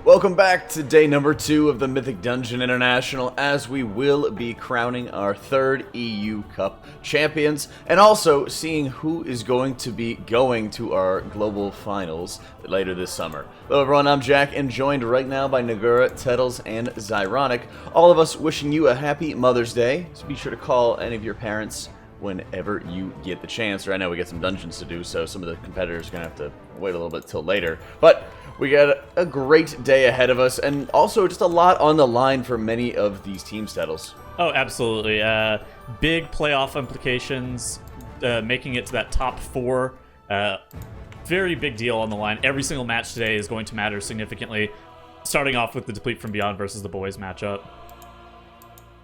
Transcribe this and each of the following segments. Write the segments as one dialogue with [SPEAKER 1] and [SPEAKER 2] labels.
[SPEAKER 1] Welcome back to day number 2 of the Mythic Dungeon International, as we will be crowning our 3rd EU Cup champions, and also seeing who is going to be going to our global finals later this summer. Hello everyone, I'm Jack, and joined right now by Nagura, Tettles, and Zyronic. All of us wishing you a happy Mother's Day, so be sure to call any of your parents whenever you get the chance. Right now we got some dungeons to do, so some of the competitors are going to have to wait a little bit till later. But we got a great day ahead of us, and also just a lot on the line for many of these teams, Tettles.
[SPEAKER 2] Oh, absolutely. Big playoff implications, making it to that top 4. Very big deal on the line. Every single match today is going to matter significantly, starting off with the Deplete from Beyond versus the boys matchup.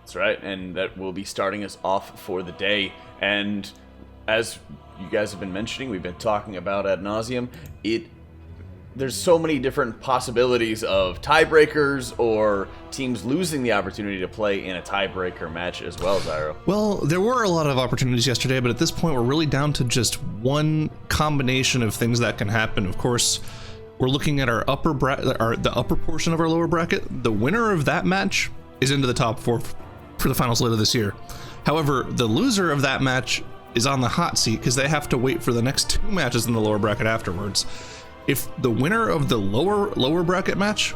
[SPEAKER 1] That's right, and that will be starting us off for the day. And as you guys have been mentioning, we've been talking about ad nauseum, there's so many different possibilities of tiebreakers or teams losing the opportunity to play in a tiebreaker match as well, Zyro.
[SPEAKER 3] Well, there were a lot of opportunities yesterday, but at this point we're really down to just one combination of things that can happen. Of course, we're looking at our the upper portion of our lower bracket. The winner of that match is into the top 4 for the finals later this year. However, the loser of that match is on the hot seat because they have to wait for the next 2 matches in the lower bracket afterwards. If the winner of the lower bracket match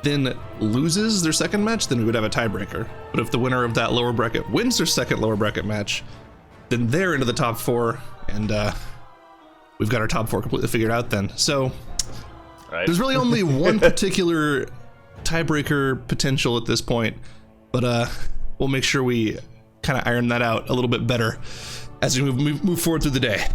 [SPEAKER 3] then loses their second match, then we would have a tiebreaker. But if the winner of that lower bracket wins their second lower bracket match, then they're into the top 4, and we've got our top 4 completely figured out then. So There's really only one particular tiebreaker potential at this point, but we'll make sure we kind of iron that out a little bit better as we move forward through the day.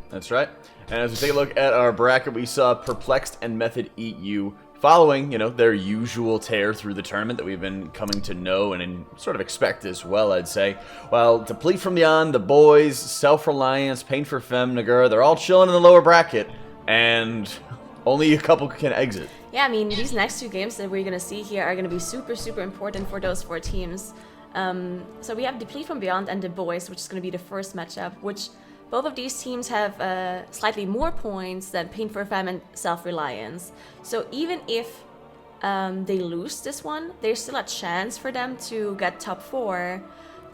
[SPEAKER 1] That's right. And as we take a look at our bracket, we saw Perplexed and Method EU following, their usual tear through the tournament that we've been coming to know and sort of expect as well, I'd say. While Deplete from Beyond, the boys, Self-Reliance, Pain for Femme, Nagura, they're all chilling in the lower bracket, and only a couple can exit.
[SPEAKER 4] Yeah, I mean, these next 2 games that we're going to see here are going to be super, super important for those 4 teams. So we have Deplete from Beyond and the boys, which is going to be the first matchup, which both of these teams have slightly more points than Pain for Femme and Self-Reliance. So even if they lose this one, there's still a chance for them to get top 4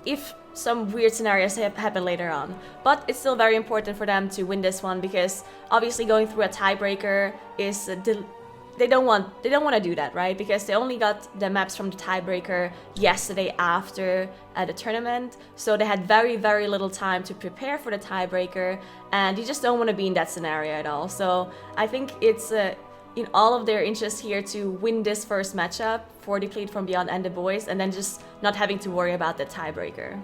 [SPEAKER 4] if some weird scenarios happen later on. But it's still very important for them to win this one because obviously going through a tiebreaker is they don't want to do that, right? Because they only got the maps from the tiebreaker yesterday after the tournament, so they had very, very little time to prepare for the tiebreaker, and you just don't want to be in that scenario at all. So I think it's in all of their interest here to win this first matchup for Deplete from Beyond and the boys, and then just not having to worry about the tiebreaker.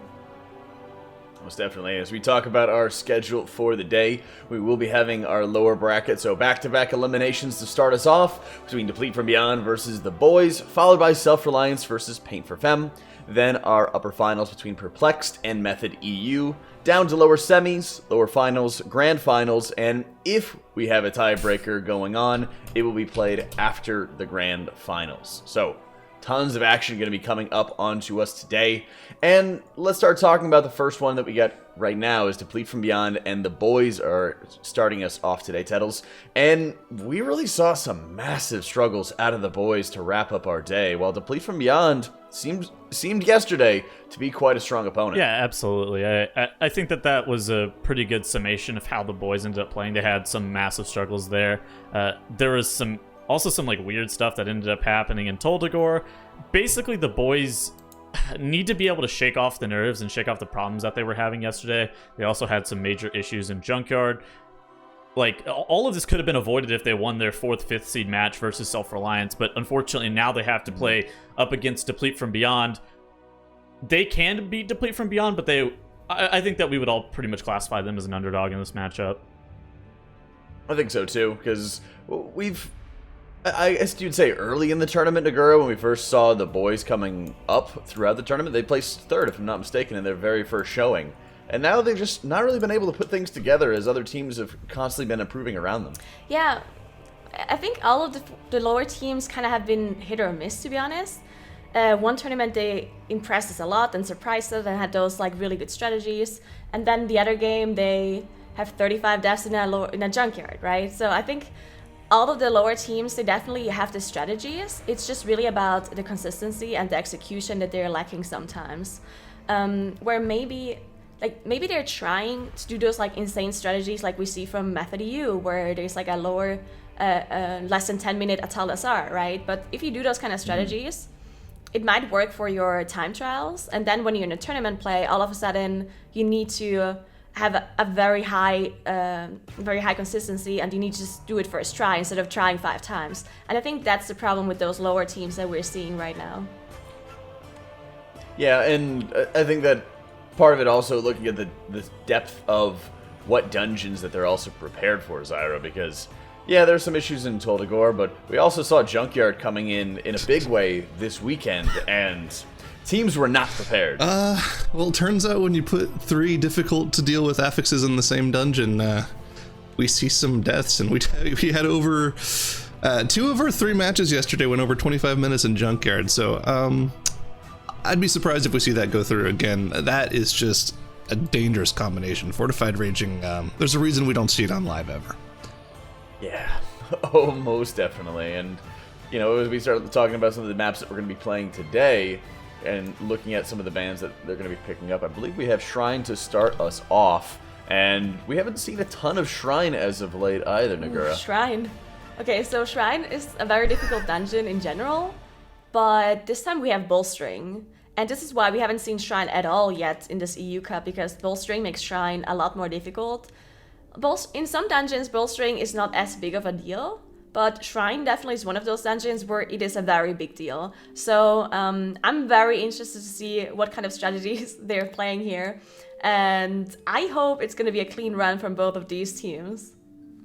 [SPEAKER 1] Most definitely. As we talk about our schedule for the day, we will be having our lower bracket, so back-to-back eliminations to start us off between Deplete from Beyond versus the boys, followed by Self-Reliance versus Pain for Femme, then our upper finals between Perplexed and Method EU, down to lower semis, lower finals, grand finals, and if we have a tiebreaker going on, it will be played after the grand finals. So tons of action going to be coming up onto us today. And let's start talking about the first one that we got right now is Deplete from Beyond, and the boys are starting us off today, Tettles. And we really saw some massive struggles out of the boys to wrap up our day, while Deplete from Beyond seemed yesterday to be quite a strong opponent.
[SPEAKER 2] Yeah, absolutely. I think that was a pretty good summation of how the boys ended up playing. They had some massive struggles there. There was also some weird stuff that ended up happening in Atal'Dazar. Basically, the boys need to be able to shake off the nerves and shake off the problems that they were having yesterday. They also had some major issues in Junkyard. All of this could have been avoided if they won their 4th, 5th seed match versus Self-Reliance, but unfortunately now they have to play up against Deplete from Beyond. They can beat Deplete from Beyond, but I think that we would all pretty much classify them as an underdog in this matchup.
[SPEAKER 1] I think so too, because I guess you'd say early in the tournament, Nagura, when we first saw the boys coming up throughout the tournament, they placed 3rd, if I'm not mistaken, in their very first showing. And now they've just not really been able to put things together as other teams have constantly been improving around them.
[SPEAKER 4] Yeah, I think all of the lower teams kind of have been hit or miss, to be honest. One tournament they impressed us a lot and surprised us and had those really good strategies. And then the other game they have 35 deaths in a junkyard, right? So I think all of the lower teams, they definitely have the strategies. It's just really about the consistency and the execution that they're lacking sometimes. Where maybe they're trying to do those like insane strategies like we see from Mdi EU, where there's like a lower, less than 10-minute Atal'Dazar, right? But if you do those kind of strategies, it might work for your time trials, and then when you're in a tournament play, all of a sudden you need to have a very high consistency, and you need to just do it first try instead of trying 5 times. And I think that's the problem with those lower teams that we're seeing right now.
[SPEAKER 1] Yeah, and I think that part of it also looking at the depth of what dungeons that they're also prepared for, Zyro, because yeah, there's some issues in Atal'Dazar, but we also saw Junkyard coming in a big way this weekend, and teams were not prepared.
[SPEAKER 3] Well, it turns out when you put 3 difficult to deal with affixes in the same dungeon, we see some deaths, and we had over 2 of our 3 matches yesterday went over 25 minutes in Junkyard, so I'd be surprised if we see that go through again. That is just a dangerous combination. Fortified Raging, there's a reason we don't see it on live ever.
[SPEAKER 1] Yeah, oh, most definitely. And, you know, as we started talking about some of the maps that we're going to be playing today and looking at some of the bans that they're going to be picking up, I believe we have Shrine to start us off. And we haven't seen a ton of Shrine as of late either, Nagura.
[SPEAKER 4] Shrine. Okay, so Shrine is a very difficult dungeon in general, but this time we have Bolstering. And this is why we haven't seen Shrine at all yet in this EU Cup, because Bolstering makes Shrine a lot more difficult. In some dungeons, bolstering is not as big of a deal, but Shrine definitely is one of those dungeons where it is a very big deal. So I'm very interested to see what kind of strategies they're playing here, and I hope it's going to be a clean run from both of these teams.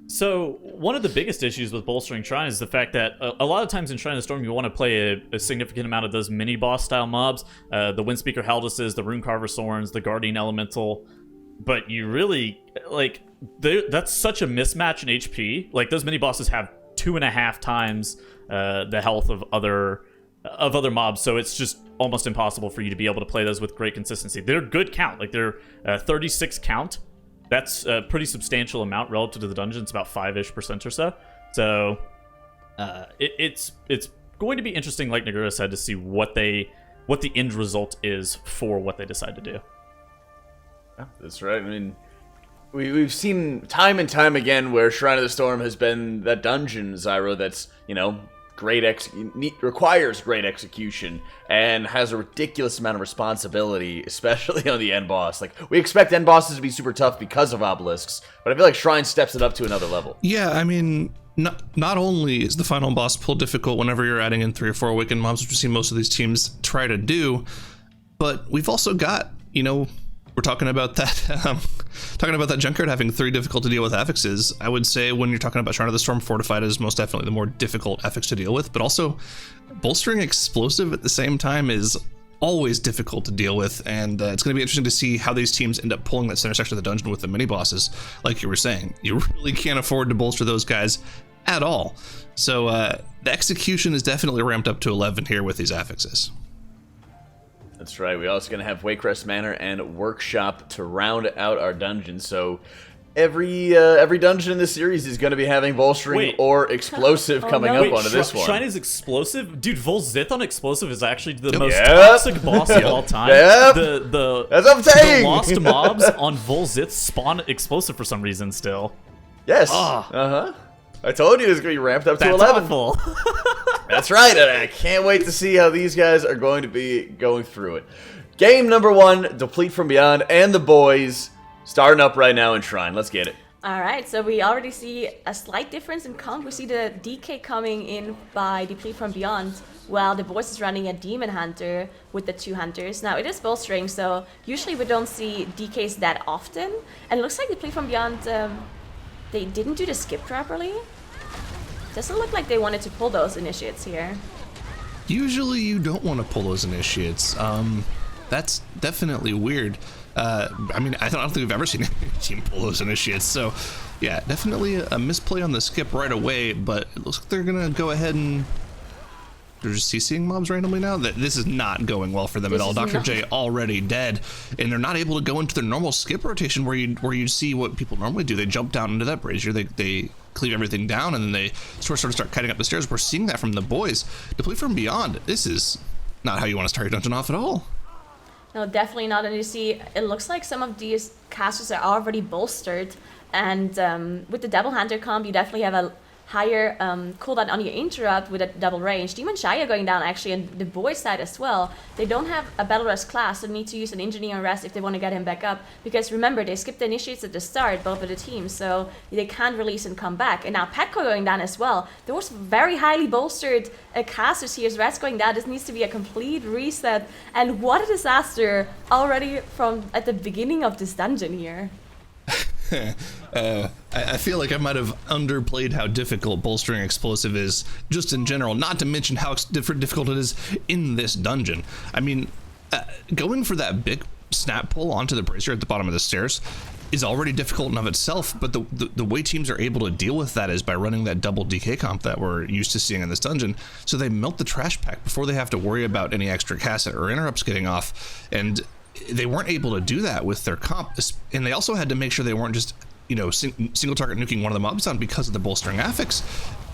[SPEAKER 2] So one of the biggest issues with bolstering Shrine is the fact that a lot of times in Shrine of the Storm you want to play a significant amount of those mini-boss style mobs, the Windspeaker Halduses, the Runecarver Sorns, the Guardian Elemental, but you really, like, that's such a mismatch in HP. Like, those mini bosses have 2.5 times the health of other mobs, so it's just almost impossible for you to be able to play those with great consistency. They're good count, like they're 36 count. That's a pretty substantial amount relative to the dungeon. It's about 5-ish% or so. So it's going to be interesting, like Nagura said, to see what the end result is for what they decide to do.
[SPEAKER 1] Yeah, that's right. I mean, we've seen time and time again where Shrine of the Storm has been that dungeon, Zyro, that's, you know, requires great execution and has a ridiculous amount of responsibility, especially on the end boss. Like, we expect end bosses to be super tough because of obelisks, but I feel like Shrine steps it up to another level.
[SPEAKER 3] Yeah, I mean, not only is the final boss pull difficult whenever you're adding in 3 or 4 awakened mobs, which we see most of these teams try to do, but we've also got, you know, we're talking about that Junkyard having 3 difficult to deal with affixes. I would say when you're talking about Shrine of the Storm, Fortified is most definitely the more difficult affix to deal with, but also bolstering Explosive at the same time is always difficult to deal with, and it's going to be interesting to see how these teams end up pulling that center section of the dungeon with the mini bosses. Like you were saying, you really can't afford to bolster those guys at all. So the execution is definitely ramped up to 11 here with these affixes.
[SPEAKER 1] That's right. We're also going to have Wayrest Manor and Workshop to round out our dungeon. So every dungeon in this series is going to be having bolstering or explosive coming up onto this one.
[SPEAKER 2] Shrine is explosive? Dude, Volzith on explosive is actually the most
[SPEAKER 1] Yep.
[SPEAKER 2] toxic boss of all time.
[SPEAKER 1] Yep.
[SPEAKER 2] That's
[SPEAKER 1] what I'm saying.
[SPEAKER 2] The lost mobs on Volzith spawn explosive for some reason still.
[SPEAKER 1] Yes.
[SPEAKER 2] Ah.
[SPEAKER 1] I told you it's going to be ramped up to
[SPEAKER 2] That's
[SPEAKER 1] 11.
[SPEAKER 2] awful.
[SPEAKER 1] That's right, and I can't wait to see how these guys are going to be going through it. Game number 1, Deplete from Beyond and the boys starting up right now in Shrine. Let's get it.
[SPEAKER 4] Alright, so we already see a slight difference in comp. We see the DK coming in by Deplete from Beyond, while the boys is running a Demon Hunter with the 2 Hunters. Now, it is bolstering, so usually we don't see DKs that often. And it looks like Deplete from Beyond, they didn't do the skip properly. Doesn't look like they wanted to pull those initiates here.
[SPEAKER 3] Usually you don't want to pull those initiates. That's definitely weird. I mean, I don't think we've ever seen any team pull those initiates. So, yeah, definitely a misplay on the skip right away, but it looks like they're going to go ahead and... They're just CCing mobs randomly now? This is not going well for them at all. Dr. J already dead, and they're not able to go into their normal skip rotation where you see what people normally do. They jump down into that brazier, they cleave everything down, and then they sort of start kiting up the stairs. We're seeing that from the boys. Deplete from Beyond, this is not how you want to start your dungeon off at all.
[SPEAKER 4] No, definitely not. And you see, it looks like some of these casters are already bolstered. And with the double hunter comp, you definitely have a higher cooldown on your interrupt with a double range. Demon Shia going down actually on the boys side as well. They don't have a battle rest class, so need to use an engineer rest if they want to get him back up. Because remember, they skipped the initiates at the start, both of the teams, so they can't release and come back. And now Petco going down as well. There was very highly bolstered casters here. Rats going down. This needs to be a complete reset. And what a disaster already from at the beginning of this dungeon here.
[SPEAKER 3] I feel like I might have underplayed how difficult bolstering explosive is, just in general, not to mention how difficult it is in this dungeon. I mean, going for that big snap pull onto the brazier at the bottom of the stairs is already difficult in of itself, but the way teams are able to deal with that is by running that double DK comp that we're used to seeing in this dungeon. So they melt the trash pack before they have to worry about any extra cast or interrupts getting off, and they weren't able to do that with their comp, and they also had to make sure they weren't just, you know, single target nuking one of the mobs down because of the bolstering affix.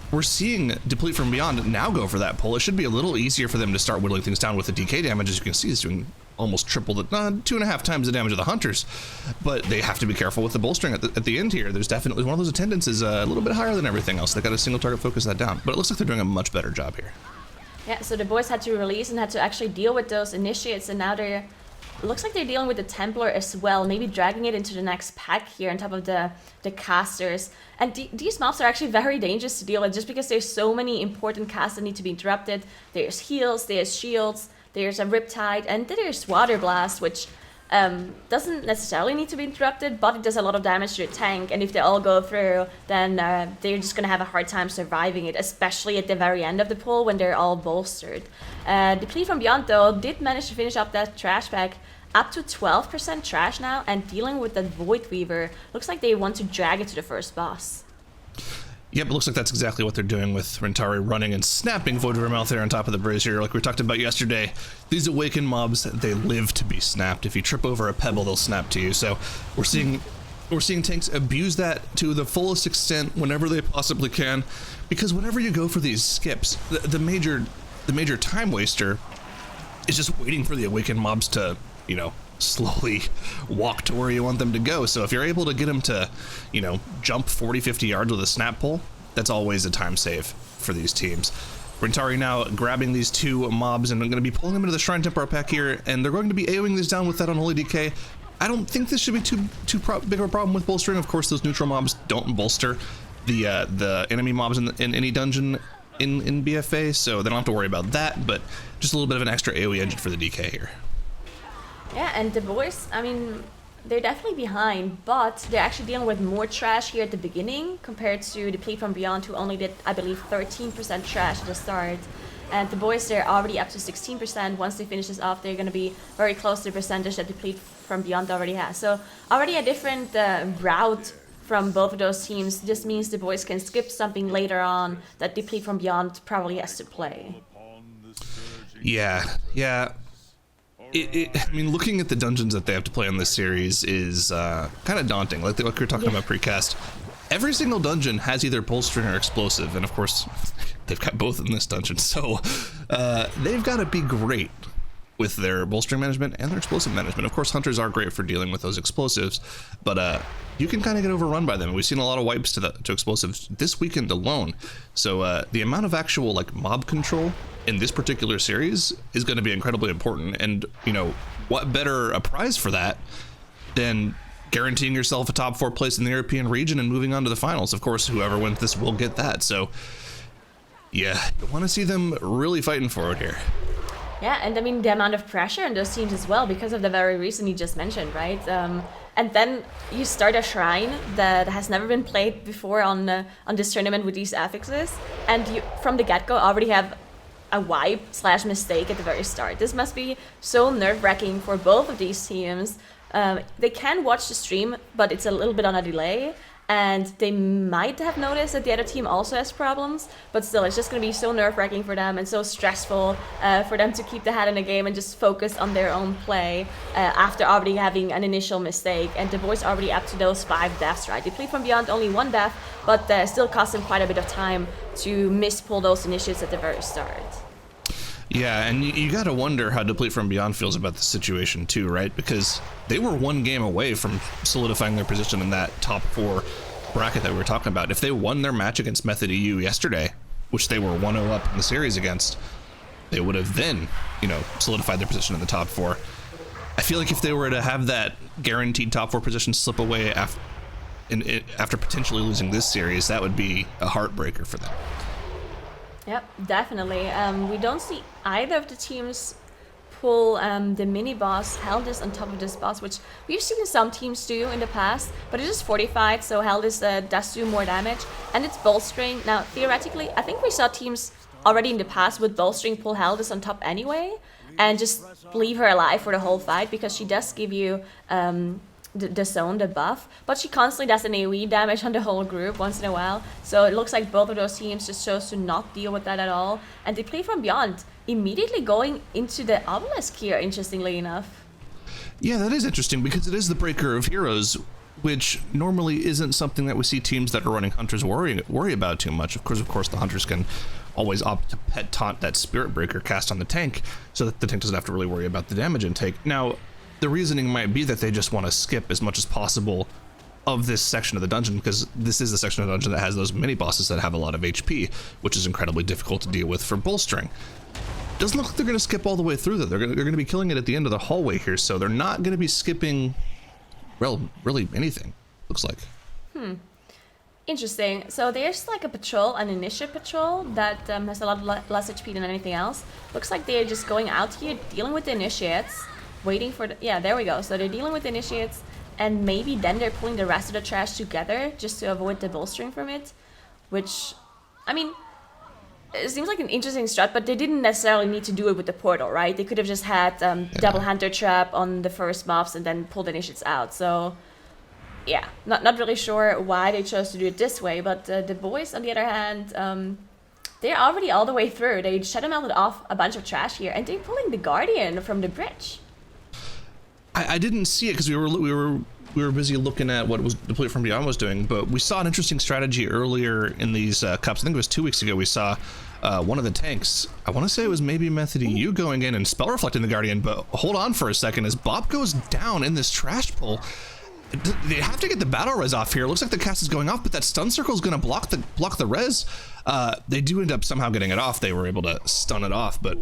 [SPEAKER 3] We're seeing Deplete from Beyond now go for that pull. It should be a little easier for them to start whittling things down with the DK damage. As you can see, it's doing almost triple the 2.5 times the damage of the hunters, but they have to be careful with the bolstering at the end here. There's definitely one of those attendants is a little bit higher than everything else. They got a single target focus that down, but it looks like they're doing a much better job here.
[SPEAKER 4] Yeah, so the boys had to release and had to actually deal with those initiates, and now they're looks like they're dealing with the Templar as well, maybe dragging it into the next pack here on top of the casters. And these mobs are actually very dangerous to deal with just because there's so many important casts that need to be interrupted. There's heals, there's shields, there's a Riptide, and then there's Water Blast, which doesn't necessarily need to be interrupted, but it does a lot of damage to the tank, and if they all go through, then they're just going to have a hard time surviving it, especially at the very end of the pull when they're all bolstered. Deplete from Beyond, though, did manage to finish up that trash pack up to 12% trash now, and dealing with that Void Weaver. Looks like they want to drag it to the first boss.
[SPEAKER 3] Yep, it looks like that's exactly what they're doing with Rentari running and snapping Void Weaver out there on top of the brazier. Like we talked about yesterday, these awakened mobs, they live to be snapped. If you trip over a pebble, they'll snap to you. So we're seeing tanks abuse that to the fullest extent whenever they possibly can, because whenever you go for these skips, the major time waster is just waiting for the awakened mobs to, you know, slowly walk to where you want them to go. So if you're able to get them to, you know, jump 40-50 yards with a snap pull, that's always a time save for these teams. Rentari now grabbing these two mobs, and I'm going to be pulling them into the Shrine Templar pack here, and they're going to be AoEing this down with that Unholy DK. I don't think this should be too big of a problem with bolstering. Of course, those neutral mobs don't bolster the enemy mobs in any dungeon in BFA, so they don't have to worry about that, but just a little bit of an extra AoE engine for the DK here.
[SPEAKER 4] Yeah, and the boys, I mean, they're definitely behind, but they're actually dealing with more trash here at the beginning compared to Deplete from Beyond, who only did, I believe, 13% trash at the start. And the boys, they're already up to 16%. Once they finish this off, they're going to be very close to the percentage that Deplete from Beyond already has. So already a different route from both of those teams. This means the boys can skip something later on that Deplete from Beyond probably has to play.
[SPEAKER 3] Yeah. I mean, looking at the dungeons that they have to play on this series is kind of daunting. Like we were talking about precast, every single dungeon has either bolstering or explosive, and of course, they've got both in this dungeon. So they've got to be great with their bolstering management and their explosive management. Of course, hunters are great for dealing with those explosives, but you can kind of get overrun by them. We've seen a lot of wipes to explosives this weekend alone. So the amount of actual like mob control in this particular series is going to be incredibly important. And you know, what better a prize for that than guaranteeing yourself a top 4 place in the European region and moving on to the finals. Of course, whoever wins this will get that. So yeah, you want to see them really fighting for it here.
[SPEAKER 4] Yeah, and I mean the amount of pressure on those teams as well, because of the very reason you just mentioned, right? And then you start a shrine that has never been played before on this tournament with these affixes, and you from the get-go already have a wipe/mistake at the very start. This must be so nerve-wracking for both of these teams. They can watch the stream, but it's a little bit on a delay. and they might have noticed that the other team also has problems, but still, it's just going to be so nerve-wracking for them and so stressful for them to keep the head in the game and just focus on their own play after already having an initial mistake. And the boys already up to those 5 deaths, right? Deplete from Beyond only 1 death, but still cost them quite a bit of time to mispull those initiatives at the very start.
[SPEAKER 3] Yeah, and you got to wonder how Deplete from Beyond feels about the situation too, right? Because they were 1 game away from solidifying their position in that top 4 bracket that we were talking about. If they won their match against Method EU yesterday, which they were 1-0 up in the series against, they would have then, solidified their position in the top 4. I feel like if they were to have that guaranteed top 4 position slip away after potentially losing this series, that would be a heartbreaker for them.
[SPEAKER 4] Yep, definitely. We don't see either of the teams pull the mini boss Heldis on top of this boss, which we've seen some teams do in the past, but it is fortified, so Heldis does do more damage, and it's bolstering. Now, theoretically, I think we saw teams already in the past with bolstering pull Heldis on top anyway, and just leave her alive for the whole fight, because she does give you the zone, the buff, but she constantly does an AoE damage on the whole group once in a while, so it looks like both of those teams just chose to not deal with that at all, and they play from Beyond, immediately going into the obelisk here, interestingly enough.
[SPEAKER 3] Yeah, that is interesting, because it is the breaker of heroes, which normally isn't something that we see teams that are running hunters worry about too much. Of course, the hunters can always opt to pet taunt that spirit breaker cast on the tank, so that the tank doesn't have to really worry about the damage intake. Now, the reasoning might be that they just want to skip as much as possible of this section of the dungeon, because this is the section of the dungeon that has those mini bosses that have a lot of HP, which is incredibly difficult to deal with for bolstering. Doesn't look like they're going to skip all the way through, though. They're going to be killing it at the end of the hallway here, so they're not going to be skipping, well, really anything, looks like.
[SPEAKER 4] Interesting. So there's like a patrol, an initiative patrol that has a lot less HP than anything else. Looks like they're just going out here, dealing with the initiates, waiting for the... Yeah, there we go. So they're dealing with the initiates, and maybe then they're pulling the rest of the trash together just to avoid the bolstering from it, which, I mean, it seems like an interesting strat, but they didn't necessarily need to do it with the portal, right? They could have just had double hunter trap on the first mobs and then pull the initiates out. So yeah, not really sure why they chose to do it this way, but the boys, on the other hand, they're already all the way through. They shadow melted off a bunch of trash here, and they're pulling the Guardian from the bridge.
[SPEAKER 3] I didn't see it because we were busy looking at what was Deplete from Beyond was doing, but we saw an interesting strategy earlier in these cups. I think it was 2 weeks ago. We saw one of the tanks. I want to say it was maybe Method EU going in and spell reflecting the Guardian, but hold on for a second. As Bob goes down in this trash pull, they have to get the battle res off here. It looks like the cast is going off, but that stun circle is going to block the res. They do end up somehow getting it off. They were able to stun it off, but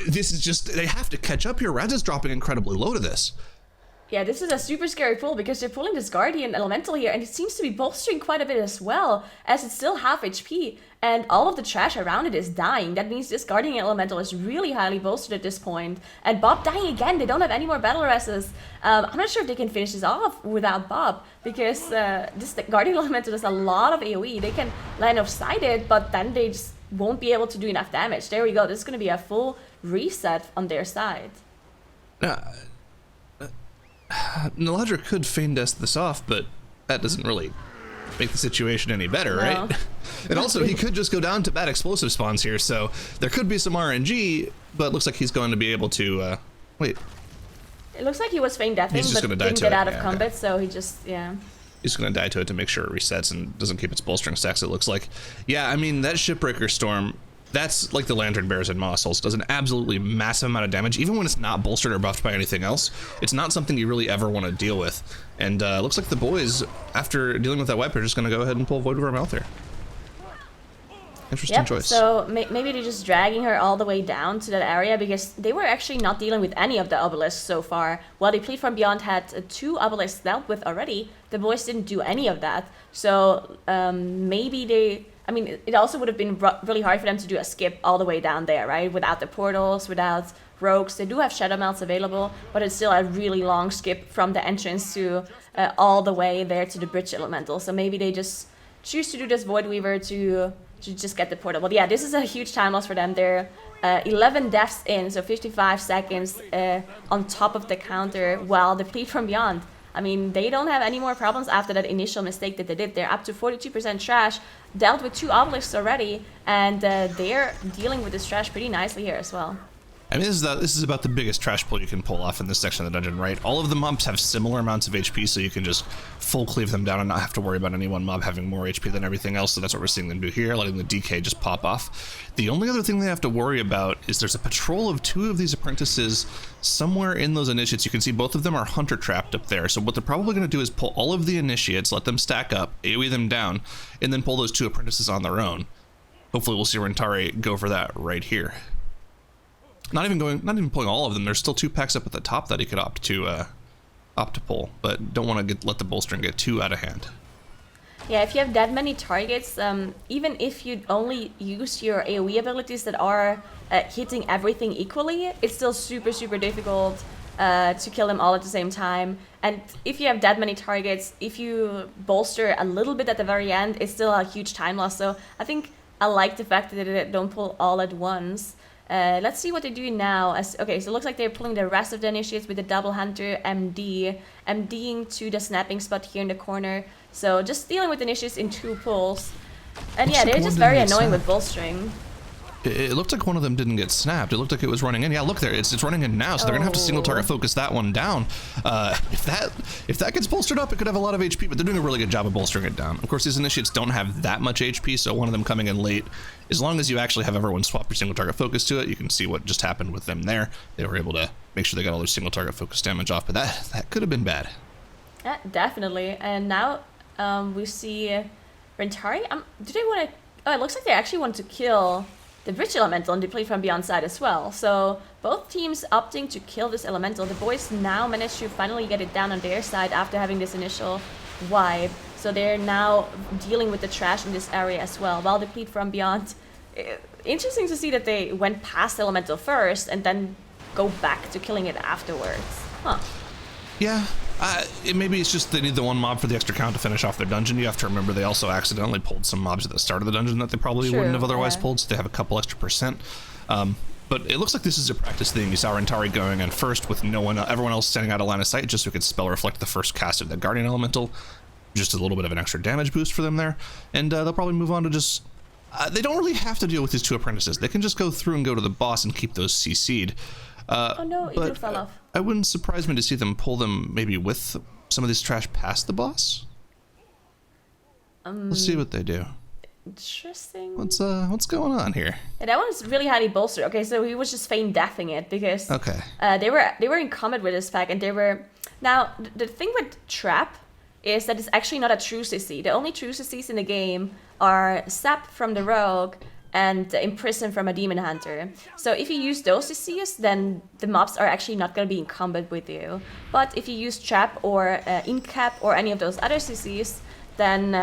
[SPEAKER 3] this is just, they have to catch up here. Res is dropping incredibly low to this.
[SPEAKER 4] Yeah, this is a super scary pull because they're pulling this Guardian Elemental here, and it seems to be bolstering quite a bit as well, as it's still half HP, and all of the trash around it is dying. That means this Guardian Elemental is really highly bolstered at this point. And Bob dying again, they don't have any more battle reses. I'm not sure if they can finish this off without Bob, because this Guardian Elemental does a lot of AoE. They can line of sight it, but then they just won't be able to do enough damage. There we go, this is going to be a full reset on their side.
[SPEAKER 3] Naladra could feign dust this off, but that doesn't really make the situation any better, right? And also, he could just go down to bad explosive spawns here, so there could be some RNG, but it looks like he's going to be able to, wait.
[SPEAKER 4] It looks like he was feign deathing, but didn't get out of combat, so he just, yeah.
[SPEAKER 3] He's going to die to it to make sure it resets and doesn't keep its bolstering stacks, it looks like. Yeah, I mean, that Shipbreaker Storm, that's like the Lantern Bears in Moss Souls. Does an absolutely massive amount of damage, even when it's not bolstered or buffed by anything else. It's not something you really ever want to deal with. And looks like the boys, after dealing with that wipe, are just going to go ahead and pull Void over Mouth here. Interesting choice.
[SPEAKER 4] So maybe they're just dragging her all the way down to that area, because they were actually not dealing with any of the obelisks so far. While Deplete from Beyond had 2 obelisks dealt with already, the boys didn't do any of that. So maybe they... I mean, it also would have been really hard for them to do a skip all the way down there, right? Without the portals, without rogues. They do have shadow melts available, but it's still a really long skip from the entrance to all the way there to the bridge elemental. So maybe they just choose to do this Void Weaver to just get the portal. But yeah, this is a huge time loss for them. They're 11 deaths in, so 55 seconds on top of the counter, while Deplete from Beyond I mean, they don't have any more problems after that initial mistake that they did. They're up to 42% trash, dealt with 2 obelisks already, and they're dealing with this trash pretty nicely here as well.
[SPEAKER 3] I mean, this is about the biggest trash pull you can pull off in this section of the dungeon, right? All of the mobs have similar amounts of HP, so you can just full cleave them down and not have to worry about any one mob having more HP than everything else. So that's what we're seeing them do here, letting the DK just pop off. The only other thing they have to worry about is there's a patrol of 2 of these apprentices somewhere in those initiates. You can see both of them are hunter trapped up there. So what they're probably going to do is pull all of the initiates, let them stack up, AoE them down, and then pull those 2 apprentices on their own. Hopefully we'll see Rentari go for that right here. Not even pulling all of them. There's still 2 packs up at the top that he could opt to pull, but don't want to let the bolstering get too out of hand.
[SPEAKER 4] Yeah, if you have that many targets, even if you only use your AoE abilities that are hitting everything equally, it's still super difficult to kill them all at the same time. And if you have that many targets, if you bolster a little bit at the very end, it's still a huge time loss. So I think I like the fact that they don't pull all at once. Let's see what they do now. Okay, so it looks like they're pulling the rest of the initiates with the double hunter MDing to the snapping spot here in the corner. So just dealing with initiates in 2 pulls. And yeah, they're just very annoying with bolstering.
[SPEAKER 3] It looked like one of them didn't get snapped. It looked like it was running in. Yeah, look there. It's running in now, so they're gonna have to single target focus that one down. If that gets bolstered up, it could have a lot of HP, but they're doing a really good job of bolstering it down. Of course, these initiates don't have that much HP, so one of them coming in late, as long as you actually have everyone swap your single target focus to it, you can see what just happened with them there. They were able to make sure they got all their single target focus damage off, but that could have been bad.
[SPEAKER 4] Yeah, definitely. And now we see Rentari. Do they want to? Oh, it looks like they actually want to kill the Bridge Elemental and Deplete from Beyond side as well. So both teams opting to kill this Elemental. The boys now managed to finally get it down on their side after having this initial wipe. So they're now dealing with the trash in this area as well. While Deplete from Beyond, interesting to see that they went past Elemental first and then go back to killing it afterwards. Huh.
[SPEAKER 3] Yeah, maybe it's just they need the 1 mob for the extra count to finish off their dungeon. You have to remember they also accidentally pulled some mobs at the start of the dungeon that they probably wouldn't have otherwise pulled, so they have a couple extra percent. But it looks like this is a practice thing. You saw Rentari going in first with everyone else standing out of line of sight just so it could spell reflect the first cast of the Guardian Elemental. Just a little bit of an extra damage boost for them there. And they'll probably move on to just... they don't really have to deal with these 2 apprentices. They can just go through and go to the boss and keep those CC'd.
[SPEAKER 4] Oh no, it fell off.
[SPEAKER 3] It wouldn't surprise me to see them pull them maybe with some of this trash past the boss. Let's see what they do.
[SPEAKER 4] Interesting.
[SPEAKER 3] What's going on here?
[SPEAKER 4] Yeah, that one's really highly bolstered. Okay, so he was just feign deathing it because they were in combat with this pack, and they were now the thing with trap is that it's actually not a true CC. The only true CCs in the game are Sap from the Rogue and Imprison from a Demon Hunter. So if you use those CCs, then the mobs are actually not going to be in combat with you. But if you use Trap or Incap or any of those other CCs, then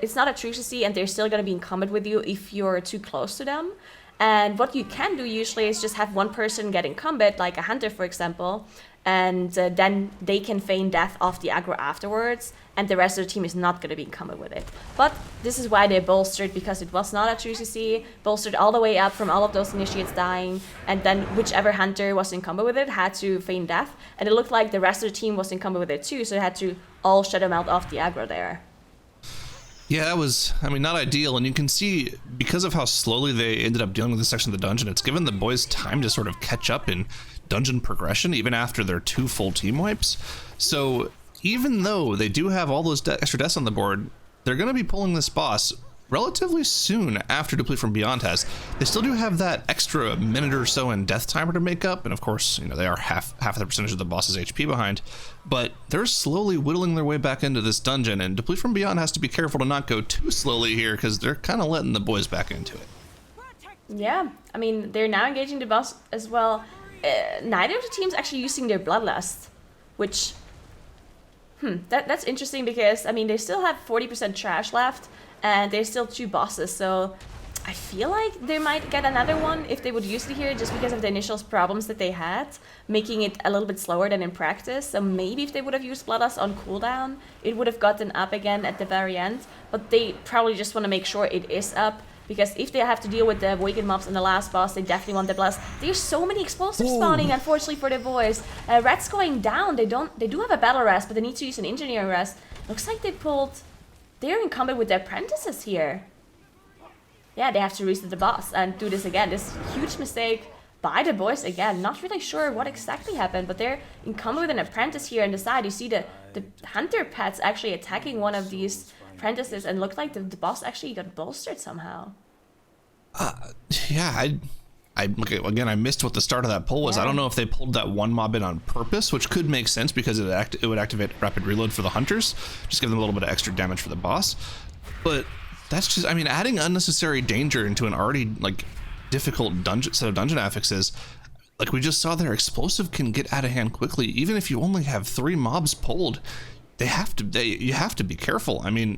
[SPEAKER 4] it's not a true CC and they're still going to be in combat with you if you're too close to them. And what you can do usually is just have one person get in combat, like a Hunter for example, and then they can feign death off the aggro afterwards, and the rest of the team is not going to be in combat with it. But this is why they bolstered, because it was not a true CC, bolstered all the way up from all of those initiates dying, and then whichever hunter was in combat with it had to feign death, and it looked like the rest of the team was in combat with it too, so they had to all shadow melt off the aggro there.
[SPEAKER 3] Yeah, that was, not ideal, and you can see, because of how slowly they ended up dealing with this section of the dungeon, it's given the boys time to sort of catch up in dungeon progression, even after their 2 full team wipes. So, even though they do have all those extra deaths on the board, they're going to be pulling this boss relatively soon after Deplete from Beyond has. They still do have that extra minute or so in death timer to make up, and of course, they are half the percentage of the boss's HP behind, but they're slowly whittling their way back into this dungeon, and Deplete from Beyond has to be careful to not go too slowly here, because they're kind of letting the boys back into it.
[SPEAKER 4] Yeah, they're now engaging the boss as well. Neither of the teams actually using their Bloodlust, which, that's interesting because, they still have 40% trash left, and there's still 2 bosses, so I feel like they might get another one if they would use it here, just because of the initial problems that they had, making it a little bit slower than in practice. So maybe if they would have used Bloodlust on cooldown, it would have gotten up again at the very end, but they probably just want to make sure it is up because if they have to deal with the awakened mobs in the last boss, they definitely want the blast. There's so many explosives spawning, unfortunately for the boys. Red's going down. They do have a battle rest, but they need to use an engineering rest. Looks like they're in combat with the apprentices here. Yeah, they have to reset the boss and do this again. This huge mistake by the boys again. Not really sure what exactly happened, but they're in combat with an apprentice here on the side. You see the hunter pets actually attacking one of these apprentices, and looked like the boss actually got bolstered somehow.
[SPEAKER 3] Yeah, I missed what the start of that pull was.
[SPEAKER 4] Yeah.
[SPEAKER 3] I don't know if they pulled that one mob in on purpose, which could make sense because it would activate rapid reload for the hunters, just give them a little bit of extra damage for the boss. But that's just, I mean, adding unnecessary danger into an already like difficult set of dungeon affixes, like we just saw there, explosive can get out of hand quickly. Even if you only have 3 mobs pulled, you have to be careful. I mean,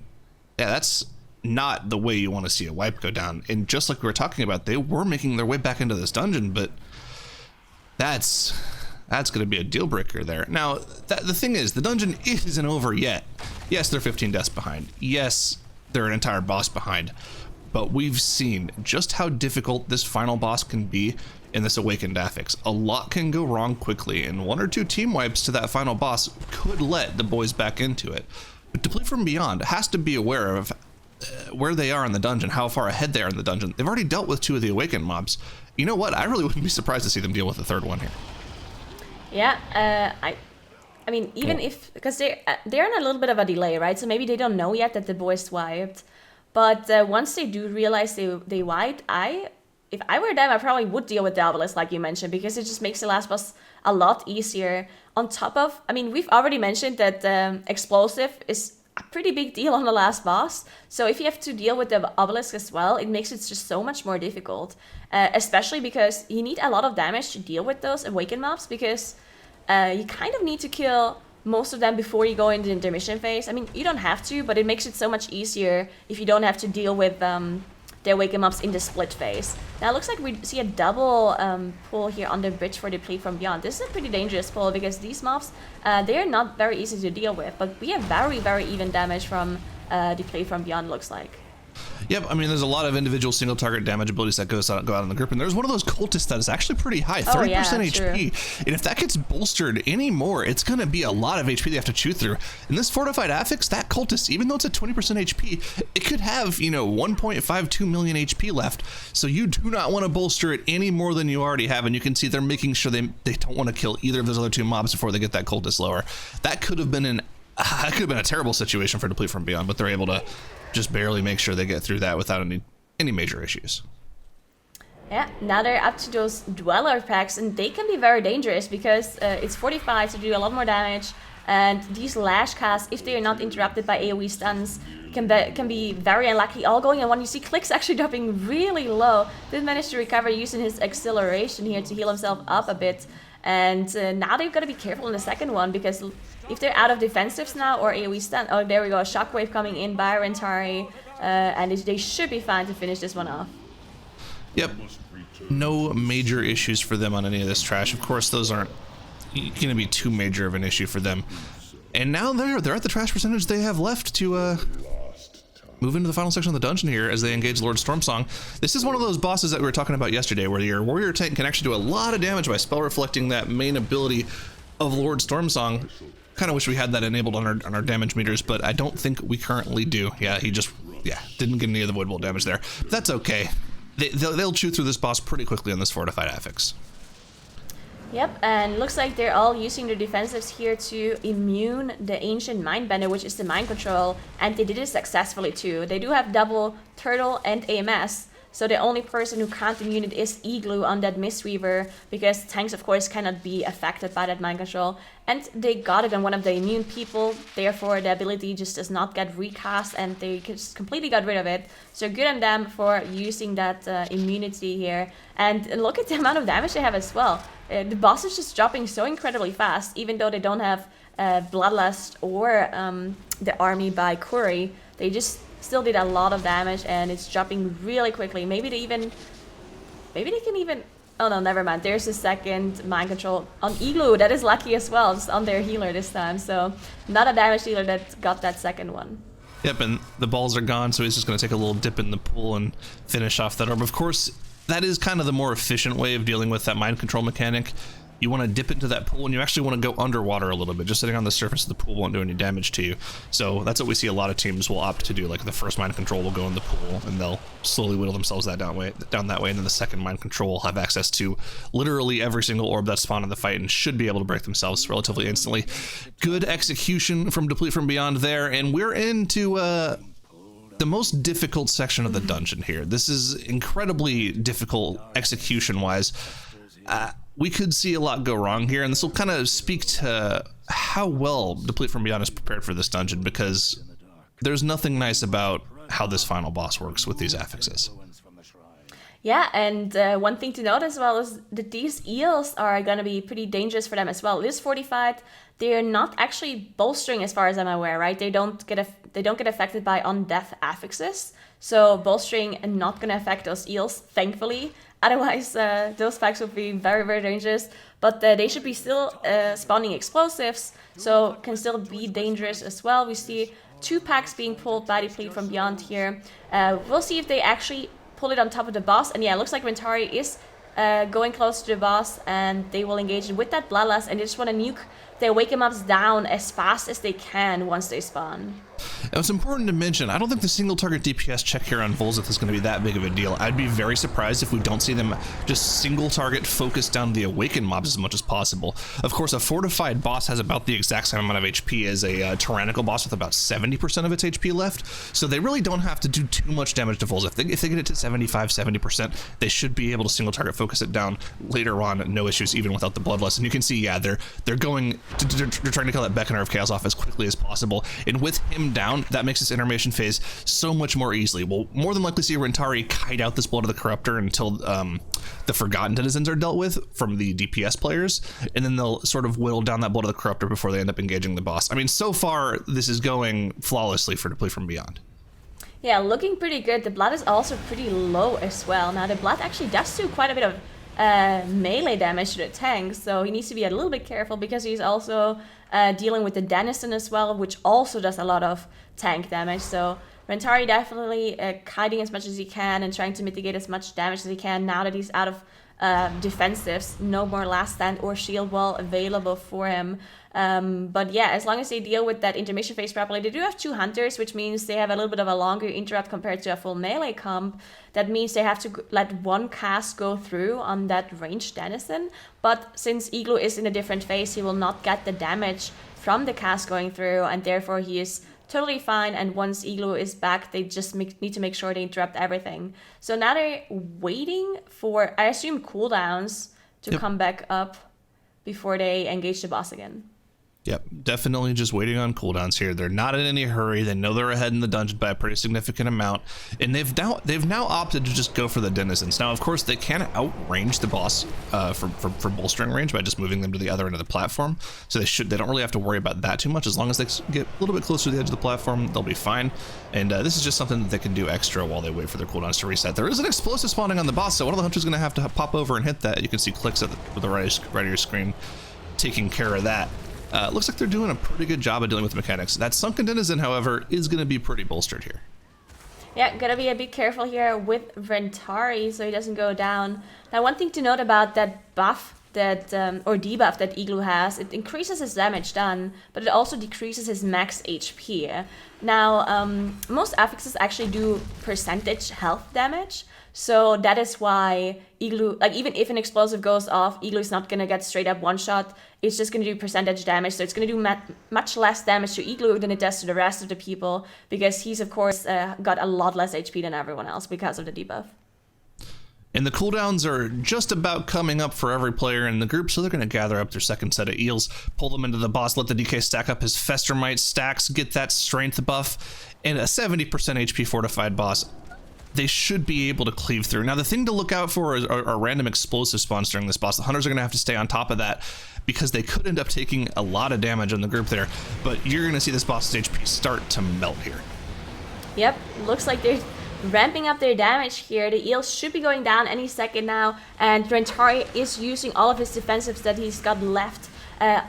[SPEAKER 3] yeah, that's not the way you want to see a wipe go down. And just like we were talking about, they were making their way back into this dungeon, but that's going to be a deal breaker there. Now, the thing is, the dungeon isn't over yet. Yes, they're 15 deaths behind. Yes, they're an entire boss behind. But we've seen just how difficult this final boss can be in this Awakened Affix. A lot can go wrong quickly, and 1 or 2 team wipes to that final boss could let the boys back into it. But Deplete from Beyond has to be aware of where they are in the dungeon, how far ahead they are in the dungeon. They've already dealt with 2 of the Awakened mobs. You know what? I really wouldn't be surprised to see them deal with the 3rd one here.
[SPEAKER 4] Yeah, I mean, even if, because they're in a little bit of a delay, right? So maybe they don't know yet that the boys wiped. But once they do realize they wiped, if I were them, I probably would deal with the obelisk, like you mentioned, because it just makes the last boss a lot easier. On top of, I mean, we've already mentioned that explosive is a pretty big deal on the last boss. So if you have to deal with the obelisk as well, it makes it just so much more difficult. Especially because you need a lot of damage to deal with those awakened mobs, because you kind of need to kill most of them before you go into the intermission phase. I mean, you don't have to, but it makes it so much easier if you don't have to deal with the awakened mobs in the split phase. Now it looks like we see a double pull here on the bridge for Deplete from Beyond. This is a pretty dangerous pull because these mobs, they're not very easy to deal with, but we have very, very even damage from Deplete from Beyond, looks like.
[SPEAKER 3] Yep, I mean, there's a lot of individual single target damage abilities that go out in the group, and there's one of those cultists that is actually pretty high, 30% HP.
[SPEAKER 4] True.
[SPEAKER 3] And if that gets bolstered anymore, it's going to be a lot of HP they have to chew through. In this fortified affix, that cultist, even though it's at 20% HP, it could have, 1.52 million HP left. So you do not want to bolster it any more than you already have, and you can see they're making sure they don't want to kill either of those other 2 mobs before they get that cultist lower. That could have been a terrible situation for Deplete from Beyond, but they're able to just barely make sure they get through that without any major issues.
[SPEAKER 4] Yeah, now they're up to those Dweller packs, and they can be very dangerous because it's 45 to do a lot more damage, and these lash casts, if they are not interrupted by AoE stuns, can be very unlucky. All going in one. You see Click's actually dropping really low. Did manage to recover using his acceleration here to heal himself up a bit. And now they've got to be careful in the second one, because if they're out of defensives now or AoE stun, oh, there we go, Shockwave coming in by Rentari, and they should be fine to finish this one off.
[SPEAKER 3] Yep, no major issues for them on any of this trash. Of course, those aren't going to be too major of an issue for them. And now they're at the trash percentage they have left to move into the final section of the dungeon here as they engage Lord Stormsong. This is one of those bosses that we were talking about yesterday, where your warrior tank can actually do a lot of damage by spell reflecting that main ability of Lord Stormsong. Kind of wish we had that enabled on our damage meters, but I don't think we currently do. Yeah, he just didn't get any of the void bolt damage there. But that's okay. They'll chew through this boss pretty quickly on this fortified affix.
[SPEAKER 4] Yep, and looks like they're all using their defensives here to immune the Ancient Mindbender, which is the mind control, and they did it successfully too. They do have double Turtle and AMS, so the only person who can't immune it is Igloo on that Mistweaver, because tanks of course cannot be affected by that mind control. And they got it on one of the immune people, therefore the ability just does not get recast, and they just completely got rid of it. So good on them for using that immunity here. And look at the amount of damage they have as well. The boss is just dropping so incredibly fast, even though they don't have Bloodlust or the army by Curry. They just still did a lot of damage, and it's dropping really quickly. Maybe they can even... Oh no, never mind. There's a second mind control on Igloo. That is lucky as well, just on their healer this time. So not a damage dealer that got that second one.
[SPEAKER 3] Yep, and the balls are gone, so he's just going to take a little dip in the pool and finish off that orb. Of course, that is kind of the more efficient way of dealing with that mind control mechanic. You want to dip into that pool, and you actually want to go underwater a little bit. Just sitting on the surface of the pool won't do any damage to you. So that's what we see a lot of teams will opt to do. Like the first mind control will go in the pool, and they'll slowly whittle themselves down that way, and then the second mind control will have access to literally every single orb that spawned in the fight and should be able to break themselves relatively instantly. Good execution from Deplete from Beyond there, and we're into the most difficult section of the dungeon here. This is incredibly difficult execution-wise. We could see a lot go wrong here, and this will kind of speak to how well Deplete from Beyond is prepared for this dungeon, because there's nothing nice about how this final boss works with these affixes.
[SPEAKER 4] Yeah, and one thing to note as well is that these eels are going to be pretty dangerous for them as well. It is fortified. They're not actually bolstering as far as I'm aware, right? They don't get affected by on-death affixes. So bolstering and not going to affect those eels, thankfully. Otherwise, those packs would be very, very dangerous. But they should be still spawning explosives, so can still be dangerous as well. We see 2 packs being pulled by Deplete from Beyond here. We'll see if they actually pull it on top of the boss. And yeah, it looks like Rentari is going close to the boss, and they will engage with that Bloodlust, and they just want to nuke their Wake 'em Ups down as fast as they can once they spawn.
[SPEAKER 3] Now, it's important to mention, I don't think the single target DPS check here on Volzith is going to be that big of a deal. I'd be very surprised if we don't see them just single target focus down the awakened mobs as much as possible. Of course, a fortified boss has about the exact same amount of HP as a tyrannical boss with about 70% of its HP left, so they really don't have to do too much damage to Volzith. If they get it to 75-70%, they should be able to single target focus it down later on, no issues, even without the Bloodlust. And you can see, yeah, they're trying to kill that Beckoner of Chaos off as quickly as possible, and with him down, that makes this intermission phase so much more easily. We'll more than likely see Rentari kite out this Blood of the Corruptor until the Forgotten Denizens are dealt with from the DPS players, and then they'll sort of whittle down that Blood of the Corruptor before they end up engaging the boss. I mean, so far, this is going flawlessly for Deplete from Beyond.
[SPEAKER 4] Yeah, looking pretty good. The blood is also pretty low as well. Now, the blood actually does do quite a bit of melee damage to the tank, so he needs to be a little bit careful, because he's also dealing with the Denizen as well, which also does a lot of tank damage. So Rentari definitely kiting as much as he can and trying to mitigate as much damage as he can now that he's out of defensives. No more Last Stand or Shield Wall available for him. But yeah, as long as they deal with that intermission phase properly, they do have 2 hunters, which means they have a little bit of a longer interrupt compared to a full melee comp. That means they have to let 1 cast go through on that ranged Denizen. But since Igloo is in a different phase, he will not get the damage from the cast going through, and therefore he is totally fine. And once Igloo is back, they just need to make sure they interrupt everything. So now they're waiting for, I assume, cooldowns to come back up before they engage the boss again.
[SPEAKER 3] Yep, definitely just waiting on cooldowns here. They're not in any hurry. They know they're ahead in the dungeon by a pretty significant amount, and they've now opted to just go for the Denizens. Now, of course, they can outrange the boss for bolstering range by just moving them to the other end of the platform. So they don't really have to worry about that too much. As long as they get a little bit closer to the edge of the platform, they'll be fine. And this is just something that they can do extra while they wait for their cooldowns to reset. There is an explosive spawning on the boss, so one of the hunters is going to have to pop over and hit that. You can see clicks at the right of your screen taking care of that. Looks like they're doing a pretty good job of dealing with the mechanics. That Sunken Denizen, however, is going to be pretty bolstered here.
[SPEAKER 4] Yeah, gotta be a bit careful here with Rentari so he doesn't go down. Now, one thing to note about that buff that or debuff that Igloo has, it increases his damage done, but it also decreases his max HP. Now, most affixes actually do percentage health damage. So that is why Igloo, like even if an explosive goes off, Igloo is not going to get straight up one shot. It's just going to do percentage damage. So it's going to do much less damage to Igloo than it does to the rest of the people, because he's of course got a lot less HP than everyone else because of the debuff.
[SPEAKER 3] And the cooldowns are just about coming up for every player in the group, so they're going to gather up their second set of eels, pull them into the boss, let the DK stack up his Festermite stacks, get that strength buff, and a 70% HP fortified boss. They should be able to cleave through. Now, the thing to look out for are random explosive spawns during this boss. The hunters are going to have to stay on top of that, because they could end up taking a lot of damage on the group there, but you're going to see this boss's HP start to melt here.
[SPEAKER 4] Yep, looks like they're ramping up their damage here. The eels should be going down any second now, and Rentari is using all of his defensives that he's got left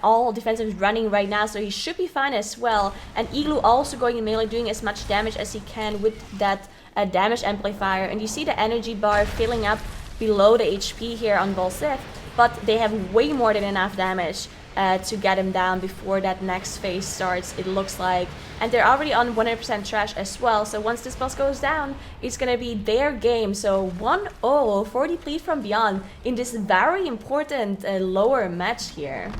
[SPEAKER 4] all defensives running right now, so he should be fine as well. And Igloo also going in melee, doing as much damage as he can with that damage amplifier. And you see the energy bar filling up below the HP here on Volsith, but they have way more than enough damage to get him down before that next phase starts, it looks like. And they're already on 100% trash as well, so once this boss goes down, it's gonna be their game. So 1-0 for Deplete from Beyond in this very important lower match here.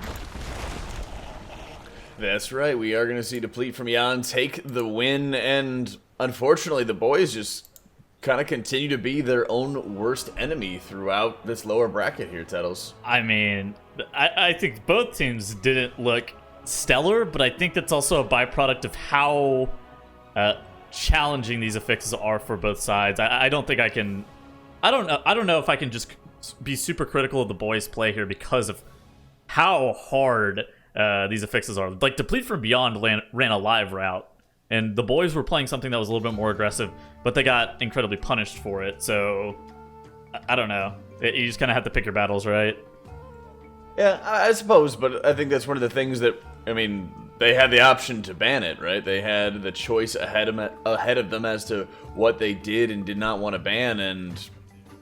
[SPEAKER 1] That's right, we are going to see Deplete from Beyond take the win, and unfortunately the boys just kind of continue to be their own worst enemy throughout this lower bracket here, Tettles.
[SPEAKER 2] I mean, I think both teams didn't look stellar, but I think that's also a byproduct of how challenging these affixes are for both sides. I don't think I can. I don't know if I can just be super critical of the boys' play here because of how hard these affixes are. Like, Deplete from Beyond ran a live route, and the boys were playing something that was a little bit more aggressive, but they got incredibly punished for it. So I don't know. You just kind of have to pick your battles, right?
[SPEAKER 1] Yeah, I suppose, but I think that's one of the things that, I mean, they had the option to ban it, right? They had the choice ahead of them as to what they did and did not want to ban, and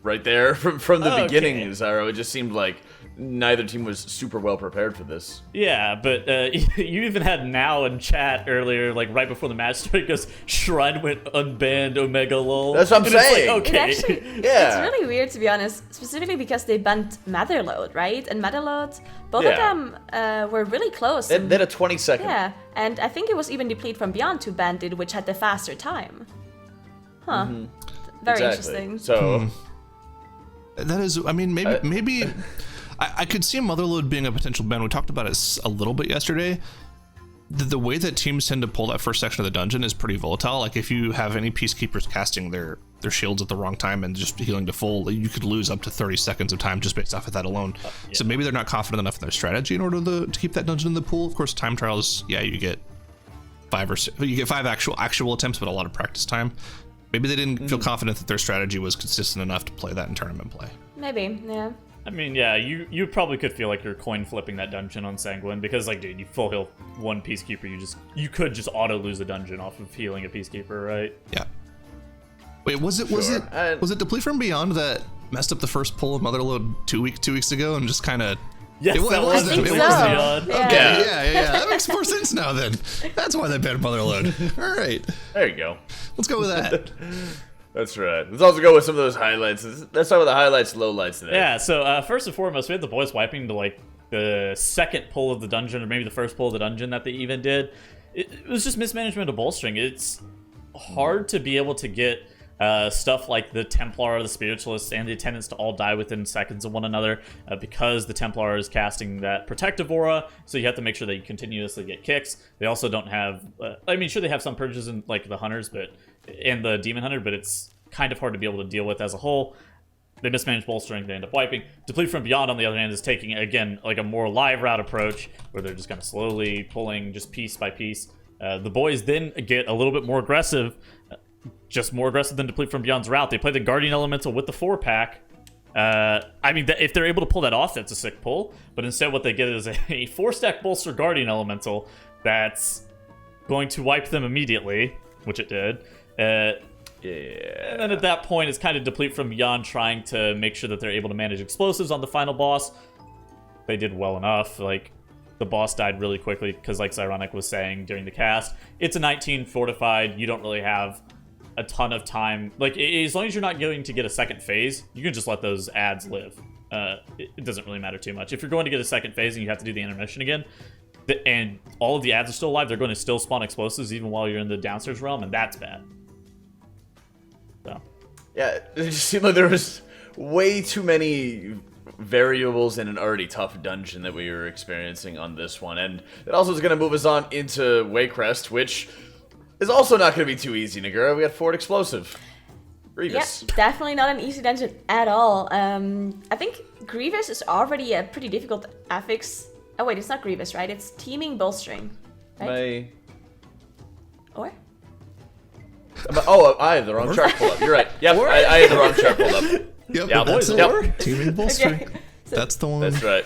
[SPEAKER 1] right there from the beginning, Zyro, it just seemed like neither team was super well prepared for this.
[SPEAKER 2] Yeah, but you even had Now in chat earlier, like right before the match started, goes, Shrine went unbanned, Omega lol.
[SPEAKER 1] That's what I'm saying.
[SPEAKER 2] Like, okay.
[SPEAKER 4] It actually, it's really weird, to be honest, specifically because they banned Matherload, right? And Matherload, both of them were really close.
[SPEAKER 1] They had a 20-second.
[SPEAKER 4] Yeah, and I think it was even Deplete from Beyond who banned it, which had the faster time. Huh.
[SPEAKER 1] Mm-hmm.
[SPEAKER 4] Very
[SPEAKER 1] Exactly.
[SPEAKER 4] interesting.
[SPEAKER 1] So
[SPEAKER 3] That is, I mean, maybe I could see Motherload being a potential ban. We talked about it a little bit yesterday. The way that teams tend to pull that first section of the dungeon is pretty volatile. Like, if you have any Peacekeepers casting their shields at the wrong time and just healing to full, you could lose up to 30 seconds of time just based off of that alone.
[SPEAKER 2] Yeah.
[SPEAKER 3] So maybe they're not confident enough in their strategy in order to keep that dungeon in the pool. Of course, time trials, yeah, you get five actual attempts, but a lot of practice time. Maybe they didn't feel confident that their strategy was consistent enough to play that in tournament play.
[SPEAKER 4] Maybe, yeah.
[SPEAKER 2] I mean, yeah, you probably could feel like you're coin flipping that dungeon on Sanguine, because, like, dude, you full heal one Peacekeeper, you could just auto lose the dungeon off of healing a Peacekeeper, right?
[SPEAKER 3] Yeah. Wait, was it Deplete from Beyond that messed up the first pull of Motherload two weeks ago and just kind of?
[SPEAKER 2] Yes, that was
[SPEAKER 4] I think so.
[SPEAKER 2] Beyond.
[SPEAKER 4] Yeah.
[SPEAKER 3] Okay, yeah. That makes more sense now then. That's why they banned Motherload. All right.
[SPEAKER 1] there you go.
[SPEAKER 3] Let's go with that.
[SPEAKER 1] That's right. Let's also go with some of those highlights. Let's talk about the highlights, lowlights today.
[SPEAKER 2] Yeah, so first and foremost, we had the boys wiping to, like, the second pull of the dungeon, or maybe the first pull of the dungeon that they even did. It was just mismanagement of bolstering. It's hard to be able to get stuff like the Templar, the Spiritualists, and the Attendants to all die within seconds of one another because the Templar is casting that protective aura, so you have to make sure that you continuously get kicks. They also don't have, I mean, sure, they have some purges in, like, the Hunters and the Demon Hunter, but it's kind of hard to be able to deal with as a whole. They mismanage bolstering, they end up wiping. Deplete from Beyond, on the other hand, is taking, again, like a more live route approach, where they're just kind of slowly pulling just piece by piece. The boys then get a little bit more aggressive, just more aggressive than Deplete from Beyond's route. They play the Guardian Elemental with the 4-pack. I mean, if they're able to pull that off, that's a sick pull. But instead, what they get is a 4-stack bolster Guardian Elemental that's going to wipe them immediately, which it did.
[SPEAKER 1] Yeah.
[SPEAKER 2] And then at that point, it's kind of Deplete from Beyond trying to make sure that they're able to manage explosives on the final boss. They did well enough. Like, the boss died really quickly because, like Zyronic was saying during the cast, it's a 19 fortified. You don't really have a ton of time. Like, as long as you're not going to get a second phase, you can just let those ads live. It doesn't really matter too much. If you're going to get a second phase and you have to do the intermission again, and all of the ads are still alive, they're going to still spawn explosives even while you're in the downstairs realm, and that's bad. So.
[SPEAKER 1] Yeah, it just seemed like there was way too many variables in an already tough dungeon that we were experiencing on this one, and it also is going to move us on into Wayrest, which is also not going to be too easy, Nagura. We got Fort Explosive. Grievous.
[SPEAKER 4] Yep, definitely not an easy dungeon at all. I think Grievous is already a pretty difficult affix. Oh wait, it's not Grievous, right? It's Teaming Bolstering, right? Or?
[SPEAKER 1] Oh, I have the wrong chart pulled up. You're right. Yep, I had the wrong chart pulled up.
[SPEAKER 3] Yep,
[SPEAKER 1] Yeah,
[SPEAKER 3] that's
[SPEAKER 1] boys.
[SPEAKER 3] it.
[SPEAKER 1] Yep.
[SPEAKER 3] Teaming bolstering.
[SPEAKER 4] Okay.
[SPEAKER 3] That's the one.
[SPEAKER 1] That's right.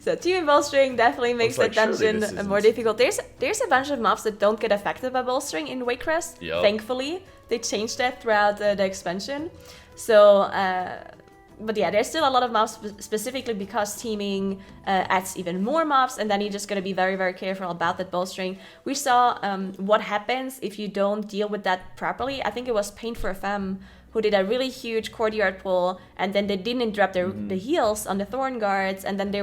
[SPEAKER 4] So teaming bolstering definitely makes
[SPEAKER 1] Looks
[SPEAKER 4] that
[SPEAKER 1] like surely
[SPEAKER 4] dungeon
[SPEAKER 1] this isn't-
[SPEAKER 4] more difficult. There's a bunch of mobs that don't get affected by bolstering in Wayrest.
[SPEAKER 1] Yup.
[SPEAKER 4] Thankfully, they changed that throughout the expansion. So, but yeah, there's still a lot of mobs specifically because teaming adds even more mobs, and then you just gotta be very, very careful about that bolstering. We saw what happens if you don't deal with that properly. I think it was Paint for a Femme who did a really huge courtyard pull, and then they didn't interrupt the heals on the Thorn Guards, and then they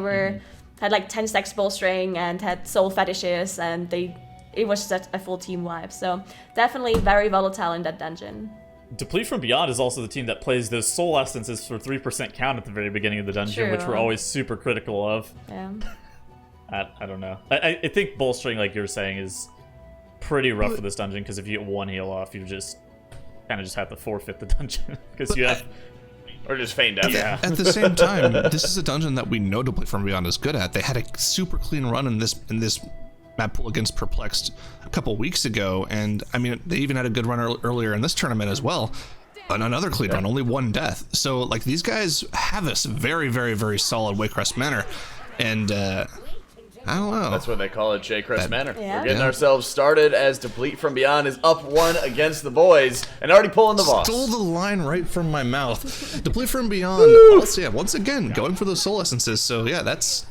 [SPEAKER 4] had like 10 stacks bolstering and had soul fetishes, and it was just a full team wipe. So definitely very volatile in that dungeon.
[SPEAKER 2] Deplete from Beyond is also the team that plays those soul essences for 3% count at the very beginning of the dungeon,
[SPEAKER 4] True.
[SPEAKER 2] which we're always super critical of.
[SPEAKER 4] Yeah.
[SPEAKER 2] I don't know. I think bolstering, like you're saying, is pretty rough for this dungeon, because if you get one heal off, you just kind of just have to forfeit the dungeon, because you have...
[SPEAKER 1] Or just feign death.
[SPEAKER 2] Yeah.
[SPEAKER 3] At the same time, this is a dungeon that we know Deplete from Beyond is good at. They had a super clean run in this map pool against Perplexed a couple weeks ago, and I mean, they even had a good run earlier in this tournament as well. And another clean run, only one death. So, like, these guys have this very, very, very solid Wayrest Manor, and I don't know.
[SPEAKER 1] That's what they call it, Wayrest Manor.
[SPEAKER 4] Yeah.
[SPEAKER 1] We're getting
[SPEAKER 3] Yeah.
[SPEAKER 1] ourselves started as Deplete from Beyond is up 1 against the boys and already pulling the boss.
[SPEAKER 3] Stole the line right from my mouth. Deplete from Beyond, also, yeah, once again, going for those soul essences. So yeah, that's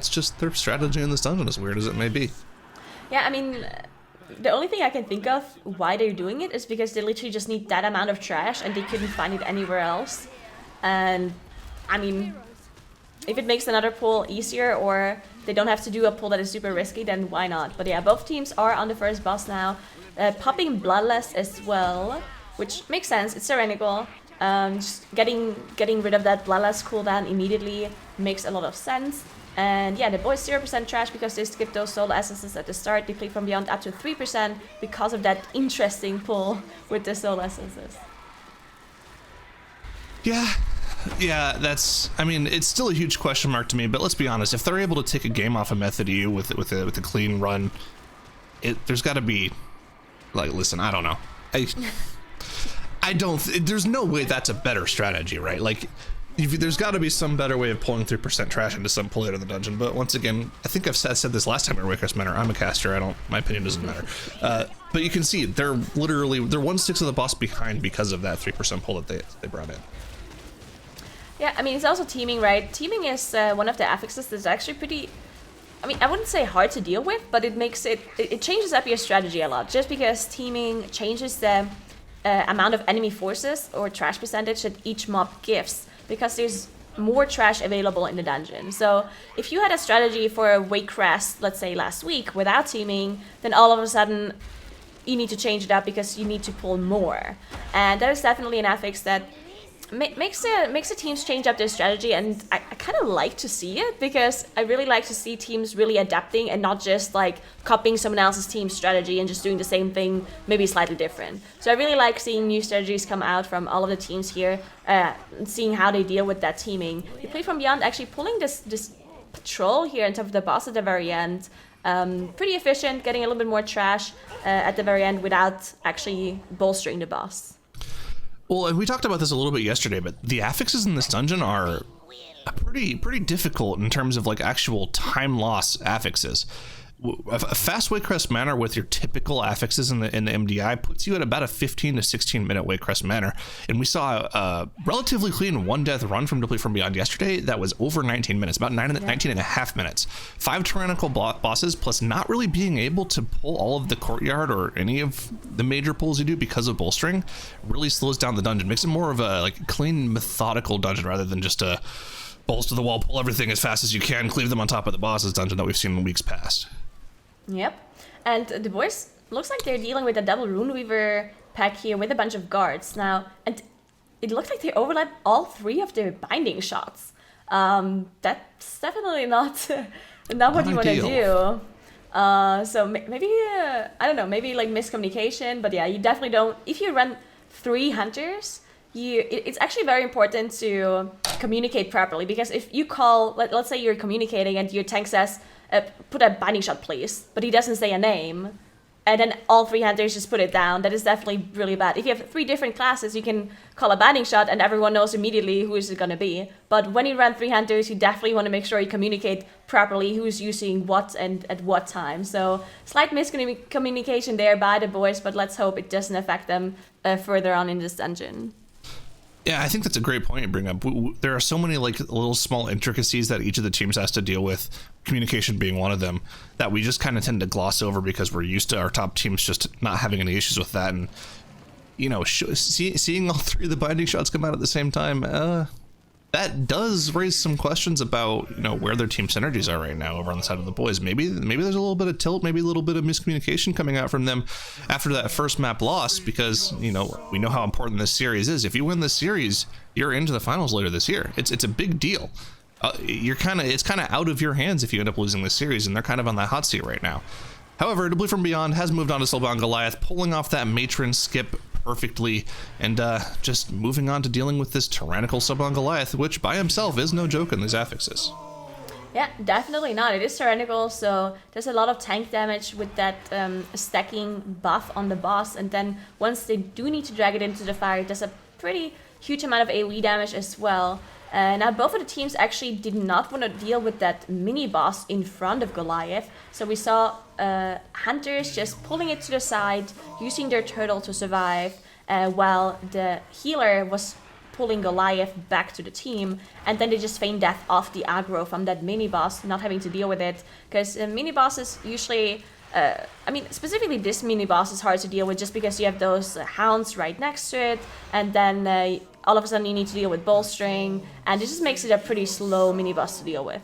[SPEAKER 3] just their strategy in this dungeon, as weird as it may be.
[SPEAKER 4] Yeah, I mean, the only thing I can think of why they're doing it is because they literally just need that amount of trash and they couldn't find it anywhere else. And I mean, if it makes another pull easier or they don't have to do a pull that is super risky, then why not? But yeah, both teams are on the first boss now, popping Bloodlust as well, which makes sense. It's tyrannical. Just getting rid of that Bloodlust cooldown immediately makes a lot of sense. And yeah, the boys 0% trash because they skipped those soul essences at the start. Deplete from Beyond up to 3% because of that interesting pull with the soul essences.
[SPEAKER 3] Yeah, that's. I mean, it's still a huge question mark to me. But let's be honest: if they're able to take a game off of Method EU with a clean run, there's got to be, like, listen, I don't know, I don't. There's no way that's a better strategy, right? Like, there's got to be some better way of pulling 3% trash into some pull in the dungeon. But once again, I think I've said this last time at Wayrest Manor. I'm a caster. My opinion doesn't matter. But you can see they're 1/6 of the boss behind because of that 3% pull that they brought in.
[SPEAKER 4] Yeah, I mean, it's also teaming, right? Teaming is one of the affixes that's actually pretty... I mean, I wouldn't say hard to deal with, but it makes it changes up your strategy a lot. Just because teaming changes the amount of enemy forces or trash percentage that each mob gives, because there's more trash available in the dungeon. So if you had a strategy for a Wayrest, let's say last week, without teaming, then all of a sudden you need to change it up because you need to pull more. And that is definitely an affix that makes the teams change up their strategy, and I kind of like to see it, because I really like to see teams really adapting and not just like copying someone else's team's strategy and just doing the same thing, maybe slightly different. So I really like seeing new strategies come out from all of the teams here, seeing how they deal with that teaming. Deplete from Beyond actually pulling this patrol here on top of the boss at the very end. Pretty efficient, getting a little bit more trash at the very end without actually bolstering the boss.
[SPEAKER 3] Well, and we talked about this a little bit yesterday, but the affixes in this dungeon are pretty difficult in terms of like actual time loss affixes. A fast Wayrest Manor with your typical affixes in the MDI puts you at about a 15 to 16 minute Wayrest Manor, and we saw a relatively clean one death run from Deplete from Beyond yesterday that was over 19 minutes, about 19 and a half minutes. 5 tyrannical bosses plus not really being able to pull all of the courtyard or any of the major pulls you do because of bolstering really slows down the dungeon, makes it more of a like clean, methodical dungeon rather than just a balls to the wall, pull everything as fast as you can, cleave them on top of the bosses dungeon that we've seen in weeks past.
[SPEAKER 4] Yep. And the boys looks like they're dealing with a double Runeweaver pack here with a bunch of guards now, and it looks like they overlap all 3 of their binding shots. That's definitely not what you want to do. So maybe I don't know, maybe like miscommunication, but yeah, you definitely don't. If you run 3 hunters, it's actually very important to communicate properly, because if you call, let's say you're communicating and your tank says, put a binding shot please, but he doesn't say a name, and then all 3 hunters just put it down. That is definitely really bad. If you have 3 different classes, you can call a binding shot and everyone knows immediately who is it going to be. But when you run 3 hunters, you definitely want to make sure you communicate properly who's using what and at what time. So slight miscommunication there by the boys, but let's hope it doesn't affect them further on in this dungeon.
[SPEAKER 3] Yeah, I think that's a great point you bring up. There are so many like little small intricacies that each of the teams has to deal with, communication being one of them, that we just kind of tend to gloss over because we're used to our top teams just not having any issues with that. And, you know, seeing all 3 of the binding shots come out at the same time, that does raise some questions about, you know, where their team synergies are right now over on the side of the boys. Maybe there's a little bit of tilt, maybe a little bit of miscommunication coming out from them after that first map loss, because, you know, we know how important this series is. If you win this series, you're into the finals later this year. It's a big deal. It's kind of out of your hands if you end up losing this series, and they're kind of on that hot seat right now. However, Deplete from Beyond has moved on to Soulbound Goliath, pulling off that matron skip perfectly, and just moving on to dealing with this tyrannical Soulbound Goliath, which by himself is no joke in these affixes.
[SPEAKER 4] Yeah, definitely not. It is tyrannical, so there's a lot of tank damage with that stacking buff on the boss, and then once they do need to drag it into the fire, there's a pretty huge amount of AoE damage as well. Now both of the teams actually did not want to deal with that mini boss in front of Goliath, so we saw hunters just pulling it to the side, using their turtle to survive, while the healer was pulling Goliath back to the team, and then they just feign death off the aggro from that mini boss, not having to deal with it, because mini bosses usually, specifically this mini boss is hard to deal with just because you have those hounds right next to it, and then all of a sudden you need to deal with bolstering, and it just makes it a pretty slow mini boss to deal with.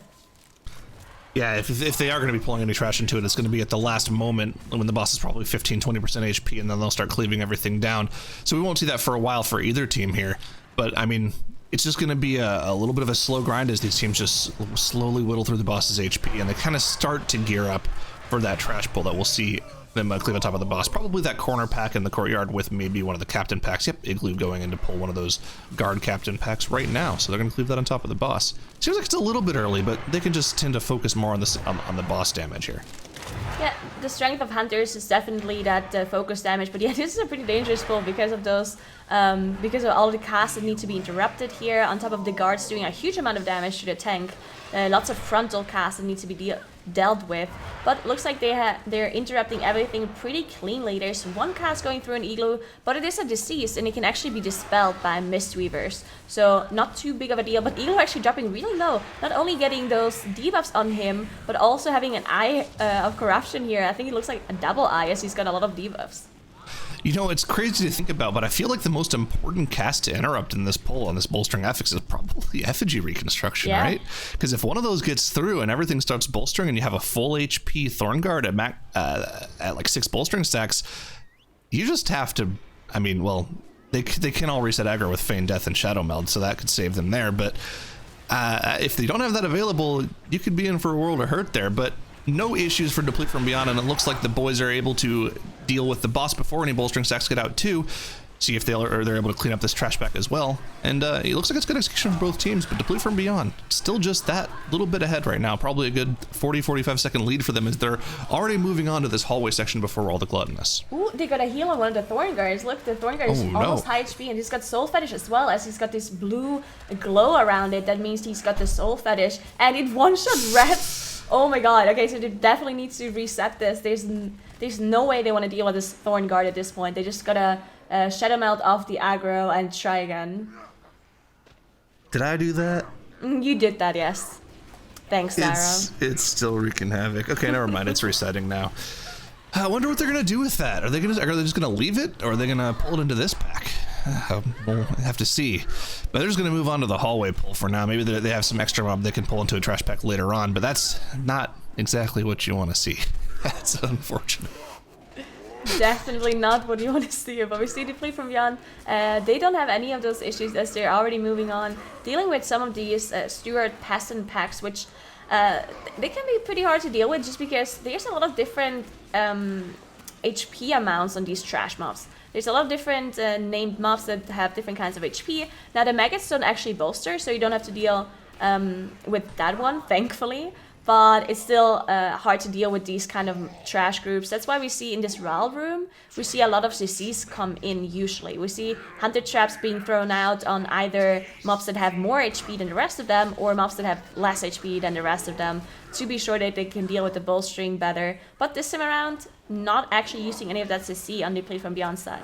[SPEAKER 3] Yeah, if they are going to be pulling any trash into it, it's going to be at the last moment when the boss is probably 15-20% HP, and then they'll start cleaving everything down. So we won't see that for a while for either team here. But, I mean, it's just going to be a little bit of a slow grind as these teams just slowly whittle through the boss's HP, and they kind of start to gear up for that trash pull that we'll see them cleave on top of the boss. Probably that corner pack in the courtyard with maybe one of the captain packs. Yep, Igloo going in to pull one of those guard captain packs right now. So they're going to cleave that on top of the boss. Seems like it's a little bit early, but they can just tend to focus more on the boss damage here.
[SPEAKER 4] Yeah, the strength of hunters is definitely that focus damage, but yeah, this is a pretty dangerous pull because of those, because of all the casts that need to be interrupted here, on top of the guards doing a huge amount of damage to the tank. Lots of frontal casts that need to be dealt with, but looks like they're interrupting everything pretty cleanly. There's one cast going through an igloo, but it is a disease and it can actually be dispelled by Mistweavers, so not too big of a deal. But Igloo actually dropping really low, not only getting those debuffs on him, but also having an eye of corruption here. I think it looks like a double eye as he's got a lot of debuffs.
[SPEAKER 3] You know, it's crazy to think about, but I feel like the most important cast to interrupt in this pull on this bolstering affix is probably Effigy Reconstruction, right? Because if one of those gets through and everything starts bolstering and you have a full HP Thornguard at like 6 bolstering stacks, you just have to, I mean, well, they can all reset aggro with Feign Death and Shadow Meld, so that could save them there, but if they don't have that available, you could be in for a world of hurt there. But no issues for Deplete from Beyond, and it looks like the boys are able to deal with the boss before any bolstering stacks get out too. See if they're able to clean up this trash back as well. And it looks like it's good execution for both teams, but Deplete from Beyond still just that little bit ahead right now. Probably a good 40-45 second lead for them as they're already moving on to this hallway section before all the gluttonous.
[SPEAKER 4] Ooh, they got a heal on one of the Thornguards. Look, the Thornguard is almost high HP, and he's got Soul Fetish as well, as he's got this blue glow around it. That means he's got the Soul Fetish, and it one-shot Rats. Oh my god, okay, so they definitely need to reset this. There's no way they want to deal with this Thornguard at this point. They just gotta Shadow Melt off the aggro and try again.
[SPEAKER 3] Did I do that?
[SPEAKER 4] You did that, yes. Thanks, Sarah.
[SPEAKER 3] It's still wreaking havoc. Okay, never mind, it's resetting now. I wonder what they're gonna do with that. Are they just gonna leave it, or are they gonna pull it into this pack? We'll have to see. But they're just going to move on to the hallway pull for now. Maybe they have some extra mob they can pull into a trash pack later on, but that's not exactly what you want to see. That's unfortunate.
[SPEAKER 4] Definitely not what you want to see. But we see Deplete from Beyond. They don't have any of those issues as they're already moving on, dealing with some of these Steward Peasant packs, which they can be pretty hard to deal with just because there's a lot of different HP amounts on these trash mobs. There's a lot of different named mobs that have different kinds of HP. Now the maggots don't actually bolster, so you don't have to deal with that one, thankfully. but it's still hard to deal with these kind of trash groups. That's why we see in this RAL room, we see a lot of CCs come in usually. We see hunter traps being thrown out on either mobs that have more HP than the rest of them, or mobs that have less HP than the rest of them, to be sure that they can deal with the bolstering better. But this time around, not actually using any of that CC on the Deplete from Beyond side.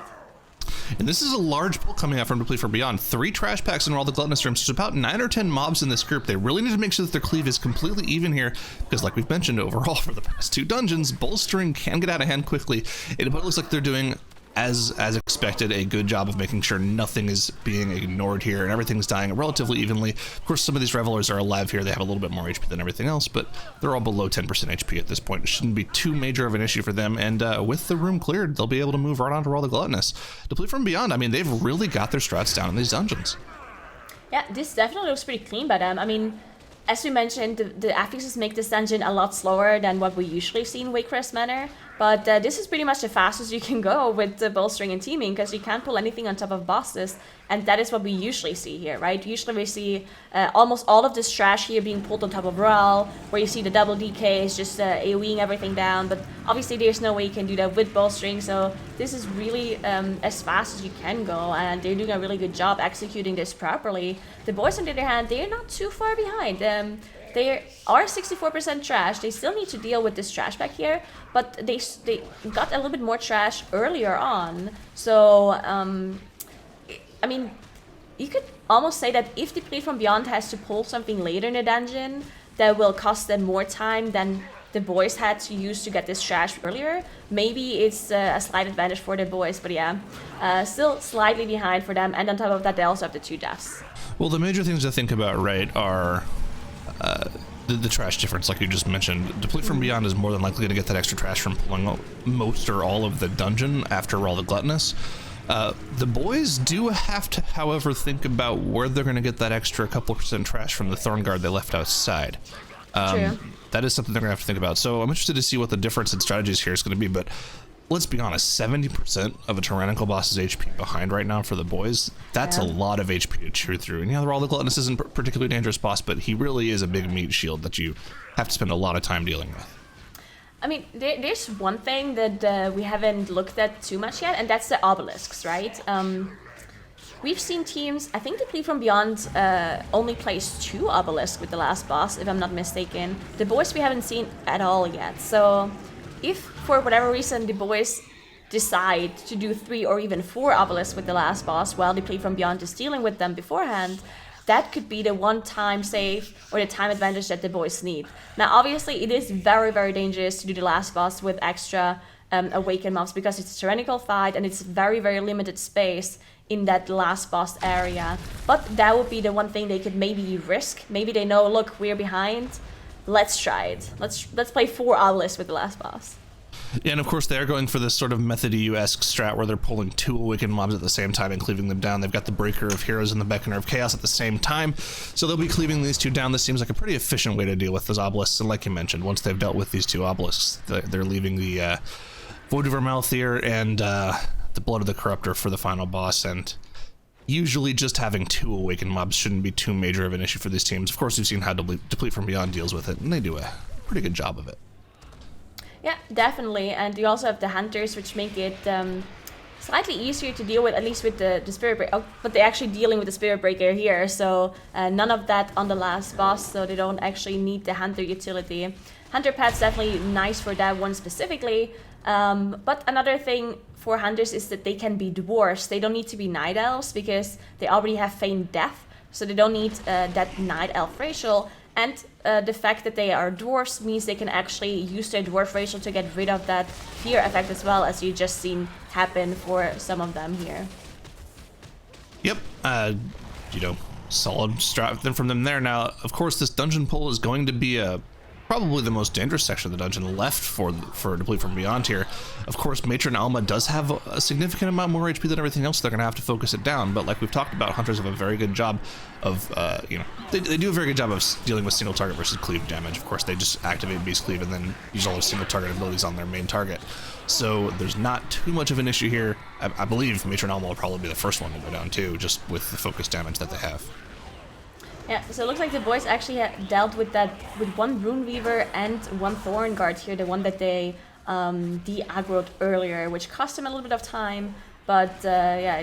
[SPEAKER 3] And this is a large pull coming out from Deplete from Beyond. 3 trash packs in all the gluttonous rooms. There's about 9 or 10 mobs in this group. They really need to make sure that their cleave is completely even here, because like we've mentioned overall for the past 2 dungeons, bolstering can get out of hand quickly. It looks like they're doing, as expected, a good job of making sure nothing is being ignored here and everything's dying relatively evenly. Of course, some of these revelers are alive here. They have a little bit more HP than everything else, but they're all below 10% HP at this point. It shouldn't be too major of an issue for them, and with the room cleared, they'll be able to move right on to all the gluttonous. Deplete from Beyond, I mean, they've really got their strats down in these dungeons.
[SPEAKER 4] Yeah, this definitely looks pretty clean by them. I mean, as we mentioned, the affixes make this dungeon a lot slower than what we usually see in Wayrest Manor, but this is pretty much the fastest you can go with the bolstering and teaming, because you can't pull anything on top of bosses, and that is what we usually see here, right? Usually we see almost all of this trash here being pulled on top of RAL, where you see the double DKs just AoEing everything down, but obviously there's no way you can do that with bolstering, so this is really as fast as you can go, and they're doing a really good job executing this properly. The boys, on the other hand, they're not too far behind. They are 64% trash. They still need to deal with this trash back here, but they got a little bit more trash earlier on. So, I mean, you could almost say that if Deplete from Beyond has to pull something later in the dungeon that will cost them more time than the boys had to use to get this trash earlier, maybe it's a slight advantage for the boys. But yeah, still slightly behind for them. And on top of that, they also have the 2 deaths.
[SPEAKER 3] Well, the major things to think about, right, are the trash difference, like you just mentioned. Deplete from Beyond is more than likely to get that extra trash from pulling most or all of the dungeon after all the gluttonous. The boys do have to, however, think about where they're going to get that extra couple % trash from the Thorn Guard they left outside.
[SPEAKER 4] True.
[SPEAKER 3] That is something they're going to have to think about. So I'm interested to see what the difference in strategies here is going to be, but let's be honest, 70% of a tyrannical boss's HP behind right now for the boys, that's a lot of HP to chew through. And yeah, all the gluttonous isn't a particularly dangerous boss, but he really is a big meat shield that you have to spend a lot of time dealing with.
[SPEAKER 4] I mean, there's one thing that we haven't looked at too much yet, and that's the obelisks, right? We've seen teams, I think Deplete from Beyond only plays 2 obelisks with the last boss, if I'm not mistaken. The boys we haven't seen at all yet, so if for whatever reason the boys decide to do 3 or even 4 obelisks with the last boss while Deplete from Beyond is dealing with them beforehand, that could be the one-time save or the time advantage that the boys need. Now, obviously, it is very, very dangerous to do the last boss with extra awakened mobs, because it's a tyrannical fight and it's very, very limited space in that last boss area. But that would be the one thing they could maybe risk. Maybe they know, look, we're behind. Let's try it. Let's play 4 obelisks with the last boss.
[SPEAKER 3] Yeah, and of course they're going for this sort of Method EU-esque strat where they're pulling 2 awakened mobs at the same time and cleaving them down. They've got the Breaker of Heroes and the Beckoner of Chaos at the same time, so they'll be cleaving these 2 down. This seems like a pretty efficient way to deal with those obelisks, and like you mentioned, once they've dealt with these 2 obelisks, they're leaving the Void of Malthir and the Blood of the Corruptor for the final boss, and usually just having 2 awakened mobs shouldn't be too major of an issue for these teams. Of course, we've seen how Deplete from Beyond deals with it, and they do a pretty good job of it.
[SPEAKER 4] Yeah, definitely. And you also have the hunters, which make it slightly easier to deal with, at least with the Spirit Breaker. Oh, but they're actually dealing with the Spirit Breaker here, so none of that on the last boss, so they don't actually need the hunter utility. Hunter Pad's definitely nice for that one specifically. But another thing for hunters is that they can be dwarves. They don't need to be night elves because they already have feigned death, so they don't need that night elf racial. And the fact that they are dwarves means they can actually use their dwarf racial to get rid of that fear effect as well, as you just seen happen for some of them here.
[SPEAKER 3] Yep, solid strat then from them there. Now, of course, this dungeon pull is going to be probably the most dangerous section of the dungeon left for Deplete from Beyond here. Of course, Matron Alma does have a significant amount more HP than everything else, so they're going to have to focus it down, but like we've talked about, Hunters have a very good job of, they do a very good job of dealing with single target versus cleave damage. Of course, they just activate Beast Cleave and then use all their single target abilities on their main target. So there's not too much of an issue here. I believe Matron Alma will probably be the first one to go down too, just with the focus damage that they have.
[SPEAKER 4] Yeah, so it looks like the boys actually dealt with that with one Rune Weaver and one Thorn Guard here, the one that they de-aggroed earlier, which cost them a little bit of time, but yeah,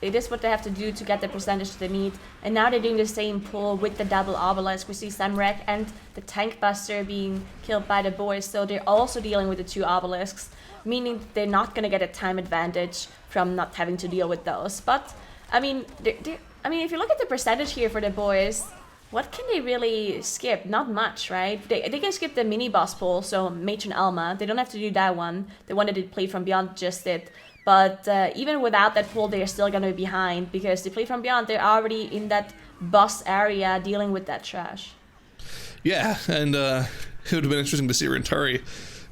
[SPEAKER 4] it is what they have to do to get the percentage they need. And now they're doing the same pull with the double obelisk. We see Samrek and the Tank Buster being killed by the boys, so they're also dealing with the 2 obelisks, meaning they're not going to get a time advantage from not having to deal with those. But, I mean, if you look at the percentage here for the boys, what can they really skip? Not much, right? They can skip the mini-boss pull, so Matron Alma. They don't have to do that one. The one that Deplete from Beyond just did. But even without that pull, they're still going to be behind, because Deplete from Beyond, they're already in that boss area dealing with that trash.
[SPEAKER 3] Yeah, and it would have been interesting to see Rentari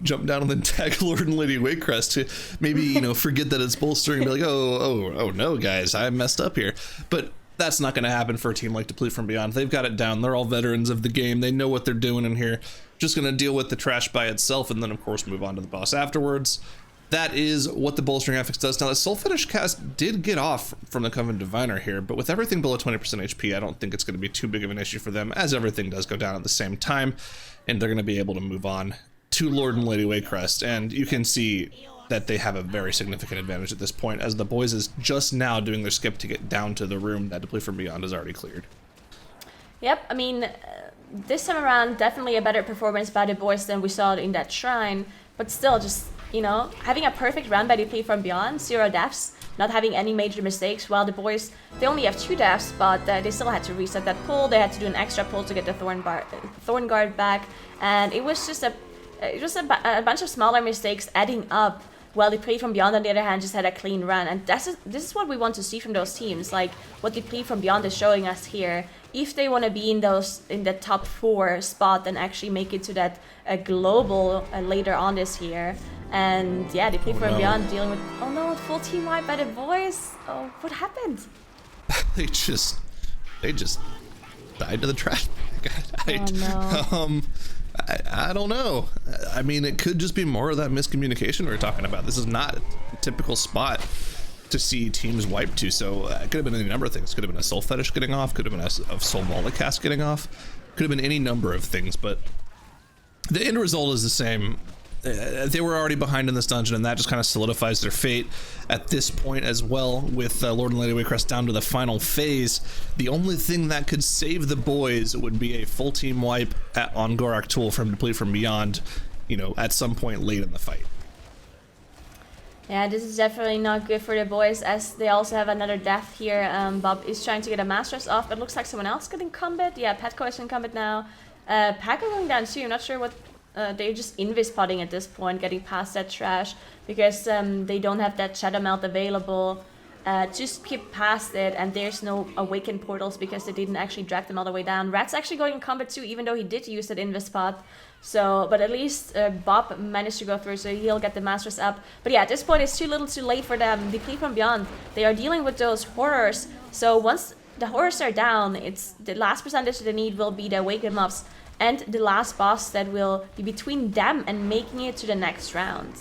[SPEAKER 3] jump down and then tag Lord and Lady Wayrest to maybe, forget that it's bolstering and be like, oh no, guys, I messed up here. But that's not going to happen for a team like Deplete from Beyond. They've got it down. They're all veterans of the game. They know what they're doing in here. Just going to deal with the trash by itself and then, of course, move on to the boss afterwards. That is what the bolstering affix does. Now, the Soul Fetish cast did get off from the Coven Diviner here, but with everything below 20% HP, I don't think it's going to be too big of an issue for them, as everything does go down at the same time, and they're going to be able to move on to Lord and Lady Wayrest, and you can see that they have a very significant advantage at this point, as the boys is just now doing their skip to get down to the room that Deplete from Beyond has already cleared.
[SPEAKER 4] Yep, I mean, this time around, definitely a better performance by the boys than we saw in that shrine, but still just, having a perfect run by Deplete from Beyond, 0 deaths, not having any major mistakes, while the boys, they only have 2 deaths, but they still had to reset that pull. They had to do an extra pull to get the Thorn Guard back, and it was just a bunch of smaller mistakes adding up, while Deplete from Beyond, on the other hand, just had a clean run. And this is what we want to see from those teams, like what Deplete from Beyond is showing us here. If they want to be in the top 4 spot and actually make it to that global later on this year. And yeah, Deplete from Beyond dealing with, oh no, full team wipe by the boys. Oh, what happened?
[SPEAKER 3] They just died to the trash. I don't know. I mean, it could just be more of that miscommunication we were talking about. This is not a typical spot to see teams wipe to, so it could have been any number of things. Could have been a Soul Fetish getting off, could have been a Soul Molocast getting off, could have been any number of things, but the end result is the same. They were already behind in this dungeon, and that just kind of solidifies their fate at this point as well, with Lord and Lady Wayrest down to the final phase. The only thing that could save the boys would be a full team wipe on Gorak Tool from Deplete from Beyond, at some point late in the fight.
[SPEAKER 4] Yeah, this is definitely not good for the boys, as they also have another death here. Bob is trying to get a Masters off, but it looks like someone else got in combat. Yeah, Petco is in combat now. Paco going down too, I'm not sure what... they're just invis potting at this point, getting past that trash, because they don't have that Shadow Melt available. Just skip past it, and there's no Awakened Portals because they didn't actually drag them all the way down. Rat's actually going in combat too, even though he did use that invis pot. So, but at least Bob managed to go through, so he'll get the Masters up. But yeah, at this point it's too little too late for them. Deplete from Beyond, they are dealing with those horrors. So once the horrors are down, it's the last percentage they need will be the Awakened mobs, and the last boss that will be between them and making it to the next round.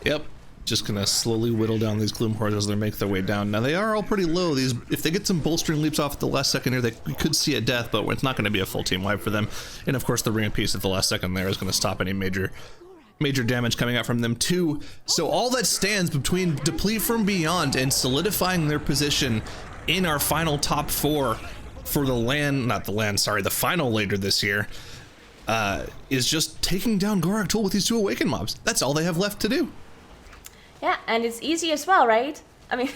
[SPEAKER 3] Yep, just gonna slowly whittle down these Gloom Hordes as they make their way down. Now they are all pretty low. These, if they get some bolstering leaps off at the last second here, we could see a death, but it's not going to be a full team wipe for them. And of course, the Ring of Peace at the last second there is going to stop any major damage coming out from them too. So all that stands between Deplete from Beyond and solidifying their position in our final top 4 for the final later this year, is just taking down Gorak Tool with these 2 Awakened mobs. That's all they have left to do.
[SPEAKER 4] Yeah, and it's easy as well, right? I mean,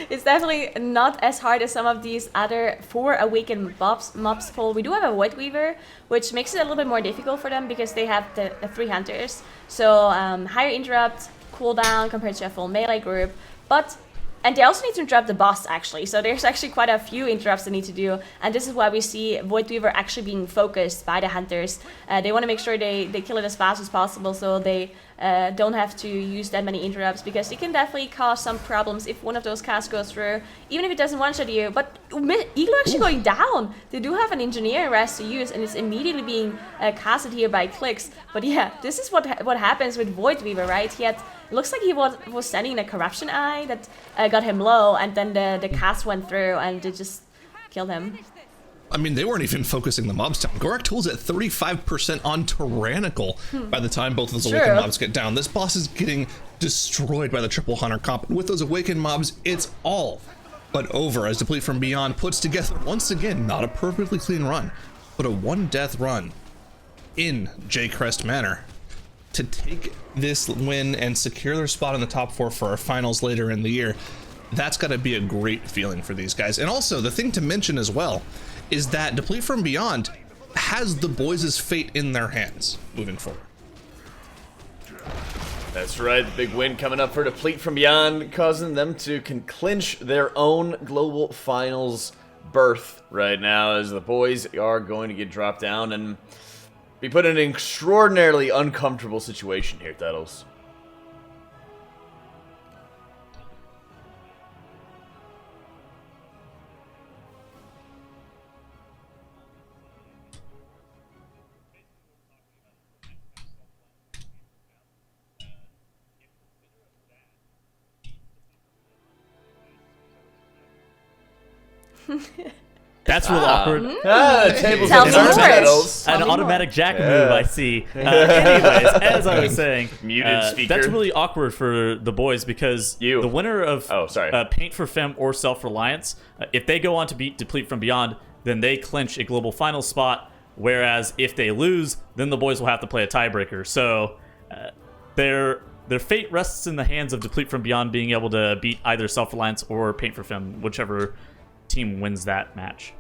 [SPEAKER 4] it's definitely not as hard as some of these other 4 Awakened mobs pull. We do have a Void Weaver, which makes it a little bit more difficult for them because they have the 3 Hunters. So higher interrupt, cooldown compared to a full melee group. And they also need to interrupt the boss, actually. So there's actually quite a few interrupts they need to do. And this is why we see Void Weaver actually being focused by the Hunters. They want to make sure they kill it as fast as possible, so they don't have to use that many interrupts, because it can definitely cause some problems if one of those casts goes through, even if it doesn't one-shot you. But Eagle actually going down. They do have an Engineer rest to use, and it's immediately being casted here by clicks. But yeah, this is what happens with Void Weaver, right? It looks like he was standing in a Corruption Eye that got him low, and then the cast went through and it just killed him.
[SPEAKER 3] I mean, they weren't even focusing the mobs down. Gorak Tool's at 35% on Tyrannical by the time both of those Awakened mobs get down. This boss is getting destroyed by the Triple Hunter comp. With those Awakened mobs, it's all but over as Deplete from Beyond puts together, once again, not a perfectly clean run, but a 1-death run in Wayrest Manor to take this win and secure their spot in the top 4 for our finals later in the year. That's got to be a great feeling for these guys. And also, the thing to mention as well is that Deplete from Beyond has the boys' fate in their hands moving forward.
[SPEAKER 1] That's right, the big win coming up for Deplete from Beyond, causing them to clinch their own global finals berth right now, as the boys are going to get dropped down and be put in an extraordinarily uncomfortable situation here, Tettles.
[SPEAKER 2] That's real awkward.
[SPEAKER 1] The tables
[SPEAKER 4] Tell
[SPEAKER 1] have
[SPEAKER 4] me
[SPEAKER 1] turned,
[SPEAKER 4] more.
[SPEAKER 1] Tettles.
[SPEAKER 2] An automatic jack move, I see. Anyways, as I was saying,
[SPEAKER 1] Muted speaker.
[SPEAKER 2] that's really awkward for the boys because the winner of Paint for Femme or Self-Reliance, if they go on to beat Deplete from Beyond, then they clinch a global final spot, whereas if they lose, then the boys will have to play a tiebreaker. So their fate rests in the hands of Deplete from Beyond being able to beat either Self-Reliance or Paint for Femme, whichever team wins that match.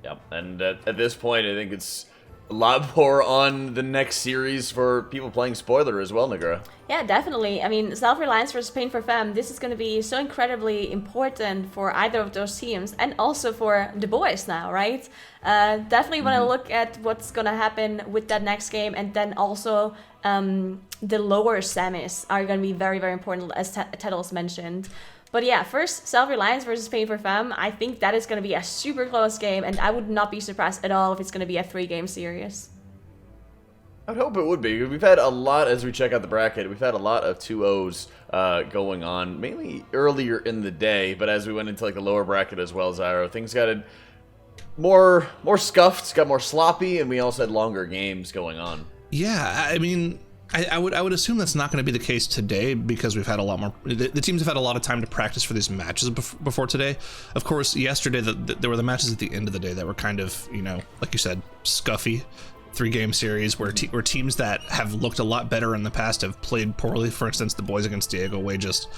[SPEAKER 1] Yep, and at this point, I think it's a lot more on the next series for people playing Spoiler as well, Nagura.
[SPEAKER 4] Yeah, definitely. I mean, Self-Reliance versus Pain for Femme, this is going to be so incredibly important for either of those teams and also for the boys now, right? Definitely want to look at what's going to happen with that next game, and then also the lower semis are going to be very, very important, as Tettles mentioned. But yeah, first, Self-Reliance versus Pain for Femme. I think that is going to be a super close game, and I would not be surprised at all if it's going to be a 3-game series.
[SPEAKER 1] I'd hope it would be. We've had a lot, as we check out the bracket, we've had a lot of 2-0s going on, mainly earlier in the day, but as we went into like the lower bracket as well, Zyro, things got more scuffed, got more sloppy, and we also had longer games going on.
[SPEAKER 3] Yeah, I mean, I would assume that's not going to be the case today because we've had a lot more. The teams have had a lot of time to practice for these matches before today. Of course, yesterday there were the matches at the end of the day that were kind of, like you said, scuffy. 3-game series where teams that have looked a lot better in the past have played poorly. For instance, the boys against Diegal Way just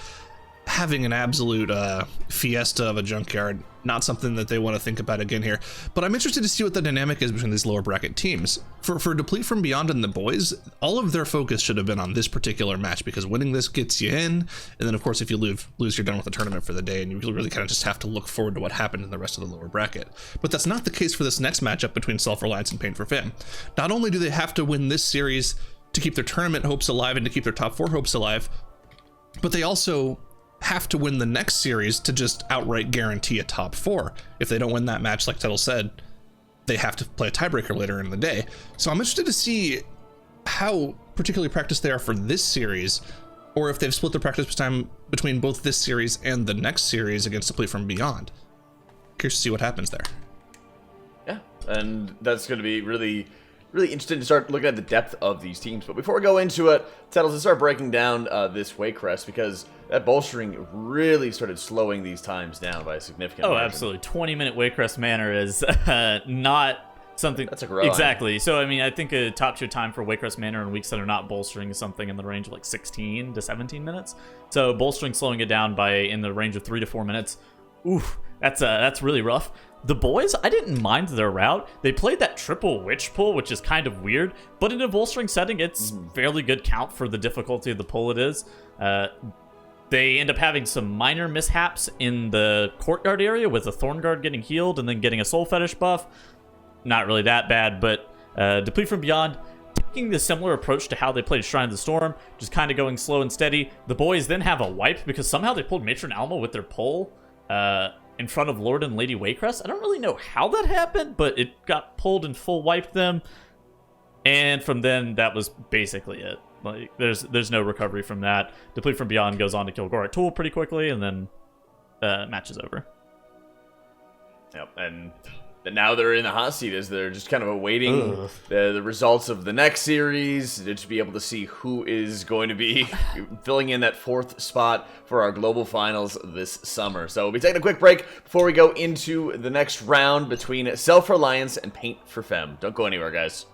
[SPEAKER 3] having an absolute fiesta of a Junkyard. Not something that they want to think about again here. But I'm interested to see what the dynamic is between these lower bracket teams. For Deplete from Beyond and the boys, all of their focus should have been on this particular match because winning this gets you in. And then, of course, if you lose, you're done with the tournament for the day, and you really kind of just have to look forward to what happened in the rest of the lower bracket. But that's not the case for this next matchup between Self-Reliance and Paint for Femme. Not only do they have to win this series to keep their tournament hopes alive and to keep their top 4 hopes alive, but they also have to win the next series to just outright guarantee a top 4. If they don't win that match, like Tettle said, they have to play a tiebreaker later in the day. So I'm interested to see how particularly practiced they are for this series, or if they've split their practice time between both this series and the next series against Deplete from Beyond. Curious to see what happens there.
[SPEAKER 1] Yeah, and that's going to be really interesting to start looking at the depth of these teams. But before we go into it, Tettles, let's start breaking down this Wayrest, because that bolstering really started slowing these times down by a significant margin.
[SPEAKER 2] Absolutely. 20-minute Wayrest Manor is not something...
[SPEAKER 1] That's a grind.
[SPEAKER 2] Exactly. So, I mean, I think a top-tier time for Wayrest Manor in weeks that are not bolstering is something in the range of like 16 to 17 minutes. So, bolstering slowing it down by in the range of 3 to 4 minutes, oof, that's really rough. The boys, I didn't mind their route. They played that triple witch pull, which is kind of weird, but in a bolstering setting, it's fairly good count for the difficulty of the pull it is. They end up having some minor mishaps in the courtyard area with the Thorn Guard getting healed and then getting a Soul Fetish buff. Not really that bad, but Deplete from Beyond taking the similar approach to how they played Shrine of the Storm, just kind of going slow and steady. The boys then have a wipe because somehow they pulled Matron Alma with their pull in front of Lord and Lady Wayrest. I don't really know how that happened, but it got pulled and full wiped them. And from then, that was basically it. Like, there's no recovery from that. Deplete from Beyond goes on to kill Gorak Tool pretty quickly, and then match is over.
[SPEAKER 1] Yep, and now they're in the hot seat as they're just kind of awaiting the results of the next series to just be able to see who is going to be filling in that 4th spot for our global finals this summer. So we'll be taking a quick break before we go into the next round between Self-Reliance and Paint for Femme. Don't go anywhere, guys.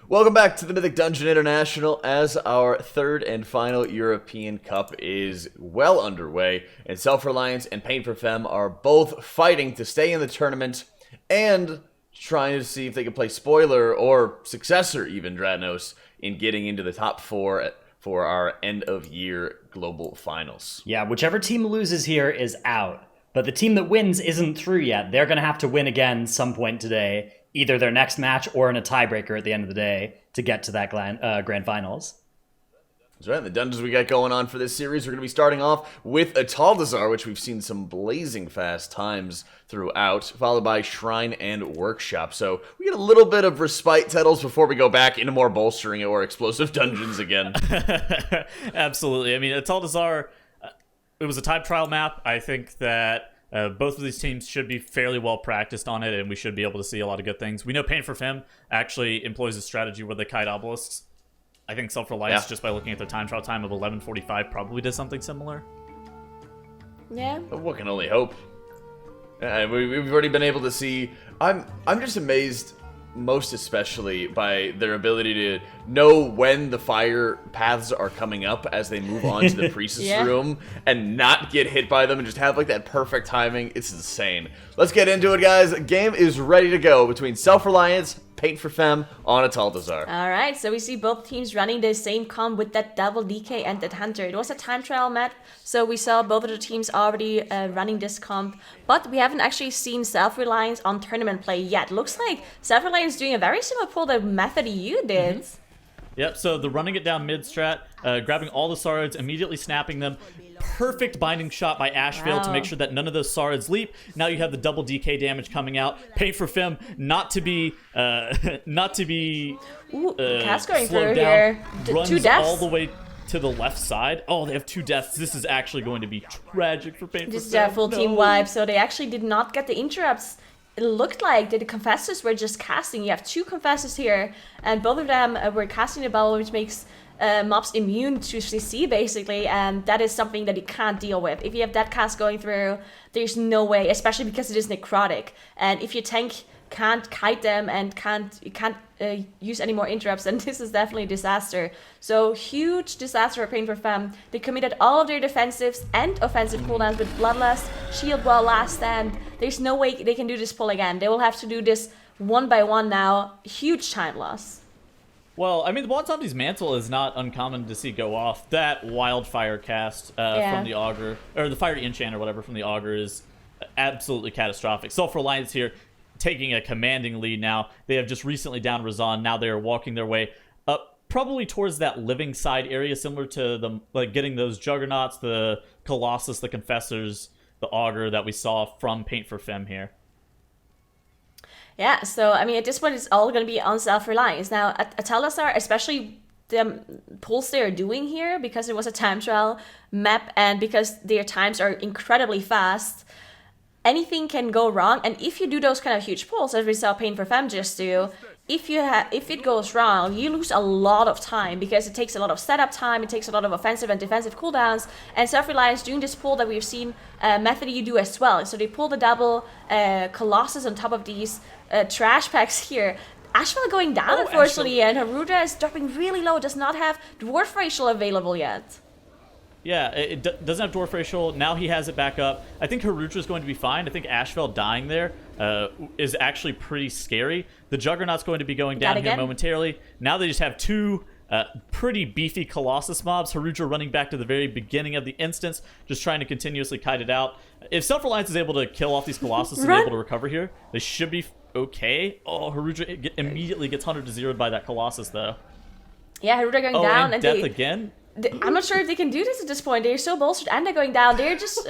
[SPEAKER 1] Welcome back to the Mythic Dungeon International as our third and final European Cup is well underway, and Self-Reliance and Pain for Femme are both fighting to stay in the tournament and trying to see if they can play spoiler or successor even Dratnos in getting into the top four for our end-of-year global finals.
[SPEAKER 5] Yeah, whichever team loses here is out. But the team that wins isn't through yet. They're going to have to win again some point today, either their next match or in a tiebreaker at the end of the day to get to that grand finals.
[SPEAKER 1] That's right. The dungeons we got going on for this series, we're going to be starting off with Atal'Dazar, which we've seen some blazing fast times throughout, followed by Shrine and Workshop. So we get a little bit of respite titles before we go back into more bolstering or explosive dungeons again.
[SPEAKER 2] Absolutely. I mean, Atal'Dazar, it was a time trial map. I think that both of these teams should be fairly well practiced on it, and we should be able to see a lot of good things. We know Pain for Femme actually employs a strategy where they kite obelisks. I think Self-Reliance, just by looking at their time trial time of 11:45, probably does something similar.
[SPEAKER 4] Yeah.
[SPEAKER 1] But one can only hope. We've already been able to see. I'm just amazed, most especially by their ability to know when the fire paths are coming up as they move on to the priestess room and not get hit by them and just have like that perfect timing. It's insane. Let's get into it, guys. Game is ready to go between Self-Reliance, Pain for Femme on Atal'Dazar.
[SPEAKER 4] Alright, so we see both teams running the same comp with that double DK and that Hunter. It was a time trial map, so we saw both of the teams already running this comp, but we haven't actually seen Self-Reliance on tournament play yet. Looks like Self-Reliance doing a very similar pull to method you did.
[SPEAKER 2] Yep, so the running it down mid-strat, grabbing all the Sarids, immediately snapping them. Perfect binding shot by Ashfield to make sure that none of those Sarids leap. Now you have the double DK damage coming out. Pain for Femme not to be
[SPEAKER 4] Cast going
[SPEAKER 2] slowed
[SPEAKER 4] through
[SPEAKER 2] down.
[SPEAKER 4] here.
[SPEAKER 2] Runs
[SPEAKER 4] Two deaths.
[SPEAKER 2] all the way to the left side. Oh, they have 2 deaths. This is actually going to be tragic for Pain for Femme.
[SPEAKER 4] This is a full team wipe, so they actually did not get the interrupts. It looked like the Confessors were just casting. You have 2 Confessors here, and both of them were casting the bubble, which makes mobs immune to CC, basically, and that is something that you can't deal with. If you have that cast going through, there's no way, especially because it is necrotic. And if your tank can't kite them and can't use any more interrupts, then this is definitely a disaster. So huge disaster for Pain for Femme. They committed all of their defensives and offensive cooldowns with Bloodlust, Shield Wall, Last Stand. There's no way they can do this pull again. They will have to do this one by one now. Huge time loss.
[SPEAKER 2] Well, I mean, the Blood Zombie's Mantle is not uncommon to see go off. That Wildfire cast from the Augur, or the Fiery Enchant or whatever from the Augur is absolutely catastrophic. Self-Reliance here taking a commanding lead now. They have just recently downed Razan. Now they are walking their way up probably towards that living side area, similar to the getting those Juggernauts, the Colossus, the Confessors, the Augur that we saw from Paint for Femme here.
[SPEAKER 4] Yeah, so I mean, at this point, it's all going to be on Self-Reliance. Now, at Atal'Dazar, especially the pulls they are doing here, because it was a time trial map and because their times are incredibly fast, anything can go wrong. And if you do those kind of huge pulls, as we saw Pain for Femme just do, if it goes wrong, you lose a lot of time because it takes a lot of setup time, it takes a lot of offensive and defensive cooldowns, and Self-Reliance doing this pull that we've seen Method you do as well. So they pull the double Colossus on top of these trash packs here. Ashwell going down, unfortunately, and Haruda is dropping really low, does not have Dwarf Racial available yet.
[SPEAKER 2] Yeah, it doesn't have Dwarf Racial. Now he has it back up. I think Harutra is going to be fine. I think Ashfeld dying there is actually pretty scary. The Juggernaut's going to be going down here momentarily. Now they just have 2 pretty beefy Colossus mobs. Harutra running back to the very beginning of the instance, just trying to continuously kite it out. If Self-Reliance is able to kill off these Colossus and be able to recover here, they should be okay. Oh, Harutra immediately gets 100-0'd by that Colossus, though.
[SPEAKER 4] Yeah, Harutra going down.
[SPEAKER 2] And death again?
[SPEAKER 4] I'm not sure if they can do this at this point. They're so bolstered and they're going down. They're just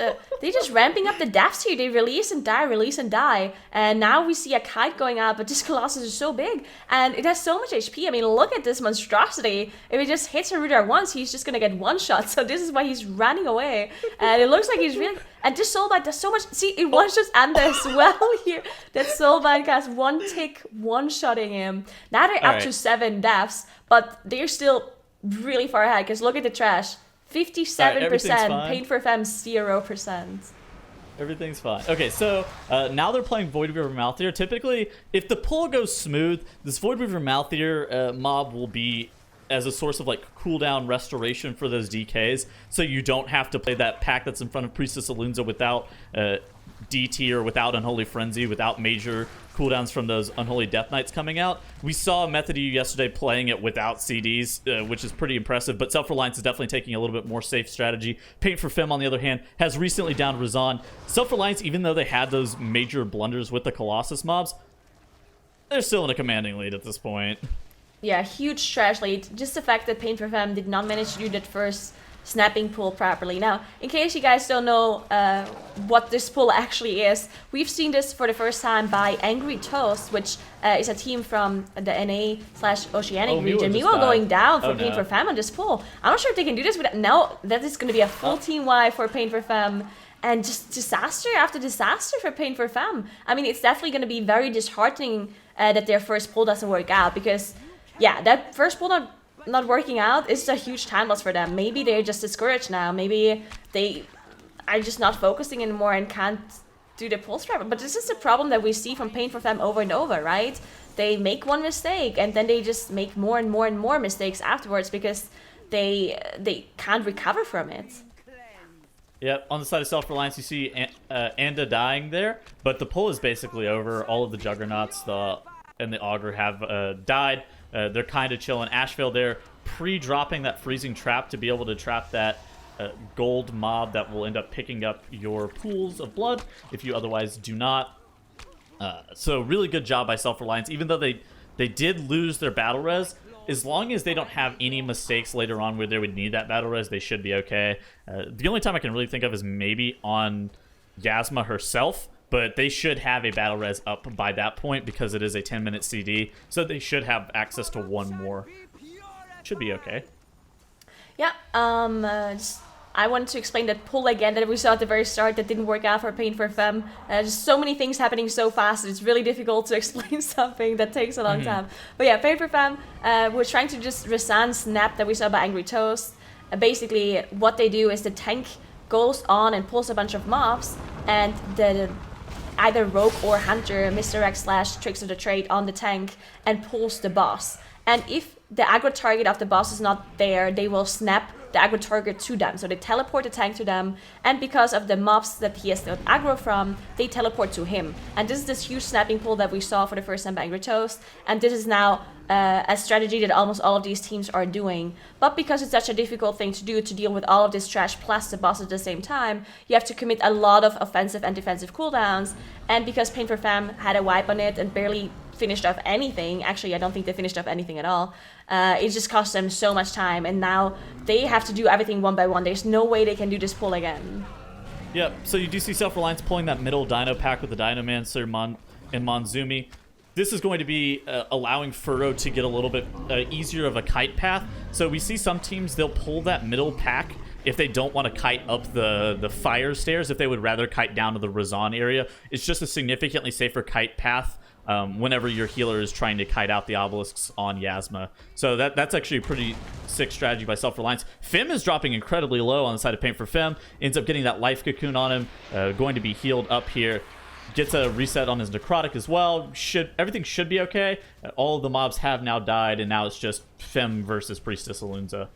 [SPEAKER 4] ramping up the deaths here. They release and die. And now we see a kite going up, but this Colossus is so big and it has so much HP. I mean, look at this monstrosity. If it just hits Haruda once, he's just gonna get one shot. So this is why he's running away. And it looks like he's really. And this Soulbind does so much. See, it one shots Anda as well here. That Soulbind cast one tick, one-shotting him. Now they're up to 7 deaths, but they're still really far ahead, because look at the trash. 57%, Pain for Femme 0%.
[SPEAKER 2] Everything's fine. Okay, so now they're playing Void Weaver Malthier. Typically, if the pull goes smooth, this Void Weaver Malthier mob will be as a source of like cooldown restoration for those DKs, so you don't have to play that pack that's in front of Priestess Alunza without DT or without Unholy Frenzy, without major cooldowns from those Unholy Death Knights coming out. We saw Method EU yesterday playing it without CDs, which is pretty impressive, but Self-Reliance is definitely taking a little bit more safe strategy. Paint for Fem, on the other hand, has recently downed Razan. Self-Reliance, even though they had those major blunders with the Colossus mobs, they're still in a commanding lead at this point.
[SPEAKER 4] Yeah, huge trash lead. Just the fact that Paint for Femme did not manage to do that first snapping pull properly. Now, in case you guys don't know what this pull actually is, we've seen this for the first time by Angry Toast, which is a team from the NA/Oceanic region. Miwo going down for Paint for Femme on this pull. I'm not sure if they can do this without... No, that is going to be a full team wipe for Paint for Femme. And just disaster after disaster for Paint for Femme. I mean, it's definitely going to be very disheartening that their first pull doesn't work out, because... yeah, that first pull not working out is a huge time loss for them. Maybe they're just discouraged now. Maybe they are just not focusing anymore and can't do the pull strat. But this is the problem that we see from Paint for Femme over and over, right? They make one mistake and then they just make more and more and more mistakes afterwards because they can't recover from it.
[SPEAKER 2] Yep, on the side of Self-Reliance, you see Anda dying there, but the pull is basically over. All of the Juggernauts and the Augur have died. They're kind of chilling. Ashvale there pre-dropping that freezing trap to be able to trap that gold mob that will end up picking up your pools of blood if you otherwise do not. So really good job by Self-Reliance. Even though they did lose their battle res, as long as they don't have any mistakes later on where they would need that battle res, they should be okay. The only time I can really think of is maybe on Yasma herself, but they should have a battle res up by that point because it is a 10-minute CD, so they should have access to one more. Should be okay.
[SPEAKER 4] Yeah, I wanted to explain that pull again that we saw at the very start that didn't work out for Paint for Femme. Just so many things happening so fast, it's really difficult to explain something that takes a long time. But yeah, Paint for Femme, we're trying to just Rasan snap that we saw by Angry Toast. Basically, what they do is the tank goes on and pulls a bunch of mobs, and the either Rogue or Hunter misdirects / tricks of the trade on the tank and pulls the boss. And if the aggro target of the boss is not there, they will snap the aggro target to them. So they teleport the tank to them, and because of the mobs that he has the aggro from, they teleport to him. And this is this huge snapping pull that we saw for the first time by Angry Toast, and this is now a strategy that almost all of these teams are doing. But because it's such a difficult thing to do, to deal with all of this trash plus the boss at the same time, you have to commit a lot of offensive and defensive cooldowns, and because Paint for Femme had a wipe on it and barely finished off anything, actually I don't think they finished off anything at all, it just cost them so much time, and now they have to do everything one by one. There's no way they can do this pull again.
[SPEAKER 2] Yep, so you do see Self-Reliance pulling that middle Dino pack with the Dinomancer and Monzumi. This is going to be allowing Furrow to get a little bit easier of a kite path. So we see some teams, they'll pull that middle pack if they don't want to kite up the fire stairs, if they would rather kite down to the Razan area. It's just a significantly safer kite path whenever your healer is trying to kite out the obelisks on Yasma. So that's actually a pretty sick strategy by Self-Reliance. Fem is dropping incredibly low on the side of Paint for Fem, ends up getting that life cocoon on him, going to be healed up here. Gets a reset on his necrotic as well. Everything should be okay. All of the mobs have now died, and now it's just Fem versus Priestess Alunza.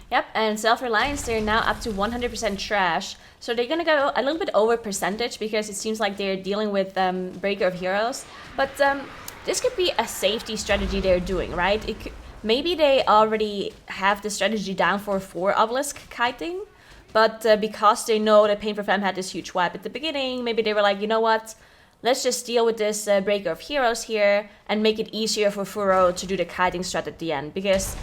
[SPEAKER 4] Yep, and Self-Reliance, they're now up to 100% trash. So they're gonna go a little bit over percentage because it seems like they're dealing with Breaker of Heroes. But this could be a safety strategy they're doing, right? Maybe they already have the strategy down for 4 obelisk kiting. But because they know that Paint for Femme had this huge wipe at the beginning, maybe they were like, you know what? Let's just deal with this Breaker of Heroes here and make it easier for Furrow to do the kiting strat at the end. Because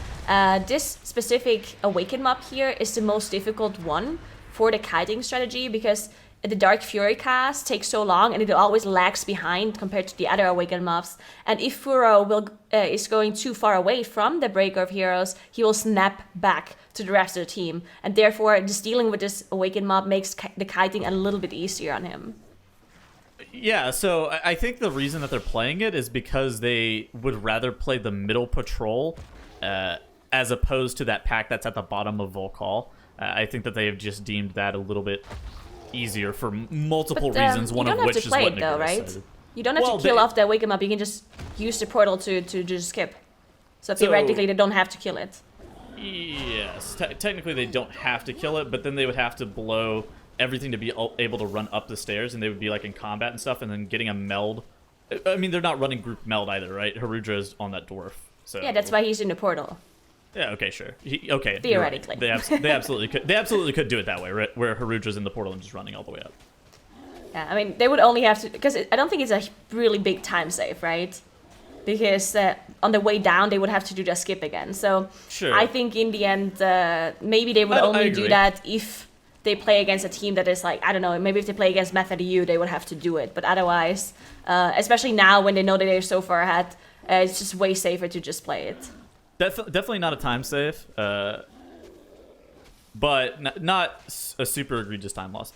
[SPEAKER 4] this specific Awaken mob here is the most difficult one for the kiting strategy, because the Dark Fury cast takes so long and it always lags behind compared to the other Awaken mobs. And if Furrow is going too far away from the Breaker of Heroes, he will snap back to the rest of the team. And therefore, just dealing with this Awaken mob makes the kiting a little bit easier on him.
[SPEAKER 2] Yeah, so I think the reason that they're playing it is because they would rather play the middle patrol as opposed to that pack that's at the bottom of Volcall. I think that they have just deemed that a little bit easier for multiple
[SPEAKER 4] But,
[SPEAKER 2] reasons, one
[SPEAKER 4] you
[SPEAKER 2] of
[SPEAKER 4] don't have
[SPEAKER 2] which
[SPEAKER 4] to
[SPEAKER 2] is
[SPEAKER 4] play
[SPEAKER 2] what
[SPEAKER 4] it though,
[SPEAKER 2] Nagura
[SPEAKER 4] right?
[SPEAKER 2] said.
[SPEAKER 4] You don't have
[SPEAKER 2] Well,
[SPEAKER 4] to kill
[SPEAKER 2] they-
[SPEAKER 4] off that wake 'em up. You can just use the portal to just skip. So theoretically, they don't have to kill it.
[SPEAKER 2] Yes, technically they don't have to kill it, but then they would have to blow everything to be able to run up the stairs, and they would be like in combat and stuff, and then getting a meld. I mean, they're not running group meld either, right? Harudra is on that dwarf, so
[SPEAKER 4] Yeah, that's why he's in the portal.
[SPEAKER 2] yeah. Okay, sure. Okay,
[SPEAKER 4] Theoretically.
[SPEAKER 2] you're right. They absolutely could. They absolutely could do it that way, right? Where Harudra's in the portal and just running all the way up.
[SPEAKER 4] Yeah, I mean, they would only have to, because I don't think it's a really big time save, right? Because on the way down, they would have to do the skip again. So
[SPEAKER 2] Sure.
[SPEAKER 4] I think in the end, maybe they would
[SPEAKER 2] I
[SPEAKER 4] only
[SPEAKER 2] agree.
[SPEAKER 4] do that if they play against a team that is like, I don't know, maybe if they play against Method EU, they would have to do it. But otherwise, especially now when they know that they're so far ahead, it's just way safer to just play it.
[SPEAKER 2] Definitely not a time save, but not a super egregious time loss.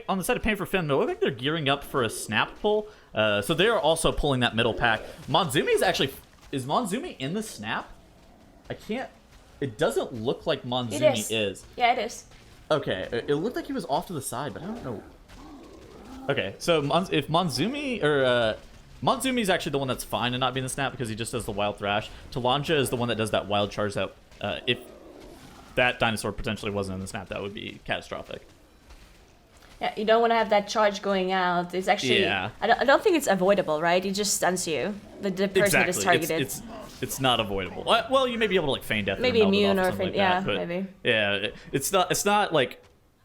[SPEAKER 2] On the side of Pain for Finn, it looks like they're gearing up for a snap pull, so they are also pulling that middle pack. Is Monzumi in the snap? I can't. It doesn't look like Monzumi is.
[SPEAKER 4] Yeah, it is.
[SPEAKER 2] Okay, it looked like he was off to the side, but I don't know. Okay, so if Monzumi or Monzumi's actually the one that's fine and not being the snap because he just does the wild thrash. Talanja is the one that does that wild charge that if that dinosaur potentially wasn't in the snap, that would be catastrophic.
[SPEAKER 4] Yeah, you don't want to have that charge going out. It's actually,
[SPEAKER 2] Yeah.
[SPEAKER 4] I don't think it's avoidable, right? It just stuns you, the person that is targeted.
[SPEAKER 2] It's not avoidable. Well, you may be able to like feign death.
[SPEAKER 4] Maybe
[SPEAKER 2] or meld it
[SPEAKER 4] immune
[SPEAKER 2] off
[SPEAKER 4] or
[SPEAKER 2] something
[SPEAKER 4] feign-
[SPEAKER 2] like that,
[SPEAKER 4] yeah,
[SPEAKER 2] but
[SPEAKER 4] maybe.
[SPEAKER 2] Yeah, it's not like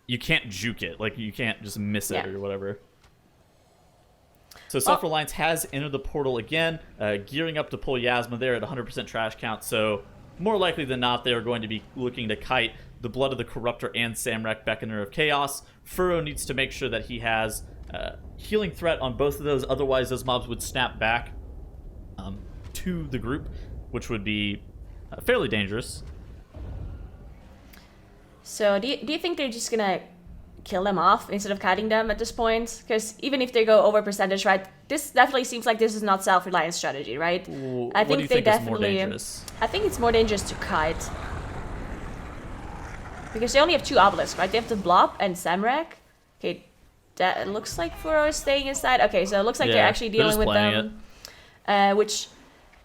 [SPEAKER 2] you can't juke it. Like you can't just miss it
[SPEAKER 4] Yeah.
[SPEAKER 2] or whatever. So Self-Reliance has entered the portal again, gearing up to pull Yasma there at 100% trash count. So more likely than not, they are going to be looking to kite the Blood of the Corruptor and Samrak, Beckoner of Chaos. Furrow needs to make sure that he has healing threat on both of those. Otherwise, those mobs would snap back to the group, which would be fairly dangerous.
[SPEAKER 4] So do you think they're just gonna kill them off instead of kiting them at this point? Because even if they go over percentage, right, this definitely seems like this is not Self-Reliance strategy, right? I
[SPEAKER 2] What do you think is more dangerous?
[SPEAKER 4] I think it's more dangerous to kite. Because they only have 2 obelisks, right? They have the Blob and Samrak. Okay, that looks like Furo is staying inside. Okay, so it looks like they're actually
[SPEAKER 2] they're
[SPEAKER 4] dealing
[SPEAKER 2] just
[SPEAKER 4] with
[SPEAKER 2] playing
[SPEAKER 4] them. Which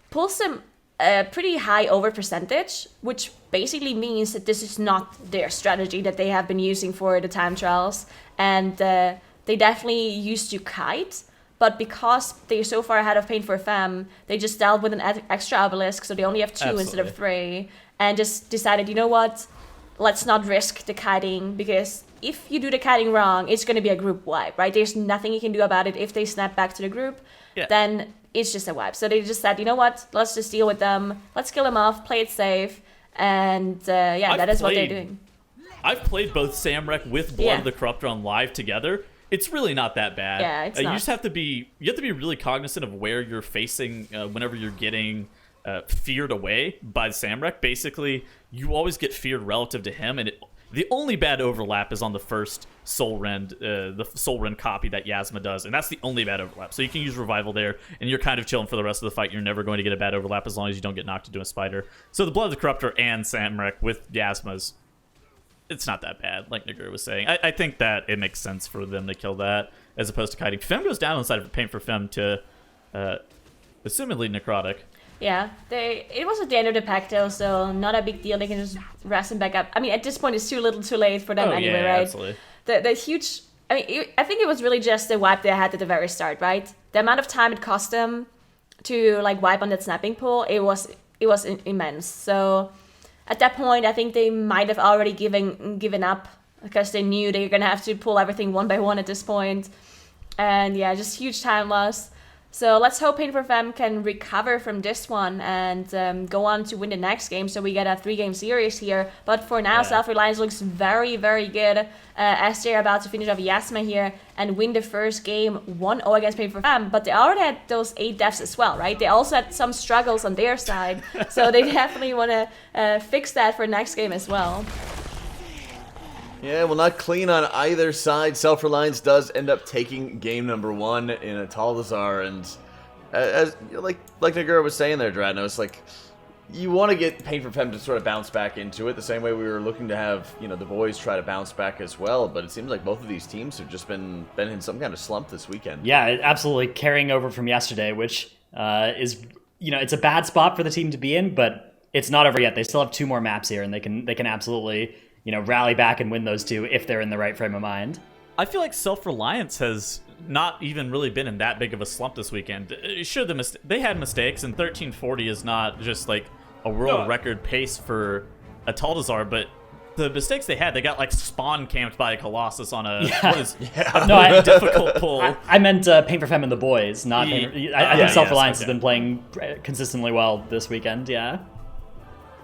[SPEAKER 4] pulls them a pretty high over percentage, which basically means that this is not their strategy that they have been using for the time trials. And they definitely used to kite, but because they're so far ahead of Pain for Femme, they just dealt with an extra obelisk, so they only have 2 instead of 3, and just decided, you know what, let's not risk the kiting, because if you do the kiting wrong, it's going to be a group wipe, right? There's nothing you can do about it. If they snap back to the group, then it's just a wipe. So they just said, you know what, let's just deal with them, let's kill them off, play it safe, and that is what they're doing.
[SPEAKER 2] I've played both Samrek with Blood of the Corruptor on live together. It's really not that bad.
[SPEAKER 4] Yeah, it's not.
[SPEAKER 2] You just have to be really cognizant of where you're facing whenever you're getting feared away by Samrek. Basically, you always get feared relative to him, and the only bad overlap is on the first Soul Rend, the Soul Rend copy that Yasma does, and that's the only bad overlap. So you can use Revival there, and you're kind of chilling for the rest of the fight. You're never going to get a bad overlap as long as you don't get knocked into a spider. So the Blood of the Corruptor and Samrek with Yasma's, it's not that bad, like Nagura was saying. I think that it makes sense for them to kill that, as opposed to kiting. Femme goes down on the side of Pain for Femme to, assumedly necrotic.
[SPEAKER 4] Yeah, it was at the end of the pack though, so not a big deal. They can just rest him back up. I mean, at this point, it's too little too late for them anyway, right?
[SPEAKER 2] Absolutely.
[SPEAKER 4] The huge... I mean, I think it was really just the wipe they had at the very start, right? The amount of time it cost them to like wipe on that snapping pool, it was immense. So at that point, I think they might have already given up because they knew they were gonna have to pull everything one by one at this point. And yeah, just huge time loss. So let's hope Pain for Femme can recover from this one and go on to win the next game. So we get a 3-game series here. But for now, Self-Reliance looks very, very good as they're about to finish off Yasma here and win the first game 1-0 against Pain for Femme. But they already had those 8 deaths as well, right? They also had some struggles on their side. So they definitely want to fix that for next game as well.
[SPEAKER 1] Yeah, well, not clean on either side. Self-Reliance does end up taking game number 1 in Atal'Dazar, and as like Nagura was saying there, Dradno, it's like you want to get Pain for Fem to sort of bounce back into it the same way we were looking to have, the boys try to bounce back as well. But it seems like both of these teams have just been in some kind of slump this weekend.
[SPEAKER 5] Yeah, absolutely carrying over from yesterday, which is, it's a bad spot for the team to be in, but it's not over yet. They still have 2 more maps here, and they can absolutely, rally back and win those 2 if they're in the right frame of mind.
[SPEAKER 2] I feel like Self-Reliance has not even really been in that big of a slump this weekend. Sure, they had mistakes, and 1340 is not just like a world record pace for Atal'Dazar, but the mistakes they had, they got like spawn camped by a Colossus on a difficult pull.
[SPEAKER 5] I meant Pain for Fem and the boys, not Pain for, I think Self-Reliance has been playing consistently well this weekend, yeah.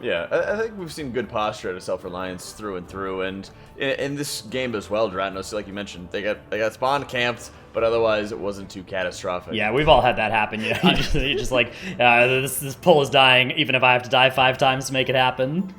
[SPEAKER 1] Yeah, I think we've seen good posture out of Self-Reliance through and through, and in this game as well, Dratnos, like you mentioned, they got spawn camped, but otherwise it wasn't too catastrophic.
[SPEAKER 5] Yeah, we've all had that happen. You just like, this pull is dying, even if I have to die 5 times to make it happen.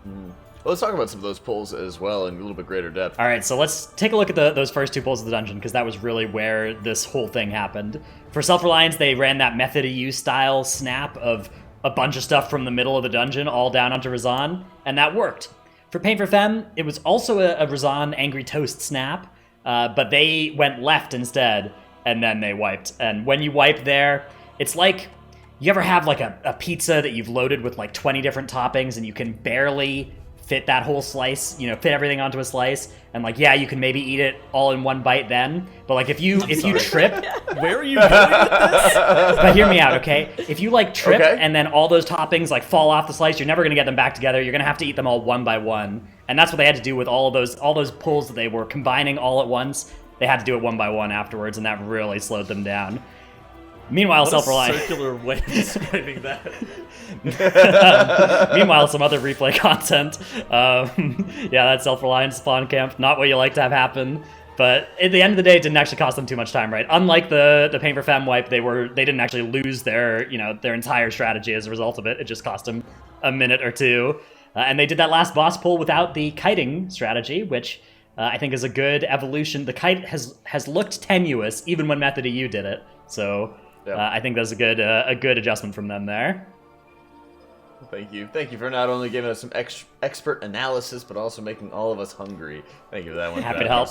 [SPEAKER 1] Well, let's talk about some of those pulls as well in a little bit greater depth.
[SPEAKER 5] All right, so let's take a look at those first 2 pulls of the dungeon, because that was really where this whole thing happened. For Self-Reliance, they ran that Method of Use style snap of a bunch of stuff from the middle of the dungeon all down onto Razan, and that worked. For Pain for Fem, it was also a Razan Angry Toast snap, but they went left instead, and then they wiped. And when you wipe there, it's like, you ever have like a pizza that you've loaded with like 20 different toppings, and you can barely fit that whole slice, fit everything onto a slice, and like, yeah, you can maybe eat it all in one bite then, but like if you trip,
[SPEAKER 2] where are you going with this?
[SPEAKER 5] But hear me out, okay? If you like trip and then all those toppings like fall off the slice, you're never gonna get them back together. You're gonna have to eat them all one by one, and that's what they had to do with all those pulls that they were combining all at once. They had to do it one by one afterwards, and that really slowed them down. Meanwhile, Self-Reliance.
[SPEAKER 2] Circular way of describing that.
[SPEAKER 5] Meanwhile, some other replay content. That Self-Reliance spawn camp, not what you like to have happen. But at the end of the day, it didn't actually cost them too much time, right? Unlike the Pain for Fem wipe, they didn't actually lose their entire strategy as a result of it. It just cost them a minute or 2. And they did that last boss pull without the kiting strategy, which I think is a good evolution. The kite has looked tenuous even when Method of U did it. So I think that's a good adjustment from them there.
[SPEAKER 1] Thank you for not only giving us some expert analysis, but also making all of us hungry. Thank you for that one.
[SPEAKER 5] Happy to help.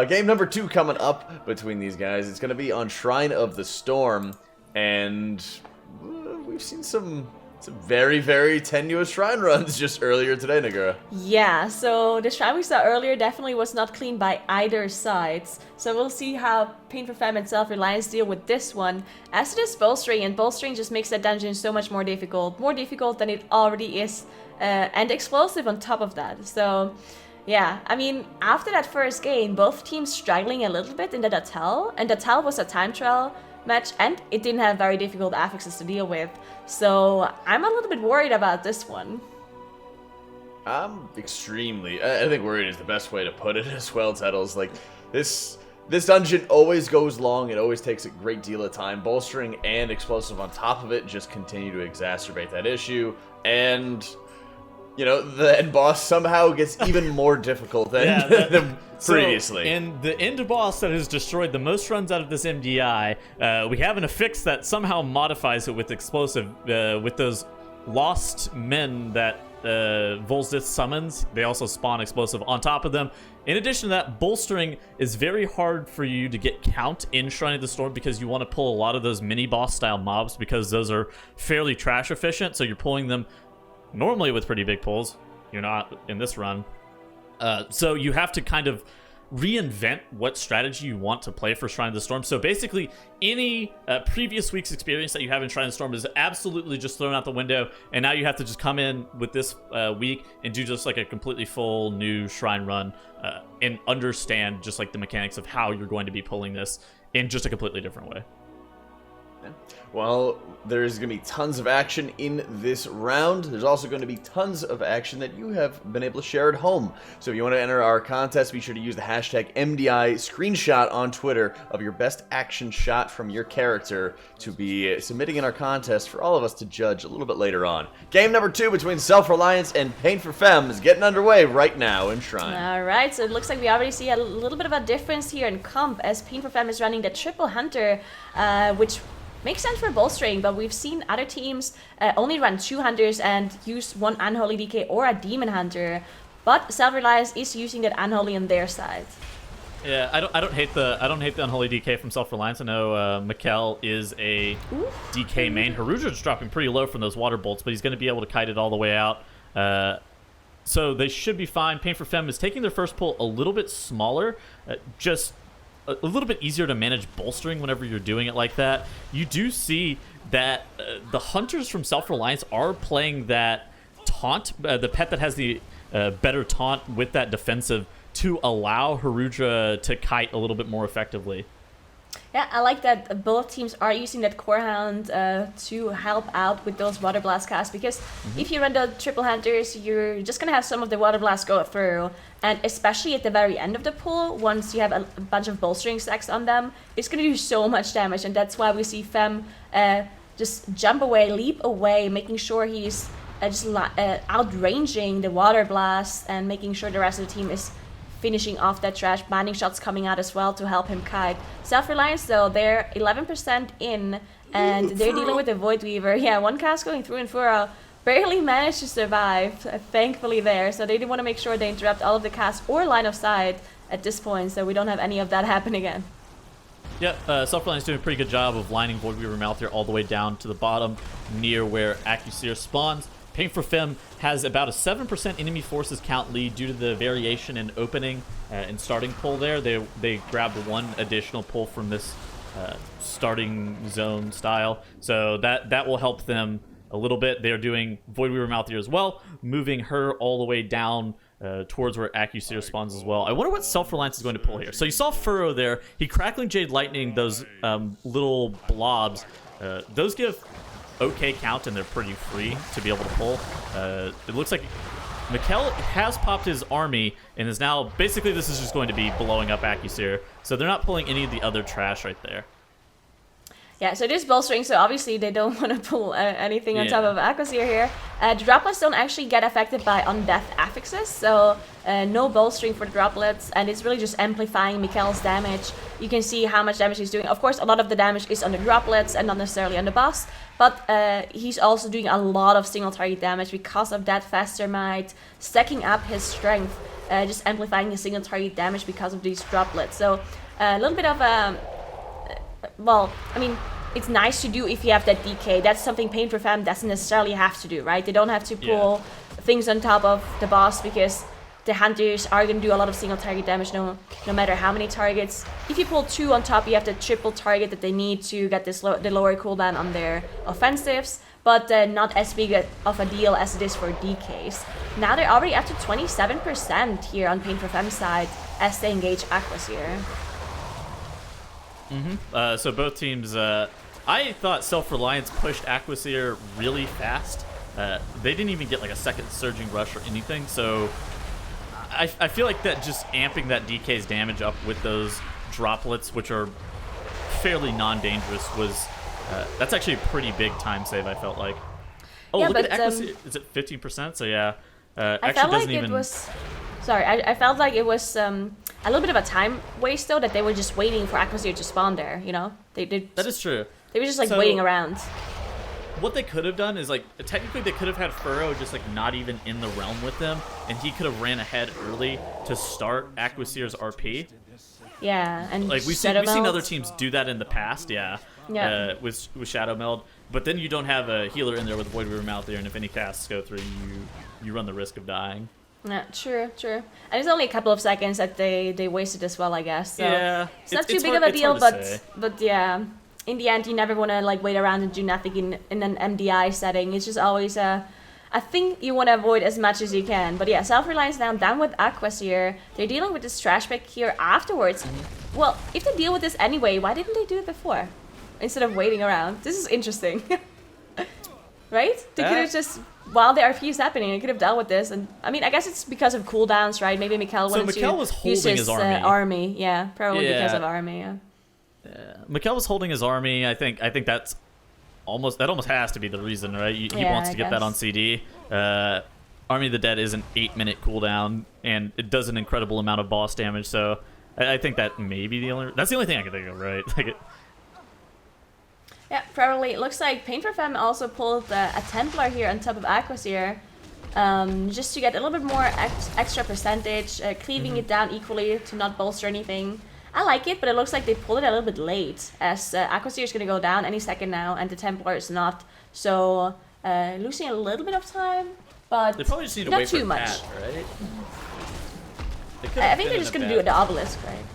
[SPEAKER 1] Game number 2 coming up between these guys. It's going to be on Shrine of the Storm, and we've seen some very, very tenuous shrine runs just earlier today, Nagura.
[SPEAKER 4] Yeah, so the shrine we saw earlier definitely was not clean by either sides. So we'll see how Pain for Fem and Self-Reliance deal with this one. As it is bolstering, and bolstering just makes that dungeon so much more difficult than it already is, and explosive on top of that. So yeah, I mean, after that first game, both teams struggling a little bit in the Datel, and Datel was a time trial match, and it didn't have very difficult affixes to deal with. So I'm a little bit worried about this one.
[SPEAKER 1] I'm extremely, I think worried is the best way to put it as well, Tettles. Like, this dungeon always goes long, it always takes a great deal of time. Bolstering and explosive on top of it just continue to exacerbate that issue, and the end boss somehow gets even more difficult than previously.
[SPEAKER 2] So, in the end boss that has destroyed the most runs out of this MDI, we have an affix that somehow modifies it with explosive, with those lost men that Volzdith summons. They also spawn explosive on top of them. In addition to that, bolstering is very hard for you to get count in Shrine of the Storm, because you want to pull a lot of those mini-boss style mobs, because those are fairly trash efficient, so you're pulling them normally with pretty big pulls. You're not in this run. So you have to kind of reinvent what strategy you want to play for Shrine of the Storm. So basically, any previous week's experience that you have in Shrine of the Storm is absolutely just thrown out the window, and now you have to just come in with this week and do just like a completely full new Shrine run, and understand just like the mechanics of how you're going to be pulling this in just a completely different way.
[SPEAKER 1] Well, there's going to be tons of action in this round. There's also going to be tons of action that you have been able to share at home. So if you want to enter our contest, be sure to use the hashtag MDI screenshot on Twitter of your best action shot from your character to be submitting in our contest for all of us to judge a little bit later on. Game number 2 between Self-Reliance and Pain for Fem is getting underway right now in Shrine.
[SPEAKER 4] Alright, so it looks like we already see a little bit of a difference here in comp, as Pain for Fem is running the Triple Hunter, which makes sense for bolstering, but we've seen other teams only run 2 hunters and use 1 Unholy DK or a Demon Hunter, but Self-Reliance is using that Unholy on their side.
[SPEAKER 2] Yeah, I don't hate the Unholy DK from Self-Reliance. I know Mikkel is a DK main. Haruja's dropping pretty low from those water bolts, but he's going to be able to kite it all the way out. So they should be fine. Pain for Femme is taking their first pull a little bit smaller, just a little bit easier to manage bolstering whenever you're doing it like that. You do see that the hunters from Self-Reliance are playing that taunt, the pet that has the better taunt with that defensive to allow Haruja to kite a little bit more effectively.
[SPEAKER 4] Yeah, I like that both teams are using that Core Hound to help out with those Water Blast casts, because if you run the triple hunters, you're just going to have some of the Water Blast go through, and especially at the very end of the pull, once you have a bunch of bolstering stacks on them, it's going to do so much damage, and that's why we see Fem just jump away, leap away, making sure he's just outranging the Water Blast and making sure the rest of the team is finishing off that trash, binding shots coming out as well to help him kite. Self-Reliance, though, they're 11% in, and they're dealing with the Void Weaver. Yeah, 1 cast going through, and Furo barely managed to survive, thankfully there. So they did want to make sure they interrupt all of the casts or line of sight at this point, so we don't have any of that happen again.
[SPEAKER 2] Yep, Self-Reliance doing a pretty good job of lining Void Weaver Mouth here all the way down to the bottom, near where Accuseer spawns. Pain for Femme has about a 7% enemy forces count lead due to the variation in opening and starting pull there. They grabbed 1 additional pull from this starting zone style, so that will help them a little bit. They're doing Void Weaver Mouth here as well, moving her all the way down towards where Accuseer spawns as well. I wonder what Self-Reliance is going to pull here. So you saw Furrow there. He Crackling Jade Lightning, those little blobs. Those give okay count, and they're pretty free to be able to pull. It looks like Mikkel has popped his army and is now, basically this is just going to be blowing up Accuseer, so they're not pulling any of the other trash right there.
[SPEAKER 4] Yeah, so it is bolstering, so obviously they don't want to pull anything on top of Accuseer here. Droplets don't actually get affected by Undeath Affixes, so no bolstering for the droplets, and it's really just amplifying Mikkel's damage. You can see how much damage he's doing. Of course, a lot of the damage is on the droplets and not necessarily on the boss, but he's also doing a lot of single target damage because of that faster might, stacking up his strength, just amplifying his single target damage because of these droplets. So a little bit of well, I mean, it's nice to do if you have that DK. That's something Pain for Femme doesn't necessarily have to do, right? They don't have to pull things on top of the boss, because the hunters are going to do a lot of single target damage no matter how many targets. If you pull 2 on top, you have the triple target that they need to get this the lower cooldown on their offensives, but not as big of a deal as it is for DKs. Now they're already up to 27% here on Pain for Femme's side as they engage Accuseer.
[SPEAKER 2] So both teams, I thought Self-Reliance pushed Accuseer really fast. They didn't even get like a second surging rush or anything, so I feel like that just amping that DK's damage up with those droplets, which are fairly non-dangerous, was that's actually a pretty big time save, I felt like. Oh, yeah, look at Accuseer. Is it 15%? So yeah,
[SPEAKER 4] I felt like it was... Sorry, I felt like it was a little bit of a time waste, though, that they were just waiting for Accuseer to spawn there, you know? They did.
[SPEAKER 2] That is true.
[SPEAKER 4] They were just, like, waiting around.
[SPEAKER 2] What they could have done is, like, technically they could have had Furrow just, like, not even in the realm with them, and he could have ran ahead early to start Accuseer's RP.
[SPEAKER 4] Yeah, and
[SPEAKER 2] like we've seen other teams do that in the past, with Shadow Meld. But then you don't have a healer in there with Void Weaver Mouth there, and if any casts go through, you run the risk of dying.
[SPEAKER 4] Yeah, true. And it's only a couple of seconds that they wasted as well, I guess. So
[SPEAKER 2] yeah,
[SPEAKER 4] it's not too big of a deal, but yeah, in the end, you never want to like wait around and do nothing in an MDI setting. It's just always a thing you want to avoid as much as you can. But yeah, Self-Reliance now down with Accuseer. They're dealing with this trash pick here afterwards. Well, if they deal with this anyway, why didn't they do it before instead of waiting around? This is interesting. Right? They could have just, while the RP is happening, they could have dealt with this. And I mean, I guess it's because of cooldowns, right? Maybe Mikkel wanted to use his army. Yeah, probably because of army. Yeah.
[SPEAKER 2] Mikkel was holding his army. I think that's almost has to be the reason, right? He wants to get that on CD. Army of the Dead is an 8-minute cooldown, and it does an incredible amount of boss damage. So I think that may be that's the only thing I can think of, right?
[SPEAKER 4] Yeah, probably. It looks like Pain for Femme also pulled a Templar here on top of Aquasir, just to get a little bit more extra percentage, cleaving it down equally to not bolster anything. I like it, but it looks like they pulled it a little bit late, as Aquasir is going to go down any second now, and the Templar is not. So, losing a little bit of time, but
[SPEAKER 2] They probably just need to
[SPEAKER 4] not
[SPEAKER 2] wait for
[SPEAKER 4] too
[SPEAKER 2] a
[SPEAKER 4] much.
[SPEAKER 2] pat, right?
[SPEAKER 4] I think they're just going to do the Obelisk, right?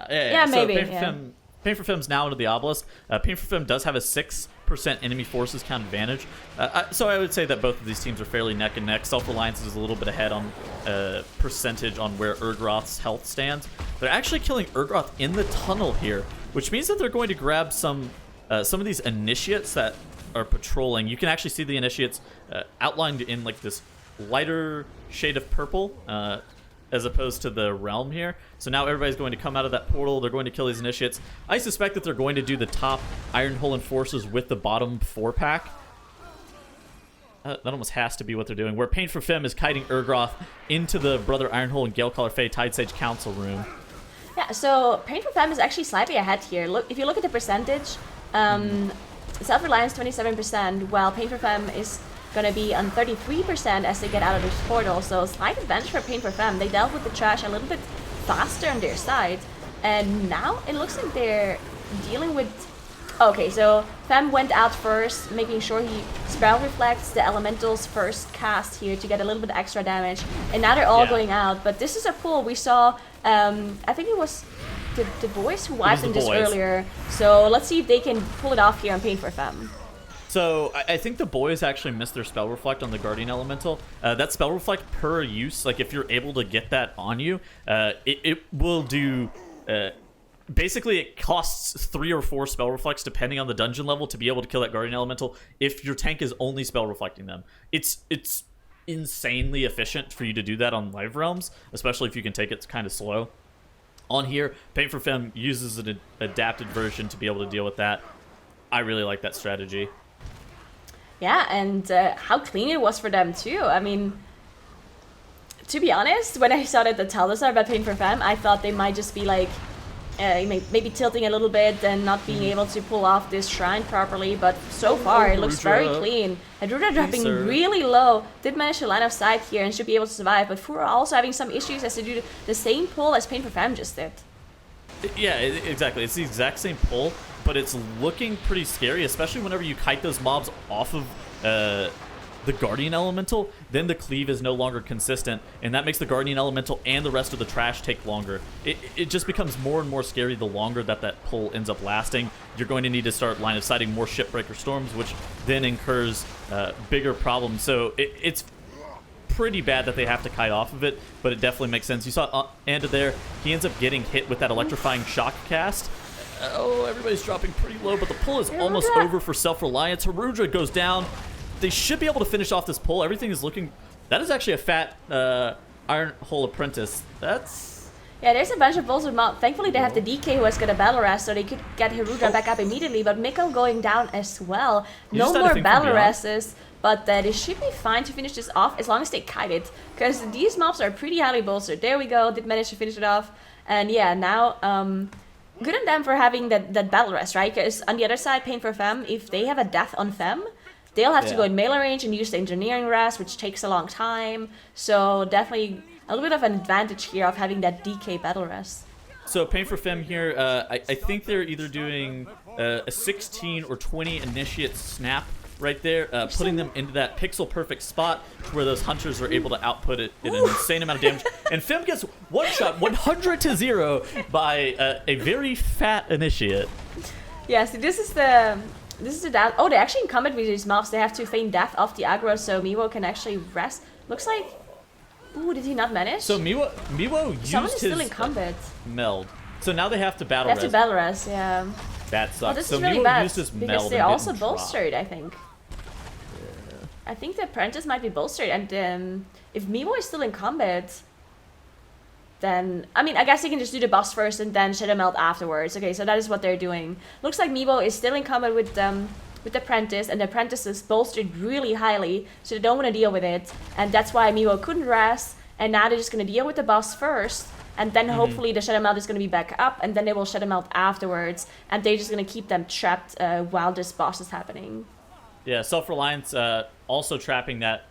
[SPEAKER 2] Yeah,
[SPEAKER 4] maybe,
[SPEAKER 2] So
[SPEAKER 4] yeah.
[SPEAKER 2] Pain for Femme's now into the Obelisk. Pain for Femme does have a 6% enemy forces count advantage. So I would say that both of these teams are fairly neck and neck. Self-Reliance is a little bit ahead on percentage on where Urgroth's health stands. They're actually killing Urgroth in the tunnel here, which means that they're going to grab some of these initiates that are patrolling. You can actually see the initiates outlined in like this lighter shade of purple, as opposed to the realm here. So now everybody's going to come out of that portal. They're going to kill these initiates. I suspect that they're going to do the top Iron Hole Enforcers with the bottom 4-pack. That almost has to be what they're doing. Where Pain for Femme is kiting Urgroth into the Brother Ironhole and Galecaller Fae Tidesage Council room.
[SPEAKER 4] Yeah, so Pain for Femme is actually slightly ahead here. Look, if you look at the percentage, Self-Reliance 27%, while Pain for Femme is going to be on 33% as they get out of this portal. So slight advantage for Pain for Femme. They dealt with the trash a little bit faster on their side. And now it looks like they're dealing with... Okay, so Femme went out first, making sure he spell reflects the elementals first cast here to get a little bit extra damage. And now they're all going out. But this is a pull we saw, I think it was the boys who wiped in this earlier. So let's see if they can pull it off here on Pain for Femme.
[SPEAKER 2] So I think the boys actually missed their Spell Reflect on the Guardian Elemental. That Spell Reflect per use, like if you're able to get that on you, it will do... basically, it costs 3 or 4 Spell Reflects depending on the dungeon level to be able to kill that Guardian Elemental if your tank is only Spell Reflecting them. It's insanely efficient for you to do that on Live Realms, especially if you can take it kind of slow. On here, Pain for Femme uses an adapted version to be able to deal with that. I really like that strategy.
[SPEAKER 4] Yeah, and how clean it was for them too. I mean, to be honest, when I saw that the Atal'Dazar by Pain for Femme, I thought they might just be like maybe tilting a little bit and not being able to pull off this shrine properly, but so far it looks very clean. Hadruda dropping really low, did manage to line of sight here and should be able to survive, but Fura also having some issues as to do the same pull as Pain for Femme just did.
[SPEAKER 2] Yeah, exactly. It's the exact same pull, but it's looking pretty scary, especially whenever you kite those mobs off of the Guardian Elemental. Then the cleave is no longer consistent, and that makes the Guardian Elemental and the rest of the trash take longer. It just becomes more and more scary the longer that pull ends up lasting. You're going to need to start line of sighting more Shipbreaker Storms, which then incurs bigger problems. So it's pretty bad that they have to kite off of it, but it definitely makes sense. You saw Anda there. He ends up getting hit with that electrifying shock cast. Oh, everybody's dropping pretty low, but the pull is almost over for Self-Reliance. Harudra goes down. They should be able to finish off this pull. Everything is looking... That is actually a fat Iron Hole Apprentice. That's...
[SPEAKER 4] Yeah, there's a bunch of bulls with mount. Thankfully, they have the DK who has got a Battle Rest, so they could get Harudra back up immediately, but Mikkel going down as well. No more Battle Rests, but they should be fine to finish this off as long as they kite it, because these mobs are pretty highly bolstered. There we go, did manage to finish it off. And yeah, now... good on them for having that Battle Rest, right? Because on the other side, Pain for Femme, if they have a death on Femme, they'll have to go in melee range and use the Engineering Rest, which takes a long time. So definitely a little bit of an advantage here of having that DK Battle Rest.
[SPEAKER 2] So Pain for Femme here, I think they're either doing a 16 or 20 Initiate Snap right there, putting them into that pixel perfect spot where those hunters are able to output it in an insane amount of damage. And Femme gets one shot 100-0 by a very fat initiate.
[SPEAKER 4] Yeah, so this is the death. Oh, they're actually in combat with these mobs. They have to feign death off the aggro, so Miwo can actually rest. Looks like... Ooh, did he not manage?
[SPEAKER 2] So Miwo used
[SPEAKER 4] Someone is
[SPEAKER 2] his
[SPEAKER 4] still in combat.
[SPEAKER 2] meld. So now they have to battle
[SPEAKER 4] They have to battle rest, yeah.
[SPEAKER 2] That sucks.
[SPEAKER 4] Oh, this
[SPEAKER 2] so
[SPEAKER 4] is really
[SPEAKER 2] Miwo
[SPEAKER 4] bad,
[SPEAKER 2] used his
[SPEAKER 4] because
[SPEAKER 2] meld
[SPEAKER 4] they're
[SPEAKER 2] and
[SPEAKER 4] also
[SPEAKER 2] didn't drop.
[SPEAKER 4] bolstered, I think.
[SPEAKER 2] Yeah.
[SPEAKER 4] I think the Apprentice might be bolstered, and if Miwo is still in combat, then... I mean, I guess they can just do the boss first and then Shadow Meld afterwards. Okay, so that is what they're doing. Looks like Miwo is still in combat with the Apprentice, and the Apprentice is bolstered really highly, so they don't want to deal with it. And that's why Miwo couldn't rest, and now they're just going to deal with the boss first. and then hopefully the Shadow Melt is going to be back up, and then they will Shadow Melt afterwards, and they're just going to keep them trapped while this boss is happening.
[SPEAKER 2] Yeah, Self-Reliance also trapping that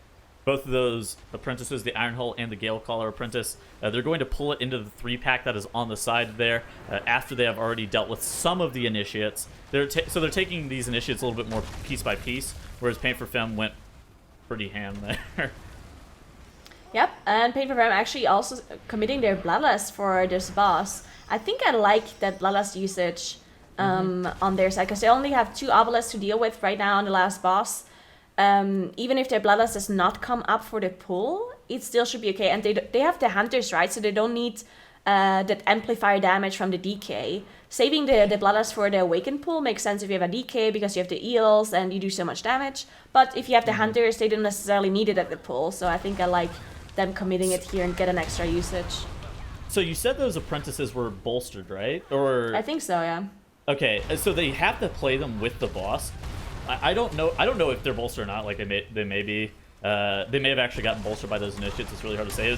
[SPEAKER 2] both of those apprentices, the Ironhull and the Galecaller apprentice, they're going to pull it into the 3-pack that is on the side there after they have already dealt with some of the initiates. So they're taking these initiates a little bit more piece by piece, whereas Pain for Femme went pretty ham there.
[SPEAKER 4] Yep, and Pain for Femme actually also committing their Bloodlust for this boss. I think I like that Bloodlust usage on their side, because they only have 2 obelisks to deal with right now on the last boss. Even if their Bloodlust does not come up for the pull, it still should be okay. And they have the Hunters, right? So they don't need that amplifier damage from the DK. Saving the Bloodlust for the Awakened pull makes sense if you have a DK, because you have the eels and you do so much damage. But if you have the Hunters, they don't necessarily need it at the pull. So I think I like them committing it here and get an extra usage.
[SPEAKER 2] So you said those apprentices were bolstered, right? Or
[SPEAKER 4] I think so, yeah.
[SPEAKER 2] Okay, so they have to play them with the boss. I don't know if they're bolstered or not. Like they may be. They may have actually gotten bolstered by those initiates. It's really hard to say.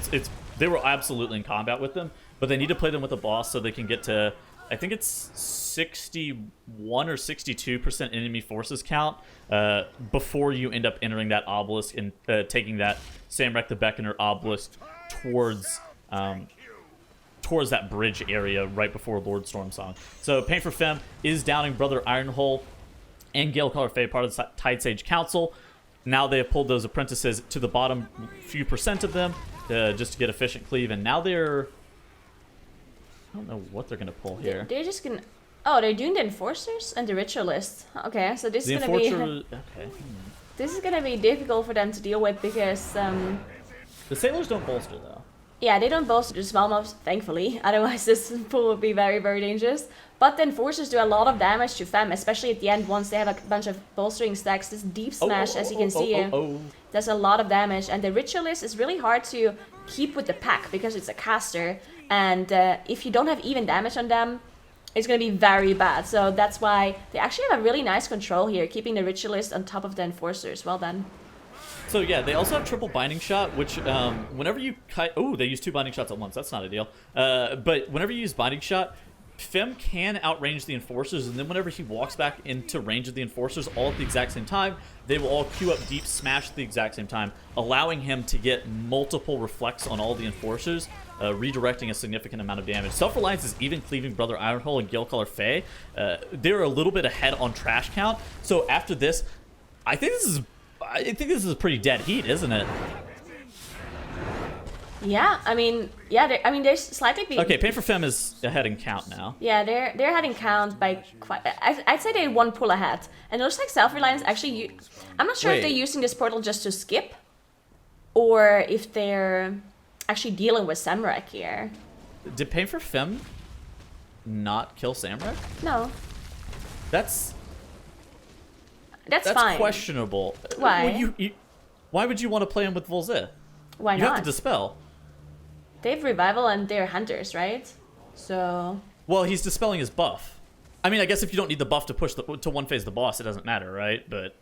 [SPEAKER 2] They were absolutely in combat with them, but they need to play them with the boss so they can get to, I think it's 61 or 62% enemy forces count before you end up entering that obelisk and taking that Samrek the Beckoner obelisk towards that bridge area right before Lord Stormsong. So Pain for Femme is downing Brother Ironhull and Galecaller Fae, part of the Tide Sage Council. Now they have pulled those apprentices to the bottom few percent of them just to get efficient cleave, and now they're... I don't know what they're going to pull here.
[SPEAKER 4] They're just going to... Oh, they're doing the Enforcers and the Ritualist. Okay, so this is going to be...
[SPEAKER 2] Okay.
[SPEAKER 4] This is going to be difficult for them to deal with because...
[SPEAKER 2] The Sailors don't bolster, though.
[SPEAKER 4] Yeah, they don't bolster the small mobs, thankfully. Otherwise, this pull would be very, very dangerous. But the Enforcers do a lot of damage to Femme, especially at the end once they have a bunch of bolstering stacks. This Deep Smash, as you can see here, does a lot of damage. And the Ritualist is really hard to keep with the pack because it's a caster. And if you don't have even damage on them, it's going to be very bad. So that's why they actually have a really nice control here, keeping the Ritualist on top of the Enforcers. Well done.
[SPEAKER 2] So yeah, they also have triple binding shot, which whenever you they use 2 binding shots at once. That's not ideal. But whenever you use binding shot, Femme can outrange the Enforcers, and then whenever he walks back into range of the Enforcers all at the exact same time, they will all queue up Deep Smash at the exact same time, allowing him to get multiple reflects on all the Enforcers, redirecting a significant amount of damage. Self-Reliance is even cleaving Brother Ironhull and Galecaller Fae. They're a little bit ahead on trash count, so after this, I think this is a pretty dead heat, isn't it?
[SPEAKER 4] Yeah, I mean, they're slightly...
[SPEAKER 2] Okay, Pain for Femme is ahead in count now.
[SPEAKER 4] Yeah, they're ahead in count by quite... I'd say they're 1 pull ahead. And it looks like Self-Reliance actually... I'm not sure if they're using this portal just to skip, or if they're actually dealing with Samrek here.
[SPEAKER 2] Did Pain for Femme not kill Samrek?
[SPEAKER 4] No.
[SPEAKER 2] That's
[SPEAKER 4] That's fine.
[SPEAKER 2] questionable.
[SPEAKER 4] Why?
[SPEAKER 2] Why would you want to play him with Volzeh?
[SPEAKER 4] Why
[SPEAKER 2] you
[SPEAKER 4] not?
[SPEAKER 2] have to Dispel.
[SPEAKER 4] They have Revival and they're Hunters, right? So...
[SPEAKER 2] Well, he's dispelling his buff. I mean, I guess if you don't need the buff to push to one-phase the boss, it doesn't matter, right? But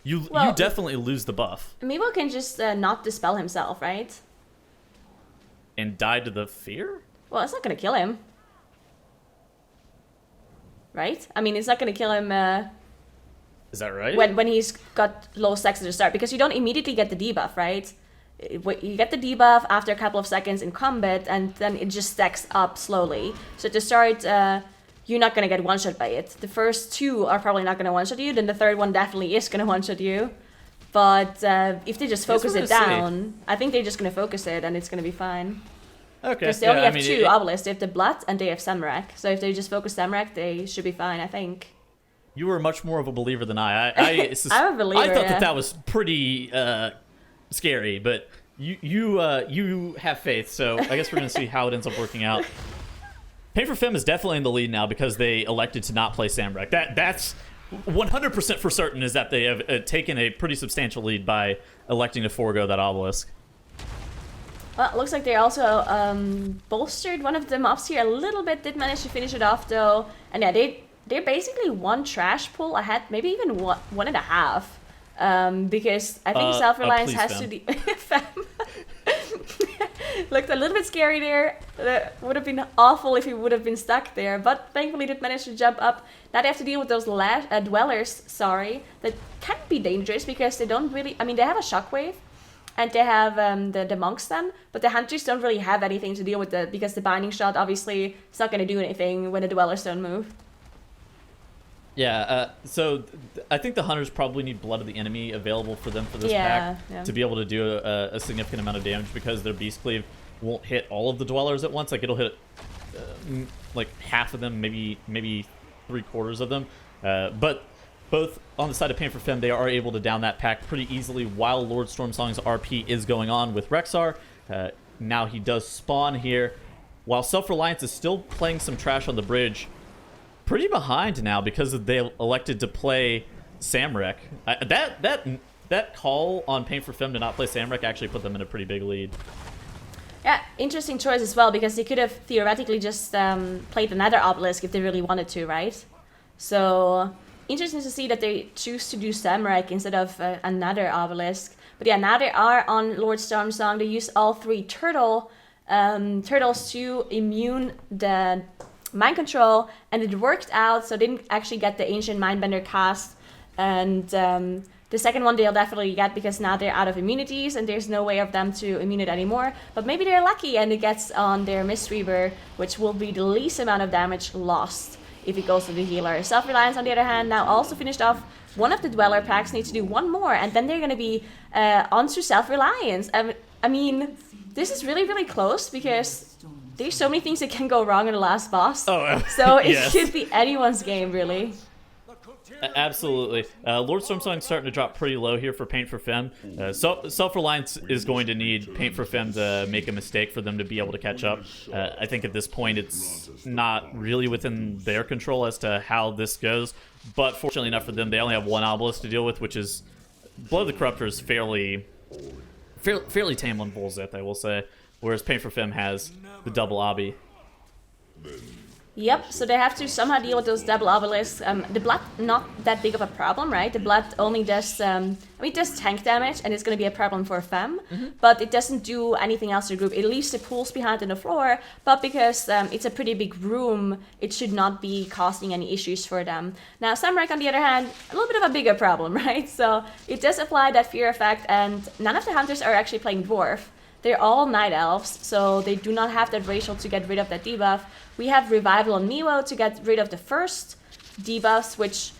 [SPEAKER 2] you definitely lose the buff.
[SPEAKER 4] Meebo can just not Dispel himself, right?
[SPEAKER 2] And die to the fear?
[SPEAKER 4] Well, it's not going to kill him. Right? I mean, it's not going to kill him...
[SPEAKER 2] Is that right?
[SPEAKER 4] When he's got low stacks at the start, because you don't immediately get the debuff, right? You get the debuff after a couple of seconds in combat, and then it just stacks up slowly. So to start, you're not gonna get one-shot by it. The first 2 are probably not gonna one-shot you, then the third one definitely is gonna one-shot you. But if they just focus it down, I think they're just gonna focus it, and it's gonna be fine.
[SPEAKER 2] Okay.
[SPEAKER 4] Because they only have 2 obelisks. They have the Blood, and they have Samrak. So if they just focus Samrak, they should be fine, I think.
[SPEAKER 2] You were much more of a believer than I.
[SPEAKER 4] I'm a believer.
[SPEAKER 2] I thought that was pretty scary, but you have faith, so I guess we're gonna see how it ends up working out. Pain for Femme is definitely in the lead now because they elected to not play Samrek. That's 100% for certain, is that they have taken a pretty substantial lead by electing to forego that obelisk.
[SPEAKER 4] Well, it looks like they also bolstered one of the mobs here a little bit. Did manage to finish it off though, and yeah, they're basically 1 trash pull ahead, maybe even 1.5. Because I think Self-Reliance has to... Looked a little bit scary there. Would have been awful if he would have been stuck there, but thankfully did manage to jump up. Now they have to deal with those dwellers, that can be dangerous because they don't really... I mean, they have a shockwave, and they have the monks then, but the hunters don't really have anything to deal with because the binding shot obviously is not going to do anything when the dwellers don't move.
[SPEAKER 2] Yeah, so I think the hunters probably need Blood of the Enemy available for them for this pack to be able to do a significant amount of damage, because their Beast Cleave won't hit all of the dwellers at once. Like, it'll hit like half of them, maybe 3/4 of them. But both on the side of Pain for Femme, they are able to down that pack pretty easily while Lord Stormsong's RP is going on with Rexar. Now he does spawn here, while Self-Reliance is still playing some trash on the bridge. Pretty behind now because they elected to play Samrek. That call on Pain for Femme to not play Samrek actually put them in a pretty big lead.
[SPEAKER 4] Yeah, interesting choice as well, because they could have theoretically just played another Obelisk if they really wanted to, right? So, interesting to see that they choose to do Samrek instead of another Obelisk. But yeah, now they are on Lord Stormsong. They use all 3 turtles to immune the mind control, and it worked out, so didn't actually get the Ancient Mindbender cast, and the second one they'll definitely get because now they're out of immunities and there's no way of them to immune it anymore. But maybe they're lucky and it gets on their Mistweaver, which will be the least amount of damage lost if it goes to the healer. Self-Reliance, on the other hand, now also finished off one of the Dweller packs, needs to do one more, and then they're going to be onto Self-Reliance. I mean, this is really, really close because there's so many things that can go wrong in the last boss. So it could be anyone's game, really.
[SPEAKER 2] Absolutely. Lord Stormsong's starting to drop pretty low here for Paint for Femme. Self-Reliance is going to need Paint for Femme to make a mistake for them to be able to catch up. I think at this point it's not really within their control as to how this goes, but fortunately enough for them, they only have one Obelisk to deal with, which is Blood of the Corruptor is fairly tame on Volzith, I will say, whereas Paint for Femme has the double obby.
[SPEAKER 4] Yep, so they have to somehow deal with those double obelisks. The blood, not that big of a problem, right? The blood only does, it does tank damage, and it's going to be a problem for Femme, but it doesn't do anything else to the group. It leaves the pools behind on the floor, but because it's a pretty big room, it should not be causing any issues for them. Now, Samrek, on the other hand, a little bit of a bigger problem, right? So it does apply that fear effect, and none of the hunters are actually playing Dwarf. They're all Night Elves, so they do not have that racial to get rid of that debuff. We have Revival on Miwo to get rid of the first debuffs, which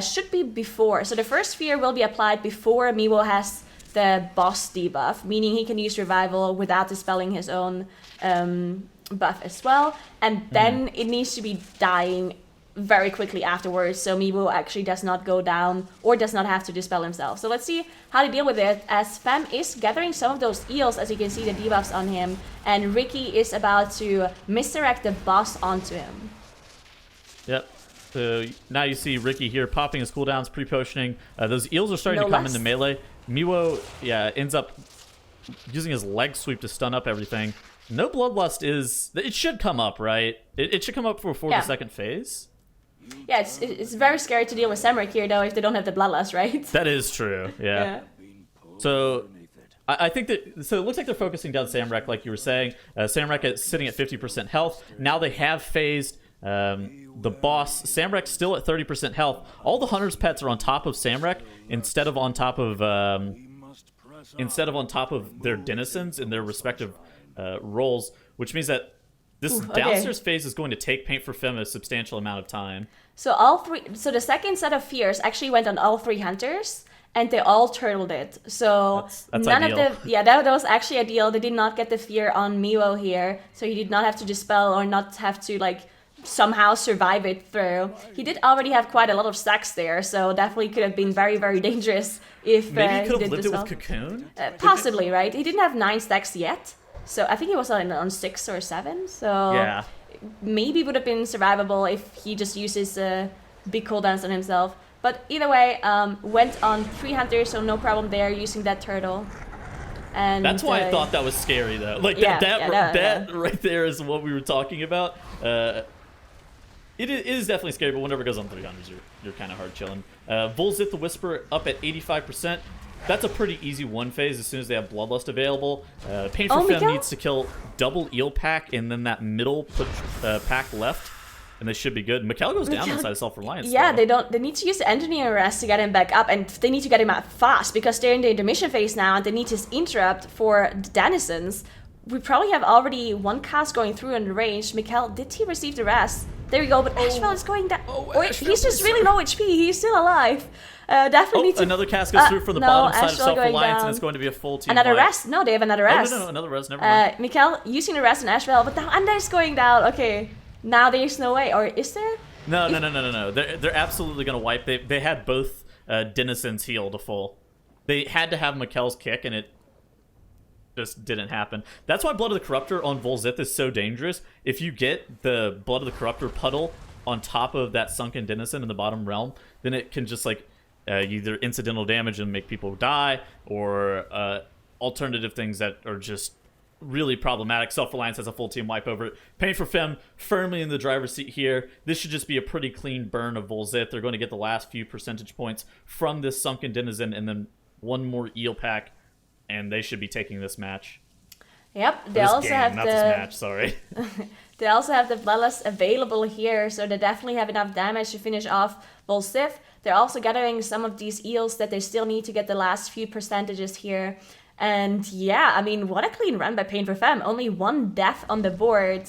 [SPEAKER 4] should be before. So the first fear will be applied before Miwo has the boss debuff, meaning he can use Revival without dispelling his own buff as well. And then it needs to be dying very quickly afterwards, so Miwo actually does not go down or does not have to dispel himself. So let's see how they deal with it, as Femme is gathering some of those eels, as you can see the debuffs on him, and Ricky is about to misdirect the boss onto him.
[SPEAKER 2] Yep. So now you see Ricky here popping his cooldowns, pre-potioning. Those eels are starting to come into melee. Miwo, ends up using his leg sweep to stun up everything. No Bloodlust is... It should come up, right? It should come up before the second phase.
[SPEAKER 4] Yeah, it's very scary to deal with Samrek here, though, if they don't have the Bloodlust, right?
[SPEAKER 2] That is true, yeah. So, I think that... So, it looks like they're focusing down Samrek, like you were saying. Samrek is sitting at 50% health. Now they have phased the boss. Samrek's still at 30% health. All the Hunter's pets are on top of Samrek instead of on top of their denizens in their respective roles, which means that this downstairs phase is going to take Paint for Femme a substantial amount of time.
[SPEAKER 4] So the second set of fears actually went on all 3 hunters, and they all turtled it. So
[SPEAKER 2] that's
[SPEAKER 4] none
[SPEAKER 2] ideal.
[SPEAKER 4] of the that was actually ideal. They did not get the fear on Miwo here, so he did not have to dispel or not have to somehow survive it through. He did already have quite a lot of stacks there, so definitely could have been very, very dangerous if
[SPEAKER 2] maybe he could
[SPEAKER 4] he
[SPEAKER 2] have lived
[SPEAKER 4] did
[SPEAKER 2] it with Cocoon.
[SPEAKER 4] Possibly, right? He didn't have 9 stacks yet. So I think he was on 6 or 7. So maybe would have been survivable if he just uses big cooldowns on himself. But either way, went on 3 hunters, so no problem there using that turtle. And
[SPEAKER 2] that's why I thought that was scary, though. That right there is what we were talking about. It is definitely scary, but whenever it goes on 3 hunters, you're kind of hard chilling. Volzith the Whisper up at 85%. that's a pretty easy one phase as soon as they have Bloodlust available. Pain for Fem
[SPEAKER 4] Miguel?
[SPEAKER 2] needs to kill double eel pack and then that middle pack left, and they should be good. Mikkel goes down inside of Self-Reliance.
[SPEAKER 4] Yeah,
[SPEAKER 2] though.
[SPEAKER 4] they need to use the engineer rest to get him back up, and they need to get him out fast because they're in the intermission phase now, and they need to interrupt for the denizens. We probably have already one cast going through in the range. Mikkel, did he receive the rest? There we go, but Ashwell is going down. Or
[SPEAKER 1] Ashwell,
[SPEAKER 4] he's just really low HP. He's still alive. Definitely need to...
[SPEAKER 2] Another cast goes through from the bottom side of
[SPEAKER 4] Ashwell going
[SPEAKER 2] Self-Reliance, and
[SPEAKER 4] down.
[SPEAKER 2] it's going to be a full team
[SPEAKER 4] Another
[SPEAKER 2] wipe.
[SPEAKER 4] rest? No, they have another rest.
[SPEAKER 2] No, another rest. Never mind.
[SPEAKER 4] Mikkel using the rest in Ashwell, but now Anda's going down. Okay, now there's no way. Or is there?
[SPEAKER 2] No. They're absolutely going to wipe. They had both denizens heal to full. They had to have Mikkel's kick, and it just didn't happen. That's why Blood of the Corruptor on Volzith is so dangerous. If you get the Blood of the Corruptor puddle on top of that sunken denizen in the bottom realm, then it can just like either incidental damage and make people die, or alternative things that are just really problematic. Self-Reliance has a full team wipe over it. Pain for Fem firmly in the driver's seat here. This should just be a pretty clean burn of Volzith. They're going to get the last few percentage points from this sunken denizen and then one more eel pack, and they should be taking this match.
[SPEAKER 4] Yep, they
[SPEAKER 2] This
[SPEAKER 4] also
[SPEAKER 2] game,
[SPEAKER 4] have
[SPEAKER 2] not
[SPEAKER 4] the...
[SPEAKER 2] this match, sorry.
[SPEAKER 4] They also have the Bloodlust available here, so they definitely have enough damage to finish off Volzith. They're also gathering some of these eels that they still need to get the last few percentages here. And yeah, I mean, what a clean run by Pain for Fem. Only one death on the board,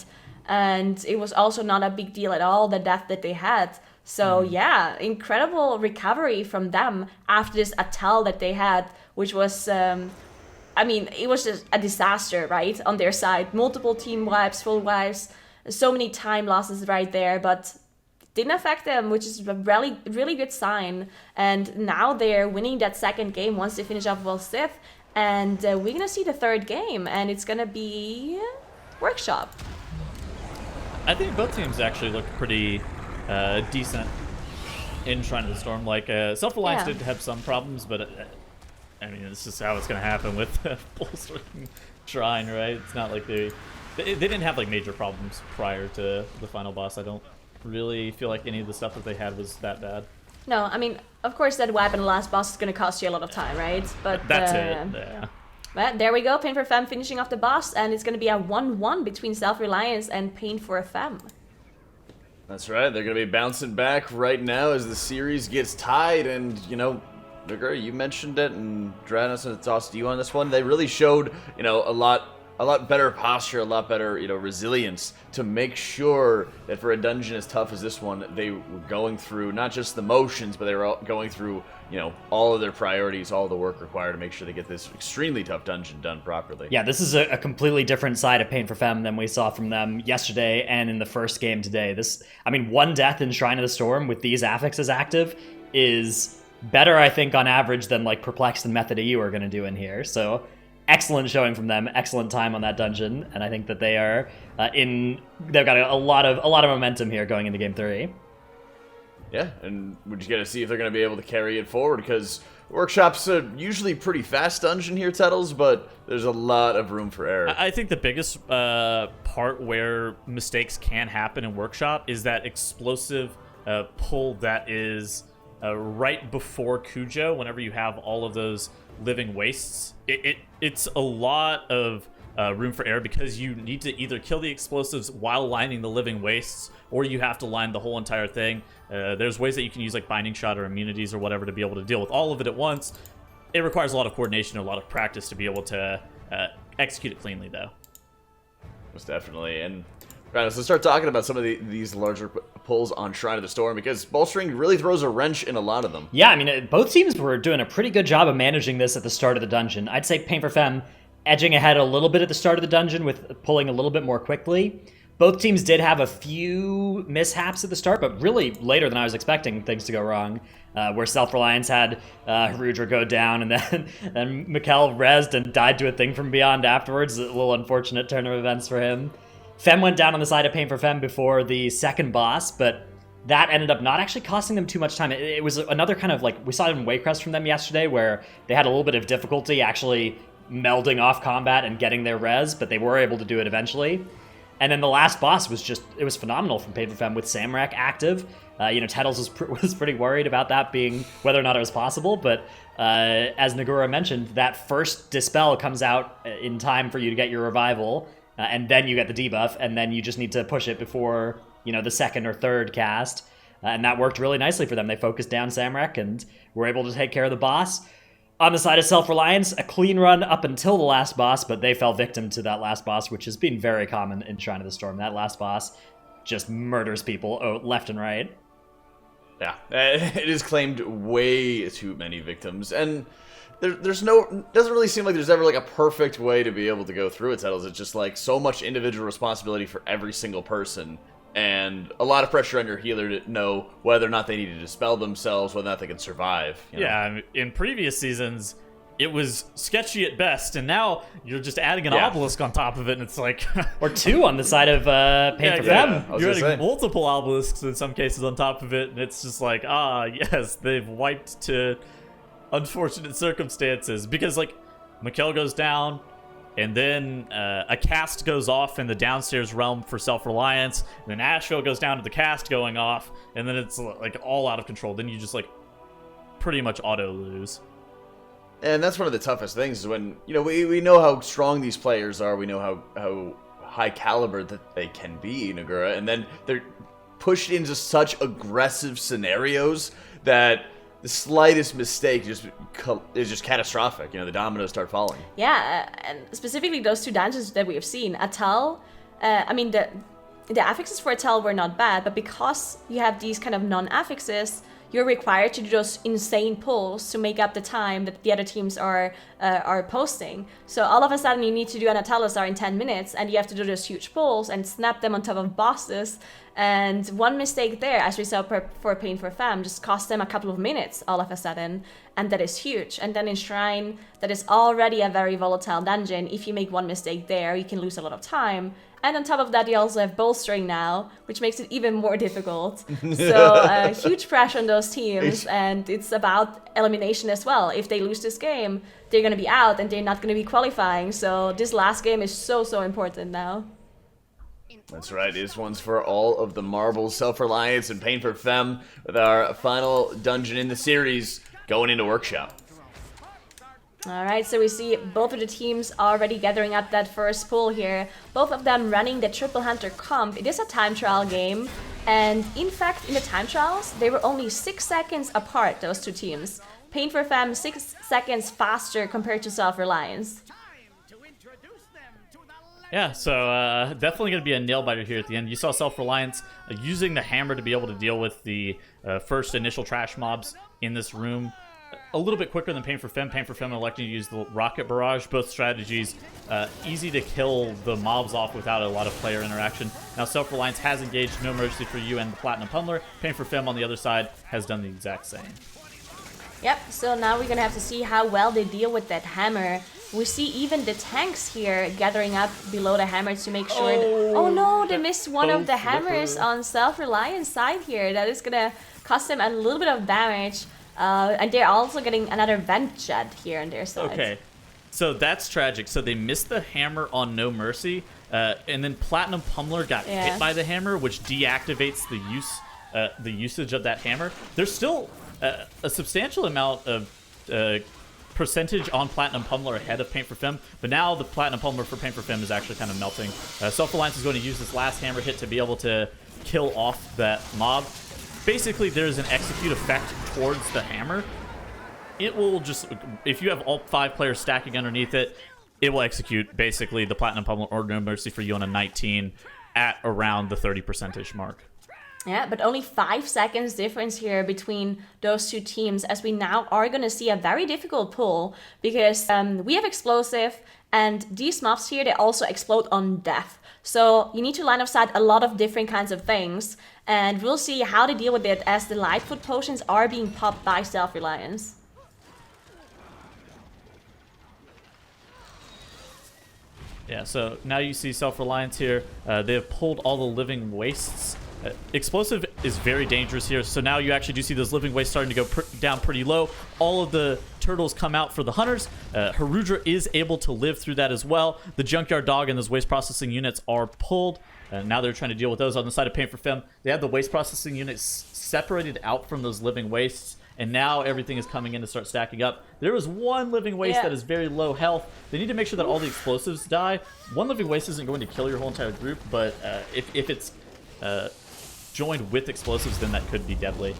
[SPEAKER 4] and it was also not a big deal at all, the death that they had. So yeah, incredible recovery from them after this Atal that they had, which was... I mean, it was just a disaster, right, on their side. Multiple team wipes, full wipes, so many time losses right there, but didn't affect them, which is a really, really good sign. And now they're winning that second game once they finish off Volzith, and we're going to see the third game, and it's going to be Workshop.
[SPEAKER 2] I think both teams actually look pretty decent in Shrine of the Storm. Like, Self-Reliance
[SPEAKER 4] Yeah.
[SPEAKER 2] did have some problems, but... I mean, this is how it's going to happen with bolstering Shrine, right? It's not like they didn't have like major problems prior to the final boss. I don't really feel like any of the stuff that they had was that bad.
[SPEAKER 4] No, I mean, of course that wipe in the last boss is going to cost you a lot of time, right? But
[SPEAKER 2] That's it. Yeah.
[SPEAKER 4] But there we go, Pain for Fem finishing off the boss, and it's going to be a 1-1 between Self-Reliance and Pain for Fem.
[SPEAKER 1] That's right. They're going to be bouncing back right now as the series gets tied, and you know, Vigor, you mentioned it, and Dranos, and it's also you on this one. They really showed, you know, a lot better posture, a lot better, you know, resilience to make sure that for a dungeon as tough as this one, they were going through not just the motions, but they were going through, you know, all of their priorities, all the work required to make sure they get this extremely tough dungeon done properly.
[SPEAKER 5] Yeah, this is a completely different side of Pain for Fem than we saw from them yesterday and in the first game today. I mean, one death in Shrine of the Storm with these affixes active is better, I think, on average than like Perplexed and Method EU are going to do in here. So excellent showing from them, excellent time on that dungeon, and I think that they are they've got a lot of momentum here going into game 3.
[SPEAKER 1] Yeah, and we're just going to see if they're going to be able to carry it forward, because Workshop's a usually pretty fast dungeon here, Tettles, but there's a lot of room for error.
[SPEAKER 2] I think the biggest part where mistakes can happen in Workshop is that explosive pull that is right before Cujo, whenever you have all of those living wastes. It's a lot of room for error, because you need to either kill the explosives while lining the living wastes, or you have to line the whole entire thing. There's ways that you can use like Binding Shot or immunities or whatever to be able to deal with all of it at once. It requires a lot of coordination and a lot of practice to be able to execute it cleanly, though.
[SPEAKER 1] Most definitely. And right, let's start talking about some of these larger pulls on Shrine of the Storm, because bolstering really throws a wrench in a lot of them.
[SPEAKER 5] Yeah, I mean, both teams were doing a pretty good job of managing this at the start of the dungeon. I'd say Pain for Fem edging ahead a little bit at the start of the dungeon with pulling a little bit more quickly. Both teams did have a few mishaps at the start, but really later than I was expecting things to go wrong, where Self-Reliance had Harudra go down, and then Mikkel rezzed and died to a thing from beyond afterwards. A little unfortunate turn of events for him. Fem went down on the side of Pain for Fem before the second boss, but that ended up not actually costing them too much time. It was another kind of like, we saw it in Wayrest from them yesterday, where they had a little bit of difficulty actually melding off combat and getting their res, but they were able to do it eventually. And then the last boss was it was phenomenal from Paper Femme with Samrak active. Tettles was pretty worried about that being whether or not it was possible, but as Nagura mentioned, that first Dispel comes out in time for you to get your revival, and then you get the debuff, and then you just need to push it before, the second or third cast. And that worked really nicely for them. They focused down Samrak and were able to take care of the boss. On the side of Self-Reliance, a clean run up until the last boss, but they fell victim to that last boss, which has been very common in Shrine of the Storm. That last boss just murders people left and right.
[SPEAKER 1] Yeah, it is claimed way too many victims, and doesn't really seem like there's ever like a perfect way to be able to go through it, Settles. It's just like so much individual responsibility for every single person, and a lot of pressure on your healer to know whether or not they need to dispel themselves, whether or not they can survive.
[SPEAKER 2] Yeah, I mean, in previous seasons, it was sketchy at best, and now you're just adding an obelisk on top of it, and it's like...
[SPEAKER 5] or two on the side of Pain for Femme.
[SPEAKER 2] You're adding multiple obelisks in some cases on top of it, and it's just like, yes, they've wiped to unfortunate circumstances. Because, like, Mikkel goes down, and then a cast goes off in the downstairs realm for Self-Reliance, and then Asheville goes down to the cast going off, and then it's, like, all out of control. Then you just, like, pretty much auto-lose.
[SPEAKER 1] And that's one of the toughest things is when, we know how strong these players are. We know how high caliber that they can be, Nagura. And then they're pushed into such aggressive scenarios that the slightest mistake is just catastrophic. The dominoes start falling.
[SPEAKER 4] Yeah, and specifically those two dungeons that we have seen. Atal, the affixes for Atal were not bad, but because you have these kind of non-affixes, you're required to do those insane pulls to make up the time that the other teams are posting. So all of a sudden you need to do an Atal'Dazar in 10 minutes, and you have to do those huge pulls and snap them on top of bosses. And one mistake there, as we saw for Pain for Femme, just cost them a couple of minutes all of a sudden, and that is huge. And then in Shrine, that is already a very volatile dungeon. If you make one mistake there, you can lose a lot of time. And on top of that, you also have bolstering now, which makes it even more difficult. So huge pressure on those teams, and it's about elimination as well. If they lose this game, they're going to be out, and they're not going to be qualifying. So this last game is so important now.
[SPEAKER 1] That's right. This one's for all of the marbles, Self-Reliance, and Pain for Femme, with our final dungeon in the series going into Workshop.
[SPEAKER 4] All right, so we see both of the teams already gathering up that first pull here. Both of them running the Triple Hunter comp. It is a time trial game, and in fact, in the time trials, they were only 6 seconds apart, those two teams. Pain for Femme 6 seconds faster compared to Self-Reliance.
[SPEAKER 2] Yeah, so definitely going to be a nail-biter here at the end. You saw Self-Reliance using the hammer to be able to deal with the first initial trash mobs in this room a little bit quicker than Pain for Femme. Pain for Femme electing to use the Rocket Barrage. Both strategies easy to kill the mobs off without a lot of player interaction. Now Self-Reliance has engaged No Mercy for You and the Platinum Pummeler. Pain for Femme on the other side has done the exact same.
[SPEAKER 4] Yep, so now we're going to have to see how well they deal with that hammer. We see even the tanks here gathering up below the hammer to make sure... Oh no, they missed one of the hammers on Self-Reliance side here. That is going to cost them a little bit of damage. And they're also getting another vent shed here on their side.
[SPEAKER 2] Okay, so that's tragic. So they missed the hammer on No Mercy, and then Platinum Pummeler got hit by the hammer, which deactivates the usage of that hammer. There's still a substantial amount of percentage on Platinum Pummeler ahead of Pain for Femme, but now the Platinum Pummeler for Pain for Femme is actually kind of melting. Self-Reliance is going to use this last hammer hit to be able to kill off that mob. Basically, there's an execute effect towards the hammer. It will just, if you have all 5 players stacking underneath it, it will execute basically the Platinum Pummeler or No Mercy for You on a 19 at around the 30% mark.
[SPEAKER 4] Yeah, but only 5 seconds difference here between those two teams, as we now are going to see a very difficult pull, because we have Explosive, and these mobs here, they also explode on death. So you need to line of sight a lot of different kinds of things, and we'll see how they deal with it as the Lightfoot potions are being popped by Self-Reliance.
[SPEAKER 2] Yeah, so now you see Self-Reliance here. They have pulled all the Living Wastes Explosive is very dangerous here, so now you actually do see those living wastes starting to go down pretty low. All of the turtles come out for the hunters. Harudra is able to live through that as well. The Junkyard Dog and those waste processing units are pulled. Now they're trying to deal with those. On the side of Paint for Femme, they have the waste processing units separated out from those living wastes, and now everything is coming in to start stacking up. There is one living waste that is very low health. They need to make sure that all the explosives die. One living waste isn't going to kill your whole entire group, but if it's joined with explosives, then that could be deadly.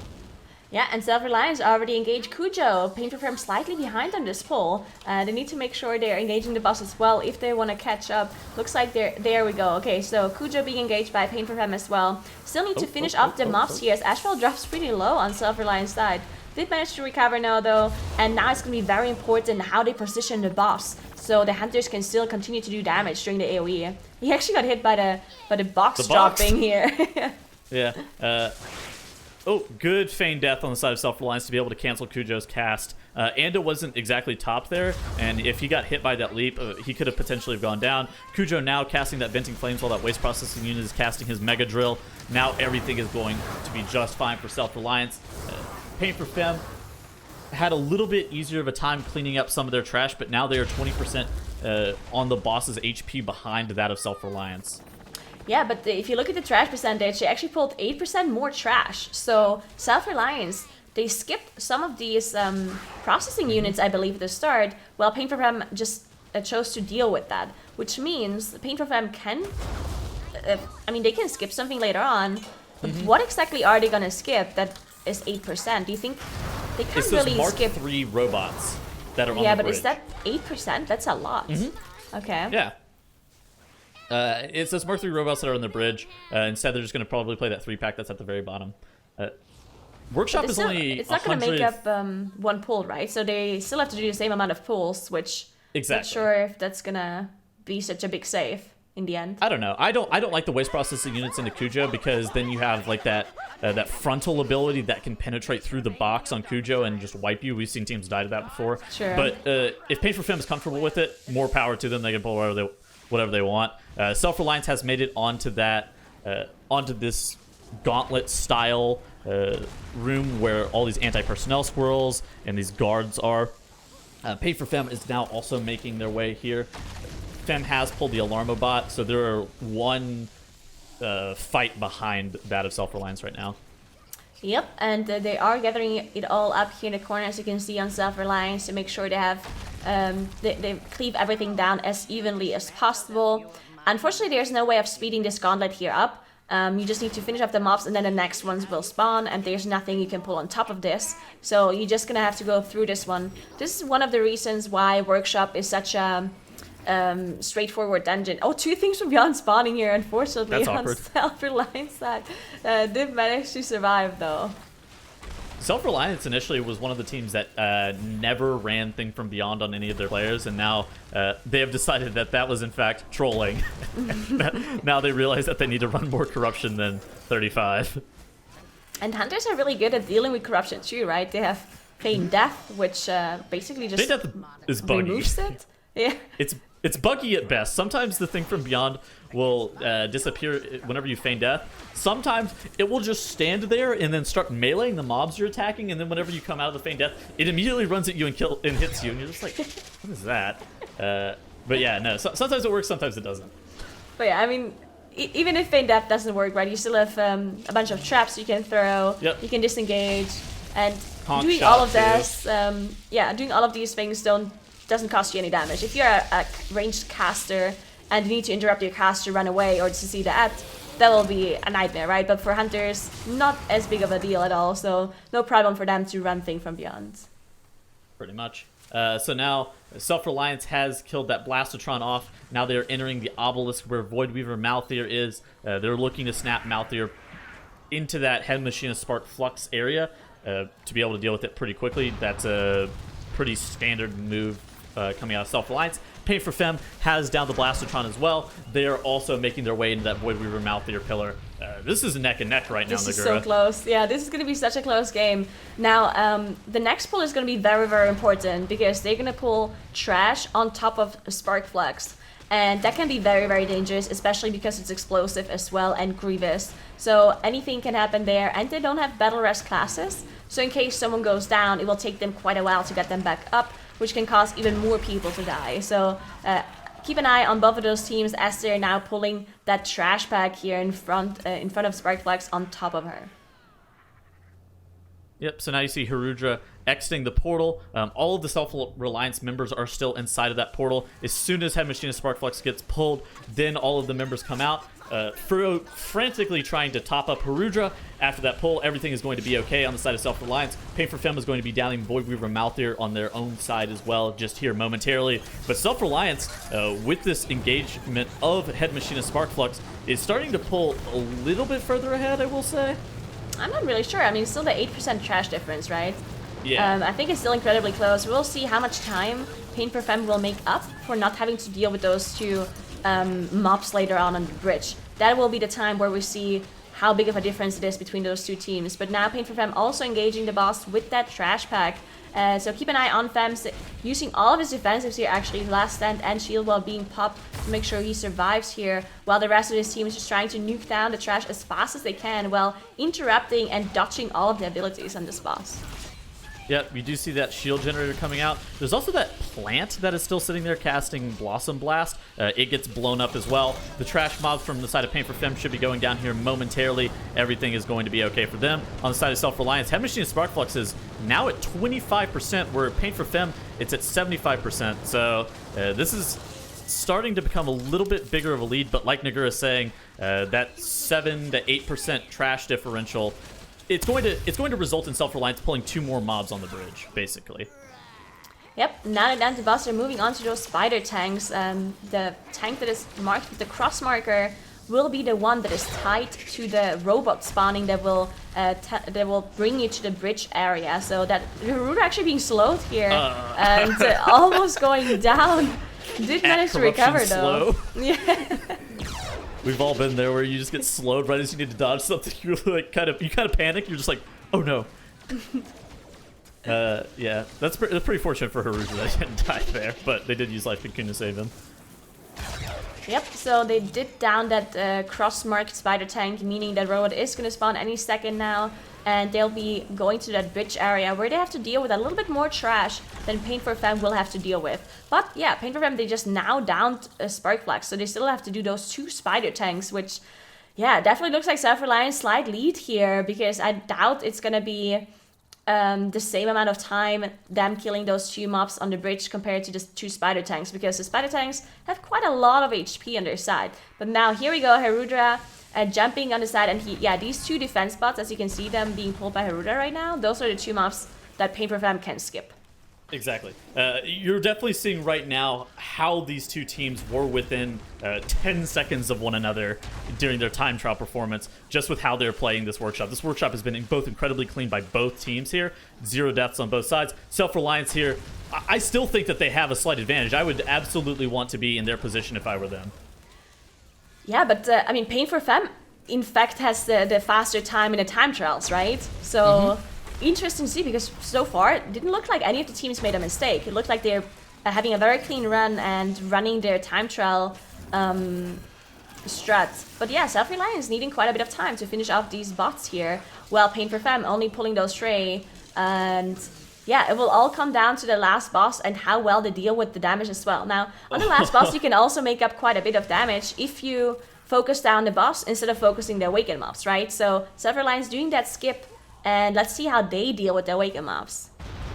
[SPEAKER 4] Yeah, and Self-Reliance already engaged Cujo. Paint for Femme slightly behind on this pull. They need to make sure they're engaging the boss as well if they want to catch up. Looks like there we go. Okay, so Cujo being engaged by Paint for Femme as well. Still need to finish up the mobs here as Ashwell drops pretty low on Self-Reliance side. Did manage to recover now though, and now it's going to be very important how they position the boss, so the hunters can still continue to do damage during the AoE. He actually got hit by the box dropping here.
[SPEAKER 2] Yeah. Oh, good feign death on the side of Self-Reliance to be able to cancel Cujo's cast. Anda wasn't exactly top there, and if he got hit by that leap, he could have potentially have gone down. Cujo now casting that Venting Flames while that Waste Processing unit is casting his Mega Drill. Now everything is going to be just fine for Self-Reliance. Paint for Femme had a little bit easier of a time cleaning up some of their trash, but now they are 20% on the boss's HP behind that of Self-Reliance.
[SPEAKER 4] Yeah, but if you look at the trash percentage, they actually pulled 8% more trash. So Self-Reliance, they skipped some of these processing units, I believe, at the start, while Paint for Femme just chose to deal with that, which means Paint for Femme can, they can skip something later on, but what exactly are they gonna skip that is 8%? Do you think they can't
[SPEAKER 2] it's
[SPEAKER 4] really
[SPEAKER 2] Mark
[SPEAKER 4] skip?
[SPEAKER 2] III robots that are on the
[SPEAKER 4] Yeah, but
[SPEAKER 2] bridge.
[SPEAKER 4] is that 8%? That's a lot. Okay.
[SPEAKER 2] Yeah. It's those Mark III robots that are on the bridge. Instead, they're just going to probably play that 3-pack that's at the very bottom. Workshop is only
[SPEAKER 4] It's not going to make up one pull, right? So they still have to do the same amount of pulls, which
[SPEAKER 2] Exactly.
[SPEAKER 4] not sure if that's going to be such a big save in the end.
[SPEAKER 2] I don't know. I don't like the waste processing units into Cujo, because then you have like that frontal ability that can penetrate through the box on Cujo and just wipe you. We've seen teams die to that before.
[SPEAKER 4] Sure.
[SPEAKER 2] But if Paint for Femme is comfortable with it, more power to them. They can pull whatever they want. Self-Reliance has made it onto this gauntlet style room where all these anti-personnel squirrels and these guards are. Paint for Femme is now also making their way here. Femme has pulled the Alarmobot, so they're one fight behind that of Self-Reliance right now.
[SPEAKER 4] Yep, and they are gathering it all up here in the corner, as you can see on Self-Reliance, to make sure they have they cleave everything down as evenly as possible. Unfortunately, there's no way of speeding this gauntlet here up. You just need to finish up the mobs, and then the next ones will spawn, and there's nothing you can pull on top of this. So you're just gonna have to go through this one. This is one of the reasons why Workshop is such a straightforward dungeon. Oh, 2 things from beyond spawning here, unfortunately.
[SPEAKER 2] That's
[SPEAKER 4] on
[SPEAKER 2] awkward.
[SPEAKER 4] Self-Reliance side. Did manage to survive though.
[SPEAKER 2] Self-Reliance initially was one of the teams that never ran Thing from Beyond on any of their players, and now they have decided that was in fact trolling. Now they realize that they need to run more corruption than 35. And
[SPEAKER 4] hunters are really good at dealing with corruption too, right? They have Feign Death, which basically just
[SPEAKER 2] Feign Death is buggy.
[SPEAKER 4] removes it. Yeah.
[SPEAKER 2] It's buggy at best. Sometimes the Thing from Beyond will disappear whenever you feign death. Sometimes it will just stand there and then start meleeing the mobs you're attacking, and then whenever you come out of the feign death, it immediately runs at you and hits you, and you're just like, what is that? But yeah, no. Sometimes it works, sometimes it doesn't.
[SPEAKER 4] But yeah, I mean, even if feign death doesn't work, right? You still have a bunch of traps you can throw.
[SPEAKER 2] Yep.
[SPEAKER 4] You can disengage, and
[SPEAKER 2] Honk
[SPEAKER 4] doing
[SPEAKER 2] shot
[SPEAKER 4] all of
[SPEAKER 2] too.
[SPEAKER 4] this, doing all of these things doesn't cost you any damage. If you're a ranged caster and you need to interrupt your cast to run away or to see that will be a nightmare, right? But for hunters, not as big of a deal at all, so no problem for them to run Thing from Beyond.
[SPEAKER 2] Pretty much. So now Self-Reliance has killed that Blastotron off. Now they're entering the obelisk where Voidweaver Malthier is. They're looking to snap Malthier into that Head Machina Spark Flux area to be able to deal with it pretty quickly. That's a pretty standard move coming out of Self-Reliance. Paint for Femme has down the Blastotron as well. They are also making their way into that Voidweaver Malthier pillar. This is neck and neck right now,
[SPEAKER 4] This is
[SPEAKER 2] Nagura.
[SPEAKER 4] so close. Yeah, this is going to be such a close game. Now, the next pull is going to be very, very important because they're going to pull trash on top of Spark Flux. And that can be very, very dangerous, especially because it's explosive as well and grievous. So anything can happen there, and they don't have battle rest classes. So in case someone goes down, it will take them quite a while to get them back up, which can cause even more people to die. So keep an eye on both of those teams as they're now pulling that trash bag here in front of Sparkflex on top of her.
[SPEAKER 2] Yep, so now you see Harudra exiting the portal. All of the Self-Reliance members are still inside of that portal. As soon as Head Machine Sparkflex gets pulled, then all of the members come out. Furo frantically trying to top up Harudra. After that pull, everything is going to be okay on the side of Self-Reliance. Pain for Femme is going to be downing Voidweaver Malthier on their own side as well, just here momentarily. But Self-Reliance, with this engagement of Head Machine Sparkflex, is starting to pull a little bit further ahead, I will say.
[SPEAKER 4] I'm not really sure. I mean, still the 8% trash difference, right?
[SPEAKER 2] Yeah.
[SPEAKER 4] I think it's still incredibly close. We'll see how much time Pain for Femme will make up for not having to deal with those two mobs later on the bridge. That will be the time where we see how big of a difference it is between those two teams. But now Pain for Femme also engaging the boss with that trash pack. So keep an eye on Femme using all of his defensives here, actually, Last Stand and Shield while being popped to make sure he survives here, while the rest of his team is just trying to nuke down the trash as fast as they can while interrupting and dodging all of the abilities on this boss.
[SPEAKER 2] Yep, we do see that shield generator coming out. There's also that plant that is still sitting there casting Blossom Blast. It gets blown up as well. The trash mobs from the side of Pain for Femme should be going down here momentarily. Everything is going to be okay for them. On the side of Self-Reliance, Head Machine Sparkflux is now at 25%, where Pain for Femme, it's at 75%. So this is starting to become a little bit bigger of a lead, but like Nagura is saying, that 7 to 8% trash differential, it's going to result in Self-Reliance pulling 2 more mobs on the bridge, basically.
[SPEAKER 4] Yep, now that the boss are moving on to those spider tanks. The tank that is marked with the cross marker will be the one that is tied to the robot spawning that will bring you to the bridge area. So that Harudra actually being slowed here and almost going down. Did manage to recover though. Yeah.
[SPEAKER 2] We've all been there where you just get slowed right as you need to dodge something. You're like kind of panic. You're just like, oh no. Yeah, that's pretty fortunate for Harudra that he didn't die there, but they did use Life Cocoon to save him.
[SPEAKER 4] Yep, so they did down that cross-marked spider tank, meaning that robot is going to spawn any second now, and they'll be going to that bridge area where they have to deal with a little bit more trash than Pain for Femme will have to deal with. But yeah, Pain for Femme, they just now downed Sparkflex, so they still have to do those 2 spider tanks, which, yeah, definitely looks like Self-Reliance slight lead here, because I doubt it's going to be the same amount of time them killing those 2 mobs on the bridge compared to the 2 spider tanks, because the spider tanks have quite a lot of HP on their side. But now here we go, Harudra jumping on the side, and these 2 defense bots, as you can see them being pulled by Harudra right now, those are the 2 mobs that Pain for Femme can skip.
[SPEAKER 2] Exactly. You're definitely seeing right now how these 2 teams were within 10 seconds of one another during their time trial performance, just with how they're playing this workshop. This workshop has been both incredibly clean by both teams here. 0 deaths on both sides. Self-Reliance here, I still think that they have a slight advantage. I would absolutely want to be in their position if I were them. Yeah,
[SPEAKER 4] but I mean, Pain for Femme, in fact, has the faster time in the time trials, right? So... Interesting to see, because so far it didn't look like any of the teams made a mistake. It looked like they're having a very clean run and running their time trial strat. But yeah, Self-Reliance needing quite a bit of time to finish off these bots here, while Pain for Femme only pulling those stray. And yeah, it will all come down to the last boss and how well they deal with the damage as well. Now, on the last boss, you can also make up quite a bit of damage if you focus down the boss instead of focusing the awakened mobs, right? So Self-Reliance doing that skip, and let's see how they deal with the awakened mobs.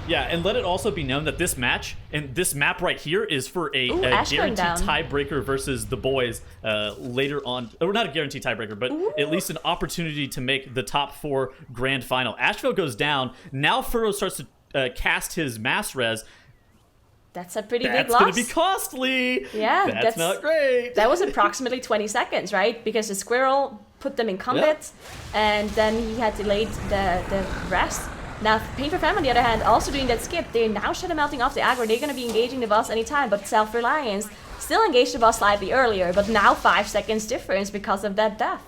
[SPEAKER 2] Yeah, and let it also be known that this match, and this map right here, is for a guaranteed tiebreaker versus the boys later on. Or not a guaranteed tiebreaker, but at least an opportunity to make the top 4 grand final. Asheville goes down. Now Furo starts to cast his mass res.
[SPEAKER 4] That's a pretty big loss.
[SPEAKER 2] That's going to be costly.
[SPEAKER 4] Yeah.
[SPEAKER 2] That's not great.
[SPEAKER 4] That was approximately 20 seconds, right? Because the squirrel put them in combat, and then he had delayed the rest. Now, Pain for Femme, on the other hand, also doing that skip. They're now Shadow Melting off the aggro. They're going to be engaging the boss anytime, but Self-Reliance still engaged the boss slightly earlier, but now 5 seconds difference because of that death.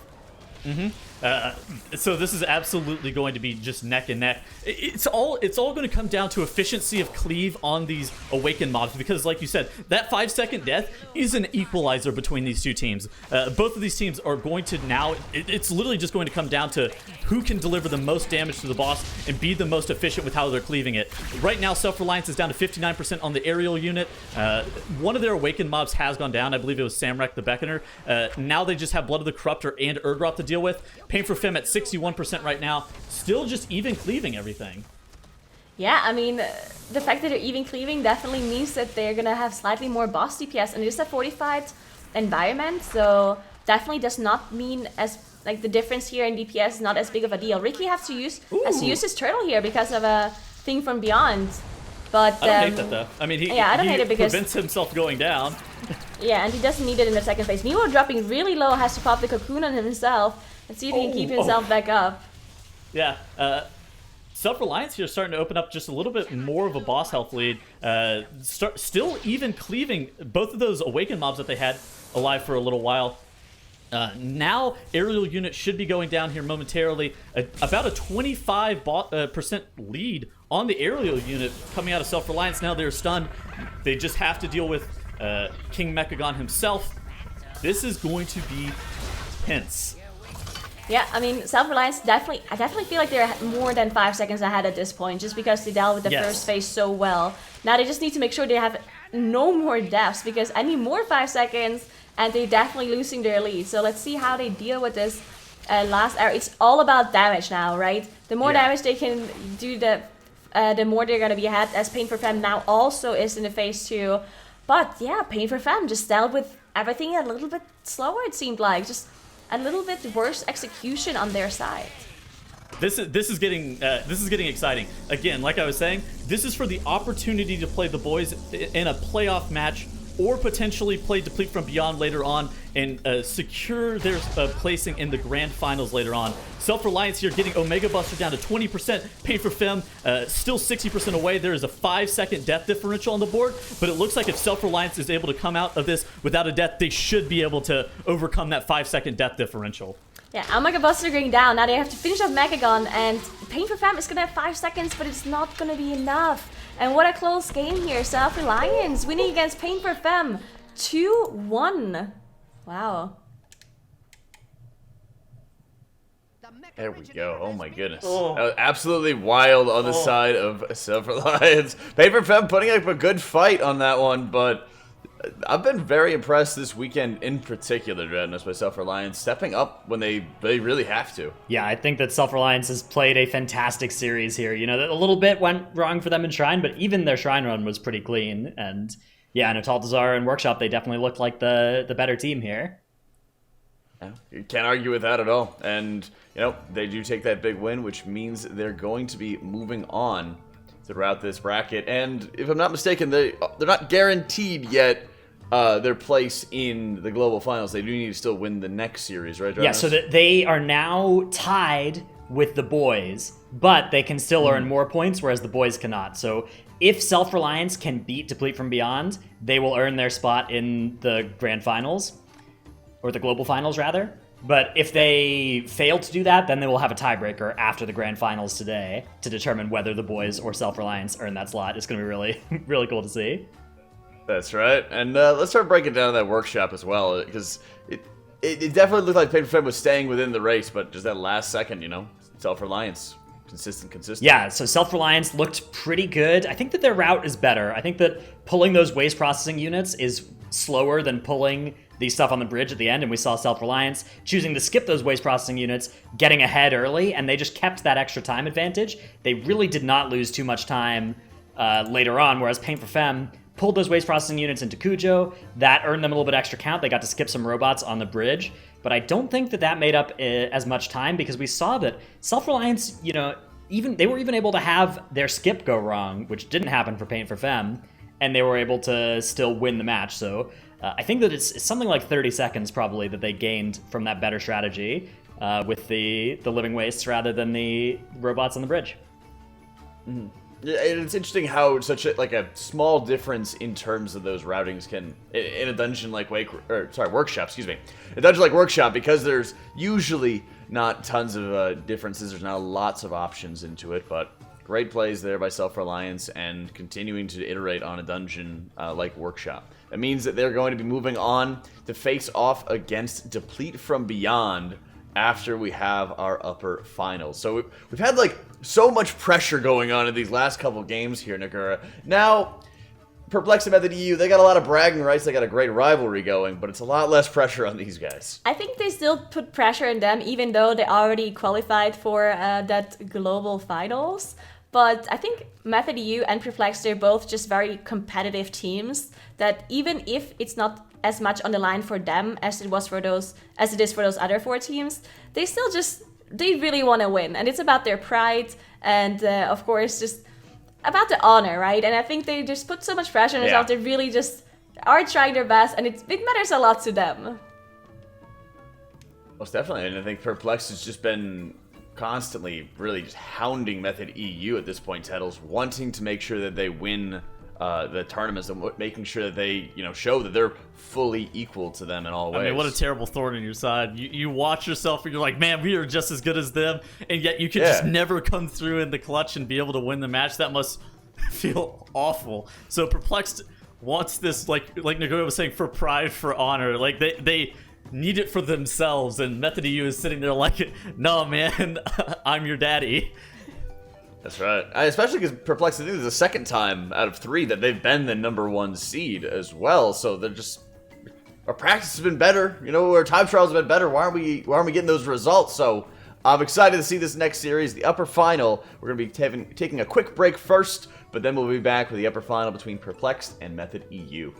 [SPEAKER 2] So this is absolutely going to be just neck and neck. It's all going to come down to efficiency of cleave on these awakened mobs, because like you said, that 5-second death is an equalizer between these two teams. Both of these teams are going to now, it's literally just going to come down to who can deliver the most damage to the boss and be the most efficient with how they're cleaving it. Right now, Self-Reliance is down to 59% on the aerial unit. One of their awakened mobs has gone down. I believe it was Samrak the Beckoner. Now they just have Blood of the Corruptor and Urdrop to deal with. Pain for Fem at 61% right now. Still just even cleaving everything.
[SPEAKER 4] Yeah, I mean, the fact that they're even cleaving definitely means that they're gonna have slightly more boss DPS, and it is a fortified environment, so definitely does not mean as like the difference here in DPS is not as big of a deal. Ricky has to use his turtle here because of a thing from beyond. But
[SPEAKER 2] I don't hate that though. I mean,
[SPEAKER 4] I don't hate it because
[SPEAKER 2] prevents himself going down.
[SPEAKER 4] Yeah, and he doesn't need it in the second phase. Nemo dropping really low, has to pop the cocoon on himself. Let's see if he can keep himself back up.
[SPEAKER 2] Yeah, Self-Reliance here starting to open up just a little bit more of a boss health lead. Still even cleaving both of those awakened mobs that they had alive for a little while. Now, aerial unit should be going down here momentarily. About a 25% lead on the aerial unit coming out of Self-Reliance. Now they're stunned. They just have to deal with King Mechagon himself. This is going to be tense.
[SPEAKER 4] Yeah, I mean, Self-Reliance I definitely feel like they're more than 5 seconds ahead at this point, just because they dealt with the first phase so well. Now they just need to make sure they have no more deaths, because any more 5 seconds, and they're definitely losing their lead. So let's see how they deal with this last hour. It's all about damage now, right? The more damage they can do, the more they're going to be ahead, as Pain for Femme now also is in the phase 2. But yeah, Pain for Femme just dealt with everything a little bit slower, it seemed like. Just a little bit worse execution on their side.
[SPEAKER 2] This is getting exciting. Again, like I was saying, this is for the opportunity to play the boys in a playoff match, or potentially play Deplete from Beyond later on and secure their placing in the grand finals later on. Self-Reliance here getting Omega Buster down to 20%. Pain for Femme still 60% away. There is a 5-second death differential on the board, but it looks like if Self-Reliance is able to come out of this without a death, they should be able to overcome that 5-second death differential.
[SPEAKER 4] Yeah, Omega Buster going down. Now they have to finish off Mechagon, and Pain for Femme is going to have 5 seconds, but it's not going to be enough. And what a close game here. Self-Reliance winning against Pain for Femme. 2-1. Wow.
[SPEAKER 1] There we go. Oh my goodness. That was absolutely wild on the side of Self-Reliance. Pain for Femme putting up a good fight on that one, but I've been very impressed this weekend in particular, Dreadnoughts, by Self-Reliance stepping up when they really have to.
[SPEAKER 5] Yeah, I think that Self-Reliance has played a fantastic series here. You know, a little bit went wrong for them in Shrine, but even their Shrine run was pretty clean. And yeah, in Atal'Dazar and Workshop, they definitely looked like the better team here.
[SPEAKER 1] Yeah, you can't argue with that at all. And, you know, they do take that big win, which means they're going to be moving on throughout this bracket. And if I'm not mistaken, they're not guaranteed yet their place in the global finals. They do need to still win the next series, right, Jonas?
[SPEAKER 5] Yeah, so that they are now tied with the boys, but they can still earn more points, whereas the boys cannot. So if Self-Reliance can beat Deplete from Beyond, they will earn their spot in the grand finals, or the global finals, rather. But if they fail to do that, then they will have a tiebreaker after the grand finals today to determine whether the boys or Self-Reliance earn that slot. It's going to be really, really cool to see.
[SPEAKER 1] That's right. And let's start breaking down that Workshop as well, because it definitely looked like Pain for Femme was staying within the race, but just that last second, you know, Self-Reliance. Consistent.
[SPEAKER 5] Yeah, so Self-Reliance looked pretty good. I think that their route is better. I think that pulling those waste processing units is slower than pulling the stuff on the bridge at the end, and we saw Self-Reliance choosing to skip those waste processing units, getting ahead early, and they just kept that extra time advantage. They really did not lose too much time later on, whereas Pain for Femme pulled those waste processing units into Cujo. That earned them a little bit extra count. They got to skip some robots on the bridge, but I don't think that made up as much time, because we saw that Self-Reliance, you know, they were even able to have their skip go wrong, which didn't happen for Pain for Femme, and they were able to still win the match. So I think that it's something like 30 seconds probably that they gained from that better strategy with the living wastes rather than the robots on the bridge.
[SPEAKER 1] Yeah, and it's interesting how such a small difference in terms of those routings can in a dungeon like Workshop, excuse me, a dungeon like Workshop, because there's usually not tons of differences. There's not lots of options into it, but great plays there by Reliance and continuing to iterate on a dungeon like Workshop. That means that they're going to be moving on to face off against Deplete from Beyond after we have our upper finals. So we've had like so much pressure going on in these last couple games here, Nagura. Now, Perplexed and Method EU, they got a lot of bragging rights, they got a great rivalry going, but it's a lot less pressure on these guys.
[SPEAKER 4] I think they still put pressure on them, even though they already qualified for that global finals. But I think Method EU and Perplexed, they're both just very competitive teams that even if it's not as much on the line for them as it is for those other 4 teams, they still they really want to win. And it's about their pride and, of course, just about the honor, right? And I think they just put so much pressure on themselves. They really just are trying their best, and it matters a lot to them.
[SPEAKER 1] Most definitely, and I think Perplexed has just been constantly really just hounding Method EU at this point, Tettles, wanting to make sure that they win the tournaments and making sure that they, show that they're fully equal to them in all ways.
[SPEAKER 2] I mean, what a terrible thorn in your side. You watch yourself and you're like, man, we are just as good as them, and yet you can just never come through in the clutch and be able to win the match. That must feel awful. So Perplexed wants this, like Nagura was saying, for pride, for honor. Like, they need it for themselves, and Method EU is sitting there like, no, man, I'm your daddy.
[SPEAKER 1] That's right. Especially because Perplexed, I think this is the second time out of 3 that they've been the #1 seed as well. So they're just, our practice has been better. Our time trials have been better. Why aren't we getting those results? So I'm excited to see this next series, the upper final. We're going to be taking a quick break first, but then we'll be back with the upper final between Perplexed and Method EU.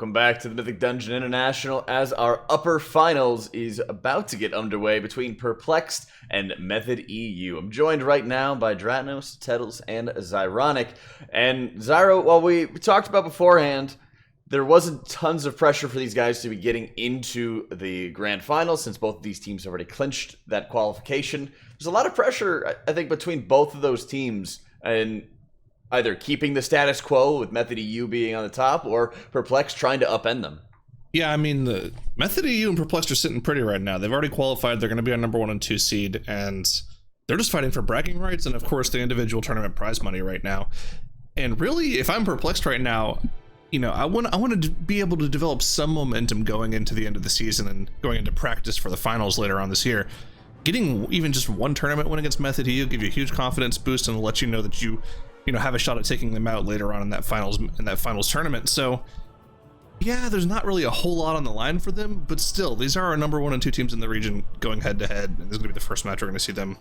[SPEAKER 1] Welcome back to the Mythic Dungeon International as our upper finals is about to get underway between Perplexed and Method EU. I'm joined right now by Dratnos, Tettles, and Zyronic. And Zyro, while we talked about beforehand, there wasn't tons of pressure for these guys to be getting into the grand final since both of these teams already clinched that qualification. There's a lot of pressure, I think, between both of those teams and either keeping the status quo with Method EU being on the top or Perplexed trying to upend them.
[SPEAKER 3] Yeah, I mean, the Method EU and Perplexed are sitting pretty right now. They've already qualified. They're going to be on number 1 and 2 seed, and they're just fighting for bragging rights and, of course, the individual tournament prize money right now. And really, if I'm Perplexed right now, you know, I want to be able to develop some momentum going into the end of the season and going into practice for the finals later on this year. Getting even just one tournament win against Method EU give you a huge confidence boost and let you know that you have a shot at taking them out later on in that finals tournament. So yeah, there's not really a whole lot on the line for them, but still, these are our number 1 and 2 teams in the region going head to head. And this is gonna be the first match we're gonna see them.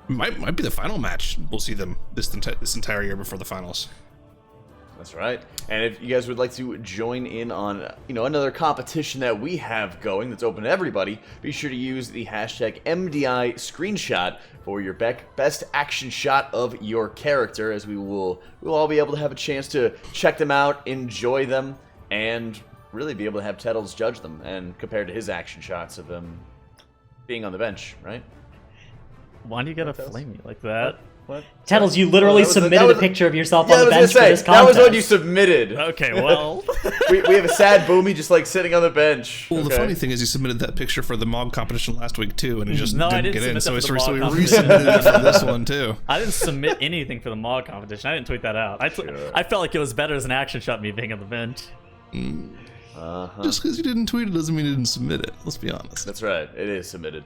[SPEAKER 3] Might be the final match we'll see them this entire year before the finals.
[SPEAKER 1] That's right. And if you guys would like to join in on, another competition that we have going that's open to everybody, be sure to use the hashtag MDI screenshot for your best action shot of your character, as we'll all be able to have a chance to check them out, enjoy them, and really be able to have Tettles judge them and compared to his action shots of them being on the bench, right?
[SPEAKER 2] Why do you gotta flame me like that?
[SPEAKER 1] What?
[SPEAKER 5] Tettles, you literally submitted a picture of yourself on the bench for this contest.
[SPEAKER 1] That was what you submitted.
[SPEAKER 2] Okay, well.
[SPEAKER 1] we have a sad Boomy just like sitting on the bench.
[SPEAKER 3] Well, the funny thing is he submitted that picture for the MOG competition last week too, and he just
[SPEAKER 2] I
[SPEAKER 3] didn't
[SPEAKER 2] didn't
[SPEAKER 3] get in, so we
[SPEAKER 2] resubmitted
[SPEAKER 3] it for this one too.
[SPEAKER 2] I didn't submit anything for the MOG competition. I didn't tweet that out. I felt like it was better as an action shot, me being on the bench.
[SPEAKER 3] Just because you didn't tweet it doesn't mean you didn't submit it. Let's be honest.
[SPEAKER 1] That's right. It is submitted.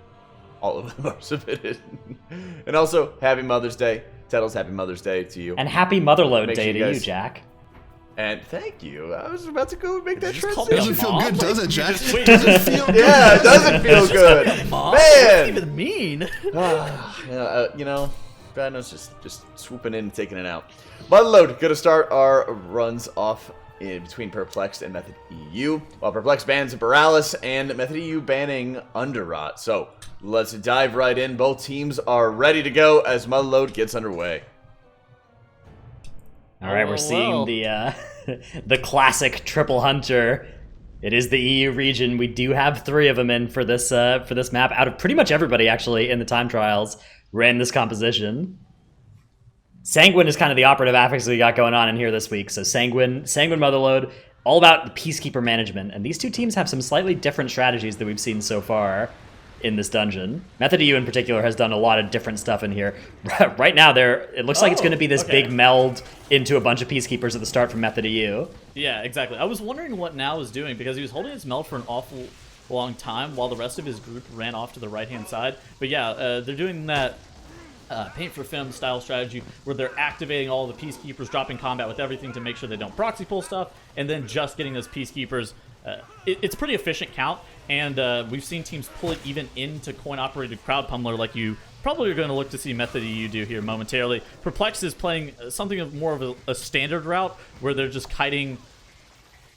[SPEAKER 1] All of them are submitted. And also, happy Mother's Day. Tettles, happy Mother's Day to you.
[SPEAKER 5] And happy Motherload
[SPEAKER 1] Make
[SPEAKER 5] Day
[SPEAKER 1] sure
[SPEAKER 5] to
[SPEAKER 1] you
[SPEAKER 5] you,
[SPEAKER 1] guys-
[SPEAKER 5] Jack.
[SPEAKER 1] And thank you. I was about to go and make that
[SPEAKER 2] just call me
[SPEAKER 1] transition.
[SPEAKER 3] Doesn't feel
[SPEAKER 2] Mom?
[SPEAKER 3] good, does it, Jack?
[SPEAKER 2] Wait,
[SPEAKER 3] Doesn't feel good.
[SPEAKER 1] Yeah, it doesn't feel good.
[SPEAKER 2] Mom? What does that
[SPEAKER 1] Man!
[SPEAKER 2] even mean?
[SPEAKER 1] Badness just swooping in and taking it out. Motherload, gonna start our runs off in between Perplexed and Method EU, while Perplexed bans Borealis and Method EU banning Underrot. So let's dive right in. Both teams are ready to go as Motherload gets underway.
[SPEAKER 5] All right, we're seeing the the classic triple hunter. It is the EU region. We do have 3 of them in for this map. Out of pretty much everybody actually in the time trials ran this composition. Sanguine is kind of the operative affix we got going on in here this week. So Sanguine Motherload, all about the Peacekeeper management. And these two teams have some slightly different strategies that we've seen so far in this dungeon. Method EU in particular has done a lot of different stuff in here. Right now, it looks like it's going to be this big meld into a bunch of Peacekeepers at the start from Method EU.
[SPEAKER 2] Yeah, exactly. I was wondering what Now was doing because he was holding his meld for an awful long time while the rest of his group ran off to the right-hand side. But yeah, they're doing that Paint for Fem style strategy where they're activating all the Peacekeepers, dropping combat with everything to make sure they don't proxy pull stuff, and then just getting those Peacekeepers. It's pretty efficient count, and we've seen teams pull it even into coin-operated crowd pummeler like you probably are going to look to see Method EU do here momentarily. Perplexed is playing something of more of a standard route where they're just kiting.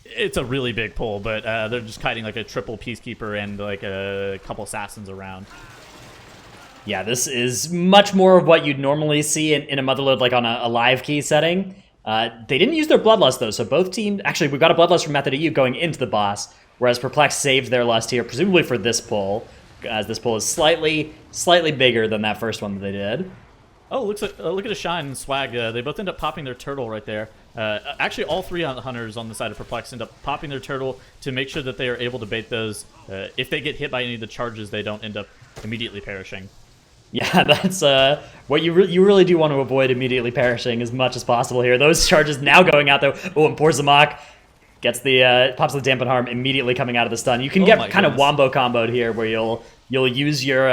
[SPEAKER 2] It's a really big pull, but they're just kiting like a triple Peacekeeper and like a couple Assassins around.
[SPEAKER 5] Yeah, this is much more of what you'd normally see in a Motherload, like on a live key setting. They didn't use their Bloodlust, though, so both teams... Actually, we've got a Bloodlust from Method EU going into the boss, whereas Perplexed saved their Lust here, presumably for this pull, as this pull is slightly bigger than that first one that they did.
[SPEAKER 2] Oh, look at a Shine and Swag. They both end up popping their turtle right there. Actually, all 3 hunters on the side of Perplexed end up popping their turtle to make sure that they are able to bait those. If they get hit by any of the charges, they don't end up immediately perishing.
[SPEAKER 5] Yeah, that's what you really do want to avoid immediately perishing as much as possible here. Those charges now going out though. Oh, and pours the mock, gets the pops the dampen harm immediately coming out of the stun. You can get kind of wombo comboed here where you'll use your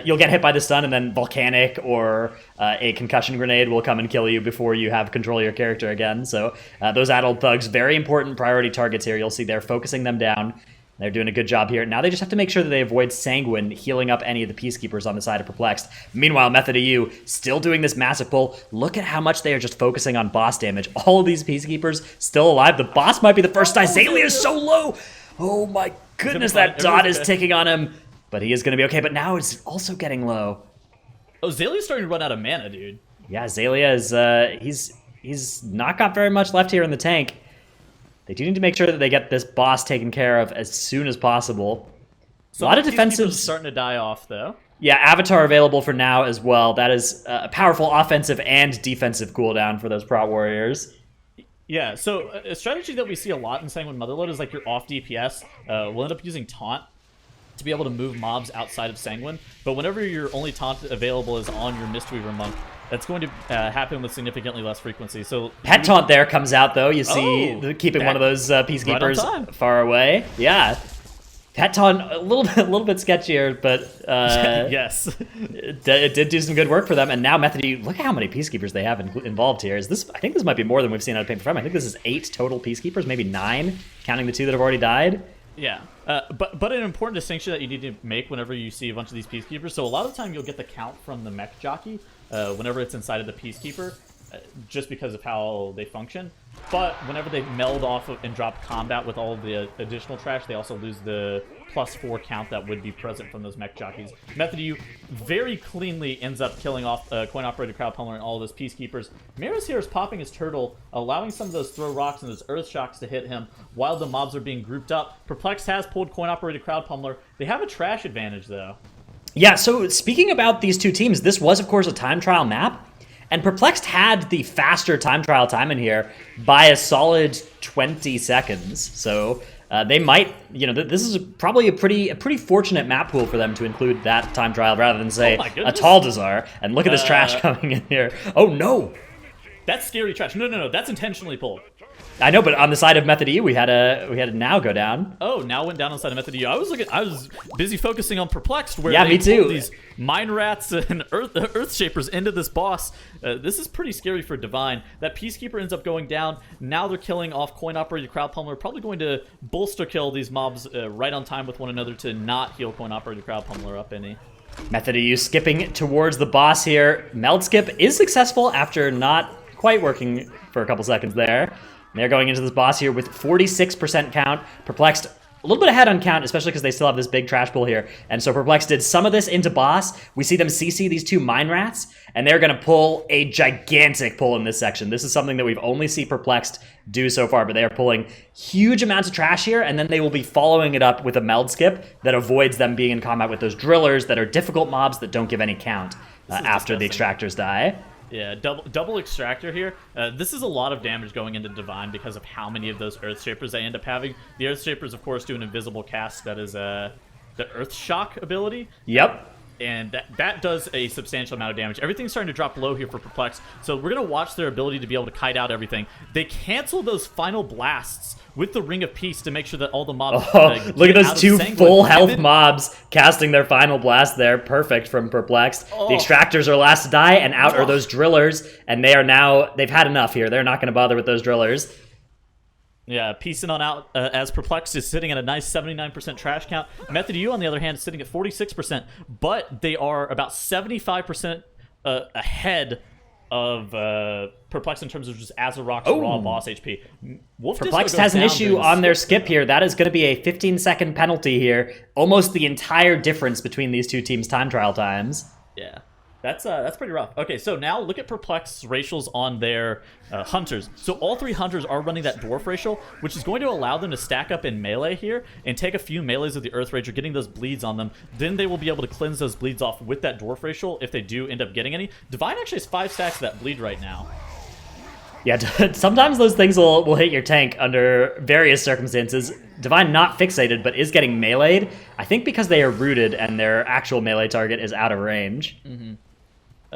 [SPEAKER 5] you'll get hit by the stun and then volcanic or a concussion grenade will come and kill you before you have control of your character again. So those Atal'Dazar thugs, very important priority targets here. You'll see they're focusing them down. They're doing a good job here. Now they just have to make sure that they avoid Sanguine healing up any of the Peacekeepers on the side of Perplexed. Meanwhile, Method EU still doing this massive pull. Look at how much they are just focusing on boss damage. All of these Peacekeepers still alive. The boss might be the first to die. Zalia is so low. Oh my goodness, that dot is ticking on him. But he is going to be okay. But now it's also getting low.
[SPEAKER 2] Oh, Zalia's starting to run out of mana, dude.
[SPEAKER 5] Yeah, Zalia is he's not got very much left here in the tank. They do need to make sure that they get this boss taken care of as soon as possible. A lot of defensives
[SPEAKER 2] starting to die off, though.
[SPEAKER 5] Yeah, Avatar available for now as well. That is a powerful offensive and defensive cooldown for those Prot Warriors.
[SPEAKER 2] Yeah, so a strategy that we see a lot in Sanguine Motherlode is like your off DPS will end up using Taunt to be able to move mobs outside of Sanguine. But whenever your only Taunt available is on your Mistweaver Monk, that's going to happen with significantly less frequency. So
[SPEAKER 5] Pet Taunt there comes out, though. You see keeping one of those Peacekeepers
[SPEAKER 2] right
[SPEAKER 5] far away. Yeah. Pet Taunt, a little bit sketchier, but
[SPEAKER 2] yes,
[SPEAKER 5] it did do some good work for them. And now Method EU, look at how many Peacekeepers they have involved here. I think this might be more than we've seen out of Paint for Fun. I think this is 8 total Peacekeepers, maybe 9, counting the 2 that have already died.
[SPEAKER 2] Yeah, but an important distinction that you need to make whenever you see a bunch of these Peacekeepers. So a lot of the time you'll get the count from the mech jockey whenever it's inside of the Peacekeeper, just because of how they function. But whenever they meld off and drop combat with all of the additional trash, they also lose the +4 count that would be present from those mech jockeys. Method EU very cleanly ends up killing off coin-operated crowd pummeler and all of those Peacekeepers. Maris here is popping his turtle, allowing some of those throw rocks and those earth shocks to hit him while the mobs are being grouped up. Perplexed has pulled coin-operated crowd pummeler. They have a trash advantage, though.
[SPEAKER 5] Yeah, so speaking about these two teams, this was, of course, a time trial map. And Perplexed had the faster time trial time in here by a solid 20 seconds. So they might, this is probably a pretty fortunate map pool for them to include that time trial rather than, say, Atal'Dazar. And look at this trash coming in here. Oh, no.
[SPEAKER 2] That's scary trash. No. That's intentionally pulled.
[SPEAKER 5] I know, but on the side of Method EU, we had a now go down.
[SPEAKER 2] Oh, now went down on the side of Method EU. I was busy focusing on Perplexed, where
[SPEAKER 5] yeah,
[SPEAKER 2] they
[SPEAKER 5] me too.
[SPEAKER 2] pulled these mine rats and earth shapers into this boss. This is pretty scary for Divine. That Peacekeeper ends up going down. Now they're killing off coin-operated crowd pummeler. Probably going to bolster kill these mobs right on time with one another to not heal coin-operated crowd pummeler up any.
[SPEAKER 5] Method EU skipping towards the boss here. Meld skip is successful after not quite working for a couple seconds there. They're going into this boss here with 46% count. Perplexed a little bit ahead on count, especially because they still have this big trash pool here. And so Perplexed did some of this into boss. We see them CC these 2 mine rats, and they're going to pull a gigantic pull in this section. This is something that we've only seen Perplexed do so far, but they are pulling huge amounts of trash here, and then they will be following it up with a meld skip that avoids them being in combat with those drillers that are difficult mobs that don't give any count after the extractors die.
[SPEAKER 2] Yeah, double extractor here. This is a lot of damage going into Divine because of how many of those Earth Shapers they end up having. The Earth Shapers, of course, do an invisible cast that is the Earth Shock ability.
[SPEAKER 5] Yep.
[SPEAKER 2] And that does a substantial amount of damage. Everything's starting to drop low here for Perplex, so we're going to watch their ability to be able to kite out everything. They cancel those final blasts with the Ring of Peace to make sure that all the mobs
[SPEAKER 5] look at those 2 full health mobs casting their final blast there. Perfect from Perplexed. The extractors are last to die, and out are those drillers, and they've had enough here. They're not going to bother with those drillers.
[SPEAKER 2] Yeah, piecing on out as Perplexed is sitting at a nice 79% trash count. Method EU, on the other hand, is sitting at 46%, but they are about 75% ahead of Perplexed in terms of just Azarok's raw boss HP.
[SPEAKER 5] Perplexed has an issue on their skip here. That is going to be a 15-second penalty here. Almost the entire difference between these 2 teams' time trial times.
[SPEAKER 2] Yeah. That's pretty rough. Okay, so now look at Perplexed's racials on their hunters. So all 3 hunters are running that dwarf racial, which is going to allow them to stack up in melee here and take a few melees of the Earth Rager, getting those bleeds on them. Then they will be able to cleanse those bleeds off with that dwarf racial if they do end up getting any. Divine actually has 5 stacks of that bleed right now.
[SPEAKER 5] Yeah, sometimes those things will hit your tank under various circumstances. Divine not fixated, but is getting meleeed. I think because they are rooted and their actual melee target is out of range.
[SPEAKER 2] Mm-hmm.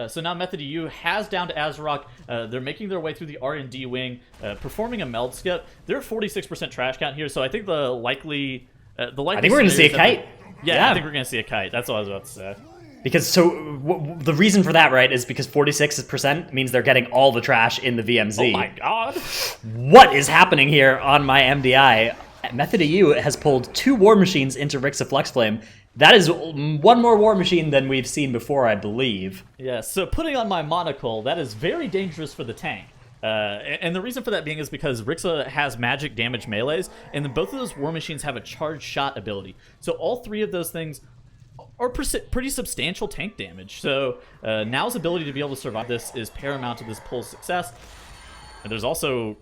[SPEAKER 2] So now Method EU has down to Azarok. They're making their way through the R&D wing, performing a meld skip. They're 46% trash count here, so I think the likely
[SPEAKER 5] I think we're going to see a kite.
[SPEAKER 2] Yeah, I think we're going to see a kite. That's what I was about to say.
[SPEAKER 5] Because the reason for that, right, is because 46% means they're getting all the trash in the VMZ.
[SPEAKER 2] Oh my god.
[SPEAKER 5] What is happening here on my MDI? Method EU has pulled 2 War Machines into Rixa Flexflame. That is one more War Machine than we've seen before, I believe.
[SPEAKER 2] Yeah, so putting on my monocle, that is very dangerous for the tank. And the reason for that being is because Rixa has magic damage melees, and then both of those War Machines have a charged shot ability. So all 3 of those things are pretty substantial tank damage. So Now's ability to be able to survive this is paramount to this pull's success. And there's also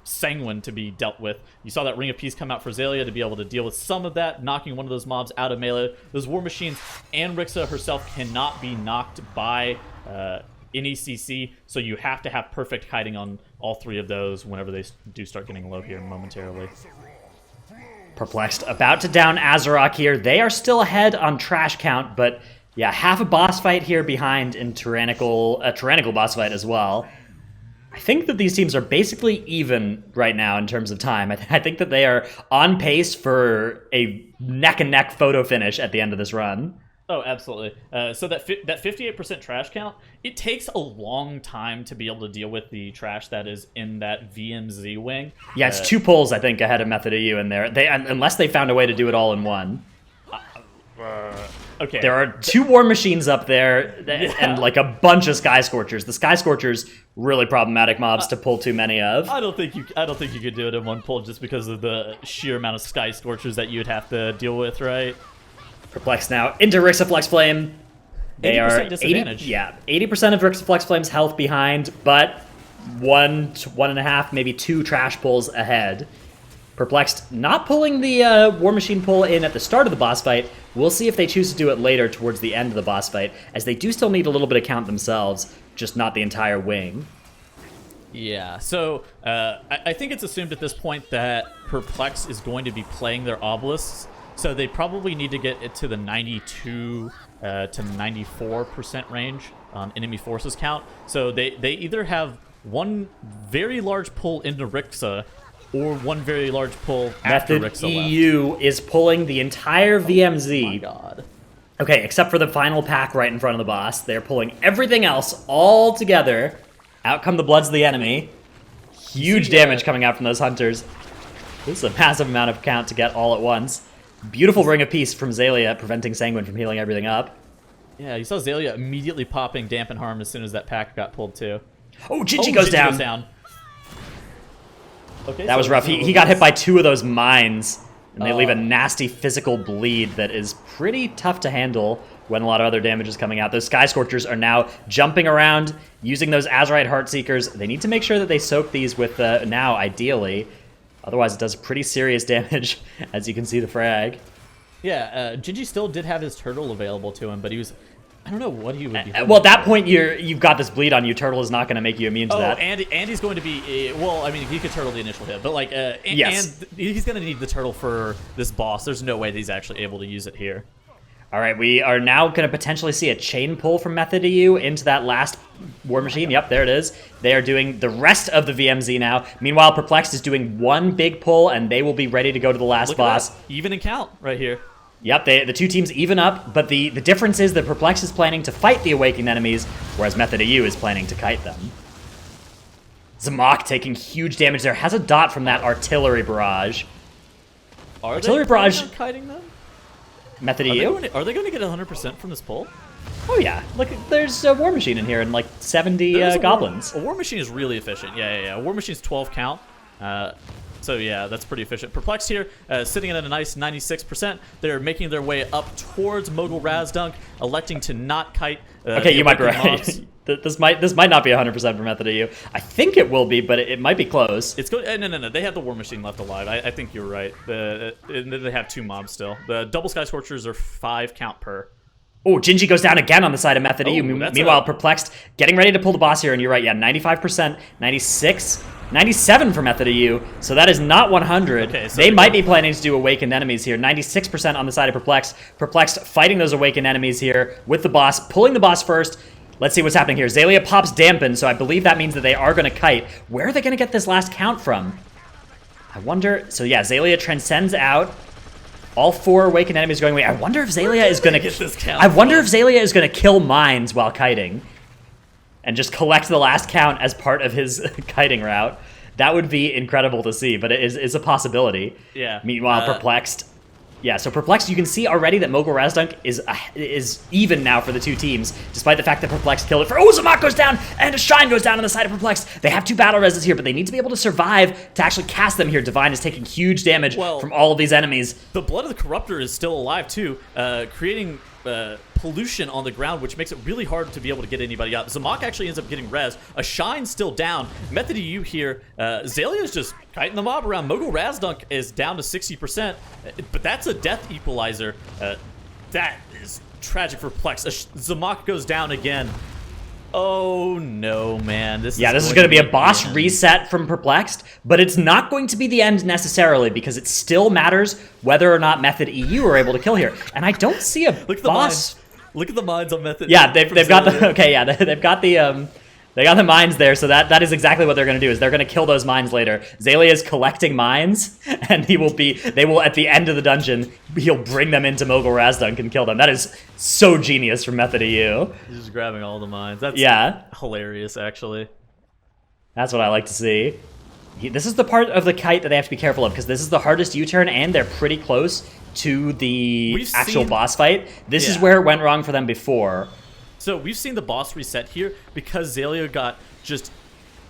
[SPEAKER 2] Sanguine to be dealt with. You saw that Ring of Peace come out for Xaylia to be able to deal with some of that, knocking one of those mobs out of melee. Those War Machines and Rixa herself cannot be knocked by NECC, so you have to have perfect kiting on all 3 of those whenever they do start getting low here momentarily.
[SPEAKER 5] Perplexed, about to down Azarok here. They are still ahead on trash count, but yeah, half a boss fight here behind in tyrannical boss fight as well. I think that these teams are basically even right now in terms of time. I think that they are on pace for a neck-and-neck photo finish at the end of this run.
[SPEAKER 2] Oh, absolutely. So that 58% trash count, it takes a long time to be able to deal with the trash that is in that VMZ wing.
[SPEAKER 5] Yeah, it's 2 pulls, I think, ahead of Method EU in there. Unless they found a way to do it all in one.
[SPEAKER 2] Okay.
[SPEAKER 5] There are 2 War Machines up there and like a bunch of Sky Scorchers. The Sky Scorchers, really problematic mobs to pull too many of.
[SPEAKER 2] I don't think you could do it in one pull just because of the sheer amount of Sky Scorchers that you'd have to deal with, right?
[SPEAKER 5] Perplexed now into Rixa Flexflame. They are
[SPEAKER 2] disadvantage.
[SPEAKER 5] 80% of Rixa Flexflame's health behind, but 1.5, maybe 2 trash pulls ahead. Perplexed not pulling the War Machine pull in at the start of the boss fight. We'll see if they choose to do it later towards the end of the boss fight, as they do still need a little bit of count themselves, just not the entire wing.
[SPEAKER 2] Yeah, so I think it's assumed at this point that Perplexed is going to be playing their obelisks, so they probably need to get it to the 92 to 94% range on enemy forces count. So they either have one very large pull into Rixa, or one very large pull after
[SPEAKER 5] Method
[SPEAKER 2] Rixa
[SPEAKER 5] EU is pulling the entire VMZ.
[SPEAKER 2] Oh my god.
[SPEAKER 5] Okay, except for the final pack right in front of the boss. They're pulling everything else all together. Out come the Bloods of the enemy. Huge damage coming out from those hunters. This is a massive amount of count to get all at once. Beautiful Ring of Peace from Xaylia, preventing Sanguine from healing everything up.
[SPEAKER 2] Yeah, you saw Xaylia immediately popping Dampen Harm as soon as that pack got pulled too.
[SPEAKER 5] Oh, Gingy goes down.
[SPEAKER 2] Okay,
[SPEAKER 5] that was rough. He got hit by 2 of those mines, and they leave a nasty physical bleed that is pretty tough to handle when a lot of other damage is coming out. Those Sky Scorchers are now jumping around, using those Azurite Heartseekers. They need to make sure that they soak these with now, ideally. Otherwise, it does pretty serious damage, as you can see the frag.
[SPEAKER 2] Yeah, Gingy still did have his turtle available to him, but he was... I don't know what he would be.
[SPEAKER 5] Well, at that point, you've got this bleed on you. Turtle is not going to make you immune to that.
[SPEAKER 2] And he's going to be... well, I mean, he could turtle the initial hit, but like...
[SPEAKER 5] yes.
[SPEAKER 2] And he's going to need the turtle for this boss. There's no way that he's actually able to use it here.
[SPEAKER 5] All right, we are now going to potentially see a chain pull from Method EU into that last War Machine. Yep, there it is. They are doing the rest of the VMZ now. Meanwhile, Perplexed is doing one big pull, and they will be ready to go to the last boss.
[SPEAKER 2] Even in count right here.
[SPEAKER 5] Yep, the 2 teams even up, but the difference is that Perplexed is planning to fight the awakened enemies, whereas Method EU is planning to kite them. Zamok taking huge damage there. Has a dot from that artillery barrage.
[SPEAKER 2] Artillery barrage kiting them?
[SPEAKER 5] Method EU?
[SPEAKER 2] Are they going to get 100% from this pull?
[SPEAKER 5] Oh yeah, look, there's a War Machine in here and like 70 goblins.
[SPEAKER 2] A War Machine is really efficient. Yeah. A War Machine's 12 count. So yeah, that's pretty efficient. Perplexed here, sitting at a nice 96%. They're making their way up towards Mogul Razdunk, electing to not kite.
[SPEAKER 5] Okay, you might be right. This might not be 100% for Method EU. I think it will be, but it might be close.
[SPEAKER 2] It's good. No. They have the War Machine left alive. I think you're right. They have 2 mobs still. The double Sky Scorchers are 5 count per.
[SPEAKER 5] Oh, Gingy goes down again on the side of Method EU. Meanwhile, Perplexed getting ready to pull the boss here, and you're right, yeah, 95%, 96, 97 for Method EU, so that is not 100. Okay, so they might be planning to do awakened enemies here. 96% on the side of Perplexed. Perplexed fighting those awakened enemies here with the boss, pulling the boss first. Let's see what's happening here. Xaylia pops Dampen, so I believe that means that they are going to kite. Where are they going to get this last count from? I wonder. So yeah, Xaylia transcends out. All 4 awakened enemies going away. I wonder if Xaylia is going to get this count. I wonder if Xaylia is going to kill mines while kiting, and just collect the last count as part of his kiting route. That would be incredible to see, but it's a possibility.
[SPEAKER 2] Yeah.
[SPEAKER 5] Meanwhile, Perplexed. Yeah, so Perplexed, you can see already that Mogul Razdunk is even now for the two teams, despite the fact that Perplexed killed it for... Oh, Zamak goes down, and a Shine goes down on the side of Perplexed. They have 2 battle reses here, but they need to be able to survive to actually cast them here. Divine is taking huge damage from all of these enemies.
[SPEAKER 2] The Blood of the Corruptor is still alive, too, creating... pollution on the ground, which makes it really hard to be able to get anybody out. Zamak actually ends up getting rezzed. A Shine's still down. Method EU here. Zalia's just kiting the mob around. Mogul Razdunk is down to 60%, but that's a death equalizer. That is tragic for Plex. Zamak goes down again. Oh no, man. This is
[SPEAKER 5] going to be a boss reset from Perplexed, but it's not going to be the end necessarily because it still matters whether or not Method EU are able to kill here. And I don't see a boss.
[SPEAKER 2] Look at the mines on Method.
[SPEAKER 5] Yeah, they've got the they've got the they got the mines there, so that is exactly what they're going to do. Is they're going to kill those mines later. Zalia is collecting mines, and they will at the end of the dungeon, he'll bring them into Mogul Razdunk and kill them. That is so genius from Method EU.
[SPEAKER 2] He's just grabbing all the mines. That's hilarious, actually.
[SPEAKER 5] That's what I like to see. This is the part of the kite that they have to be careful of, because this is the hardest U-turn, and they're pretty close to the actual boss fight. This is where it went wrong for them before.
[SPEAKER 2] So we've seen the boss reset here because Zalia got just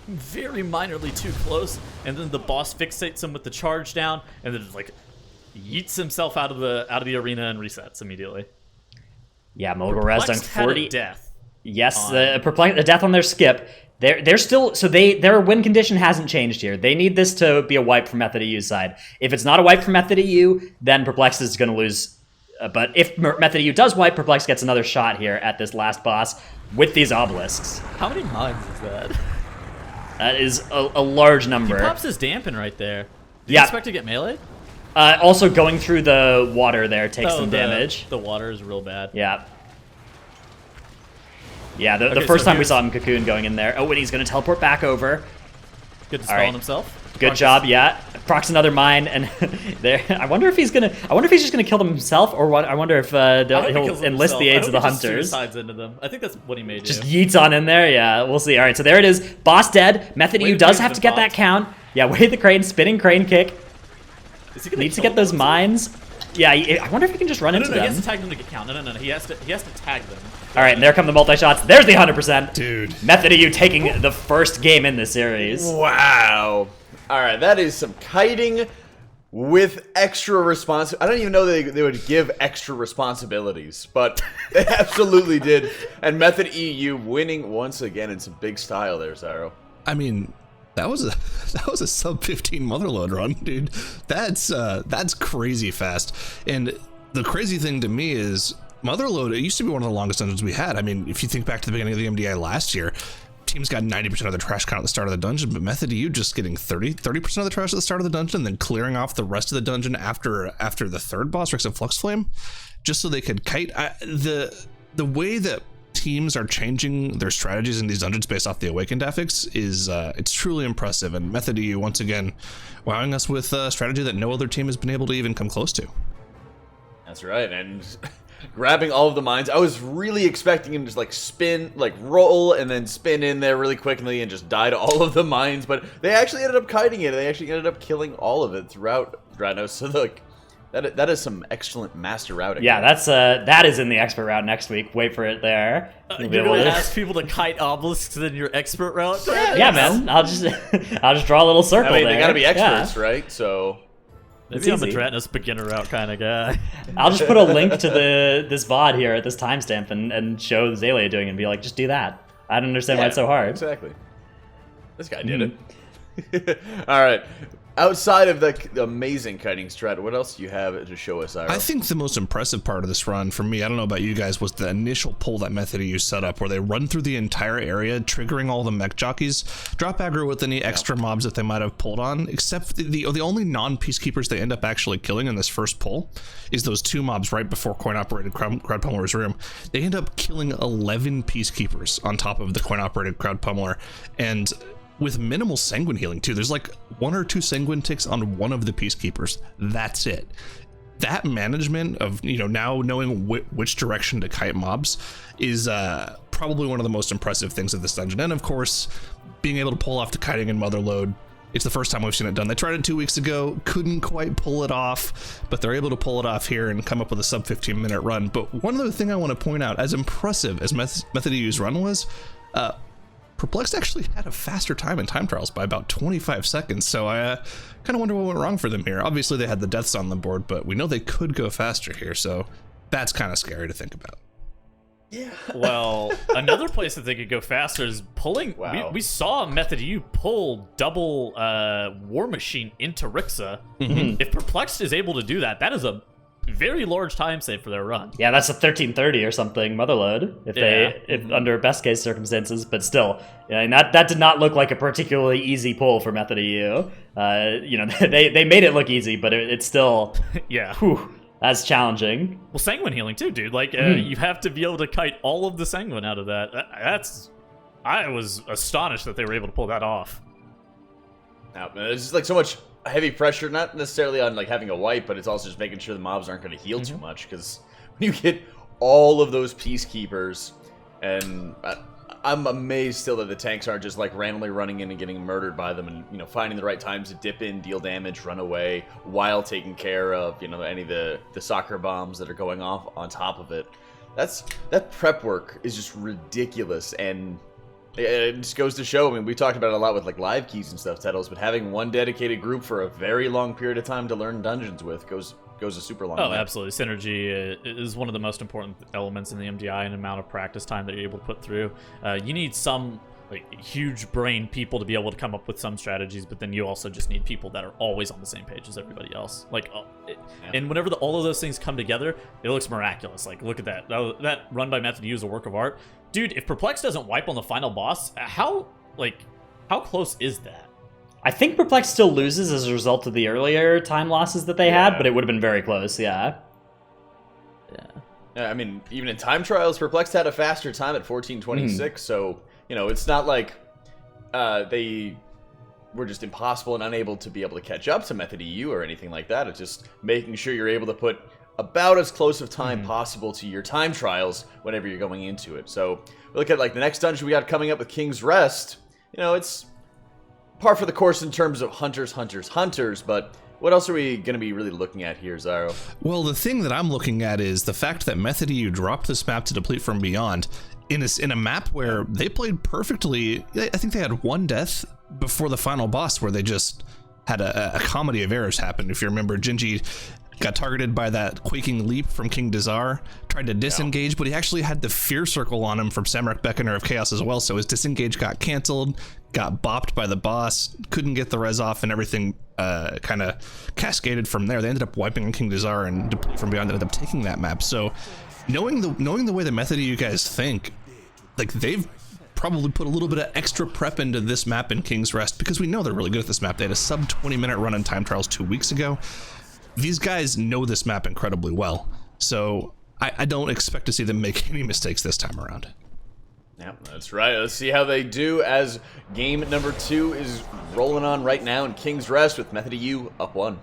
[SPEAKER 2] very minorly too close, and then the boss fixates him with the charge down, and then just like yeets himself out of the arena and resets immediately.
[SPEAKER 5] Yeah, Mogul Razdunk 40
[SPEAKER 2] death.
[SPEAKER 5] Yes, a death on their skip. They're still their win condition hasn't changed here. They need this to be a wipe from Method EU's side. If it's not a wipe from Method EU, then Perplexed is going to lose. But if Method EU does wipe, Perplexed gets another shot here at this last boss with these obelisks.
[SPEAKER 2] How many mines is that?
[SPEAKER 5] That is a large number.
[SPEAKER 2] He pops his dampen right there. Do you expect to get melee?
[SPEAKER 5] Also going through the water there takes some damage.
[SPEAKER 2] The water is real bad.
[SPEAKER 5] Yeah. Yeah, the first time we saw him Cocoon going in there. Oh, and he's going to teleport back over.
[SPEAKER 2] Good to spawn himself.
[SPEAKER 5] Good job, yeah. Procs another mine, and there. I wonder if he's just gonna kill them himself, or what? I wonder if he'll enlist the aids of the hunters.
[SPEAKER 2] Into them. I think that's what he may do.
[SPEAKER 5] Just yeets on in there. Yeah, we'll see. All right, so there it is. Boss dead. Method EU does have to get that count. Yeah, wait the crane, spinning crane kick. Needs to get those mines. Yeah, I wonder if he can just run into them.
[SPEAKER 2] He has to tag them to get count. No. He has to tag them.
[SPEAKER 5] All right, and there come the multi-shots. There's the 100%.
[SPEAKER 3] Dude.
[SPEAKER 5] Method EU taking the first game in this series.
[SPEAKER 1] Wow. All right, that is some kiting with extra I don't even know they would give extra responsibilities, but they absolutely did. And Method EU winning once again in some big style there, Zyro.
[SPEAKER 3] I mean, that was a sub 15 Motherload run, dude. That's crazy fast. And the crazy thing to me is Motherload, it used to be one of the longest dungeons we had. I mean, if you think back to the beginning of the MDI last year, teams got 90% of the trash count at the start of the dungeon, but Method EU just getting 30% of the trash at the start of the dungeon, then clearing off the rest of the dungeon after the third boss, Rix and Flux Flame, just so they could kite. The way that teams are changing their strategies in these dungeons based off the Awakened affix is it's truly impressive, and Method EU once again wowing us with a strategy that no other team has been able to even come close to.
[SPEAKER 1] That's right, and grabbing all of the mines. I was really expecting him to just like spin, like roll, and then spin in there really quickly and just die to all of the mines, but they actually ended up kiting it. They actually ended up killing all of it throughout Dranos. So look, that is some excellent master routing.
[SPEAKER 5] Yeah, that is in the expert route next week. Wait for it there.
[SPEAKER 2] You're gonna ask people to kite obelisks in your expert route?
[SPEAKER 5] Yeah, man. I'll just draw a little circle.
[SPEAKER 1] I mean,
[SPEAKER 5] there.
[SPEAKER 1] They gotta be experts, right? So.
[SPEAKER 2] Maybe I'm a Dratnos beginner route kind of guy.
[SPEAKER 5] I'll just put a link to this VOD here at this timestamp and show Zalia doing it and be like, just do that. I don't understand why it's so hard.
[SPEAKER 1] Exactly. This guy did it. All right. Outside of the amazing kiting strat, what else do you have to show us, Ira?
[SPEAKER 3] I think the most impressive part of this run, for me, I don't know about you guys, was the initial pull that Method EU set up, where they run through the entire area, triggering all the mech jockeys, drop aggro with any extra mobs that they might have pulled on, except the only non-peacekeepers they end up actually killing in this first pull is those 2 mobs right before coin-operated Crowd Pummeler's room. They end up killing 11 peacekeepers on top of the coin-operated Crowd Pummeler, and with minimal sanguine healing too. There's like 1 or 2 sanguine ticks on one of the peacekeepers. That's it. That management of, now knowing which direction to kite mobs is probably one of the most impressive things of this dungeon. And of course, being able to pull off the kiting and Motherload It's the first time we've seen it done. They tried it 2 weeks ago, couldn't quite pull it off, but they're able to pull it off here and come up with a sub 15-minute run. But one other thing I want to point out, as impressive as Method EU's run was, Perplexed actually had a faster time in time trials by about 25 seconds, so I kind of wonder what went wrong for them here. Obviously they had the deaths on the board, but we know they could go faster here, so that's kind of scary to think about.
[SPEAKER 1] Yeah.
[SPEAKER 2] Well, another place that they could go faster is pulling.
[SPEAKER 1] Wow.
[SPEAKER 2] We saw Method EU pull double War Machine into Rixa. If Perplexed is able to do that, that is a very large time save for their run.
[SPEAKER 5] Yeah, that's a 1330 or something motherload if under best case circumstances, but still, that did not look like a particularly easy pull for Method EU. They made it look easy, but it's still that's challenging.
[SPEAKER 2] Well, Sanguine healing too, dude. Like you have to be able to kite all of the Sanguine out of that. I was astonished that they were able to pull that off.
[SPEAKER 1] Now, it's just like so much heavy pressure, not necessarily on like having a wipe, but it's also just making sure the mobs aren't going to heal too much, because when you get all of those peacekeepers, and I'm amazed still that the tanks aren't just like randomly running in and getting murdered by them, and finding the right times to dip in, deal damage, run away, while taking care of any of the soccer bombs that are going off on top of it. That prep work is just ridiculous, and it just goes to show. I mean, we talked about it a lot with like live keys and stuff, Tettles, but having one dedicated group for a very long period of time to learn dungeons with goes a super long way.
[SPEAKER 2] Oh, absolutely. Synergy is one of the most important elements in the MDI, and amount of practice time that you're able to put through. You need some huge brain people to be able to come up with some strategies, but then you also just need people that are always on the same page as everybody else. And whenever all of those things come together, it looks miraculous. Like, look at that. That run by Method U is a work of art. Dude, if Perplex doesn't wipe on the final boss, how close is that?
[SPEAKER 5] I think Perplex still loses as a result of the earlier time losses that they had, but it would have been very close, yeah.
[SPEAKER 1] I mean, even in time trials, Perplexed had a faster time at 14:26, so, it's not like they were just impossible and unable to be able to catch up to Method EU or anything like that. It's just making sure you're able to put about as close of time possible to your time trials whenever you're going into it. So, we look at the next dungeon we got coming up with King's Rest. It's par for the course in terms of hunters, but what else are we going to be really looking at here, Zyro?
[SPEAKER 3] Well, the thing that I'm looking at is the fact that Method EU dropped this map to Deplete from Beyond in a map where they played perfectly. I think they had one death before the final boss where they just had a comedy of errors happen. If you remember, Gingy got targeted by that quaking leap from King Dazar, tried to disengage, but he actually had the fear circle on him from Samrak Beckoner of Chaos as well, so his disengage got canceled, got bopped by the boss, couldn't get the res off, and everything kind of cascaded from there. They ended up wiping on King Dazar, and Deplete from Beyond ended up taking that map. So knowing the way the Method you guys think, they've probably put a little bit of extra prep into this map in King's Rest, because we know they're really good at this map. They had a sub 20-minute run in time trials 2 weeks ago. These guys know this map incredibly well, so I don't expect to see them make any mistakes this time around.
[SPEAKER 1] Yeah, that's right. Let's see how they do as game number 2 is rolling on right now in King's Rest with Method EU up 1.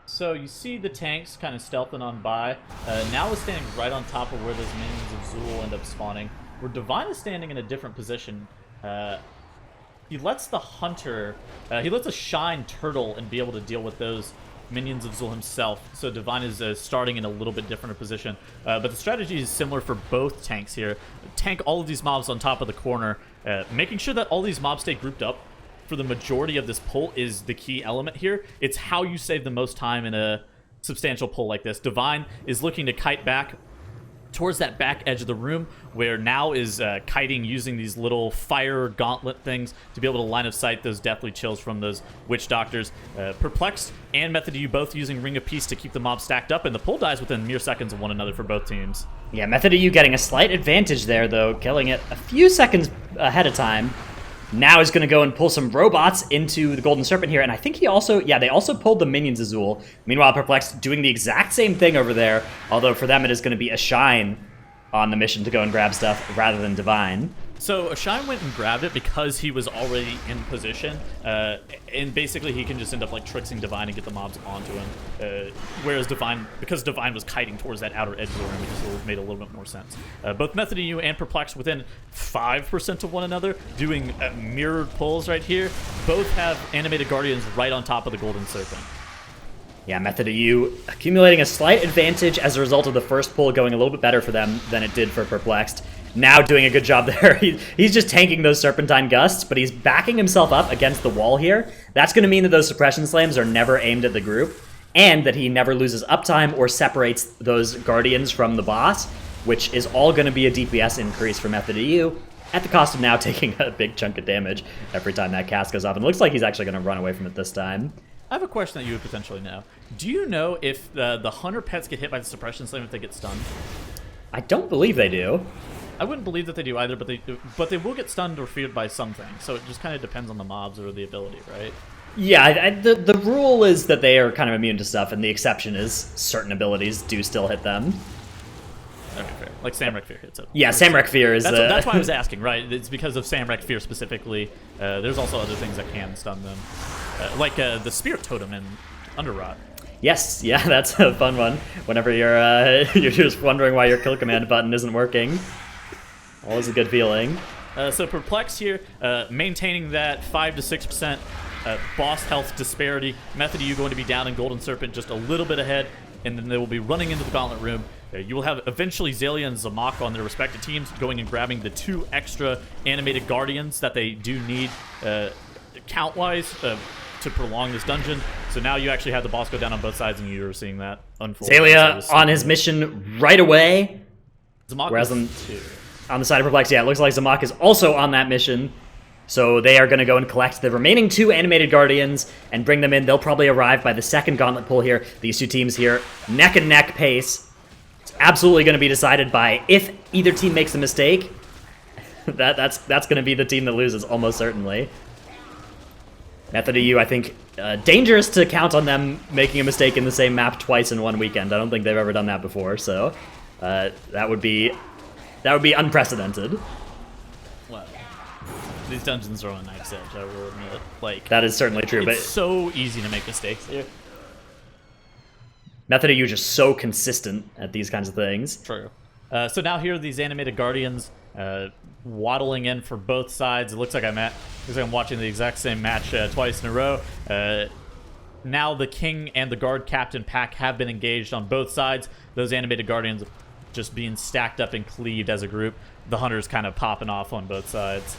[SPEAKER 2] So you see the tanks kind of stealthing on by. Now is standing right on top of where those minions of Zul end up spawning. Where Divine is standing in a different position. He lets the hunter, he lets a shine turtle and be able to deal with those minions of Zul himself. So Divine is starting in a little bit different position. But the strategy is similar for both tanks here. Tank all of these mobs on top of the corner. Making sure that all these mobs stay grouped up for the majority of this pull is the key element here. It's how you save the most time in a substantial pull like this. Divine is looking to kite back towards that back edge of the room, where now is kiting using these little fire gauntlet things to be able to line of sight those deathly chills from those witch doctors. Perplexed and Method U both using Ring of Peace to keep the mob stacked up, and the pull dies within mere seconds of one another for both teams.
[SPEAKER 5] Yeah, Method U getting a slight advantage there, though, killing it a few seconds ahead of time. Now is going to go and pull some robots into the Golden Serpent here, and I think they also pulled the minions Azul. Meanwhile, Perplexed doing the exact same thing over there, although for them it is going to be a shine on the mission to go and grab stuff rather than Divine.
[SPEAKER 2] So Shine went and grabbed it because he was already in position, and basically he can just end up like tricksing Divine and get the mobs onto him. Whereas Divine, because Divine was kiting towards that outer edge of the room, it just made a little bit more sense. Both Method EU and Perplexed within 5% of one another, doing mirrored pulls right here. Both have animated guardians right on top of the Golden Serpent.
[SPEAKER 5] Yeah, Method EU accumulating a slight advantage as a result of the first pull going a little bit better for them than it did for Perplexed. Now doing a good job there. He's just tanking those Serpentine Gusts, but he's backing himself up against the wall here. That's going to mean that those Suppression Slams are never aimed at the group, and that he never loses uptime or separates those Guardians from the boss, which is all going to be a DPS increase for Method EU, at the cost of now taking a big chunk of damage every time that cast goes off. And it looks like he's actually going to run away from it this time.
[SPEAKER 2] I have a question that you would potentially know. Do you know if the Hunter pets get hit by the Suppression Slam if they get stunned?
[SPEAKER 5] I don't believe they do.
[SPEAKER 2] I wouldn't believe that they do either, but they will get stunned or feared by something. So it just kind of depends on the mobs or the ability, right?
[SPEAKER 5] Yeah, the rule is that they are kind of immune to stuff, and the exception is certain abilities do still hit them.
[SPEAKER 2] Okay, fair. Like Samrak Fear hits it.
[SPEAKER 5] Yeah, Samrak Fear is
[SPEAKER 2] that's why I was asking, right? It's because of Samrak Fear specifically. There's also other things that can stun them, like the Spirit Totem in Underrot.
[SPEAKER 5] Yes, yeah, that's a fun one. Whenever you're you're just wondering why your kill command button isn't working. Always a good feeling.
[SPEAKER 2] So Perplexed here, maintaining that 5 to 6% boss health disparity. Method EU going to be down in Golden Serpent just a little bit ahead, and then they will be running into the Gauntlet Room. You will have eventually Zalia and Zamak on their respective teams going and grabbing the 2 extra animated Guardians that they do need count-wise to prolong this dungeon. So now you actually have the boss go down on both sides, and you're seeing that unfold.
[SPEAKER 5] Zalia on his mission right away.
[SPEAKER 2] Zamak
[SPEAKER 5] whereas on the side of Perplexed, yeah, it looks like Zamak is also on that mission. So they are going to go and collect the remaining 2 animated Guardians and bring them in. They'll probably arrive by the second Gauntlet pull here. These 2 teams here, neck and neck pace. It's absolutely going to be decided by if either team makes a mistake. That's going to be the team that loses, almost certainly. Method EU, I think, dangerous to count on them making a mistake in the same map twice in one weekend. I don't think they've ever done that before, so that would be unprecedented.
[SPEAKER 2] Well, these dungeons are on a knife's edge, I will admit. Like,
[SPEAKER 5] that is certainly true,
[SPEAKER 2] it's so easy to make mistakes here.
[SPEAKER 5] Method EU just so consistent at these kinds of things.
[SPEAKER 2] True. So now here are these animated Guardians waddling in for both sides. It looks like I'm watching the exact same match twice in a row. Now the King and the Guard Captain pack have been engaged on both sides. Those animated Guardians just being stacked up and cleaved as a group. The Hunters kind of popping off on both sides.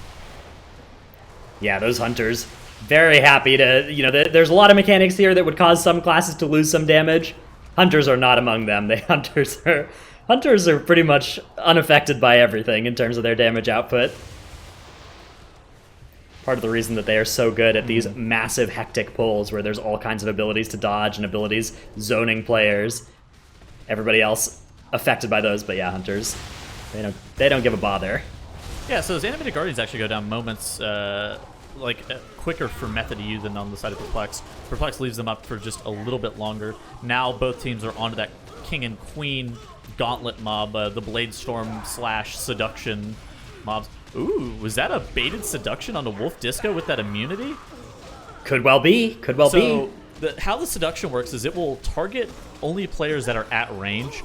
[SPEAKER 5] Yeah, those Hunters, very happy to, there's a lot of mechanics here that would cause some classes to lose some damage. Hunters are not among them. Hunters are pretty much unaffected by everything in terms of their damage output. Part of the reason that they are so good at these massive hectic pulls where there's all kinds of abilities to dodge and abilities zoning players. Everybody else affected by those, but yeah, Hunters, they don't give a bother.
[SPEAKER 2] Yeah, so those animated Guardians actually go down moments quicker for Method EU than on the side of Perplexed. Perplexed leaves them up for just a little bit longer. Now both teams are onto that King and Queen Gauntlet mob, the Blade Storm / Seduction mobs. Ooh, was that a baited Seduction on the Wolf Disco with that immunity?
[SPEAKER 5] Could well be.
[SPEAKER 2] So how the Seduction works is it will target only players that are at range.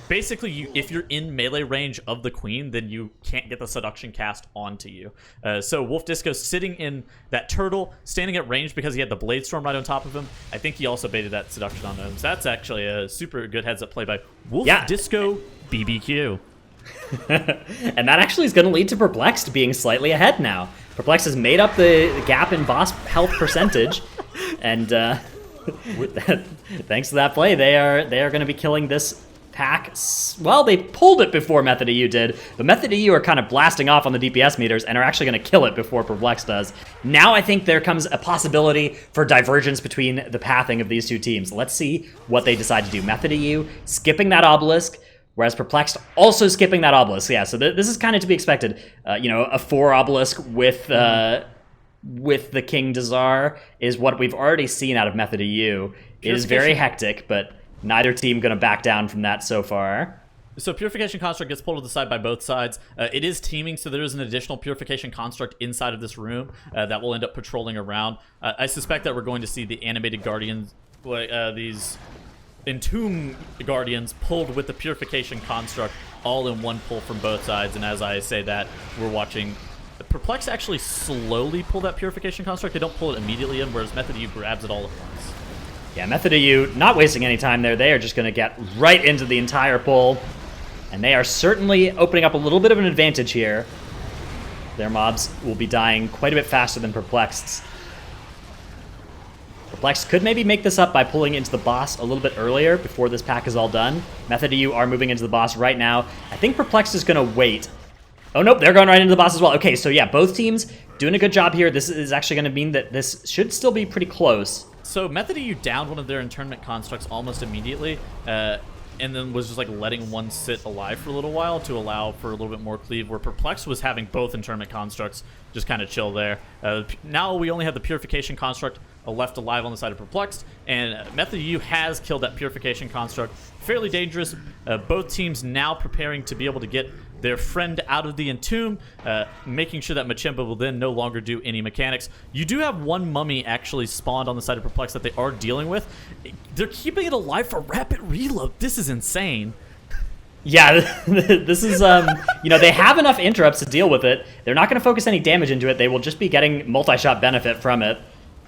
[SPEAKER 2] Basically, if you're in melee range of the Queen, then you can't get the Seduction cast onto you. So Wolf Disco sitting in that turtle, standing at range because he had the Blade Storm right on top of him. I think he also baited that Seduction on him. So that's actually a super good heads-up play by Wolf Disco BBQ.
[SPEAKER 5] And that actually is going to lead to Perplexed being slightly ahead now. Perplexed has made up the gap in boss health percentage, and thanks to that play, they are going to be killing this pack. Well, they pulled it before Method EU did, but Method EU are kind of blasting off on the DPS meters and are actually going to kill it before Perplexed does. Now I think there comes a possibility for divergence between the pathing of these 2 teams. Let's see what they decide to do. Method EU skipping that obelisk, whereas Perplexed also skipping that obelisk. Yeah, so this is kind of to be expected. A 4 obelisk with the King Dazar is what we've already seen out of Method EU. It is very hectic, but neither team going to back down from that so far.
[SPEAKER 2] So Purification Construct gets pulled to the side by both sides. It is teaming, so there is an additional Purification Construct inside of this room that will end up patrolling around. I suspect that we're going to see the animated Guardians, these Entomb Guardians pulled with the Purification Construct all in one pull from both sides. And as I say that, we're watching Perplexed actually slowly pull that Purification Construct. They don't pull it immediately in, whereas Method EU grabs it all at once.
[SPEAKER 5] Yeah, Method EU not wasting any time there. They are just going to get right into the entire pull. And they are certainly opening up a little bit of an advantage here. Their mobs will be dying quite a bit faster than Perplexed's. Perplexed could maybe make this up by pulling into the boss a little bit earlier before this pack is all done. Method EU are moving into the boss right now. I think Perplexed is going to wait. Oh, nope, they're going right into the boss as well. Okay, so yeah, both teams doing a good job here. This is actually going to mean that this should still be pretty close.
[SPEAKER 2] So Method EU downed one of their internment constructs almost immediately, and then was just like letting one sit alive for a little while to allow for a little bit more cleave, where Perplexed was having both internment constructs just kind of chill there. Now we only have the Purification Construct left alive on the side of Perplexed, and Method EU has killed that Purification Construct. Fairly dangerous. Both teams now preparing to be able to get their friend out of the Entomb, making sure that Machemba will then no longer do any mechanics. You do have one mummy actually spawned on the side of Perplexed that they are dealing with. They're keeping it alive for rapid reload. This is insane.
[SPEAKER 5] Yeah, this is, they have enough interrupts to deal with it. They're not going to focus any damage into it. They will just be getting multi-shot benefit from it,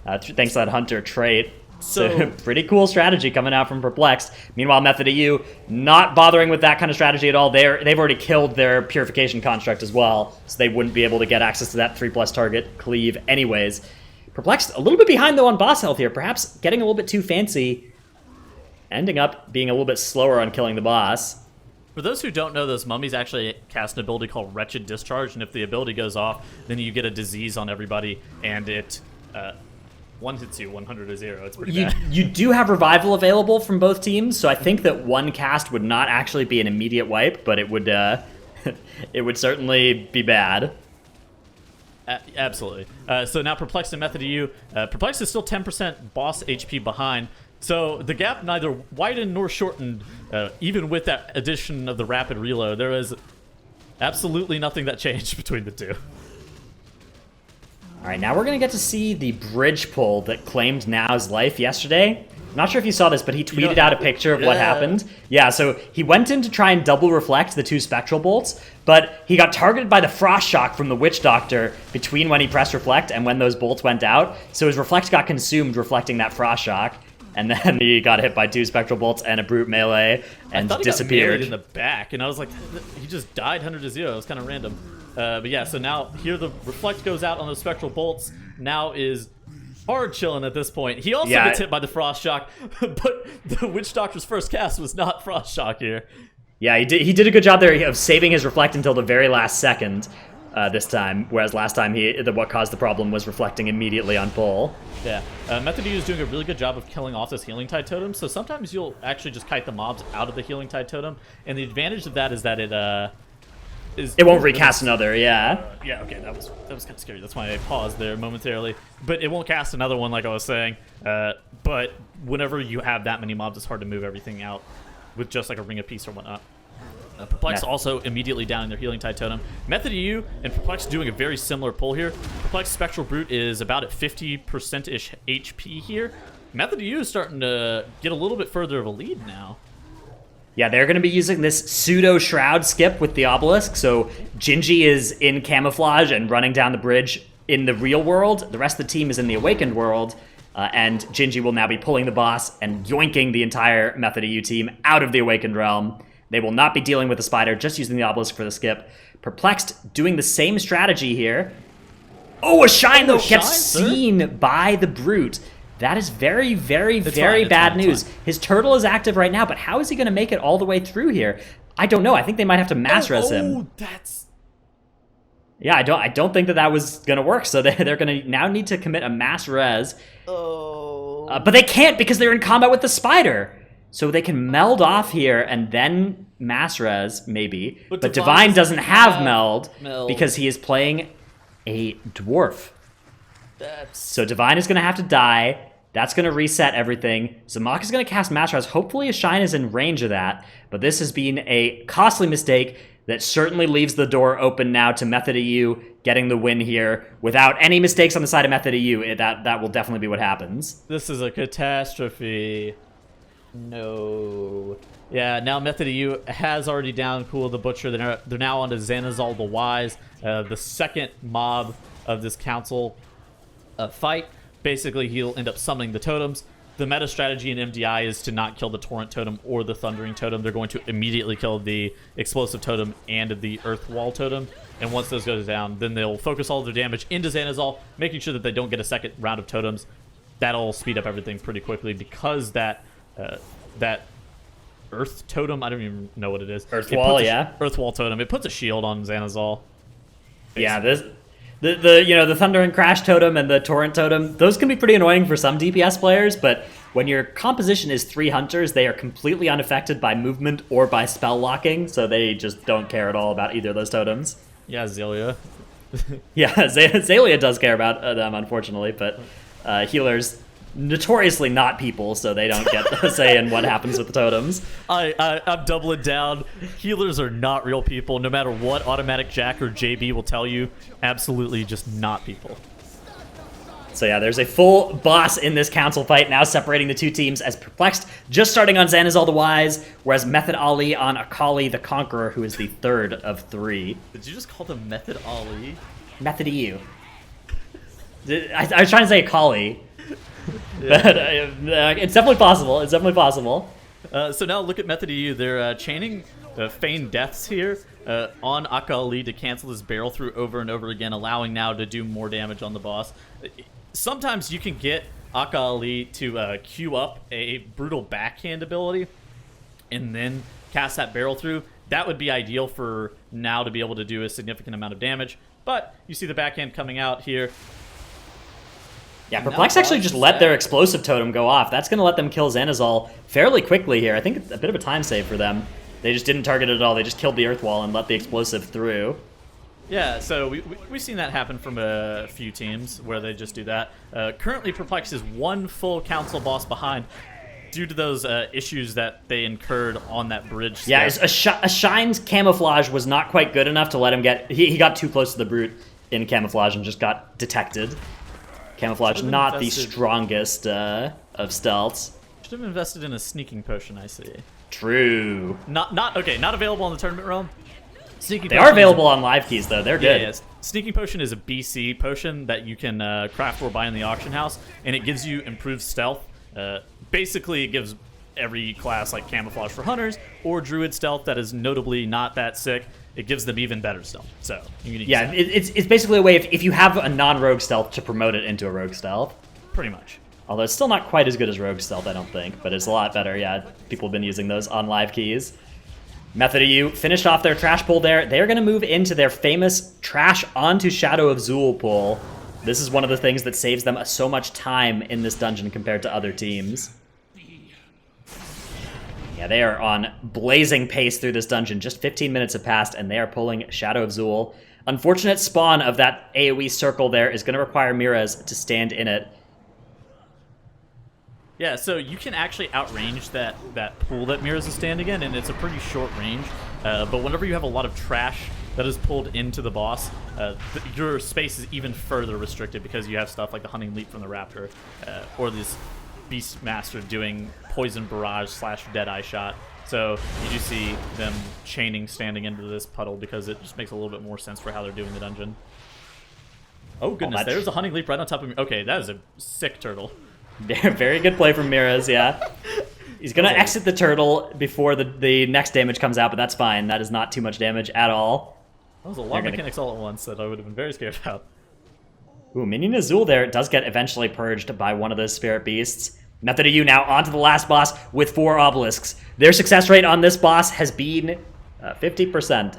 [SPEAKER 5] thanks to that Hunter trait. So pretty cool strategy coming out from Perplexed. Meanwhile, Method EU not bothering with that kind of strategy at all. They've already killed their Purification Construct as well, so they wouldn't be able to get access to that 3+ target cleave anyways. Perplexed a little bit behind though on boss health here, perhaps getting a little bit too fancy, ending up being a little bit slower on killing the boss.
[SPEAKER 2] For those who don't know, those mummies actually cast an ability called Wretched Discharge, and if the ability goes off, then you get a disease on everybody, and it one hits you 100 to 0. It's pretty bad.
[SPEAKER 5] You do have Revival available from both teams, so I think that one cast would not actually be an immediate wipe, but it would it would certainly be bad.
[SPEAKER 2] Absolutely. So now Perplexed and Method EU. Perplexed is still 10% boss HP behind, so the gap neither widened nor shortened, even with that addition of the rapid reload. There was absolutely nothing that changed between the two.
[SPEAKER 5] All right, now we're going to get to see the bridge pull that claimed Now's life yesterday. I'm not sure if you saw this, but he tweeted out a picture of what happened. Yeah, so he went in to try and double reflect the 2 spectral bolts, but he got targeted by the frost shock from the Witch Doctor between when he pressed reflect and when those bolts went out. So his reflect got consumed reflecting that frost shock, and then he got hit by 2 spectral bolts and a brute melee and disappeared.
[SPEAKER 2] Got in the back, and I was like, he just died 100 to 0. It was kind of random. But yeah, so now here the reflect goes out on those spectral bolts. Now is hard chilling at this point. He also gets hit by the frost shock, but the Witch Doctor's first cast was not frost shock here.
[SPEAKER 5] Yeah, he did a good job there of saving his reflect until the very last second this time, whereas last time what caused the problem was reflecting immediately on pull.
[SPEAKER 2] Yeah, Method EU is doing a really good job of killing off this Healing Tide Totem, so sometimes you'll actually just kite the mobs out of the Healing Tide Totem, and the advantage of that is that it
[SPEAKER 5] won't recast another, yeah.
[SPEAKER 2] Yeah, okay, that was kind of scary. That's why I paused there momentarily. But it won't cast another one, like I was saying. But whenever you have that many mobs, it's hard to move everything out with just like a Ring of Peace or whatnot. Perplex also immediately down in their Healing Tide Totem. Method EU and Perplex doing a very similar pull here. Perplex Spectral Brute is about at 50%-ish HP here. Method EU is starting to get a little bit further of a lead now.
[SPEAKER 5] Yeah, they're going to be using this pseudo shroud skip with the obelisk. So Gingy is in camouflage and running down the bridge in the real world. The rest of the team is in the awakened world. And Gingy will now be pulling the boss and yoinking the entire Method EU team out of the awakened realm. They will not be dealing with the spider, just using the obelisk for the skip. Perplexed doing the same strategy here. Oh, a shine though gets seen by the brute. That is very, very, very bad news. His turtle is active right now, but how is he going to make it all the way through here? I don't know. I think they might have to mass res him.
[SPEAKER 2] Oh, that's...
[SPEAKER 5] Yeah, I don't think that was going to work, so they're going to now need to commit a mass res.
[SPEAKER 2] Oh.
[SPEAKER 5] But they can't because they're in combat with the spider. So they can meld off here and then mass res, maybe. But Divine doesn't have meld because he is playing a dwarf. So Divine is going to have to die. That's going to reset everything. Zamak is going to cast Master House. Hopefully a Shine is in range of that, but this has been a costly mistake that certainly leaves the door open now to Method EU getting the win here. Without any mistakes on the side of Method EU, that will definitely be what happens.
[SPEAKER 2] This is a catastrophe. No. Yeah, now Method EU has already down Cool the Butcher. They're now on to Xanazal the Wise, the second mob of this council fight. Basically, he'll end up summoning the totems. The meta strategy in MDI is to not kill the Torrent Totem or the Thundering Totem. They're going to immediately kill the Explosive Totem and the Earth Wall Totem. And once those goes down, then they'll focus all of their damage into Xanazal, making sure that they don't get a second round of totems. That'll speed up everything pretty quickly because that Earth Totem, I don't even know what it is.
[SPEAKER 5] Earth Wall, yeah.
[SPEAKER 2] Earth Wall Totem. It puts a shield on Xanazal.
[SPEAKER 5] Yeah, the Thunder and Crash Totem and the Torrent Totem, those can be pretty annoying for some DPS players, but when your composition is 3 Hunters, they are completely unaffected by movement or by spell locking, so they just don't care at all about either of those totems.
[SPEAKER 2] Yeah, Zelia.
[SPEAKER 5] Yeah, Zelia does care about them, unfortunately, but healers notoriously not people, so they don't get a say in what happens with the totems.
[SPEAKER 2] I'm doubling down. Healers are not real people, no matter what Automatic Jack or JB will tell you. Absolutely just not people.
[SPEAKER 5] So yeah, there's a full boss in this council fight, now separating the two teams as Perplexed just starting on Xanazal the Wise, whereas Method Ali on Akali the Conqueror, who is the third of 3.
[SPEAKER 2] Did you just call them Method Ali?
[SPEAKER 5] Method EU. I was trying to say Akali. Yeah. But it's definitely possible. It's definitely possible.
[SPEAKER 2] So now look at Method EU. They're chaining Feign Deaths here on Akali to cancel this barrel through over and over again, allowing now to do more damage on the boss. Sometimes you can get Akali to queue up a brutal backhand ability and then cast that barrel through. That would be ideal for now to be able to do a significant amount of damage. But you see the backhand coming out here.
[SPEAKER 5] Yeah, Perplexed actually just let their Explosive Totem go off. That's going to let them kill Xanazal fairly quickly here. I think it's a bit of a time save for them. They just didn't target it at all. They just killed the Earth Wall and let the Explosive through.
[SPEAKER 2] Yeah, so we've seen that happen from a few teams where they just do that. Currently, Perplexed is one full council boss behind due to those issues that they incurred on that bridge.
[SPEAKER 5] Yeah, a Shine's camouflage was not quite good enough to let him get... He got too close to the Brute in camouflage and just got detected. Camouflage, not the strongest of stealths.
[SPEAKER 2] Should have invested in a sneaking potion, I see.
[SPEAKER 5] True.
[SPEAKER 2] Not available on the tournament realm.
[SPEAKER 5] They are available on live keys, though. They're good.
[SPEAKER 2] Yes. Sneaking potion is a BC potion that you can craft or buy in the auction house, and it gives you improved stealth. Basically, it gives every class like camouflage for hunters or druid stealth that is notably not that sick. It gives them even better stealth. So
[SPEAKER 5] yeah, it's basically a way if you have a non-rogue stealth to promote it into a rogue stealth.
[SPEAKER 2] Pretty much.
[SPEAKER 5] Although it's still not quite as good as rogue stealth, I don't think, but it's a lot better. Yeah, people have been using those on live keys. Method EU finished off their trash pull there. They're going to move into their famous trash onto Shadow of Zul pull. This is one of the things that saves them so much time in this dungeon compared to other teams. Yeah, they are on blazing pace through this dungeon. Just 15 minutes have passed, and they are pulling Shadow of Zul. Unfortunate spawn of that AoE circle there is going to require Miraz to stand in it.
[SPEAKER 2] Yeah, so you can actually outrange that pool that Miraz is standing in, and it's a pretty short range. But whenever you have a lot of trash that is pulled into the boss, your space is even further restricted because you have stuff like the Hunting Leap from the Raptor, or this Beastmaster doing Poison Barrage / Deadeye Shot. So you do see them chaining standing into this puddle because it just makes a little bit more sense for how they're doing the dungeon. Oh goodness, there's a Hunting Leap right on top of me. Okay, that is a sick turtle.
[SPEAKER 5] Very good play from Miraz, yeah. He's going to exit the turtle before the next damage comes out, but that's fine. That is not too much damage at all.
[SPEAKER 2] That was a lot of mechanics all at once that I would have been very scared about.
[SPEAKER 5] Ooh, Minion Azul there does get eventually purged by one of those Spirit Beasts. Method EU now onto the last boss with 4 obelisks. Their success rate on this boss has been 50%,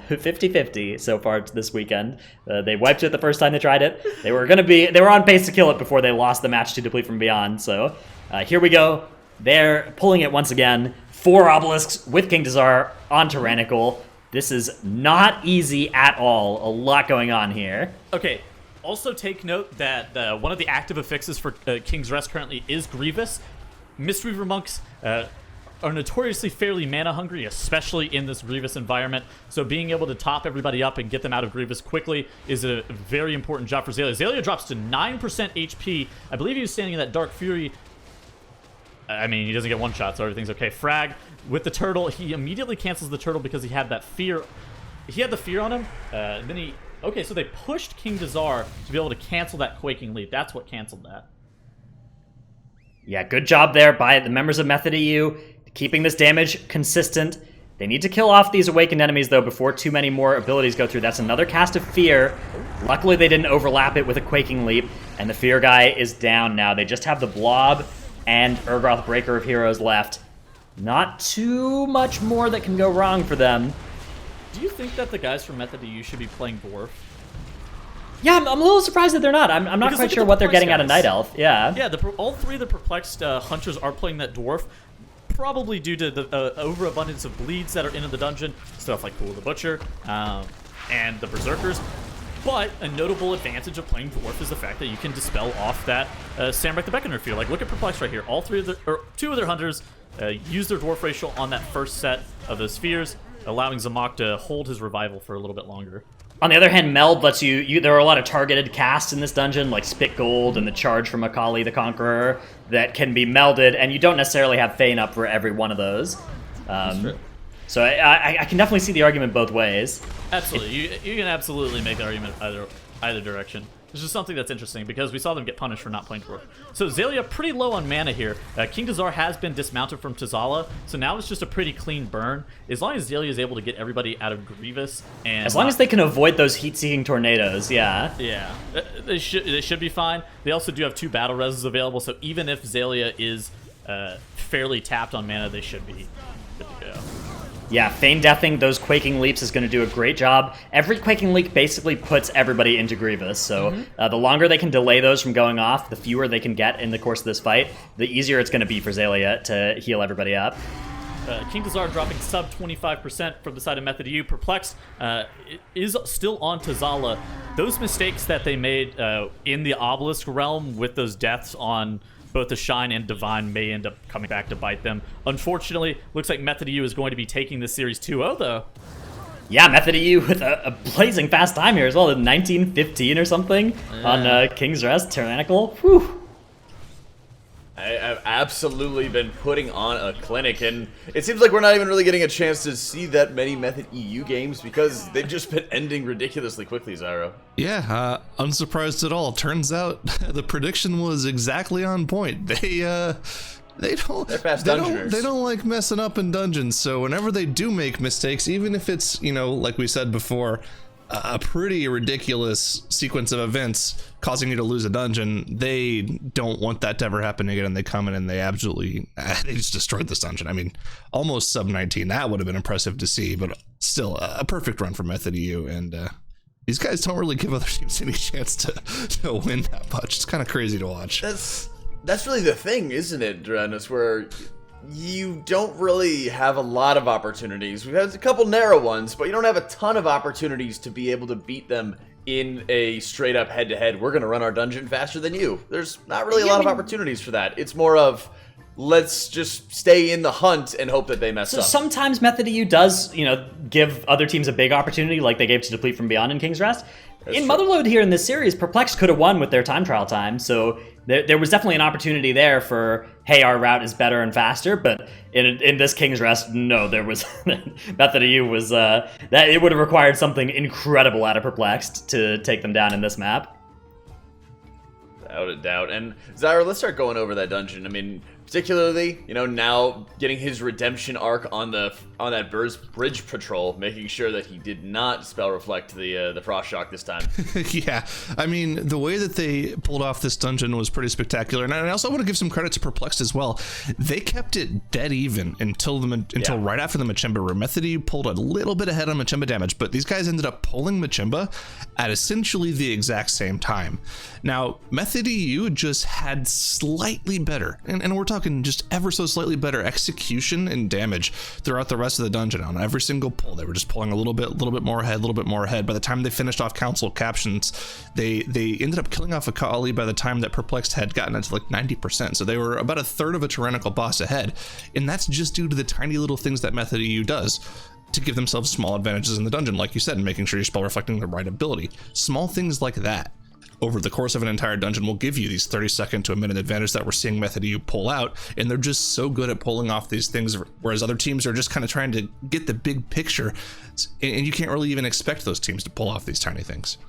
[SPEAKER 5] 50-50 so far this weekend. They wiped it the first time they tried it. They were on pace to kill it before they lost the match to Deplete from Beyond. So here we go. They're pulling it once again. 4 obelisks with King Dazar on Tyrannical. This is not easy at all. A lot going on here.
[SPEAKER 2] Okay, Also take note that one of the active affixes for King's Rest currently is Grievous. Mistweaver Monks are notoriously fairly mana hungry, especially in this Grievous environment. So being able to top everybody up and get them out of Grievous quickly is a very important job for Xaylia. Xaylia drops to 9% HP. I believe he was standing in that Dark Fury. I mean, he doesn't get one shot, so everything's okay. Frag with the turtle. He immediately cancels the turtle because he had that fear. He had the fear on him. Then he... Okay, so they pushed Atal'Dazar to be able to cancel that Quaking Leap. That's what canceled that.
[SPEAKER 5] Yeah, good job there by the members of Method EU, keeping this damage consistent. They need to kill off these awakened enemies, though, before too many more abilities go through. That's another cast of Fear. Luckily, they didn't overlap it with a Quaking Leap, and the Fear guy is down now. They just have the Blob and Urgroth Breaker of Heroes left. Not too much more that can go wrong for them.
[SPEAKER 2] Do you think that the guys from Method EU should be playing Dwarf?
[SPEAKER 5] Yeah, I'm a little surprised that they're not. I'm not quite sure what they're getting out of Night Elf. Yeah.
[SPEAKER 2] Yeah, all three of the Perplexed Hunters are playing that Dwarf, probably due to the overabundance of bleeds that are in the dungeon, stuff like Cool the Butcher, and the Berserkers. But a notable advantage of playing Dwarf is the fact that you can dispel off that Samurai the Beckoner fear. Like, look at Perplexed right here. Two of their Hunters use their Dwarf Racial on that first set of the spheres, allowing Zamok to hold his revival for a little bit longer.
[SPEAKER 5] On the other hand, Meld lets you there are a lot of targeted casts in this dungeon, like Spit Gold and the Charge from Akali the Conqueror, that can be melded, and you don't necessarily have Feign up for every one of those. So I can definitely see the argument both ways.
[SPEAKER 2] Absolutely. You can absolutely make the argument either direction. It's just something that's interesting because we saw them get punished for not playing Dwarf. So Xaylia pretty low on mana here. Atal'Dazar has been dismounted from Tazala, so now it's just a pretty clean burn. As long as Xaylia is able to get everybody out of Grievous, and
[SPEAKER 5] as long as they can avoid those heat-seeking tornadoes, yeah.
[SPEAKER 2] Yeah, they should be fine. They also do have 2 battle reses available, so even if Xaylia is fairly tapped on mana, they should be good to go.
[SPEAKER 5] Yeah, Feign Deathing those Quaking Leaps is going to do a great job. Every Quaking Leap basically puts everybody into Grievous, so the longer they can delay those from going off, the fewer they can get in the course of this fight, the easier it's going to be for Xaylia to heal everybody up.
[SPEAKER 2] Atal'Dazar dropping sub 25% from the side of Method EU. Perplexed is still on Tazala. Those mistakes that they made in the Obelisk realm with those deaths on both the Shine and Divine may end up coming back to bite them. Unfortunately, looks like Method EU is going to be taking this series 2-0, though.
[SPEAKER 5] Yeah, Method EU with a blazing fast time here as well, 1915 or something on King's Rest, Tyrannical. Whew.
[SPEAKER 1] I've absolutely been putting on a clinic, and it seems like we're not even really getting a chance to see that many Method EU games because they've just been ending ridiculously quickly, Zyro.
[SPEAKER 3] Yeah, unsurprised at all. Turns out the prediction was exactly on point. They don't like messing up in dungeons, so whenever they do make mistakes, even if it's, like we said before, a pretty ridiculous sequence of events causing you to lose a dungeon, they don't want that to ever happen again, and they come in and they just destroyed this dungeon. I mean, almost sub 19. That would have been impressive to see, but still a perfect run for Method EU, and these guys don't really give other teams any chance to win that much. It's kind of crazy to watch.
[SPEAKER 1] That's really the thing, isn't it, Drennis, where you don't really have a lot of opportunities. We've had a couple narrow ones, but you don't have a ton of opportunities to be able to beat them in a straight up head-to-head. We're going to run our dungeon faster than you. There's not really a lot of opportunities for that. It's more of, let's just stay in the hunt and hope that they mess up.
[SPEAKER 5] Sometimes Method EU does, give other teams a big opportunity, like they gave to Deplete from Beyond in King's Rest. In Motherload here in this series, Perplexed could have won with their time trial time, so there was definitely an opportunity there for, hey, our route is better and faster, but in this King's Rest, no, there was Method EU was that it would have required something incredible out of Perplexed to take them down in this map.
[SPEAKER 1] Without a doubt. And Zyra, let's start going over that dungeon. I mean, particularly, now getting his redemption arc on that bridge patrol, making sure that he did not spell reflect the frost shock this time.
[SPEAKER 3] Yeah, I mean, the way that they pulled off this dungeon was pretty spectacular, and I also want to give some credit to Perplexed as well. They kept it dead even until right after the Machimba, where Method EU pulled a little bit ahead on Machimba damage, but these guys ended up pulling Machimba at essentially the exact same time. Now, Method EU just had slightly better, and we're talking talking just ever so slightly better execution and damage throughout the rest of the dungeon. On every single pull, they were just pulling a little bit more ahead. By the time they finished off Council Captions, they ended up killing off a Kali by the time that Perplexed had gotten it to like 90%. So they were about a third of a tyrannical boss ahead. And that's just due to the tiny little things that Method EU does to give themselves small advantages in the dungeon, like you said, and making sure you're spell reflecting the right ability. Small things like that over the course of an entire dungeon will give you these 30-second to a minute advantage that we're seeing Method EU pull out, and they're just so good at pulling off these things, whereas other teams are just kind of trying to get the big picture, and you can't really even expect those teams to pull off these tiny things.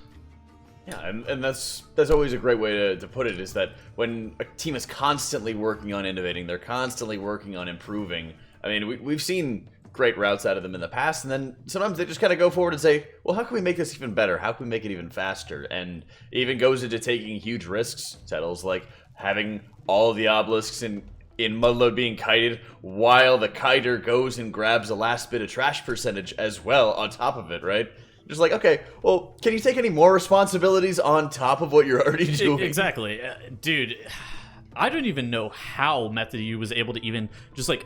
[SPEAKER 1] Yeah, and that's always a great way to put it, is that when a team is constantly working on innovating, they're constantly working on improving. I mean, we've seen great routes out of them in the past, and then sometimes they just kind of go forward and say, well, how can we make this even better? How can we make it even faster? And it even goes into taking huge risks, titles like having all of the obelisks in Mudload being kited while the kiter goes and grabs the last bit of trash percentage as well on top of it, right? Just like, okay, well, can you take any more responsibilities on top of what you're already doing?
[SPEAKER 2] Exactly. Dude, I don't even know how Method U was able to even just like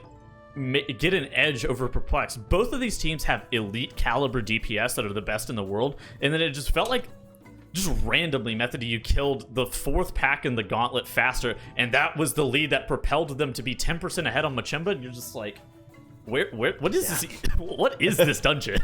[SPEAKER 2] get an edge over Perplexed. Both of these teams have elite caliber DPS that are the best in the world, and then it just felt like just randomly Method U killed the fourth pack in the gauntlet faster, and that was the lead that propelled them to be 10% ahead on Machemba, and you're just like, what is this? What is this dungeon?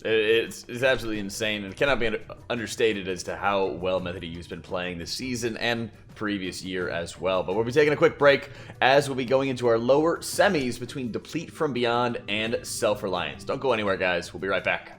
[SPEAKER 1] It's absolutely insane, and cannot be understated as to how well Method EU has been playing this season and previous year as well. But we'll be taking a quick break as we'll be going into our lower semis between Deplete from Beyond and Self-Reliance. Don't go anywhere, guys. We'll be right back.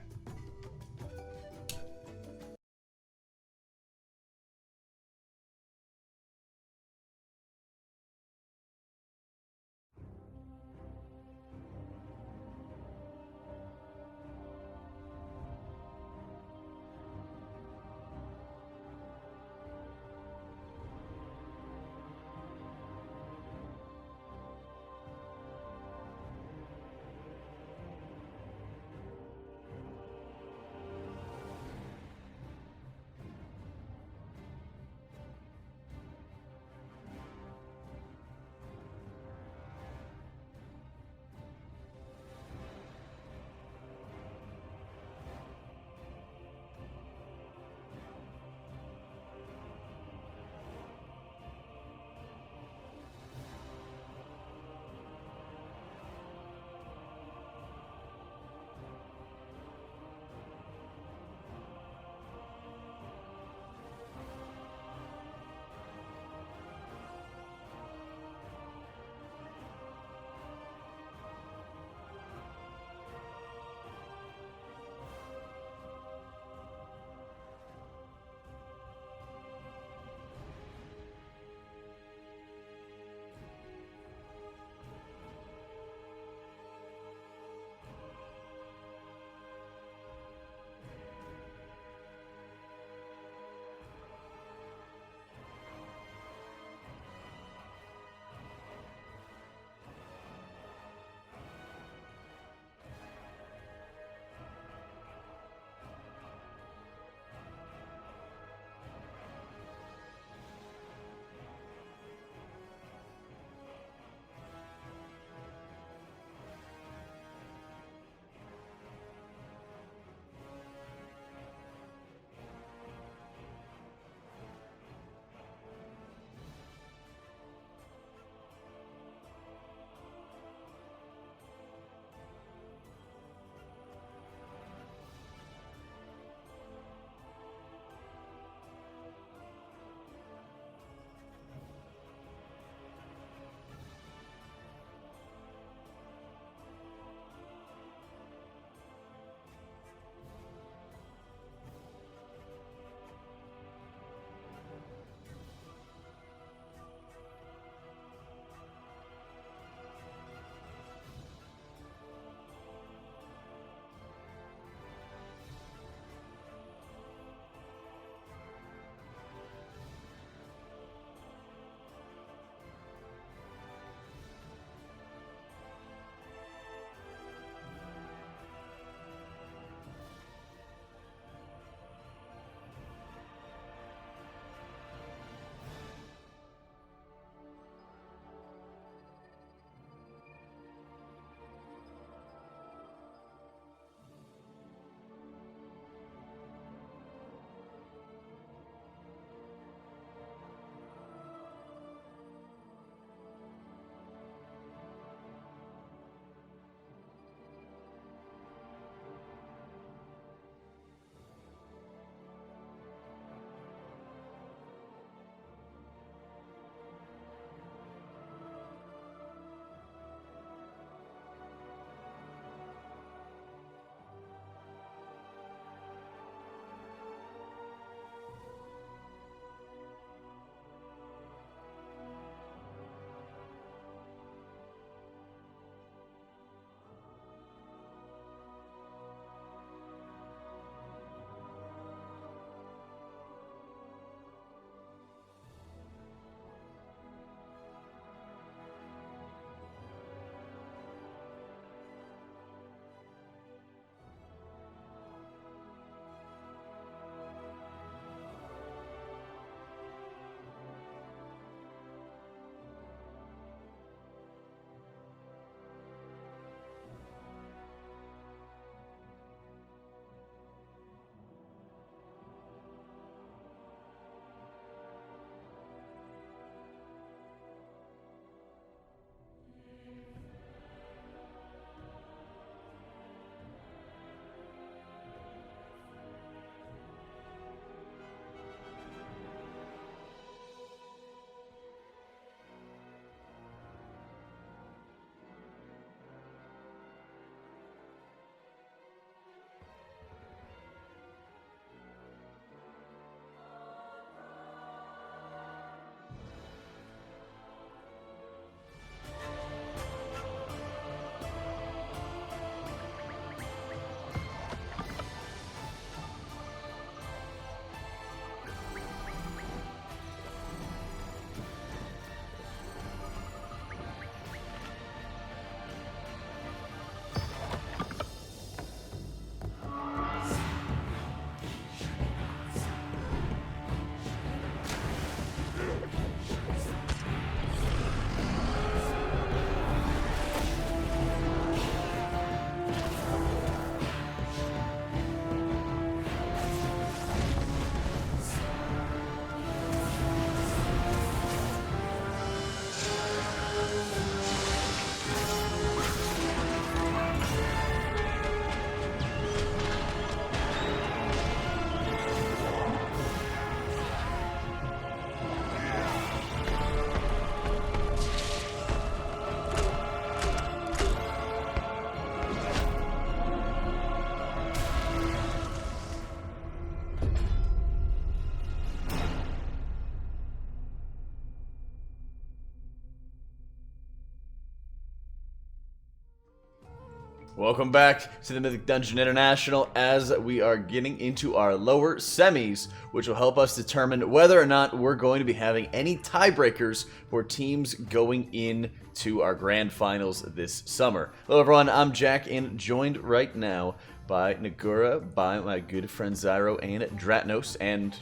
[SPEAKER 1] Welcome back to the Mythic Dungeon International as we are getting into our lower semis, which will help us determine whether or not we're going to be having any tiebreakers for teams going into our grand finals this summer. Hello everyone, I'm Jack and joined right now by Nagura, by my good friend Zyro and Dratnos, and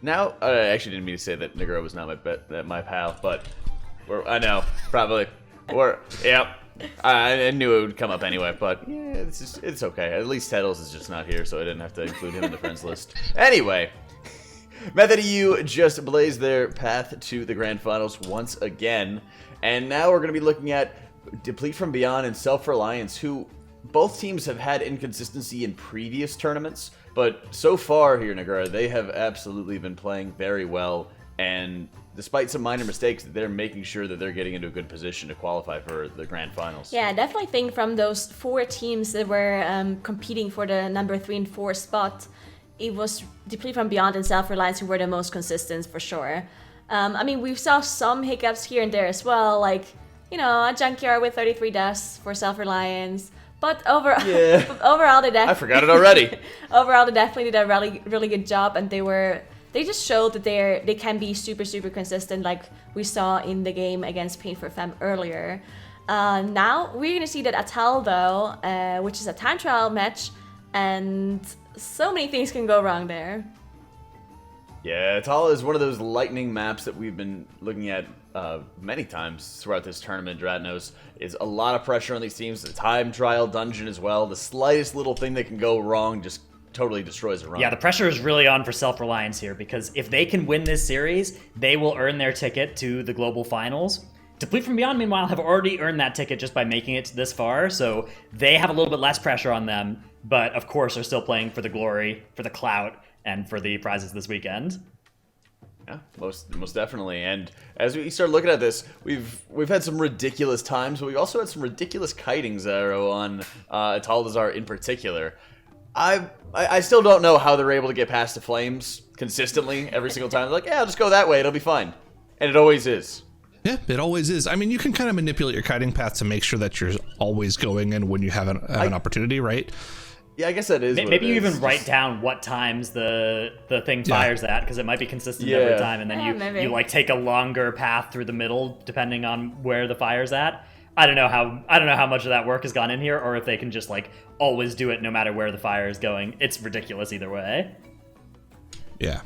[SPEAKER 1] now, I actually didn't mean to say that Nagura was not my pal, but I know, probably, yeah. I knew it would come up anyway, but yeah, it's okay. At least Tettles is just not here, so I didn't have to include him in the friends list. Anyway, Mdi Eu just blazed their path to the grand finals once again, and now we're going to be looking at Deplete from Beyond and Self-Reliance, who both teams have had inconsistency in previous tournaments, but so far here, Nagura, they have absolutely been playing very well, and despite some minor mistakes, they're making sure that they're getting into a good position to qualify for the grand finals.
[SPEAKER 4] Yeah, I definitely think from those 4 teams that were competing for the number 3 and 4 spot, it was Deplete from Beyond and Self-Reliance who were the most consistent for sure. I mean, we saw some hiccups here and there as well, like, you know, a Junkyard with 33 deaths for Self-Reliance. But overall,
[SPEAKER 1] I forgot it already.
[SPEAKER 4] Overall, they definitely did a really good job, and they just showed that they can be super consistent, like we saw in the game against Pain for Femme earlier. Now we're gonna see that Atal'Dazar, which is a time trial match, and so many things can go wrong there.
[SPEAKER 1] Yeah, Atal'Dazar is one of those lightning maps that we've been looking at many times throughout this tournament. Dratnos is a lot of pressure on these teams. The time trial dungeon as well. The slightest little thing that can go wrong just totally destroys a run.
[SPEAKER 5] Yeah, the pressure is really on for Self-Reliance here, because if they can win this series, they will earn their ticket to the global finals. Deplete from Beyond, meanwhile, have already earned that ticket just by making it this far, so they have a little bit less pressure on them, but of course are still playing for the glory, for the clout, and for the prizes this weekend.
[SPEAKER 1] Yeah, most definitely. And as we start looking at this, we've had some ridiculous times, but we also had some ridiculous kiting, Zaro, on Atal'Dazar in particular. I still don't know how they're able to get past the flames consistently every single time. They're like, yeah, I'll just go that way, it'll be fine. And it always is.
[SPEAKER 3] Yeah, it always is. I mean, you can kind of manipulate your kiting path to make sure that you're always going in when you have an opportunity, right?
[SPEAKER 1] Yeah, I guess that is.
[SPEAKER 5] Maybe you even write down what times the thing fires at, because it might be consistent every time, and then you like take a longer path through the middle depending on where the fire's at. I don't know how much of that work has gone in here, or if they can just like always do it no matter where the fire is going. It's ridiculous either way.
[SPEAKER 3] Yeah.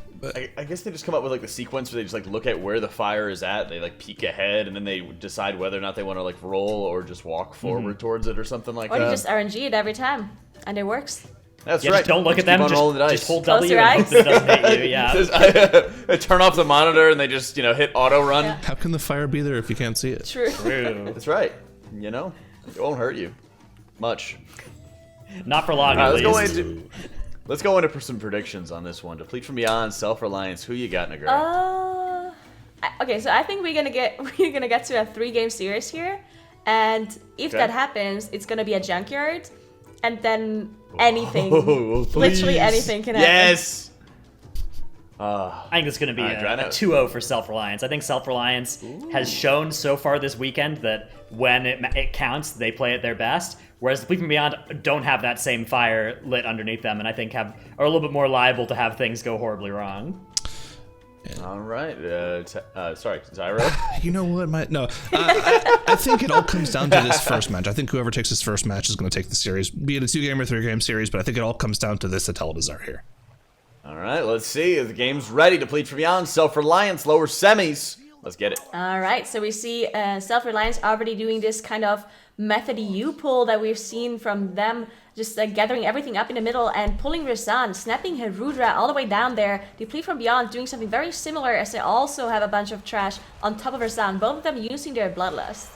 [SPEAKER 1] I guess they just come up with like the sequence where they just like look at where the fire is at, they like peek ahead, and then they decide whether or not they want to like roll or just walk forward towards it or something like that.
[SPEAKER 4] Or you just RNG it every time, and it works.
[SPEAKER 1] That's right.
[SPEAKER 5] Just don't look at them. Just hold W
[SPEAKER 4] your
[SPEAKER 5] and hope that it doesn't hit you. Yeah.
[SPEAKER 1] They turn off the monitor and they just hit auto run.
[SPEAKER 4] Yeah.
[SPEAKER 3] How can the fire be there if you can't see it?
[SPEAKER 4] True.
[SPEAKER 1] That's right. It won't hurt you much.
[SPEAKER 5] Not for long, at least.
[SPEAKER 1] Let's go into some predictions on this one. Deplete from Beyond, Self-Reliance. Who you got, Nagura?
[SPEAKER 4] Okay, so I think we're gonna get to a 3-game series here, and if that happens, it's gonna be a Junkyard, and then anything, literally anything can happen.
[SPEAKER 1] Yes.
[SPEAKER 5] I think it's going to be a 2-0 for Self-Reliance. I think Self-Reliance has shown so far this weekend that when it counts, they play at their best, whereas the Deplete from Beyond don't have that same fire lit underneath them, and I think are a little bit more liable to have things go horribly wrong.
[SPEAKER 1] All right. Sorry, Zyro?
[SPEAKER 3] You know what? I think it all comes down to this first match. I think whoever takes this first match is going to take the series, be it a 2-game or 3-game series, but I think it all comes down to this Atal'Dazar here.
[SPEAKER 1] All right, let's see. The game's ready. Deplete from Beyond, Self-Reliance, lower semis. Let's get it.
[SPEAKER 4] All right, so we see Self-Reliance already doing this kind of Mdi Eu pull that we've seen from them, just gathering everything up in the middle and pulling Razan, snapping Herudra all the way down there. Deplete from Beyond doing something very similar, as they also have a bunch of trash on top of Razan, both of them using their Bloodlust.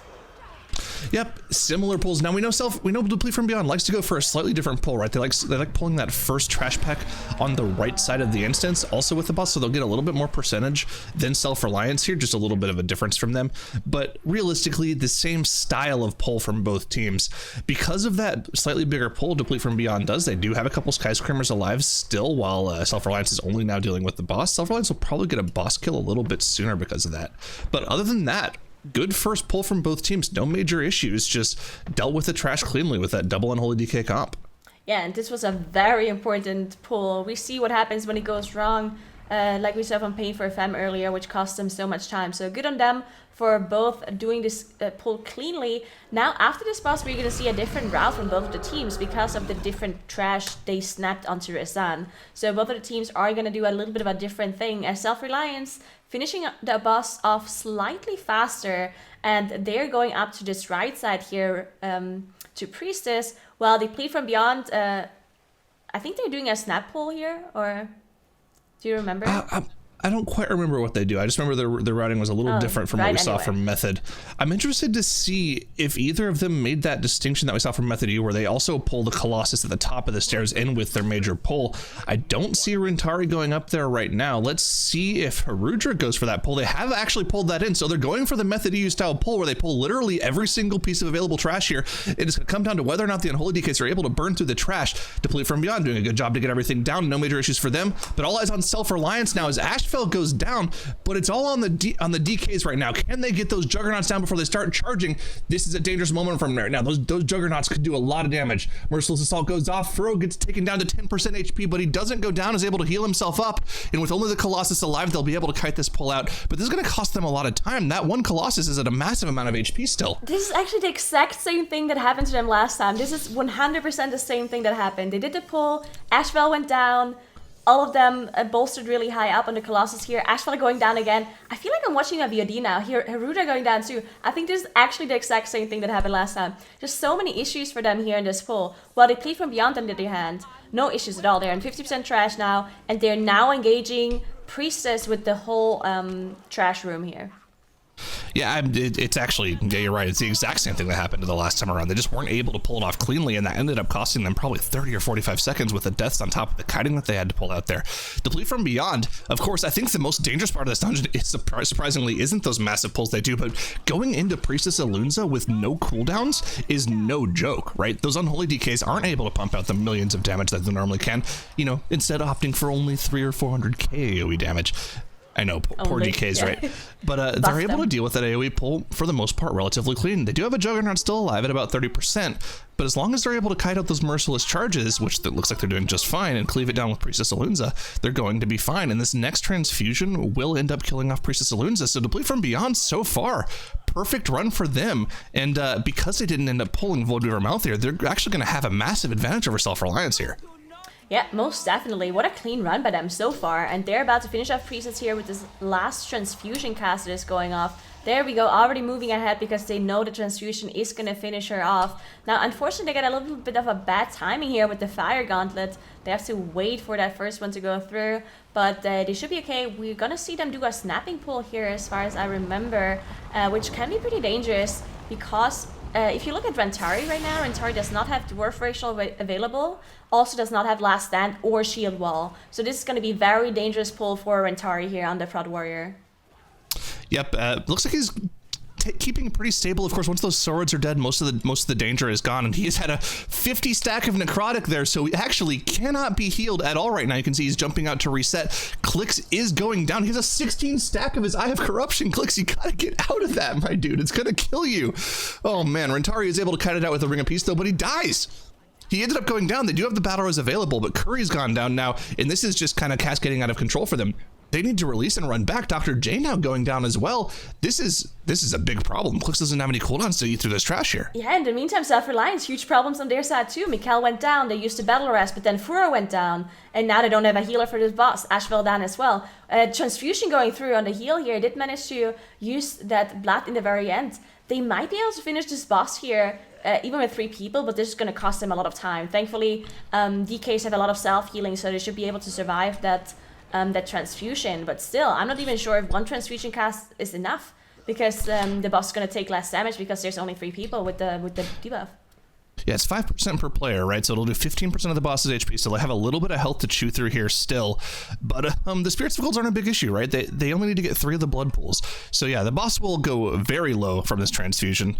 [SPEAKER 3] Yep, similar pulls. Now we know Deplete from Beyond likes to go for a slightly different pull, right? They like pulling that first trash pack on the right side of the instance, also with the boss, so they'll get a little bit more percentage than Self-Reliance here, just a little bit of a difference from them. But realistically, the same style of pull from both teams. Because of that slightly bigger pull Deplete from Beyond does, they do have a couple Skyscreamers alive still, while Self-Reliance is only now dealing with the boss. Self-Reliance will probably get a boss kill a little bit sooner because of that. But other than that, good first pull from both teams. No major issues. Just dealt with the trash cleanly with that double Unholy DK comp.
[SPEAKER 4] Yeah, and this was a very important pull. We see what happens when it goes wrong, like we saw from Pain for Femme earlier, which cost them so much time. So good on them for both doing this pull cleanly. Now, after this boss, we're going to see a different route from both of the teams because of the different trash they snapped onto Rezan. So both of the teams are going to do a little bit of a different thing. As Self-Reliance finishing the boss off slightly faster, and they're going up to this right side here to Priestess, while Deplete from Beyond, I think they're doing a snap pull here, or do you remember?
[SPEAKER 3] I don't quite remember what they do. I just remember the routing was a little different from what we saw from Method. I'm interested to see if either of them made that distinction that we saw from Method E, where they also pull the Colossus at the top of the stairs in with their major pull. I don't see Rintari going up there right now. Let's see if Harudra goes for that pull. They have actually pulled that in, so they're going for the Method EU style pull, where they pull literally every single piece of available trash here. It is going to come down to whether or not the Unholy DKs are able to burn through the trash. Deplete from Beyond doing a good job to get everything down. No major issues for them, but all eyes on Self-Reliance now as Ashfell goes down, but it's all on the DKs right now. Can they get those Juggernauts down before they start charging? This is a dangerous moment from there. Now, those Juggernauts could do a lot of damage. Merciless Assault goes off. Furrow gets taken down to 10% HP, but he doesn't go down, is able to heal himself up, and with only the Colossus alive, they'll be able to kite this pull out, but this is going to cost them a lot of time. That one Colossus is at a massive amount of HP still.
[SPEAKER 4] This is actually the exact same thing that happened to them last time. This is 100% the same thing that happened. They did the pull, Ashfell went down, all of them bolstered really high up on the Colossus here. Ashfell going down again. I feel like I'm watching a VOD now. Here, Harudra going down too. I think this is actually the exact same thing that happened last time. Just so many issues for them here in this pull. While they Deplete from Beyond on the other hand, no issues at all. They're in 50% trash now, and they're now engaging Priestess with the whole trash room here.
[SPEAKER 3] Yeah, it's actually, yeah, you're right. It's the exact same thing that happened to the last time around. They just weren't able to pull it off cleanly, and that ended up costing them probably 30 or 45 seconds with the deaths on top of the kiting that they had to pull out there. Deplete from Beyond, of course, I think the most dangerous part of this dungeon is surprisingly isn't those massive pulls they do, but going into Priestess Alunza with no cooldowns is no joke, right? Those Unholy DKs aren't able to pump out the millions of damage that they normally can, you know, instead opting for only 300 or 400k AoE damage. I know, poor DKs, right? But they're able to deal with that AoE pull, for the most part, relatively clean. They do have a Juggernaut still alive at about 30%, but as long as they're able to kite out those merciless charges, which it looks like they're doing just fine, and cleave it down with Priestess Alunza, they're going to be fine. And this next transfusion will end up killing off Priestess Alunza. So Deplete from Beyond so far, perfect run for them. And because they didn't end up pulling Voidweaver Mouth here, they're actually going to have a massive advantage over Self-Reliance here.
[SPEAKER 4] Yeah, most definitely. What a clean run by them so far. And they're about to finish off Priestess here with this last transfusion cast that is going off. There we go, already moving ahead because they know the transfusion is going to finish her off. Now, unfortunately, they get a little bit of a bad timing here with the Fire Gauntlet. They have to wait for that first one to go through, but they should be okay. We're going to see them do a snapping pull here, as far as I remember, which can be pretty dangerous because if you look at Rantari right now, Rantari does not have Dwarf Racial available, also does not have Last Stand or Shield Wall. So this is going to be very dangerous pull for Rantari here on the Fraud Warrior.
[SPEAKER 3] Yep, looks like he's keeping it pretty stable. Of course, once those swords are dead, most of the danger is gone, and he has had a 50 stack of necrotic there, so he actually cannot be healed at all right now. You can see he's jumping out to reset. Clix is going down. He has a 16 stack of his Eye of Corruption. Clix, you gotta get out of that, my dude. It's gonna kill you. Oh man, Rentari is able to cut it out with a Ring of Peace though, but he dies. He ended up going down. They do have the Battle Rose available, but Curry's gone down now, and this is just kind of cascading out of control for them. They need to release and run back. Dr. J now going down as well. This is a big problem. Clix doesn't have any cooldowns to eat through this trash here.
[SPEAKER 4] Yeah, in the meantime, Self-Reliance, huge problems on their side too. Mikkel went down, they used the Battle Rest, but then Furo went down, and now they don't have a healer for this boss. Ashfell down as well. Transfusion going through on the heal here. Did manage to use that blood in the very end. They might be able to finish this boss here, even with 3 people, but this is going to cost them a lot of time. Thankfully, DKs have a lot of self-healing, so they should be able to survive that transfusion. But still, I'm not even sure if 1 transfusion cast is enough, because the boss is going to take less damage because there's only 3 people with the debuff.
[SPEAKER 3] Yeah, it's 5% per player, right? So it'll do 15% of the boss's HP, so they'll have a little bit of health to chew through here still. But the Spirits of Golds aren't a big issue, right? They only need to get 3 of the blood pools. So yeah, the boss will go very low from this transfusion.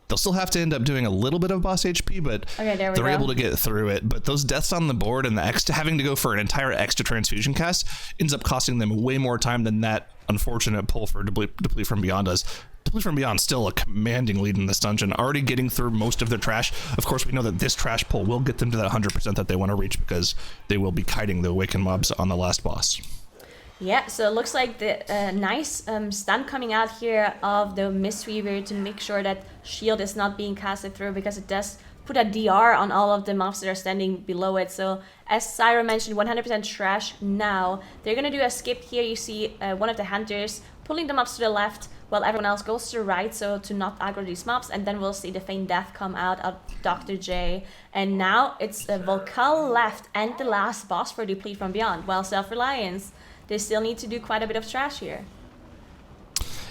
[SPEAKER 3] They'll still have to end up doing a little bit of boss HP, but they're able to get through it. But those deaths on the board and the extra having to go for an entire extra transfusion cast ends up costing them way more time than that unfortunate pull for Deplete from Beyond does. Deplete from Beyond still a commanding lead in this dungeon, already getting through most of their trash. Of course, we know that this trash pull will get them to that 100% that they want to reach, because they will be kiting the Awakened mobs on the last boss.
[SPEAKER 4] Yeah, so it looks like the nice stun coming out here of the Mistweaver to make sure that shield is not being casted through, because it does put a DR on all of the mobs that are standing below it. So as Syra mentioned, 100% trash now. They're going to do a skip here. You see one of the hunters pulling the mobs to the left while everyone else goes to the right, so to not aggro these mobs. And then we'll see the Feign Death come out of Dr. J. And now it's Volcal left and the last boss for Deplete from Beyond. While Self-Reliance, they still need to do quite a bit of trash here.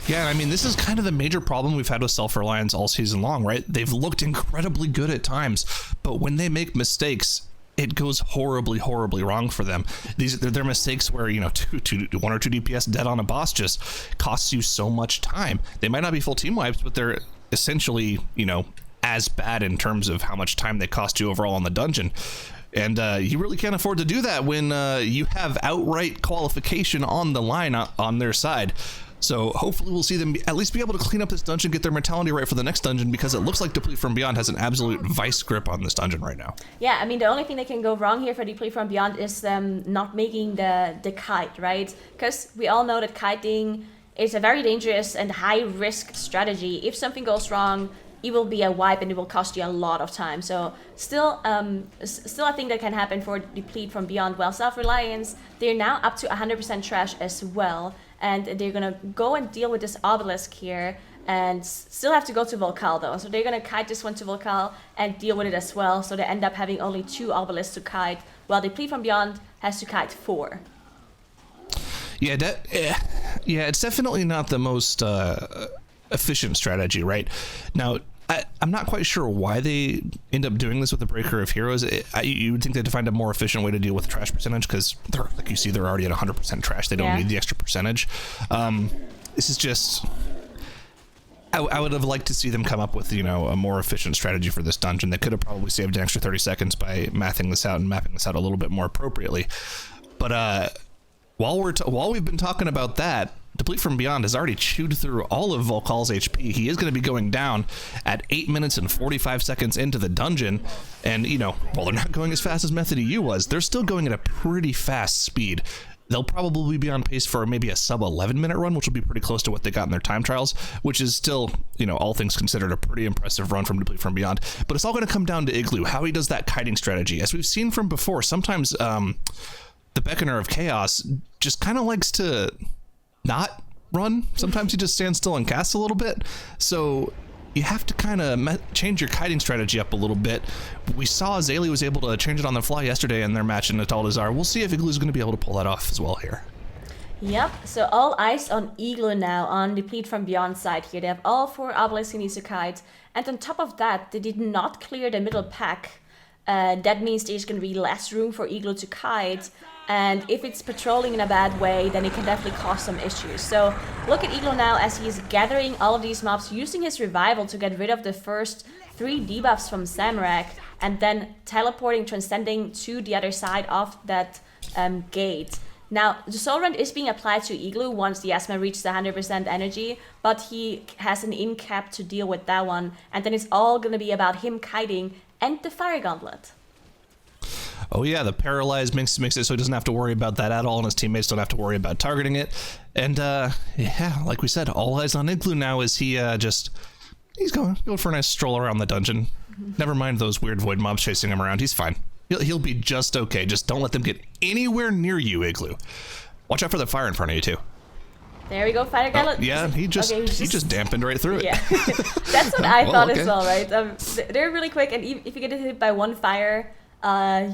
[SPEAKER 3] Yeah, I mean, this is kind of the major problem we've had with Self-Reliance all season long, right? They've looked incredibly good at times, but when they make mistakes, it goes horribly, horribly wrong for them. They're mistakes where, you know, 1 or 2 DPS dead on a boss just costs you so much time. They might not be full team wipes, but they're essentially, you know, as bad in terms of how much time they cost you overall in the dungeon. And you really can't afford to do that when you have outright qualification on the line on their side. So hopefully we'll see them at least be able to clean up this dungeon, get their mentality right for the next dungeon, because it looks like Deplete from Beyond has an absolute vice grip on this dungeon right now.
[SPEAKER 4] Yeah, I mean, the only thing that can go wrong here for Deplete from Beyond is not making the kite, right? Because we all know that kiting is a very dangerous and high-risk strategy. If something goes wrong, it will be a wipe and it will cost you a lot of time. So still a thing that can happen for Deplete from Beyond. Well, Self-Reliance, they're now up to 100% trash as well. And they're going to go and deal with this obelisk here and still have to go to Volcal though. So they're going to kite this one to Volcal and deal with it as well. So they end up having only 2 obelisks to kite, while Deplete from Beyond has to kite 4.
[SPEAKER 3] Yeah, it's definitely not the most efficient strategy, right? Now, I'm not quite sure why they end up doing this with the Breaker of Heroes. You would think they'd find a more efficient way to deal with the trash percentage, because like you see, they're already at 100% trash. They don't need the extra percentage. This is just... I would have liked to see them come up with, you know, a more efficient strategy for this dungeon. They could have probably saved an extra 30 seconds by mathing this out and mapping this out a little bit more appropriately. But while we've been talking about that, Deplete from Beyond has already chewed through all of Volcal's HP. He is going to be going down at 8 minutes and 45 seconds into the dungeon. And, you know, while they're not going as fast as Method EU was, they're still going at a pretty fast speed. They'll probably be on pace for maybe a sub 11-minute run, which will be pretty close to what they got in their time trials, which is still, you know, all things considered, a pretty impressive run from Deplete from Beyond. But it's all going to come down to Igloo, how he does that kiting strategy. As we've seen from before, sometimes the Beckoner of Chaos just kind of likes to not run. Sometimes he just stands still and casts a little bit. So you have to kind of change your kiting strategy up a little bit. We saw Azalea was able to change it on the fly yesterday in their match in Atal'Dazar. We'll see if Igloo's going to be able to pull that off as well here.
[SPEAKER 4] Yep, so all eyes on Igloo now on Deplete from Beyond side here. They have all 4 obelisks he needs to kite. And on top of that, they did not clear the middle pack. That means there's going to be less room for Igloo to kite. And if it's patrolling in a bad way, then it can definitely cause some issues. So look at Igloo now as he's gathering all of these mobs, using his revival to get rid of the first 3 debuffs from Zamorak, and then teleporting, transcending to the other side of that gate. Now, the Soul Rend is being applied to Igloo once the Asma reaches 100% energy, but he has an in cap to deal with that one, and then it's all going to be about him kiting and the Fire Gauntlet.
[SPEAKER 3] Oh yeah, the Paralyze makes it so he doesn't have to worry about that at all, and his teammates don't have to worry about targeting it. And yeah, like we said, all eyes on Igloo now as he's going for a nice stroll around the dungeon. Never mind those weird void mobs chasing him around. He's fine. He'll be just okay. Just don't let them get anywhere near you, Igloo. Watch out for the fire in front of you too.
[SPEAKER 4] There we go, Fire Gauntlet.
[SPEAKER 3] Yeah, he just dampened right through it.
[SPEAKER 4] Yeah, that's what I thought as well, right? They're really quick, and if you get hit by one fire,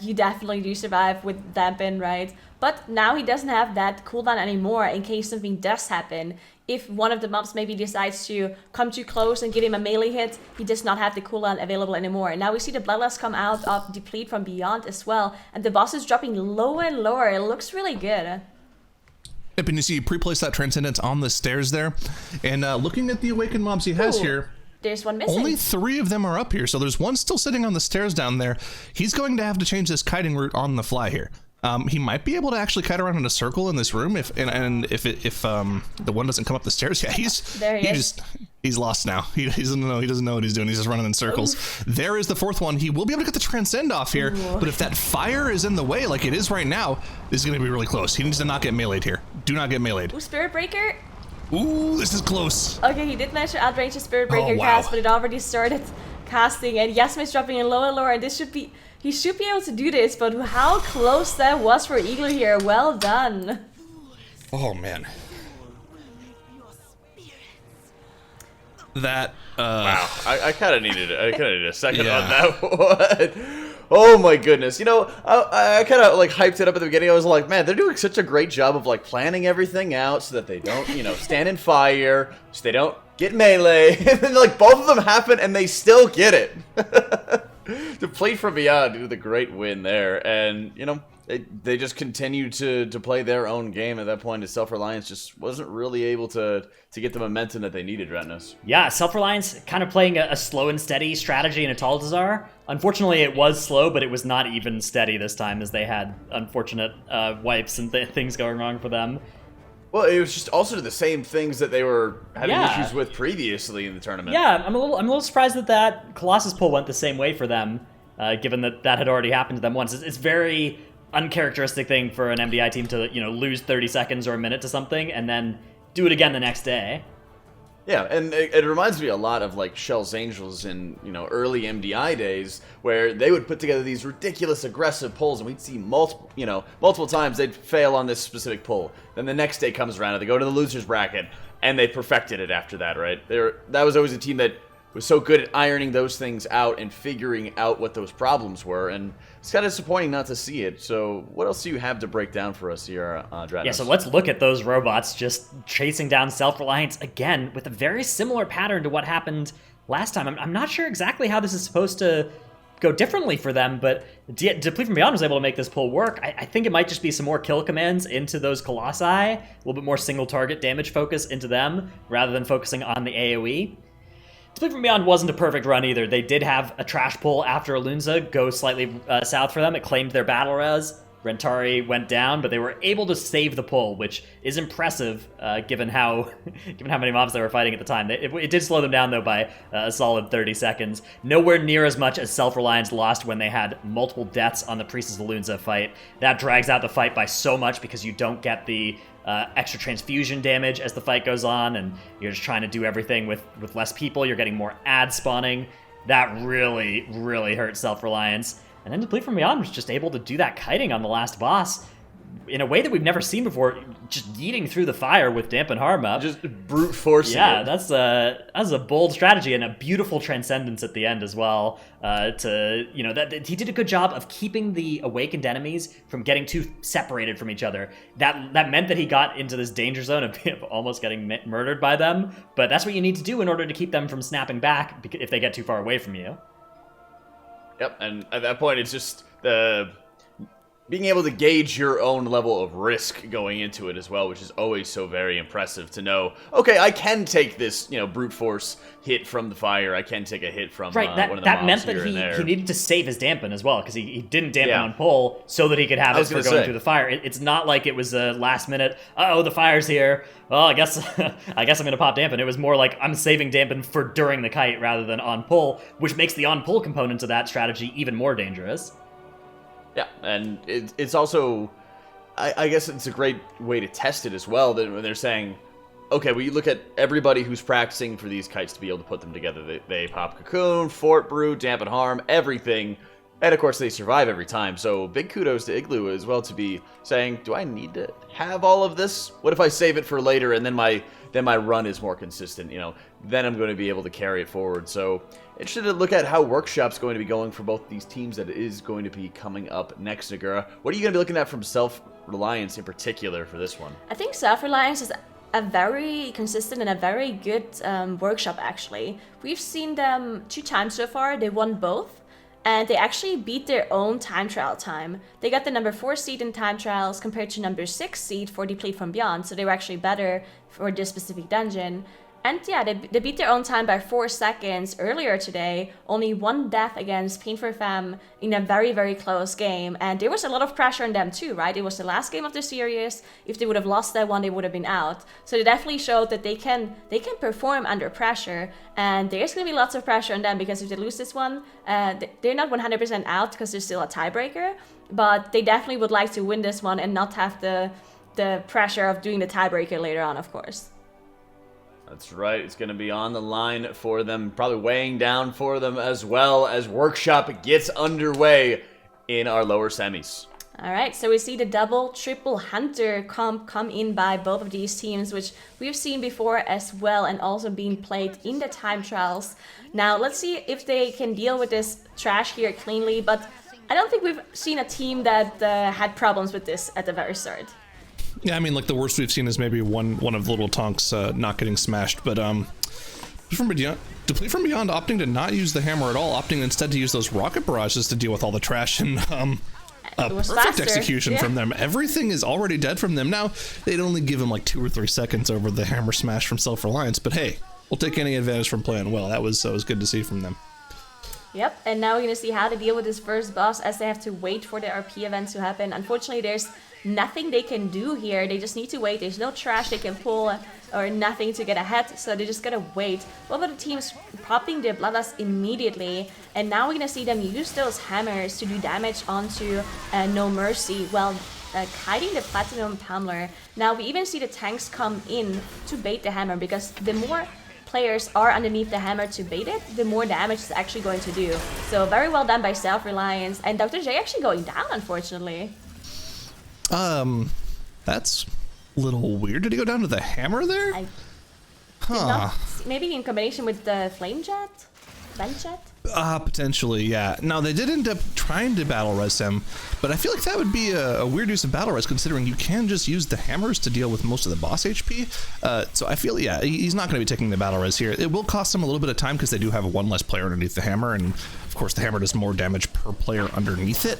[SPEAKER 4] you definitely do survive with dampen, right? But now he doesn't have that cooldown anymore in case something does happen. If one of the mobs maybe decides to come too close and give him a melee hit, he does not have the cooldown available anymore. And now we see the Bloodlust come out of Deplete from Beyond as well, and the boss is dropping lower and lower. It looks really good.
[SPEAKER 3] Yep, and you see he pre-placed that Transcendence on the stairs there. And looking at the Awakened mobs he has here,
[SPEAKER 4] There's one missing.
[SPEAKER 3] Only 3 of them are up here, so there's one still sitting on the stairs down there. He's going to have to change this kiting route on the fly here. He might be able to actually kite around in a circle in this room if the one doesn't come up the stairs. Yeah, he's lost now. He doesn't know what he's doing. He's just running in circles. Ooh. There is the 4th one. He will be able to get the transcend off here, but if that fire is in the way like it is right now, this is going to be really close. He needs to not get meleeed here. Do not get meleeed.
[SPEAKER 4] Ooh, Spirit Breaker.
[SPEAKER 3] Ooh, this is close.
[SPEAKER 4] Okay, he did manage to outrange the Spirit Breaker cast, but it already started casting, and Yasmin's dropping in lower and lower, and he should be able to do this, but how close that was for Eagle here. Well done.
[SPEAKER 3] Oh, man. That,
[SPEAKER 1] Wow, I kind of needed a second on that one. Oh my goodness. You know, I kind of like hyped it up at the beginning. I was like, man, they're doing such a great job of like planning everything out so that they don't, stand in fire, so they don't get melee. And then like both of them happen and they still get it. Deplete from Beyond do the great win there. And, they just continued to play their own game at that point. As Self-Reliance just wasn't really able to get the momentum that they needed, Ratnos.
[SPEAKER 5] Yeah, Self-Reliance kind of playing a slow and steady strategy in Atal'Dazar. Unfortunately, it was slow, but it was not even steady this time as they had unfortunate wipes and things going wrong for them.
[SPEAKER 1] Well, it was just also the same things that they were having issues with previously in the tournament.
[SPEAKER 5] Yeah, I'm a little surprised that Colossus pull went the same way for them, given that had already happened to them once. It's very uncharacteristic thing for an MDI team to lose 30 seconds or a minute to something and then do it again the next day.
[SPEAKER 1] Yeah, and it reminds me a lot of like Shell's Angels in early MDI days, where they would put together these ridiculous aggressive pulls, and we'd see multiple times they'd fail on this specific pull. Then the next day comes around and they go to the losers bracket and they perfected it after that, right? That was always a team that was so good at ironing those things out and figuring out what those problems were, and it's kind of disappointing not to see it. So what else do you have to break down for us here, Dranos?
[SPEAKER 5] Yeah, so let's look at those robots just chasing down Self-Reliance again with a very similar pattern to what happened last time. I'm not sure exactly how this is supposed to go differently for them, but Deplete from Beyond was able to make this pull work. I think it might just be some more kill commands into those Colossi, a little bit more single target damage focus into them, rather than focusing on the AoE. Deplete from Beyond wasn't a perfect run either. They did have a trash pull after Alunza go slightly south for them. It claimed their battle res. Rentari went down, but they were able to save the pull, which is impressive given how many mobs they were fighting at the time. It did slow them down, though, by a solid 30 seconds. Nowhere near as much as Self-Reliance lost when they had multiple deaths on the Priestess Alunza fight. That drags out the fight by so much because you don't get the extra transfusion damage as the fight goes on, and you're just trying to do everything with less people. You're getting more ad spawning. That really, really hurt Self-Reliance. And then Deplete from Beyond was just able to do that kiting on the last boss in a way that we've never seen before, just yeeting through the fire with Dampen Harm up.
[SPEAKER 1] Just brute forcing
[SPEAKER 5] Yeah,
[SPEAKER 1] it.
[SPEAKER 5] that's a bold strategy and a beautiful transcendence at the end as well. That he did a good job of keeping the awakened enemies from getting too separated from each other. That meant that he got into this danger zone of almost getting murdered by them, but that's what you need to do in order to keep them from snapping back if they get too far away from you.
[SPEAKER 1] Yep, and at that point, it's just being able to gauge your own level of risk going into it as well, which is always so very impressive to know, okay, I can take this, brute force hit from the fire, I can take a hit from one of the mobs
[SPEAKER 5] that meant that
[SPEAKER 1] here and there.
[SPEAKER 5] he needed to save his dampen as well, because he didn't dampen on pull so that he could have it for going through the fire. It's not like it was a last minute, the fire's here, well, I guess I'm going to pop dampen. It was more like I'm saving dampen for during the kite rather than on pull, which makes the on pull component of that strategy even more dangerous.
[SPEAKER 1] Yeah, and it's also, I guess it's a great way to test it as well, that when they're saying, okay, well, you look at everybody who's practicing for these kites to be able to put them together. They pop Cocoon, Fort Brew, Dampen Harm, everything, and of course they survive every time. So big kudos to Igloo as well to be saying, do I need to have all of this? What if I save it for later and then my run is more consistent? Then I'm going to be able to carry it forward. So interested to look at how Workshop's going to be going for both these teams that is going to be coming up next, Nagura. What are you going to be looking at from Self-Reliance in particular for this one?
[SPEAKER 4] I think Self-Reliance is a very consistent and a very good Workshop, actually. We've seen them 2 times so far. They won both, and they actually beat their own time trial time. They got the number 4 seed in time trials compared to number 6 seed for Deplete from Beyond, so they were actually better for this specific dungeon. And yeah, they beat their own time by 4 seconds earlier today. Only 1 death against Pain for Femme in a very, very close game. And there was a lot of pressure on them too, right? It was the last game of the series. If they would have lost that one, they would have been out. So they definitely showed that they can perform under pressure. And there's going to be lots of pressure on them because if they lose this one, they're not 100% out because there's still a tiebreaker. But they definitely would like to win this one and not have the pressure of doing the tiebreaker later on, of course.
[SPEAKER 1] That's right. It's going to be on the line for them, probably weighing down for them as well as Workshop gets underway in our lower semis.
[SPEAKER 4] All right, so we see the double, triple Hunter comp come in by both of these teams, which we've seen before as well and also being played in the time trials. Now, let's see if they can deal with this trash here cleanly, but I don't think we've seen a team that had problems with this at the very start.
[SPEAKER 3] Yeah, I mean, like the worst we've seen is maybe one of Little Tonks not getting smashed, but Deplete from Beyond opting to not use the hammer at all, opting instead to use those rocket barrages to deal with all the trash, and perfect
[SPEAKER 4] faster.
[SPEAKER 3] execution from them. Everything is already dead from them. Now, they'd only give him like 2 or 3 seconds over the hammer smash from Self-Reliance, but hey, we'll take any advantage from playing well. That was good to see from them.
[SPEAKER 4] Yep, and now we're going to see how to deal with this first boss as they have to wait for the RP event to happen. Unfortunately, there's nothing they can do here. They just need to wait. There's no trash they can pull or nothing to get ahead, so they just gotta wait. What about the teams popping their Bloodlust immediately? And now we're gonna see them use those hammers to do damage onto No Mercy while kiting the Platinum Pummeler. Now we even see the tanks come in to bait the hammer, because the more players are underneath the hammer to bait it, the more damage it's actually going to do. So very well done by Self-Reliance, and Dr. J actually going down, unfortunately.
[SPEAKER 3] That's a little weird. Did he go down to the hammer there?
[SPEAKER 4] I did not see, maybe in combination with the Flame Jet? Vent Jet?
[SPEAKER 3] Potentially, yeah. Now, they did end up trying to battle res him, but I feel like that would be a weird use of battle res, considering you can just use the hammers to deal with most of the boss HP. So I feel, yeah, he's not going to be taking the battle res here. It will cost him a little bit of time because they do have one less player underneath the hammer, and of course the hammer does more damage per player underneath it.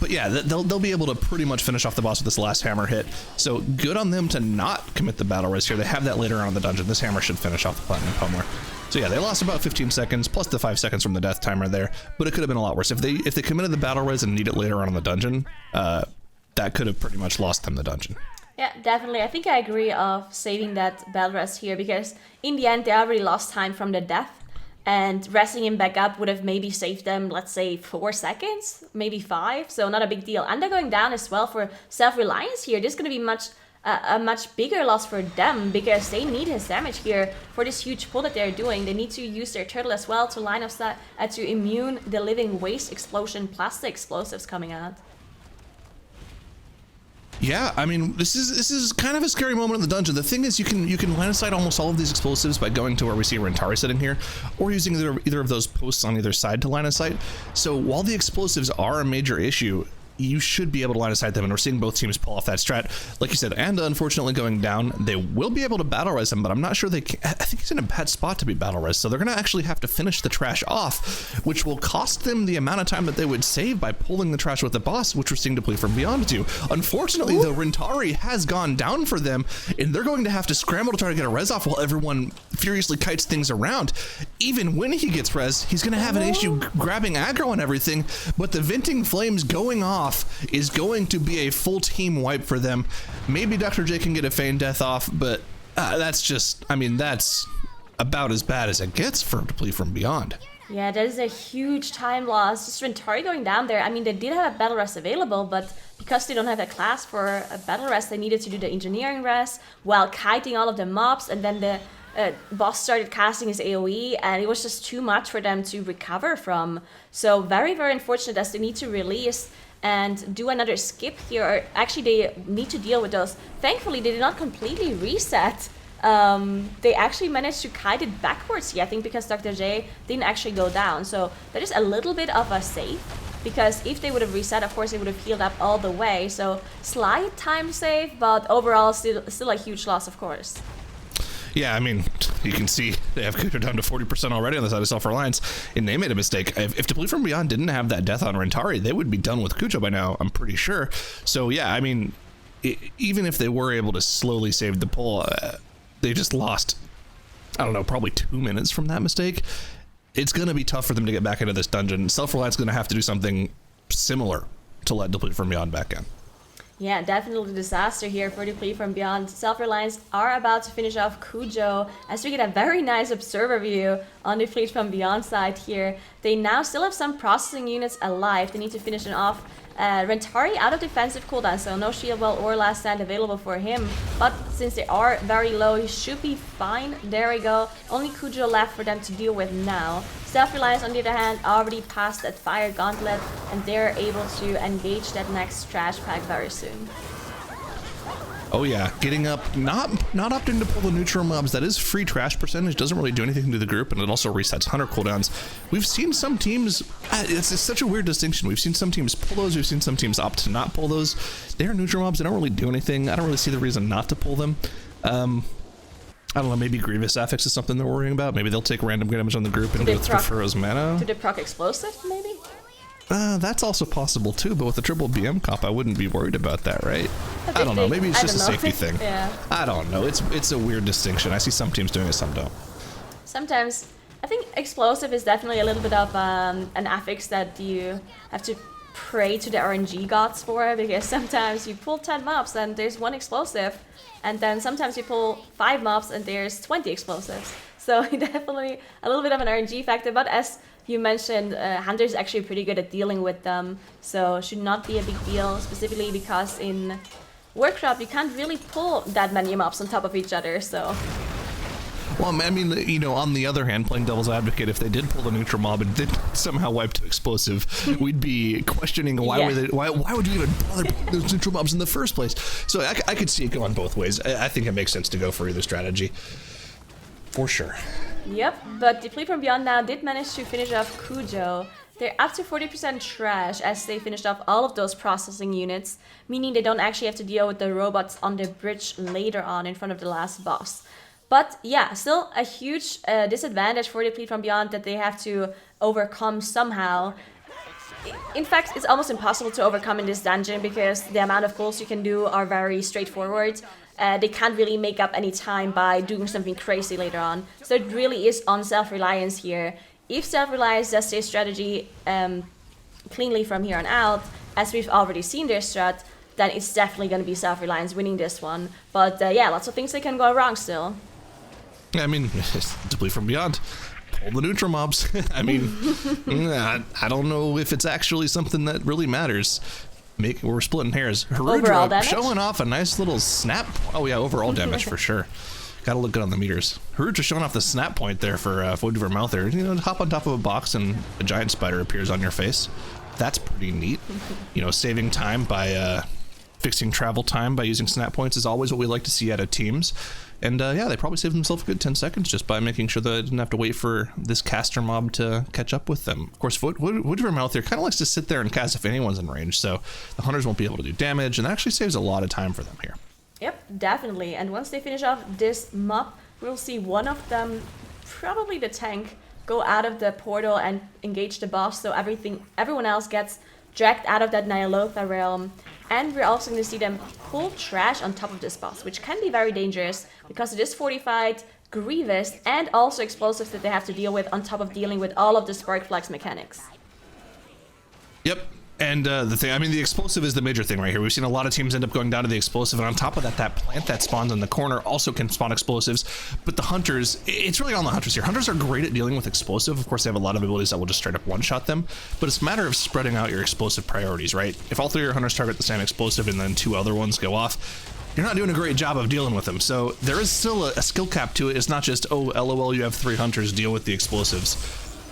[SPEAKER 3] But yeah, they'll be able to pretty much finish off the boss with this last hammer hit. So good on them to not commit the battle res here. They have that later on in the dungeon. This hammer should finish off the Platinum Pummeler. So yeah, they lost about 15 seconds plus the 5 seconds from the death timer there, but it could have been a lot worse. If they committed the battle res and need it later on in the dungeon, that could have pretty much lost them the dungeon.
[SPEAKER 4] Yeah, definitely. I think I agree of saving that battle res here, because in the end they already lost time from the death, and resting him back up would have maybe saved them, let's say, 4 seconds, maybe 5, so not a big deal. And they're going down as well for Self-Reliance here. This is going to be a much bigger loss for them, because they need his damage here for this huge pull that they're doing. They need to use their turtle as well to line of sight to immune the living waste explosion plus the explosives coming out.
[SPEAKER 3] Yeah, I mean, this is kind of a scary moment in the dungeon. The thing is, you can line of sight almost all of these explosives by going to where we see Rentari sitting here, or using either of those posts on either side to line of sight. So while the explosives are a major issue, you should be able to line of sight them, and we're seeing both teams pull off that strat. Like you said, and unfortunately going down, they will be able to battle res him, but I'm not sure they can. I think he's in a bad spot to be battle res, so they're going to actually have to finish the trash off, which will cost them the amount of time that they would save by pulling the trash with the boss, which we're seeing Deplete from Beyond do. Unfortunately, though, Rentari has gone down for them, and they're going to have to scramble to try to get a res off while everyone furiously kites things around. Even when he gets res, he's going to have an issue grabbing aggro and everything, but the venting flames going off is going to be a full team wipe for them. Maybe Dr. J can get a feign death off, but that's just, I mean, that's about as bad as it gets for Deplete from Beyond.
[SPEAKER 4] Yeah, that is a huge time loss. Just Rentari going down there. I mean, they did have a battle rest available, but because they don't have a class for a battle rest, they needed to do the engineering rest while kiting all of the mobs, and then the boss started casting his AoE, and it was just too much for them to recover from. So very, very unfortunate as they need to release and do another skip here, or actually they need to deal with those. Thankfully, they did not completely reset. They actually managed to kite it backwards here, I think, because Dr. J didn't actually go down. So that is a little bit of a save, because if they would have reset, of course, they would have healed up all the way. So slight time save, but overall still a huge loss, of course.
[SPEAKER 3] Yeah, I mean, you can see they have Kujo down to 40% already on the side of Self-Reliance, and they made a mistake. If Deplete from Beyond didn't have that death on Rentari, they would be done with Kujo by now, I'm pretty sure. So yeah, I mean, even if they were able to slowly save the pull, they just lost, I don't know, probably 2 minutes from that mistake. It's going to be tough for them to get back into this dungeon. Self-Reliance is going to have to do something similar to let Deplete from Beyond back in.
[SPEAKER 4] Yeah, definitely disaster here for Deplete from Beyond. Self-Reliance are about to finish off Cujo as we get a very nice observer view on Deplete from Beyond side here. They now still have some processing units alive. They need to finish them off. Rentari out of defensive cooldown, so no shield wall or last stand available for him. But since they are very low, he should be fine. There we go. Only Cujo left for them to deal with now. Self-Reliance, on the other hand, already passed that fire gauntlet, and they're able to engage that next trash pack very soon.
[SPEAKER 3] Oh yeah, getting up, not opting to pull the neutral mobs. That is free trash percentage, doesn't really do anything to the group, and it also resets hunter cooldowns. We've seen some teams, it's such a weird distinction. We've seen some teams pull those, we've seen some teams opt to not pull those. They're neutral mobs, they don't really do anything. I don't really see the reason not to pull them. I don't know, maybe Grievous Affix is something they're worrying about. Maybe they'll take random damage on the group and go through Furrow's mana.
[SPEAKER 4] To the proc explosive, maybe?
[SPEAKER 3] That's also possible too, but with the triple BM comp, I wouldn't be worried about that, right? I don't know. Maybe it's just a safety thing.
[SPEAKER 4] Yeah.
[SPEAKER 3] I don't know. It's a weird distinction. I see some teams doing it, some don't.
[SPEAKER 4] Sometimes, I think explosive is definitely a little bit of an affix that you have to pray to the RNG gods for, because sometimes you pull 10 mobs and there's one explosive, and then sometimes you pull 5 mobs and there's 20 explosives. So definitely a little bit of an RNG factor, but as you mentioned, Hunter is actually pretty good at dealing with them, so should not be a big deal, specifically because in Warcraft you can't really pull that many mobs on top of each other, so...
[SPEAKER 3] Well, I mean, you know, on the other hand, playing devil's advocate, if they did pull the neutral mob and did somehow wipe to explosive, we'd be questioning why would you even bother pulling those neutral mobs in the first place? So I could see it going both ways. I think it makes sense to go for either strategy, for sure.
[SPEAKER 4] Yep, but Deplete from Beyond now did manage to finish off Cujo. They're up to 40% trash as they finished off all of those processing units, meaning they don't actually have to deal with the robots on the bridge later on in front of the last boss. But yeah, still a huge disadvantage for Deplete from Beyond that they have to overcome somehow. In fact, it's almost impossible to overcome in this dungeon because the amount of pulls you can do are very straightforward. They can't really make up any time by doing something crazy later on. So it really is on Self-Reliance here. If Self-Reliance does their strategy cleanly from here on out, as we've already seen their strat, then it's definitely going to be Self-Reliance winning this one. But yeah, lots of things that can go wrong still.
[SPEAKER 3] I mean, Deplete from Beyond. Pull the neutral mobs. I mean, I don't know if it's actually something that really matters. We're splitting hairs. Harudra showing off a nice little snap. Oh yeah, overall damage for sure. Gotta look good on the meters. Harudra showing off the snap point there for Void of Mouth there. You know, hop on top of a box and a giant spider appears on your face. That's pretty neat. You know, saving time by fixing travel time by using snap points is always what we like to see out of teams. And yeah, they probably saved themselves a good 10 seconds just by making sure that they didn't have to wait for this caster mob to catch up with them. Of course, Void of Mouth here kind of likes to sit there and cast if anyone's in range, so the hunters won't be able to do damage, and that actually saves a lot of time for them here.
[SPEAKER 4] Yep, definitely. And once they finish off this mob, we'll see one of them, probably the tank, go out of the portal and engage the boss, so everyone else gets dragged out of that Nyalotha realm. And we're also going to see them pull trash on top of this boss, which can be very dangerous because it is fortified, Grievous, and also explosives that they have to deal with on top of dealing with all of the Spark Flux mechanics.
[SPEAKER 3] Yep. And the explosive is the major thing right here. We've seen a lot of teams end up going down to the explosive, and on top of that, that plant that spawns in the corner also can spawn explosives. But the hunters, it's really on the hunters here. Hunters are great at dealing with explosive. Of course, they have a lot of abilities that will just straight up one-shot them, but it's a matter of spreading out your explosive priorities, right? If all 3 of your hunters target the same explosive and then 2 other ones go off, you're not doing a great job of dealing with them. So there is still a skill cap to it. It's not just, oh, LOL, you have 3 hunters, deal with the explosives.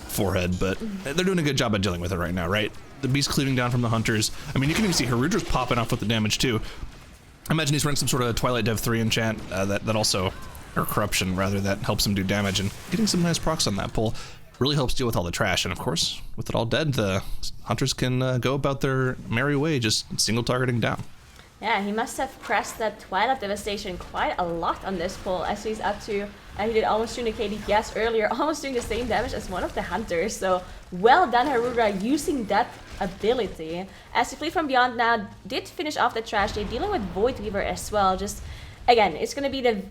[SPEAKER 3] Forehead, but they're doing a good job at dealing with it right now, right? The beast cleaving down from the hunters. I mean, you can even see Harudra's popping off with the damage too. I imagine he's running some sort of Twilight Dev 3 enchant that also, or corruption rather, that helps him do damage, and getting some nice procs on that pull really helps deal with all the trash. And of course, with it all dead, the hunters can go about their merry way, just single targeting down.
[SPEAKER 4] Yeah, he must have pressed that Twilight Devastation quite a lot on this pull, as he's up to, he did almost 200 KDPS earlier, almost doing the same damage as one of the hunters, so well done Harudra using that ability. As Deplete from Beyond now did finish off the trash, they're dealing with Void Weaver as well, just, again, it's gonna be the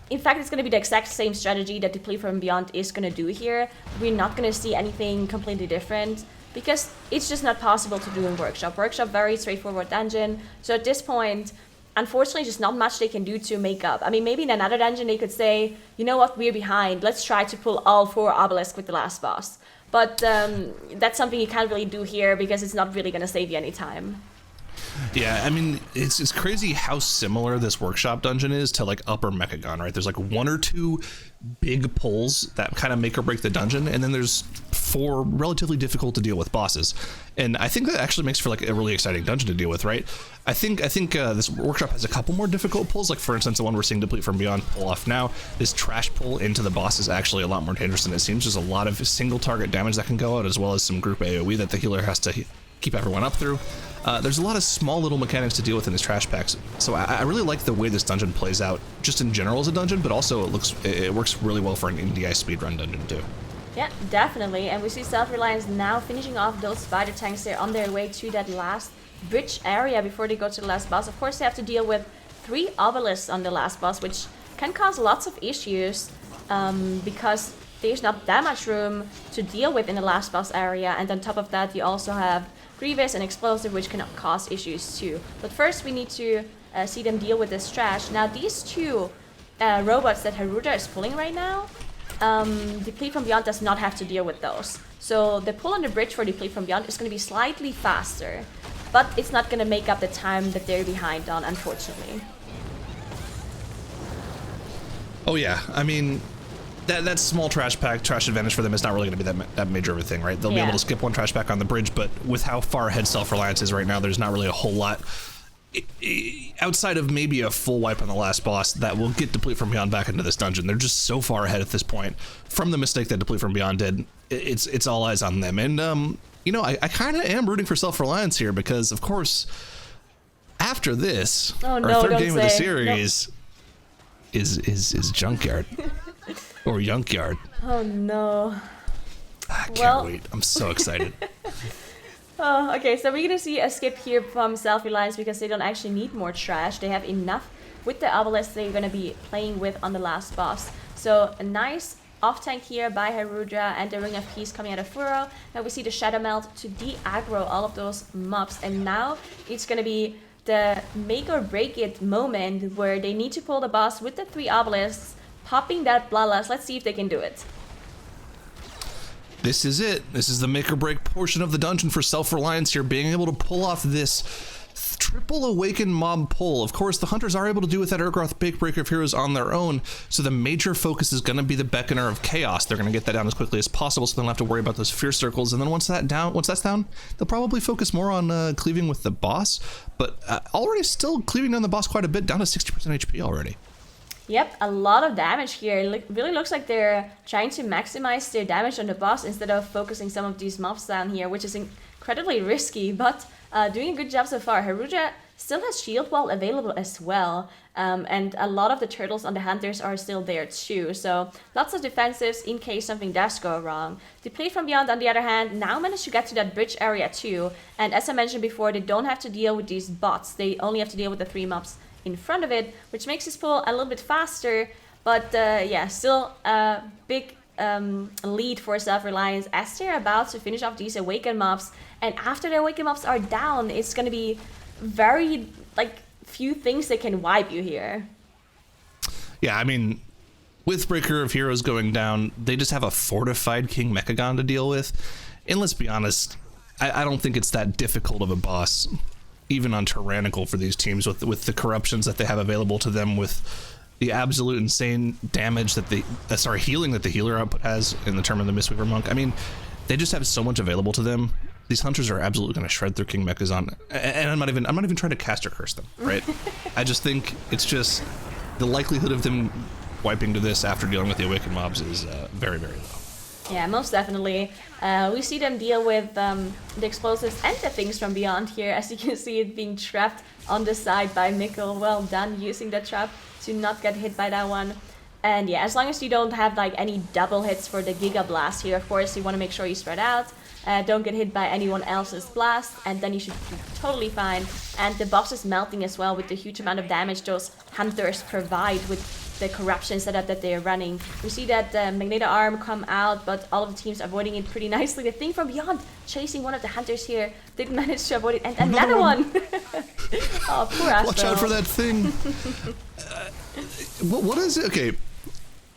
[SPEAKER 4] in fact, it's going to be the exact same strategy that Deplete from Beyond is going to do here. We're not going to see anything completely different because it's just not possible to do in Workshop. Workshop, very straightforward dungeon. So at this point, unfortunately, just not much they can do to make up. I mean, maybe in another dungeon they could say, you know what, we're behind. Let's try to pull all 4 obelisks with the last boss. But that's something you can't really do here because it's not really going to save you any time.
[SPEAKER 3] Yeah, I mean, it's crazy how similar this workshop dungeon is to like Upper Mechagon, right? There's like 1 or 2 big pulls that kind of make or break the dungeon, and then there's 4 relatively difficult to deal with bosses. And I think that actually makes for like a really exciting dungeon to deal with, right? I think this workshop has a couple more difficult pulls, like for instance the one we're seeing Deplete from Beyond pull off now. This trash pull into the boss is actually a lot more dangerous than it seems. There's a lot of single target damage that can go out, as well as some group AoE that the healer has to keep everyone up through. There's a lot of small little mechanics to deal with in this trash packs, so I really like the way this dungeon plays out, just in general as a dungeon, but also it works really well for an MDI speedrun dungeon too.
[SPEAKER 4] Yeah, definitely, and we see Self-Reliance now finishing off those spider tanks there on their way to that last bridge area before they go to the last boss. Of course, they have to deal with 3 obelisks on the last boss, which can cause lots of issues because there's not that much room to deal with in the last boss area, and on top of that you also have Grievous and Explosive, which can cause issues too. But first we need to see them deal with this trash. Now these 2 robots that Haruja is pulling right now, Deplete from Beyond does not have to deal with those. So the pull on the bridge for Deplete from Beyond is going to be slightly faster, but it's not going to make up the time that they're behind on, unfortunately.
[SPEAKER 3] Oh yeah, I mean, that small trash advantage for them is not really going to be that major of a thing, right? They'll be able to skip 1 trash pack on the bridge, but with how far ahead Self-Reliance is right now, there's not really a whole lot outside of maybe a full wipe on the last boss that will get Deplete from Beyond back into this dungeon. They're just so far ahead at this point from the mistake that Deplete from Beyond did. It's all eyes on them, and you know, I kind of am rooting for Self-Reliance here because, of course, after this, our third game of the series is Junkyard. Or Junkyard.
[SPEAKER 4] Oh no.
[SPEAKER 3] I can't wait. I'm so excited.
[SPEAKER 4] Oh, okay, so we're gonna see a skip here from Self-Reliance because they don't actually need more trash. They have enough with the obelisk they're gonna be playing with on the last boss. So a nice off tank here by Haruja and the Ring of Peace coming out of Furo. Now we see the Shadow Melt to de-aggro all of those mobs, and now it's gonna be the make or break it moment where they need to pull the boss with the 3 obelisks, popping that Bloodlust. Let's see if they can do it.
[SPEAKER 3] This is it. This is the make or break portion of the dungeon for Self-Reliance here, being able to pull off this triple awakened mob pull. Of course, the hunters are able to do with that Urgroth Breaker of Heroes on their own, so the major focus is going to be the Beckoner of Chaos. They're going to get that down as quickly as possible, so they don't have to worry about those fear circles. And then once that's down, they'll probably focus more on cleaving with the boss. But already still cleaving down the boss quite a bit, down to 60% HP already.
[SPEAKER 4] Yep, a lot of damage here. It really looks like they're trying to maximize their damage on the boss instead of focusing some of these mobs down here, which is incredibly risky, but doing a good job so far. Haruja still has Shield Wall available as well, and a lot of the turtles on the hunters are still there too, so lots of defensives in case something does go wrong. Deplete from Beyond, on the other hand, now managed to get to that bridge area too, and as I mentioned before, they don't have to deal with these bots. They only have to deal with the 3 mobs in front of it, which makes his pull a little bit faster, but yeah, still a big lead for Self-Reliance as they're about to finish off these awakened mobs. And after the awakened mobs are down, it's gonna be very few things that can wipe you here.
[SPEAKER 3] Yeah, I mean, with Breaker of Heroes going down, they just have a fortified King Mechagon to deal with, and let's be honest, I don't think it's that difficult of a boss, even on Tyrannical, for these teams with the corruptions that they have available to them, with the absolute insane damage that healing that the healer output has in the term of the Mistweaver Monk. I mean, they just have so much available to them. These hunters are absolutely going to shred through King Mechazon, and I'm not even trying to caster curse them, right? I just think it's just the likelihood of them wiping to this after dealing with the awakened mobs is very, very low.
[SPEAKER 4] Yeah, most definitely. We see them deal with the explosives and the things from beyond here. As you can see, it being trapped on the side by Mikkel. Well done using that trap to not get hit by that one. And yeah, as long as you don't have any double hits for the Giga Blast here, of course, you want to make sure you spread out. Don't get hit by anyone else's blast, and then you should be totally fine. And the boss is melting as well with the huge amount of damage those hunters provide with the corruption setup that they're running. We see that the Magneto arm come out, but all of the teams avoiding it pretty nicely. The thing from beyond chasing one of the hunters here didn't manage to avoid it, and another one. Oh, poor Astro.
[SPEAKER 3] Watch out for that thing. What is it? Okay.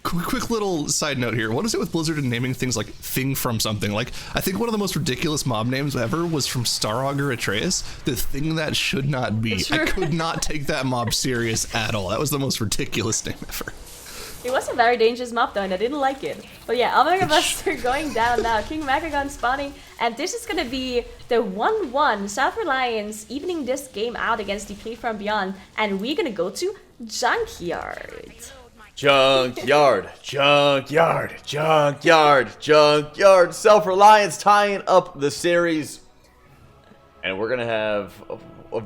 [SPEAKER 3] Quick little side note here. What is it with Blizzard and naming things like thing from something? Like, I think one of the most ridiculous mob names ever was from Star Augur Atreus, the thing that should not be. I could not take that mob serious at all. That was the most ridiculous name ever.
[SPEAKER 4] It was a very dangerous mob though, and I didn't like it. But yeah, Omega Buster going down now. King Mechagon spawning, and this is gonna be the 1-1 Self-Reliance evening this game out against Deplete from Beyond, and we're gonna go to Junkyard.
[SPEAKER 1] Junkyard, Junkyard, Junkyard, Junkyard. Self-Reliance tying up the series. And we're going to have we're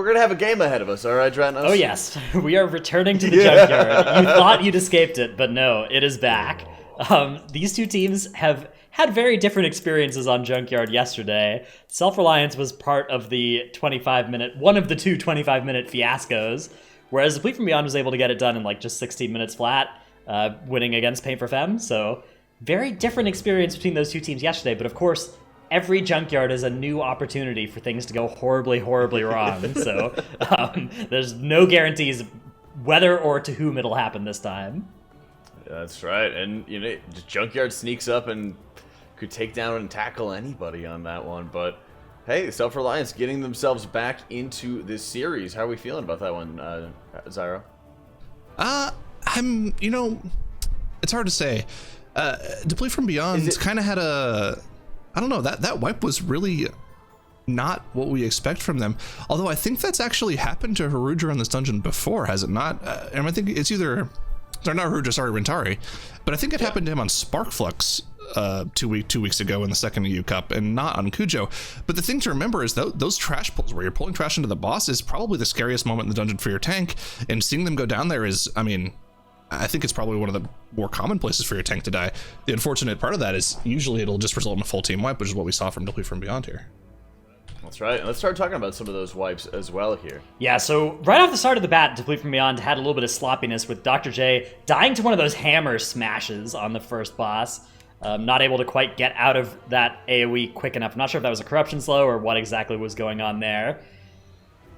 [SPEAKER 1] going to have a game ahead of us, all right, Dranos?
[SPEAKER 5] Oh, yes. We are returning to the Junkyard. You thought you'd escaped it, but no, it is back. These two teams have had very different experiences on Junkyard yesterday. Self-Reliance was part of the one of the two 25-minute fiascos, whereas Deplete from Beyond was able to get it done in like just 16 minutes flat, winning against Paint for Femme. So very different experience between those two teams yesterday. But of course, every Junkyard is a new opportunity for things to go horribly, horribly wrong. So there's no guarantees whether or to whom it'll happen this time.
[SPEAKER 1] That's right. And, Junkyard sneaks up and could take down and tackle anybody on that one. But hey, Self-Reliance getting themselves back into this series. How are we feeling about that one, Zyro?
[SPEAKER 3] It's hard to say. Deplete from Beyond kind of had I don't know, that wipe was really not what we expect from them. Although I think that's actually happened to Harudra in this dungeon before, has it not? And I think it's either, not Harudra, sorry, Rintari. But I think it happened to him on Sparkflux 2 weeks ago in the second EU Cup, and not on Cujo. But the thing to remember is those trash pulls where you're pulling trash into the boss is probably the scariest moment in the dungeon for your tank, and seeing them go down there is, I think it's probably one of the more common places for your tank to die. The unfortunate part of that is usually it'll just result in a full team wipe, which is what we saw from Deplete from Beyond here.
[SPEAKER 1] That's right. Let's start talking about some of those wipes as well here.
[SPEAKER 5] Yeah, so right off the start of the bat, Deplete from Beyond had a little bit of sloppiness with Dr. J dying to one of those hammer smashes on the first boss. Not able to quite get out of that AoE quick enough. I'm not sure if that was a corruption slow or what exactly was going on there.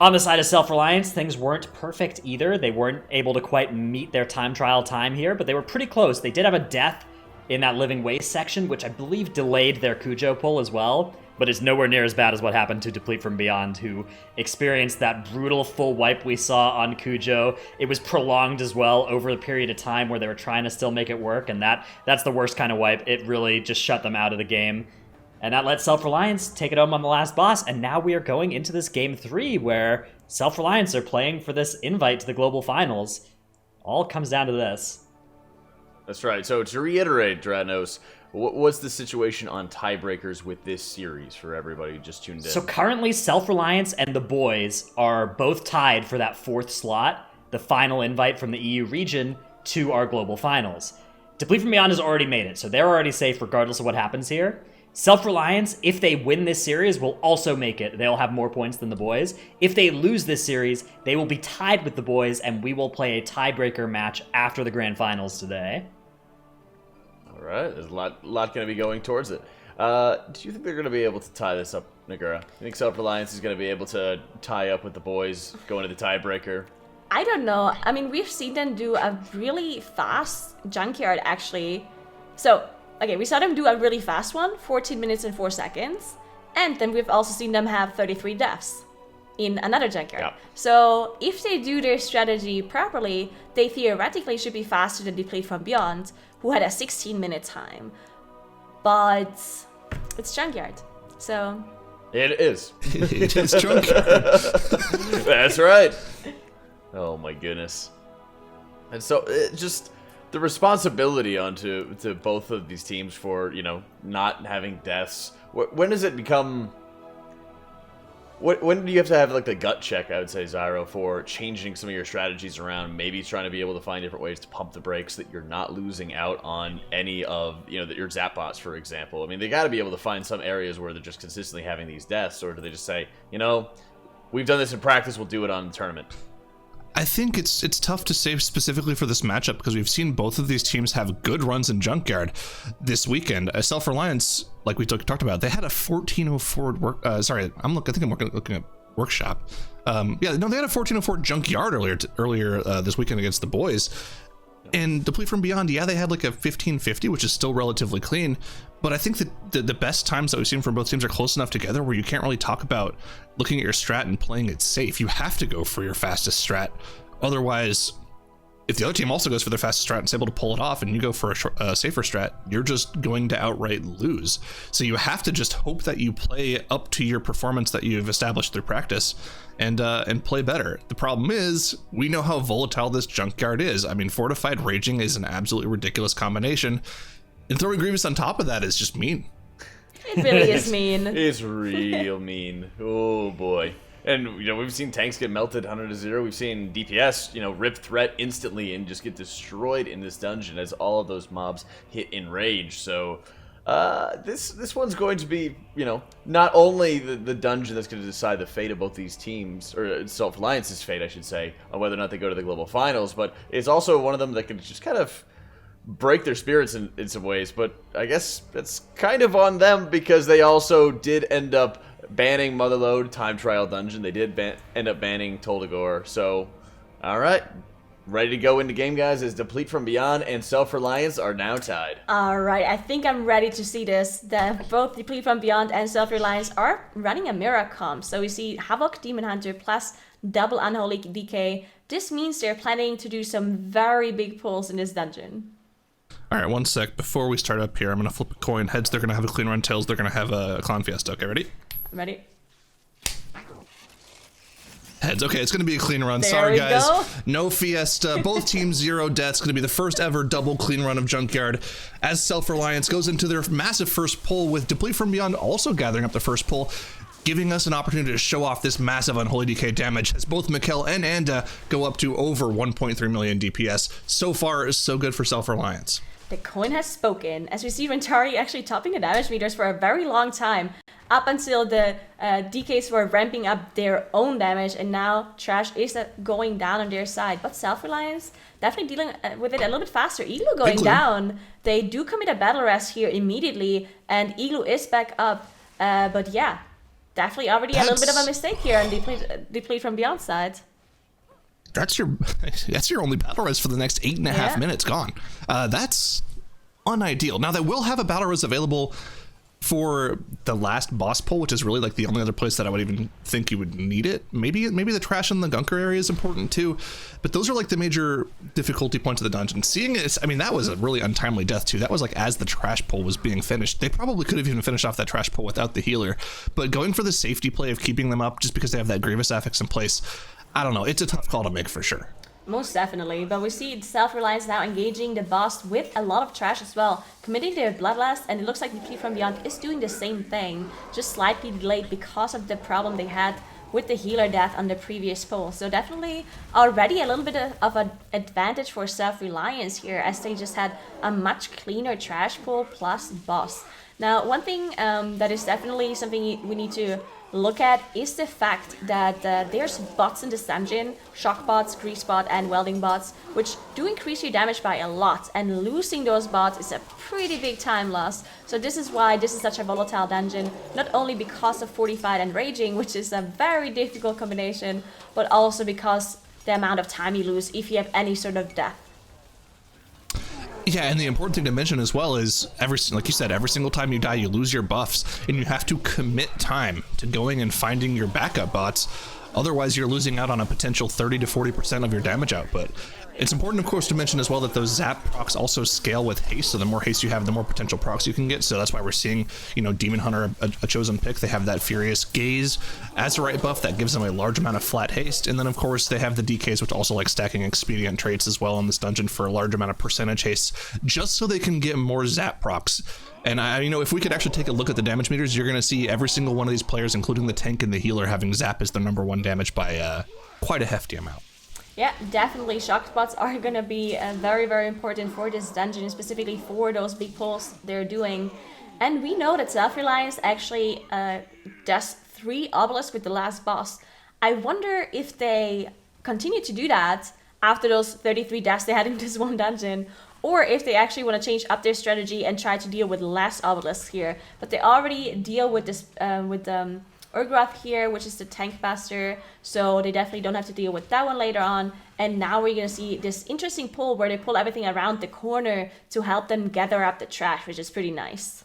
[SPEAKER 5] On the side of Self-Reliance, things weren't perfect either. They weren't able to quite meet their time trial time here, but they were pretty close. They did have a death in that Living Waste section, which I believe delayed their Cujo pull as well, but is nowhere near as bad as what happened to Deplete from Beyond, who experienced that brutal full wipe we saw on Cujo. It was prolonged as well over a period of time where they were trying to still make it work, and that's the worst kind of wipe. It really just shut them out of the game. And that let Self-Reliance take it home on the last boss, and now we are going into this Game 3, where Self-Reliance are playing for this invite to the Global Finals. All comes down to this.
[SPEAKER 1] That's right. So to reiterate, Dranos, what's the situation on tiebreakers with this series for everybody who just tuned in?
[SPEAKER 5] So currently, Self-Reliance and the boys are both tied for that fourth slot, the final invite from the EU region to our Global Finals. Deplete from Beyond has already made it, so they're already safe regardless of what happens here. Self-Reliance, if they win this series, will also make it. They'll have more points than the boys. If they lose this series, they will be tied with the boys, and we will play a tiebreaker match after the Grand Finals today.
[SPEAKER 1] All right, there's a lot going to be going towards it. Do you think they're going to be able to tie this up, Nagura? You think Self-Reliance is going to be able to tie up with the boys, go into the tiebreaker?
[SPEAKER 4] I don't know. We've seen them do a really fast Junkyard, actually. So, okay, we saw them do a really fast one, 14 minutes and 4 seconds. And then we've also seen them have 33 deaths in another Junkyard.
[SPEAKER 1] Yeah.
[SPEAKER 4] So if they do their strategy properly, they theoretically should be faster than Deplete from Beyond, who had a 16-minute time. But it's Junkyard, so...
[SPEAKER 1] It is.
[SPEAKER 3] It is Junkyard.
[SPEAKER 1] That's right. Oh my goodness. And so, just... the responsibility onto both of these teams for, not having deaths. When does it become... When do you have to have, like, the gut check, I would say, Zyro, for changing some of your strategies around, maybe trying to be able to find different ways to pump the brakes so that you're not losing out on any of, your Zap bots, for example. They got to be able to find some areas where they're just consistently having these deaths, or do they just say, we've done this in practice, we'll do it on the tournament?
[SPEAKER 3] I think it's tough to say specifically for this matchup because we've seen both of these teams have good runs in Junkyard this weekend. Self-Reliance, like we talked about, they had a 1404 work. I think I'm looking at Workshop. They had a 1404 Junkyard earlier this weekend against the boys. And Deplete from Beyond, they had like a 1550, which is still relatively clean. But I think that the best times that we've seen from both teams are close enough together where you can't really talk about looking at your strat and playing it safe. You have to go for your fastest strat. Otherwise, if the other team also goes for their fastest strat and is able to pull it off and you go for a safer strat, you're just going to outright lose. So you have to just hope that you play up to your performance that you've established through practice and play better. The problem is, we know how volatile this Junkyard is. I mean, Fortified Raging is an absolutely ridiculous combination, and throwing Grievous on top of that is just mean.
[SPEAKER 4] It really is mean.
[SPEAKER 1] It's real mean. Oh boy. And we've seen tanks get melted 100-0. We've seen DPS, rip threat instantly and just get destroyed in this dungeon as all of those mobs hit enrage. So this one's going to be, not only the dungeon that's going to decide the fate of both these teams, or Self-Reliance's fate, I should say, on whether or not they go to the global finals, but it's also one of them that can just kind of break their spirits in some ways. But I guess it's kind of on them because they also did end up banning Motherlode Time Trial Dungeon. They did end up banning Atal'Dazar. So, alright. Ready to go into game, guys, as Deplete from Beyond and Self-Reliance are now tied.
[SPEAKER 4] Alright, I think I'm ready to see this. Both Deplete from Beyond and Self-Reliance are running a mirror comp. So we see Havoc, Demon Hunter, plus double Unholy DK. This means they're planning to do some very big pulls in this dungeon.
[SPEAKER 3] Alright, one sec. Before we start up here, I'm going to flip a coin. Heads, they're going to have a clean run. Tails, they're going to have a Clown Fiesta. Okay, ready?
[SPEAKER 4] Ready?
[SPEAKER 3] Heads. Okay, it's going to be a clean run.
[SPEAKER 4] There
[SPEAKER 3] Sorry,
[SPEAKER 4] we
[SPEAKER 3] guys.
[SPEAKER 4] go.
[SPEAKER 3] No Fiesta. Both teams 0 deaths. Going to be the first ever double clean run of Junkyard as Self-Reliance goes into their massive first pull, with Deplete from Beyond also gathering up the first pull, giving us an opportunity to show off this massive Unholy DK damage as both Mikkel and Anda go up to over 1.3 million DPS. So far, so good for Self-Reliance.
[SPEAKER 4] The coin has spoken, as we see Rentari actually topping the damage meters for a very long time, up until the DKs were ramping up their own damage, and now Trash is going down on their side. But Self-Reliance definitely dealing with it a little bit faster. Igloo going down. They do commit a battle rest here immediately, and Igloo is back up. But yeah, definitely already a little bit of a mistake here on Deplete from Beyond side.
[SPEAKER 3] That's your only battle res for the next 8.5 minutes gone. That's unideal. Now they will have a battle res available for the last boss pull, which is really like the only other place that I would even think you would need it. Maybe the trash in the Gunker area is important too, but those are like the major difficulty points of the dungeon. Seeing it, I mean, that was a really untimely death too. That was like as the trash pull was being finished. They probably could have even finished off that trash pull without the healer, but going for the safety play of keeping them up just because they have that Grievous affix in place, I don't know. It's a tough call to make for sure.
[SPEAKER 4] Most definitely, but we see Self-Reliance now engaging the boss with a lot of trash as well, committing their Bloodlust, and it looks like Deplete from Beyond is doing the same thing, just slightly delayed because of the problem they had with the healer death on the previous pull. So definitely already a little bit of an advantage for Self-Reliance here, as they just had a much cleaner trash pull plus boss. Now, one thing that is definitely something we need to look at is the fact that there's bots in this dungeon, shock bots, grease bot, and welding bots, which do increase your damage by a lot, and losing those bots is a pretty big time loss. So this is why this is such a volatile dungeon, not only because of Fortified and Raging, which is a very difficult combination, but also because the amount of time you lose if you have any sort of death.
[SPEAKER 3] Yeah, and the important thing to mention as well is, like you said, every single time you die, you lose your buffs, and you have to commit time to going and finding your backup bots. Otherwise, you're losing out on a potential 30 to 40% of your damage output. It's important, of course, to mention as well that those zap procs also scale with haste, so the more haste you have, the more potential procs you can get. So that's why we're seeing, Demon Hunter a chosen pick. They have that Furious Gaze as a right buff that gives them a large amount of flat haste, and then of course they have the DKs, which also like stacking expedient traits as well in this dungeon for a large amount of percentage haste, just so they can get more zap procs. And if we could actually take a look at the damage meters, you're going to see every single one of these players, including the tank and the healer, having zap as their #1 damage by quite a hefty amount.
[SPEAKER 4] Yeah, definitely. Shock spots are going to be very, very important for this dungeon, specifically for those big pulls they're doing. And we know that Self-Reliance actually does 3 obelisks with the last boss. I wonder if they continue to do that after those 33 deaths they had in this one dungeon, or if they actually want to change up their strategy and try to deal with less obelisks here. But they already deal with this Urgrath here, which is the tank master, so they definitely don't have to deal with that one later on. And now we're going to see this interesting pull where they pull everything around the corner to help them gather up the trash, which is pretty nice.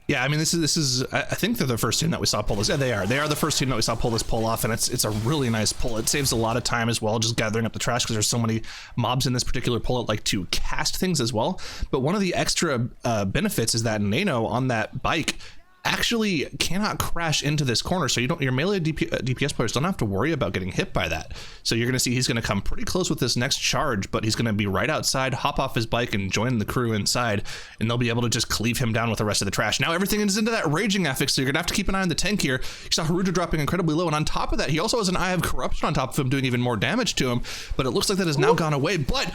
[SPEAKER 3] Yeah, I mean, this is. I think they're the first team that we saw pull this. Yeah, they are. They are the first team that we saw pull this pull off, and it's a really nice pull. It saves a lot of time as well, just gathering up the trash, because there's so many mobs in this particular pull. It like to cast things as well. But one of the extra benefits is that Nano on that bike actually cannot crash into this corner, so your melee DPS players don't have to worry about getting hit by that. So you're going to see he's going to come pretty close with this next charge, but he's going to be right outside, hop off his bike, and join the crew inside, and they'll be able to just cleave him down with the rest of the trash. Now everything is into that raging affix, so you're going to have to keep an eye on the tank here. You saw Haruja dropping incredibly low, and on top of that, he also has an Eye of Corruption on top of him, doing even more damage to him, but it looks like that has now gone away. But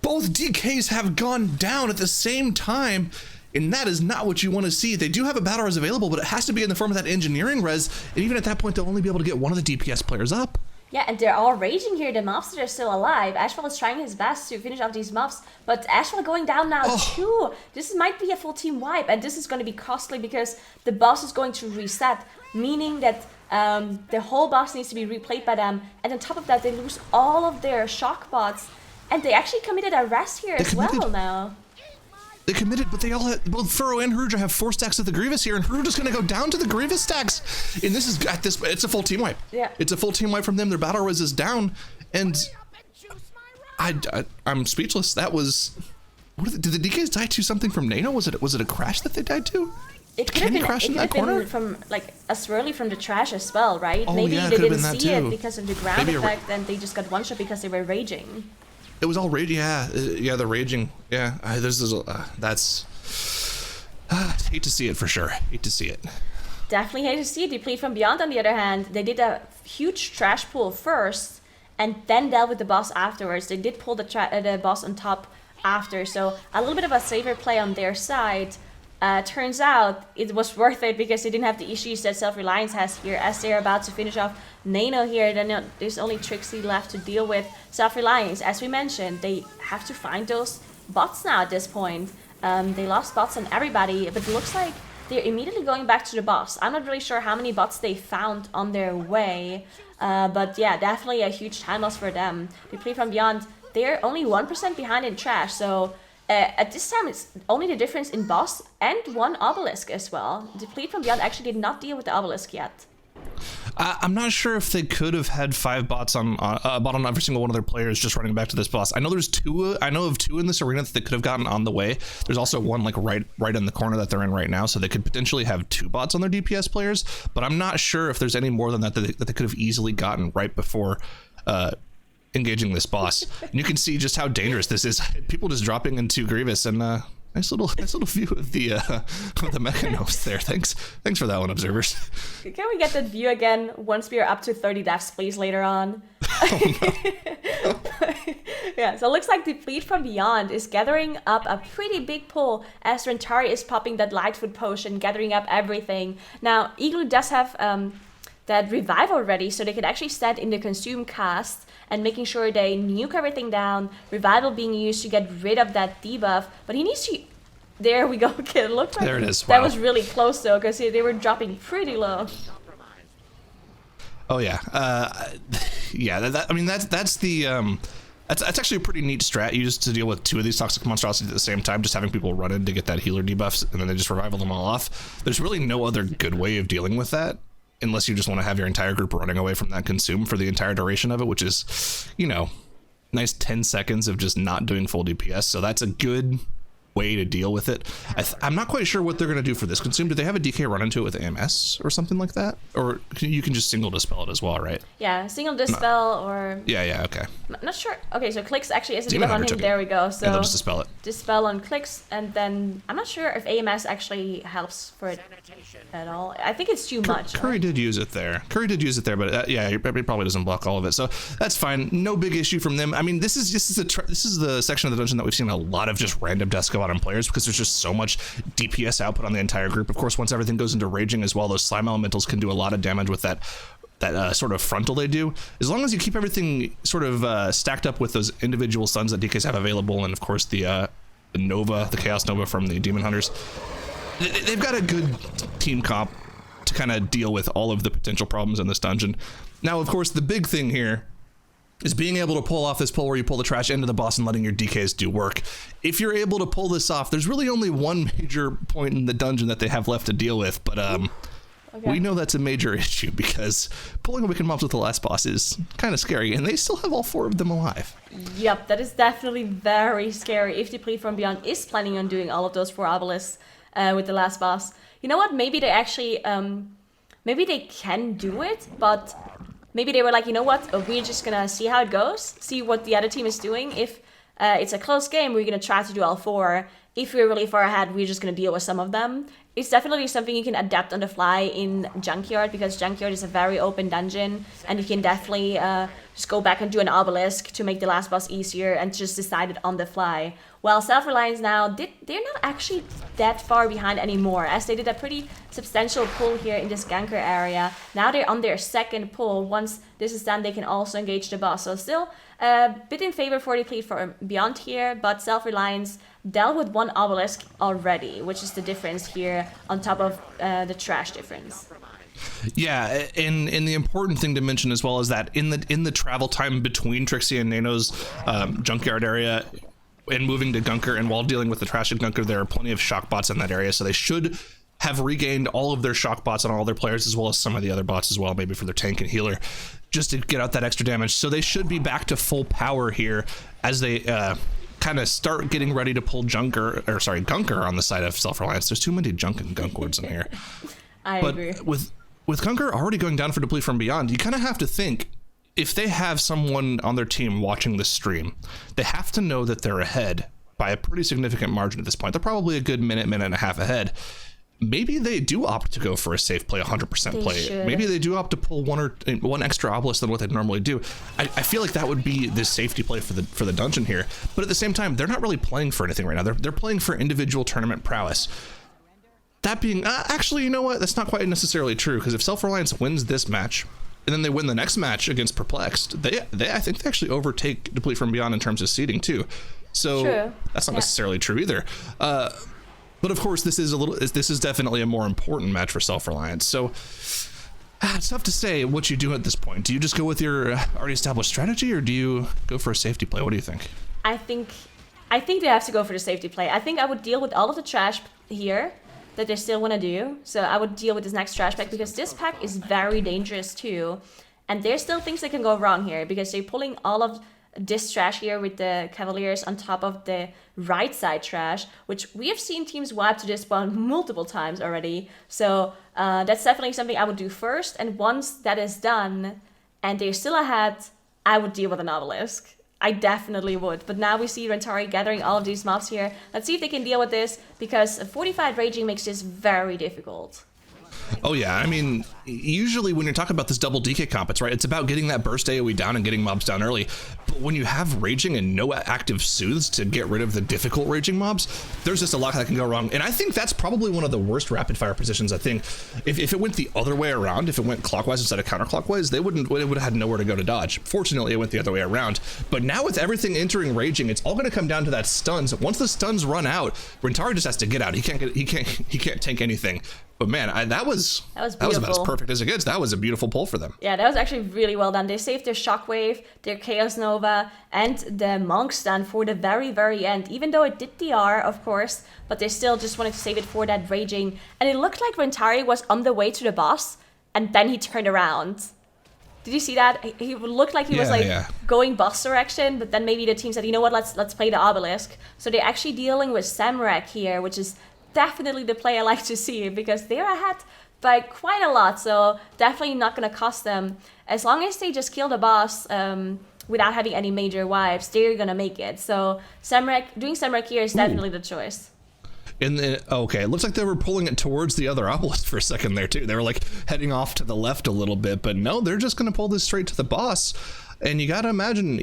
[SPEAKER 3] both DKs have gone down at the same time, and that is not what you want to see. They do have a battle res available, but it has to be in the form of that engineering res, and even at that point, they'll only be able to get one of the DPS players up.
[SPEAKER 4] Yeah, and they're all raging here. The mobs that are still alive. Ashwell is trying his best to finish off these mobs, but Ashwell going down now too. This might be a full team wipe, and this is going to be costly because the boss is going to reset, meaning that the whole boss needs to be replayed by them, and on top of that, they lose all of their shock bots, and they actually committed a rest here as well now.
[SPEAKER 3] They committed, but they all had, both Furrow and Haruja have 4 stacks of the Grievous here, and Haruja's going to go down to the Grievous stacks. And this is at this, it's a full team wipe.
[SPEAKER 4] Yeah,
[SPEAKER 3] it's a full team wipe from them. Their battle res is down, and I'm speechless. That was, did the DKs die to something from Nano? Was it a crash that they died to?
[SPEAKER 4] It could have been from like a swirly from the trash as well, right?
[SPEAKER 3] Oh,
[SPEAKER 4] Maybe
[SPEAKER 3] yeah,
[SPEAKER 4] they didn't
[SPEAKER 3] see
[SPEAKER 4] see it because of the ground
[SPEAKER 3] Maybe
[SPEAKER 4] effect, and they just got one shot because they were raging.
[SPEAKER 3] It was all raging, yeah, the raging, yeah. That's hate to see it for sure. Hate to see it.
[SPEAKER 4] Definitely hate to see it. Deplete from Beyond, on the other hand, they did a huge trash pull first, and then dealt with the boss afterwards. They did pull the boss on top after, so a little bit of a safer play on their side. Turns out it was worth it because they didn't have the issues that Self-Reliance has here as they're about to finish off Nano here. Then there's only Trixie left to deal with. Self-Reliance, as we mentioned, they have to find those bots now at this point. They lost bots on everybody, but it looks like they're immediately going back to the boss. I'm not really sure how many bots they found on their way, but yeah, definitely a huge time loss for them. Deplete from Beyond, they're only 1% behind in trash, so at this time, it's only the difference in boss and one obelisk as well. Deplete from Beyond actually did not deal with the obelisk yet.
[SPEAKER 3] I'm not sure if they could have had 5 bots on bot on every single one of their players just running back to this boss. I know there's 2. I know of 2 in this arena that they could have gotten on the way. There's also one like right in the corner that they're in right now, so they could potentially have 2 bots on their DPS players. But I'm not sure if there's any more than that they could have easily gotten right before engaging this boss. And you can see just how dangerous this is. People just dropping into Grievous, and nice little view of the Mechanos there. Thanks for that one, observers.
[SPEAKER 4] Can we get that view again once we are up to 30 deaths, please, later on?
[SPEAKER 3] Oh, no.
[SPEAKER 4] Yeah, so it looks like Deplete from Beyond is gathering up a pretty big pull as Rentari is popping that Lightfoot potion, gathering up everything. Now, Igloo does have that revive already, so they can actually stand in the consume cast and making sure they nuke everything down, revival being used to get rid of that debuff, but he needs to... There we go, okay, it looked like
[SPEAKER 3] there it is.
[SPEAKER 4] That
[SPEAKER 3] Wow.
[SPEAKER 4] was really close though, because they were dropping pretty low.
[SPEAKER 3] Oh yeah, yeah. I mean, that's the that's actually a pretty neat strat used to deal with 2 of these toxic monstrosities at the same time, just having people run in to get that healer debuffs, and then they just revival them all off. There's really no other good way of dealing with that, unless you just want to have your entire group running away from that consume for the entire duration of it, which is, you know, nice 10 seconds of just not doing full DPS. So that's a good way to deal with it. I'm not quite sure what they're going to do for this consume. Do they have a DK run into it with AMS or something like that? Or you can just single dispel it as well, right?
[SPEAKER 4] Yeah, single dispel or...
[SPEAKER 3] Yeah, okay.
[SPEAKER 4] Not sure. Okay, so Clicks actually is a
[SPEAKER 3] Demon
[SPEAKER 4] debuff on
[SPEAKER 3] Hunter
[SPEAKER 4] him.
[SPEAKER 3] took
[SPEAKER 4] There we go. So
[SPEAKER 3] yeah, they'll just dispel it.
[SPEAKER 4] Dispel on Clicks, and then I'm not sure if AMS actually helps for it at all. I think it's too much.
[SPEAKER 3] Curry did use it there. But yeah, he probably doesn't block all of it, so that's fine. No big issue from them. I mean, this is the section of the dungeon that we've seen a lot of just random deaths go out on players because there's just so much DPS output on the entire group. Of course, once everything goes into raging as well, those slime elementals can do a lot of damage with that sort of frontal they do, as long as you keep everything sort of stacked up with those individual stuns that DKs have available, and of course the Nova, the Chaos Nova from the Demon Hunters, they've got a good team comp to kind of deal with all of the potential problems in this dungeon. Now, of course, the big thing here is being able to pull off this pull where you pull the trash into the boss and letting your DKs do work. If you're able to pull this off, there's really only one major point in the dungeon that they have left to deal with, but we know that's a major issue because pulling a Wicked Mobs with the last boss is kind of scary, and they still have all 4 of them alive.
[SPEAKER 4] Yep, that is definitely very scary if Deplete from Beyond is planning on doing all of those 4 obelisks with the last boss. You know what? Maybe they actually, maybe they can do it, but maybe they were like, you know what? We're just gonna see how it goes, see what the other team is doing. If it's a close game, we're gonna try to do all 4. If we're really far ahead, we're just gonna deal with some of them. It's definitely something you can adapt on the fly in Junkyard, because Junkyard is a very open dungeon, and you can definitely just go back and do an obelisk to make the last boss easier and just decide it on the fly. While Self-Reliance now, they're not actually that far behind anymore, as they did a pretty substantial pull here in this ganker area. Now they're on their 2nd pull. Once this is done, they can also engage the boss. So still a bit in favor for Deplete from Beyond here, but Self-Reliance dealt with 1 obelisk already, which is the difference here on top of the trash difference.
[SPEAKER 3] Yeah, and the important thing to mention as well is that in the travel time between Trixie and Nano's Junkyard area and moving to Gunker, and while dealing with the trash at Gunker, there are plenty of shock bots in that area, so they should have regained all of their shock bots on all their players, as well as some of the other bots as well, maybe for their tank and healer, just to get out that extra damage. So they should be back to full power here as they kind of start getting ready to pull Gunker on the side of Self-Reliance. There's too many Junk and Gunk words in here.
[SPEAKER 4] I agree.
[SPEAKER 3] With Gunker already going down for Deplete from Beyond, you kind of have to think, if they have someone on their team watching this stream, they have to know that they're ahead by a pretty significant margin at this point. They're probably a good minute and a half ahead. Maybe they do opt to go for a safe play, 100% play. Maybe they do opt to pull one extra obelisk than what they'd normally do. I feel like that would be the safety play for the dungeon here. But at the same time, they're not really playing for anything right now. They're playing for individual tournament prowess. That being, actually, you know what? That's not quite necessarily true, because if Self-Reliance wins this match, and then they win the next match against Perplexed, I think they actually overtake Deplete from Beyond in terms of seeding too. So that's not necessarily true either. But of course, this is definitely a more important match for Self-Reliance. So it's tough to say what you do at this point. Do you just go with your already established strategy, or do you go for a safety play? What do you think?
[SPEAKER 4] I think they have to go for the safety play. I think I would deal with all of the trash here that they still want to do. So I would deal with this next trash pack, because this pack is very dangerous too. And there's still things that can go wrong here, because they're pulling all of this trash here with the Cavaliers on top of the right side trash, which we have seen teams wipe to this spawn multiple times already. So that's definitely something I would do first. And once that is done and they're still ahead, I would deal with an obelisk. I definitely would. But now we see Rentari gathering all of these mobs here. Let's see if they can deal with this, because 45 raging makes this very difficult.
[SPEAKER 3] Oh yeah, I mean, usually when you're talking about this double DK comp, it's about getting that burst AoE down and getting mobs down early. But when you have raging and no active soothes to get rid of the difficult raging mobs, there's just a lot that can go wrong. And I think that's probably one of the worst rapid fire positions. I think if it went the other way around, if it went clockwise instead of counterclockwise, they would have had nowhere to go to dodge. Fortunately, it went the other way around. But now with everything entering raging, it's all going to come down to that stuns. Once the stuns run out, Rentari just has to get out. He can't tank anything. But man, that was about as perfect as it gets. That was a beautiful pull for them.
[SPEAKER 4] Yeah, that was actually really well done. They saved their Shockwave, their Chaos Nova, and the Monk stun for the very, very end. Even though it did DR, of course, but they still just wanted to save it for that raging. And it looked like Rentari was on the way to the boss, and then he turned around. Did you see that? He looked like he was going boss direction, but then maybe the team said, you know what, let's play the obelisk. So they're actually dealing with Samrak here, which is definitely the play I like to see, because they're ahead by quite a lot, so definitely not going to cost them. As long as they just kill the boss without having any major wipes, they're going to make it. So doing Samrak here is definitely the choice.
[SPEAKER 3] And then, okay, it looks like they were pulling it towards the other obelisk for a second there too. They were like heading off to the left a little bit, but no, they're just going to pull this straight to the boss. And you got to imagine,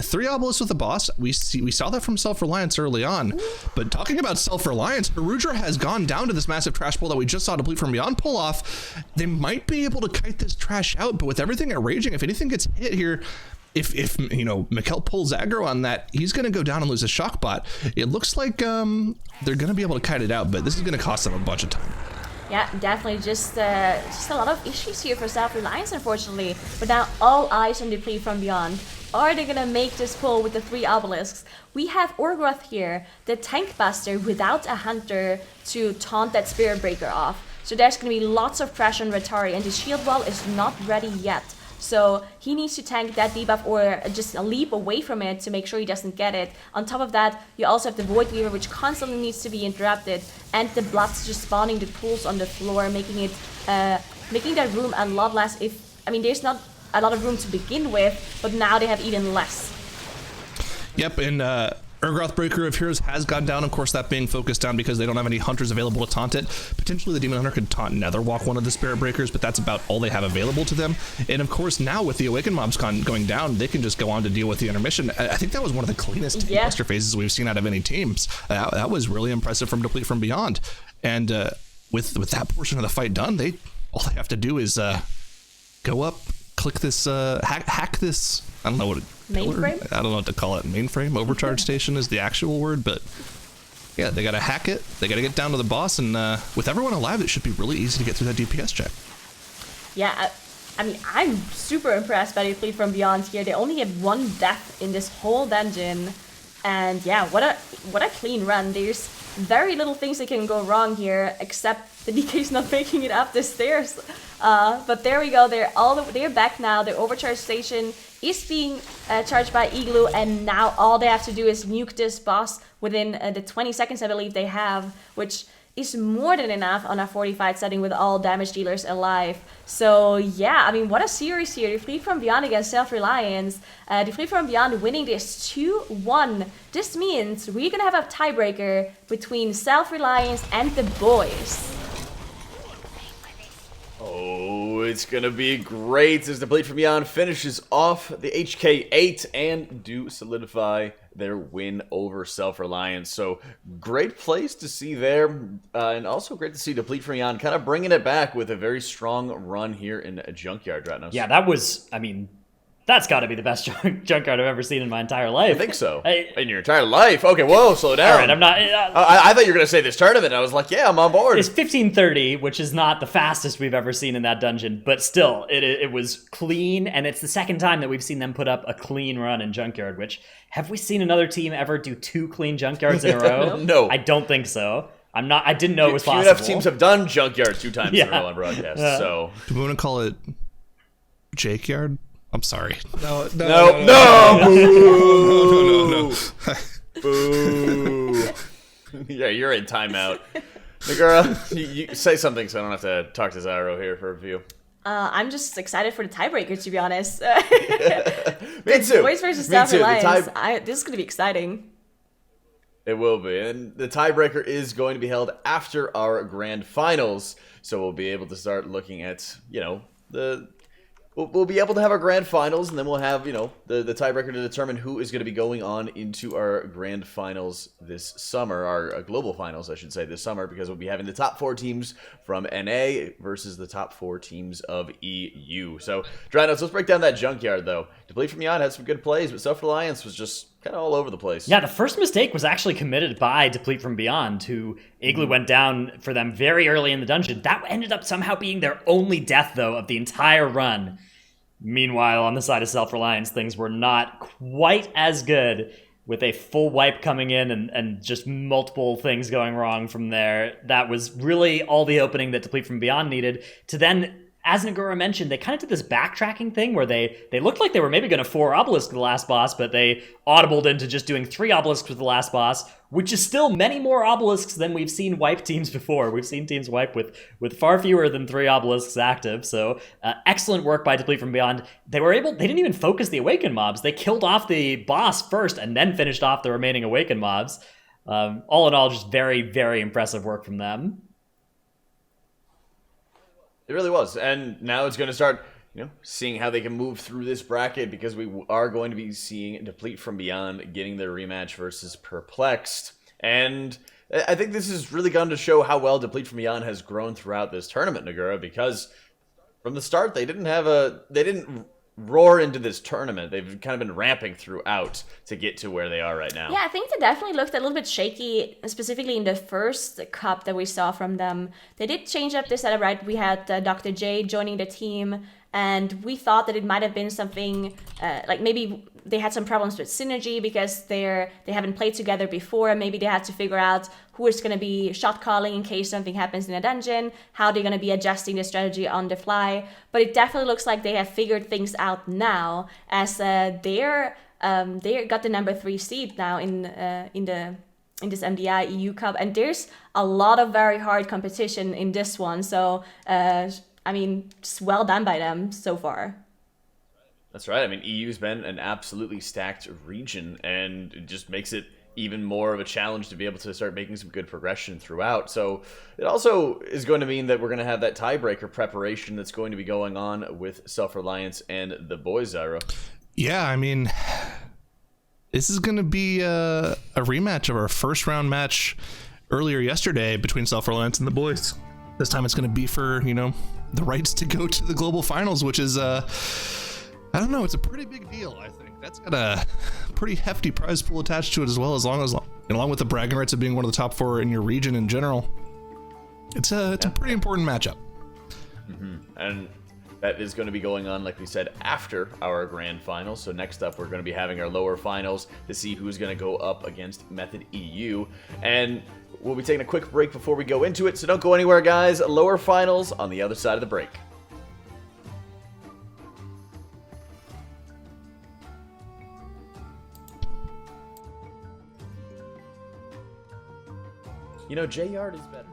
[SPEAKER 3] 3 obelisks with the boss. We saw that from Self-Reliance early on. But talking about Self-Reliance, Harudra has gone down to this massive trash pull that we just saw Deplete from Beyond pull off. They might be able to kite this trash out, but with everything at Raging, if anything gets hit here, if Mikkel pulls aggro on that, he's going to go down and lose a shock bot. It looks like they're going to be able to kite it out, but this is going to cost them a bunch of time.
[SPEAKER 4] Yeah, definitely. Just a lot of issues here for Self-Reliance, unfortunately. But now all eyes on Deplete from Beyond. Are they gonna make this pull with the 3 obelisks? We have Orgroth here, the tank buster, without a hunter to taunt that Spirit Breaker off. So there's gonna be lots of pressure on Ratari, and the shield wall is not ready yet. So he needs to tank that debuff or just a leap away from it to make sure he doesn't get it. On top of that, you also have the Void Weaver, which constantly needs to be interrupted, and the Bloods just spawning the pools on the floor, making that room a lot less. There's not a lot of room to begin with, but now they have even less.
[SPEAKER 3] Yep, and Urgroth, Breaker of Heroes, has gone down, of course, that being focused down because they don't have any hunters available to taunt it. Potentially the Demon Hunter could taunt Netherwalk one of the Spirit Breakers, but that's about all they have available to them. And of course, now with the Awakened mobs going down, they can just go on to deal with the Intermission. I think that was one of the cleanest buster phases we've seen out of any teams. That was really impressive from Deplete from Beyond. And with that portion of the fight done, all they have to do is go up, click this, hack this, I don't know what
[SPEAKER 4] mainframe?
[SPEAKER 3] I don't know what to call it. Mainframe? Overcharge station is the actual word, but yeah, they gotta hack it. They gotta get down to the boss, and with everyone alive, it should be really easy to get through that DPS check.
[SPEAKER 4] Yeah, I'm super impressed by Deplete from Beyond here. They only have 1 death in this whole dungeon, and yeah, what a clean run. There's very little things that can go wrong here, except the DK's not making it up the stairs. But there we go. They're back now. The overcharge station is being charged by Igloo, and now all they have to do is nuke this boss within the 20 seconds I believe they have, which is more than enough on a 45 setting with all damage dealers alive. So yeah, what a series here. Deplete from Beyond against Self-Reliance. Deplete from Beyond winning this 2-1. This means we're gonna have a tiebreaker between Self-Reliance and the boys.
[SPEAKER 1] Oh, it's going to be great as Deplete from Beyond finishes off the HK8 and do solidify their win over Self-Reliance. So great place to see there, and also great to see Deplete from Beyond kind of bringing it back with a very strong run here in Junkyard right now.
[SPEAKER 5] Yeah, that was, that's got to be the best Junkyard I've ever seen in my entire life.
[SPEAKER 1] I think so. In your entire life? Okay, whoa, slow down.
[SPEAKER 5] All right, I'm not...
[SPEAKER 1] I thought you were going to say this tournament. I was like, yeah, I'm on board.
[SPEAKER 5] It's 15:30, which is not the fastest we've ever seen in that dungeon, but still, it was clean, and it's the second time that we've seen them put up a clean run in Junkyard, which, have we seen another team ever do 2 clean Junkyards in a row?
[SPEAKER 1] No.
[SPEAKER 5] I don't think so. I didn't know it was possible.
[SPEAKER 1] Enough teams have done Junkyard 2 times in a row on broadcast, so...
[SPEAKER 3] Do we want to call it Jakeyard? I'm sorry.
[SPEAKER 1] No. Boo. Yeah, you're in timeout. Nagura, you say something so I don't have to talk to Zyro here for a few.
[SPEAKER 4] I'm just excited for the tiebreaker, to be honest.
[SPEAKER 1] Me too.
[SPEAKER 4] Boys versus Self-Reliance. This is going to be exciting.
[SPEAKER 1] It will be. And the tiebreaker is going to be held after our grand finals. So we'll be able to start looking at, We'll be able to have our grand finals, and then we'll have, the tiebreaker to determine who is going to be going on into our grand finals this summer, our global finals, I should say, this summer, because we'll be having the top 4 teams from NA versus the top 4 teams of EU. So, Drynotes, let's break down that Junkyard, though. Deplete from Beyond had some good plays, but Self-Reliance was just kind of all over the place.
[SPEAKER 5] Yeah, the first mistake was actually committed by Deplete from Beyond, who Igloo went down for them very early in the dungeon. That ended up somehow being their only death, though, of the entire run. Meanwhile, on the side of Self-Reliance, things were not quite as good, with a full wipe coming in and just multiple things going wrong from there. That was really all the opening that Deplete from Beyond needed to then... As Nagura mentioned, they kind of did this backtracking thing where they looked like they were maybe going to 4 obelisks with the last boss, but they audibled into just doing 3 obelisks with the last boss, which is still many more obelisks than we've seen wipe teams before. We've seen teams wipe with far fewer than 3 obelisks active, so excellent work by Deplete from Beyond. They didn't even focus the Awakened mobs. They killed off the boss first and then finished off the remaining Awakened mobs. All in all, just very, very impressive work from them.
[SPEAKER 1] It really was. And now it's going to start seeing how they can move through this bracket, because we are going to be seeing Deplete from Beyond getting their rematch versus Perplexed. And I think this has really gone to show how well Deplete from Beyond has grown throughout this tournament, Nagura, because from the start they didn't roar into this tournament. They've kind of been ramping throughout to get to where they are right now.
[SPEAKER 4] Yeah, I think they definitely looked a little bit shaky, specifically in the first cup that we saw from them. They did change up their setup, right? We had Dr. J joining the team, and we thought that it might have been something like maybe they had some problems with synergy because they haven't played together before, and maybe they had to figure out who is going to be shot calling in case something happens in a dungeon, how they're going to be adjusting the strategy on the fly. But it definitely looks like they have figured things out now, as they got the number 3 seed now in this Mdi EU Cup, and there's a lot of very hard competition in this one. So just well done by them so far.
[SPEAKER 1] That's right. I mean, EU's been an absolutely stacked region, and it just makes it even more of a challenge to be able to start making some good progression throughout. So it also is going to mean that we're going to have that tiebreaker preparation that's going to be going on with Self-Reliance and the boys, Zyro.
[SPEAKER 3] Yeah, I mean, this is going to be a rematch of our first round match earlier yesterday between Self-Reliance and the boys. This time it's going to be for, the rights to go to the global finals, which is, I don't know, it's a pretty big deal, I think. That's got a pretty hefty prize pool attached to it as well, along with the bragging rights of being one of the top 4 in your region in general. It's a pretty important matchup.
[SPEAKER 1] Mm-hmm. And that is going to be going on, like we said, after our grand finals. So next up, we're going to be having our lower finals to see who's going to go up against Method EU. And we'll be taking a quick break before we go into it, so don't go anywhere, guys. Lower finals on the other side of the break. J-Yard is better.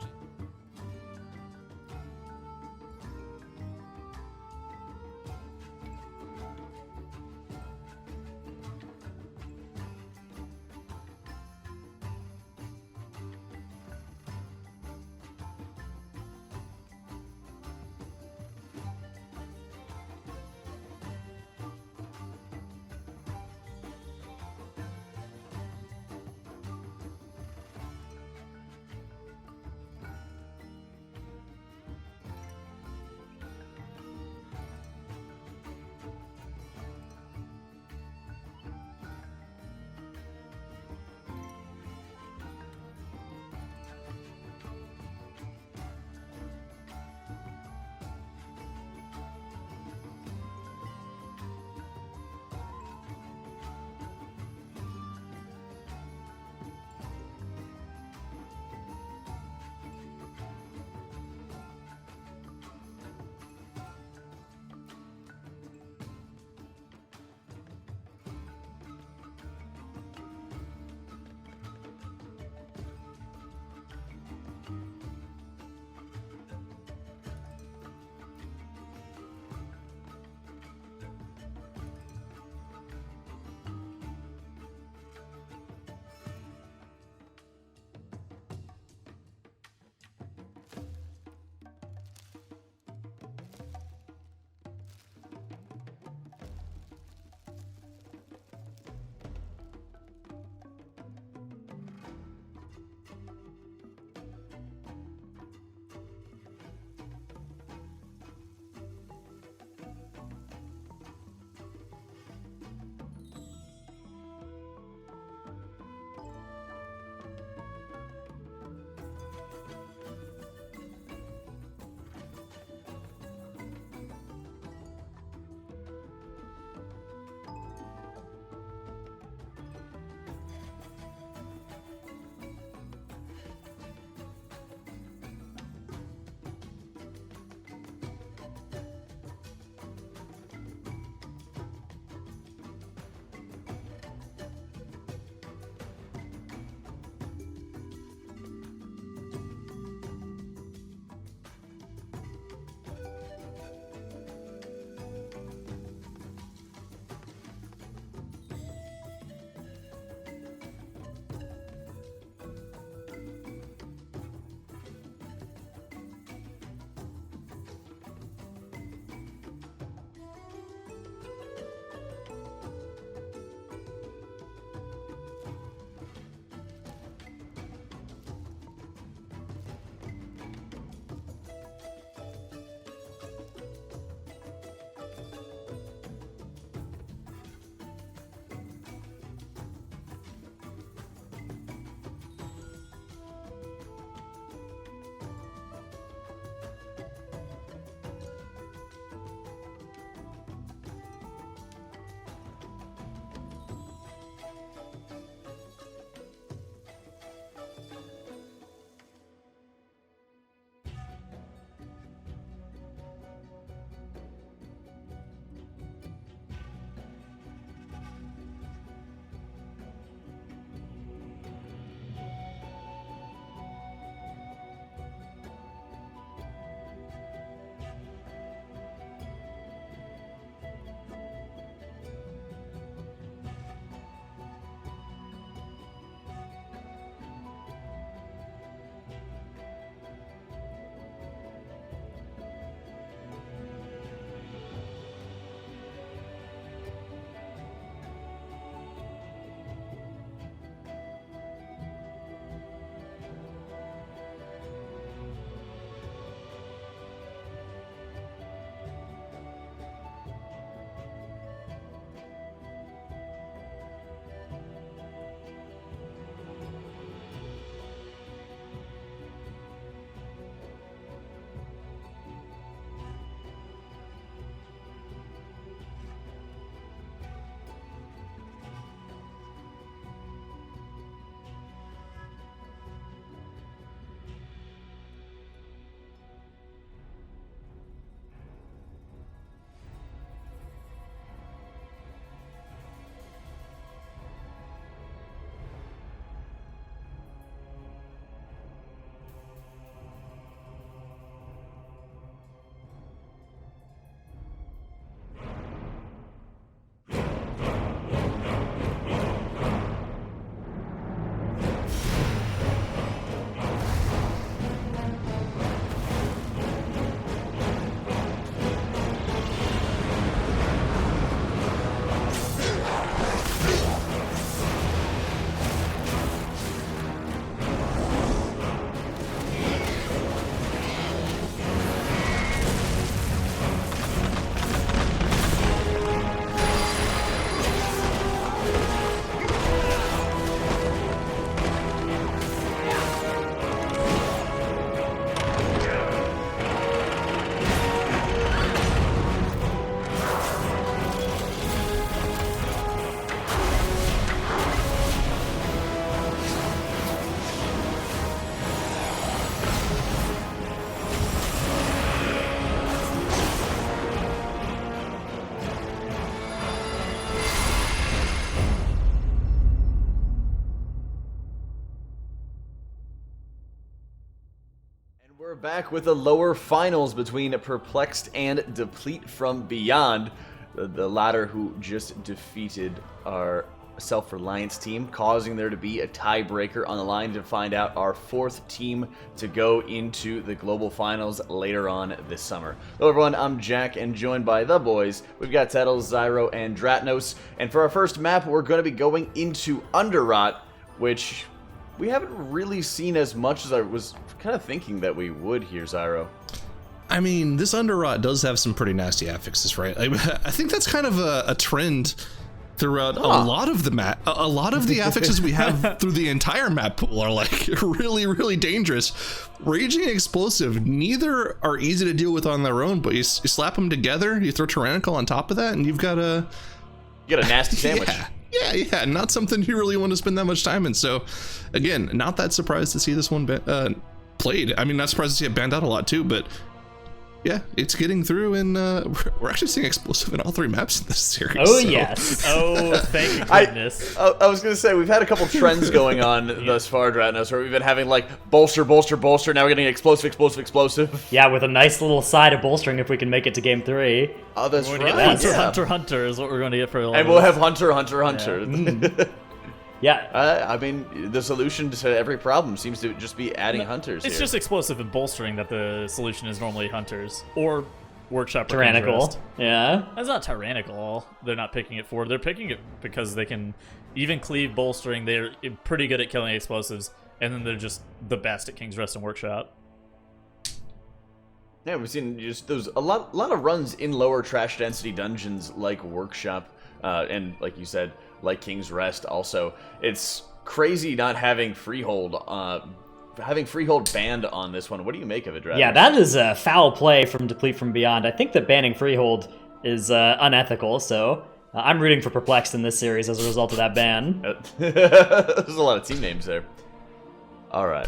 [SPEAKER 1] Back with the lower finals between Perplexed and Deplete from Beyond. The latter who just defeated our Self-Reliance team, causing there to be a tiebreaker on the line to find out our fourth team to go into the global finals later on this summer. Hello everyone, I'm Jack and joined by the boys. We've got Atal'Dazar and Dratnos, and for our first map we're going to be going into Underrot, which we haven't really seen as much as I was kind of thinking that we would here, Zyro.
[SPEAKER 3] I mean, this Underrot does have some pretty nasty affixes, right? I think that's kind of a trend throughout a lot of the map. A lot of the affixes we have through the entire map pool are like really, really dangerous. Raging and Explosive, neither are easy to deal with on their own, but you slap them together, you throw Tyrannical on top of that, and you've got a...
[SPEAKER 1] You got a nasty sandwich.
[SPEAKER 3] Yeah, not something you really want to spend that much time in. So, again, not that surprised to see this one played. I mean, not surprised to see it banned out a lot too, but yeah, it's getting through, and we're actually seeing Explosive in all three maps in this series.
[SPEAKER 5] Oh, yes.
[SPEAKER 2] Oh, thank goodness.
[SPEAKER 1] I was going to say, we've had a couple trends going on thus far, Dratnos, where we've been having, like, bolster, now we're getting explosive.
[SPEAKER 5] Yeah, with a nice little side of bolstering if we can make it to game 3.
[SPEAKER 1] Oh, that's right.
[SPEAKER 2] Hunter is what we're going to get for a lot.
[SPEAKER 1] And we'll have Hunter.
[SPEAKER 5] Yeah.
[SPEAKER 1] I mean, the solution to every problem seems to just be adding Hunters
[SPEAKER 2] It's
[SPEAKER 1] here.
[SPEAKER 2] just Explosive and bolstering that the solution is normally Hunters. Or Workshop or
[SPEAKER 5] Tyrannical. Yeah.
[SPEAKER 2] That's not Tyrannical. They're not picking it for. They're picking it because they can even cleave bolstering. They're pretty good at killing explosives. And then they're just the best at King's Rest and Workshop.
[SPEAKER 1] Yeah, we've seen just those a lot of runs in lower trash density dungeons like Workshop, and like you said, like King's Rest. Also, it's crazy not having Freehold, banned on this one. What do you make of it, Dragon?
[SPEAKER 5] Yeah, that is a foul play from Deplete from Beyond. I think that banning Freehold is unethical, so I'm rooting for Perplexed in this series as a result of that ban.
[SPEAKER 1] There's a lot of team names there. All right.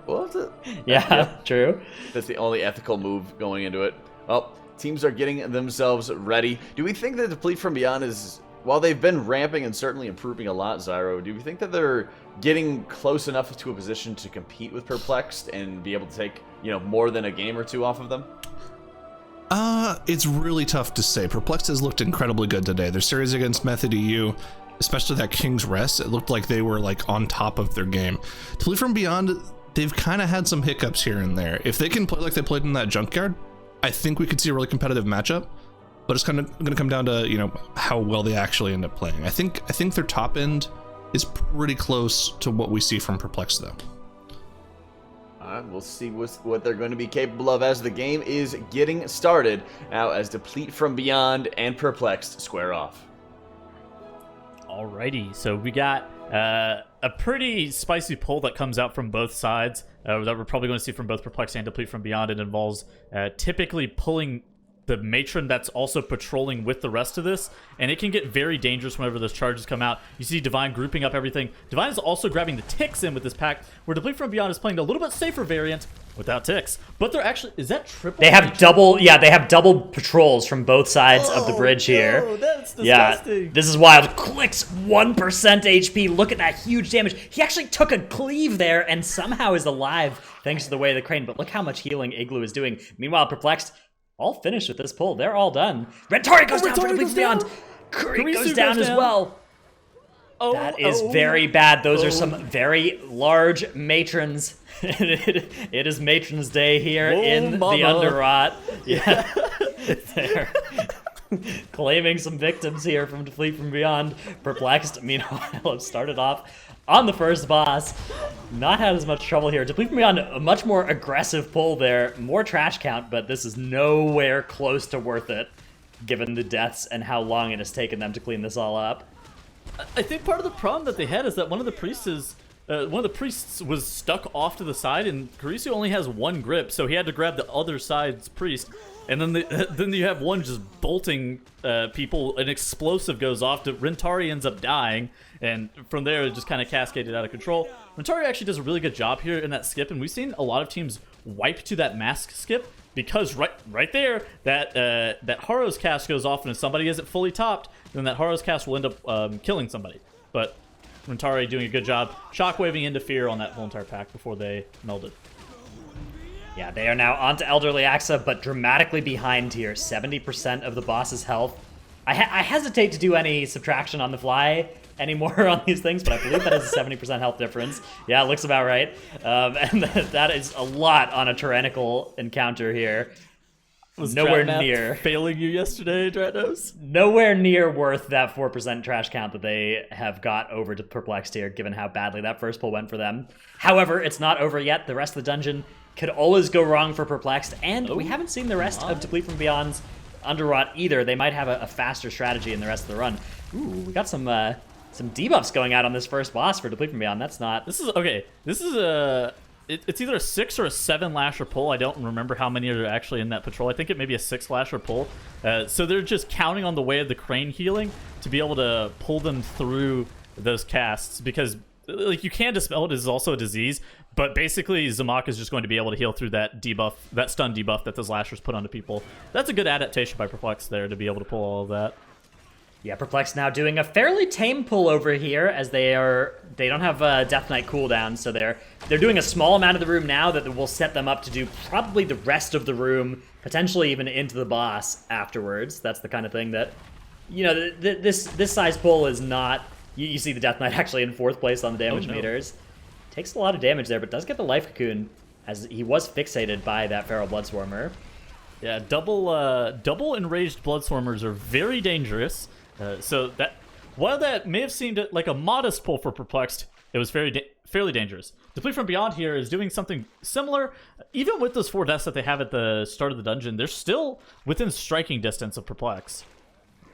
[SPEAKER 1] Well,
[SPEAKER 5] Yeah, true.
[SPEAKER 1] That's the only ethical move going into it. Well, teams are getting themselves ready. Do we think that Deplete from Beyond is, while they've been ramping and certainly improving a lot, Zyro, do we think that they're getting close enough to a position to compete with Perplexed and be able to take, more than a game or two off of them?
[SPEAKER 3] It's really tough to say. Perplexed has looked incredibly good today. Their series against Method EU, especially that King's Rest, it looked like they were like on top of their game. Deplete from Beyond, they've kind of had some hiccups here and there. If they can play like they played in that Junkyard, I think we could see a really competitive matchup. But it's kind of going to come down to, how well they actually end up playing. I think their top end is pretty close to what we see from Perplexed, though.
[SPEAKER 1] All right, we'll see what they're going to be capable of as the game is getting started. Now, as Deplete from Beyond and Perplexed square off.
[SPEAKER 2] Alrighty, so we got a pretty spicy pull that comes out from both sides that we're probably going to see from both Perplexed and Deplete from Beyond. It involves typically pulling the matron that's also patrolling with the rest of this, and it can get very dangerous whenever those charges come out. You see Divine grouping up everything. Divine is also grabbing the ticks in with this pack, where Deplete from Beyond is playing a little bit safer variant without ticks. But they're actually, is that triple?
[SPEAKER 5] They have double patrols from both sides of the bridge here.
[SPEAKER 2] No, that's disgusting.
[SPEAKER 5] Yeah, this is wild. Clicks 1% HP. Look at that huge damage. He actually took a cleave there and somehow is alive thanks to the way of the crane. But look how much healing Igloo is doing. Meanwhile, Perplexed, all finished with this pull. They're all done. Rentari goes down for Deplete from Beyond. Kurisu goes down as well. That is very bad. Those are some very large matrons. It is Matrons Day here in the Underrot. Yeah, they're claiming some victims here from Deplete from Beyond. Perplexed, meanwhile, have started off on the first boss. Not had as much trouble here. Deplete from Beyond, a much more aggressive pull there. More trash count, but this is nowhere close to worth it, given the deaths and how long it has taken them to clean this all up.
[SPEAKER 2] I think part of the problem that they had is that one of the priests was stuck off to the side, and Kurisu only has one grip, so he had to grab the other side's priest. And then you have one just bolting people. An explosive goes off. Rentari ends up dying, and from there it just kind of cascaded out of control. Rentari actually does a really good job here in that skip, and we've seen a lot of teams wipe to that mask skip because right there that Haro's cast goes off, and if somebody isn't fully topped, then that Haro's cast will end up killing somebody. But Rentari doing a good job shockwaving into fear on that whole entire pack before they melded.
[SPEAKER 5] Yeah, they are now onto Elderly Axa, but dramatically behind here. 70% of the boss's health. I hesitate to do any subtraction on the fly anymore on these things, but I believe that is a 70% health difference. Yeah, it looks about right. And that is a lot on a tyrannical encounter here.
[SPEAKER 2] Was
[SPEAKER 5] nowhere
[SPEAKER 2] Dratmap
[SPEAKER 5] near
[SPEAKER 2] failing you yesterday, Dratos?
[SPEAKER 5] Nowhere near worth that 4% trash count that they have got over to Perplexed here, given how badly that first pull went for them. However, it's not over yet. The rest of the dungeon could always go wrong for Perplexed, and we haven't seen the rest of Deplete from Beyond's Underwrought either. They might have a faster strategy in the rest of the run. Ooh, we got some debuffs going out on this first boss for Deplete from Beyond. That's not...
[SPEAKER 2] This is, okay, this is a... It's either a 6 or a 7 lasher pull. I don't remember how many are actually in that patrol. I think it may be a 6 lasher pull. So they're just counting on the way of the crane healing to be able to pull them through those casts, because like you can dispel it is also a disease, but basically Zamak is just going to be able to heal through that debuff, that stun debuff that those lashers put onto people. That's a good adaptation by Perplexed there to be able to pull all of that.
[SPEAKER 5] Yeah, Perplexed now doing a fairly tame pull over here, as they don't have a Death Knight cooldown, so they're doing a small amount of the room now that will set them up to do probably the rest of the room, potentially even into the boss afterwards. That's the kind of thing that, you know, this size pull is not... You see the Death Knight actually in 4th place on the damage meters. Takes a lot of damage there, but does get the life cocoon, as he was fixated by that Feral Bloodswarmer.
[SPEAKER 2] Yeah, double enraged Bloodswarmers are very dangerous. So that, while that may have seemed like a modest pull for Perplexed, it was fairly dangerous. Deplete from Beyond here is doing something similar. Even with those 4 deaths that they have at the start of the dungeon, they're still within striking distance of Perplexed.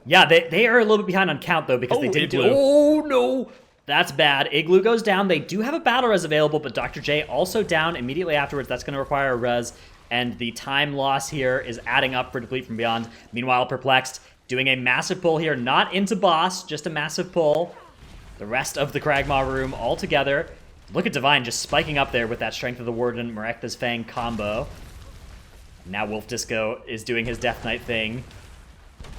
[SPEAKER 5] Yeah, they are a little bit behind on count, though, because they didn't do... Oh, no! That's bad. Igloo goes down. They do have a battle res available, but Dr. J also down immediately afterwards. That's going to require a res, and the time loss here is adding up for Deplete from Beyond. Meanwhile, Perplexed doing a massive pull here, not into boss, just a massive pull. The rest of the Kragmaw room all together. Look at Divine just spiking up there with that Strength of the Warden, Mareka's Fang combo. Now Wolf Disco is doing his Death Knight thing.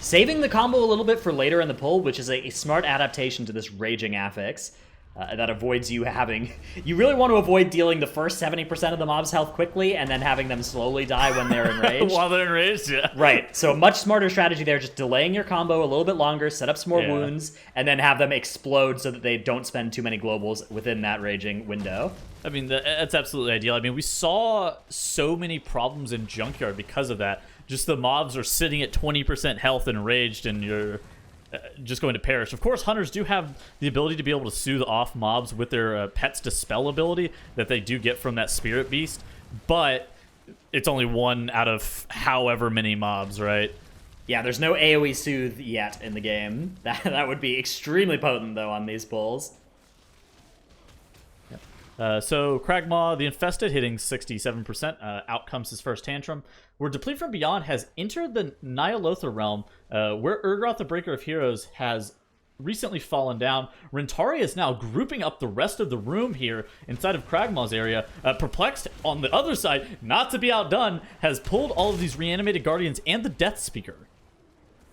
[SPEAKER 5] Saving the combo a little bit for later in the pull, which is a smart adaptation to this Raging Affix. That avoids you having... You really want to avoid dealing the first 70% of the mob's health quickly and then having them slowly die when they're enraged.
[SPEAKER 2] While they're enraged, yeah.
[SPEAKER 5] Right, so much smarter strategy there, just delaying your combo a little bit longer, set up some more wounds, and then have them explode so that they don't spend too many globals within that raging window.
[SPEAKER 2] I mean, that's absolutely ideal. I mean, we saw so many problems in Junkyard because of that. Just the mobs are sitting at 20% health and enraged, and you're... just going to perish. Of course, hunters do have the ability to be able to soothe off mobs with their Pet's Dispel ability that they do get from that Spirit Beast, but it's only 1 out of however many mobs, right?
[SPEAKER 5] Yeah, there's no AoE Soothe yet in the game. That would be extremely potent, though, on these pulls.
[SPEAKER 2] So Kragmaw, the Infested, hitting 67%. Out comes his first Tantrum. Where Deplete from Beyond has entered the Nyalotha realm, where Urgroth, the Breaker of Heroes, has recently fallen down. Rentari is now grouping up the rest of the room here inside of Kragmaw's area. Perplexed, on the other side, not to be outdone, has pulled all of these Reanimated Guardians and the Death Speaker.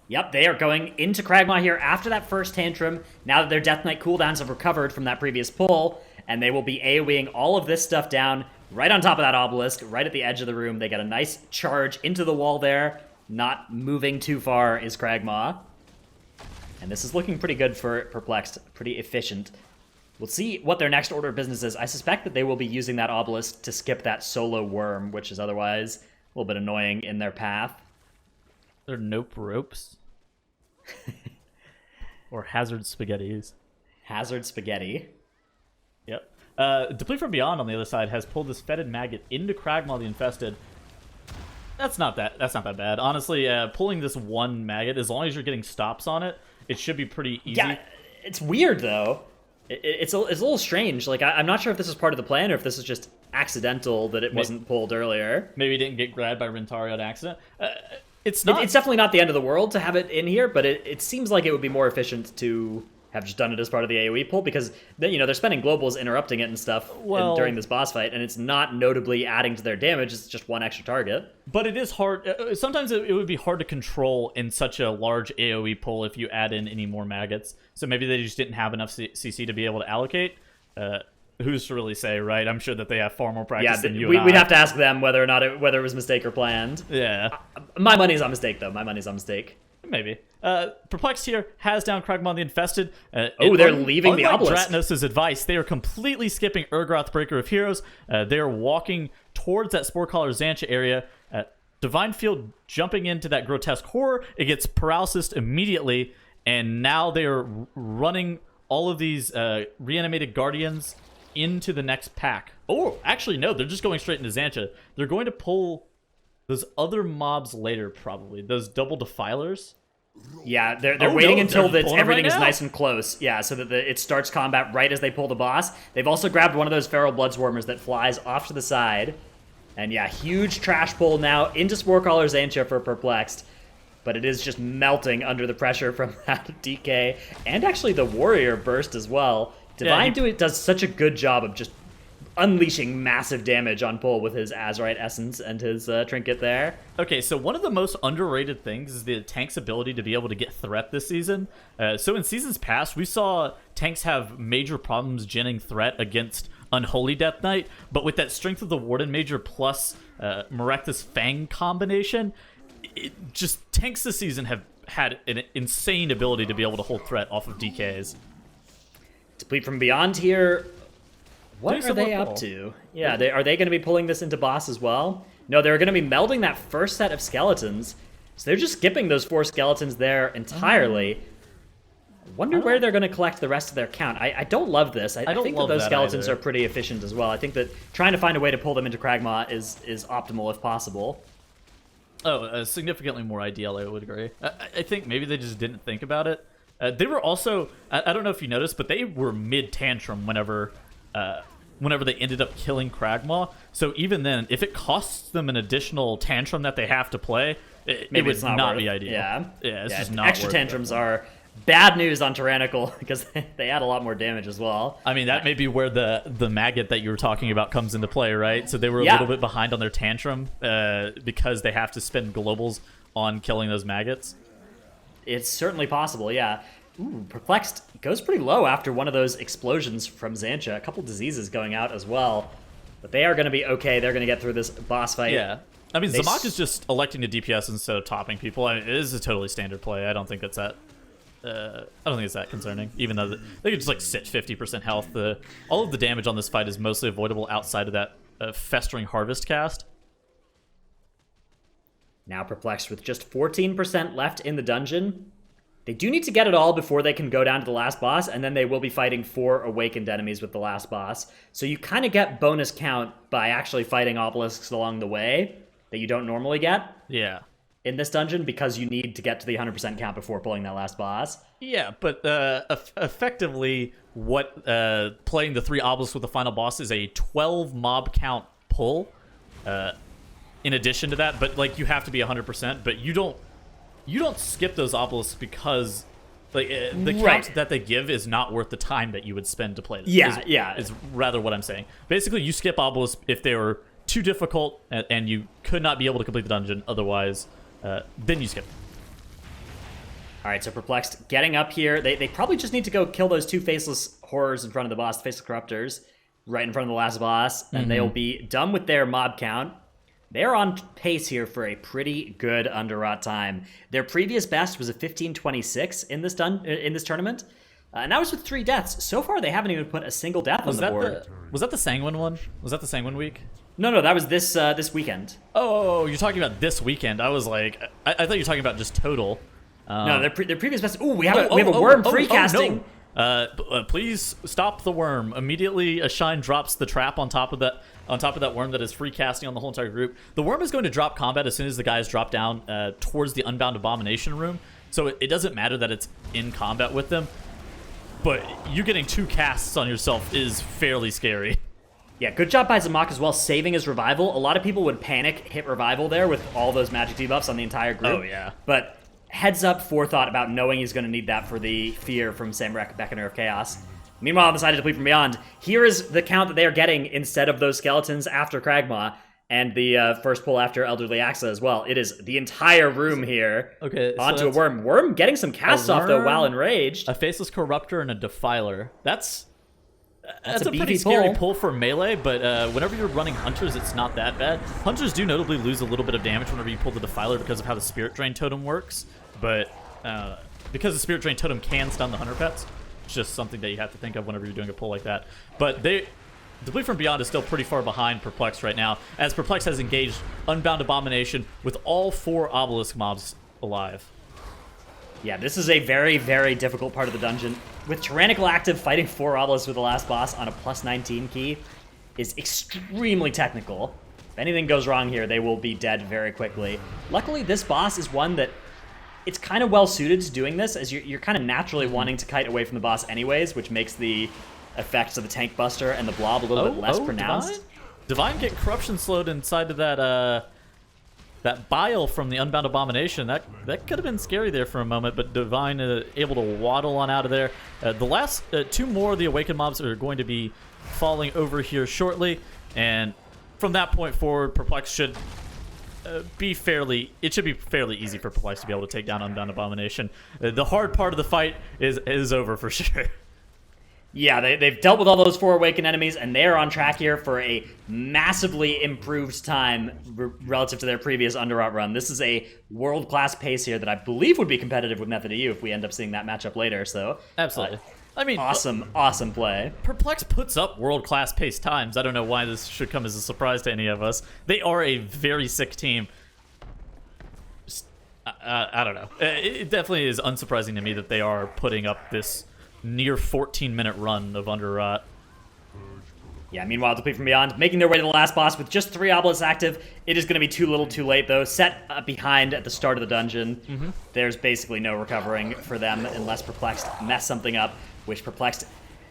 [SPEAKER 5] Yep, they are going into Kragmaw here after that first Tantrum, now that their Death Knight cooldowns have recovered from that previous pull, and they will be AoEing all of this stuff down right on top of that obelisk, right at the edge of the room. They get a nice charge into the wall there. Not moving too far is Kragmaw. And this is looking pretty good for Perplexed, pretty efficient. We'll see what their next order of business is. I suspect that they will be using that obelisk to skip that solo worm, which is otherwise a little bit annoying in their path.
[SPEAKER 2] They're Nope Ropes. Or Hazard Spaghettis.
[SPEAKER 5] Hazard Spaghetti.
[SPEAKER 2] Yep. Deplete from Beyond, on the other side, has pulled this Fetid Maggot into Kragmaw the Infested. That's not that bad. Honestly, pulling this 1 maggot, as long as you're getting stops on it, it should be pretty easy.
[SPEAKER 5] Yeah, it's weird, though. It's a little strange. Like, I'm not sure if this is part of the plan or if this is just accidental that it wasn't pulled earlier.
[SPEAKER 2] Maybe it didn't get grabbed by Rentari on accident. It's not.
[SPEAKER 5] It's definitely not the end of the world to have it in here, but it seems like it would be more efficient to have just done it as part of the AoE pull, because they're spending globals interrupting it and stuff during this boss fight, and it's not notably adding to their damage. It's just 1 extra target.
[SPEAKER 2] But it is hard. Sometimes it would be hard to control in such a large AoE pull if you add in any more maggots. So maybe they just didn't have enough CC to be able to allocate. who's to really say, right? I'm sure that they have far more practice than you and
[SPEAKER 5] we'd
[SPEAKER 2] I.
[SPEAKER 5] have to ask them whether or not whether it was mistake or planned.
[SPEAKER 2] Yeah.
[SPEAKER 5] My money's on mistake, though. My money's on mistake.
[SPEAKER 2] Maybe. Perplexed here has down Kragma the Infested.
[SPEAKER 5] They're leaving the obelisk.
[SPEAKER 2] Dratnos' advice, they are completely skipping Urgroth, Breaker of Heroes. They are walking towards that Spore Caller Xantia area. Divine Field jumping into that Grotesque Horror. It gets paralysis immediately, and now they are running all of these reanimated Guardians into the next pack. Oh, actually, no, they're just going straight into Xantia. They're going to pull those other mobs later, probably. Those double Defilers.
[SPEAKER 5] Yeah, they're waiting until everything is
[SPEAKER 2] now.
[SPEAKER 5] nice and close. Yeah, so that it starts combat right as they pull the boss. They've also grabbed one of those Feral Bloodswarmers that flies off to the side. And yeah, huge trash pull now into Sporecaller Xantia for Perplexed. But it is just melting under the pressure from that DK. And actually the Warrior Burst as well. Divine does such a good job of just unleashing massive damage on pull with his Azurite Essence and his Trinket there.
[SPEAKER 2] Okay, so one of the most underrated things is the tank's ability to be able to get threat this season. So in seasons past, we saw tanks have major problems genning threat against Unholy Death Knight, but with that Strength of the Warden Major plus Maractus Fang combination, tanks this season have had an insane ability to be able to hold threat off of DKs.
[SPEAKER 5] Deplete from Beyond here. What are they up to? Yeah, are they going to be pulling this into boss as well? No, they're going to be melding that first set of skeletons. So they're just skipping those 4 skeletons there entirely. Wonder where they're going to collect the rest of their count. I don't love this. I think that those skeletons are pretty efficient as well. I think that trying to find a way to pull them into Kragma is optimal if possible.
[SPEAKER 2] Oh, significantly more ideal, I would agree. I think maybe they just didn't think about it. They were also, I don't know if you noticed, but they were mid-tantrum whenever they ended up killing Kragma. So even then, if it costs them an additional tantrum that they have to play, it would not be ideal.
[SPEAKER 5] Yeah,
[SPEAKER 2] it's just not
[SPEAKER 5] extra
[SPEAKER 2] worth
[SPEAKER 5] tantrums are bad news on Tyrannical because they add a lot more damage as well.
[SPEAKER 2] I mean, that may be where the maggot that you were talking about comes into play, right? So they were a little bit behind on their tantrum because they have to spend globals on killing those maggots.
[SPEAKER 5] It's certainly possible, yeah. Ooh, Perplexed goes pretty low after one of those explosions from Xantia. A couple diseases going out as well. But they are going to be okay. They're going to get through this boss fight.
[SPEAKER 2] Yeah. I mean, Zamak is just electing to DPS instead of topping people. I mean, it is a totally standard play. I don't think it's that... I don't think it's that concerning, even though they could just like sit 50% health. All of the damage on this fight is mostly avoidable outside of that Festering Harvest cast.
[SPEAKER 5] Now Perplexed with just 14% left in the dungeon. They do need to get it all before they can go down to the last boss, and then they will be fighting 4 awakened enemies with the last boss. So you kind of get bonus count by actually fighting obelisks along the way that you don't normally get.
[SPEAKER 2] Yeah.
[SPEAKER 5] In this dungeon, because you need to get to the 100% count before pulling that last boss.
[SPEAKER 2] Yeah, but effectively, what playing the 3 obelisks with the final boss is a 12 mob count pull. In addition to that, but like you have to be 100%, but you don't skip those obelisks because like the count that they give is not worth the time that you would spend to play them. Is rather what I'm saying. Basically, you skip obelisks if they were too difficult and you could not be able to complete the dungeon otherwise. Then you skip.
[SPEAKER 5] All right, so Perplexed getting up here. They probably just need to go kill those 2 faceless horrors in front of the boss, the faceless corruptors, right in front of the last boss, and they'll be done with their mob count. They're on pace here for a pretty good Underrot time. Their previous best was a 15:26 in this tournament, and that was with 3 deaths. So far, they haven't even put a single death on the board.
[SPEAKER 2] Was that the Sanguine one? Was that the Sanguine week?
[SPEAKER 5] No, that was this weekend.
[SPEAKER 2] Oh, you're talking about this weekend. I was like, I thought you were talking about just total.
[SPEAKER 5] No, their previous best. Ooh, we have a worm free casting.
[SPEAKER 2] No. Please stop the worm immediately. A Shine drops the trap on top of that worm that is free casting on the whole entire group. The worm is going to drop combat as soon as the guys drop down towards the Unbound Abomination room. So it doesn't matter that it's in combat with them, but you getting 2 casts on yourself is fairly scary.
[SPEAKER 5] Yeah, good job by Zamak as well, saving his revival. A lot of people would panic hit revival there with all those magic debuffs on the entire group.
[SPEAKER 2] Oh yeah,
[SPEAKER 5] but heads up forethought about knowing he's going to need that for the fear from Samrak, Beckoner of Chaos. Meanwhile, on the side of Deplete from Beyond, here is the count that they are getting instead of those skeletons after Kragma, and the first pull after Elderly Axa as well. It is the entire room here.
[SPEAKER 2] Okay, so
[SPEAKER 5] onto a worm. Worm getting some casts off though while enraged.
[SPEAKER 2] A Faceless Corruptor and a Defiler. That's That's a
[SPEAKER 5] beefy
[SPEAKER 2] pretty scary
[SPEAKER 5] pull.
[SPEAKER 2] pull for melee, but whenever you're running Hunters, it's not that bad. Hunters do notably lose a little bit of damage whenever you pull the Defiler because of how the Spirit Drain Totem works, but because the Spirit Drain Totem can stun the Hunter pets, it's just something that you have to think of whenever you're doing a pull like that. But Deplete from Beyond is still pretty far behind Perplexed right now, as Perplexed has engaged Unbound Abomination with all 4 Obelisk mobs alive.
[SPEAKER 5] Yeah, this is a very, very difficult part of the dungeon. With Tyrannical active, fighting 4 obelisks with the last boss on a plus 19 key is extremely technical. If anything goes wrong here, they will be dead very quickly. Luckily, this boss is one that it's kind of well suited to doing this, as you're kind of naturally wanting to kite away from the boss anyways, which makes the effects of the Tank Buster and the Blob a little bit less pronounced.
[SPEAKER 2] Divine getting corruption slowed inside of that bile from the Unbound Abomination. That could have been scary there for a moment, but Divine able to waddle on out of there. The last 2 more of the Awakened mobs are going to be falling over here shortly, and from that point forward, Perplex should be fairly easy for Perplex to be able to take down Unbound Abomination. The hard part of the fight is over for sure.
[SPEAKER 5] Yeah, they've dealt with all those 4 Awakened enemies, and they're on track here for a massively improved time relative to their previous Underrot run. This is a world-class pace here that I believe would be competitive with Method EU if we end up seeing that matchup later, so...
[SPEAKER 2] Absolutely. I mean...
[SPEAKER 5] Awesome play.
[SPEAKER 2] Perplex puts up world-class pace times. I don't know why this should come as a surprise to any of us. They are a very sick team. I don't know. It definitely is unsurprising to me that they are putting up this near 14-minute run of Underrot.
[SPEAKER 5] Yeah, meanwhile, Deplete from Beyond making their way to the last boss with just 3 obelisks active. It is going to be too little too late, though. Set behind at the start of the dungeon. There's basically no recovering for them unless Perplexed mess something up, which Perplexed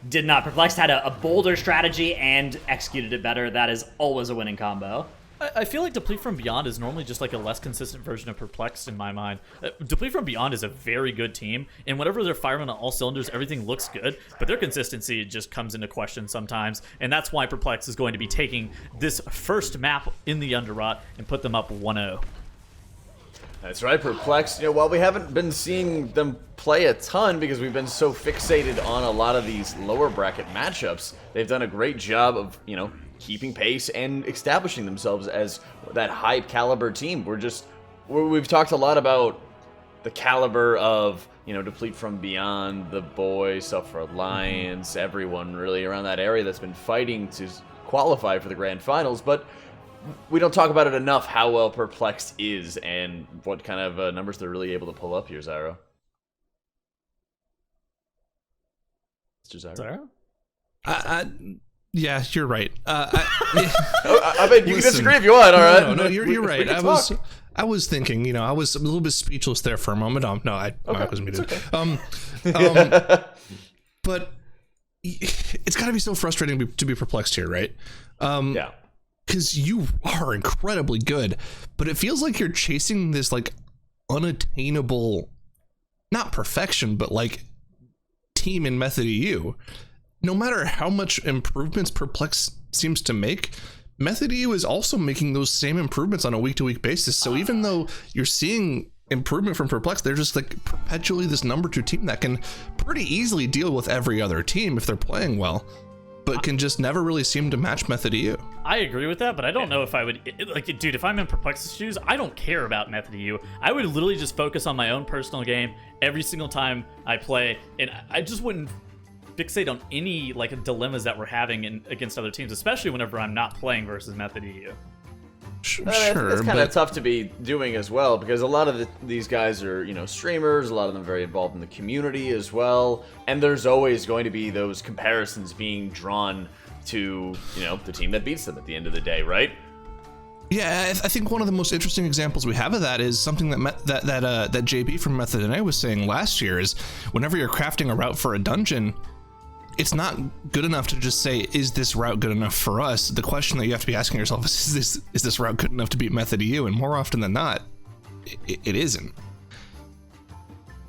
[SPEAKER 5] did not. Perplexed had a bolder strategy and executed it better. That is always a winning combo.
[SPEAKER 2] I feel like Deplete from Beyond is normally just like a less consistent version of Perplexed in my mind. Deplete from Beyond is a very good team, and whenever they're firing on all cylinders, everything looks good, but their consistency just comes into question sometimes, and that's why Perplexed is going to be taking this first map in the Underrot and put them up 1-0.
[SPEAKER 1] That's right, Perplexed. While we haven't been seeing them play a ton because we've been so fixated on a lot of these lower bracket matchups, they've done a great job of, keeping pace and establishing themselves as that high caliber team. We've talked a lot about the caliber of, Deplete from Beyond, the boys, Self-Reliance, everyone really around that area that's been fighting to qualify for the grand finals, but we don't talk about it enough how well Perplexed is and what kind of numbers they're really able to pull up here, Zyro. Mr. Zyro?
[SPEAKER 3] Yeah, you're right.
[SPEAKER 1] I mean, you can disagree if you want. All right.
[SPEAKER 3] No, you're right. I was thinking. I was a little bit speechless there for a moment. I was muted.
[SPEAKER 1] Okay.
[SPEAKER 3] But it's got to be so frustrating to be Perplexed here, right?
[SPEAKER 1] Yeah.
[SPEAKER 3] Because you are incredibly good, but it feels like you're chasing this like unattainable, not perfection, but like team in Method EU. No matter how much improvements Perplexed seems to make, Method EU is also making those same improvements on a week-to-week basis. So even though you're seeing improvement from Perplexed, they're just like perpetually this number 2 team that can pretty easily deal with every other team if they're playing well, but can just never really seem to match Method EU.
[SPEAKER 2] I agree with that, but I don't know if I would... dude, if I'm in Perplexed's shoes, I don't care about Method EU. I would literally just focus on my own personal game every single time I play, and I just wouldn't fixate on any dilemmas that we're having against other teams, especially whenever I'm not playing versus Method EU.
[SPEAKER 3] Sure,
[SPEAKER 1] it's kind of tough to be doing as well, because a lot of these guys are, streamers, a lot of them very involved in the community as well, and there's always going to be those comparisons being drawn to, the team that beats them at the end of the day, right?
[SPEAKER 3] Yeah, I think one of the most interesting examples we have of that is something that JB from Method NA was saying last year, is whenever you're crafting a route for a dungeon, it's not good enough to just say, is this route good enough for us? The question that you have to be asking yourself is this route good enough to beat Method EU? And more often than not, it isn't.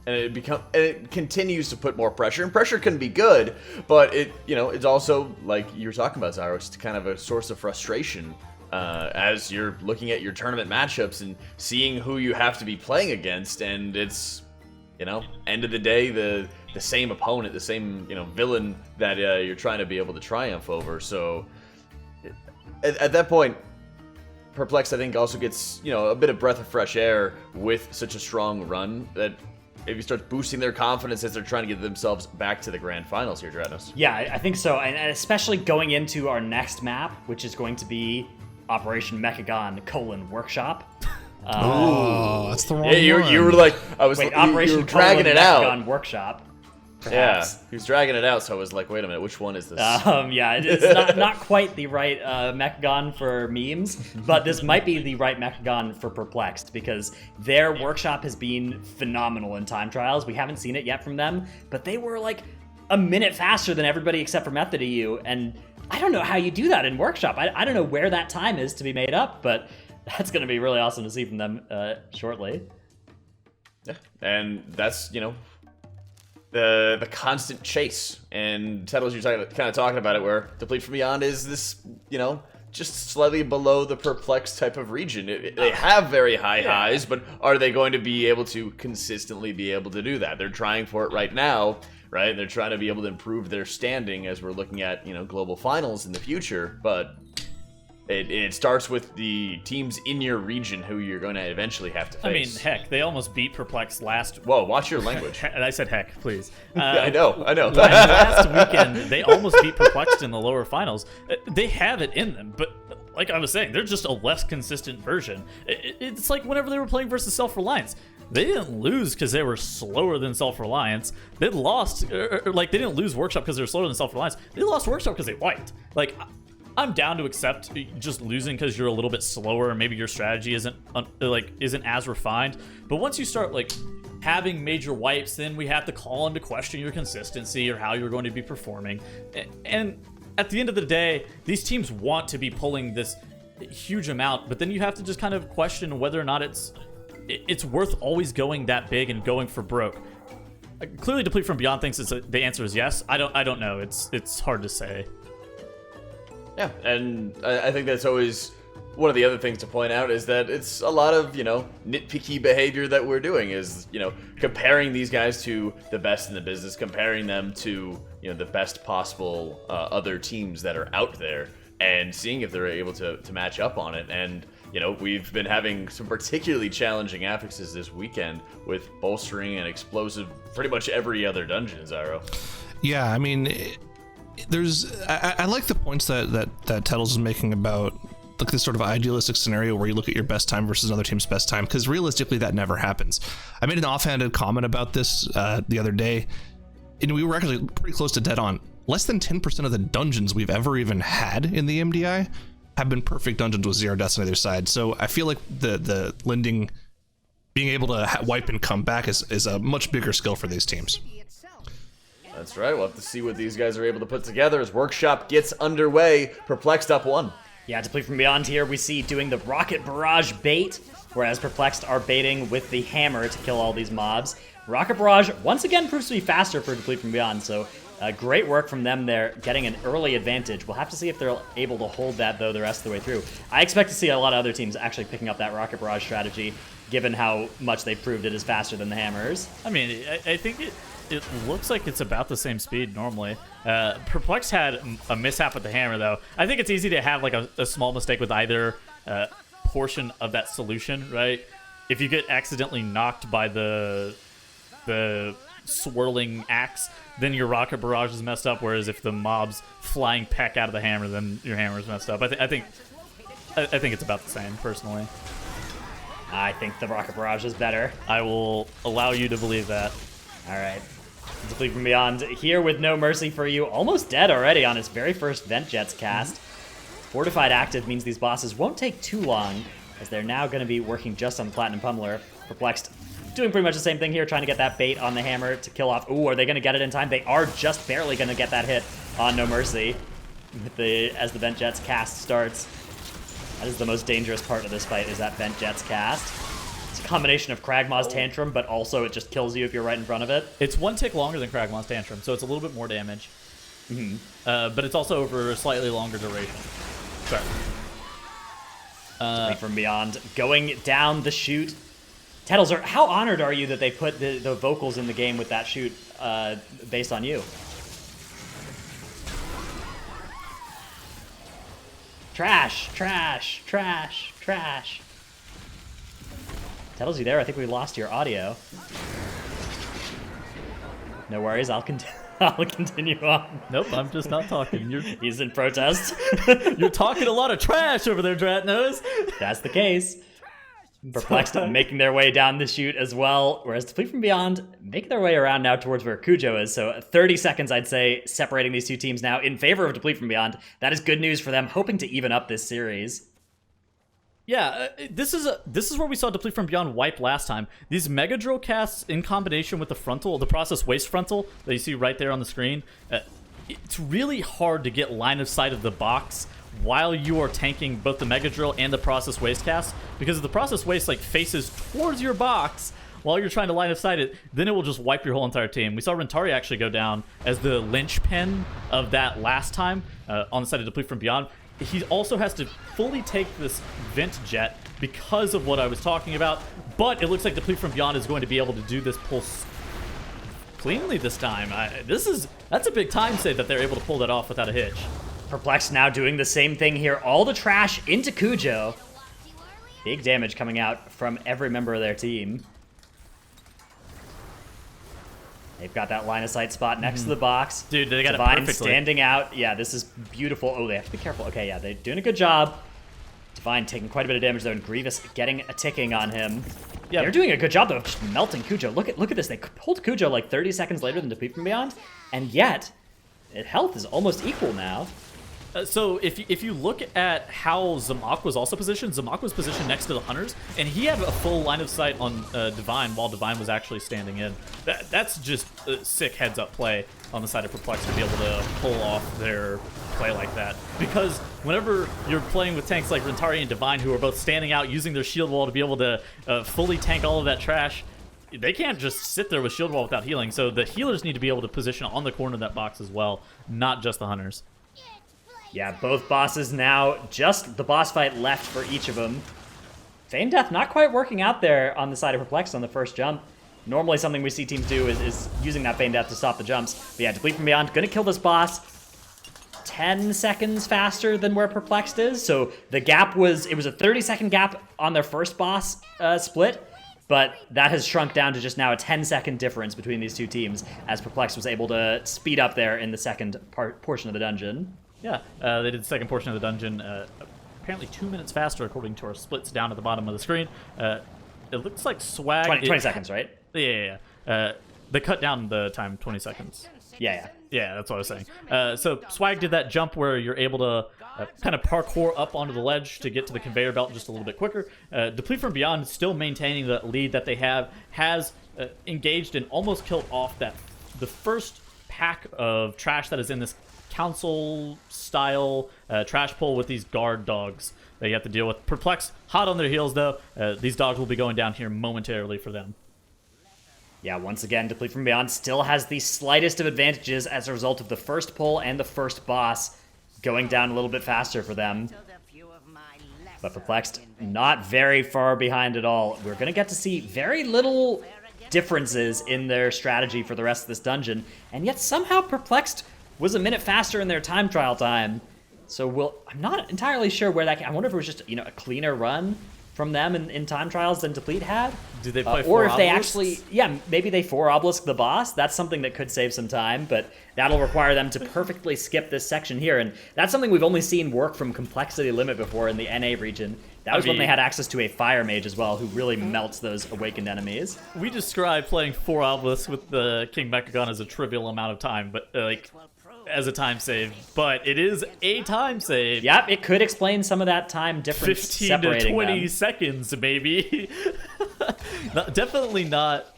[SPEAKER 1] And it continues to put more pressure, and pressure can be good, but it's also, like you were talking about, Zyro, it's kind of a source of frustration as you're looking at your tournament matchups and seeing who you have to be playing against, and it's you know, end of the day, the same opponent, the same, you know, villain that you're trying to be able to triumph over. So at that point, Perplexed, I think, also gets, you know, a bit of breath of fresh air with such a strong run that maybe starts boosting their confidence as they're trying to get themselves back to the grand finals here, Dratnos.
[SPEAKER 5] Yeah, I think so, and especially going into our next map, which is going to be Operation Mechagon: Workshop.
[SPEAKER 3] Oh, that's the wrong
[SPEAKER 1] Yeah, you were
[SPEAKER 3] one.
[SPEAKER 1] like, I was
[SPEAKER 5] Wait,
[SPEAKER 1] you
[SPEAKER 5] Operation
[SPEAKER 1] were dragging it out.
[SPEAKER 5] Mechagon Workshop.
[SPEAKER 1] Yeah,
[SPEAKER 5] Perhaps.
[SPEAKER 1] he was dragging it out, so I was like, wait a minute, which one is this?
[SPEAKER 5] Yeah, it's not quite the right Mechagon for memes, but this might be the right Mechagon for Perplexed, because their workshop has been phenomenal in time trials. We haven't seen it yet from them, but they were like a minute faster than everybody except for Mdi Eu, and I don't know how you do that in workshop. I don't know where that time is to be made up, but that's going to be really awesome to see from them shortly.
[SPEAKER 1] Yeah, and that's, you know, the constant chase. And Tettles, you're kind of talking about it, where Deplete from Beyond is this, you know, just slightly below the Perplexed type of region. They have very high highs, but are they going to be able to consistently be able to do that? They're trying for it right now, right? They're trying to be able to improve their standing as we're looking at, you know, global finals in the future, but it starts with the teams in your region who you're going to eventually have to face.
[SPEAKER 2] I mean, heck, they almost beat Perplexed last.
[SPEAKER 1] Whoa, watch your language.
[SPEAKER 2] And I said heck, please.
[SPEAKER 1] I know.
[SPEAKER 2] Last weekend, they almost beat Perplexed in the lower finals. They have it in them, but like I was saying, they're just a less consistent version. It's like whenever they were playing versus Self-Reliance. They didn't lose because they were slower than Self-Reliance. They lost, like, they didn't lose Workshop because they were slower than Self-Reliance. They lost Workshop because they wiped. Like, I'm down to accept just losing because you're a little bit slower and maybe your strategy isn't as refined. But once you start like having major wipes, then we have to call into question your consistency or how you're going to be performing. And at the end of the day, these teams want to be pulling this huge amount, but then you have to just kind of question whether or not it's worth always going that big and going for broke. Clearly, Deplete from Beyond thinks the answer is yes. I don't know. It's hard to say.
[SPEAKER 1] Yeah, and I think that's always one of the other things to point out is that it's a lot of, you know, nitpicky behavior that we're doing is, you know, comparing these guys to the best in the business, comparing them to, you know, the best possible other teams that are out there and seeing if they're able to match up on it. And, you know, we've been having some particularly challenging affixes this weekend with bolstering and explosive pretty much every other dungeon, Zyro.
[SPEAKER 3] Yeah, I mean, I like the points that Tettles is making about like this sort of idealistic scenario where you look at your best time versus another team's best time, because realistically that never happens. I made an offhanded comment about this the other day, and we were actually pretty close to dead on. Less than 10% of the dungeons we've ever even had in the MDI have been perfect dungeons with 0 deaths on either side. So I feel like the Lending being able to wipe and come back is a much bigger skill for these teams.
[SPEAKER 1] That's right. We'll have to see what these guys are able to put together as Workshop gets underway. Perplexed up 1.
[SPEAKER 5] Yeah, Deplete from Beyond here we see doing the Rocket Barrage bait, whereas Perplexed are baiting with the hammer to kill all these mobs. Rocket Barrage once again proves to be faster for Deplete from Beyond, so great work from them there, getting an early advantage. We'll have to see if they're able to hold that, though, the rest of the way through. I expect to see a lot of other teams actually picking up that Rocket Barrage strategy, given how much they've proved it is faster than the hammers.
[SPEAKER 2] I mean, I think it looks like it's about the same speed normally. Perplex had a mishap with the hammer, though. I think it's easy to have like a small mistake with either portion of that solution, right? If you get accidentally knocked by the swirling axe, then your rocket barrage is messed up, whereas if the mob's flying peck out of the hammer, then your hammer's messed up. I think it's about the same, personally.
[SPEAKER 5] I think the rocket barrage is better.
[SPEAKER 2] I will allow you to believe that.
[SPEAKER 5] All right. Deplete from Beyond here with No Mercy for You. Almost dead already on his very first Vent Jets cast. Fortified active means these bosses won't take too long, as they're now going to be working just on the Platinum Pummeler. Perplexed doing pretty much the same thing here, trying to get that bait on the hammer to kill off. Ooh, are they going to get it in time? They are just barely going to get that hit on No Mercy as the Vent Jets cast starts. That is the most dangerous part of this fight, is that Vent Jets cast. It's a combination of Kragmaw's Tantrum, but also it just kills you if you're right in front of it.
[SPEAKER 2] It's 1 tick longer than Kragmaw's Tantrum, so it's a little bit more damage. But it's also over a slightly longer duration. Sorry.
[SPEAKER 5] From Beyond, going down the chute. Atal'Dazar, how honored are you that they put the vocals in the game with that shoot based on you? Trash, trash, trash, trash. Atal'Dazar, you there? I think we lost your audio. No worries, I'll continue on.
[SPEAKER 2] Nope, I'm just not talking.
[SPEAKER 5] He's in protest.
[SPEAKER 2] You're talking a lot of trash over there, Dratnose.
[SPEAKER 5] That's the case. Perplexed making their way down the chute as well, whereas Deplete from Beyond making their way around now towards where Kujo is. So 30 seconds, I'd say, separating these two teams now in favor of Deplete from Beyond. That is good news for them, hoping to even up this series.
[SPEAKER 2] Yeah, this is where we saw Deplete from Beyond wipe last time. These Mega Drill casts in combination with the Process Waste frontal that you see right there on the screen, it's really hard to get line of sight of the box while you are tanking both the Mega Drill and the Process Waste cast, because if the Process Waste faces towards your box while you're trying to line of sight it, then it will just wipe your whole entire team. We saw Rentari actually go down as the linchpin of that last time on the side of Deplete from Beyond. He also has to fully take this Vent Jet because of what I was talking about, but it looks like Deplete from Beyond is going to be able to do this pulse cleanly this time. That's a big time save that they're able to pull that off without a hitch.
[SPEAKER 5] Perplexed now doing the same thing here. All the trash into Kujo. Big damage coming out from every member of their team. They've got that line of sight spot next to the box.
[SPEAKER 2] Dude, they got
[SPEAKER 5] Divine
[SPEAKER 2] it perfectly.
[SPEAKER 5] standing out. Yeah, this is beautiful. Oh, they have to be careful. Okay, yeah, they're doing a good job. Divine taking quite a bit of damage though, and Grievous getting a ticking on him. Yeah, they're doing a good job though of just melting Kujo. Look at this. They pulled Kujo like 30 seconds later than Deplete from Beyond, and yet health is almost equal now.
[SPEAKER 2] So if you look at how Zamak was also positioned, Zamak was positioned next to the Hunters, and he had a full line of sight on Divine while Divine was actually standing in. That's just a sick heads-up play on the side of Perplexed to be able to pull off their play like that. Because whenever you're playing with tanks like Rentari and Divine, who are both standing out using their shield wall to be able to fully tank all of that trash, they can't just sit there with shield wall without healing. So the healers need to be able to position on the corner of that box as well, not just the Hunters.
[SPEAKER 5] Yeah, both bosses now, just the boss fight left for each of them. Feign Death not quite working out there on the side of Perplexed on the first jump. Normally something we see teams do is using that Feign Death to stop the jumps. But yeah, Deplete from Beyond gonna kill this boss 10 seconds faster than where Perplexed is. So the gap was a 30-second gap on their first boss split, but that has shrunk down to just now a 10-second difference between these two teams as Perplexed was able to speed up there in the second portion of the dungeon.
[SPEAKER 2] Yeah, they did the second portion of the dungeon apparently 2 minutes faster according to our splits down at the bottom of the screen. It looks like Swag...
[SPEAKER 5] 20 seconds, right?
[SPEAKER 2] Yeah. They cut down the time 20 seconds.
[SPEAKER 5] Yeah.
[SPEAKER 2] Yeah, that's what I was saying. So Swag did that jump where you're able to kind of parkour up onto the ledge to get to the conveyor belt just a little bit quicker. Deplete from Beyond, still maintaining the lead that they have, has engaged and almost killed off the first pack of trash that is in this council-style trash pull with these guard dogs that you have to deal with. Perplexed, hot on their heels, though. These dogs will be going down here momentarily for them.
[SPEAKER 5] Yeah, once again, Deplete from Beyond still has the slightest of advantages as a result of the first pull and the first boss going down a little bit faster for them. But Perplexed, not very far behind at all. We're going to get to see very little differences in their strategy for the rest of this dungeon, and yet somehow Perplexed was a minute faster in their time trial time. So I'm not entirely sure where that... I wonder if it was just, a cleaner run from them in time trials than Deplete had.
[SPEAKER 2] Did they play
[SPEAKER 5] or if they
[SPEAKER 2] obelisks?
[SPEAKER 5] actually... Yeah, maybe they 4 obelisk the boss. That's something that could save some time, but that'll require them to perfectly skip this section here. And that's something we've only seen work from Complexity Limit before in the NA region. That was when they had access to a Fire Mage as well, who really melts those awakened enemies.
[SPEAKER 2] We describe playing 4 obelisks with the King Mechagon as a trivial amount of time, but as a time save, but it is a time save.
[SPEAKER 5] Yep, it could explain some of that time difference
[SPEAKER 2] 15 to 20
[SPEAKER 5] them.
[SPEAKER 2] seconds, maybe. Definitely not.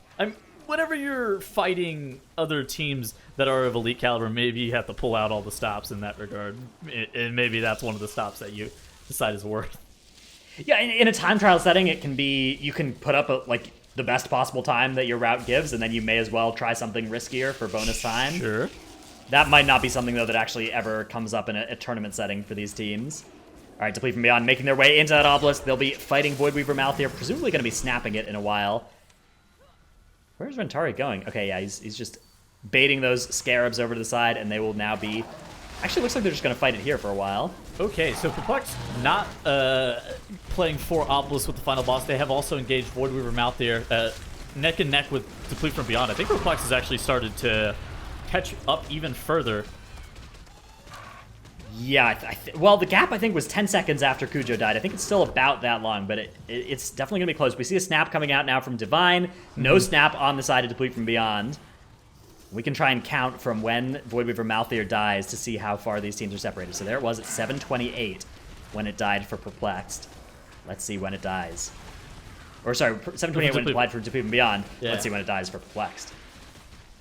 [SPEAKER 2] Whenever you're fighting other teams that are of elite caliber, maybe you have to pull out all the stops in that regard, and maybe that's one of the stops that you decide is worth.
[SPEAKER 5] Yeah, in a time trial setting, it can be, you can put up the best possible time that your route gives, and then you may as well try something riskier for bonus time.
[SPEAKER 2] Sure.
[SPEAKER 5] That might not be something, though, that actually ever comes up in a tournament setting for these teams. All right, Deplete from Beyond making their way into that obelisk. They'll be fighting Voidweaver Mouth here, presumably going to be snapping it in a while. Where's Rentari going? Okay, yeah, he's just baiting those scarabs over to the side, and they will now be... Actually, looks like they're just going to fight it here for a while.
[SPEAKER 2] Okay, so Perplexed not playing 4 obelisks with the final boss. They have also engaged Voidweaver Mouth here, neck and neck with Deplete from Beyond. I think Perplexed has actually started to catch up even further.
[SPEAKER 5] Yeah, well, the gap, I think, was 10 seconds after Kujo died. I think it's still about that long, but it's definitely going to be close. We see a snap coming out now from Divine. No snap on the side of Deplete from Beyond. We can try and count from when Voidweaver Malthier dies to see how far these teams are separated. So there it was at 7:28 when it died for Perplexed. Let's see when it dies. Or sorry, 7:28 when it died for Deplete from Beyond.
[SPEAKER 2] Yeah.
[SPEAKER 5] Let's see when it dies for Perplexed.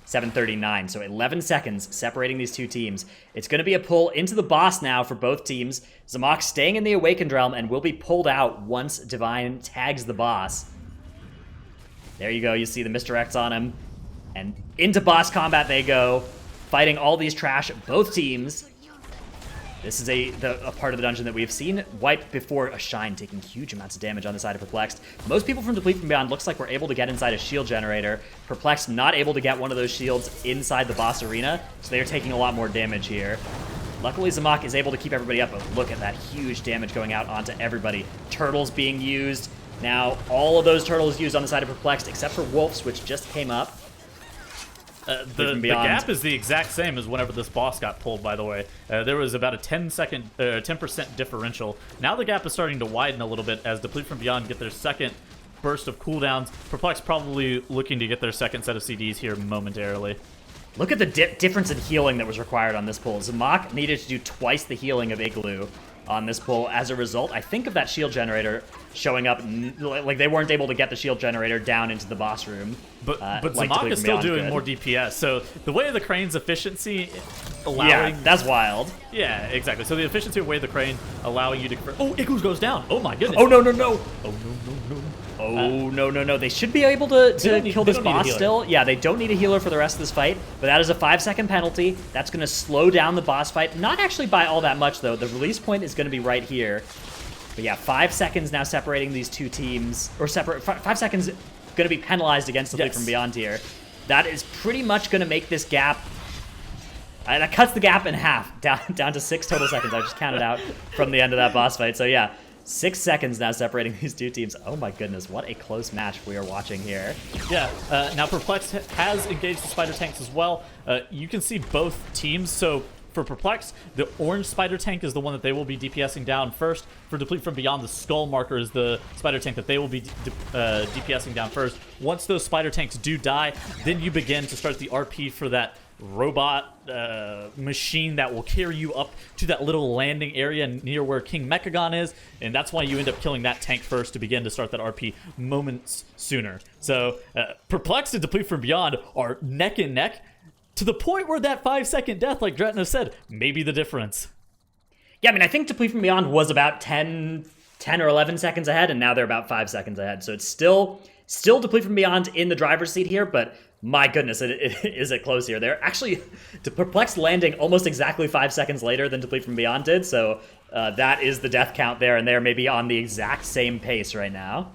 [SPEAKER 5] 7:39, so 11 seconds separating these two teams. It's going to be a pull into the boss now for both teams. Zamok staying in the Awakened Realm and will be pulled out once Divine tags the boss. There you go, you see the misdirects on him. And into boss combat they go, fighting all these trash, both teams. This is a part of the dungeon that we've seen wiped before a Shine, taking huge amounts of damage on the side of Perplexed. Most people from Deplete from Beyond looks like we're able to get inside a shield generator. Perplexed not able to get one of those shields inside the boss arena, so they're taking a lot more damage here. Luckily, Zamok is able to keep everybody up, but look at that huge damage going out onto everybody. Turtles being used. Now, all of those turtles used on the side of Perplexed, except for Wolf's, which just came up.
[SPEAKER 2] The gap is the exact same as whenever this boss got pulled, by the way. There was about a 10% differential. Now the gap is starting to widen a little bit as Deplete from Beyond get their second burst of cooldowns. Perplex probably looking to get their second set of CDs here momentarily.
[SPEAKER 5] Look at the difference in healing that was required on this pull. Zamok needed to do twice the healing of Igloo on this pull. As a result, I think of that shield generator showing up, like they weren't able to get the shield generator down into the boss room.
[SPEAKER 2] But
[SPEAKER 5] like
[SPEAKER 2] Zamok is still doing
[SPEAKER 5] could.
[SPEAKER 2] more DPS. So the way of the Crane's efficiency allowing...
[SPEAKER 5] Yeah, that's wild.
[SPEAKER 2] Yeah, exactly. So the efficiency of Way of the Crane allowing you to... Oh, Igloo goes down. Oh my goodness.
[SPEAKER 5] Oh, no, no, no.
[SPEAKER 2] Oh, no, no, no.
[SPEAKER 5] Oh, no. They should be able to kill this boss still. Yeah, they don't need a healer for the rest of this fight, but that is a 5-second penalty. That's going to slow down the boss fight. Not actually by all that much, though. The release point is going to be right here. But yeah, 5 seconds now separating these two teams. Or 5 seconds going to be penalized against Deplete from Beyond here. That is pretty much going to make this gap... that cuts the gap in half, down to 6 total seconds. I just counted out from the end of that boss fight. So yeah, 6 seconds now separating these two teams. Oh my goodness, what a close match we are watching here.
[SPEAKER 2] Yeah, now Perplexed has engaged the Spider Tanks as well. You can see both teams. So for Perplexed, the orange Spider Tank is the one that they will be DPSing down first. For Deplete from Beyond, the Skull Marker is the Spider Tank that they will be DPSing down first. Once those Spider Tanks do die, then you begin to start the RP for that robot machine that will carry you up to that little landing area near where King Mechagon is, and that's why you end up killing that tank first to begin to start that RP moments sooner. So Perplexed and Deplete from Beyond are neck and neck to the point where that 5-second death, like Dretno said, may be the difference.
[SPEAKER 5] Yeah, I mean, I think Deplete from Beyond was about 10 or 11 seconds ahead, and now they're about 5 seconds ahead. So it's still Deplete from Beyond in the driver's seat here, but my goodness, is it close here. They're actually Perplexed landing almost exactly 5 seconds later than Deplete from Beyond did, so that is the death count there, and they're maybe on the exact same pace right now.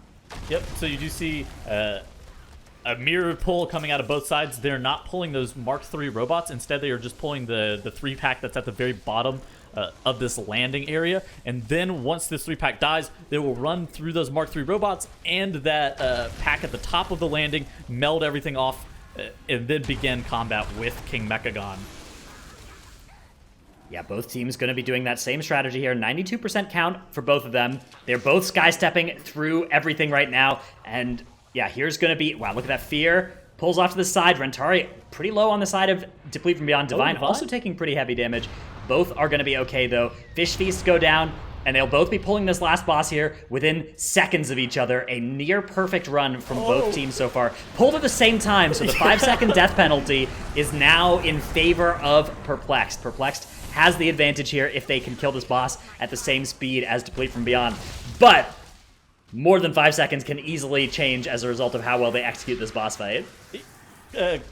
[SPEAKER 2] Yep, so you do see a mirrored pull coming out of both sides. They're not pulling those Mark III robots. Instead, they are just pulling the 3-pack that's at the very bottom of this landing area. And then once this 3-pack dies, they will run through those Mark III robots and that pack at the top of the landing, meld everything off, and then begin combat with King Mechagon.
[SPEAKER 5] Yeah, both teams going to be doing that same strategy here. 92% count for both of them. They're both sky-stepping through everything right now. And yeah, here's going to be... Wow, look at that Fear. Pulls off to the side. Rentari pretty low on the side of Deplete from Beyond. Divine also taking pretty heavy damage. Both are going to be okay, though. Fish Feast go down, and they'll both be pulling this last boss here within seconds of each other. A near-perfect run from both teams so far. Pulled at the same time, so the 5-second death penalty is now in favor of Perplexed. Perplexed has the advantage here if they can kill this boss at the same speed as Deplete from Beyond. But more than 5 seconds can easily change as a result of how well they execute this boss fight.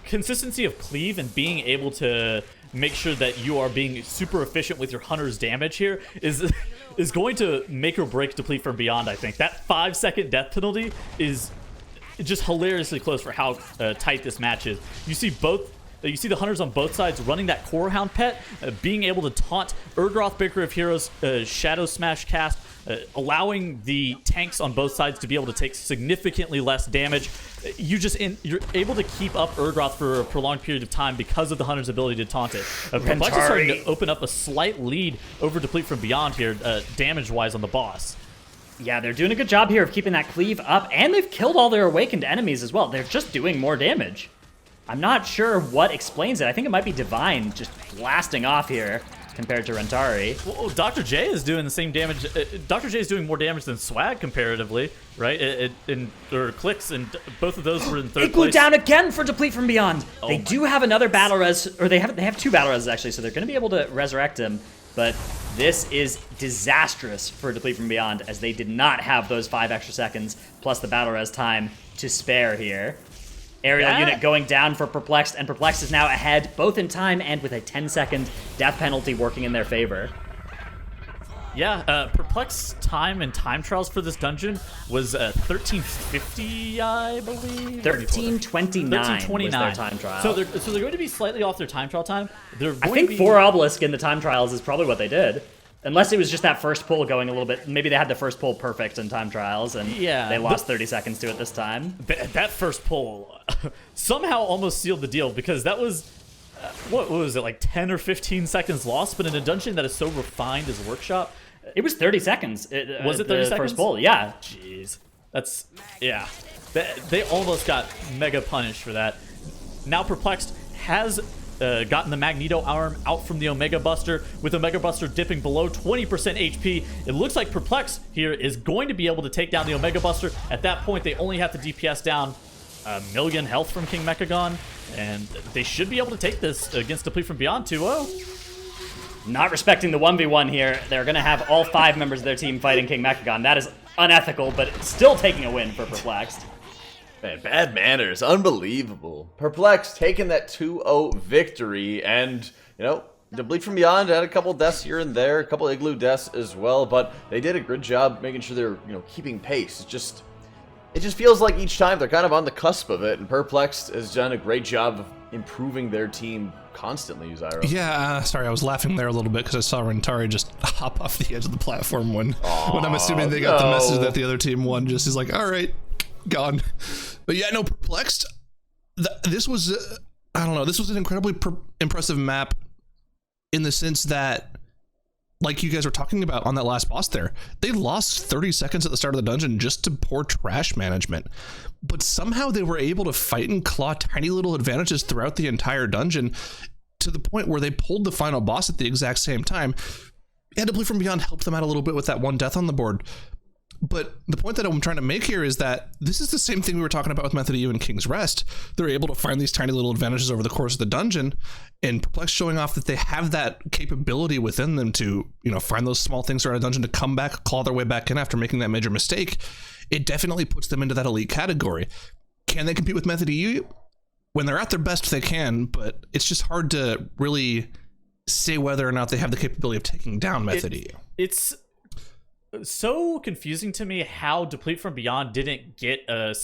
[SPEAKER 2] Consistency of cleave and being able to make sure that you are being super efficient with your hunter's damage here is is going to make or break Deplete from Beyond, I think. That 5-second death penalty is just hilariously close for how tight this match is. You see the hunters on both sides running that Core Hound pet, being able to taunt Urgroth, Baker of Heroes, Shadow Smash cast, allowing the tanks on both sides to be able to take significantly less damage. You're able to keep up Urgroth for a prolonged period of time because of the hunter's ability to taunt it. Perplexed is starting to open up a slight lead over Deplete from Beyond here, damage-wise on the boss.
[SPEAKER 5] Yeah, they're doing a good job here of keeping that cleave up, and they've killed all their awakened enemies as well. They're just doing more damage. I'm not sure what explains it. I think it might be Divine just blasting off here compared to Rentari.
[SPEAKER 2] Well, Dr. J is doing the same damage. Dr. J is doing more damage than Swag comparatively, right? Or Clicks, and both of those were in third place.
[SPEAKER 5] Down again for Deplete from Beyond. They do have another battle res, or they have 2 battle reses actually, so they're going to be able to resurrect him. But this is disastrous for Deplete from Beyond, as they did not have those 5 extra seconds plus the battle res time to spare here. Aerial unit going down for Perplexed, and Perplexed is now ahead, both in time and with a 10-second death penalty working in their favor.
[SPEAKER 2] Yeah, Perplexed time and time trials for this dungeon was 1350, I believe.
[SPEAKER 5] 1329 was their time trial.
[SPEAKER 2] So they're going to be slightly off their time trial time.
[SPEAKER 5] I think 4 obelisk in the time trials is probably what they did. Unless it was just that first pull going a little bit. Maybe they had the first pull perfect in time trials, and they lost 30 seconds to it this time.
[SPEAKER 2] That first pull somehow almost sealed the deal, because that was, what was it, like 10 or 15 seconds lost? But in a dungeon that is so refined as Workshop.
[SPEAKER 5] It was 30 seconds.
[SPEAKER 2] Was it 30 seconds?
[SPEAKER 5] First pull, yeah.
[SPEAKER 2] Jeez. That's, yeah. They almost got mega punished for that. Now Perplexed has gotten the Magneto arm out from the Omega Buster, with Omega Buster dipping below 20% HP. It looks like Perplex here is going to be able to take down the Omega Buster. At that point, they only have to DPS down 1,000,000 health from King Mechagon, and they should be able to take this against Deplete from Beyond 2-0.
[SPEAKER 5] Not respecting the 1v1 here. They're going to have all 5 members of their team fighting King Mechagon. That is unethical, but still taking a win for Perplexed.
[SPEAKER 1] Man, bad manners. Unbelievable. Perplexed taking that 2-0 victory, and, you know, Deplete from Beyond had a couple deaths here and there, a couple Igloo deaths as well, but they did a good job making sure they're, you know, keeping pace. It just feels like each time they're kind of on the cusp of it, and Perplexed has done a great job of improving their team constantly, Zyro.
[SPEAKER 3] Yeah, sorry, I was laughing there a little bit because I saw Rentari just hop off the edge of the platform when I'm assuming they got the message that the other team won. Just he's like, all right, gone. But yeah, no, Perplexed. This was, I don't know, this was an incredibly impressive map in the sense that, like you guys were talking about on that last boss there, they lost 30 seconds at the start of the dungeon just to poor trash management. But somehow they were able to fight and claw tiny little advantages throughout the entire dungeon to the point where they pulled the final boss at the exact same time. And Deplete from Beyond helped them out a little bit with that 1 death on the board. But the point that I'm trying to make here is that this is the same thing we were talking about with Method EU and King's Rest. They're able to find these tiny little advantages over the course of the dungeon, and Perplex showing off that they have that capability within them to, you know, find those small things around a dungeon to come back, claw their way back in after making that major mistake. It definitely puts them into that elite category. Can they compete with Method EU? When they're at their best, they can, but it's just hard to really say whether or not they have the capability of taking down Method EU.
[SPEAKER 2] It's so confusing to me how Deplete from Beyond didn't get a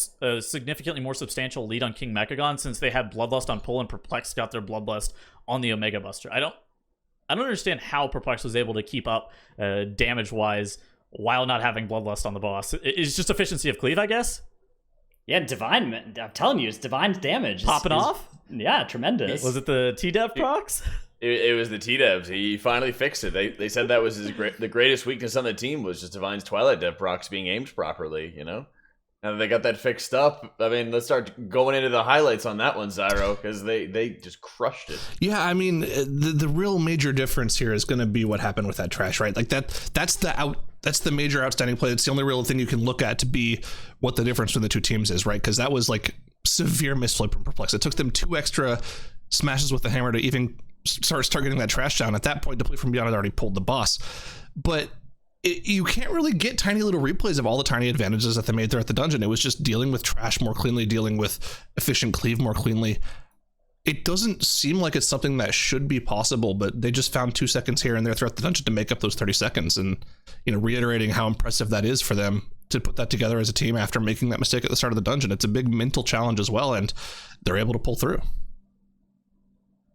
[SPEAKER 2] significantly more substantial lead on King Mechagon, since they had Bloodlust on pull and Perplexed got their Bloodlust on the Omega Buster. I don't understand how Perplexed was able to keep up damage wise while not having Bloodlust on the boss. It's just efficiency of cleave, I guess.
[SPEAKER 5] Yeah, Divine, I'm telling you, it's Divine's damage.
[SPEAKER 2] Popping off?
[SPEAKER 5] Yeah, tremendous.
[SPEAKER 2] Was it the T-Dev procs?
[SPEAKER 1] It was the T-Devs. He finally fixed it. They said that was the greatest weakness on the team was just Divine's Twilight Dev procs being aimed properly, you know? And they got that fixed up. I mean, let's start going into the highlights on that one, Zyro, because they just crushed it.
[SPEAKER 3] Yeah, I mean, the real major difference here is going to be what happened with that trash, right? Like that's the major outstanding play. It's the only real thing you can look at to be what the difference between the two teams is, right? Because that was like severe misplay from Perplex. It took them 2 extra smashes with the hammer to even start getting that trash down. At that point, Deplete from Beyond had already pulled the boss. But you can't really get tiny little replays of all the tiny advantages that they made there at the dungeon. It was just dealing with trash more cleanly, dealing with efficient cleave more cleanly. it doesn't seem like it's something that should be possible, but they just found 2 seconds here and there throughout the dungeon to make up those 30 seconds. And, reiterating how impressive that is for them to put that together as a team after making that mistake at the start of the dungeon. It's a big mental challenge as well, and they're able to pull through.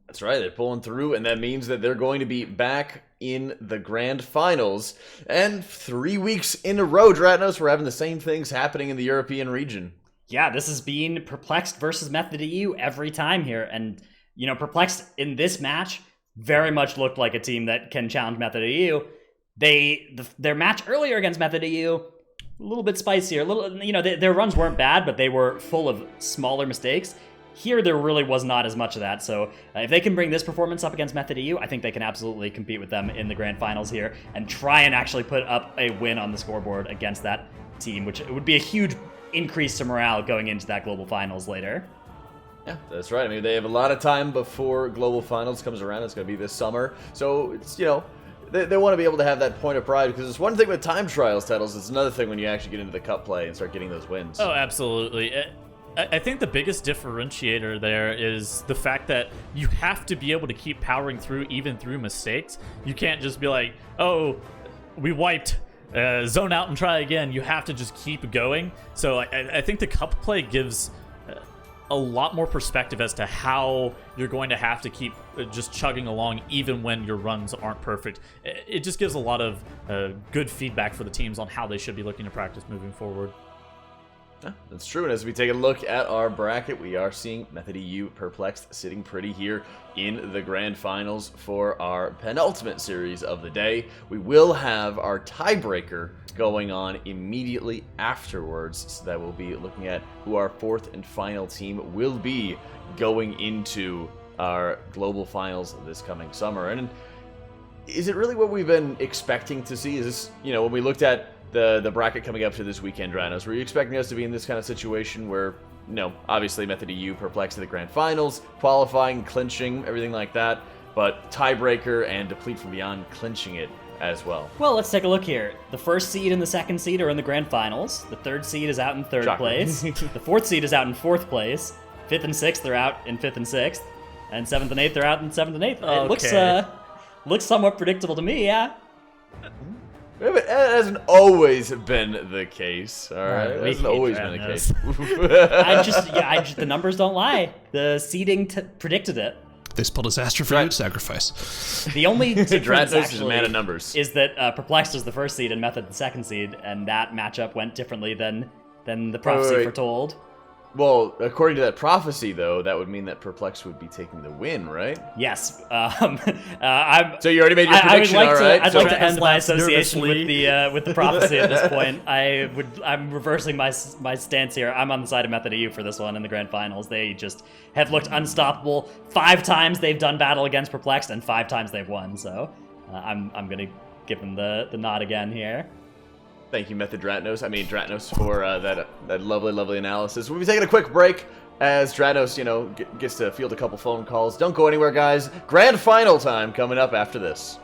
[SPEAKER 1] That's right, they're pulling through, and that means that they're going to be back in the grand finals. And 3 weeks in a row, Dratnos, we're having the same things happening in the European region.
[SPEAKER 5] Yeah, this has been Perplexed versus Method EU every time here. And, Perplexed in this match very much looked like a team that can challenge Method EU. Their match earlier against Method EU, a little bit spicier. Their runs weren't bad, but they were full of smaller mistakes. Here, there really was not as much of that. So if they can bring this performance up against Method EU, I think they can absolutely compete with them in the grand finals here and try and actually put up a win on the scoreboard against that team, which would be a huge increase to morale going into that global finals later.
[SPEAKER 1] Yeah, that's right. I mean, they have a lot of time before global finals comes around. It's going to be this summer. So it's, they want to be able to have that point of pride, because it's one thing with time trials titles. It's another thing when you actually get into the cup play and start getting those wins.
[SPEAKER 2] Oh, absolutely. I think the biggest differentiator there is the fact that you have to be able to keep powering through even through mistakes. You can't just be like, oh, we wiped, zone out and try again. You have to just keep going. So I think the cup play gives a lot more perspective as to how you're going to have to keep just chugging along even when your runs aren't perfect. It just gives a lot of good feedback for the teams on how they should be looking to practice moving forward.
[SPEAKER 1] Yeah, that's true. And as we take a look at our bracket, we are seeing Method EU Perplexed sitting pretty here in the grand finals for our penultimate series of the day. We will have our tiebreaker going on immediately afterwards, so that we'll be looking at who our fourth and final team will be going into our global finals this coming summer. And is it really what we've been expecting to see? Is this, when we looked at the bracket coming up to this weekend, Rhinos, were you expecting us to be in this kind of situation where, obviously Method EU Perplexed to the grand finals, qualifying, clinching, everything like that, but tiebreaker and Deplete from Beyond clinching it as well?
[SPEAKER 5] Well, let's take a look here. The first seed and the second seed are in the grand finals. The third seed is out in third place. The fourth seed is out in fourth place. Fifth and sixth are out in fifth and sixth. And seventh and eighth are out in seventh and eighth.
[SPEAKER 2] Okay.
[SPEAKER 5] It looks somewhat predictable to me, yeah.
[SPEAKER 1] It hasn't always been the case, all right? It hasn't always been the case.
[SPEAKER 5] The numbers don't lie. The seeding predicted it.
[SPEAKER 3] They spelled disaster for huge sacrifice.
[SPEAKER 5] The only difference
[SPEAKER 1] is a man of numbers.
[SPEAKER 5] Is that Perplexed was the first seed and Method the second seed, and that matchup went differently than the prophecy foretold.
[SPEAKER 1] Well, according to that prophecy, though, that would mean that Perplexed would be taking the win, right?
[SPEAKER 5] Yes.
[SPEAKER 1] So you already made your prediction, all right?
[SPEAKER 5] I'd like to end my association with the prophecy at this point. I'm reversing my stance here. I'm on the side of Method EU for this one in the grand finals. They just have looked unstoppable. 5 times they've done battle against Perplexed, and 5 times they've won. So I'm gonna give them the nod again here.
[SPEAKER 1] Thank you, Method Dratnos. For that lovely analysis. We'll be taking a quick break as Dratnos, gets to field a couple phone calls. Don't go anywhere, guys. Grand final time coming up after this.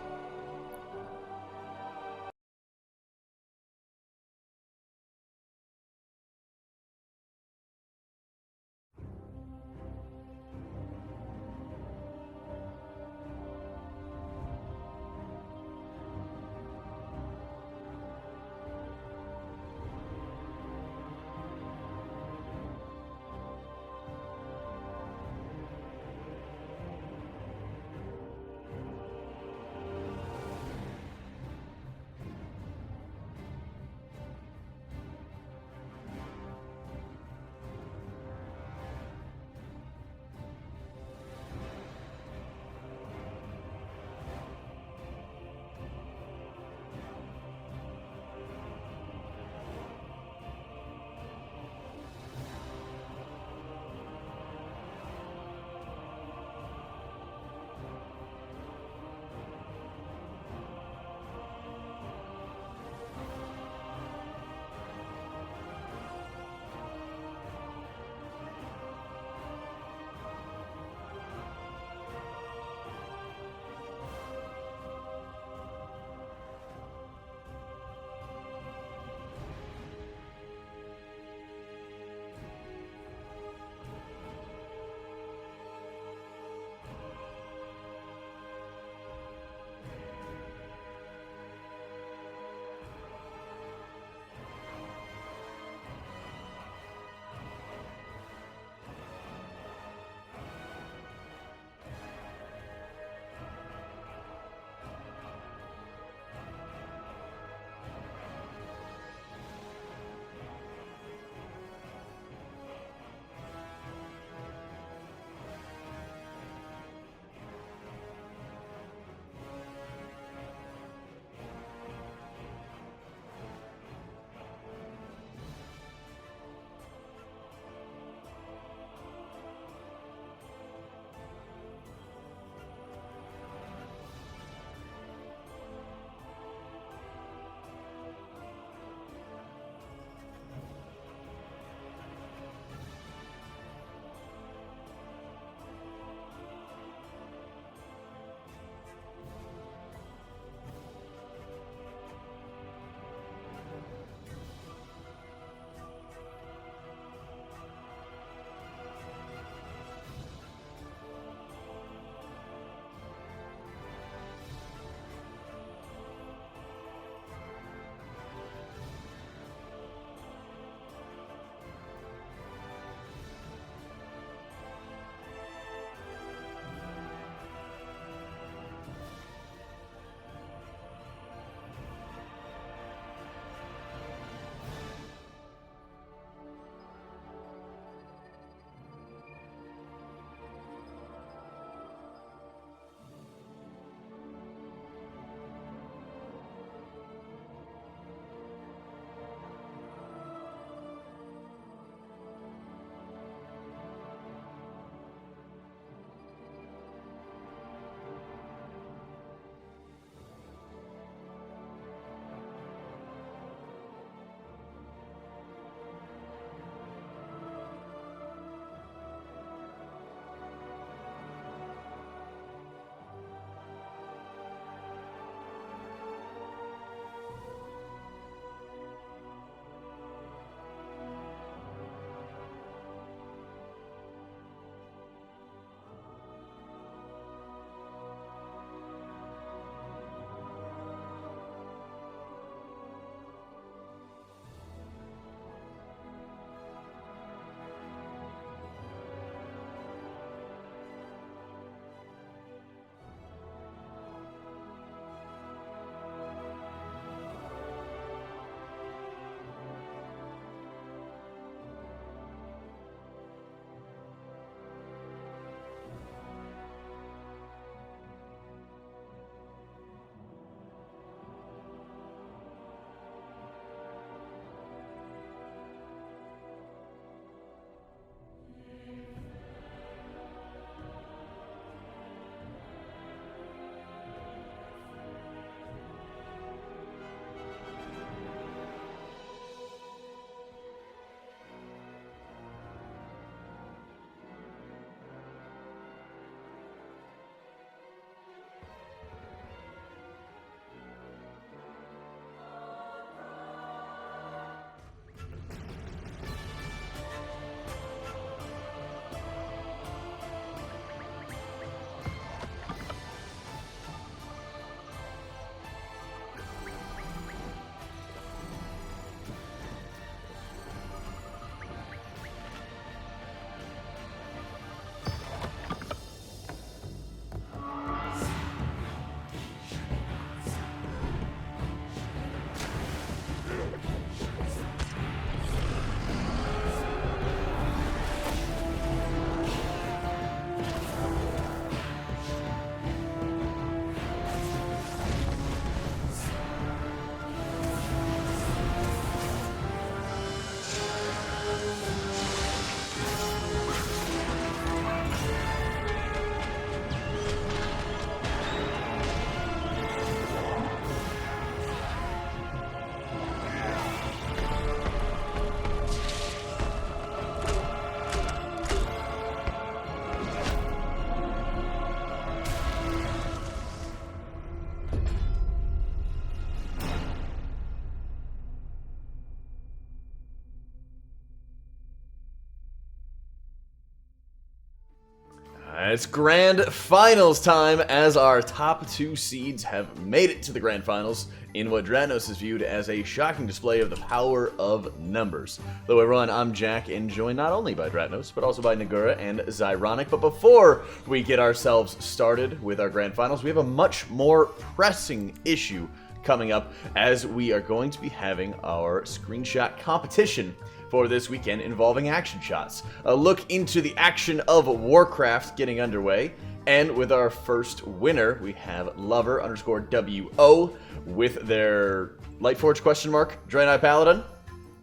[SPEAKER 1] And it's grand finals time as our top 2 seeds have made it to the grand finals in what Dratnos is viewed as a shocking display of the power of numbers. Hello everyone, I'm Jack, and joined not only by Dratnos, but also by Nagura and Zyronic. But before we get ourselves started with our grand finals, we have a much more pressing issue coming up, as we are going to be having our screenshot competition for this weekend involving action shots. A look into the action of Warcraft getting underway. And with our first winner, we have Lover_WO with their Lightforge question mark, Draenei Paladin,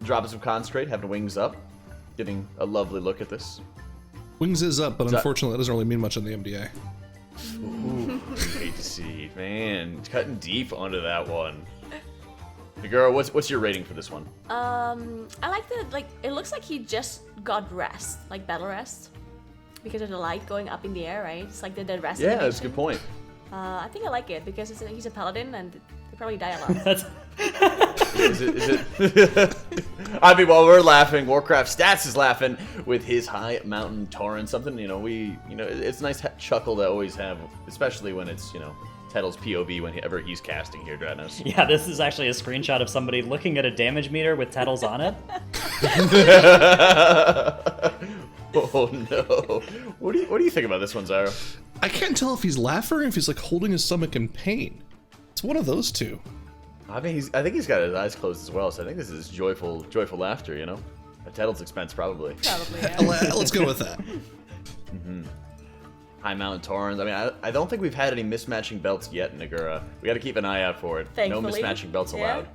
[SPEAKER 1] dropping some concentrate, having wings up, getting a lovely look at this.
[SPEAKER 3] Wings is up, but unfortunately that doesn't really mean much on the MDA.
[SPEAKER 1] Ooh, hate to see, man, cutting deep onto that one. Girl, what's your rating for this one?
[SPEAKER 4] I like it looks like he just got rest, like battle rest, because of the light going up in the air, right? It's like the rest.
[SPEAKER 1] Yeah, that's a good point.
[SPEAKER 4] I think I like it because he's a paladin and they probably die a lot.
[SPEAKER 1] Is it? I mean, while we're laughing, Warcraft Stats is laughing with his high mountain torrent. Something, it's a nice chuckle to always have, especially when it's, Tettle's POV whenever he's casting here, Dratnos.
[SPEAKER 5] Yeah, this is actually a screenshot of somebody looking at a damage meter with Tettles on it.
[SPEAKER 1] Oh no! What do you think about this one, Zyro?
[SPEAKER 3] I can't tell if he's laughing or if he's like holding his stomach in pain. It's one of those two.
[SPEAKER 1] I mean, I think he's got his eyes closed as well, so I think this is joyful laughter, At Tettle's expense, probably.
[SPEAKER 4] Probably, yeah.
[SPEAKER 3] Let's go with that.
[SPEAKER 1] Mm-hmm. High Mountain Torrens. I mean, I don't think we've had any mismatching belts yet, Nagura. We got to keep an eye out for it.
[SPEAKER 4] Thankfully.
[SPEAKER 1] No mismatching belts allowed.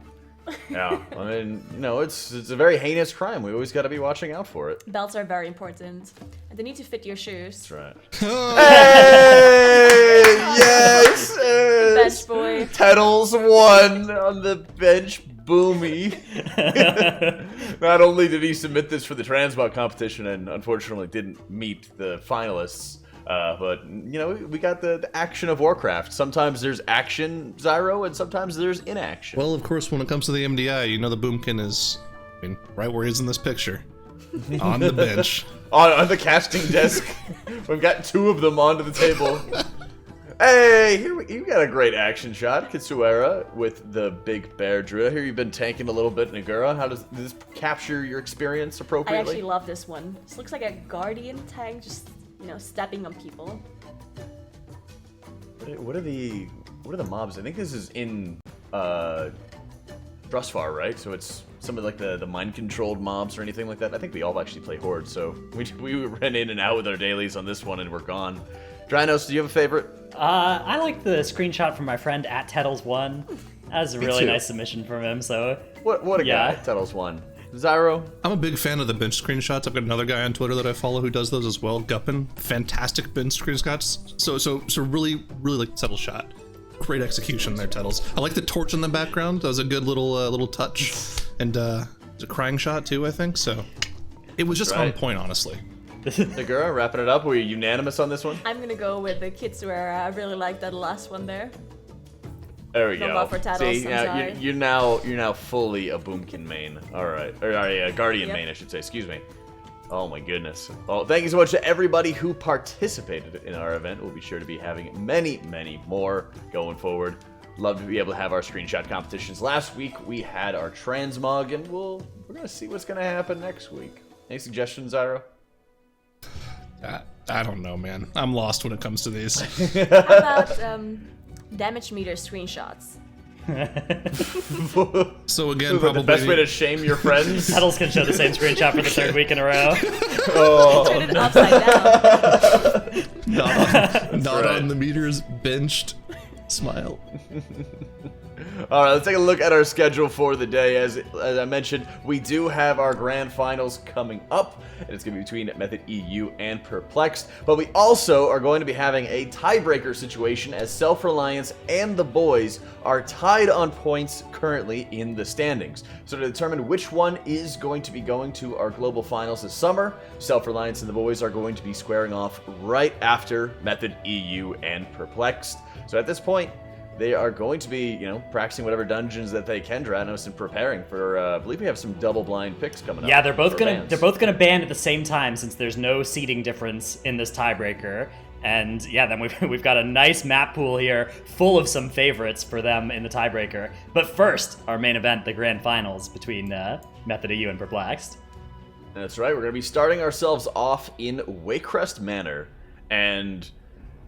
[SPEAKER 1] Yeah, I mean, it's a very heinous crime. We always got to be watching out for it.
[SPEAKER 4] Belts are very important, and they need to fit your shoes.
[SPEAKER 1] That's right. Hey, yes,
[SPEAKER 4] Bench boy.
[SPEAKER 1] Tettles won on the bench. Boomy. Not only did he submit this for the Transmog competition and unfortunately didn't meet the finalists, but, we got the action of Warcraft. Sometimes there's action, Zyro, and sometimes there's inaction.
[SPEAKER 3] Well, of course, when it comes to the MDI, the Boomkin is, right where he is in this picture. On the bench.
[SPEAKER 1] on the casting desk. We've got 2 of them onto the table. Hey, you got a great action shot, Kitsuera, with the big bear drill. Here you've been tanking a little bit, Nagura. How does this capture your experience
[SPEAKER 4] I
[SPEAKER 1] appropriately?
[SPEAKER 4] actually love this one. This looks like a guardian tank, just stepping on people.
[SPEAKER 1] What are the mobs? I think this is in Drusvar, right? So it's some of like the mind-controlled mobs or anything like that. I think we all actually play Horde, so we ran in and out with our dailies on this one and we're gone. Drynos, do you have a favorite?
[SPEAKER 5] I like the screenshot from my friend at Tettles1. That was a really nice submission from him. So
[SPEAKER 1] what a guy, Tettles won. Zyro?
[SPEAKER 3] I'm a big fan of the bench screenshots. I've got another guy on Twitter that I follow who does those as well. Guppin. Fantastic bench screenshots. So really like Tettles shot. Great execution there, Tettles. I like the torch in the background. That was a good little touch. And it's a crying shot too, I think. So it was just on point, honestly.
[SPEAKER 1] Nagura, wrapping it up. Were you unanimous on this one?
[SPEAKER 4] I'm gonna go with the Kitsuera. I really like that last one there.
[SPEAKER 1] There we go.
[SPEAKER 4] For Tettles,
[SPEAKER 1] See, you're now fully a Boomkin main. All right, or a Guardian main, I should say. Excuse me. Oh my goodness. Well, thank you so much to everybody who participated in our event. We'll be sure to be having many more going forward. Love to be able to have our screenshot competitions. Last week we had our Transmog, and we're gonna see what's gonna happen next week. Any suggestions, Zyro?
[SPEAKER 3] I don't know, man. I'm lost when it comes to these.
[SPEAKER 4] How about damage meter screenshots?
[SPEAKER 3] So again,
[SPEAKER 1] probably the best way to shame your friends.
[SPEAKER 5] Tettles can show the same screenshot for the 3rd week in a row.
[SPEAKER 4] Turn it upside down.
[SPEAKER 3] Not on the meters, benched. Smile.
[SPEAKER 1] All right, let's take a look at our schedule for the day. As I mentioned, we do have our grand finals coming up, and it's going to be between Method EU and Perplexed. But we also are going to be having a tiebreaker situation, as Self-Reliance and the boys are tied on points currently in the standings. So to determine which one is going to be going to our global finals this summer, Self-Reliance and the boys are going to be squaring off right after Method EU and Perplexed. So at this point, they are going to be, practicing whatever dungeons that they can, Dratnos, and preparing for. I believe we have some double-blind picks coming up.
[SPEAKER 5] Yeah, they're both gonna ban at the same time, since there's no seeding difference in this tiebreaker. And yeah, then we've got a nice map pool here full of some favorites for them in the tiebreaker. But first, our main event, the grand finals between Method EU and Perplexed.
[SPEAKER 1] That's right, we're going to be starting ourselves off in Wayrest Manor. And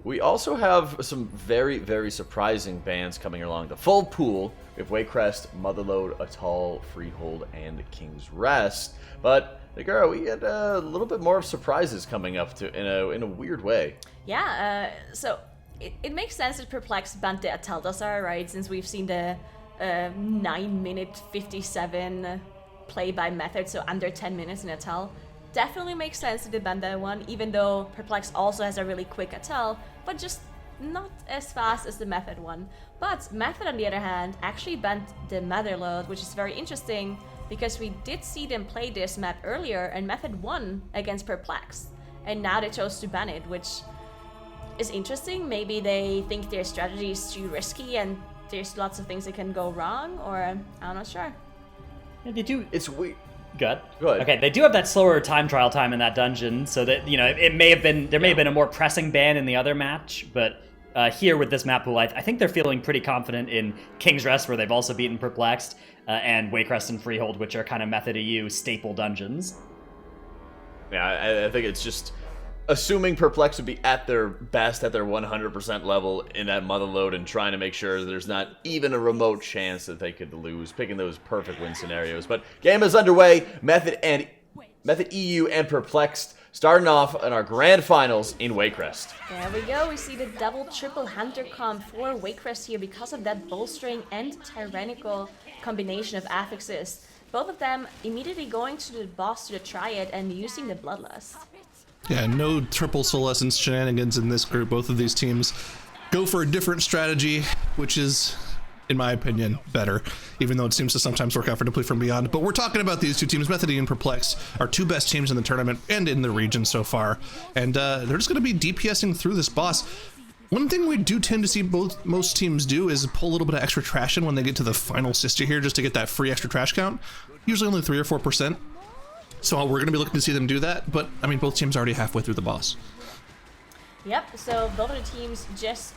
[SPEAKER 1] we also have some very, very surprising bands coming along. The full pool, we have Wayrest, Motherlode, Atal, Freehold, and King's Rest. But, Nagara, we had a little bit more of surprises coming up in a weird way.
[SPEAKER 4] Yeah, so it makes sense that Perplexed banned the Atal'Dazar, right? Since we've seen the 9-minute 57 play by Method, so under 10 minutes in Atal. Definitely makes sense to ban that one, even though Perplexed also has a really quick Atal, but just not as fast as the Method one. But Method, on the other hand, actually banned the Motherlode, which is very interesting, because we did see them play this map earlier, and Method won against Perplexed. And now they chose to ban it, which is interesting. Maybe they think their strategy is too risky and there's lots of things that can go wrong, or I'm not sure.
[SPEAKER 5] Yeah, they do.
[SPEAKER 1] It's weird.
[SPEAKER 5] Good.
[SPEAKER 1] Go ahead.
[SPEAKER 5] Okay, they do have that slower time trial time in that dungeon, so that, you know, it may have been, there may have been a more pressing ban in the other match, but here with this map pool, I think they're feeling pretty confident in King's Rest, where they've also beaten Perplexed, and Wayrest and Freehold, which are kind of Method EU staple dungeons.
[SPEAKER 1] Yeah, I think it's just assuming Perplexed would be at their best, at their 100% level in that Motherlode, and trying to make sure there's not even a remote chance that they could lose, picking those perfect win scenarios. But game is underway. Method EU and Perplexed starting off in our grand finals in Wayrest.
[SPEAKER 4] There we go, we see the double triple hunter comp for Wayrest here because of that bolstering and tyrannical combination of affixes. Both of them immediately going to the boss, to the Triad, and using the Bloodlust.
[SPEAKER 3] Yeah, no triple Solescence shenanigans in this group. Both of these teams go for a different strategy, which is, in my opinion, better, even though it seems to sometimes work out for Deplete from Beyond. But we're talking about these two teams. Method and Perplexed are two best teams in the tournament and in the region so far, and they're just going to be DPSing through this boss. One thing we do tend to see most teams do is pull a little bit of extra trash in when they get to the final sister here, just to get that free extra trash count. Usually only 3 or 4%. So we're going to be looking to see them do that, but I mean, both teams are already halfway through the boss.
[SPEAKER 4] Yep, so both of the teams just,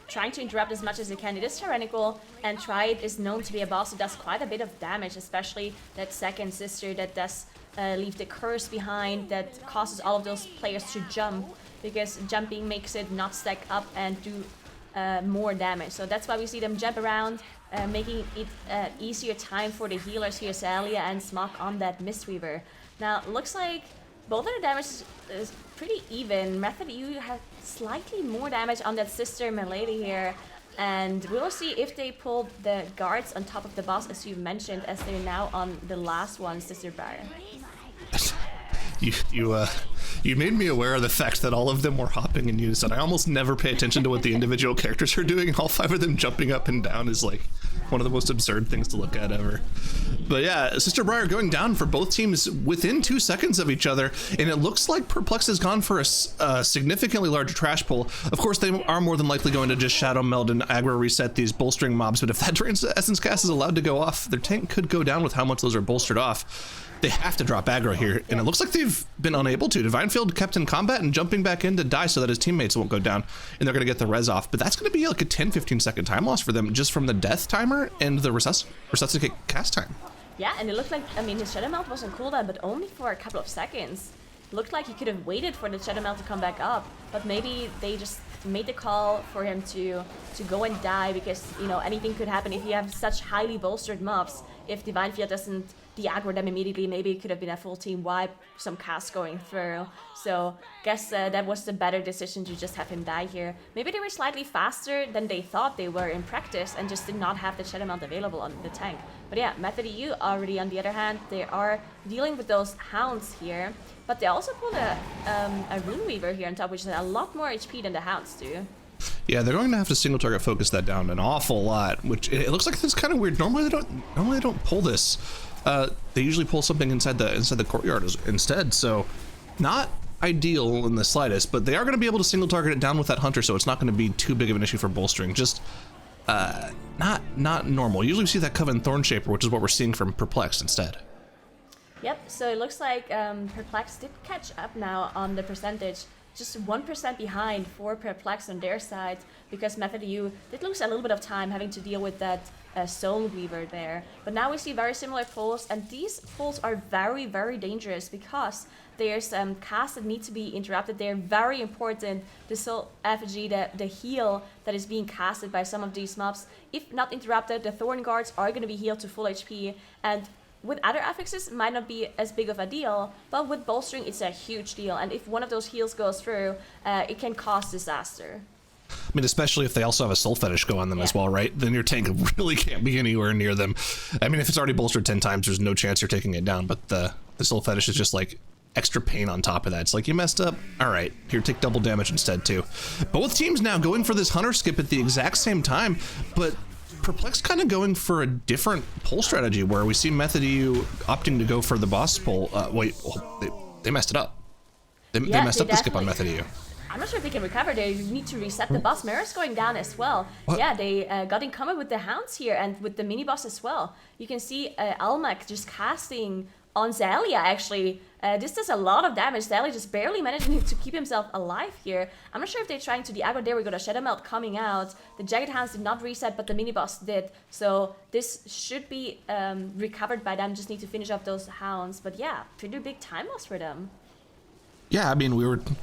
[SPEAKER 4] trying to interrupt as much as they can. It is tyrannical, and Triad is known to be a boss that does quite a bit of damage, especially that second sister that does leave the curse behind, that causes all of those players to jump, because jumping makes it not stack up and do more damage. So that's why we see them jump around, making it easier time for the healers here, Zalia and Smok on that Mistweaver. Now, looks like both of the damage is pretty even. Method EU has slightly more damage on that sister Milady here, and we'll see if they pull the guards on top of the boss, as you mentioned, as they're now on the last one, Sister Bar.
[SPEAKER 3] You made me aware of the fact that all of them were hopping in unison. I almost never pay attention to what the individual characters are doing. All 5 of them jumping up and down is like one of the most absurd things to look at ever. But yeah, Sister Briar going down for both teams within 2 seconds of each other, and it looks like Perplexed has gone for a significantly larger trash pull. Of course, they are more than likely going to just Shadow Meld and aggro reset these bolstering mobs, but if that Drain's Essence Cast is allowed to go off, their tank could go down with how much those are bolstered off. They have to drop aggro here, and it looks like they've been unable to. Divinefield kept in combat and jumping back in to die so that his teammates won't go down, and they're going to get the res off. But that's going to be like a 10-15 second time loss for them just from the death timer and the resuscitate cast time.
[SPEAKER 4] Yeah, and it looked like, his Shadow Melt was on cooldown, but only for a couple of seconds. Looked like he could have waited for the Shadow Melt to come back up, but maybe they just made the call for him to go and die, because, anything could happen if you have such highly bolstered mobs. If Divinefield doesn't de-aggro them immediately, maybe it could have been a full team wipe, some casts going through. So guess that was the better decision to just have him die here. Maybe they were slightly faster than they thought they were in practice and just did not have the Shadow Melt available on the tank. But yeah, Method EU already, on the other hand, they are dealing with those hounds here, but they also pulled a Rune Weaver here on top, which is a lot more HP than the hounds do.
[SPEAKER 3] Yeah, they're going to have to single target focus that down an awful lot, which it looks like this is kind of weird. Normally they don't pull this. They usually pull something inside the courtyard instead, so not ideal in the slightest, but they are going to be able to single target it down with that hunter, so it's not going to be too big of an issue for bolstering. Just not normal. Usually we see that Coven Thorn Shaper, which is what we're seeing from Perplexed instead.
[SPEAKER 4] Yep, so it looks like Perplexed did catch up now on the percentage. just 1% behind for Perplexed on their side, because Method EU did lose a little bit of time having to deal with that Soul Weaver there. But now we see very similar pulls, and these pulls are very, very dangerous because there's casts that need to be interrupted. They're very important. The Soul Effigy, the heal that is being casted by some of these mobs, if not interrupted, the Thorn Guards are going to be healed to full HP, and with other affixes, it might not be as big of a deal, but with bolstering, it's a huge deal. And if one of those heals goes through, it can cause disaster.
[SPEAKER 3] I mean, especially if they also have a Soul Fetish go on them as well, right? Then your tank really can't be anywhere near them. I mean, if it's already bolstered 10 times, there's no chance you're taking it down, but the Soul Fetish is just like extra pain on top of that. It's like, you messed up. All right, here, take double damage instead too. Both teams now going for this Hunter skip at the exact same time, but Perplexed kind of going for a different pull strategy where we see Method EU opting to go for the boss pull. They messed it up. They messed up the skip on Method EU.
[SPEAKER 4] I'm not sure if they can recover. They need to reset the boss. Mara's going down as well.
[SPEAKER 3] What?
[SPEAKER 4] Yeah, they got in common with the Hounds here and with the mini boss as well. You can see Almec just casting on Zalia, actually. This does a lot of damage. Zalia just barely managing to keep himself alive here. I'm not sure if they're trying to de-aggro. There we go, the Shadow Melt coming out. The Jagged Hounds did not reset, but the mini boss did. So this should be recovered by them. Just need to finish off those Hounds. But yeah, pretty big time loss for them.
[SPEAKER 3] Yeah, I mean,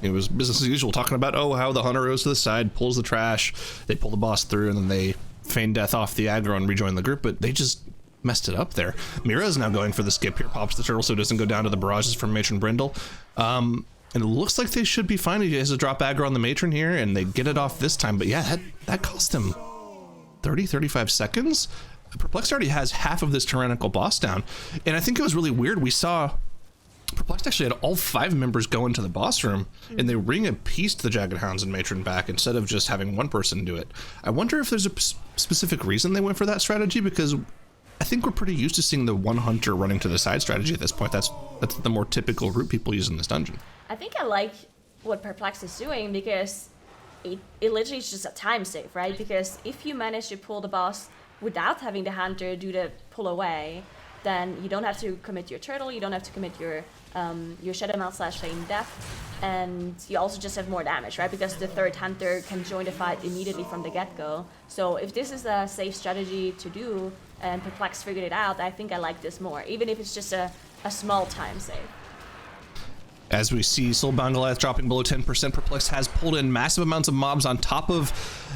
[SPEAKER 3] it was business as usual, talking about, how the Hunter goes to the side, pulls the trash, they pull the boss through, and then they feign death off the aggro and rejoin the group, but they just messed it up there. Mira's now going for the skip here, pops the turtle so it doesn't go down to the barrages from Matron Brindle. And it looks like they should be fine. He has a drop aggro on the Matron here, and they get it off this time, but yeah, that cost them 35 seconds? Perplexed already has half of this tyrannical boss down, and I think it was really weird. We saw Perplexed actually had all 5 members go into the boss room, and they ring a piece to the Jagged Hounds and Matron back instead of just having one person do it. I wonder if there's a specific reason they went for that strategy, because I think we're pretty used to seeing the one hunter running to the side strategy at this point. That's the more typical route people use in this dungeon.
[SPEAKER 4] I think I like what Perplexed is doing because it literally is just a time save, right? Because if you manage to pull the boss without having the hunter do the pull away, then you don't have to commit your turtle, you don't have to commit your Shadow Mount / Feign Death, and you also just have more damage, right? Because the third hunter can join the fight immediately from the get-go. So if this is a safe strategy to do, and Perplexed figured it out, I think I like this more, even if it's just a small time save.
[SPEAKER 3] As we see Soulbound Goliath dropping below 10%, Perplexed has pulled in massive amounts of mobs on top of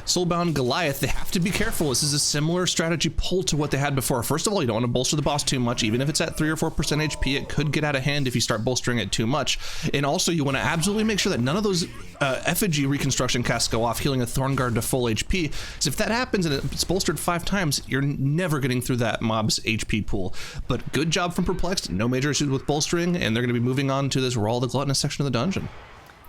[SPEAKER 3] Soulbound Goliath. They have to be careful. This is a similar strategy pull to what they had before. First of all, you don't want to bolster the boss too much. Even if it's at 3 or 4% HP, it could get out of hand if you start bolstering it too much. And also, you want to absolutely make sure that none of those effigy reconstruction casts go off, healing a Thorn Guard to full HP. So if that happens and it's bolstered 5 times, you're never getting through that mob's HP pool. But good job from Perplexed. No major issues with bolstering, and they're going to be moving on to this Raw the Gluttonous section of the dungeon.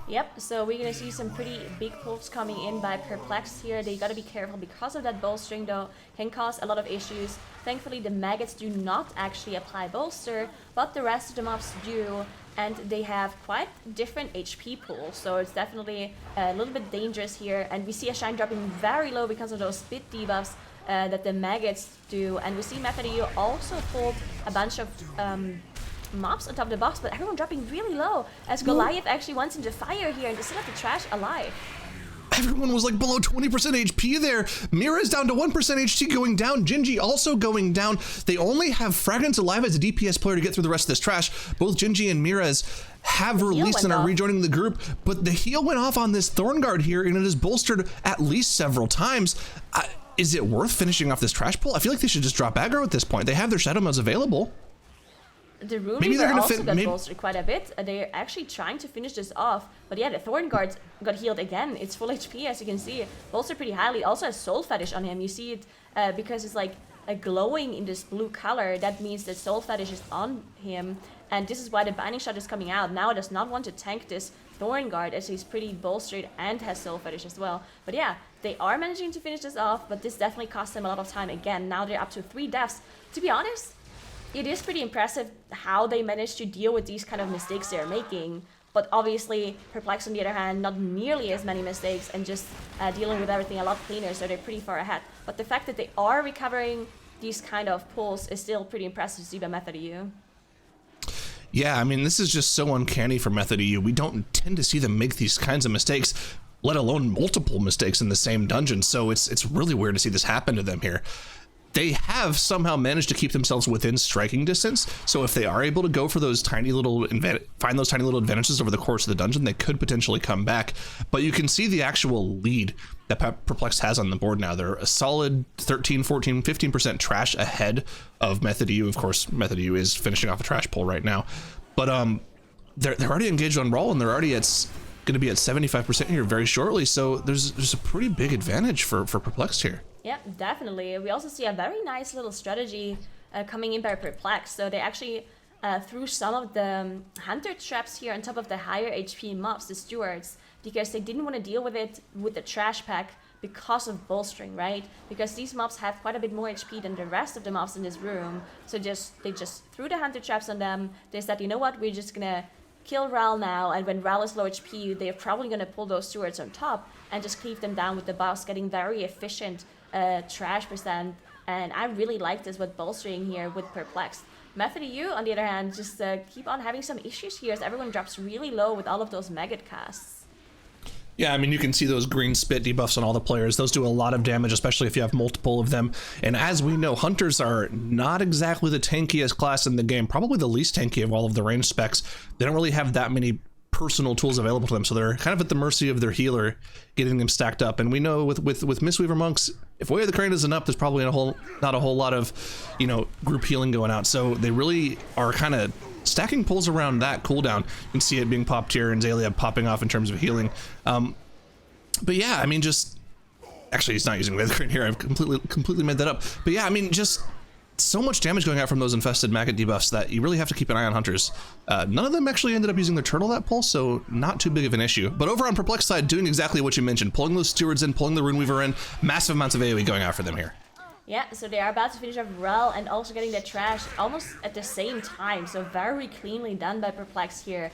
[SPEAKER 4] Yep, so we're going to see some pretty big pulls coming in by Perplexed here. They got to be careful because of that bolstering, though, can cause a lot of issues. Thankfully, the maggots do not actually apply bolster, but the rest of the mobs do, and they have quite different HP pools, so it's definitely a little bit dangerous here. And we see a shine dropping very low because of those bit debuffs that the maggots do, and we see Method EU also pulled a bunch of mobs on top of the box, but everyone dropping really low as Goliath actually wants into fire here and to still have the trash alive.
[SPEAKER 3] Everyone was like below 20% HP there. Mira's down to 1% HP going down. Gingy also going down. They only have Fragrance alive as a DPS player to get through the rest of this trash. Both Gingy and Mira's have released and are rejoining the group, but the heal went off on this Thorn Guard here, and it is bolstered at least several times. Is it worth finishing off this trash pull? I feel like they should just drop aggro at this point. They have their Shadow Modes available.
[SPEAKER 4] The Rune Reaver also got bolstered quite a bit. They're actually trying to finish this off. But yeah, the Thorn Guard got healed again. It's full HP, as you can see. Bolstered pretty highly. Also has Soul Fetish on him. You see it because it's like glowing in this blue color. That means that Soul Fetish is on him. And this is why the Binding Shot is coming out. Now it does not want to tank this Thorn Guard as he's pretty bolstered and has Soul Fetish as well. But yeah, they are managing to finish this off. But this definitely cost them a lot of time. Again, now they're up to 3 deaths. To be honest, it is pretty impressive how they managed to deal with these kind of mistakes they're making. But obviously, Perplexed on the other hand, not nearly as many mistakes and just dealing with everything a lot cleaner, so they're pretty far ahead. But the fact that they are recovering these kind of pulls is still pretty impressive to see by Method EU.
[SPEAKER 3] Yeah, I mean, this is just so uncanny for Method EU. We don't tend to see them make these kinds of mistakes, let alone multiple mistakes in the same dungeon. So it's really weird to see this happen to them here. They have somehow managed to keep themselves within striking distance. So if they are able to go for those tiny little find those tiny little advantages over the course of the dungeon, they could potentially come back. But you can see the actual lead that Perplexed has on the board now. They're a solid 13, 14, 15% trash ahead of Method EU. Of course, Method EU is finishing off a trash pull right now. But they're already engaged on roll, and they're already going to be at 75% here very shortly. So there's a pretty big advantage for Perplexed here.
[SPEAKER 4] Yeah, definitely. We also see a very nice little strategy coming in by Perplexed. So they actually threw some of the hunter traps here on top of the higher HP mobs, the stewards, because they didn't want to deal with it with the trash pack because of bolstering, right? Because these mobs have quite a bit more HP than the rest of the mobs in this room. So they just threw the hunter traps on them. They said, you know what, we're just gonna kill Ral now, and when Ral is low HP, they're probably gonna pull those stewards on top and just cleave them down with the boss, getting very efficient trash percent. And I really like this with bolstering here with Perplexed. Method EU, on the other hand, just keep on having some issues here as everyone drops really low with all of those maggot casts.
[SPEAKER 3] Yeah, I mean, you can see those green spit debuffs on all the players. Those do a lot of damage, especially if you have multiple of them. And as we know, hunters are not exactly the tankiest class in the game, probably the least tanky of all of the range specs. They don't really have that many personal tools available to them, so they're kind of at the mercy of their healer getting them stacked up. And we know with Mistweaver monks, if Way of the Crane isn't up, there's probably not a whole lot of, group healing going out. So they really are kind of stacking pulls around that cooldown. You can see it being popped here and Zalia popping off in terms of healing. But yeah, I mean, just actually he's not using Way of the Crane here. I've completely made that up. But yeah, I mean, just so much damage going out from those infested maggot debuffs that you really have to keep an eye on hunters. None of them actually ended up using their turtle that pull, so not too big of an issue. But over on Perplexed side, doing exactly what you mentioned, pulling those stewards in, pulling the Runeweaver in, massive amounts of AoE going out for them here.
[SPEAKER 4] Yeah, so they are about to finish off Rel and also getting the trash almost at the same time. So very cleanly done by Perplexed here.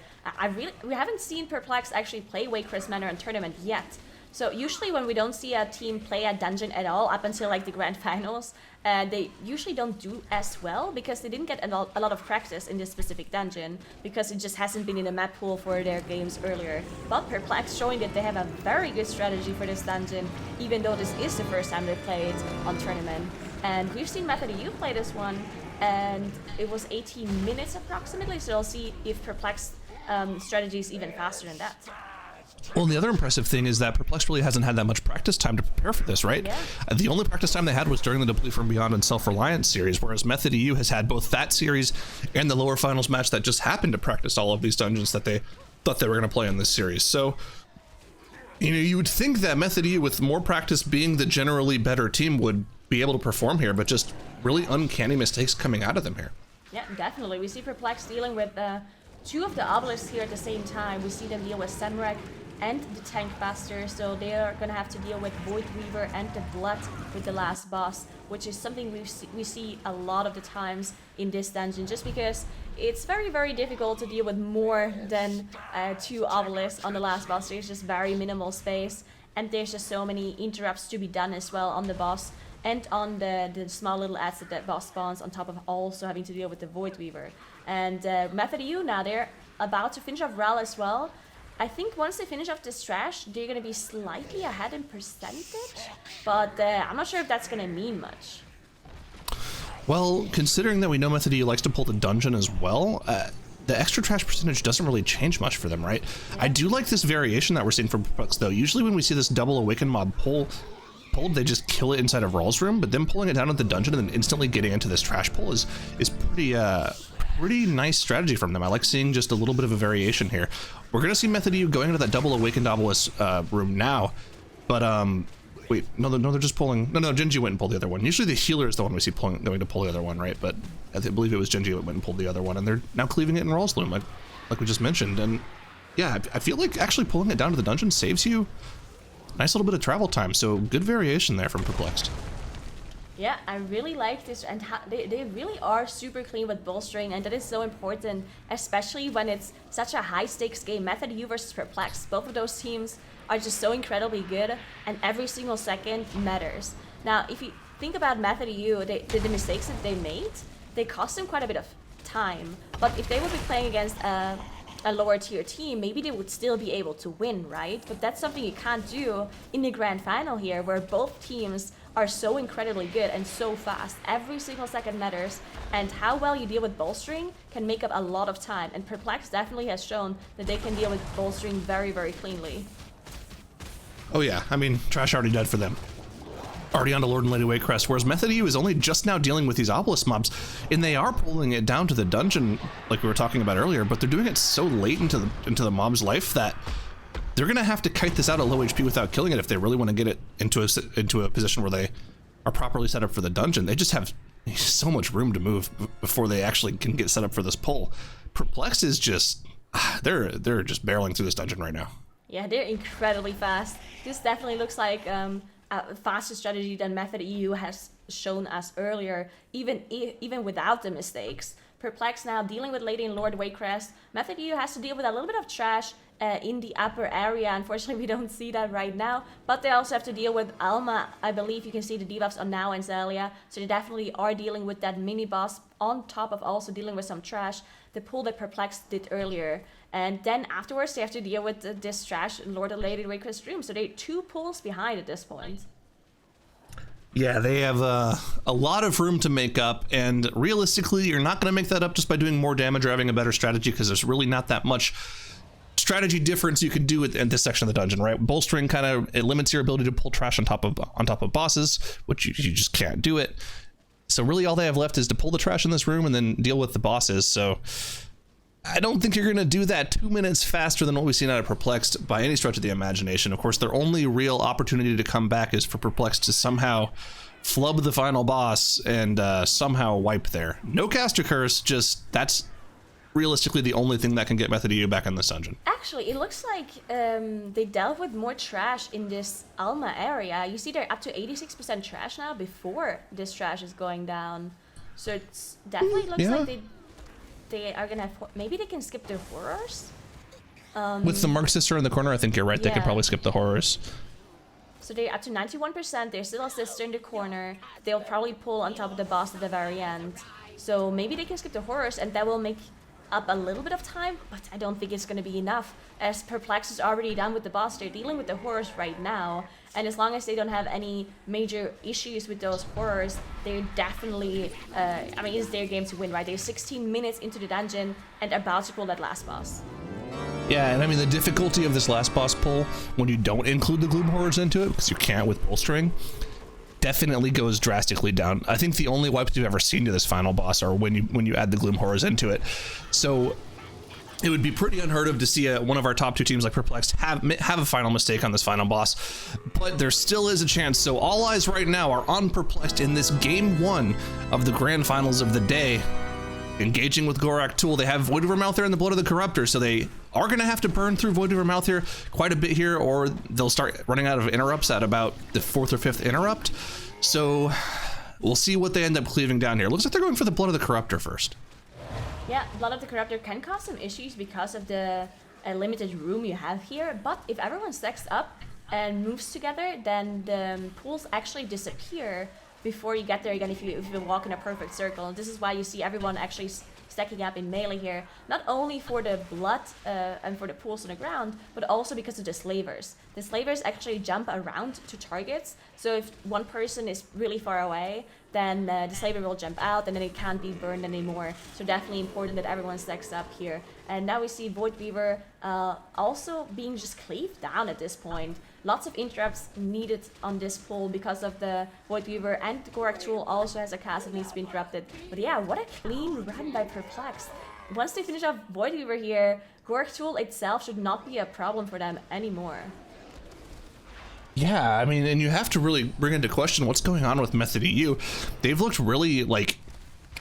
[SPEAKER 4] We haven't seen Perplexed actually play Wayrest Manor in tournament yet. So usually when we don't see a team play a dungeon at all up until like the grand finals, they usually don't do as well because they didn't get a lot of practice in this specific dungeon because it just hasn't been in the map pool for their games earlier. But Perplexed showing that they have a very good strategy for this dungeon, even though this is the first time they played on tournament. And we've seen Method EU play this one, and it was 18 minutes approximately, so we'll see if Perplexed strategy is even faster than that.
[SPEAKER 3] Well, the other impressive thing is that Perplexed really hasn't had that much practice time to prepare for this, right?
[SPEAKER 4] Yeah.
[SPEAKER 3] The only practice time they had was during the Deplete from Beyond and Self-Reliance series, whereas Method EU has had both that series and the lower finals match that just happened to practice all of these dungeons that they thought they were going to play in this series. So, you would think that Method EU, with more practice being the generally better team, would be able to perform here, but just really uncanny mistakes coming out of them here.
[SPEAKER 4] Yeah, definitely. We see Perplexed dealing with two of the obelisks here at the same time. We see them deal with Samrak and the Tank Buster, so they are going to have to deal with Void Weaver and the Blood with the last boss, which is something we see a lot of the times in this dungeon, just because it's very, very difficult to deal with more than two obelisks on the last boss. There's just very minimal space, and there's just so many interrupts to be done as well on the boss and on the small little ads that the boss spawns, on top of also having to deal with the Void Weaver. And Method EU now, they're about to finish off Ral as well. I think once they finish off this trash, they're going to be slightly ahead in percentage, but I'm not sure if that's going to mean much.
[SPEAKER 3] Well, considering that we know Method EU likes to pull the dungeon as well, the extra trash percentage doesn't really change much for them, right? Yeah. I do like this variation that we're seeing from Perplexed, though. Usually when we see this double Awaken mob pulled, they just kill it inside of Rawl's room, but them pulling it down at the dungeon and then instantly getting into this trash pull is pretty nice strategy from them. I like seeing just a little bit of a variation here. We're gonna see Method EU going into that double Awakened Obelisk room now, but wait, no, they're just pulling. No, Genji went and pulled the other one. Usually the healer is the one we see going to pull the other one, right? But I believe it was Genji that went and pulled the other one, and they're now cleaving it in Rawl's room, like we just mentioned. And yeah, I feel like actually pulling it down to the dungeon saves you a nice little bit of travel time. So good variation there from Perplexed.
[SPEAKER 4] Yeah, I really like this, and they really are super clean with bolstering, and that is so important, especially when it's such a high-stakes game. Method EU versus Perplexed, both of those teams are just so incredibly good, and every single second matters. Now, if you think about Method EU, the mistakes that they made, they cost them quite a bit of time. But if they would be playing against a lower tier team, maybe they would still be able to win, right? But that's something you can't do in the grand final here, where both teams are so incredibly good and so fast. Every single second matters, and how well you deal with bolstering can make up a lot of time. And Perplexed definitely has shown that they can deal with bolstering very, very cleanly.
[SPEAKER 3] Oh yeah, I mean, trash already dead for them. Already on to Lord and Lady Wayrest, whereas Method EU is only just now dealing with these obelisk mobs, and they are pulling it down to the dungeon like we were talking about earlier, but they're doing it so late into the mob's life that they're gonna have to kite this out at low HP without killing it if they really want to get it into a position where they are properly set up for the dungeon. They just have so much room to move before they actually can get set up for this pull. Perplexed is just they're just barreling through this dungeon right now.
[SPEAKER 4] Yeah, they're incredibly fast. This definitely looks like a faster strategy than Method EU has shown us earlier, even without the mistakes. Perplexed now dealing with Lady and Lord Wayrest. Method EU has to deal with a little bit of trash in the upper area. Unfortunately, we don't see that right now, but they also have to deal with Alma. I believe you can see the debuffs on Now and Zalia, so they definitely are dealing with that mini boss on top of also dealing with some trash, the pull that Perplexed did earlier. And then afterwards they have to deal with this trash Lord and Lady Wayrest room, so they're 2 pulls behind at this point.
[SPEAKER 3] Yeah, they have a lot of room to make up, and realistically, you're not going to make that up just by doing more damage or having a better strategy, because there's really not that much strategy difference you can do in this section of the dungeon, right? Bolstering kind of, it limits your ability to pull trash on top of bosses, which you just can't do it. So really all they have left is to pull the trash in this room and then deal with the bosses. So I don't think you're going to do that 2 minutes faster than what we've seen out of Perplexed by any stretch of the imagination. Of course, their only real opportunity to come back is for Perplexed to somehow flub the final boss and somehow wipe there. No caster curse, just that's realistically the only thing that can get Method EU back in this dungeon.
[SPEAKER 4] Actually, it looks like they dealt with more trash in this Alma area. You see they're up to 86% trash now before this trash is going down. So it definitely looks like they are gonna have, maybe they can skip their horrors?
[SPEAKER 3] With the Mark Sister in the corner, I think you're right. They could probably skip the horrors.
[SPEAKER 4] So they're up to 91%. There's still a sister in the corner. They'll probably pull on top of the boss at the very end. So maybe they can skip the horrors, and that will make up a little bit of time, but I don't think it's going to be enough, as Perplex is already done with the boss. They're dealing with the horrors right now, and as long as they don't have any major issues with those horrors, they're definitely, I mean, it's their game to win, right? They're 16 minutes into the dungeon and about to pull that last boss.
[SPEAKER 3] Yeah, and I mean, the difficulty of this last boss pull, when you don't include the Gloom Horrors into it, because you can't with bolstering, definitely goes drastically down. I think the only wipes you've ever seen to this final boss are when you add the Gloom Horrors into it. So it would be pretty unheard of to see one of our top 2 teams like Perplexed have a final mistake on this final boss, but there still is a chance. So all eyes right now are on Perplexed in this game 1 of the grand finals of the day. Engaging with Gorak Tool, they have Void Over Mouth here and the Blood of the Corruptor, so they are going to have to burn through Void Over Mouth here quite a bit here, or they'll start running out of interrupts at about the 4th or 5th interrupt. So we'll see what they end up cleaving down here. Looks like they're going for the Blood of the Corruptor first.
[SPEAKER 4] Yeah, Blood of the Corruptor can cause some issues because of the limited room you have here, but if everyone stacks up and moves together, then the pools actually disappear before you get there again if you walk in a perfect circle. And this is why you see everyone actually stacking up in melee here, not only for the blood and for the pools on the ground, but also because of the slavers. The slavers actually jump around to targets, so if one person is really far away, then the slaver will jump out and then it can't be burned anymore. So definitely important that everyone stacks up here. And now we see Void Weaver also being just cleaved down at this point. Lots of interrupts needed on this pull because of the Void Weaver, and the Gorak Tool also has a cast that needs to be interrupted. But yeah, what a clean run by Perplexed. Once they finish off Void Weaver here, Gorak Tool itself should not be a problem for them anymore.
[SPEAKER 3] Yeah, I mean, and you have to really bring into question what's going on with Method EU. They've looked really, like,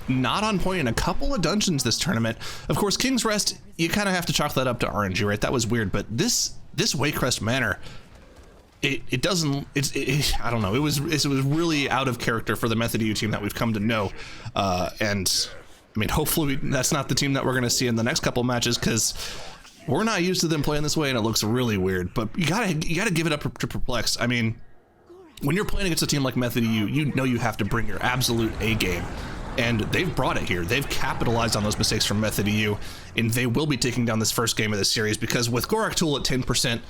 [SPEAKER 3] not on point in a couple of dungeons this tournament. Of course, King's Rest, you kind of have to chalk that up to RNG, right? That was weird, but this Wayrest Manor, it doesn't, I don't know, it was really out of character for the Method EU team that we've come to know. And, I mean, hopefully that's not the team that we're going to see in the next couple matches, because we're not used to them playing this way, and it looks really weird. But you gotta give it up to Perplexed. I mean, when you're playing against a team like Method EU, you know you have to bring your absolute A game, and they've brought it here. They've capitalized on those mistakes from Method EU, and they will be taking down this first game of the series, because with Gorak Tool at 10%,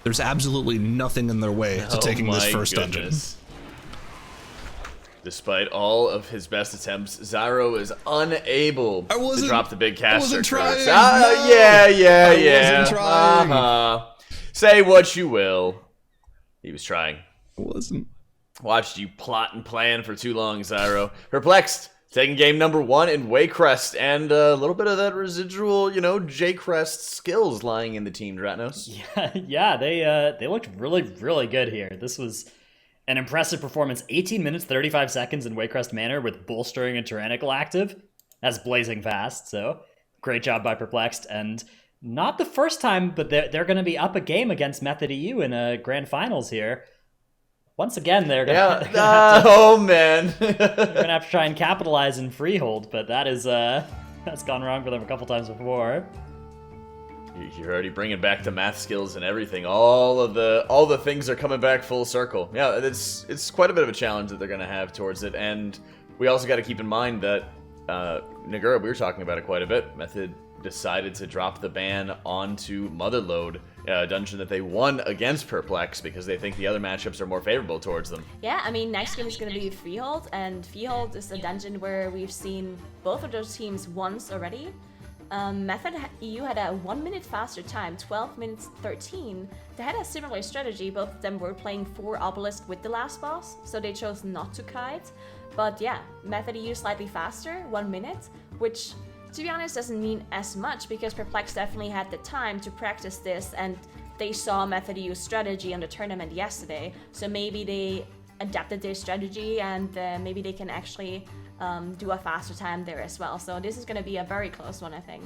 [SPEAKER 3] there's absolutely nothing in their way to taking this first dungeon.
[SPEAKER 1] Despite all of his best attempts, Zyro is unable to drop the big caster curse. Yeah.
[SPEAKER 3] wasn't trying.
[SPEAKER 1] Say what you will. He was trying.
[SPEAKER 3] I wasn't.
[SPEAKER 1] Watched you plot and plan for too long, Zyro. Perplexed, taking game number 1 in Wayrest, and a little bit of that residual, J-Crest skills lying in the team, Dratnos.
[SPEAKER 5] Yeah, they looked really, really good here. This was an impressive performance. 18 minutes, 35 seconds in Wayrest Manor with Bolstering and Tyrannical active. That's blazing fast, so great job by Perplexed. And not the first time, but they're going to be up a game against Method EU in a grand finals here. Once again, they're going to have to try and capitalize in Freehold, but that's gone wrong for them a couple times before.
[SPEAKER 1] You're already bringing back the math skills and everything. All the things are coming back full circle. Yeah, it's quite a bit of a challenge that they're going to have towards it. And we also got to keep in mind that Nagura, we were talking about it quite a bit. Method decided to drop the ban onto Motherlode, a dungeon that they won against Perplexed because they think the other matchups are more favorable towards them.
[SPEAKER 4] Yeah, I mean, next game is going to be Freehold, and Freehold is a dungeon where we've seen both of those teams once already. Method EU had a 1 minute faster time, 12 minutes 13. They had a similar strategy. Both of them were playing 4 obelisk with the last boss, so they chose not to kite. But yeah, Method EU slightly faster, 1 minute, which to be honest doesn't mean as much because Perplexed definitely had the time to practice this, and they saw Method EU's strategy on the tournament yesterday. So maybe they adapted their strategy, and maybe they can actually do a faster time there as well. So this is going to be a very close one, I think.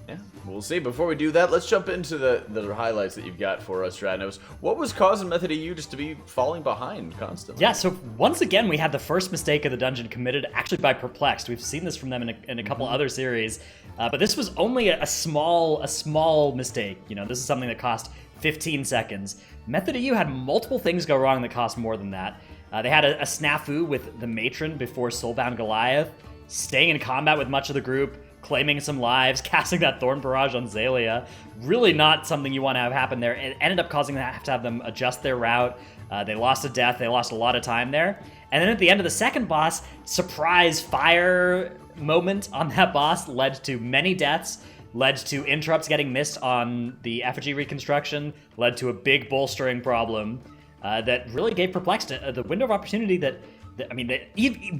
[SPEAKER 1] Yeah, we'll see. Before we do that, let's jump into the highlights that you've got for us, Dratnos. What was causing Method EU just to be falling behind constantly?
[SPEAKER 5] Yeah, so once again, we had the first mistake of the dungeon committed actually by Perplexed. We've seen this from them in a couple other series, but this was only a small mistake. This is something that cost 15 seconds. Method EU had multiple things go wrong that cost more than that. They had a snafu with the Matron before Soulbound Goliath, staying in combat with much of the group, claiming some lives, casting that Thorn Barrage on Zalia. Really not something you want to have happen there. It ended up causing them to have them adjust their route. They lost a death. They lost a lot of time there. And then at the end of the second boss, surprise fire moment on that boss led to many deaths, led to interrupts getting missed on the effigy reconstruction, led to a big bolstering problem that really gave Perplexed the window of opportunity that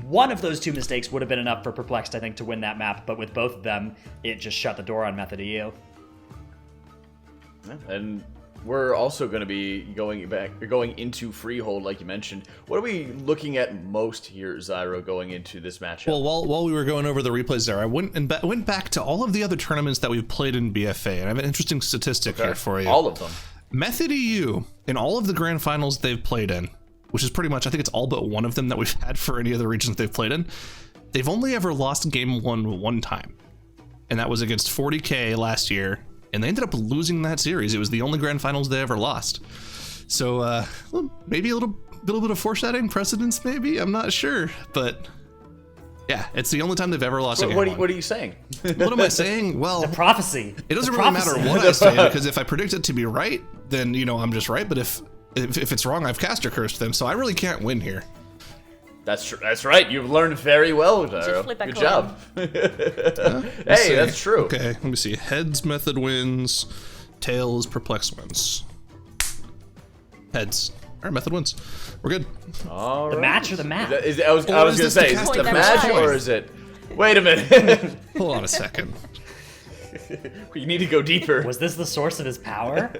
[SPEAKER 5] one of those 2 mistakes would have been enough for Perplexed, I think, to win that map, but with both of them, it just shut the door on Method EU.
[SPEAKER 1] Yeah, and we're also going to be going into Freehold, like you mentioned. What are we looking at most here, Zyro, going into this matchup?
[SPEAKER 3] Well, while we were going over the replays there, I went back to all of the other tournaments that we've played in BFA, and I have an interesting statistic here for you.
[SPEAKER 1] All of them.
[SPEAKER 3] Method EU, in all of the grand finals they've played in, which is pretty much, I think it's all but one of them that we've had for any of the regions they've played in, they've only ever lost game 1 time. And that was against 40K last year, and they ended up losing that series. It was the only grand finals they ever lost. So maybe a little bit of foreshadowing, precedence maybe, I'm not sure. But yeah, it's the only time they've ever lost a game.
[SPEAKER 1] What are you saying?
[SPEAKER 3] What am I saying? Well,
[SPEAKER 5] the prophecy.
[SPEAKER 3] It doesn't really matter what I say, because if I predict it to be right, then, I'm just right. But if it's wrong, I've caster cursed them, so I really can't win here.
[SPEAKER 1] That's right. You've learned very well, Zyro. Good job. Hey, that's true.
[SPEAKER 3] Okay, let me see. Heads, Method wins. Tails, Perplexed wins. Heads. All right, Method wins. We're good.
[SPEAKER 1] All right.
[SPEAKER 5] The match or the map?
[SPEAKER 1] I was going to say, is it the match or is it... Wait a minute.
[SPEAKER 3] Hold on a second.
[SPEAKER 1] You need to go deeper.
[SPEAKER 5] Was this the source of his power?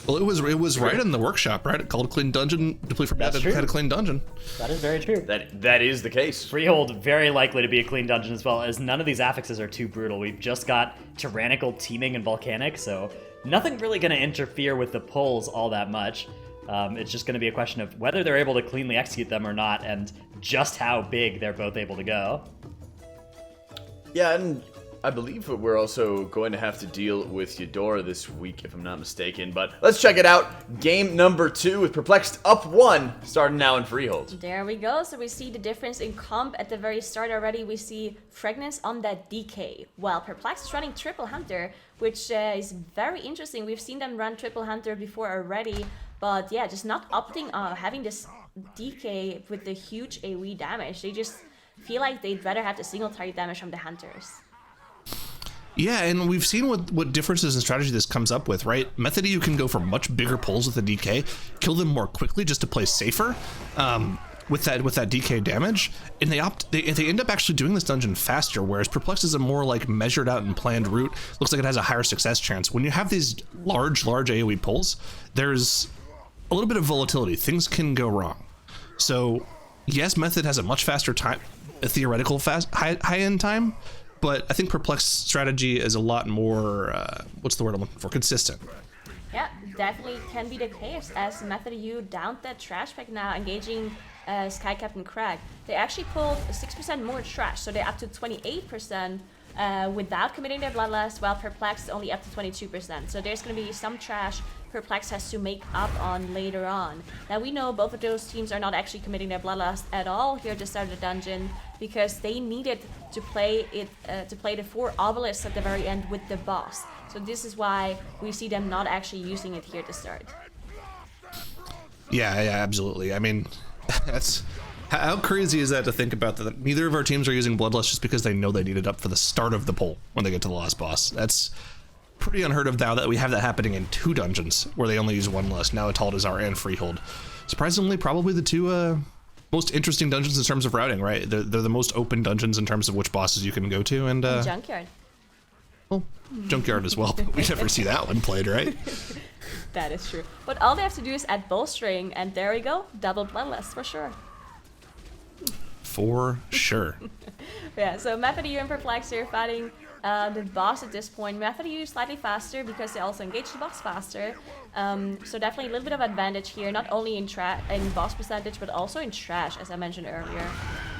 [SPEAKER 3] Well, it was right in the workshop, right? It called Clean Dungeon. Deplete from Bad had a clean dungeon.
[SPEAKER 5] That is very true.
[SPEAKER 1] That is the case.
[SPEAKER 5] Freehold very likely to be a clean dungeon as well, as none of these affixes are too brutal. We've just got Tyrannical, Teeming, and Volcanic, so nothing really going to interfere with the pulls all that much. It's just going to be a question of whether they're able to cleanly execute them or not, and just how big they're both able to go.
[SPEAKER 1] Yeah, and I believe we're also going to have to deal with Eudora this week, if I'm not mistaken. But let's check it out. Game number 2 with Perplexed up 1, starting now in Freehold.
[SPEAKER 4] There we go. So we see the difference in comp at the very start already. We see Fragnance on that DK, while Perplexed is running Triple Hunter, which is very interesting. We've seen them run Triple Hunter before already, but yeah, just not opting on having this DK with the huge AoE damage. They just feel like they'd rather have the single target damage from the Hunters.
[SPEAKER 3] Yeah, and we've seen what differences in strategy this comes up with, right? Method EU can go for much bigger pulls with the DK, kill them more quickly just to play safer with that DK damage, and they end up actually doing this dungeon faster, whereas Perplexed is a more like measured out and planned route. Looks like it has a higher success chance. When you have these large AoE pulls, there's a little bit of volatility. Things can go wrong. So yes, Method has a much faster time, a theoretical high-end time, but I think Perplexed strategy is a lot more, what's the word I'm looking for, consistent.
[SPEAKER 4] Yeah, definitely can be the case, as Method EU downed that trash pack now, engaging Sky Captain Crag. They actually pulled 6% more trash, so they're up to 28% without committing their Bloodlust, while Perplexed only up to 22%. So there's going to be some trash Perplexed has to make up on later on. Now we know both of those teams are not actually committing their Bloodlust at all here at the start of the dungeon, because they needed to play the 4 obelisks at the very end with the boss. So this is why we see them not actually using it here to start.
[SPEAKER 3] Yeah, absolutely. I mean, that's how crazy is that to think about that neither of our teams are using Bloodlust just because they know they need it up for the start of the poll when they get to the last boss. That's pretty unheard of now that we have that happening in 2 dungeons where they only use 1 list, now Atal'Dazar and Freehold. Surprisingly, probably the 2 most interesting dungeons in terms of routing, right? They're the most open dungeons in terms of which bosses you can go to, and
[SPEAKER 4] Junkyard.
[SPEAKER 3] Well, Junkyard as well, but we never see that one played, right?
[SPEAKER 4] That is true. But all they have to do is add Bowstring, and there we go, double Bloodlust for sure.
[SPEAKER 3] For sure.
[SPEAKER 4] Yeah, so Method EU and Perplexed are fighting the boss at this point. Method EU is slightly faster because they also engage the boss faster. So definitely a little bit of advantage here, not only in boss percentage, but also in trash, as I mentioned earlier.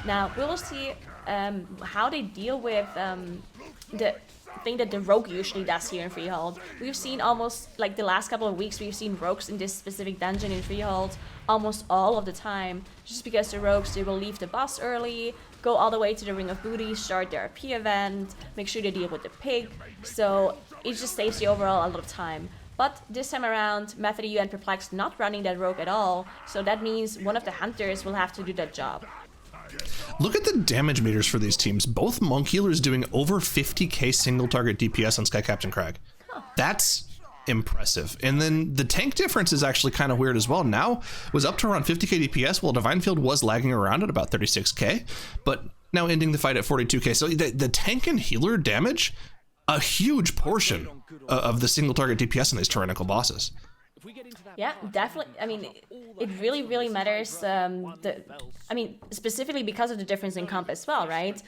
[SPEAKER 4] Now, we will see how they deal with the thing that the rogue usually does here in Freehold. We've seen almost, like the last couple of weeks, we've seen rogues in this specific dungeon in Freehold almost all of the time, just because the rogues, they will leave the boss early, go all the way to the Ring of Booty, start their RP event, make sure they deal with the pig, so it just saves you overall a lot of time. But this time around, Method EU and Perplexed not running that rogue at all, so that means one of the hunters will have to do that job.
[SPEAKER 3] Look at the damage meters for these teams. Both Monk Healers doing over 50k single target DPS on Sky Captain Crag. That's impressive. And then the tank difference is actually kind of weird as well. Now was up to around 50k DPS, while Divine Field was lagging around at about 36k, but now ending the fight at 42k. So the tank and healer damage, a huge portion of the single target DPS in these tyrannical bosses.
[SPEAKER 4] Yeah, definitely. I mean, it really, really matters. Specifically because of the difference in comp as well, right?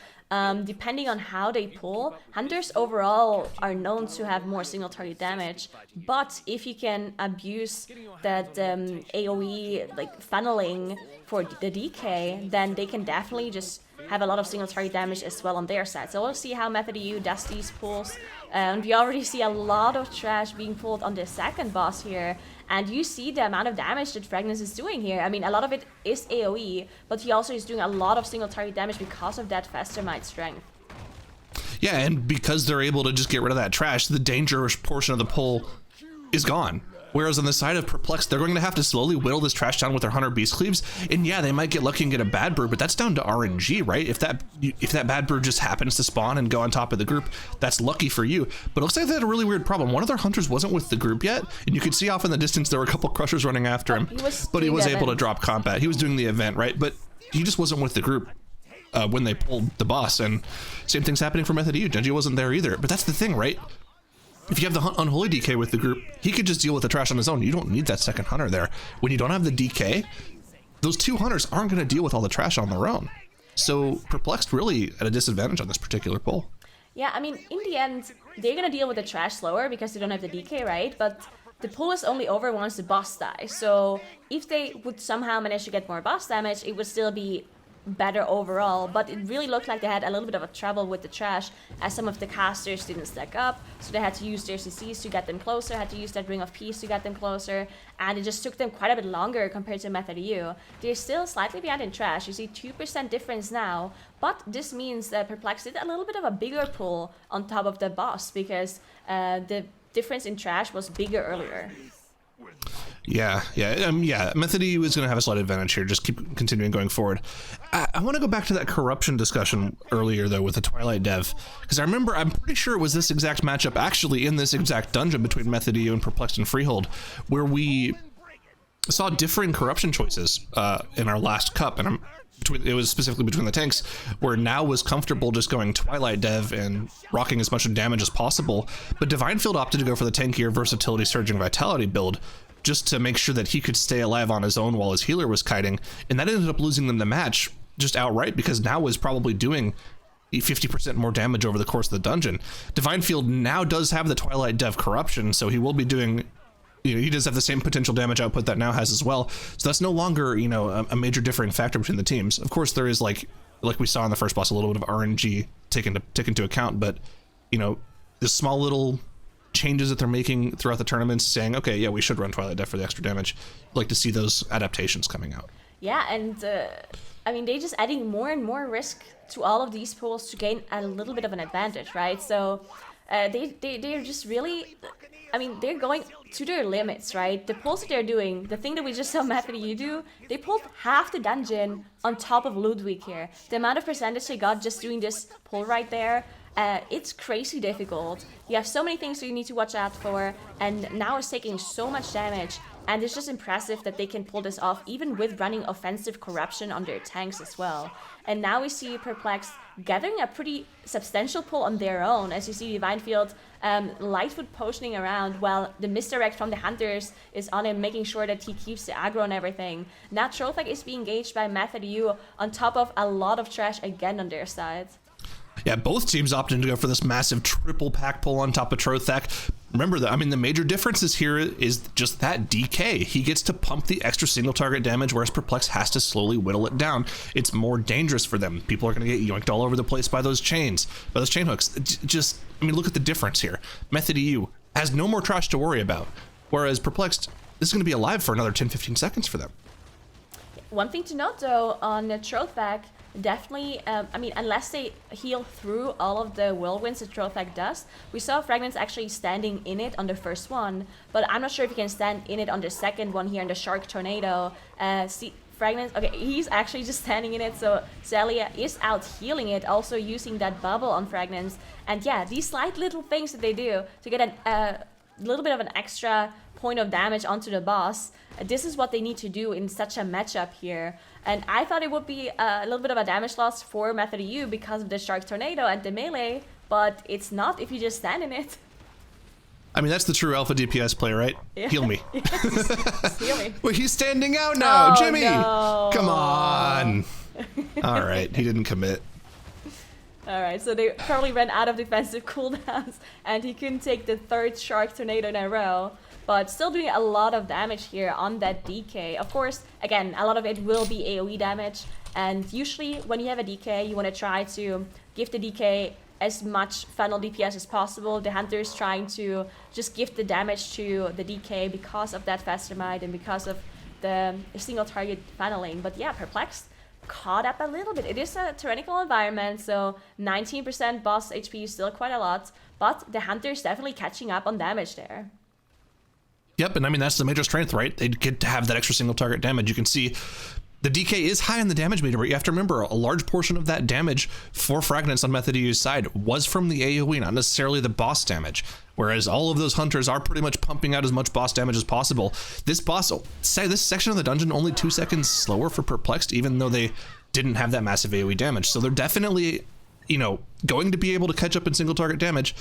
[SPEAKER 4] Depending on how they pull, hunters overall are known to have more single target damage. But if you can abuse that AOE like funneling for the DK, then they can definitely just have a lot of single target damage as well on their side. So we'll see how Method EU does these pulls. We already see a lot of trash being pulled on the second boss here. And you see the amount of damage that Fragnance is doing here. I mean, a lot of it is AoE, but he also is doing a lot of single target damage because of that faster might strength.
[SPEAKER 3] Yeah, and because they're able to just get rid of that trash, the dangerous portion of the pull is gone. Whereas on the side of Perplexed, they're going to have to slowly whittle this trash down with their Hunter Beast Cleaves. And yeah, they might get lucky and get a bad brew, but that's down to RNG, right? If that bad brew just happens to spawn and go on top of the group, that's lucky for you. But it looks like they had a really weird problem. One of their hunters wasn't with the group yet, and you could see off in the distance there were a couple crushers running after him. But he was able to drop combat. He was doing the event, right? But he just wasn't with the group when they pulled the boss. And same thing's happening for Method EU. Genji wasn't there either. But that's the thing, right? If you have the Unholy DK with the group, he could just deal with the trash on his own. You don't need that second hunter there. When you don't have the DK, those two hunters aren't going to deal with all the trash on their own. So Perplexed really at a disadvantage on this particular pull.
[SPEAKER 4] Yeah, I mean, in the end, they're going to deal with the trash slower because they don't have the DK, right? But the pull is only over once the boss dies. So if they would somehow manage to get more boss damage, it would still be better overall, but it really looked like they had a little bit of a trouble with the trash as some of the casters didn't stack up, so they had to use their CCs to get them closer, had to use that Ring of Peace to get them closer, and it just took them quite a bit longer compared to Method EU. They're still slightly behind in trash. You see 2% difference now, but this means that Perplexed did a little bit of a bigger pull on top of the boss because the difference in trash was bigger earlier.
[SPEAKER 3] Yeah. Method EU is going to have a slight advantage here. Just keep continuing going forward. I want to go back to that corruption discussion earlier, though, with the Twilight Dev, because I'm pretty sure it was this exact matchup, actually in this exact dungeon between Method EU and Perplexed and Freehold, where we saw differing corruption choices in our last cup, and it was specifically between the tanks, where Now was comfortable just going Twilight Dev and rocking as much damage as possible, but Divinefield opted to go for the tankier versatility surging vitality build, just to make sure that he could stay alive on his own while his healer was kiting, and that ended up losing them the match just outright, because Now was probably doing 50% more damage over the course of the dungeon. Divinefield now does have the Twilight Dev corruption, so he will be doing, he does have the same potential damage output that Now has as well, so that's no longer, a major differing factor between the teams. Of course, there is, like we saw in the first boss, a little bit of RNG taken into account, but the small little changes that they're making throughout the tournaments, saying, okay, yeah, we should run Twilight Death for the extra damage. I'd like to see those adaptations coming out.
[SPEAKER 4] Yeah, and they're just adding more and more risk to all of these pools to gain a little bit of an advantage, right? So they're just really, they're going to their limits, right? The pulls that they're doing, the thing that we just saw Method EU do, they pulled half the dungeon on top of Ludwig here. The amount of percentage they got just doing this pull right there, it's crazy difficult. You have so many things that you need to watch out for, and Now is taking so much damage, and it's just impressive that they can pull this off, even with running offensive corruption on their tanks as well. And now we see Perplexed gathering a pretty substantial pull on their own, as you see Divinefield Lightfoot potioning around, while the misdirect from the Hunters is on him, making sure that he keeps the aggro and everything. Now Trothak is being engaged by Method EU on top of a lot of trash again on their side.
[SPEAKER 3] Yeah, both teams opted to go for this massive triple pack pull on top of Trothak. Remember that, the major differences here is just that DK. He gets to pump the extra single target damage, whereas Perplex has to slowly whittle it down. It's more dangerous for them. People are going to get yoinked all over the place by those chains, by those chain hooks. Look at the difference here. Method EU has no more trash to worry about, whereas Perplexed, this is going to be alive for another 10-15 seconds for them.
[SPEAKER 4] One thing to note, though, on Trothak, definitely, unless they heal through all of the whirlwinds that Trothak does. We saw Fragments actually standing in it on the first one, but I'm not sure if he can stand in it on the second one here in the Shark Tornado. Fragments, okay, he's actually just standing in it, so Zelia is out healing it, also using that bubble on Fragments. And yeah, these slight little things that they do to get a little bit of an extra point of damage onto the boss, this is what they need to do in such a matchup here. And I thought it would be a little bit of a damage loss for Method EU because of the Shark Tornado and the melee, but it's not if you just stand in it.
[SPEAKER 3] That's the true alpha DPS play, right? Yeah. Heal me.
[SPEAKER 4] Heal me.
[SPEAKER 3] Well, he's standing out now, Jimmy!
[SPEAKER 4] No.
[SPEAKER 3] Come on! All right, he didn't commit.
[SPEAKER 4] Alright, so they probably ran out of defensive cooldowns, and he couldn't take the third Shark Tornado in a row. But still doing a lot of damage here on that DK. Of course, again, a lot of it will be AoE damage. And usually when you have a DK, you want to try to give the DK as much funnel DPS as possible. The Hunter's trying to just give the damage to the DK because of that faster might and because of the single target funneling. But yeah, Perplexed caught up a little bit. It is a tyrannical environment, so 19% boss HP is still quite a lot. But the Hunter's definitely catching up on damage there.
[SPEAKER 3] Yep, and that's the major strength, right? They get to have that extra single target damage. You can see the DK is high on the damage meter, but you have to remember a large portion of that damage for Fragments on Method EU's side was from the AoE, not necessarily the boss damage. Whereas all of those Hunters are pretty much pumping out as much boss damage as possible. This section of the dungeon only 2 seconds slower for Perplexed, even though they didn't have that massive AoE damage. So they're definitely, going to be able to catch up in single target damage.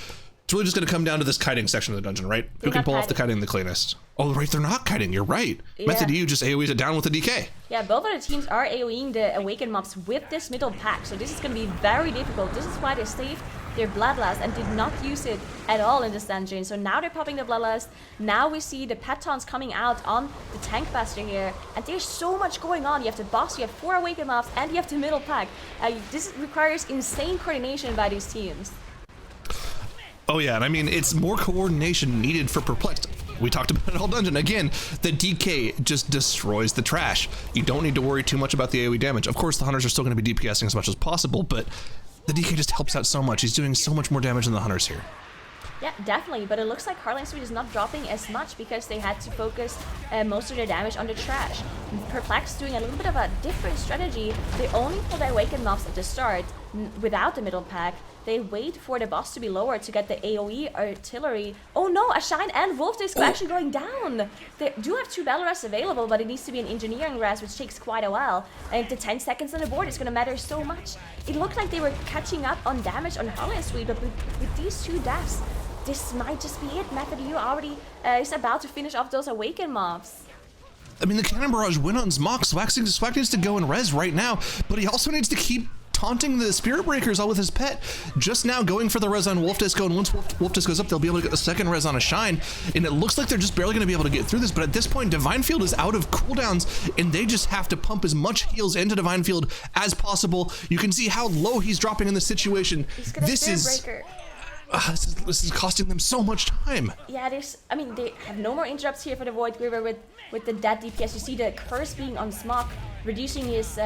[SPEAKER 3] It's really just going to come down to this kiting section of the dungeon, right? Who can pull off the kiting the cleanest? Oh, right, they're not kiting. You're right. Yeah. Method EU just AoEs it down with the DK.
[SPEAKER 4] Yeah, both of the teams are AoEing the Awakened mobs with this middle pack, so this is going to be very difficult. This is why they saved their Bloodlust and did not use it at all in this dungeon. So now they're popping the Bloodlust. Now we see the Patons coming out on the Tank Buster here. And there's so much going on. You have the boss, you have 4 Awakened Mobs, and you have the middle pack. This requires insane coordination by these teams.
[SPEAKER 3] Oh yeah, and I mean, it's more coordination needed for Perplexed. We talked about it all dungeon. Again, the DK just destroys the trash. You don't need to worry too much about the AoE damage. Of course, the Hunters are still going to be DPSing as much as possible, but the DK just helps out so much. He's doing so much more damage than the Hunters here.
[SPEAKER 4] Yeah, definitely, but it looks like Heartland Suite is not dropping as much because they had to focus most of their damage on the trash. Perplexed doing a little bit of a different strategy. They only pull the Awakened Mobs at the start without the middle pack. They wait for the boss to be lower to get the AoE artillery. Oh no, a Shine and Wolf Disc are actually going down. They do have 2 Battle Rests available, but it needs to be an Engineering Rest, which takes quite a while. And the 10 seconds on the board is going to matter so much. It looked like they were catching up on damage on Heartland Suite, but with these 2 deaths, this might just be it. Method U already is about to finish off those Awakened Mobs.
[SPEAKER 3] I mean, the Cannon Barrage win on Smok. Swag needs to go and res right now, but he also needs to keep taunting the Spirit Breakers all with his pet. Just now going for the res on Wolf Disco, and once Wolf Disco goes up, they'll be able to get the second res on a Shine, and it looks like they're just barely going to be able to get through this, but at this point, Divine Field is out of cooldowns, and they just have to pump as much heals into Divine Field as possible. You can see how low he's dropping in this situation. This is costing them so much time.
[SPEAKER 4] Yeah, I mean, they have no more interrupts here for the Void Griever with the dead DPS. You see the curse being on Smok, reducing his,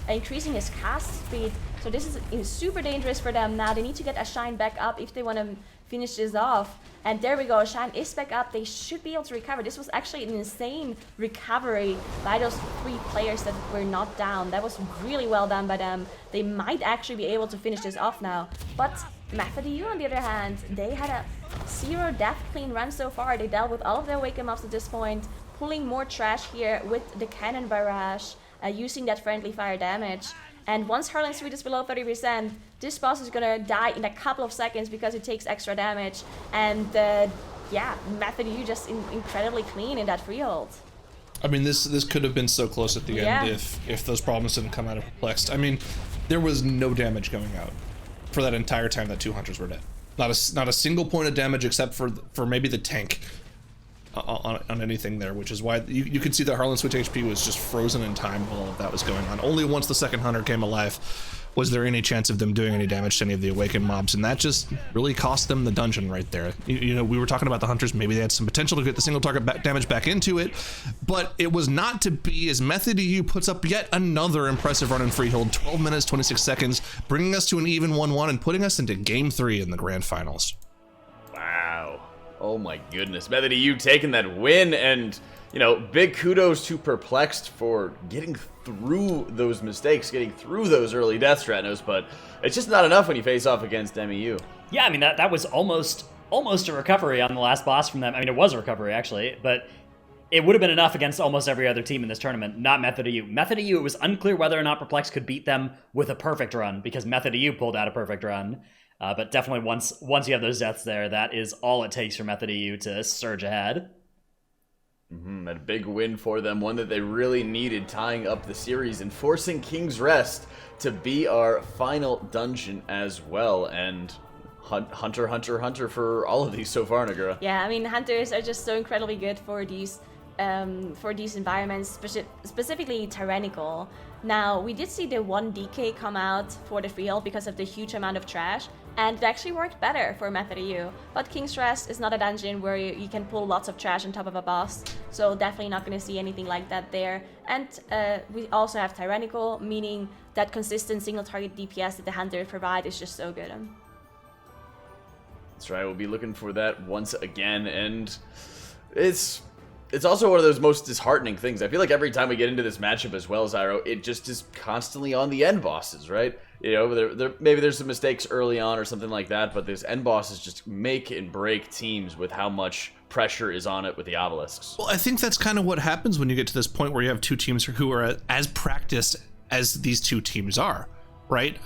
[SPEAKER 4] increasing his cast speed. So this is super dangerous for them now. They need to get a Shine back up if they want to finish this off. And there we go, Shine is back up. They should be able to recover. This was actually an insane recovery by those 3 players that were not down. That was really well done by them. They might actually be able to finish this off now. But Method U, on the other hand, they had a 0 death clean run so far. They dealt with all of their Awakened Mobs at this point, pulling more trash here with the Cannon Barrage, using that friendly fire damage. And once Heartland Suite is below 30%, this boss is gonna die in a couple of seconds because it takes extra damage. And yeah, Method U just incredibly clean in that Freehold.
[SPEAKER 3] I mean, this could have been so close at the end if those problems didn't come out of Perplexed. I mean, there was no damage going out for that entire time that 2 Hunters were dead. Not a single point of damage except for maybe the tank on anything there, which is why you could see that Heartland Suite HP was just frozen in time while all of that was going on. Only once the second Hunter came alive was there any chance of them doing any damage to any of the Awakened Mobs, and that just really cost them the dungeon right there. You know, we were talking about the Hunters, maybe they had some potential to get the single target damage back into it, but it was not to be, as Method EU puts up yet another impressive run in Freehold, 12 minutes, 26 seconds, bringing us to an even 1-1 and putting us into Game 3 in the Grand Finals.
[SPEAKER 1] Wow. Oh my goodness. Method EU taking that win, and, you know, big kudos to Perplexed for getting through those mistakes, getting through those early death Stratos, but it's just not enough when you face off against MEU.
[SPEAKER 5] Yeah, I mean, that was almost a recovery on the last boss from them. I mean, it was a recovery, actually, but it would have been enough against almost every other team in this tournament, not Method EU. Method EU, it was unclear whether or not Perplexed could beat them with a perfect run, because Method EU pulled out a perfect run. But definitely once you have those deaths there, that is all it takes for Method EU to surge ahead.
[SPEAKER 1] A big win for them, one that they really needed, tying up the series and forcing King's Rest to be our final dungeon as well. And Hunter for all of these so far, Nagura.
[SPEAKER 4] Yeah, I mean, Hunters are just so incredibly good for these environments, specifically Tyrannical. Now, we did see the 1 DK come out for the Freehold because of the huge amount of trash, and it actually worked better for Method EU. But King's Rest is not a dungeon where you can pull lots of trash on top of a boss, so definitely not going to see anything like that there. And we also have Tyrannical, meaning that consistent single target DPS that the Hunters provide is just so good.
[SPEAKER 1] That's right, we'll be looking for that once again, and it's also one of those most disheartening things. I feel like every time we get into this matchup as well, Zyro, it just is constantly on the end bosses, right? You know, maybe there's some mistakes early on or something like that, but these end bosses just make and break teams with how much pressure is on it with the obelisks.
[SPEAKER 3] Well, I think that's kind of what happens when you get to this point where you have 2 teams who are as practiced as these 2 teams are, right?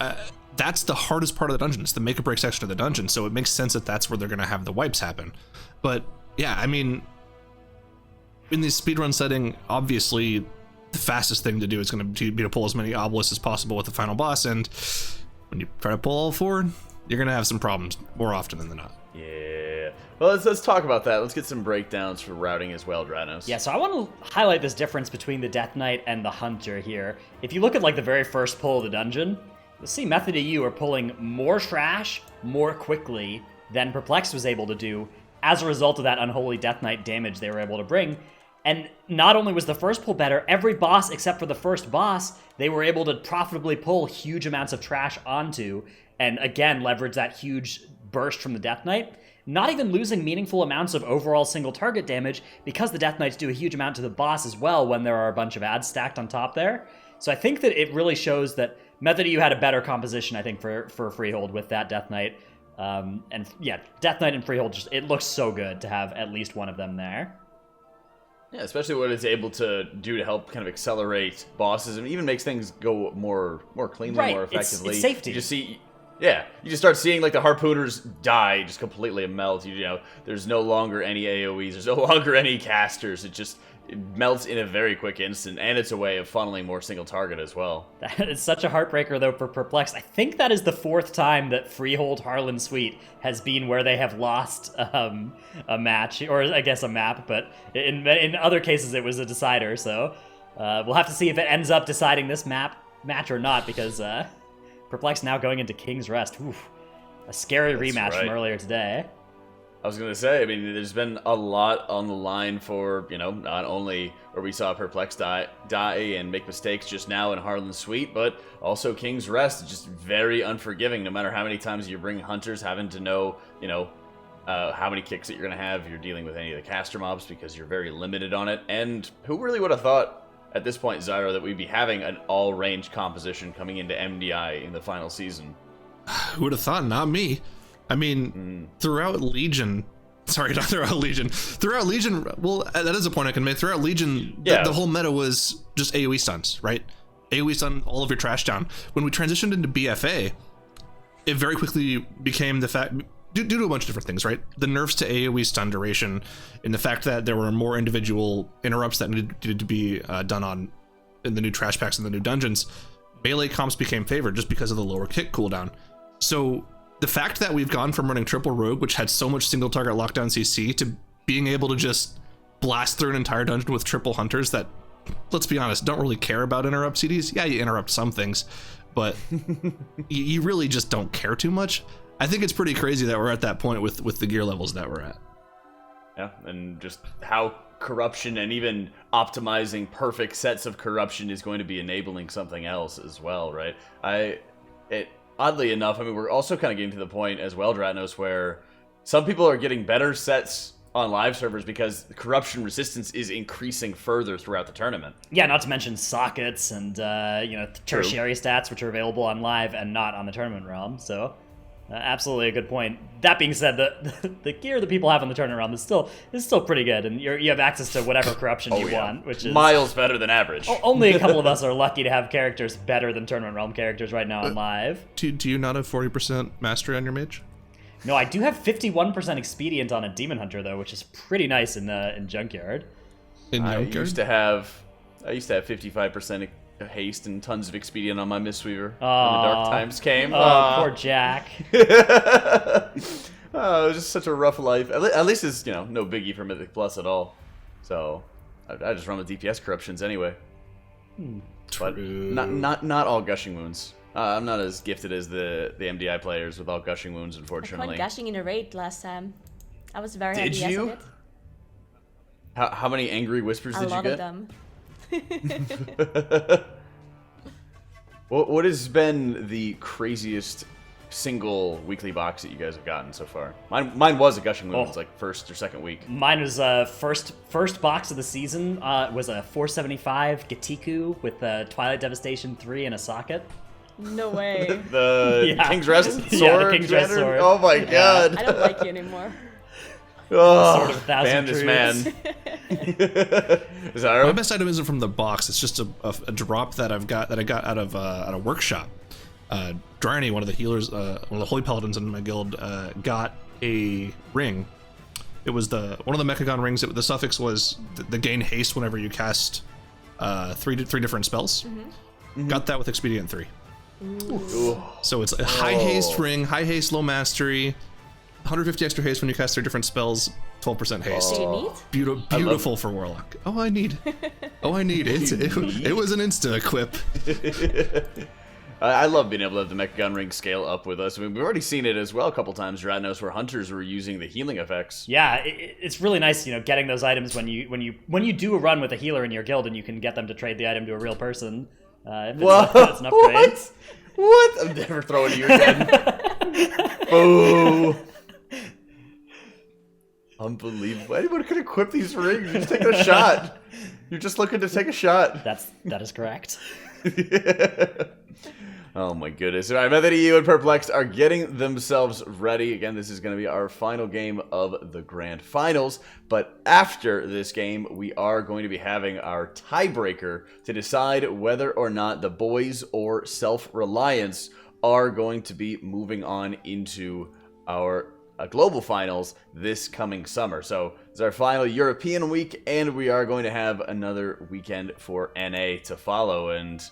[SPEAKER 3] That's the hardest part of the dungeon. It's the make or break section of the dungeon, so it makes sense that that's where they're going to have the wipes happen. But yeah, I mean, in this speedrun setting, obviously the fastest thing to do is going to be to pull as many obelisks as possible with the final boss, and when you try to pull all 4, you're gonna have some problems more often than not.
[SPEAKER 1] Yeah. Well, let's talk about that. Let's get some breakdowns for routing as well, Dranos.
[SPEAKER 5] Yeah, so I want to highlight this difference between the Death Knight and the Hunter here. If you look at like the very first pull of the dungeon, you'll see Method EU are pulling more trash more quickly than Perplexed was able to do as a result of that unholy Death Knight damage they were able to bring. And not only was the first pull better, every boss except for the first boss, they were able to profitably pull huge amounts of trash onto, and again, leverage that huge burst from the Death Knight. Not even losing meaningful amounts of overall single target damage, because the Death Knights do a huge amount to the boss as well when there are a bunch of ads stacked on top there. So I think that it really shows that Method EU had a better composition, I think, for Freehold with that Death Knight. And yeah, Death Knight and Freehold, it looks so good to have at least one of them there.
[SPEAKER 1] Yeah, especially what it's able to do to help kind of accelerate bosses and even makes things go more cleanly,
[SPEAKER 5] Right,
[SPEAKER 1] more effectively.
[SPEAKER 5] it's safety.
[SPEAKER 1] You just see, yeah, you just start seeing like the harpooners die, just completely melt. You know, there's no longer any AoEs, there's no longer any casters. It melts in a very quick instant, and it's a way of funneling more single target as well.
[SPEAKER 5] That is such a heartbreaker, though, for Perplexed. I think that is the fourth time that Freehold Harlan Suite has been where they have lost a match, or I guess a map, but in other cases it was a decider, so we'll have to see if it ends up deciding this match or not, because Perplexed now going into King's Rest. Oof, a scary rematch from earlier today.
[SPEAKER 1] I was going to say, I mean, there's been a lot on the line for, you know, not only where we saw Perplexed die and make mistakes just now in Harlan Suite, but also King's Rest, just very unforgiving, no matter how many times you bring Hunters, having to know, you know, how many kicks that you're going to have if you're dealing with any of the caster mobs, because you're very limited on it. And who really would have thought at this point, Zyro, that we'd be having an all-range composition coming into MDI in the final season?
[SPEAKER 3] Who would have thought? Not me. I mean, throughout Legion, well, that is a point I can make. Throughout Legion, the whole meta was just AoE stuns, right? AoE stun all of your trash down. When we transitioned into BFA, it very quickly became the fact, due to a bunch of different things, right? The nerfs to AoE stun duration, and the fact that there were more individual interrupts that needed to be done in the new trash packs and the new dungeons, melee comps became favored just because of the lower kick cooldown. So the fact that we've gone from running triple rogue, which had so much single target lockdown CC, to being able to just blast through an entire dungeon with triple hunters that, let's be honest, don't really care about interrupt CDs. Yeah, you interrupt some things, but you really just don't care too much. I think it's pretty crazy that we're at that point with the gear levels that we're at.
[SPEAKER 1] Yeah, and just how corruption and even optimizing perfect sets of corruption is going to be enabling something else as well, right? Oddly enough, I mean, we're also kind of getting to the point as well, Dratnos, where some people are getting better sets on live servers because corruption resistance is increasing further throughout the tournament.
[SPEAKER 5] Yeah, not to mention sockets and tertiary stats, which are available on live and not on the tournament realm. So, absolutely a good point. That being said, the gear that people have on the tournament realm is still pretty good, and you have access to whatever corruption you want, which is
[SPEAKER 1] miles better than average.
[SPEAKER 5] Only a couple of us are lucky to have characters better than tournament realm characters right now on live.
[SPEAKER 3] Do you not have 40% mastery on your mage?
[SPEAKER 5] No, I do have 51% expedient on a demon hunter though, which is pretty nice in Junkyard.
[SPEAKER 1] I used to have 55% haste and tons of expedient on my Mistweaver when the dark times came.
[SPEAKER 5] Poor Jack.
[SPEAKER 1] It was just such a rough life. At least it's, you know, no biggie for Mythic Plus at all. So I just run with DPS corruptions anyway. But not all gushing wounds. I'm not as gifted as the MDI players with all gushing wounds, unfortunately.
[SPEAKER 4] I went gushing in a raid last time. I was very happy.
[SPEAKER 1] Did you? How many angry whispers did you get?
[SPEAKER 4] A lot of them.
[SPEAKER 1] What has been the craziest single weekly box that you guys have gotten so far? Mine was a gushing wounds, like first or second week.
[SPEAKER 5] Mine was first box of the season. Was a 475 Gatiku with Twilight Devastation 3 and a socket.
[SPEAKER 4] No way.
[SPEAKER 1] The King's Rest sword.
[SPEAKER 5] Yeah, the King's Rest sword.
[SPEAKER 1] Oh my god.
[SPEAKER 4] I don't like you anymore.
[SPEAKER 1] Oh,
[SPEAKER 5] Sword of a Thousand
[SPEAKER 1] this
[SPEAKER 5] Truths.
[SPEAKER 1] man. Zyro?
[SPEAKER 3] My best item isn't from the box. It's just a drop that I got out of a workshop. Dryany, one of the healers, one of the holy paladins in my guild, got a ring. It was one of the Mechagon rings. The suffix was the gain haste whenever you cast three different spells. Got that with Expedient 3.
[SPEAKER 1] Ooh.
[SPEAKER 3] So it's a high haste ring, high haste, low mastery, 150 extra haste when you cast 3 different spells, 12% haste.
[SPEAKER 4] Do you need?
[SPEAKER 3] Beautiful for Warlock. Oh, I need. It was an insta equip.
[SPEAKER 1] I love being able to have the Mech Gun Ring scale up with us. I mean, we've already seen it as well a couple times, Radnos, where hunters were using the healing effects.
[SPEAKER 5] Yeah, it's really nice, getting those items when you do a run with a healer in your guild and you can get them to trade the item to a real person. It's an upgrade.
[SPEAKER 1] What? I'm never throwing you again. Boo. Unbelievable. Anyone could equip these rings. You're just taking a shot. You're just looking to take a shot.
[SPEAKER 5] That is correct.
[SPEAKER 1] Oh my goodness. All right, Mdi Eu and Perplexed are getting themselves ready. Again, this is going to be our final game of the Grand Finals. But after this game, we are going to be having our tiebreaker to decide whether or not the boys or Self-Reliance are going to be moving on into our global finals this coming summer. So it's our final European week, and we are going to have another weekend for NA to follow. And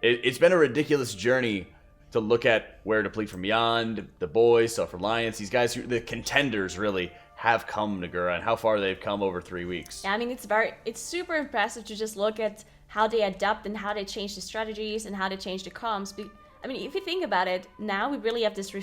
[SPEAKER 1] it's been a ridiculous journey to look at where Deplete from Beyond, the boys, Self-Reliance, these guys, the contenders really have come, Nagura, and how far they've come over 3 weeks.
[SPEAKER 4] Yeah, I mean, it's super impressive to just look at how they adapt and how they change the strategies and how they change the comms. I mean, if you think about it, now we really have this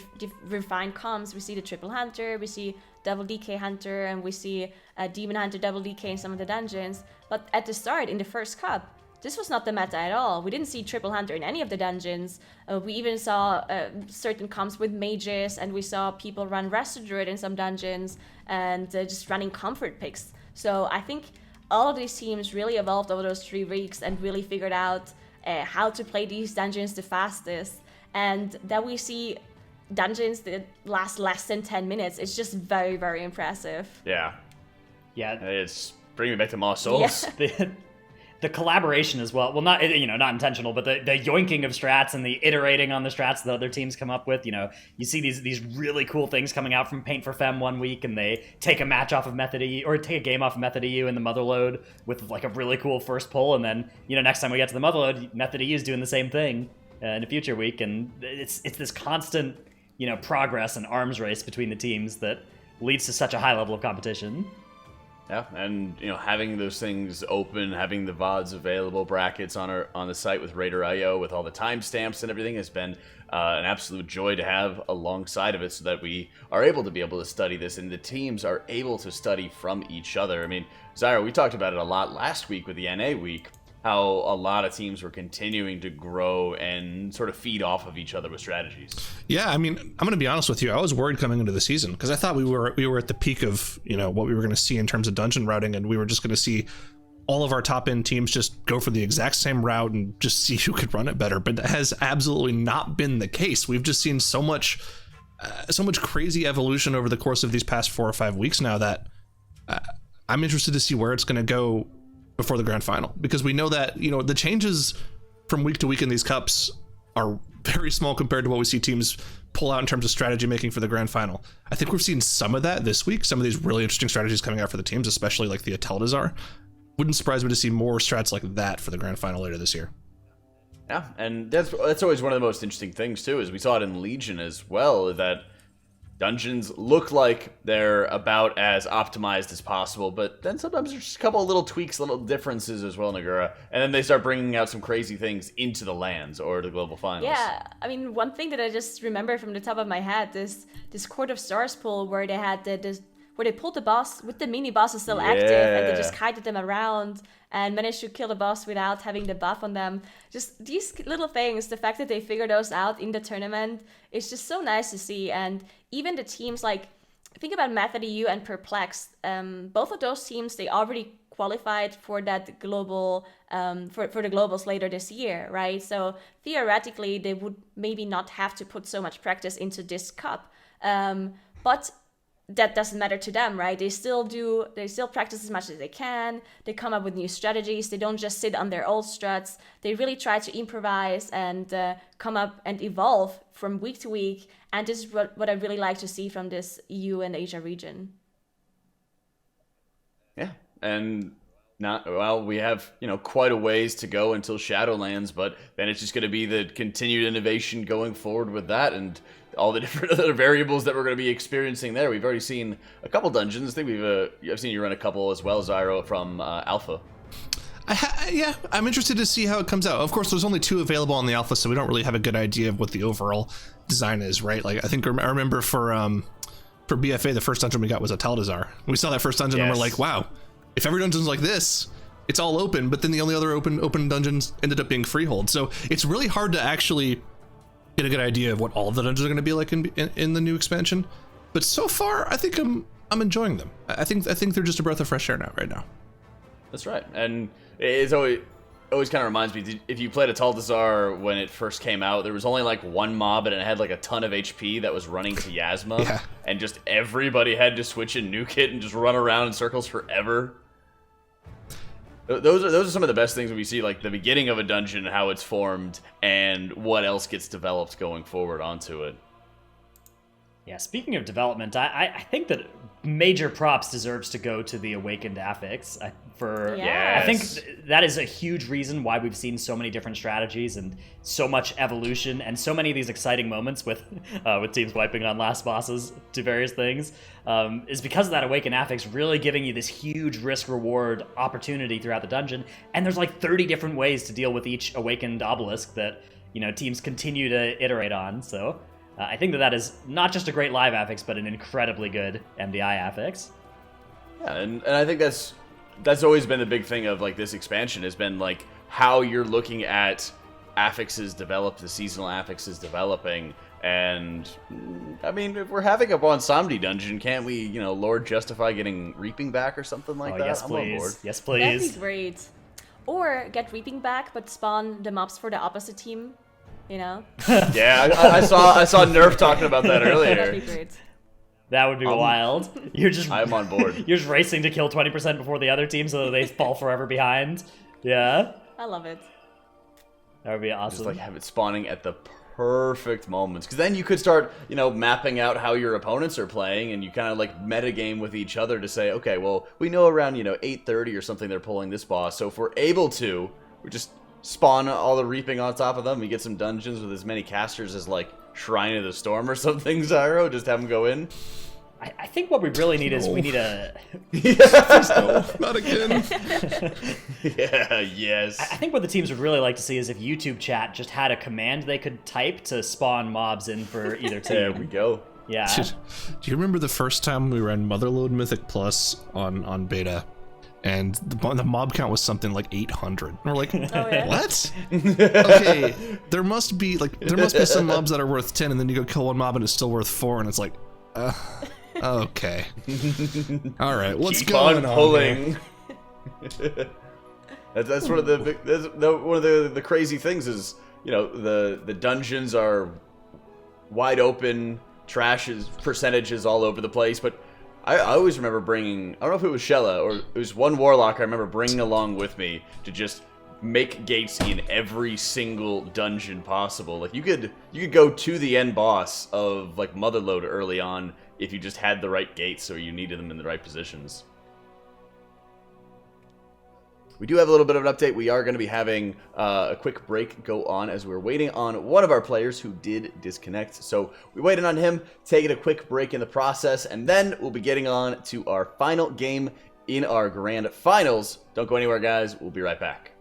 [SPEAKER 4] refined comms. We see the Triple Hunter, we see Double DK Hunter, and we see Demon Hunter Double DK in some of the dungeons. But at the start, in the first cup, this was not the meta at all. We didn't see Triple Hunter in any of the dungeons. We even saw certain comps with mages, and we saw people run Resto Druid in some dungeons, and just running comfort picks. So I think all of these teams really evolved over those 3 weeks and really figured out how to play these dungeons the fastest. And that we see dungeons that last less than 10 minutes. It's just very, very impressive.
[SPEAKER 1] Yeah.
[SPEAKER 5] Yeah.
[SPEAKER 1] It's bringing me back to Moss Souls.
[SPEAKER 5] Yeah. The collaboration as well. Well, not intentional, but the yoinking of strats and the iterating on the strats the other teams come up with. You see these really cool things coming out from Paint for Fem one week, and they take a match off of Method EU, or take a game off of Method EU in the Motherload with like a really cool first pull, and then next time we get to the Motherload, Method EU is doing the same thing in a future week, and it's this constant progress and arms race between the teams that leads to such a high level of competition.
[SPEAKER 1] Yeah, and having those things open, having the VODs available, brackets on the site with Raider.io with all the timestamps and everything has been an absolute joy to have alongside of it, so that we are able to study this, and the teams are able to study from each other. I mean, Zyra, we talked about it a lot last week with the NA week, how a lot of teams were continuing to grow and sort of feed off of each other with strategies.
[SPEAKER 3] Yeah, I mean, I'm going to be honest with you. I was worried coming into the season because I thought we were at the peak of what we were going to see in terms of dungeon routing, and we were just going to see all of our top end teams just go for the exact same route and just see who could run it better. But that has absolutely not been the case. We've just seen so much crazy evolution over the course of these past 4 or 5 weeks now that I'm interested to see where it's going to go before the grand final, because we know that the changes from week to week in these cups are very small compared to what we see teams pull out in terms of strategy making for the grand final. I think we've seen some of that this week, some of these really interesting strategies coming out for the teams, especially like the Atal'Dazar. Wouldn't surprise me to see more strats like that for the grand final later this year.
[SPEAKER 1] Yeah, and that's always one of the most interesting things too, is we saw it in Legion as well, that dungeons look like they're about as optimized as possible, but then sometimes there's just a couple of little tweaks, little differences as well, Nagura, and then they start bringing out some crazy things into the lands or the global finals.
[SPEAKER 4] Yeah, I mean, one thing that I just remember from the top of my head is this Court of Stars pull where they had where they pulled the boss with the mini bosses still active, and they just kited them around and managed to kill the boss without having the buff on them. Just these little things, the fact that they figured those out in the tournament, it's just so nice to see. And even the teams, like, think about Method EU and Perplexed. Both of those teams, they already qualified for that global, for the globals later this year, right? So theoretically, they would maybe not have to put so much practice into this cup. But that doesn't matter to them, right? They still practice as much as they can. They come up with new strategies. They don't just sit on their old struts. They really try to improvise and come up and evolve from week to week. And this is what I really like to see from this EU and Asia region.
[SPEAKER 1] Yeah, and not, well, we have, quite a ways to go until Shadowlands, but then it's just going to be the continued innovation going forward with that and all the different other variables that we're going to be experiencing there. We've already seen a couple dungeons. I think I've seen you run a couple as well, Zyro, from Alpha.
[SPEAKER 3] Yeah, I'm interested to see how it comes out. Of course, there's only 2 available on the alpha, so we don't really have a good idea of what the overall design is, right? Like, I remember for BFA, the first dungeon we got was Atal'Dazar. We saw that first dungeon and we're like, wow, if every dungeon's like this, it's all open, but then the only other open dungeons ended up being Freehold. So it's really hard to actually get a good idea of what all of the dungeons are going to be like in the new expansion. But so far, I think I'm enjoying them. I think they're just a breath of fresh air right now.
[SPEAKER 1] That's right, and it's always kind of reminds me, if you played Atal'Dazar when it first came out, there was only like one mob and it had like a ton of HP that was running to Yasma,
[SPEAKER 3] Yeah.
[SPEAKER 1] And just everybody had to switch and nuke it and just run around in circles forever. Those are some of the best things when we see, like the beginning of a dungeon, how it's formed, and what else gets developed going forward onto it.
[SPEAKER 5] Yeah, speaking of development, I think that major props deserves to go to the Awakened Affix. I think that is a huge reason why we've seen so many different strategies and so much evolution and so many of these exciting moments with teams wiping on last bosses to various things, is because of that Awakened Affix really giving you this huge risk-reward opportunity throughout the dungeon. And there's like 30 different ways to deal with each Awakened Obelisk that, teams continue to iterate on, so... I think that is not just a great live affix, but an incredibly good MDI affix.
[SPEAKER 1] Yeah, and I think that's always been the big thing of like this expansion has been like how you're looking at affixes develop, the seasonal affixes developing, and I mean if we're having a Bonsamdi dungeon, can't we, Lord justify getting Reaping back or something like that?
[SPEAKER 5] Yes,
[SPEAKER 1] I'm
[SPEAKER 5] please.
[SPEAKER 1] on board.
[SPEAKER 5] Yes, please.
[SPEAKER 4] That'd be great. Or get Reaping back, but spawn the mobs for the opposite team.
[SPEAKER 1] Yeah, I saw Nerf talking about that earlier.
[SPEAKER 4] That'd be great.
[SPEAKER 5] That would be wild.
[SPEAKER 1] I'm on board.
[SPEAKER 5] You're just racing to kill 20% before the other team so that they fall forever behind. Yeah.
[SPEAKER 4] I love it.
[SPEAKER 5] That would be awesome.
[SPEAKER 1] Just like have it spawning at the perfect moments, because then you could start, mapping out how your opponents are playing, and you kind of like metagame with each other to say, okay, well, we know around 8:30 or something they're pulling this boss, so if we're able to, we just spawn all the Reaping on top of them. We get some dungeons with as many casters as like Shrine of the Storm or something, Zyro. Just have them go in.
[SPEAKER 5] I think what we really need is we need a...
[SPEAKER 3] No, not again.
[SPEAKER 1] Yeah, yes.
[SPEAKER 5] I think what the teams would really like to see is if YouTube chat just had a command they could type to spawn mobs in for either team.
[SPEAKER 1] There we go.
[SPEAKER 5] Yeah.
[SPEAKER 3] Do you remember the first time we ran Motherload Mythic Plus on beta? And the mob count was something like 800. And we're like, what? Okay, there must be some mobs that are worth 10, and then you go kill one mob and it's still worth 4, and it's like, okay. All right, what's
[SPEAKER 1] Keep
[SPEAKER 3] going
[SPEAKER 1] on pulling. That's one of the crazy things is, the dungeons are wide open, percentages all over the place, but I always remember bringing, I don't know if it was Shella or it was one Warlock I remember bringing along with me to just make gates in every single dungeon possible. Like you could go to the end boss of like Motherload early on if you just had the right gates or you needed them in the right positions. We do have a little bit of an update. We are going to be having a quick break go on as we're waiting on one of our players who did disconnect. So we waited on him, taking a quick break in the process, and then we'll be getting on to our final game in our grand finals. Don't go anywhere, guys. We'll be right back.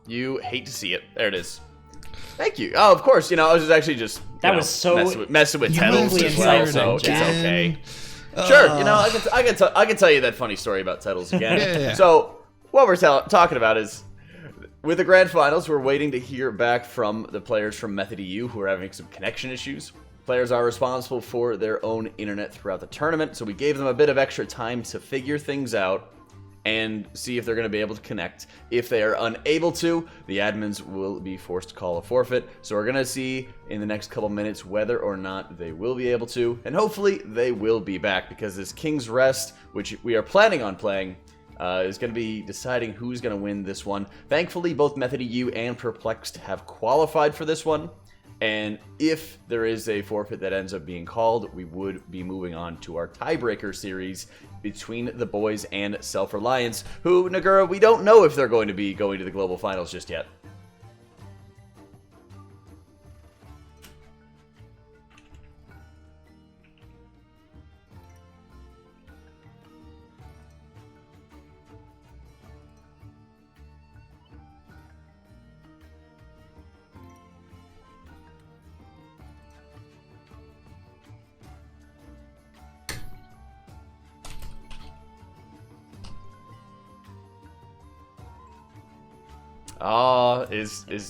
[SPEAKER 1] You hate to see it. There it is. Thank you. Oh, of course. I was actually just messing with Tettles as well, so it's okay. Sure. I can tell you that funny story about Tettles again.
[SPEAKER 3] Yeah.
[SPEAKER 1] So what we're talking about is with the grand finals, we're waiting to hear back from the players from Method EU who are having some connection issues. Players are responsible for their own internet throughout the tournament, so we gave them a bit of extra time to figure things out and see if they're going to be able to connect. If they are unable to, the admins will be forced to call a forfeit. So we're going to see in the next couple minutes whether or not they will be able to, and hopefully they will be back, because this King's Rest, which we are planning on playing, is going to be deciding who's going to win this one. Thankfully, both Method EU and Perplexed have qualified for this one. And if there is a forfeit that ends up being called, we would be moving on to our tiebreaker series between the boys and Self-Reliance, who, Nagura, we don't know if they're going to be going to the global finals just yet.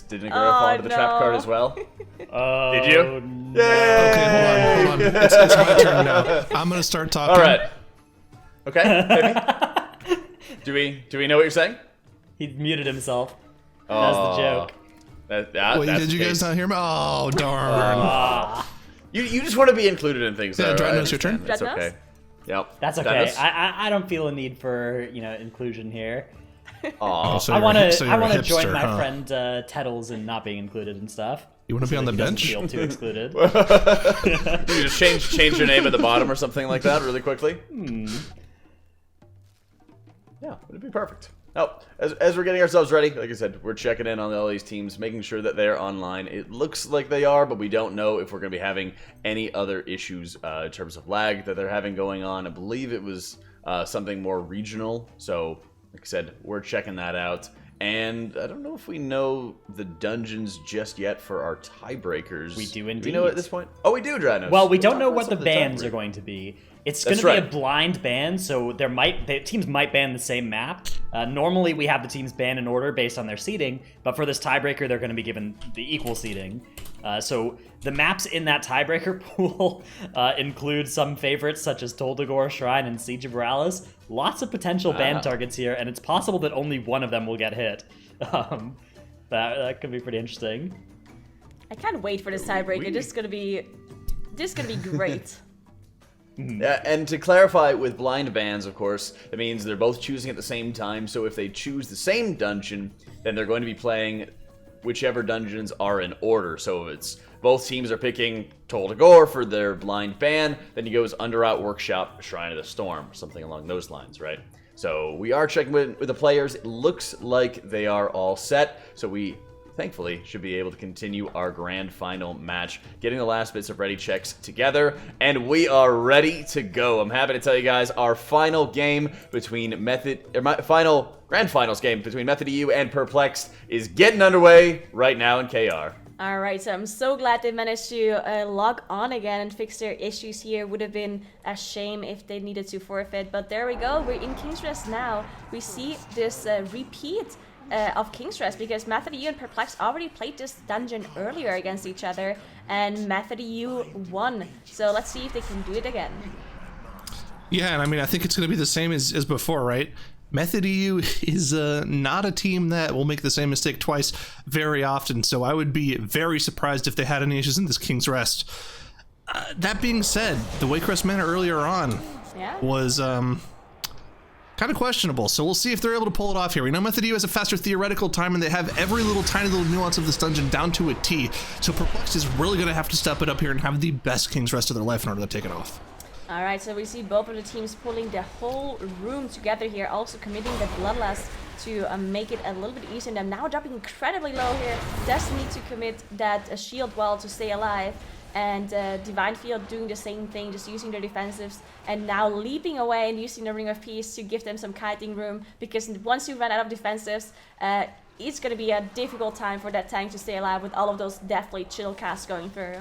[SPEAKER 1] Did Nagura fall into the trap card as well? Did you?
[SPEAKER 2] No.
[SPEAKER 3] Okay, hold on. It's my turn now. I'm gonna start talking.
[SPEAKER 1] All right. Okay. Maybe. Do we know what you're saying?
[SPEAKER 5] He muted himself. That's the joke.
[SPEAKER 3] Wait, did you guys not hear me? Oh, darn.
[SPEAKER 1] You just want to be included in things.
[SPEAKER 3] Yeah,
[SPEAKER 1] though,
[SPEAKER 3] Dreadnought,
[SPEAKER 1] right?
[SPEAKER 3] it's your turn.
[SPEAKER 1] That's
[SPEAKER 4] Dreadnought?
[SPEAKER 1] okay. Yep.
[SPEAKER 5] That's okay.
[SPEAKER 1] Dreadnoughts?
[SPEAKER 5] I don't feel a need for inclusion here.
[SPEAKER 1] Aw.
[SPEAKER 3] So
[SPEAKER 5] I want
[SPEAKER 3] you're a
[SPEAKER 5] to join
[SPEAKER 3] hipster,
[SPEAKER 5] my
[SPEAKER 3] huh?
[SPEAKER 5] friend Tettles in not being included and stuff.
[SPEAKER 3] You want to be on the
[SPEAKER 5] He doesn't
[SPEAKER 3] bench?
[SPEAKER 5] feel too excluded.
[SPEAKER 1] You just change your name at the bottom or something like that really quickly. Yeah, it'd be perfect. Oh, as we're getting ourselves ready, like I said, we're checking in on all these teams, making sure that they're online. It looks like they are, but we don't know if we're going to be having any other issues in terms of lag that they're having going on. I believe it was something more regional, so like I said, we're checking that out. And I don't know if we know the dungeons just yet for our tiebreakers.
[SPEAKER 5] We do
[SPEAKER 1] Do we
[SPEAKER 5] indeed.
[SPEAKER 1] know at this point? Oh, we do, Dranos.
[SPEAKER 5] Well, we don't know
[SPEAKER 1] Talk
[SPEAKER 5] what
[SPEAKER 1] about
[SPEAKER 5] the
[SPEAKER 1] some of
[SPEAKER 5] bans
[SPEAKER 1] tiebreakers.
[SPEAKER 5] are going to be. It's going
[SPEAKER 1] That's
[SPEAKER 5] to be a
[SPEAKER 1] right.
[SPEAKER 5] blind ban, so teams might ban the same map. Normally, we have the teams ban in order based on their seeding, but for this tiebreaker, they're going to be given the equal seeding. So the maps in that tiebreaker pool include some favorites such as Atal'Dazar, Shrine, and Siege of Reliance. Lots of potential ban targets here, and it's possible that only one of them will get hit. That could be pretty interesting.
[SPEAKER 4] I can't wait for this tiebreaker. This is gonna be great.
[SPEAKER 1] Yeah, and to clarify, with blind bans, of course, it means they're both choosing at the same time. So if they choose the same dungeon, then they're going to be playing whichever dungeons are in order. So if it's both teams are picking Atal'Dazar for their blind ban, then he goes Underout, Workshop, Shrine of the Storm, something along those lines, right? So we are checking with the players. It looks like they are all set. So we thankfully should be able to continue our grand final match, getting the last bits of ready checks together, and we are ready to go. I'm happy to tell you guys our final game between final grand finals game between Method EU and Perplexed is getting underway right now in KR.
[SPEAKER 4] Alright, so I'm so glad they managed to log on again and fix their issues here. Would have been a shame if they needed to forfeit, but there we go. We're in King's Rest now. We see this repeat of King's Rest, because Method EU and Perplexed already played this dungeon earlier against each other, and Method EU won. So let's see if they can do it again.
[SPEAKER 3] Yeah, and I mean, I think it's going to be the same as before, right? Method EU is not a team that will make the same mistake twice very often, so I would be very surprised if they had any issues in this King's Rest. That being said, the Wayrest Manor earlier on was kind of questionable, so we'll see if they're able to pull it off here. We know Method EU has a faster theoretical time, and they have every little tiny little nuance of this dungeon down to a T, so Perplexed is really going to have to step it up here and have the best King's Rest of their life in order to take it off.
[SPEAKER 4] Alright, so we see both of the teams pulling the whole room together here, also committing the Bloodlust to make it a little bit easier. And now dropping incredibly low here. Does need to commit that shield wall to stay alive. And Divine Field doing the same thing, just using their defensives. And now leaping away and using the Ring of Peace to give them some kiting room. Because once you run out of defensives, it's going to be a difficult time for that tank to stay alive with all of those deathly chill casts going through.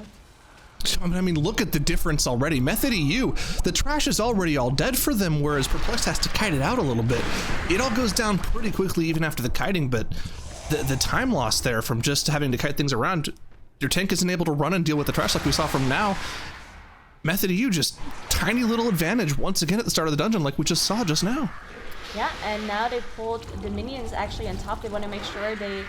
[SPEAKER 3] I mean, look at the difference already. Method EU, the trash is already all dead for them, whereas Perplexed has to kite it out a little bit. It all goes down pretty quickly even after the kiting, but the time loss there from just having to kite things around, your tank isn't able to run and deal with the trash like we saw from now. Method EU just tiny little advantage once again at the start of the dungeon like we just saw just now.
[SPEAKER 4] Yeah, and now they pulled the minions actually on top. They want to make sure they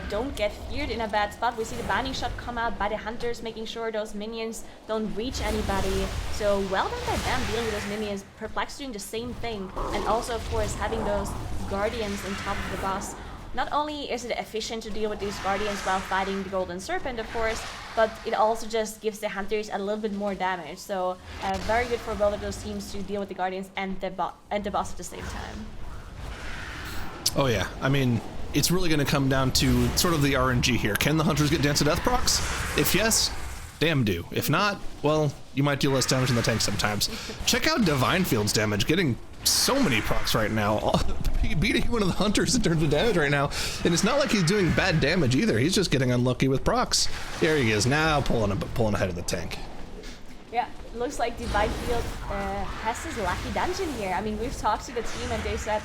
[SPEAKER 4] don't get feared in a bad spot. We see the binding shot come out by the hunters, making sure those minions don't reach anybody. So well done by them dealing with those minions. Perplexed doing the same thing. And also, of course, having those guardians on top of the boss. Not only is it efficient to deal with these guardians while fighting the golden serpent, of course, but it also just gives the hunters a little bit more damage. So very good for both of those teams to deal with the guardians and the boss at the same time.
[SPEAKER 3] Oh yeah, I mean, it's really going to come down to sort of the RNG here. Can the hunters get Dance to Death procs? If yes, damn do. If not, well, you might deal less damage in the tank sometimes. Check out Divine Field's damage, getting so many procs right now. Beating one of the hunters in terms of damage right now. And it's not like he's doing bad damage either. He's just getting unlucky with procs. There he is, now pulling ahead of the tank.
[SPEAKER 4] Yeah, looks like Divine Field has his lucky dungeon here. I mean, we've talked to the team and they said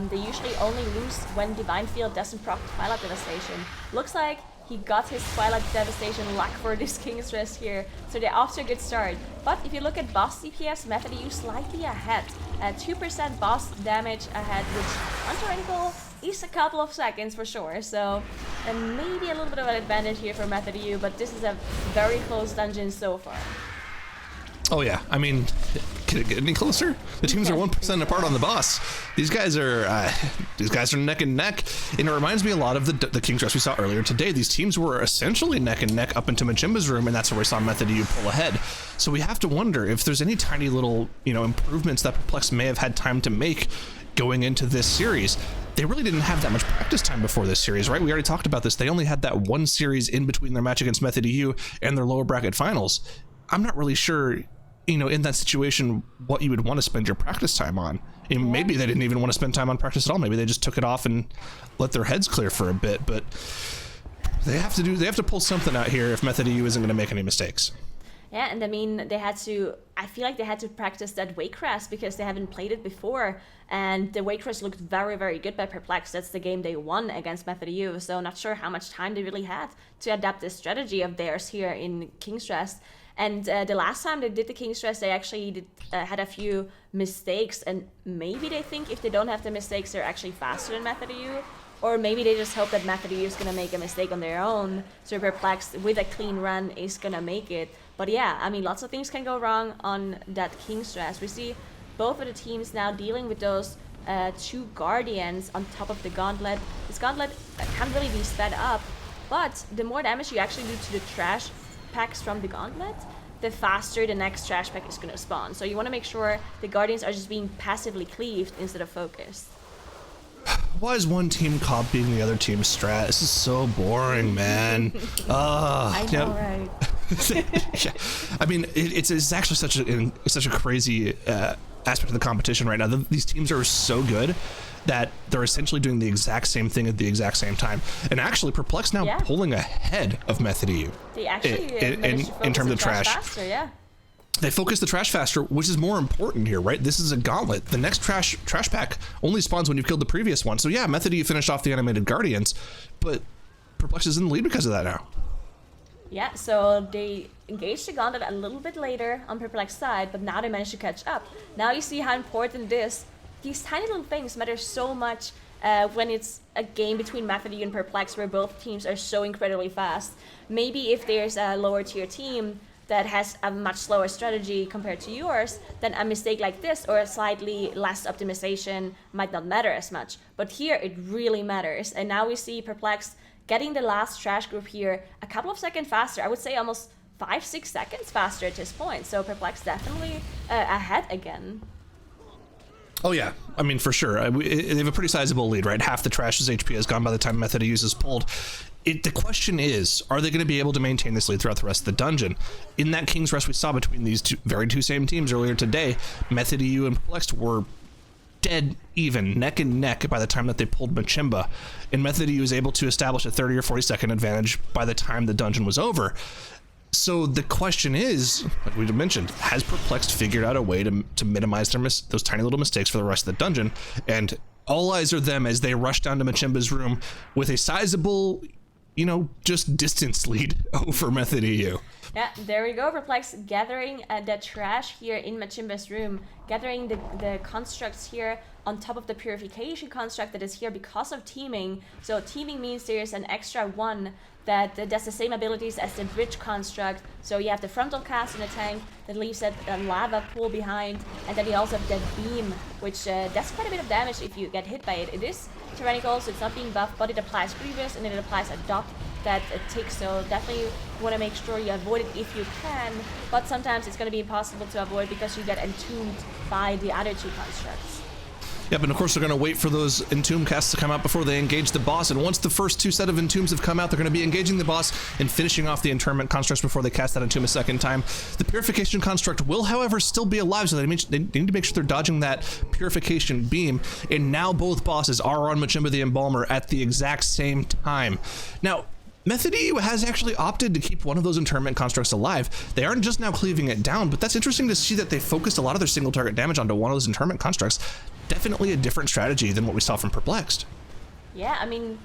[SPEAKER 4] they usually only lose when Divine Field doesn't proc Twilight Devastation. Looks like he got his Twilight Devastation luck for this King's Rest here, so they're off to a good start. But if you look at boss DPS, Method EU slightly ahead. 2% boss damage ahead, which on Tyrannical is a couple of seconds for sure. So maybe a little bit of an advantage here for Method EU, but this is a very close dungeon so far.
[SPEAKER 3] Oh yeah, I mean, can it get any closer? The teams are 1% apart on the boss. These guys are neck and neck, and it reminds me a lot of the King's Rest we saw earlier today. These teams were essentially neck and neck up into Machimba's room, and that's where we saw Method EU pull ahead. So we have to wonder if there's any tiny little, improvements that Perplexed may have had time to make going into this series. They really didn't have that much practice time before this series, right? We already talked about this. They only had that one series in between their match against Method EU and their lower bracket finals. I'm not really sure, in that situation, what you would want to spend your practice time on. And maybe they didn't even want to spend time on practice at all. Maybe they just took it off and let their heads clear for a bit. But they have to pull something out here if Method EU isn't going to make any mistakes.
[SPEAKER 4] Yeah, and I mean, I feel like they had to practice that Wayrest because they haven't played it before. And the Wayrest looked very, very good by Perplexed. That's the game they won against Method EU. So not sure how much time they really had to adapt this strategy of theirs here in King's Rest. And the last time they did the King's Rest, they actually had a few mistakes. And maybe they think if they don't have the mistakes, they're actually faster than Method EU. Or maybe they just hope that Method EU is going to make a mistake on their own. So Perplexed, with a clean run, is going to make it. But yeah, I mean, lots of things can go wrong on that King's Rest. We see both of the teams now dealing with those two Guardians on top of the Gauntlet. This Gauntlet can't really be sped up. But the more damage you actually do to the trash packs from the Gauntlet, the faster the next trash pack is going to spawn. So you want to make sure the Guardians are just being passively cleaved instead of focused.
[SPEAKER 3] Why is one team copying the other team's strat? This is so boring, man.
[SPEAKER 4] I know, right?
[SPEAKER 3] Yeah. I mean, it's actually such a crazy aspect of the competition right now. These teams are so good that they're essentially doing the exact same thing at the exact same time. And actually, Perplexed now pulling ahead of Method EU.
[SPEAKER 4] They actually
[SPEAKER 3] in terms of trash.
[SPEAKER 4] Faster, yeah.
[SPEAKER 3] They focus the trash faster, which is more important here, right? This is a gauntlet. The next trash pack only spawns when you've killed the previous one. So yeah, Method EU finished off the animated Guardians, but Perplexed is in the lead because of that now.
[SPEAKER 4] Yeah, so they engaged the Gauntlet a little bit later on Perplexed side, but now they managed to catch up. Now you see how important it is. These tiny little things matter so much when it's a game between Method EU and Perplexed where both teams are so incredibly fast. Maybe if there's a lower tier team that has a much slower strategy compared to yours, then a mistake like this or a slightly less optimization might not matter as much. But here it really matters. And now we see Perplexed getting the last trash group here a couple of seconds faster. I would say almost 5-6 seconds faster at this point. So Perplexed definitely ahead again.
[SPEAKER 3] Oh yeah, I mean for sure. They have a pretty sizable lead, right? Half the trash's HP has gone by the time Method EU is pulled. The question is, are they going to be able to maintain this lead throughout the rest of the dungeon? In that King's Rest we saw between these two same teams earlier today, Method EU and Perplexed were dead even, neck and neck by the time that they pulled Machimba, and Method EU was able to establish a 30 or 40 second advantage by the time the dungeon was over. So the question is, like we mentioned, has Perplexed figured out a way to minimize those tiny little mistakes for the rest of the dungeon? And all eyes are them as they rush down to Machimba's room with a sizable, just distance lead over Method EU.
[SPEAKER 4] Yeah, there we go. Perplexed gathering the trash here in Machimba's room, gathering the constructs here on top of the purification construct that is here because of teaming. So teaming means there's an extra one that does the same abilities as the bridge construct. So you have the frontal cast in the tank that leaves a lava pool behind, and then you also have that beam, which does quite a bit of damage if you get hit by it. It is tyrannical, so it's not being buffed, but it applies grievous, and then it applies a dot that ticks, so definitely want to make sure you avoid it if you can, but sometimes it's going to be impossible to avoid because you get entombed by the other two constructs.
[SPEAKER 3] Yep, and of course they're going to wait for those Entomb casts to come out before they engage the boss, and once the first two set of Entombs have come out, they're going to be engaging the boss and finishing off the Interment constructs before they cast that Entomb a second time. The Purification construct will, however, still be alive, so they need to make sure they're dodging that Purification beam, and now both bosses are on Machimba the Embalmer at the exact same time. Now, Method EU has actually opted to keep one of those Interment constructs alive. They aren't just now cleaving it down, but that's interesting to see that they focused a lot of their single target damage onto one of those Interment constructs. Definitely a different strategy than what we saw from Perplexed.
[SPEAKER 4] Yeah, I mean,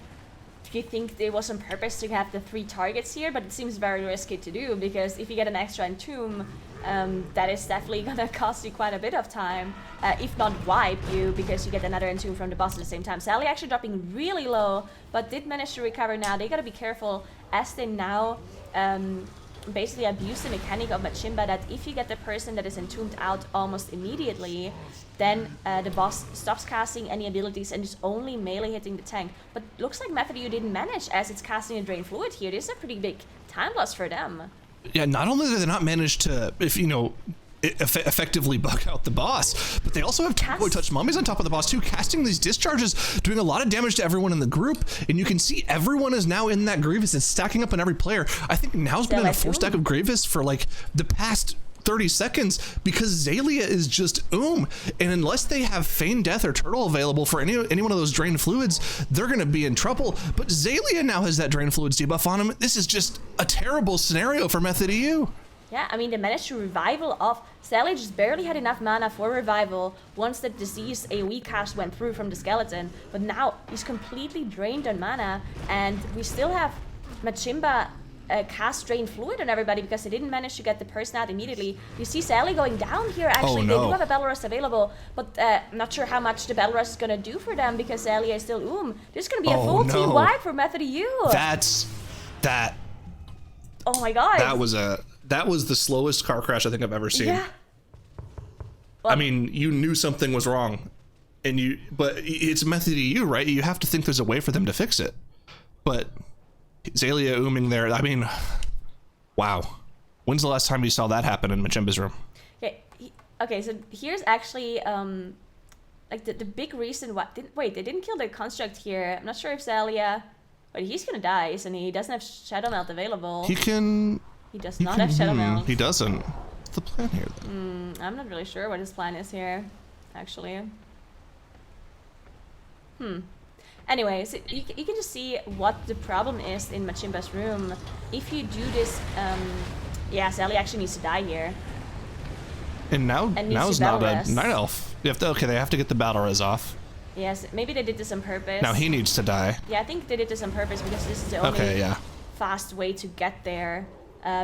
[SPEAKER 4] do you think it was on purpose to have the 3 targets here? But it seems very risky to do, because if you get an extra Entomb, that is definitely gonna cost you quite a bit of time, if not wipe you, because you get another Entomb from the boss at the same time. Sally actually dropping really low, but did manage to recover now. They gotta be careful as they now basically abuse the mechanic of Machimba, that if you get the person that is entombed out almost immediately, then the boss stops casting any abilities and is only melee hitting the tank. But looks like Method EU didn't manage, as it's casting a Drain Fluid here. This is a pretty big time loss for them.
[SPEAKER 3] Yeah, not only did they not manage to, effectively bug out the boss, but they also have Boy Touch Mummies on top of the boss too, casting these discharges, doing a lot of damage to everyone in the group, and you can see everyone is now in that Grievous. It's stacking up on every player. I think now's been in a 4-stack of Grievous for like the past 30 seconds because Zalia is just and unless they have Feign Death or Turtle available for any one of those Drain Fluids, they're going to be in trouble. But Zalia now has that Drain Fluids debuff on him. This is just a terrible scenario for Method EU.
[SPEAKER 4] Yeah, I mean, they managed to revival off. Sally just barely had enough mana for revival once the disease AoE cast went through from the skeleton, but now he's completely drained on mana, and we still have Machimba cast Drain Fluid on everybody because they didn't manage to get the person out immediately. You see Sally going down here, actually. They do have a Battle Rust available, but not sure how much the Battle Rust is going to do for them because Sally is still There's going to be a full team wipe for Method EU. Oh my god.
[SPEAKER 3] That was the slowest car crash I think I've ever seen.
[SPEAKER 4] Yeah. Well,
[SPEAKER 3] I mean, you knew something was wrong, but it's Method EU, right? You have to think there's a way for them to fix it. But Zalia ooming there, I mean, wow. When's the last time you saw that happen in Machimba's room?
[SPEAKER 4] Okay, so here's actually like the big reason why. Wait, they didn't kill the construct here. I'm not sure if Zalia, but he's gonna die, isn't he? He doesn't have Shadow Melt available.
[SPEAKER 3] He
[SPEAKER 4] does not have Shadow Melt.
[SPEAKER 3] He doesn't. What's the plan here then?
[SPEAKER 4] I'm not really sure what his plan is here, actually. Anyway, so you can just see what the problem is in Machimba's room. If you do this, Sally actually needs to die here.
[SPEAKER 3] And now's not a Night Elf. They have to get the Battle Res off.
[SPEAKER 4] Yes, maybe they did this on purpose.
[SPEAKER 3] Now he needs to die.
[SPEAKER 4] Yeah, I think they did this on purpose because this is the only fast way to get there,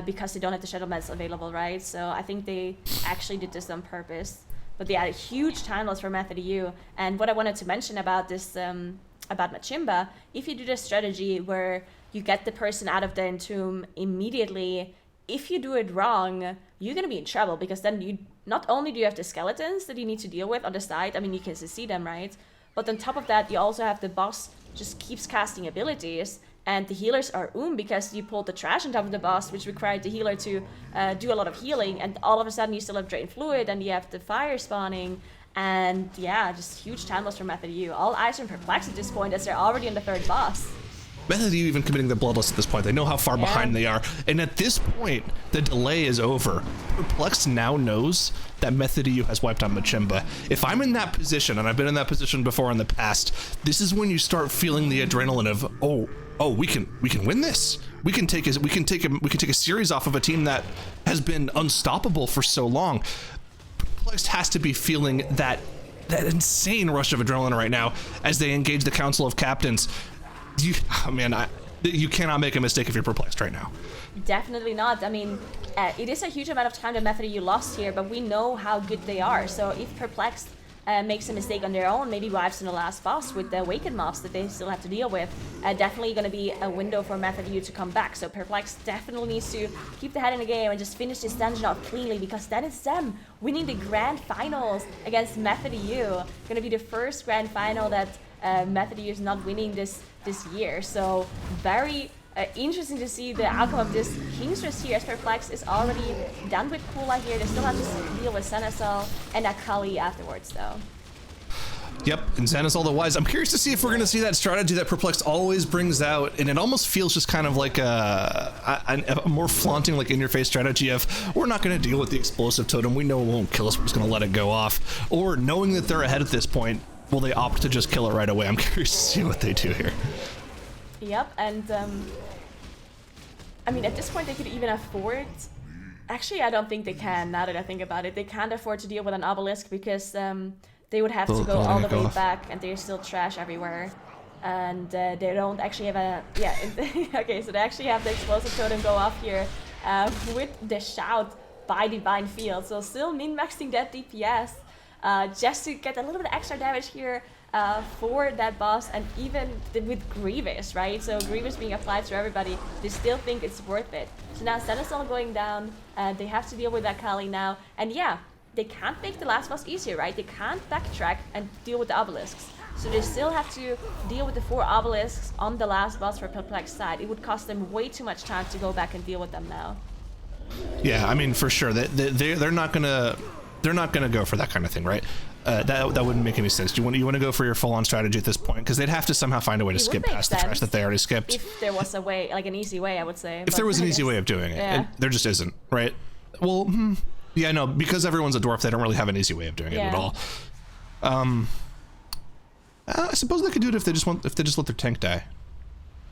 [SPEAKER 4] because they don't have the Shadow Meds available, right? So I think they actually did this on purpose. But yeah, a huge time loss for Method EU. And what I wanted to mention about this, about Machimba, if you do this strategy where you get the person out of the entomb immediately, if you do it wrong, you're gonna be in trouble, because then you not only do you have the skeletons that you need to deal with on the side, I mean, you can see them, right? But on top of that, you also have the boss just keeps casting abilities, and the healers are because you pulled the trash on top of the boss, which required the healer to do a lot of healing, and all of a sudden you still have Drain Fluid, and you have the fire spawning, and yeah, just huge time loss for Method EU. All eyes on Perplexed at this point, as they're already on the 3rd boss.
[SPEAKER 3] Method You even committing the Bloodlust at this point. They know how far behind they are. And at this point, the delay is over. Perplexed now knows that Method You has wiped out Machimba. If I'm in that position, and I've been in that position before in the past, this is when you start feeling the adrenaline of, oh, we can win this. We can take a series off of a team that has been unstoppable for so long. Perplexed has to be feeling that insane rush of adrenaline right now as they engage the Council of Captains. You cannot make a mistake if you're Perplexed right now.
[SPEAKER 4] Definitely not. I mean, it is a huge amount of time that Method You lost here, but we know how good they are. So if Perplexed makes a mistake on their own, maybe wipes in the last boss with the awakened mobs that they still have to deal with, definitely going to be a window for Method You to come back. So Perplexed definitely needs to keep the head in the game and just finish this dungeon off cleanly, because then it's them winning the grand finals against Method You. Going to be the first grand final that Method You is not winning this year. So very interesting to see the outcome of this King's Rest here, as Perplexed is already done with Kula here. They still have to deal with Xenazal and Akali afterwards, though.
[SPEAKER 3] Yep, and Xenazal the Wise. I'm curious to see if we're going to see that strategy that Perplexed always brings out, and it almost feels just kind of like a more flaunting, like in-your-face strategy of, we're not going to deal with the explosive totem. We know it won't kill us. We're just going to let it go off. Or knowing that they're ahead at this point, will they opt to just kill it right away? I'm curious to see what they do here.
[SPEAKER 4] Yep, and I mean, at this point they could even afford... Actually, I don't think they can, now that I think about it. They can't afford to deal with an obelisk, because they would have to go all the way back, and there's still trash everywhere. And they don't actually have a... Yeah, okay, so they actually have the explosive totem go off here with the shout by Divine Field. So still min-maxing that DPS just to get a little bit of extra damage here for that boss, and even with Grievous, right? So Grievous being applied to everybody, they still think it's worth it. So now Xenazal going down, they have to deal with Akali now, and yeah, they can't make the last boss easier, right? They can't backtrack and deal with the obelisks. So they still have to deal with the 4 obelisks on the last boss for Perplexed side. It would cost them way too much time to go back and deal with them now.
[SPEAKER 3] Yeah, I mean, for sure, they're not gonna go for that kind of thing, right? That wouldn't make any sense. You want to go for your full-on strategy at this point, because they'd have to somehow find a way to skip past the trash that they already skipped.
[SPEAKER 4] If there was a way, like an easy way, I would say.
[SPEAKER 3] If there was an easy way of doing it, and there just isn't, right? Well, yeah, no, because everyone's a dwarf, they don't really have an easy way of doing it at all. I suppose they could do it if they just let their tank die.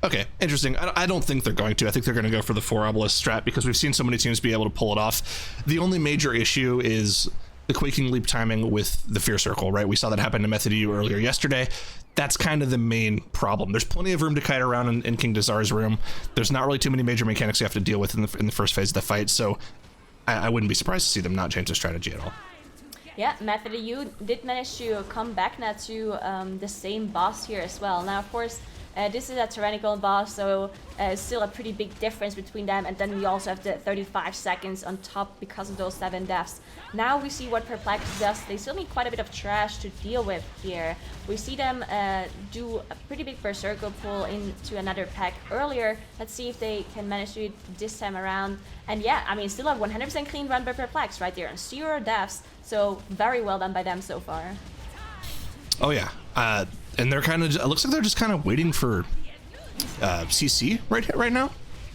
[SPEAKER 3] Okay, interesting. I don't think they're going to. I think they're going to go for the 4 obelisk strat, because we've seen so many teams be able to pull it off. The only major issue is the Quaking Leap timing with the Fear Circle, right? We saw that happen to Method You earlier yesterday. That's kind of the main problem. There's plenty of room to kite around in King Dazar's room. There's not really too many major mechanics you have to deal with in the first phase of the fight, so I wouldn't be surprised to see them not change their strategy at all.
[SPEAKER 4] Yeah, Method You did manage to come back now to the same boss here as well. Now, of course, this is a tyrannical boss, so still a pretty big difference between them, and then we also have the 35 seconds on top because of those 7 deaths. Now we see what Perplexed does. They still need quite a bit of trash to deal with here. We see them do a pretty big Berserker pull into another pack earlier. Let's see if they can manage to do it this time around. And yeah, I mean, still a 100% clean run by Perplexed right there, and 0 deaths, so very well done by them so far.
[SPEAKER 3] Oh yeah, and they're kind of, it looks like they're just kind of waiting for CC right now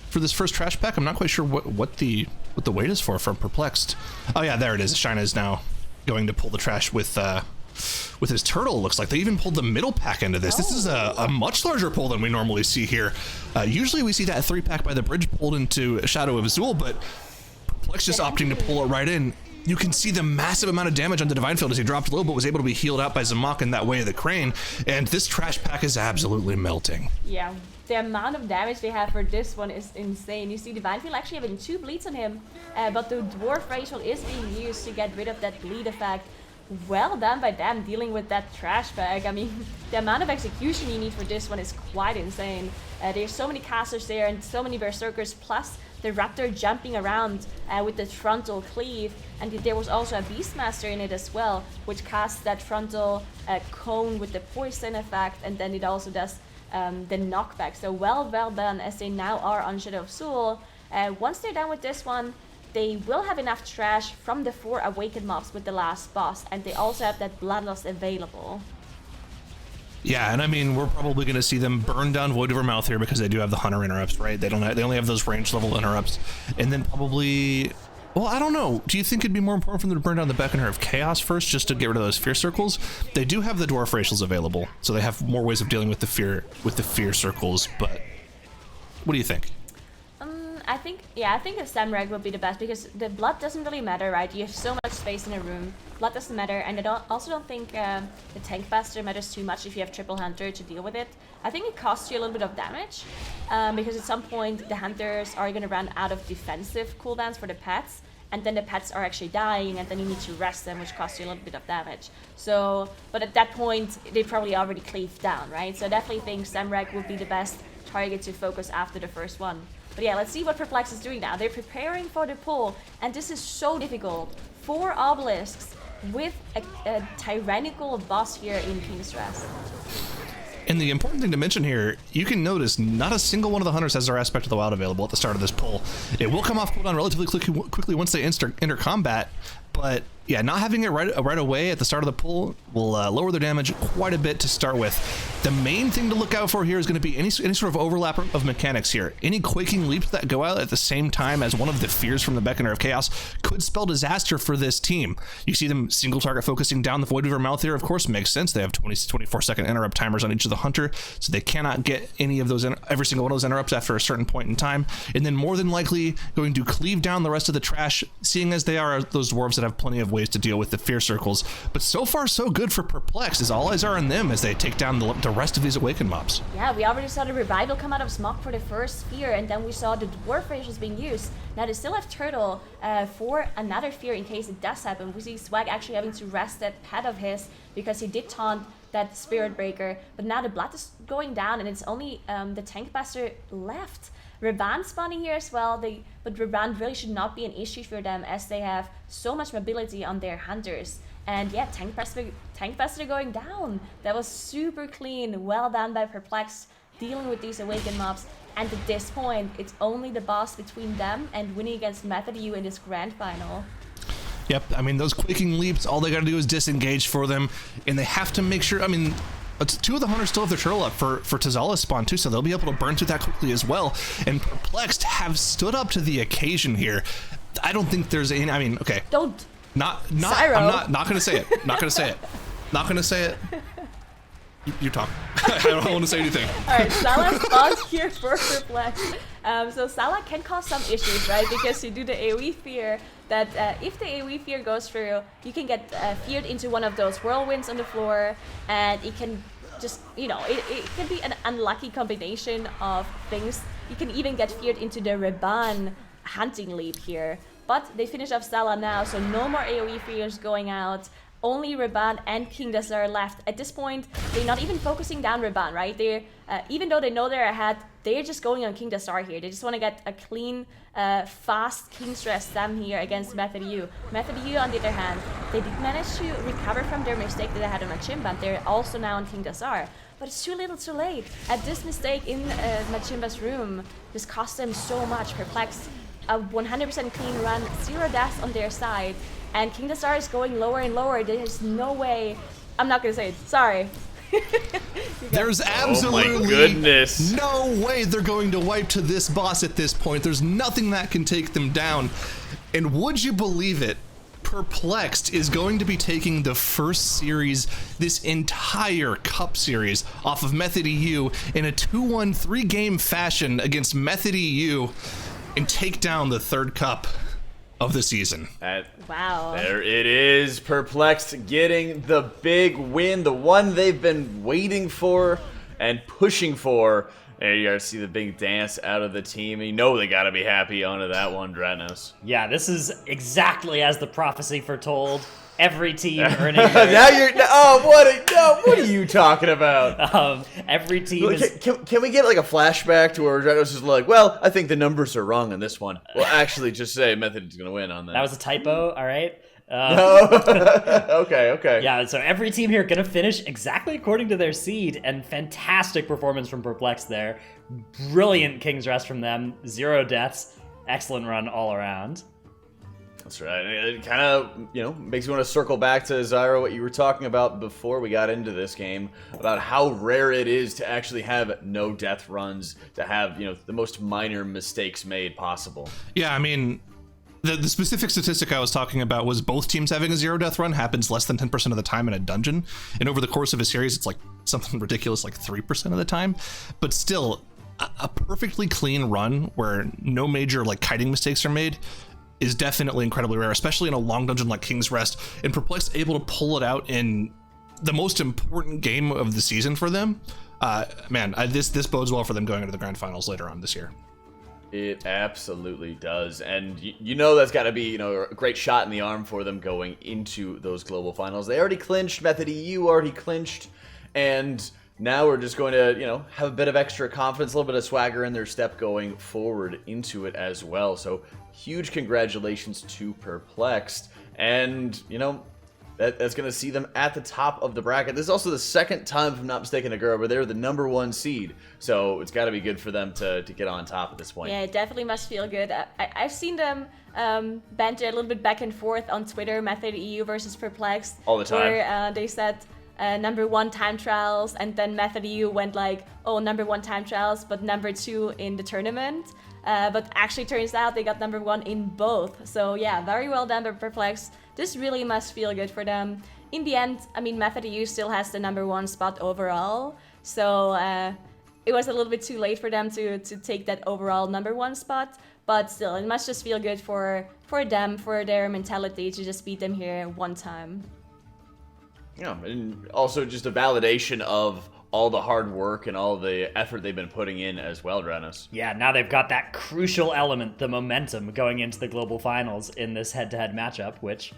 [SPEAKER 3] for this first trash pack. I'm not quite sure what the wait is for from Perplexed. Oh yeah, there it is. Shina is now going to pull the trash with his turtle. Looks like they even pulled the middle pack into this. This is a much larger pull than we normally see here. Usually we see that 3-pack by the bridge pulled into Shadow of Azul, but Perplexed just opting to pull it right in. You can see the massive amount of damage on the Divine Field as he dropped low, but was able to be healed out by Zamak in that Way of the Crane, and this trash pack is absolutely melting.
[SPEAKER 4] Yeah, the amount of damage they have for this one is insane. You see Divine Field actually having 2 bleeds on him, but the Dwarf Racial is being used to get rid of that bleed effect. Well done by them dealing with that trash bag. I mean, the amount of execution you need for this one is quite insane. There's so many casters there and so many Berserkers, plus the Raptor jumping around with the frontal cleave, and there was also a Beastmaster in it as well, which casts that frontal cone with the poison effect, and then it also does the knockback. So well done, as they now are on Shadow of Azul. Once they're done with this one, they will have enough trash from the 4 awakened mobs with the last boss, and they also have that Bloodlust available.
[SPEAKER 3] Yeah, and I mean, we're probably going to see them burn down Void Over Mouth here because they do have the Hunter interrupts, right? They only have those range level interrupts. And then probably, well, I don't know. Do you think it'd be more important for them to burn down the Beckoner of Chaos first just to get rid of those fear circles? They do have the Dwarf Racials available, so they have more ways of dealing with the fear circles, but what do you think?
[SPEAKER 4] I think a Samrag would be the best because the blood doesn't really matter, right? You have so much space in a room. Blood doesn't matter, and I also don't think the Tank Buster matters too much if you have Triple Hunter to deal with it. I think it costs you a little bit of damage because at some point the Hunters are going to run out of defensive cooldowns for the pets, and then the pets are actually dying, and then you need to rest them, which costs you a little bit of damage. So, but at that point, they probably already cleaved down, right? So I definitely think Samrag would be the best target to focus after the first one. But yeah, let's see what Perplexed is doing now. They're preparing for the pull, and this is so difficult. 4 obelisks with a tyrannical boss here in King's Rest.
[SPEAKER 3] And the important thing to mention here, you can notice not a single one of the Hunters has their Aspect of the Wild available at the start of this pull. It will come off cooldown relatively quickly once they enter combat, but yeah, not having it right away at the start of the pull will lower their damage quite a bit to start with. The main thing to look out for here is going to be any sort of overlap of mechanics here. Any Quaking Leaps that go out at the same time as one of the fears from the Beckoner of Chaos could spell disaster for this team. You see them single target focusing down the Void Weaver Mouth here, of course, makes sense. They have 24-second interrupt timers on each of the Hunter, so they cannot get any of those, every single one of those interrupts after a certain point in time. And then more than likely going to cleave down the rest of the trash, seeing as they are those dwarves that have plenty of ways to deal with the fear circles. But so far so good for Perplexed, as all eyes are on them as they take down the rest of these awakened mobs.
[SPEAKER 4] Yeah, we already saw the revival come out of Smog for the first fear, and then we saw the dwarf racials being used. Now they still have Turtle for another fear in case it does happen. We see Swag actually having to rest that pet of his because he did taunt that Spirit Breaker, but now the blood is going down and it's only the Tank Buster left. Raban spawning here as well, but Raban really should not be an issue for them as they have so much mobility on their Hunters. And yeah, Tank Buster going down. That was super clean, well done by Perplexed, dealing with these awakened mobs. And at this point, it's only the boss between them and winning against Method U in this grand final.
[SPEAKER 3] Yep, I mean, those Quaking Leaps, all they gotta do is disengage for them, and they have to make sure, I mean, 2 of the Hunters still have their turtle up for Tazala's spawn too, so they'll be able to burn through that quickly as well. And Perplexed have stood up to the occasion here. I don't think there's any, I mean, okay.
[SPEAKER 4] Don't.
[SPEAKER 3] Cyro. I'm not gonna say it. Not gonna say it. Not gonna say it. You talk. I don't want to say anything.
[SPEAKER 4] Alright, Salah spawns here for Perplexed. So Salah can cause some issues, right? Because you do the AoE fear, that if the AoE fear goes through, you can get feared into one of those whirlwinds on the floor, and it can just, you know, it can be an unlucky combination of things. You can even get feared into the Reban hunting leap here. But they finish off Salah now, so no more AoE fears going out. Only Reban and King-Dazar left. At this point, they're not even focusing down Reban, right? They're even though they know they're ahead, they're just going on King-Dazar here. They just want to get a clean, fast King's Rest stem here against Method U. Method U, on the other hand, they did manage to recover from their mistake that they had on Machimba. They're also now on King-Dazar. But it's too little too late. At this mistake in Machimba's room, this cost them so much. Perplexed, a 100% clean run, 0 deaths on their side. And King-Dazar is going lower and lower. There's no way. I'm not going to say it. Sorry.
[SPEAKER 3] There's absolutely no way they're going to wipe to this boss at this point. There's nothing that can take them down. And would you believe it? Perplexed is going to be taking the first series, this entire Cup series, off of Method EU in a 2-1 3-game fashion against Method EU and take down the 3rd Cup of the season.
[SPEAKER 4] Wow.
[SPEAKER 1] There it is. Perplexed getting the big win, the one they've been waiting for and pushing for. There you gotta see the big dance out of the team. You know they gotta be happy onto that one, Dratnos.
[SPEAKER 5] Yeah, this is exactly as the prophecy foretold. Every team earning
[SPEAKER 1] now you're what are you talking about?
[SPEAKER 5] Every team is...
[SPEAKER 1] Can we get like a flashback to where Dratnos is like, well, I think the numbers are wrong on this one. Well, actually, just say Method is gonna win on that.
[SPEAKER 5] That was a typo, all right?
[SPEAKER 1] No. Okay.
[SPEAKER 5] Yeah, so every team here gonna finish exactly according to their seed, and fantastic performance from Perplexed there. Brilliant King's Rest from them, 0 deaths, excellent run all around.
[SPEAKER 1] That's right. It kind of, makes me want to circle back to, Zyra, what you were talking about before we got into this game, about how rare it is to actually have no death runs, to have, the most minor mistakes made possible.
[SPEAKER 3] Yeah, I mean, the specific statistic I was talking about was both teams having a 0 death run happens less than 10% of the time in a dungeon. And over the course of a series, it's like something ridiculous, like 3% of the time. But still, a perfectly clean run where no major like kiting mistakes are made is definitely incredibly rare, especially in a long dungeon like King's Rest. And Perplexed able to pull it out in the most important game of the season for them. This bodes well for them going into the grand finals later on this year.
[SPEAKER 1] It absolutely does, and that's got to be a great shot in the arm for them going into those global finals. They already clinched, Method EU already clinched, and now we're just going to have a bit of extra confidence, a little bit of swagger in their step going forward into it as well. So huge congratulations to Perplexed, and that's going to see them at the top of the bracket. This is also the second time, if I'm not mistaken, Agura, where they're the #1 seed. So it's got to be good for them to get on top at this point.
[SPEAKER 4] Yeah, it definitely must feel good. I've seen them banter a little bit back and forth on Twitter, Method EU versus Perplexed.
[SPEAKER 1] All the time.
[SPEAKER 4] Where they said #1 time trials, and then Method EU went like, oh, #1 time trials, but #2 in the tournament. But actually turns out they got #1 in both. So yeah, very well done by Perplexed. This really must feel good for them. In the end, I mean, Method EU still has the #1 spot overall. So it was a little bit too late for them to take that overall #1 spot. But still, it must just feel good for them, for their mentality to just beat them here one time.
[SPEAKER 1] Yeah, and also just a validation of all the hard work and all the effort they've been putting in as well, Dranos.
[SPEAKER 5] Yeah, now they've got that crucial element, the momentum, going into the global finals in this head-to-head matchup, which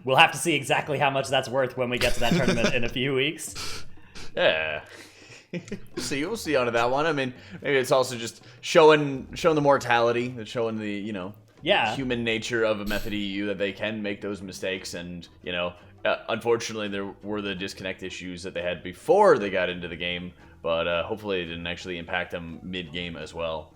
[SPEAKER 5] we'll have to see exactly how much that's worth when we get to that tournament in a few weeks.
[SPEAKER 1] Yeah. We'll see onto that one. I mean, maybe it's also just showing the mortality, showing the, human nature of a Method EU, that they can make those mistakes, and, unfortunately, there were the disconnect issues that they had before they got into the game, but hopefully it didn't actually impact them mid-game as well.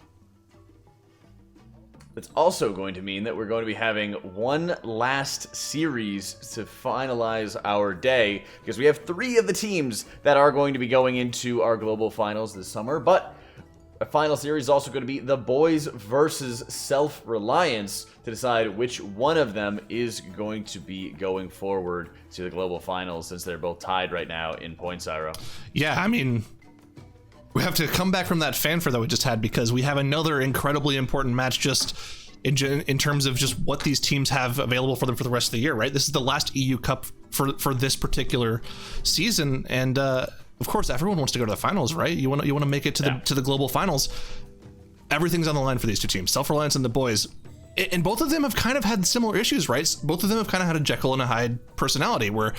[SPEAKER 1] It's also going to mean that we're going to be having one last series to finalize our day, because we have 3 of the teams that are going to be going into our global finals this summer, but a final series is also going to be the boys versus Self-Reliance to decide which one of them is going to be going forward to the global finals, since they're both tied right now in points, Zyro.
[SPEAKER 3] Yeah, I mean, we have to come back from that fanfare that we just had, because we have another incredibly important match just in terms of just what these teams have available for them for the rest of the year, right? This is the last EU Cup for this particular season, and of course, everyone wants to go to the finals, right? You want to make it to the global finals. Everything's on the line for these two teams, Self-Reliance and the boys. And both of them have kind of had similar issues, right? Both of them have kind of had a Jekyll and a Hyde personality, where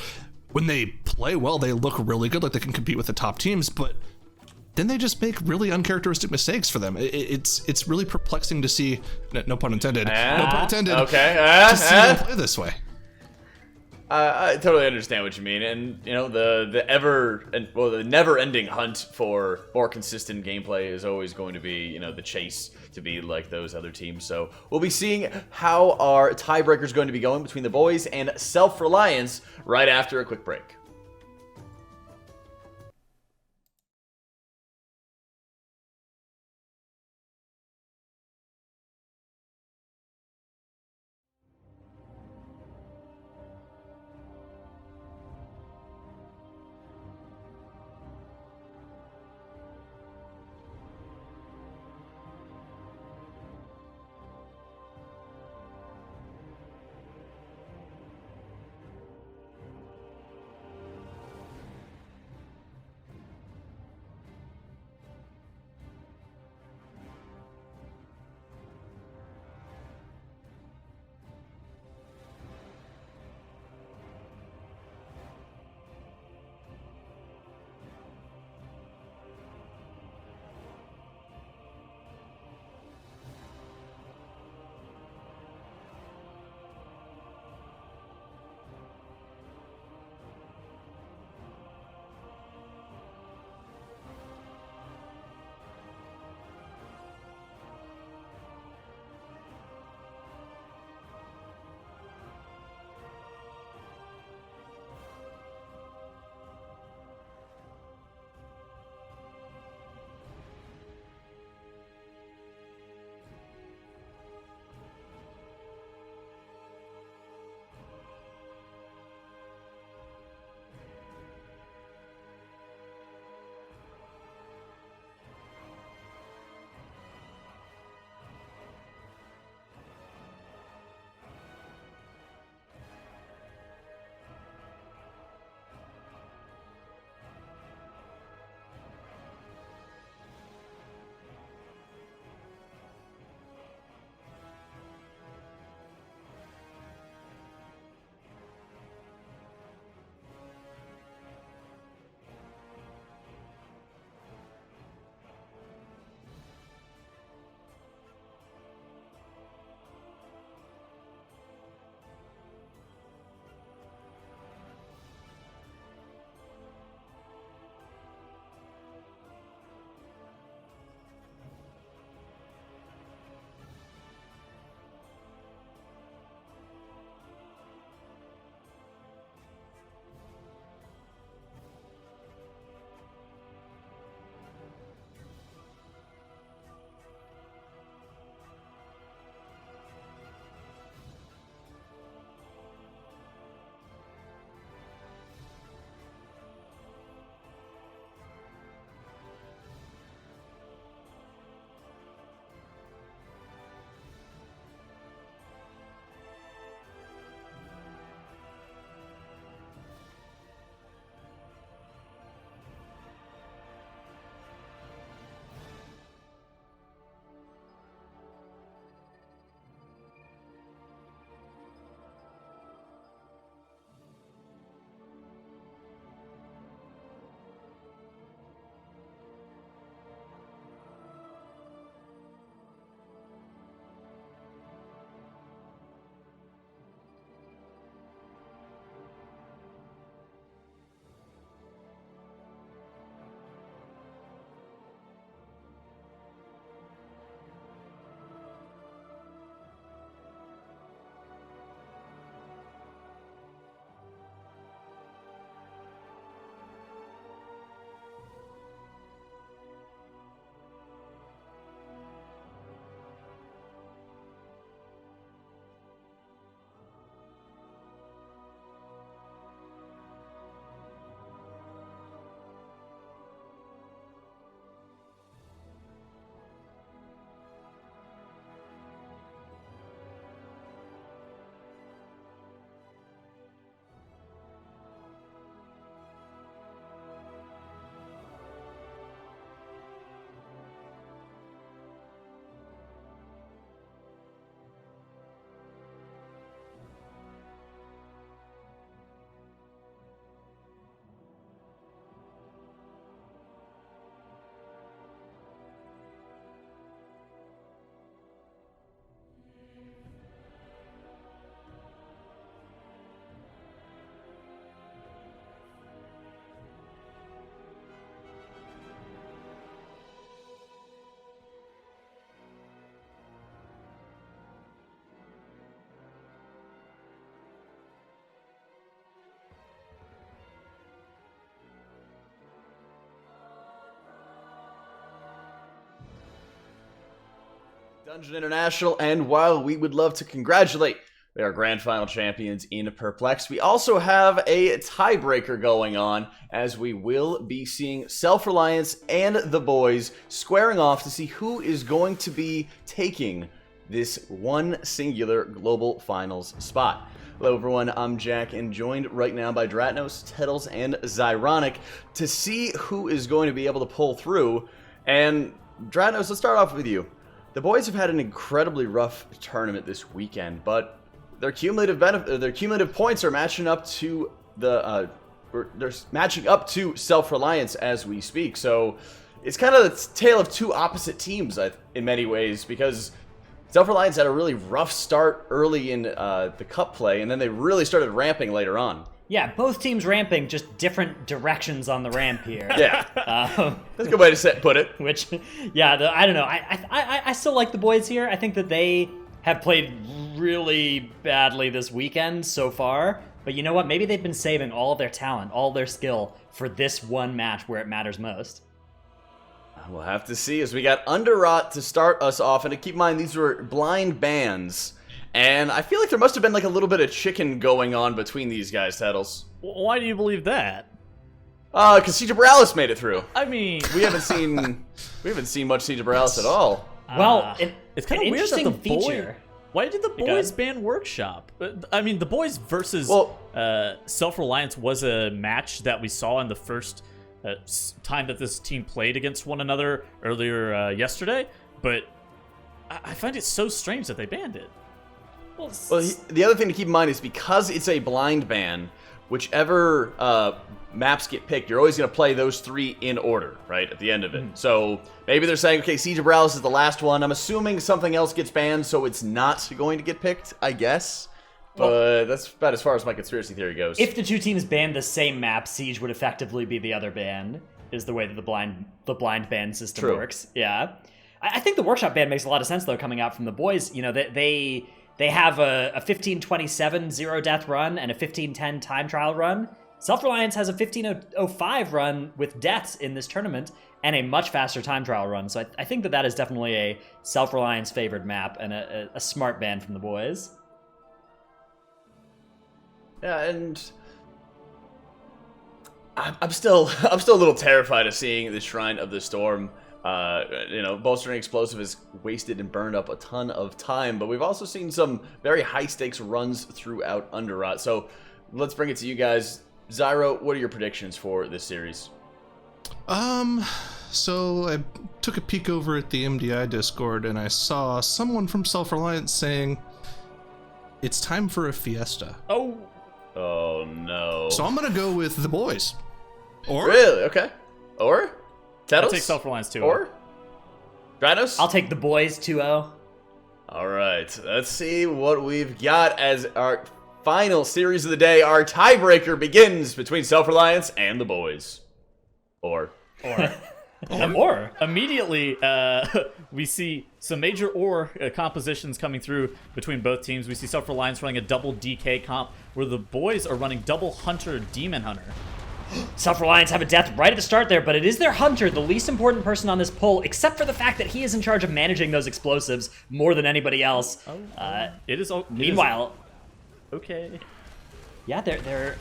[SPEAKER 3] when they play well, they look really good, like they can compete with the top teams, but then they just make really uncharacteristic mistakes for them. It's really perplexing to see, no pun intended, no pun intended, to see them play this way.
[SPEAKER 1] I totally understand what you mean, and the never-ending hunt for more consistent gameplay is always going to be the chase to be like those other teams. So we'll be seeing how our tiebreaker is going to be going between the boys and Self-Reliance right after a quick break. Dungeon International, and while we would love to congratulate our grand final champions in Perplexed, we also have a tiebreaker going on, as we will be seeing Self-Reliance and the boys squaring off to see who is going to be taking this one singular global finals spot. Hello everyone, I'm Jack, and joined right now by Dratnos, Tettles, and Zyronic to see who is going to be able to pull through. And Dratnos, let's start off with you. The boys have had an incredibly rough tournament this weekend, but their cumulative points are matching up to they're matching up to Self-Reliance as we speak. So it's kind of the tale of two opposite teams in many ways, because Self-Reliance had a really rough start early in the cup play, and then they really started ramping later on.
[SPEAKER 5] Yeah, both teams ramping, just different directions on the ramp here.
[SPEAKER 1] Yeah, that's a good way to put it.
[SPEAKER 5] Which, yeah, I don't know. I still like the boys here. I think that they have played really badly this weekend so far. But you know what? Maybe they've been saving all of their talent, all their skill for this one match where it matters most.
[SPEAKER 1] We'll have to see, as we got Underrot to start us off. And to keep in mind, these were blind bands. And I feel like there must have been like a little bit of chicken going on between these guys, Tettles.
[SPEAKER 2] Why do you believe that?
[SPEAKER 1] Because Siege Borealis made it through.
[SPEAKER 2] I mean,
[SPEAKER 1] we haven't seen much Siege Borealis at all.
[SPEAKER 5] Well,
[SPEAKER 2] it's kind of weird that the feature. Why did the boys ban Workshop? I mean, the boys versus Self-Reliance was a match that we saw in the first time that this team played against one another earlier yesterday. But I find it so strange that they banned it.
[SPEAKER 1] Well, the other thing to keep in mind is because it's a blind ban, whichever maps get picked, you're always going to play those three in order, right, at the end of it. So maybe they're saying, okay, Siege of Borealis is the last one. I'm assuming something else gets banned, so it's not going to get picked, I guess. But that's about as far as my conspiracy theory goes.
[SPEAKER 5] If the two teams banned the same map, Siege would effectively be the other ban, is the way that the blind ban system works. Yeah. I think the Workshop ban makes a lot of sense, though, coming out from the boys. You know, they have a 15:27 zero death run and a 15:10 time trial run. Self-Reliance has a 15:05 run with deaths in this tournament and a much faster time trial run. So I think that is definitely a Self-Reliance favored map and a smart ban from the boys.
[SPEAKER 1] Yeah, and I'm still a little terrified of seeing the Shrine of the Storm. Bolstering Explosive has wasted and burned up a ton of time, but we've also seen some very high-stakes runs throughout Underrot. So let's bring it to you guys. Zyro, what are your predictions for this series?
[SPEAKER 3] So I took a peek over at the MDI Discord, and I saw someone from Self-Reliance saying, it's time for a fiesta.
[SPEAKER 1] Oh, no.
[SPEAKER 3] So I'm going to go with the boys. Or?
[SPEAKER 1] Really? Okay. Or? Tettles?
[SPEAKER 2] I'll take Self-Reliance 2-0.
[SPEAKER 1] Or? Dranos?
[SPEAKER 5] I'll take the boys 2-0.
[SPEAKER 1] All right. Let's see what we've got as our final series of the day. Our tiebreaker begins between Self-Reliance and the boys. Or.
[SPEAKER 2] Immediately, we see some major compositions coming through between both teams. We see Self-Reliance running a double DK comp, where the boys are running double Hunter Demon Hunter.
[SPEAKER 5] Self-Reliance have a death right at the start there, but it is their Hunter, the least important person on this poll, except for the fact that he is in charge of managing those explosives more than anybody else. Meanwhile...
[SPEAKER 2] Okay.
[SPEAKER 5] Yeah, they're...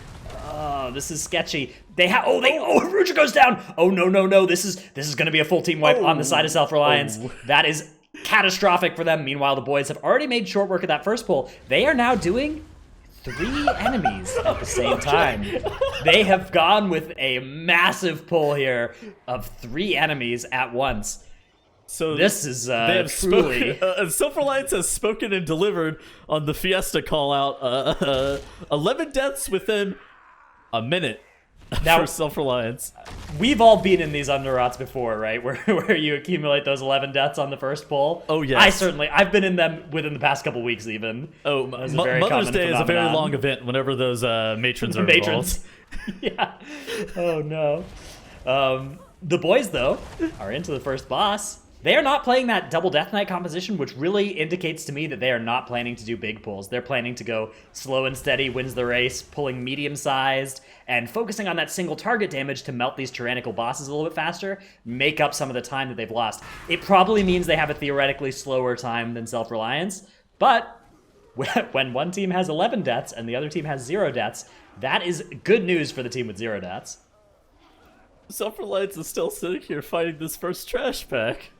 [SPEAKER 5] Oh, this is sketchy. Ruja goes down! Oh, no. This is going to be a full team wipe on the side of Self-Reliance. That is catastrophic for them. Meanwhile, the boys have already made short work of that first pull. They are now doing 3 enemies at the same time. They have gone with a massive pull here of 3 enemies at once.
[SPEAKER 2] So
[SPEAKER 5] this is
[SPEAKER 2] they have
[SPEAKER 5] truly...
[SPEAKER 2] Self-Reliance has spoken and delivered on the Fiesta call-out. 11 deaths within a minute now, for Self-Reliance.
[SPEAKER 5] We've all been in these Underrots before, right? Where you accumulate those 11 deaths on the first pull.
[SPEAKER 2] Oh, yes.
[SPEAKER 5] I've been in them within the past couple weeks, even.
[SPEAKER 2] Oh, Mother's Day is a very long event whenever those matrons are involved.
[SPEAKER 5] Yeah. Oh, no. The boys, though, are into the first boss. They are not playing that double Death Knight composition, which really indicates to me that they are not planning to do big pulls. They're planning to go slow and steady, wins the race, pulling medium-sized, and focusing on that single target damage to melt these tyrannical bosses a little bit faster, make up some of the time that they've lost. It probably means they have a theoretically slower time than Self-Reliance, but when one team has 11 deaths and the other team has 0 deaths, that is good news for the team with 0 deaths.
[SPEAKER 2] Self-Reliance is still sitting here fighting this first trash pack.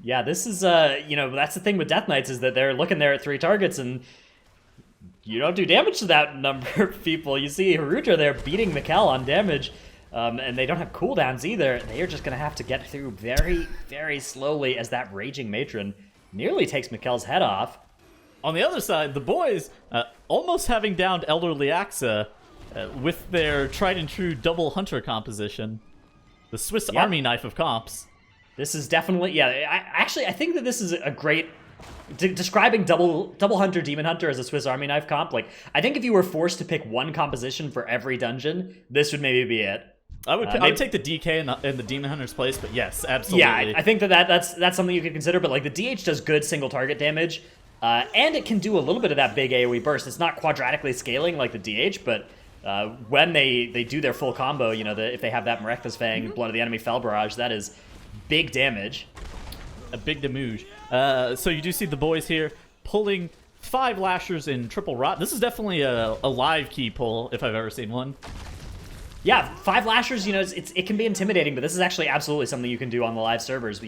[SPEAKER 5] Yeah, this is, that's the thing with Death Knights, is that they're looking there at 3 targets, and you don't do damage to that number of people. You see Harudra there beating Mikkel on damage, and they don't have cooldowns either. They are just going to have to get through very, very slowly as that Raging Matron nearly takes Mikkel's head off.
[SPEAKER 2] On the other side, the boys, almost having downed Elder Liaxa with their tried and true double hunter composition. The Swiss Army knife of comps.
[SPEAKER 5] This is definitely, I think that this is a great, describing double hunter, demon hunter as a Swiss Army knife comp. Like, I think if you were forced to pick one composition for every dungeon, this would maybe be it.
[SPEAKER 2] I would take the DK in the demon hunter's place, but yes, absolutely.
[SPEAKER 5] Yeah, I think that's something you could consider. But like, the DH does good single target damage, and it can do a little bit of that big AoE burst. It's not quadratically scaling like the DH, but when they do their full combo, if they have that Merekth's Fang, Blood of the Enemy, Fell Barrage, that is big damage.
[SPEAKER 2] A big damage. So you do see the boys here pulling 5 lashers in triple rot. This is definitely a live key pull if I've ever seen one.
[SPEAKER 5] Yeah, 5 lashers, it can be intimidating, but this is actually absolutely something you can do on the live servers,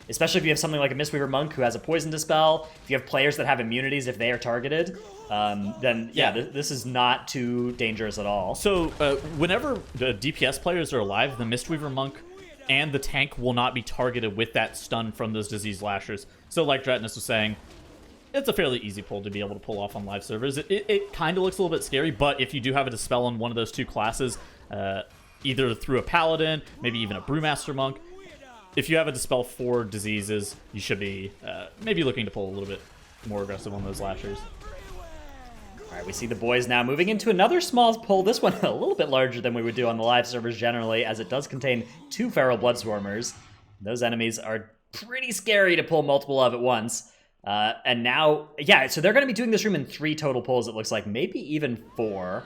[SPEAKER 5] especially if you have something like a Mistweaver Monk who has a poison dispel, if you have players that have immunities if they are targeted, then this is not too dangerous at all.
[SPEAKER 2] So whenever the DPS players are alive, the Mistweaver Monk and the tank will not be targeted with that stun from those disease lashers. So like Dratnus was saying, it's a fairly easy pull to be able to pull off on live servers. It kind of looks a little bit scary, but if you do have a dispel on one of those 2 classes, either through a paladin, maybe even a brewmaster monk, if you have a dispel for diseases, you should be maybe looking to pull a little bit more aggressive on those lashers.
[SPEAKER 5] All right, we see the boys now moving into another small pull. This one a little bit larger than we would do on the live servers generally, as it does contain 2 Feral Bloodswarmers. Those enemies are pretty scary to pull multiple of at once. And now, so they're going to be doing this room in 3 total pulls, it looks like, maybe even 4.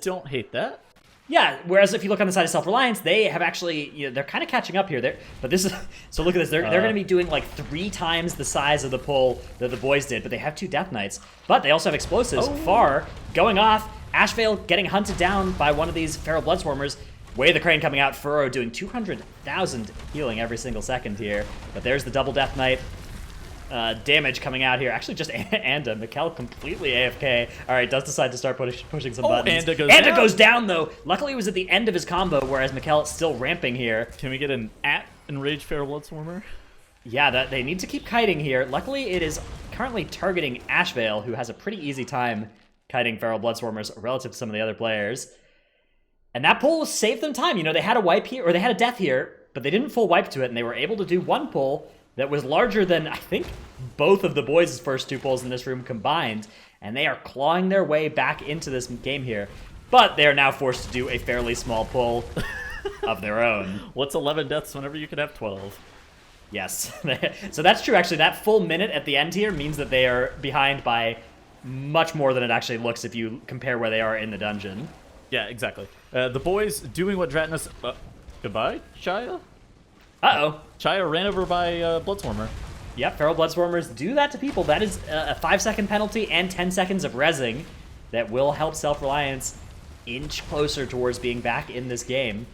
[SPEAKER 2] Don't hate that.
[SPEAKER 5] Yeah, whereas if you look on the side of Self-Reliance, they have actually, they're kind of catching up here. But this is, so look at this, they're going to be doing like 3 times the size of the pull that the boys did, but they have 2 Death Knights. But they also have explosives. Far, going off, Ashvale getting hunted down by one of these Feral Bloodswarmers. Way the Crane coming out, Furrow doing 200,000 healing every single second here. But there's the double Death Knight. Damage coming out here. Actually, just Anda. Mikkel completely AFK. All right, does decide to start pushing some buttons. Anda goes down, though. Luckily, it was at the end of his combo, whereas Mikkel is still ramping here.
[SPEAKER 2] Can we get an Enraged Feral Bloodswarmer?
[SPEAKER 5] Yeah, they need to keep kiting here. Luckily, it is currently targeting Ashvale, who has a pretty easy time kiting Feral Bloodswarmers relative to some of the other players. And that pull saved them time. They had a wipe here, or they had a death here, but they didn't full wipe to it, and they were able to do one pull that was larger than, I think, both of the boys' first 2 pulls in this room combined, and they are clawing their way back into this game here. But they are now forced to do a fairly small pull of their own.
[SPEAKER 2] What's 11 deaths whenever you could have 12?
[SPEAKER 5] Yes. So that's true, actually. That full minute at the end here means that they are behind by much more than it actually looks if you compare where they are in the dungeon.
[SPEAKER 2] Yeah, exactly. The boys doing what Dratnus... goodbye, Chaya?
[SPEAKER 5] Uh-oh.
[SPEAKER 2] Chaya ran over by Bloodswarmer.
[SPEAKER 5] Yep, Feral Bloodswarmers do that to people. That is a 5-second penalty and 10 seconds of rezzing that will help Self-Reliance inch closer towards being back in this game.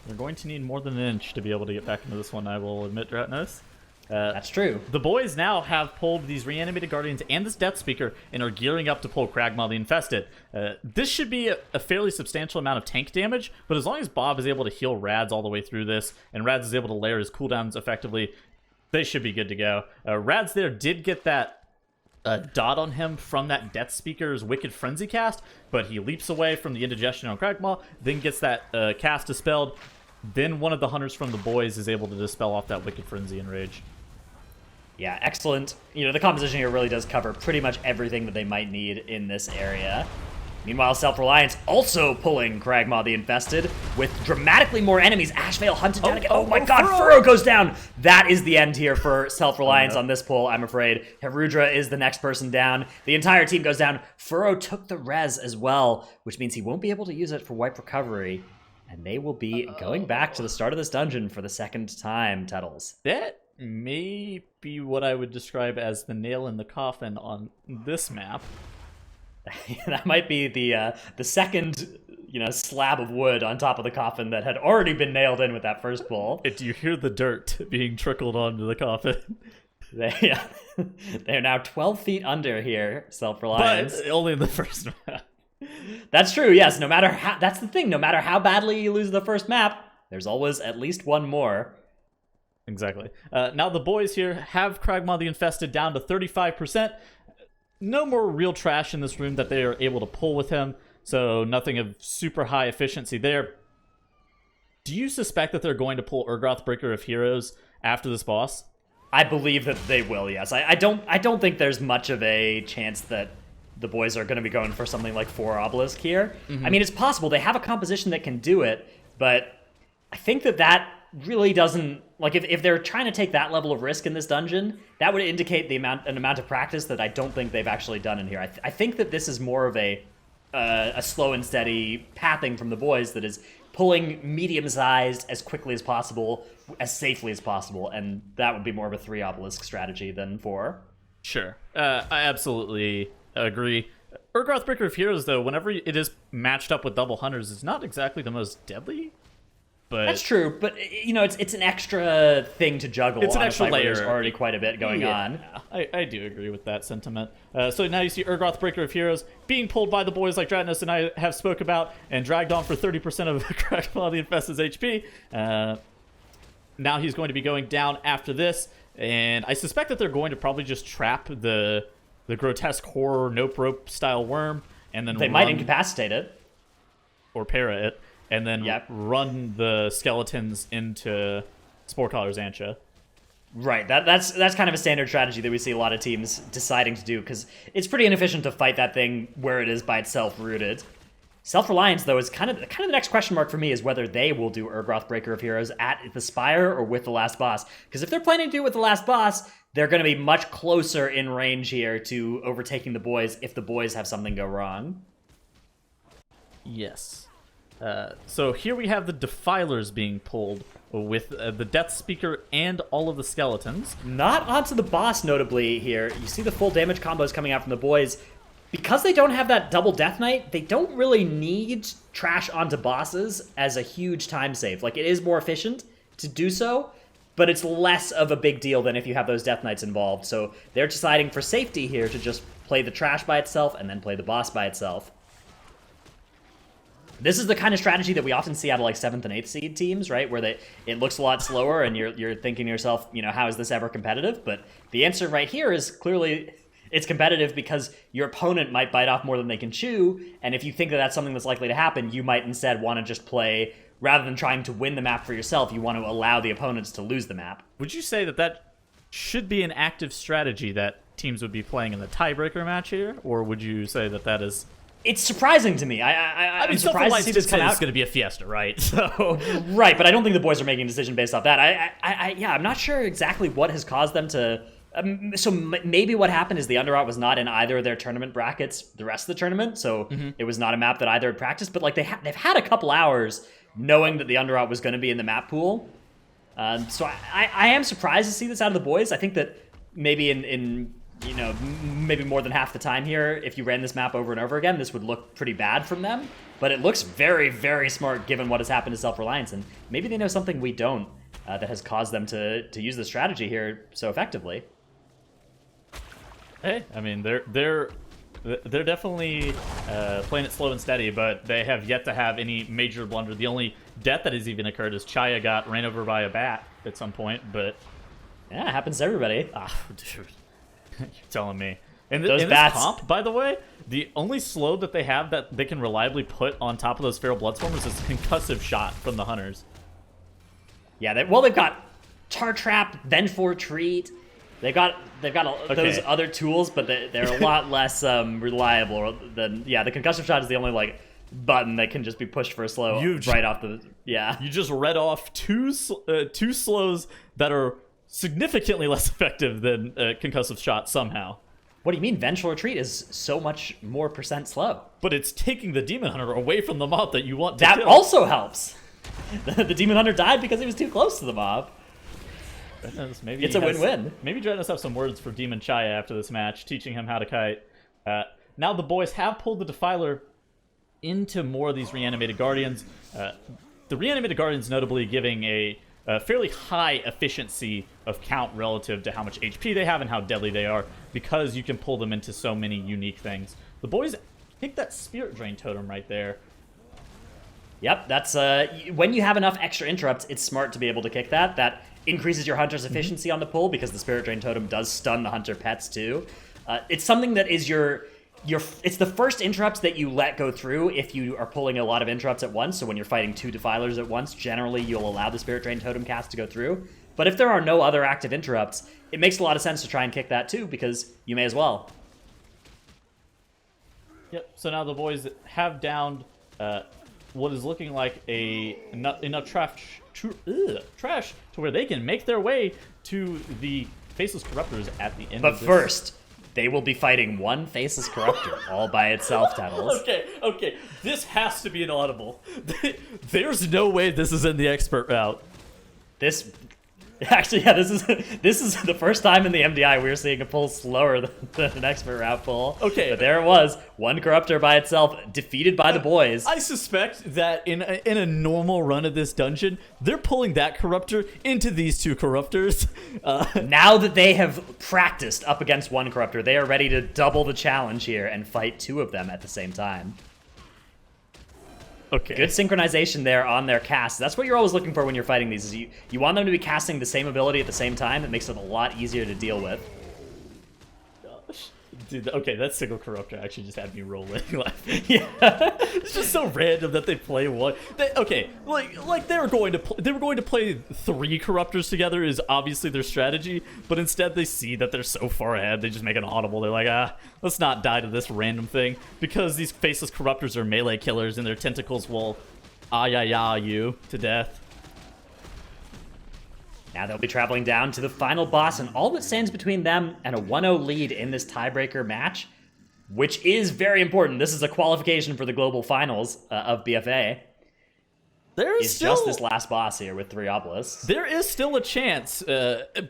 [SPEAKER 2] We're going to need more than an inch to be able to get back into this one, I will admit, Dratnus.
[SPEAKER 5] That's true.
[SPEAKER 2] The boys now have pulled these Reanimated Guardians and this Death Speaker and are gearing up to pull Kragmaw the Infested. This should be a fairly substantial amount of tank damage, but as long as Bob is able to heal Rads all the way through this, and Rads is able to layer his cooldowns effectively, they should be good to go. Rads there did get that dot on him from that Death Speaker's Wicked Frenzy cast, but he leaps away from the indigestion on Kragmaw, then gets that cast dispelled. Then one of the hunters from the boys is able to dispel off that Wicked Frenzy and Rage.
[SPEAKER 5] Yeah, excellent. The composition here really does cover pretty much everything that they might need in this area. Meanwhile, Self-Reliance also pulling Kragmaw the Infested with dramatically more enemies. Ashvale hunted down again. Oh my god, Furrow goes down! That is the end here for Self-Reliance on this pull, I'm afraid. Herudra is the next person down. The entire team goes down. Furrow took the res as well, which means he won't be able to use it for wipe recovery. And they will be going back to the start of this dungeon for the second time, Tuttles.
[SPEAKER 2] That may be what I would describe as the nail in the coffin on this map.
[SPEAKER 5] That might be the second, slab of wood on top of the coffin that had already been nailed in with that first pull.
[SPEAKER 2] Do you hear the dirt being trickled onto the coffin?
[SPEAKER 5] They're now 12 feet under here, Self-Reliance.
[SPEAKER 2] But only in the first map.
[SPEAKER 5] That's true, yes. That's the thing. No matter how badly you lose the first map, there's always at least one more.
[SPEAKER 2] Exactly. Now the boys here have Kragmaw the Infested down to 35%. No more real trash in this room that they are able to pull with him, so nothing of super high efficiency there. Do you suspect that they're going to pull Urgroth Breaker of Heroes after this boss?
[SPEAKER 5] I believe that they will, yes. I don't think there's much of a chance that the boys are going to be going for something like 4 Obelisk here. I mean, it's possible. They have a composition that can do it, but I think that really doesn't... Like, if they're trying to take that level of risk in this dungeon, that would indicate an amount of practice that I don't think they've actually done in here. I think that this is more of a slow and steady pathing from the boys that is pulling medium-sized as quickly as possible, as safely as possible, and that would be more of a 3 Obelisk strategy than 4.
[SPEAKER 2] Sure. I absolutely agree. Urgroth Breaker of Heroes, though, whenever it is matched up with double hunters, is not exactly the most deadly. But
[SPEAKER 5] that's true, but it's an extra thing to juggle.
[SPEAKER 2] It's an extra layer.
[SPEAKER 5] There's already quite a bit going on.
[SPEAKER 2] I do agree with that sentiment. So now you see Urgroth Breaker of Heroes being pulled by the boys like Dratnos and I have spoke about and dragged on for 30% of Kragmaw the Infested's HP. Now he's going to be going down after this, and I suspect that they're going to probably just trap the grotesque horror nope rope style worm, and then
[SPEAKER 5] they might incapacitate it
[SPEAKER 2] or para it. And then run the skeletons into Sporecaller Xantia.
[SPEAKER 5] Right, that's kind of a standard strategy that we see a lot of teams deciding to do, because it's pretty inefficient to fight that thing where it is by itself rooted. Self-Reliance, though, is kind of the next question mark for me, is whether they will do Urgroth Breaker of Heroes at the Spire or with the last boss. Because if they're planning to do it with the last boss, they're going to be much closer in range here to overtaking the boys if the boys have something go wrong.
[SPEAKER 2] Yes. So here we have the Defilers being pulled with the Death Speaker and all of the skeletons.
[SPEAKER 5] Not onto the boss, notably, here. You see the full damage combos coming out from the boys. Because they don't have that double Death Knight, they don't really need trash onto bosses as a huge time save. Like, it is more efficient to do so, but it's less of a big deal than if you have those Death Knights involved. So they're deciding for safety here to just play the trash by itself and then play the boss by itself. This is the kind of strategy that we often see out of like 7th and 8th seed teams, right? Where it looks a lot slower and you're thinking to yourself, how is this ever competitive? But the answer right here is clearly it's competitive because your opponent might bite off more than they can chew. And if you think that that's something that's likely to happen, you might instead want to just play, rather than trying to win the map for yourself, you want to allow the opponents to lose the map.
[SPEAKER 2] Would you say that should be an active strategy that teams would be playing in the tiebreaker match here? Or would you say that is...
[SPEAKER 5] It's surprising to me. I'm surprised to see this come out.
[SPEAKER 2] It's going to be a fiesta, right? So
[SPEAKER 5] right, but I don't think the boys are making a decision based off that. I'm not sure exactly what has caused them to... so maybe what happened is the Underrot was not in either of their tournament brackets the rest of the tournament, so it was not a map that either had practiced, but like they've had a couple hours knowing that the Underrot was going to be in the map pool. So I am surprised to see this out of the boys. I think that maybe in maybe more than half the time here, if you ran this map over and over again, this would look pretty bad from them. But it looks very, very smart given what has happened to Self-Reliance, and maybe they know something we don't that has caused them to use the strategy here so effectively.
[SPEAKER 2] Hey, I mean, they're definitely playing it slow and steady, but they have yet to have any major blunder. The only death that has even occurred is Chaya got ran over by a bat at some point, but...
[SPEAKER 5] Yeah, it happens to everybody.
[SPEAKER 2] Dude. You're telling me. And
[SPEAKER 5] those
[SPEAKER 2] in
[SPEAKER 5] bats...
[SPEAKER 2] this comp, by the way, the only slow that they have that they can reliably put on top of those Feral Bloodstormers is a concussive shot from the Hunters.
[SPEAKER 5] Yeah, they've got Tar Trap, Vengeful Retreat, They've got those other tools, but they're a lot less reliable than the concussion shot is the only like button that can just be pushed for a slow right off the You
[SPEAKER 2] just read off two slows that are significantly less effective than concussive shot somehow.
[SPEAKER 5] What do you mean? Vengeful Retreat is so much more % slow.
[SPEAKER 2] But it's taking the Demon Hunter away from the mob that you want to
[SPEAKER 5] That
[SPEAKER 2] kill.
[SPEAKER 5] also helps. The Demon Hunter died because he was too close to the mob.
[SPEAKER 2] Maybe
[SPEAKER 5] it's a win-win.
[SPEAKER 2] Maybe Dreadnoughts have some words for Demon Chaya after this match, teaching him how to kite. Now the boys have pulled the Defiler into more of these Reanimated Guardians. The Reanimated Guardians notably giving a fairly high efficiency of count relative to how much HP they have and how deadly they are, because you can pull them into so many unique things. The boys pick that Spirit Drain Totem right there.
[SPEAKER 5] Yep, that's when you have enough extra interrupts, it's smart to be able to kick that. That increases your hunter's efficiency on the pull because the Spirit Drain Totem does stun the hunter pets too. It's something that is it's the first interrupts that you let go through if you are pulling a lot of interrupts at once. So when you're fighting 2 Defilers at once, generally you'll allow the Spirit Drain Totem cast to go through. But if there are no other active interrupts, it makes a lot of sense to try and kick that too, because you may as well.
[SPEAKER 2] Yep, so now the boys have downed what is looking like enough trash to where they can make their way to the Faceless Corruptors at the end of this.
[SPEAKER 5] But first, they will be fighting one Faceless Corruptor all by itself, Tunnels.
[SPEAKER 2] Okay. This has to be an audible. There's no way this is in the expert route.
[SPEAKER 5] This is the first time in the MDI we're seeing a pull slower than an expert route pull.
[SPEAKER 2] Okay.
[SPEAKER 5] But there it was, one Corruptor by itself, defeated by the boys.
[SPEAKER 2] I suspect that in a normal run of this dungeon, they're pulling that Corruptor into these 2 Corruptors.
[SPEAKER 5] Now that they have practiced up against one Corruptor, they are ready to double the challenge here and fight 2 of them at the same time.
[SPEAKER 2] Okay.
[SPEAKER 5] Good synchronization there on their cast. That's what you're always looking for when you're fighting these. Is you want them to be casting the same ability at the same time. That makes it a lot easier to deal with.
[SPEAKER 2] Gosh. Dude, okay, that single Corruptor actually just had me rolling.
[SPEAKER 5] Yeah.
[SPEAKER 2] It's just so random that they play one. Like they were going to play 3 Corruptors together is obviously their strategy, but instead they see that they're so far ahead, they just make an audible. They're like, let's not die to this random thing, because these Faceless Corruptors are melee killers and their tentacles will you to death.
[SPEAKER 5] Now they'll be traveling down to the final boss, and all that stands between them and a 1-0 lead in this tiebreaker match, which is very important. This is a qualification for the global finals of BFA. It's just this last boss here with 3 obelisks.
[SPEAKER 2] There is still a chance.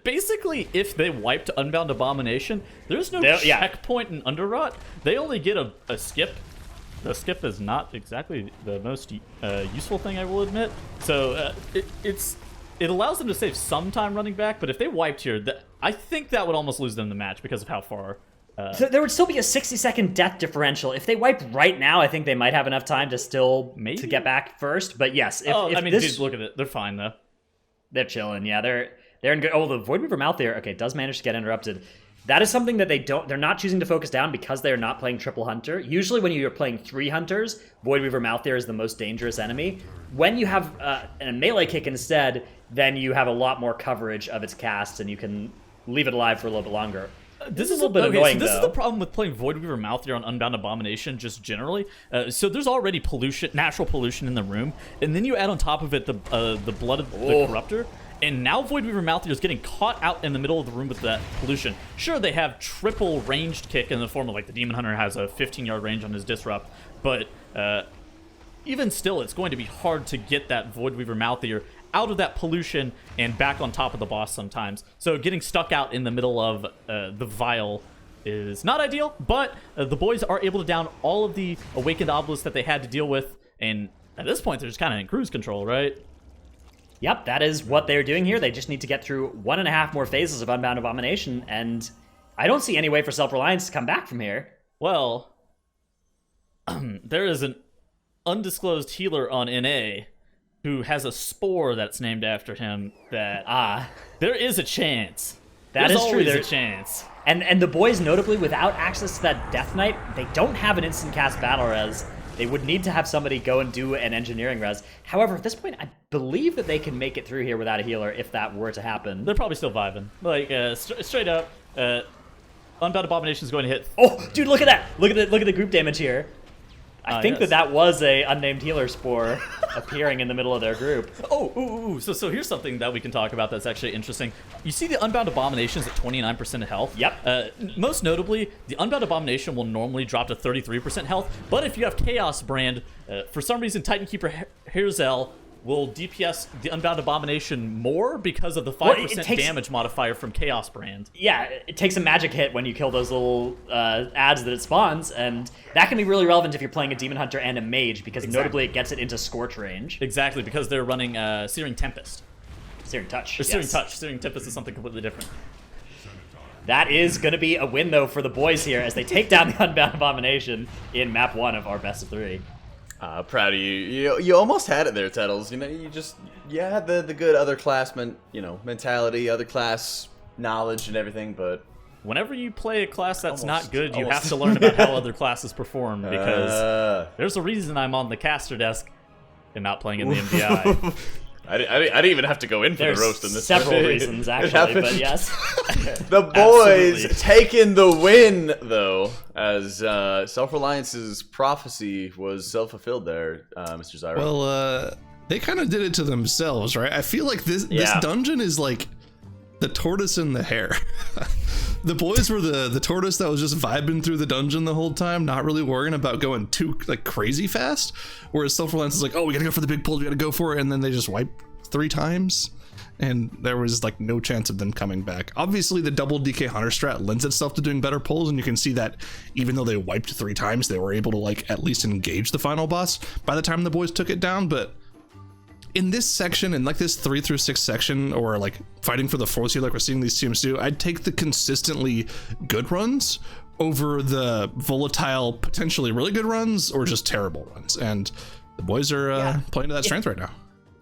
[SPEAKER 2] Basically, if they wiped Unbound Abomination, there's no checkpoint in Underrot. They only get a skip. The skip is not exactly the most useful thing, I will admit. So it allows them to save some time running back, but if they wiped here, I think that would almost lose them the match because of how far.
[SPEAKER 5] So there would still be a 60-second death differential. If they wipe right now, I think they might have enough time to to get back first. But yes,
[SPEAKER 2] dude, look at it. They're fine though.
[SPEAKER 5] They're chilling. Yeah, they're in good. Oh, the Voidweaver Mouth there. Okay, does manage to get interrupted. That is something that they're not choosing to focus down because they are not playing triple hunter. Usually when you're playing 3 hunters, Voidweaver Malthair is the most dangerous enemy. When you have a melee kick instead, then you have a lot more coverage of its cast and you can leave it alive for a little bit longer.
[SPEAKER 2] This is a little bit annoying, This is the problem with playing Voidweaver Malthair on Unbound Abomination, just generally. So there's already pollution, natural pollution in the room, and then you add on top of it the blood of the Corruptor. And now Voidweaver Malthair is getting caught out in the middle of the room with that pollution. Sure, they have triple ranged kick in the form of, like, the Demon Hunter has a 15-yard range on his Disrupt, but even still, it's going to be hard to get that Voidweaver Malthair out of that pollution and back on top of the boss sometimes. So getting stuck out in the middle of the vial is not ideal, but the boys are able to down all of the Awakened Obelisks that they had to deal with, and at this point, they're just kind of in cruise control, right?
[SPEAKER 5] Yep, that is what they're doing here. They just need to get through 1.5 more phases of Unbound Abomination, and I don't see any way for Self-Reliance to come back from here.
[SPEAKER 2] Well, there is an undisclosed healer on NA who has a spore that's named after him that, there is a chance.
[SPEAKER 5] That
[SPEAKER 2] There's
[SPEAKER 5] is true.
[SPEAKER 2] There's a chance.
[SPEAKER 5] And the boys, notably, without access to that Death Knight, they don't have an instant cast Battle Res. they would need to have somebody go and do an engineering res. However, at this point, I believe that they can make it through here without a healer if that were to happen.
[SPEAKER 2] They're probably still vibing. Like, straight up, Unbound Abomination is going to hit.
[SPEAKER 5] Oh, dude, look at that! Look at the group damage here. I think
[SPEAKER 2] yes.
[SPEAKER 5] that was a unnamed healer spore appearing in the middle of their group.
[SPEAKER 2] So here's something that we can talk about that's actually interesting. You see the Unbound Abominations at 29% of health?
[SPEAKER 5] Yep.
[SPEAKER 2] Most notably, the Unbound Abomination will normally drop to 33% health, but if you have Chaos Brand, for some reason Titan Keeper Hairzel will DPS the Unbound Abomination more because of the 5% damage modifier from Chaos Brand.
[SPEAKER 5] Yeah, it takes a magic hit when you kill those little ads that it spawns, and that can be really relevant if you're playing a Demon Hunter and a Mage, because notably it gets it into Scorch range.
[SPEAKER 2] Exactly, because they're running Searing Tempest.
[SPEAKER 5] Searing Touch.
[SPEAKER 2] Or Searing Touch. Searing Tempest is something completely different.
[SPEAKER 5] That is going to be a win, though, for the boys here as they take down the Unbound Abomination in map 1 of our best of 3.
[SPEAKER 1] Proud of you. You almost had it there, Tettles. You know, you had the good other class mentality, other class knowledge and everything, but
[SPEAKER 2] whenever you play a class that's not good, you have to learn about how other classes perform, because there's a reason I'm on the caster desk and not playing in the MDI.
[SPEAKER 1] I didn't even have to go in for the roast in this.
[SPEAKER 5] Several reasons, actually, but yes.
[SPEAKER 1] The boys taking the win, though, as Self-Reliance's prophecy was self-fulfilled there, Mr. Zyro.
[SPEAKER 3] Well, they kind of did it to themselves, right? I feel like this dungeon is like the tortoise and the hare. The boys were the tortoise that was just vibing through the dungeon the whole time, not really worrying about going too crazy fast. Whereas Self-Reliance is like, oh, we gotta go for the big pulls, we gotta go for it, and then they just wipe 3 times, and there was no chance of them coming back. Obviously, the double DK Hunter strat lends itself to doing better pulls, and you can see that even though they wiped 3 times, they were able to at least engage the final boss by the time the boys took it down. But in this section, in this 3 through 6 section, or fighting for the force here, we're seeing these teams do, I'd take the consistently good runs over the volatile, potentially really good runs, or just terrible runs. And the boys are playing to that strength right now.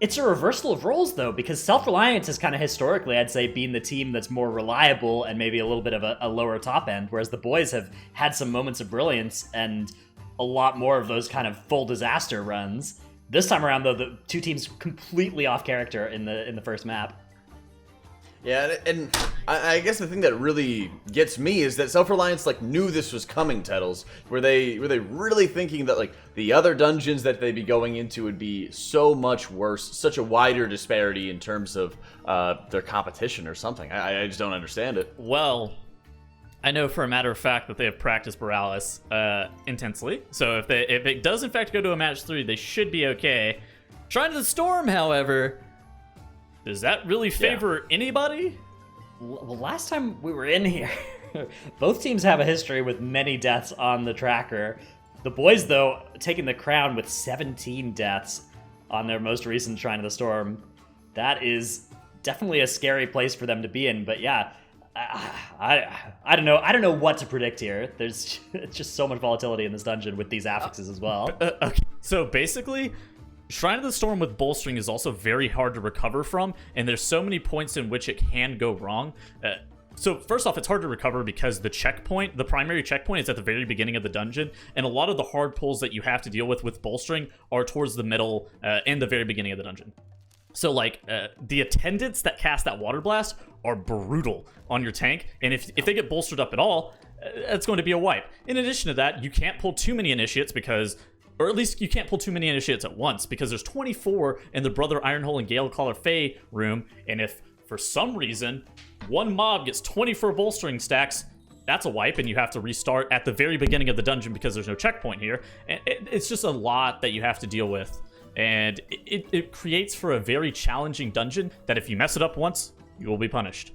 [SPEAKER 5] It's a reversal of roles, though, because Self-Reliance has kind of historically, I'd say, been the team that's more reliable and maybe a little bit of a lower top end, whereas the boys have had some moments of brilliance and a lot more of those kind of full disaster runs. This time around, though, the two teams completely off character in the first map.
[SPEAKER 1] Yeah, and I guess the thing that really gets me is that Self-Reliance knew this was coming, Tettles. Were they really thinking that the other dungeons that they'd be going into would be so much worse, such a wider disparity in terms of their competition or something? I just don't understand it.
[SPEAKER 2] Well, I know for a matter of fact that they have practiced Borealis intensely. So if it does in fact go to a match 3, they should be okay. Shrine of the Storm, however, does that really favor anybody?
[SPEAKER 5] Well, last time we were in here, both teams have a history with many deaths on the tracker. The boys, though, taking the crown with 17 deaths on their most recent Shrine of the Storm. That is definitely a scary place for them to be in. But yeah, I don't know. I don't know what to predict here. It's just so much volatility in this dungeon with these affixes as well.
[SPEAKER 2] Okay. So basically, Shrine of the Storm with bolstering is also very hard to recover from, and there's so many points in which it can go wrong. So first off, it's hard to recover because the primary checkpoint is at the very beginning of the dungeon, and a lot of the hard pulls that you have to deal with bolstering are towards the middle and the very beginning of the dungeon. So the attendants that cast that Water Blast are brutal on your tank, and if they get bolstered up at all, it's going to be a wipe. In addition to that, you can't pull too many initiates or at least you can't pull too many initiates at once, because there's 24 in the Brother Ironhole and Gale Caller Fae room, and if for some reason one mob gets 24 bolstering stacks, that's a wipe, and you have to restart at the very beginning of the dungeon because there's no checkpoint here. And it's just a lot that you have to deal with, and it creates for a very challenging dungeon that if you mess it up once, you will be punished.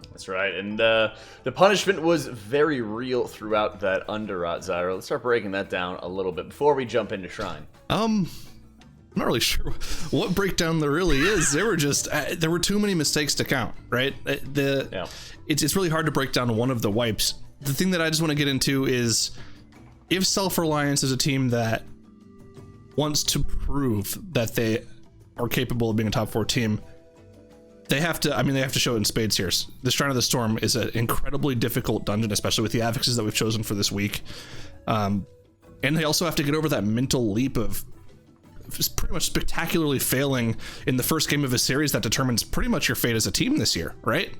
[SPEAKER 1] That's right, and the punishment was very real throughout that Underrot, Zyro. Let's start breaking that down a little bit before we jump into Shrine.
[SPEAKER 3] I'm not really sure what breakdown there really is. There were too many mistakes to count, right? It's really hard to break down one of the wipes. The thing that I just want to get into is if Self-Reliance is a team that wants to prove that they are capable of being a top 4 team, they have to show it in spades here. The Shrine of the Storm is an incredibly difficult dungeon, especially with the affixes that we've chosen for this week. And they also have to get over that mental leap of just pretty much spectacularly failing in the first game of a series that determines pretty much your fate as a team this year, right?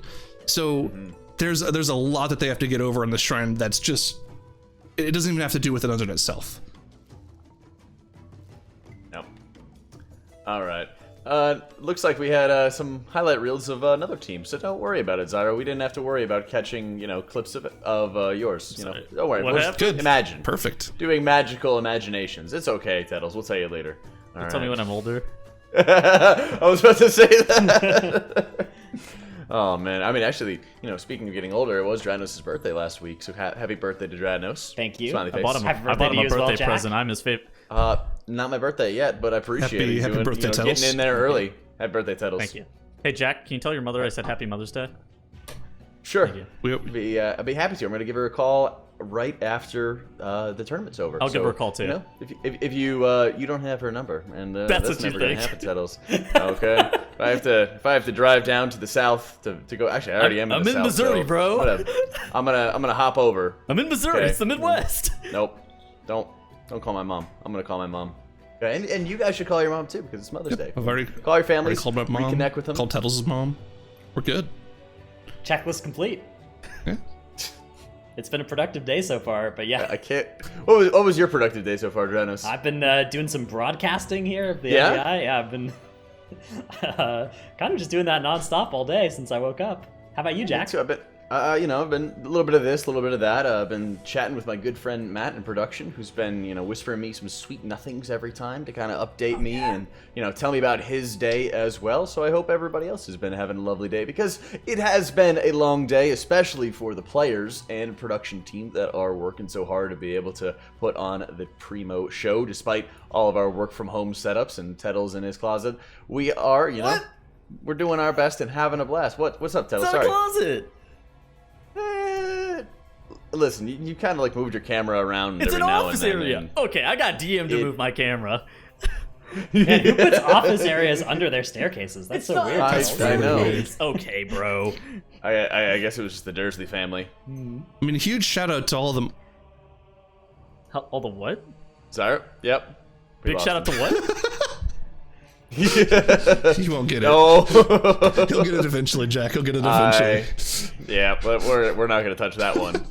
[SPEAKER 3] So there's a lot that they have to get over on the Shrine that's just, it doesn't even have to do with it unto itself.
[SPEAKER 1] No. All right. Looks like we had some highlight reels of another team, so don't worry about it, Zyro. We didn't have to worry about catching, clips of yours. Don't worry.
[SPEAKER 2] What happened?
[SPEAKER 3] Good.
[SPEAKER 1] Imagine.
[SPEAKER 3] Perfect.
[SPEAKER 1] Doing magical imaginations. It's okay, Tettles. We'll tell you later. All
[SPEAKER 2] Tell me
[SPEAKER 1] right.
[SPEAKER 2] when I'm older.
[SPEAKER 1] I was about to say that. Oh man, I mean, actually, speaking of getting older, it was Dranos' birthday last week, so happy birthday to Dranos.
[SPEAKER 5] Thank you.
[SPEAKER 1] Smiley
[SPEAKER 2] I
[SPEAKER 1] face.
[SPEAKER 2] bought him,
[SPEAKER 5] Happy
[SPEAKER 2] I bought him
[SPEAKER 5] birthday to
[SPEAKER 2] a
[SPEAKER 5] you as well,
[SPEAKER 2] birthday
[SPEAKER 5] Jack.
[SPEAKER 2] present. I'm his favorite.
[SPEAKER 1] Not my birthday yet, but I appreciate it.
[SPEAKER 3] Happy
[SPEAKER 1] Doing,
[SPEAKER 3] birthday, Tettles.
[SPEAKER 1] Getting in there early. Happy birthday, Tettles.
[SPEAKER 2] Thank you. Hey, Jack, can you tell your mother I said Happy Mother's Day?
[SPEAKER 1] Sure.
[SPEAKER 2] Thank you.
[SPEAKER 1] I'd be happy to. I'm going to give her a call right after the tournament's over.
[SPEAKER 2] I'll give her a call, too.
[SPEAKER 1] If you don't have her number, and
[SPEAKER 2] That's what you
[SPEAKER 1] never gonna
[SPEAKER 2] think.
[SPEAKER 1] happen, Tettles. Okay. If I have to drive down to the south to go, actually, I already am.
[SPEAKER 2] I'm
[SPEAKER 1] the
[SPEAKER 2] in
[SPEAKER 1] south,
[SPEAKER 2] Missouri,
[SPEAKER 1] so
[SPEAKER 2] bro.
[SPEAKER 1] Whatever. I'm gonna hop over.
[SPEAKER 2] I'm in Missouri.
[SPEAKER 1] Okay.
[SPEAKER 2] It's the Midwest.
[SPEAKER 1] Nope. Don't call my mom. I'm gonna call my mom. Okay, and you guys should call your mom too because it's Mother's Day.
[SPEAKER 3] I've already
[SPEAKER 1] Call your families.
[SPEAKER 3] called my mom.
[SPEAKER 1] Reconnect with them.
[SPEAKER 3] Called Tettles' mom. We're good.
[SPEAKER 5] Checklist complete.
[SPEAKER 3] Yeah.
[SPEAKER 5] It's been a productive day so far, but yeah.
[SPEAKER 1] I can't. What was your productive day so far, Dranos?
[SPEAKER 5] I've been doing some broadcasting here of the
[SPEAKER 1] Yeah?
[SPEAKER 5] FBI. Yeah, I've been kind of just doing that nonstop all day since I woke up. How about you, Jack?
[SPEAKER 1] So I've been, I've been a little bit of this, a little bit of that. I've been chatting with my good friend Matt in production, who's been, whispering me some sweet nothings every time to kind of update me and, tell me about his day as well. So I hope everybody else has been having a lovely day because it has been a long day, especially for the players and production team that are working so hard to be able to put on the primo show, despite all of our work from home setups and Tettles in his closet. We are, we're doing our best and having a blast. What's up, Tettles?
[SPEAKER 2] It's not
[SPEAKER 1] Sorry.
[SPEAKER 2] a closet.
[SPEAKER 1] Listen, you kind of like moved your camera around
[SPEAKER 2] It's
[SPEAKER 1] every
[SPEAKER 2] an
[SPEAKER 1] now
[SPEAKER 2] office
[SPEAKER 1] and then.
[SPEAKER 2] area.
[SPEAKER 1] and-
[SPEAKER 2] Okay, I got DM to move my camera.
[SPEAKER 5] Man, who puts office areas under their staircases? That's so
[SPEAKER 2] not
[SPEAKER 5] weird.
[SPEAKER 1] I
[SPEAKER 5] Tettles.
[SPEAKER 1] know.
[SPEAKER 2] It's okay, bro.
[SPEAKER 1] I guess it was just the Dursley family.
[SPEAKER 3] I mean, huge shout out to all of them.
[SPEAKER 2] All the what?
[SPEAKER 1] Sorry. Yep. We
[SPEAKER 2] Big
[SPEAKER 1] lost
[SPEAKER 2] shout out to
[SPEAKER 1] him.
[SPEAKER 2] what?
[SPEAKER 3] You won't get it.
[SPEAKER 1] No.
[SPEAKER 3] He'll get it eventually, Jack. He'll get it eventually.
[SPEAKER 1] Yeah, but we're not gonna touch that one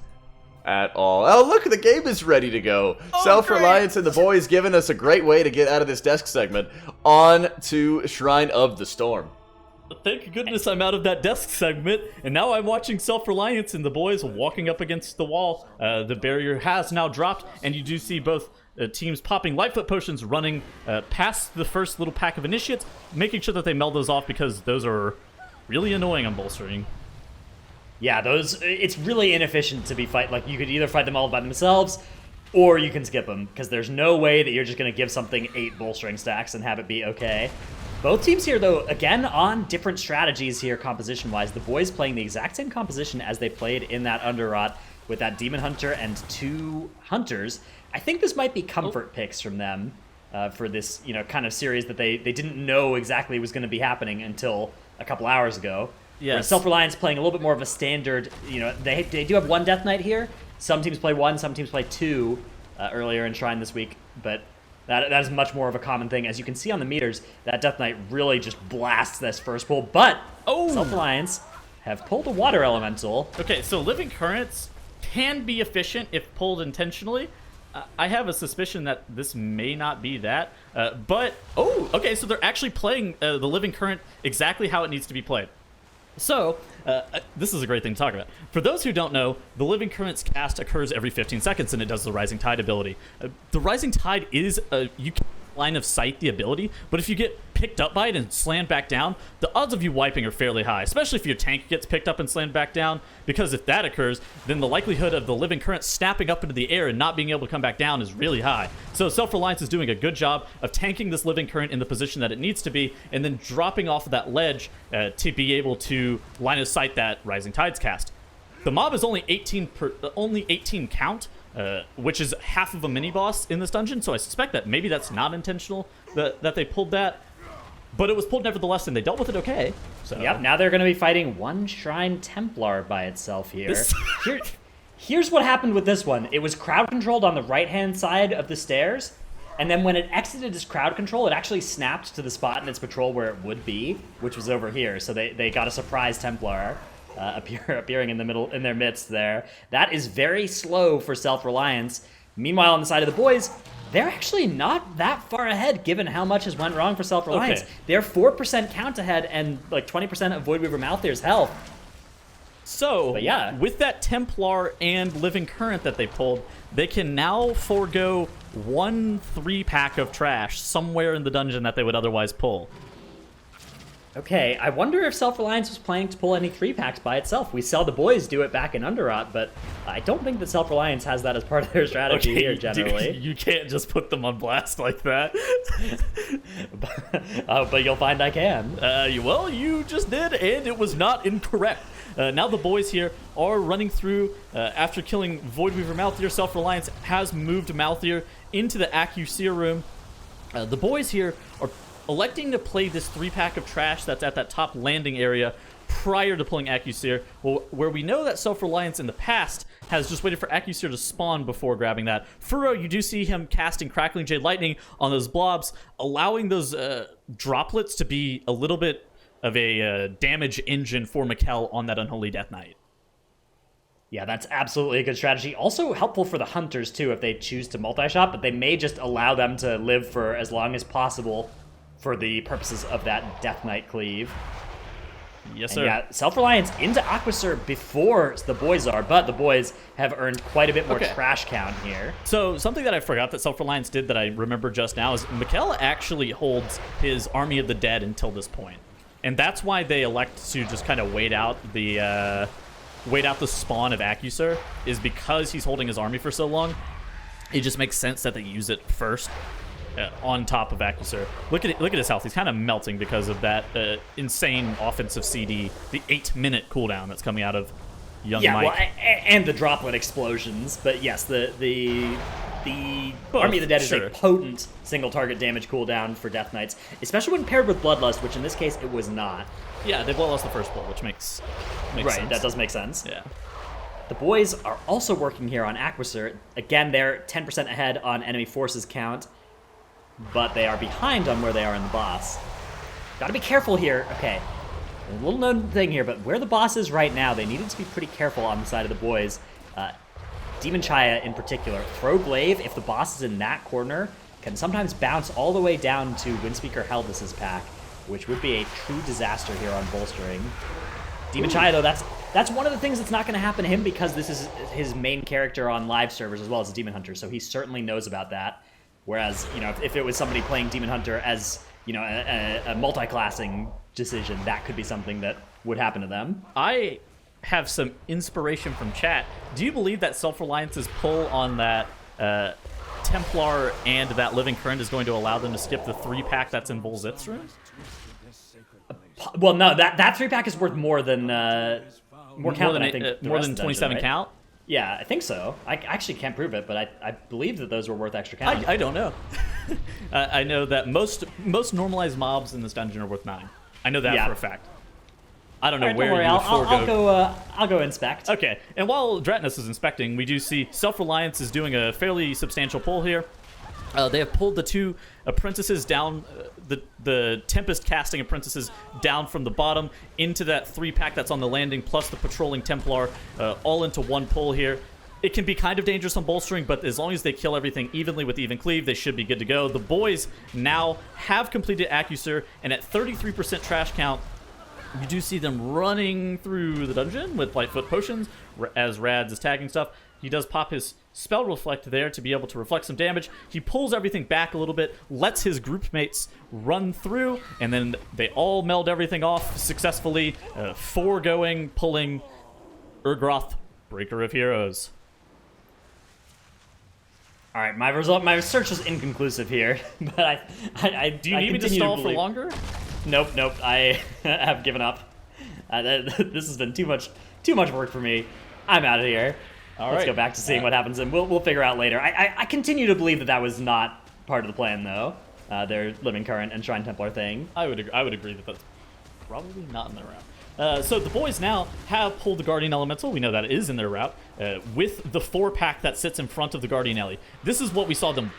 [SPEAKER 1] at all. Oh, look, the game is ready to go. Self-Reliance and the boys giving us a great way to get out of this desk segment on to Shrine of the Storm.
[SPEAKER 2] Thank goodness I'm out of that desk segment, and now I'm watching Self-Reliance and the boys walking up against the wall. The barrier has now dropped, and you do see both teams popping Lightfoot potions, running past the first little pack of initiates, making sure that they meld those off because those are really annoying on bolstering.
[SPEAKER 5] Yeah, it's really inefficient to be like you could either fight them all by themselves or you can skip them because there's no way that you're just going to give something 8 bolstering stacks and have it be okay. Both teams here, though, again, on different strategies here composition-wise. The boys playing the exact same composition as they played in that Underrot with that Demon Hunter and 2 Hunters. I think this might be comfort picks from them for this, kind of series that they didn't know exactly was going to be happening until a couple hours ago.
[SPEAKER 2] Yes.
[SPEAKER 5] Whereas Self-Reliance playing a little bit more of a standard, they do have 1 Death Knight here. Some teams play 1, some teams play 2 earlier in Shrine this week, but that is much more of a common thing. As you can see on the meters, that Death Knight really just blasts this first pull, but Self-Reliance have pulled a Water Elemental.
[SPEAKER 2] Okay, so Living Currents can be efficient if pulled intentionally. I have a suspicion that this may not be that, but okay, so they're actually playing the Living Current exactly how it needs to be played. So, this is a great thing to talk about. For those who don't know, the Living Currents cast occurs every 15 seconds, and it does the Rising Tide ability. The Rising Tide is you can line of sight the ability, but if you get picked up by it and slammed back down, the odds of you wiping are fairly high, especially if your tank gets picked up and slammed back down, because if that occurs, then the likelihood of the Living Current snapping up into the air and not being able to come back down is really high. So Self-Reliance is doing a good job of tanking this Living Current in the position that it needs to be, and then dropping off of that ledge to be able to line of sight that Rising Tides cast. The mob is only 18 count, which is half of a mini boss in this dungeon, so I suspect that maybe that's not intentional that they pulled that, but it was pulled nevertheless, and they dealt with it okay. So
[SPEAKER 5] Yep, now they're going to be fighting 1 Shrine Templar by itself here. Here's what happened with this one. It was crowd controlled on the right-hand side of the stairs, and then when it exited its crowd control, it actually snapped to the spot in its patrol where it would be, which was over here. So they got a surprise Templar appearing in the middle, in their midst there. That is very slow for Self-Reliance. Meanwhile, on the side of the boys, they're actually not that far ahead given how much has went wrong for Self-Reliance.
[SPEAKER 2] Okay.
[SPEAKER 5] They're 4% count ahead and like 20% of Voidweaver Malthier's health.
[SPEAKER 2] So,
[SPEAKER 5] But yeah.
[SPEAKER 2] with that Templar and Living Current that they pulled, they can now forego 1 3-pack of trash somewhere in the dungeon that they would otherwise pull.
[SPEAKER 5] Okay, I wonder if Self-Reliance was planning to pull any 3-packs by itself. We saw the boys do it back in Underrot, but I don't think that Self-Reliance has that as part of their strategy here, generally.
[SPEAKER 2] You can't just put them on blast like that.
[SPEAKER 5] But you'll find I can.
[SPEAKER 2] Well, you just did, and it was not incorrect. Now the boys here are running through. After killing Voidweaver Malthier, Self-Reliance has moved Malthier into the Accuseer room. The boys here are electing to play this 3-pack of trash that's at that top landing area prior to pulling Accuseer, where we know that Self-Reliance in the past has just waited for Accuseer to spawn before grabbing that. Furo, you do see him casting Crackling Jade Lightning on those blobs, allowing those droplets to be a little bit of a damage engine for Mikkel on that Unholy Death Knight.
[SPEAKER 5] Yeah, that's absolutely a good strategy. Also helpful for the hunters, too, if they choose to multi-shot, but they may just allow them to live for as long as possible for the purposes of that Death Knight cleave.
[SPEAKER 2] Yes,
[SPEAKER 5] And
[SPEAKER 2] sir.
[SPEAKER 5] yeah, Self-Reliance into Aquaser before the boys are, but the boys have earned quite a bit more
[SPEAKER 2] Okay.
[SPEAKER 5] trash count here.
[SPEAKER 2] So something that I forgot that Self-Reliance did that I remember just now is Mikkel actually holds his Army of the Dead until this point. And that's why they elect to just kind of wait out the spawn of Accuser, is because he's holding his army for so long. It just makes sense that they use it first on top of Accuser. Look at his health. He's kind of melting because of that insane offensive CD, the 8-minute cooldown that's coming out of Young
[SPEAKER 5] Yeah,
[SPEAKER 2] Mike.
[SPEAKER 5] well, and the droplet explosions, but yes, the Army of the Dead is
[SPEAKER 2] sure.
[SPEAKER 5] a potent single target damage cooldown for Death Knights, especially when paired with Bloodlust, which in this case it was not.
[SPEAKER 2] Yeah, they lost the first pull, which makes
[SPEAKER 5] Right,
[SPEAKER 2] sense.
[SPEAKER 5] that does make sense.
[SPEAKER 2] Yeah.
[SPEAKER 5] The boys are also working here on Aquaser. Again, they're 10% ahead on enemy forces count, but they are behind on where they are in the boss. Gotta be careful here. Okay, a little known thing here, but where the boss is right now, they needed to be pretty careful on the side of the boys. Demon Chaya in particular. Throw Glaive, if the boss is in that corner, can sometimes bounce all the way down to Windspeaker Heldis's pack, which would be a true disaster here on bolstering. Demon Chaya, though, that's one of the things that's not going to happen to him because this is his main character on live servers as well as a Demon Hunter, so he certainly knows about that. Whereas, you know, if it was somebody playing Demon Hunter as, you know, a multi-classing decision, that could be something that would happen to them.
[SPEAKER 2] I have some inspiration from chat. Do you believe that Self-Reliance's pull on that Templar and that Living Current is going to allow them to skip the 3-pack that's in Volzith's room?
[SPEAKER 5] Well, no, that 3-pack is worth more than more count than I think the
[SPEAKER 2] more
[SPEAKER 5] rest
[SPEAKER 2] than
[SPEAKER 5] of the dungeon,
[SPEAKER 2] 27
[SPEAKER 5] right?
[SPEAKER 2] count?
[SPEAKER 5] Yeah, I think so. I actually can't prove it, but I believe that those were worth extra count.
[SPEAKER 2] I don't know. I know that most normalized mobs in this dungeon are worth 9. I know that
[SPEAKER 5] Yeah.
[SPEAKER 2] for a fact. I don't know
[SPEAKER 5] All right,
[SPEAKER 2] where
[SPEAKER 5] don't worry,
[SPEAKER 2] you would forego.
[SPEAKER 5] I'll go inspect.
[SPEAKER 2] Okay, and while Dratnus is inspecting, we do see Self-Reliance is doing a fairly substantial pull here. They have pulled the 2 apprentices down, the Tempest casting apprentices down from the bottom into that 3-pack that's on the landing, plus the patrolling Templar, all into one pull here. It can be kind of dangerous on bolstering, but as long as they kill everything evenly with even cleave, they should be good to go. The boys now have completed Accuser, and at 33% trash count, you do see them running through the dungeon with Lightfoot potions as Rads is tagging stuff. He does pop his Spell Reflect there to be able to reflect some damage. He pulls everything back a little bit, lets his group mates run through, and then they all meld everything off successfully, foregoing pulling Urgroth, Breaker of Heroes.
[SPEAKER 5] All right, my search was inconclusive here, but I
[SPEAKER 2] Do you need me to stall for longer?
[SPEAKER 5] Nope. I have given up. This has been too much work for me. I'm out of here. Let's
[SPEAKER 2] right.
[SPEAKER 5] go back to seeing what happens, and we'll figure out later. I continue to believe that was not part of the plan, though. Their Living Current and Shrine Templar thing.
[SPEAKER 2] I would agree that that's probably not in the round. So the boys now have pulled the Guardian Elemental. We know that is in their route with the 4-pack that sits in front of the Guardian Ellie. This is what we saw them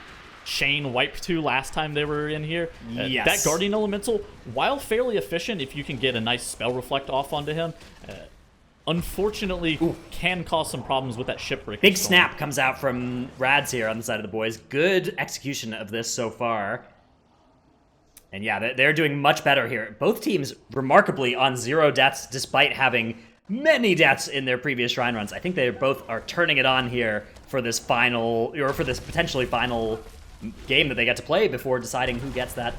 [SPEAKER 2] chain wipe to last time they were in here.
[SPEAKER 5] Yes.
[SPEAKER 2] That Guardian Elemental, while fairly efficient, if you can get a nice Spell Reflect off onto him, unfortunately can cause some problems with that Shipbreaker.
[SPEAKER 5] Big
[SPEAKER 2] storm.
[SPEAKER 5] snap comes out from Rads here on the side of the boys. Good execution of this so far. And yeah, they're doing much better here. Both teams remarkably on 0 deaths despite having many deaths in their previous Shrine runs. I think they both are turning it on here for this final, or for this potentially final game that they get to play before deciding who gets that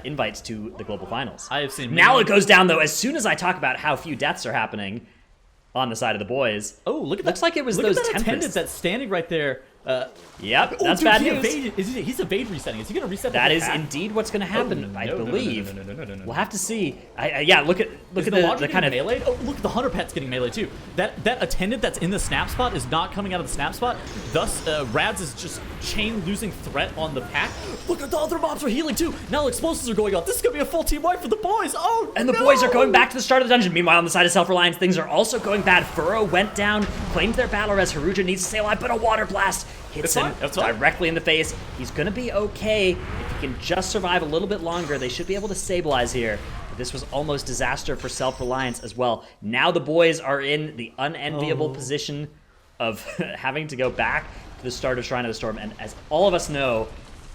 [SPEAKER 5] invites to the global finals.
[SPEAKER 2] I have seen
[SPEAKER 5] Now it goes down though, as soon as I talk about how few deaths are happening on the side of the boys.
[SPEAKER 2] Oh, look at
[SPEAKER 5] Looks
[SPEAKER 2] that.
[SPEAKER 5] like it was
[SPEAKER 2] look
[SPEAKER 5] those
[SPEAKER 2] at that attendant
[SPEAKER 5] Tempests.
[SPEAKER 2] that's standing right there.
[SPEAKER 5] Yep,
[SPEAKER 2] Oh,
[SPEAKER 5] that's
[SPEAKER 2] dude,
[SPEAKER 5] bad
[SPEAKER 2] he
[SPEAKER 5] news.
[SPEAKER 2] evaded. He's evade resetting. Is he going to reset
[SPEAKER 5] That
[SPEAKER 2] the
[SPEAKER 5] is
[SPEAKER 2] pack?
[SPEAKER 5] indeed what's going to happen,
[SPEAKER 2] Oh,
[SPEAKER 5] I
[SPEAKER 2] no, no, no,
[SPEAKER 5] believe.
[SPEAKER 2] no, no, no, no, no, no.
[SPEAKER 5] We'll have to see. Yeah, look at
[SPEAKER 2] Is
[SPEAKER 5] the kind of
[SPEAKER 2] melee. Oh, look, the Hunter Pet's getting melee too. That attendant that's in the snap spot is not coming out of the snap spot. Thus, Rads is just chain losing threat on the pack. Look at the other mobs are healing too. Now explosives are going off. This is gonna be a full team wipe for the boys. Oh,
[SPEAKER 5] And the boys are going back to the start of the dungeon. Meanwhile, on the side of Self-Reliance, things are also going bad. Furrow went down, claimed their battle as Haruja needs to stay alive, but a water blast hits him
[SPEAKER 2] That's fine.
[SPEAKER 5] directly in the face. He's going to be okay. If he can just survive a little bit longer, they should be able to stabilize here. But this was almost disaster for Self-Reliance as well. Now the boys are in the unenviable position of having to go back to the start of Shrine of the Storm. And as all of us know,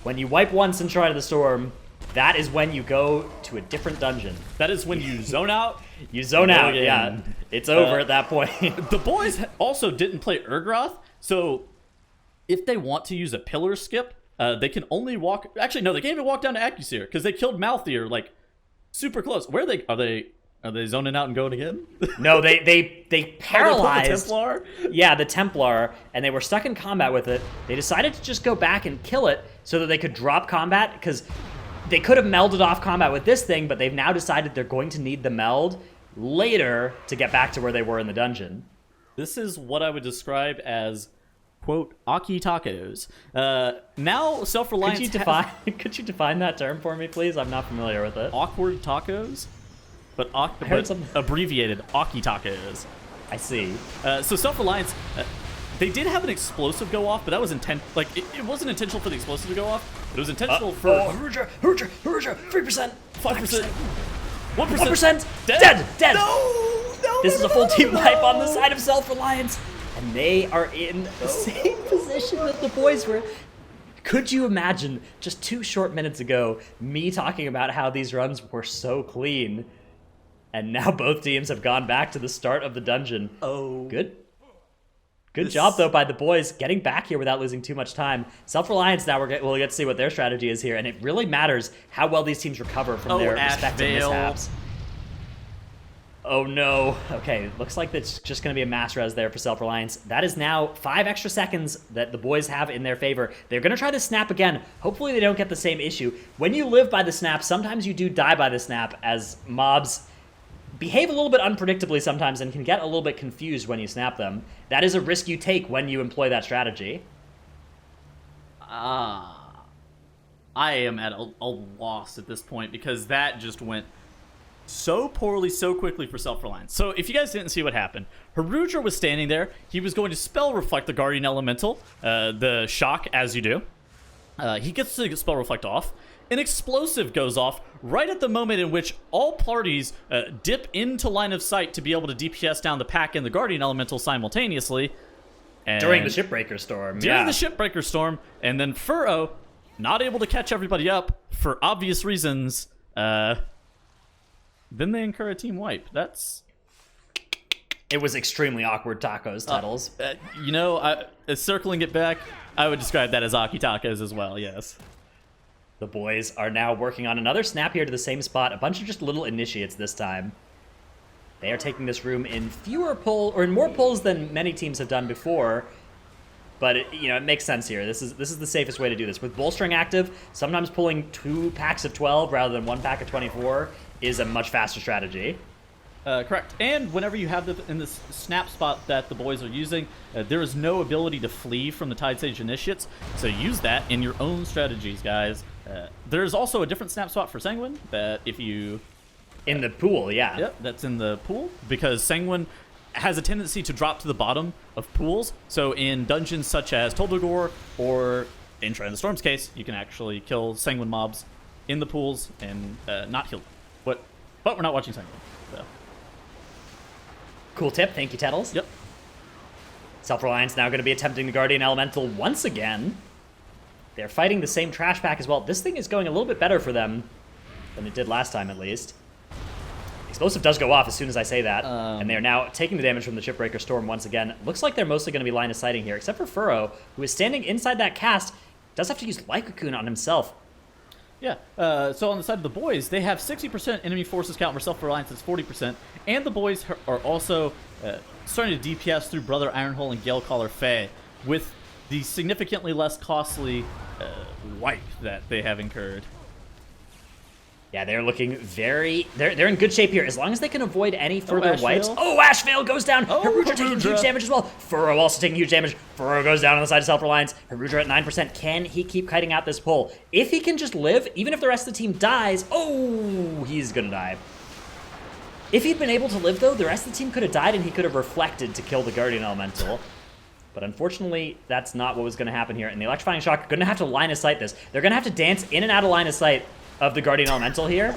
[SPEAKER 5] when you wipe once in Shrine of the Storm, that is when you go to a different dungeon.
[SPEAKER 2] that is when you zone out.
[SPEAKER 5] You zone out,
[SPEAKER 2] again.
[SPEAKER 5] yeah. It's over at that point.
[SPEAKER 2] The boys also didn't play Urgroth, so if they want to use a pillar skip, they can only walk. Actually, no, they can't even walk down to Acusir because they killed Malthier like super close. Where are they? Are they zoning out and going again?
[SPEAKER 5] No, they paralyzed.
[SPEAKER 2] The Templar?
[SPEAKER 5] Yeah, the Templar, and they were stuck in combat with it. They decided to just go back and kill it so that they could drop combat, because they could have melded off combat with this thing, but they've now decided they're going to need the meld later to get back to where they were in the dungeon.
[SPEAKER 2] This is what I would describe as, quote, Aki tacos. Now Self-Reliance
[SPEAKER 5] Could you define that term for me, please? I'm not familiar with it.
[SPEAKER 2] awkward tacos, but,
[SPEAKER 5] heard something.
[SPEAKER 2] abbreviated Aki tacos.
[SPEAKER 5] I see.
[SPEAKER 2] So Self-Reliance, they did have an explosive go off, but that was it wasn't intentional for the explosive to go off. It was intentional for
[SPEAKER 5] Haruja, 3%,
[SPEAKER 2] 5%,
[SPEAKER 5] 1%, dead.
[SPEAKER 2] No,
[SPEAKER 5] This is a full team wipe on the side of Self-Reliance, and they are in the same position that the boys were. Could you imagine just 2 short minutes ago me talking about how these runs were so clean, and now both teams have gone back to the start of the dungeon?
[SPEAKER 2] Oh.
[SPEAKER 5] Good job, though, by the boys getting back here without losing too much time. Self-Reliance, now we'll get to see what their strategy is here, and it really matters how well these teams recover from their respective
[SPEAKER 2] Ashvale.
[SPEAKER 5] mishaps. Oh no. Okay, looks like it's just going to be a mass res there for Self-Reliance. That is now 5 extra seconds that the boys have in their favor. They're going to try the snap again. Hopefully they don't get the same issue. When you live by the snap, sometimes you do die by the snap, as mobs behave a little bit unpredictably sometimes and can get a little bit confused when you snap them. That is a risk you take when you employ that strategy.
[SPEAKER 2] I am at a loss at this point, because that just went so poorly, so quickly for Self-Reliance. So if you guys didn't see what happened, Haruja was standing there. He was going to Spell Reflect the Guardian Elemental, the shock, as you do. He gets the Spell Reflect off. An explosive goes off right at the moment in which all parties dip into line of sight to be able to DPS down the pack and the Guardian Elemental simultaneously. And
[SPEAKER 5] During the Shipbreaker Storm,
[SPEAKER 2] during the Shipbreaker Storm, and then Furrow, not able to catch everybody up for obvious reasons, then they incur a team wipe.
[SPEAKER 5] It was extremely awkward tacos, Tuttles.
[SPEAKER 2] Circling it back, I would describe that as Aki tacos as well, yes.
[SPEAKER 5] The boys are now working on another snap here to the same spot. A bunch of just little initiates this time. They are taking this room in more pulls than many teams have done before. But it makes sense here. This is the safest way to do this. With bolstering active, sometimes pulling 2 packs of 12 rather than 1 pack of 24 is a much faster strategy.
[SPEAKER 2] Correct. And whenever you have in this snap spot that the boys are using, there is no ability to flee from the Tide Sage Initiates, so use that in your own strategies, guys. There's also a different snap spot for Sanguine that if you
[SPEAKER 5] In the pool, yeah.
[SPEAKER 2] Yep, that's in the pool, because Sanguine has a tendency to drop to the bottom of pools. So in dungeons such as Toldagor or in Shrine of the Storm's case, you can actually kill Sanguine mobs in the pools and not heal them. But we're not watching Sanguine. So.
[SPEAKER 5] Cool tip. Thank you, Tettles.
[SPEAKER 2] Yep.
[SPEAKER 5] Self-Reliance now going to be attempting the Guardian Elemental once again. They're fighting the same trash pack as well. This thing is going a little bit better for them than it did last time, at least. Explosive does go off as soon as I say that, and they are now taking the damage from the Shipbreaker Storm once again. Looks like they're mostly going to be line of sighting here, except for Furrow, who is standing inside that cast. Does have to use Light Cocoon on himself.
[SPEAKER 2] Yeah, so on the side of the boys, they have 60% enemy forces count for Self-Reliance, it's 40%, and the boys are also starting to DPS through Brother Ironhole and Galecaller Fae, with the significantly less costly wipe that they have incurred.
[SPEAKER 5] Yeah, they're looking very... They're in good shape here, as long as they can avoid any further wipes. Oh, Ashvale goes down! Harudra taking huge damage as well. Furrow also taking huge damage. Furrow goes down on the side of Self-Reliance. Harudra at 9%. Can he keep kiting out this pull? If he can just live, even if the rest of the team dies... Oh, he's gonna die. If he'd been able to live, though, the rest of the team could have died and he could have reflected to kill the Guardian Elemental. But unfortunately, that's not what was going to happen here. And the Electrifying Shock are going to have to line of sight this. They're going to have to dance in and out of line of sight of the Guardian Elemental here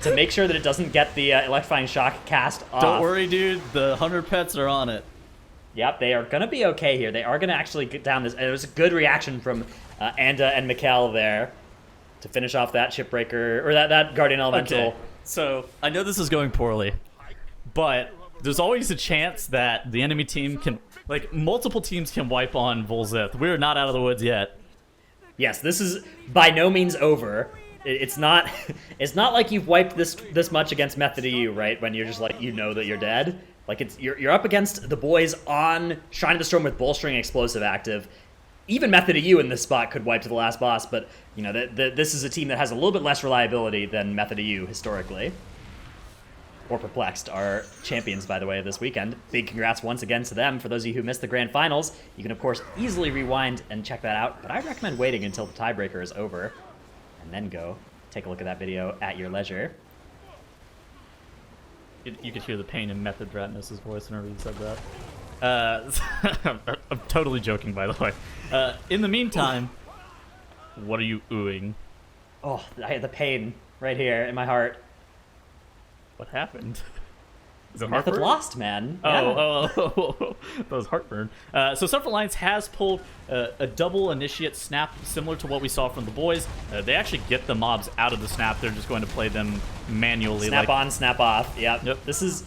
[SPEAKER 5] to make sure that it doesn't get the Electrifying Shock cast off.
[SPEAKER 2] Don't worry, dude. The 100 pets are on it.
[SPEAKER 5] Yep, they are going to be okay here. They are going to actually get down this. It was a good reaction from Anda and Mikkel there to finish off that Shipbreaker, or that Guardian Elemental.
[SPEAKER 2] Okay. So, I know this is going poorly, but there's always a chance that the enemy team can, like, multiple teams can wipe on Volzith. We're not out of the woods yet.
[SPEAKER 5] Yes, this is by no means over. It's not like you've wiped this much against Method EU, right? When you're just like, you know that you're dead. Like, you're up against the boys on Shrine of the Storm with Bolstering Explosive active. Even Method EU in this spot could wipe to the last boss, but you know this is a team that has a little bit less reliability than Method EU historically. Or Perplexed, our champions, by the way, of this weekend. Big congrats once again to them. For those of you who missed the grand finals, you can, of course, easily rewind and check that out, but I recommend waiting until the tiebreaker is over, and then go take a look at that video at your leisure.
[SPEAKER 2] You could hear the pain in Method Ratnus' voice whenever you said that. I'm totally joking, by the way. In the meantime, what are you oohing?
[SPEAKER 5] Oh, I had the pain right here in my heart.
[SPEAKER 2] What happened? Is it
[SPEAKER 5] Method
[SPEAKER 2] heartburn?
[SPEAKER 5] lost, man.
[SPEAKER 2] Oh, that was heartburn. So Self-Reliance has pulled a double initiate snap, similar to what we saw from the boys. They actually get the mobs out of the snap. They're just going to play them manually.
[SPEAKER 5] Snap on, snap off. Yep. This is...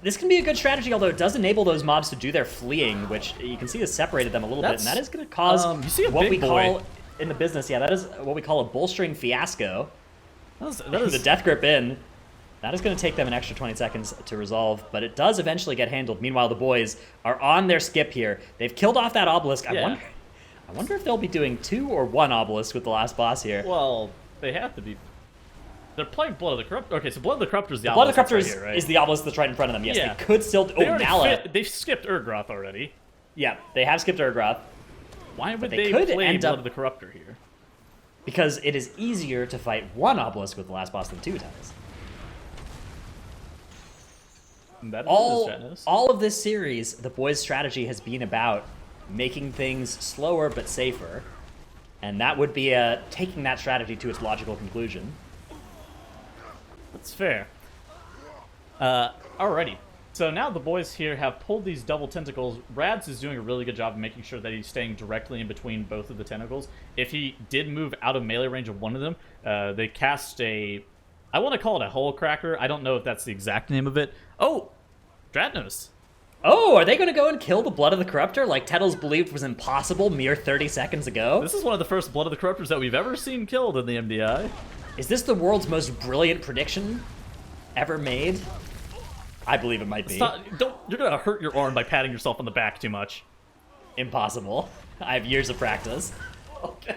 [SPEAKER 5] this can be a good strategy, although it does enable those mobs to do their fleeing, which you can see has separated them a little bit, and that is going to cause
[SPEAKER 2] you see
[SPEAKER 5] what we call in the business, that is what we call a bolstering fiasco.
[SPEAKER 2] That is
[SPEAKER 5] the Death Grip in. That is going to take them an extra 20 seconds to resolve, but it does eventually get handled. Meanwhile, the boys are on their skip here. They've killed off that obelisk. I wonder if they'll be doing 2 or 1 obelisk with the last boss here.
[SPEAKER 2] Well, they have to be. They're playing Blood of the Corruptor. Okay, so Blood of the Corruptor is the
[SPEAKER 5] Blood of
[SPEAKER 2] obelisk
[SPEAKER 5] the Corruptor
[SPEAKER 2] right here, right?
[SPEAKER 5] is the obelisk that's right in front of them. Yes,
[SPEAKER 2] Yeah.
[SPEAKER 5] they could still... Nala.
[SPEAKER 2] They've skipped Urgroth already.
[SPEAKER 5] Yeah, they have skipped Urgroth.
[SPEAKER 2] Why would
[SPEAKER 5] they
[SPEAKER 2] they
[SPEAKER 5] could
[SPEAKER 2] play
[SPEAKER 5] end
[SPEAKER 2] Blood
[SPEAKER 5] up-
[SPEAKER 2] of the Corruptor here?
[SPEAKER 5] Because it is easier to fight 1 obelisk with the last boss than 2 times.
[SPEAKER 2] That is
[SPEAKER 5] All of this series, the boys' strategy has been about making things slower but safer. And that would be taking that strategy to its logical conclusion.
[SPEAKER 2] That's fair. Alrighty. So now the boys here have pulled these double tentacles. Rads is doing a really good job of making sure that he's staying directly in between both of the tentacles. If he did move out of melee range of one of them, they cast a... I want to call it a hole cracker. I don't know if that's the exact name of it. Oh! Dratnos.
[SPEAKER 5] Oh, are they going to go and kill the Blood of the Corruptor like Tettles believed was impossible mere 30 seconds ago?
[SPEAKER 2] This is one of the first Blood of the Corruptors that we've ever seen killed in the MDI.
[SPEAKER 5] Is this the world's most brilliant prediction ever made? I believe it might be.
[SPEAKER 2] You're going to hurt your arm by patting yourself on the back too much.
[SPEAKER 5] Impossible. I have years of practice.
[SPEAKER 2] Okay.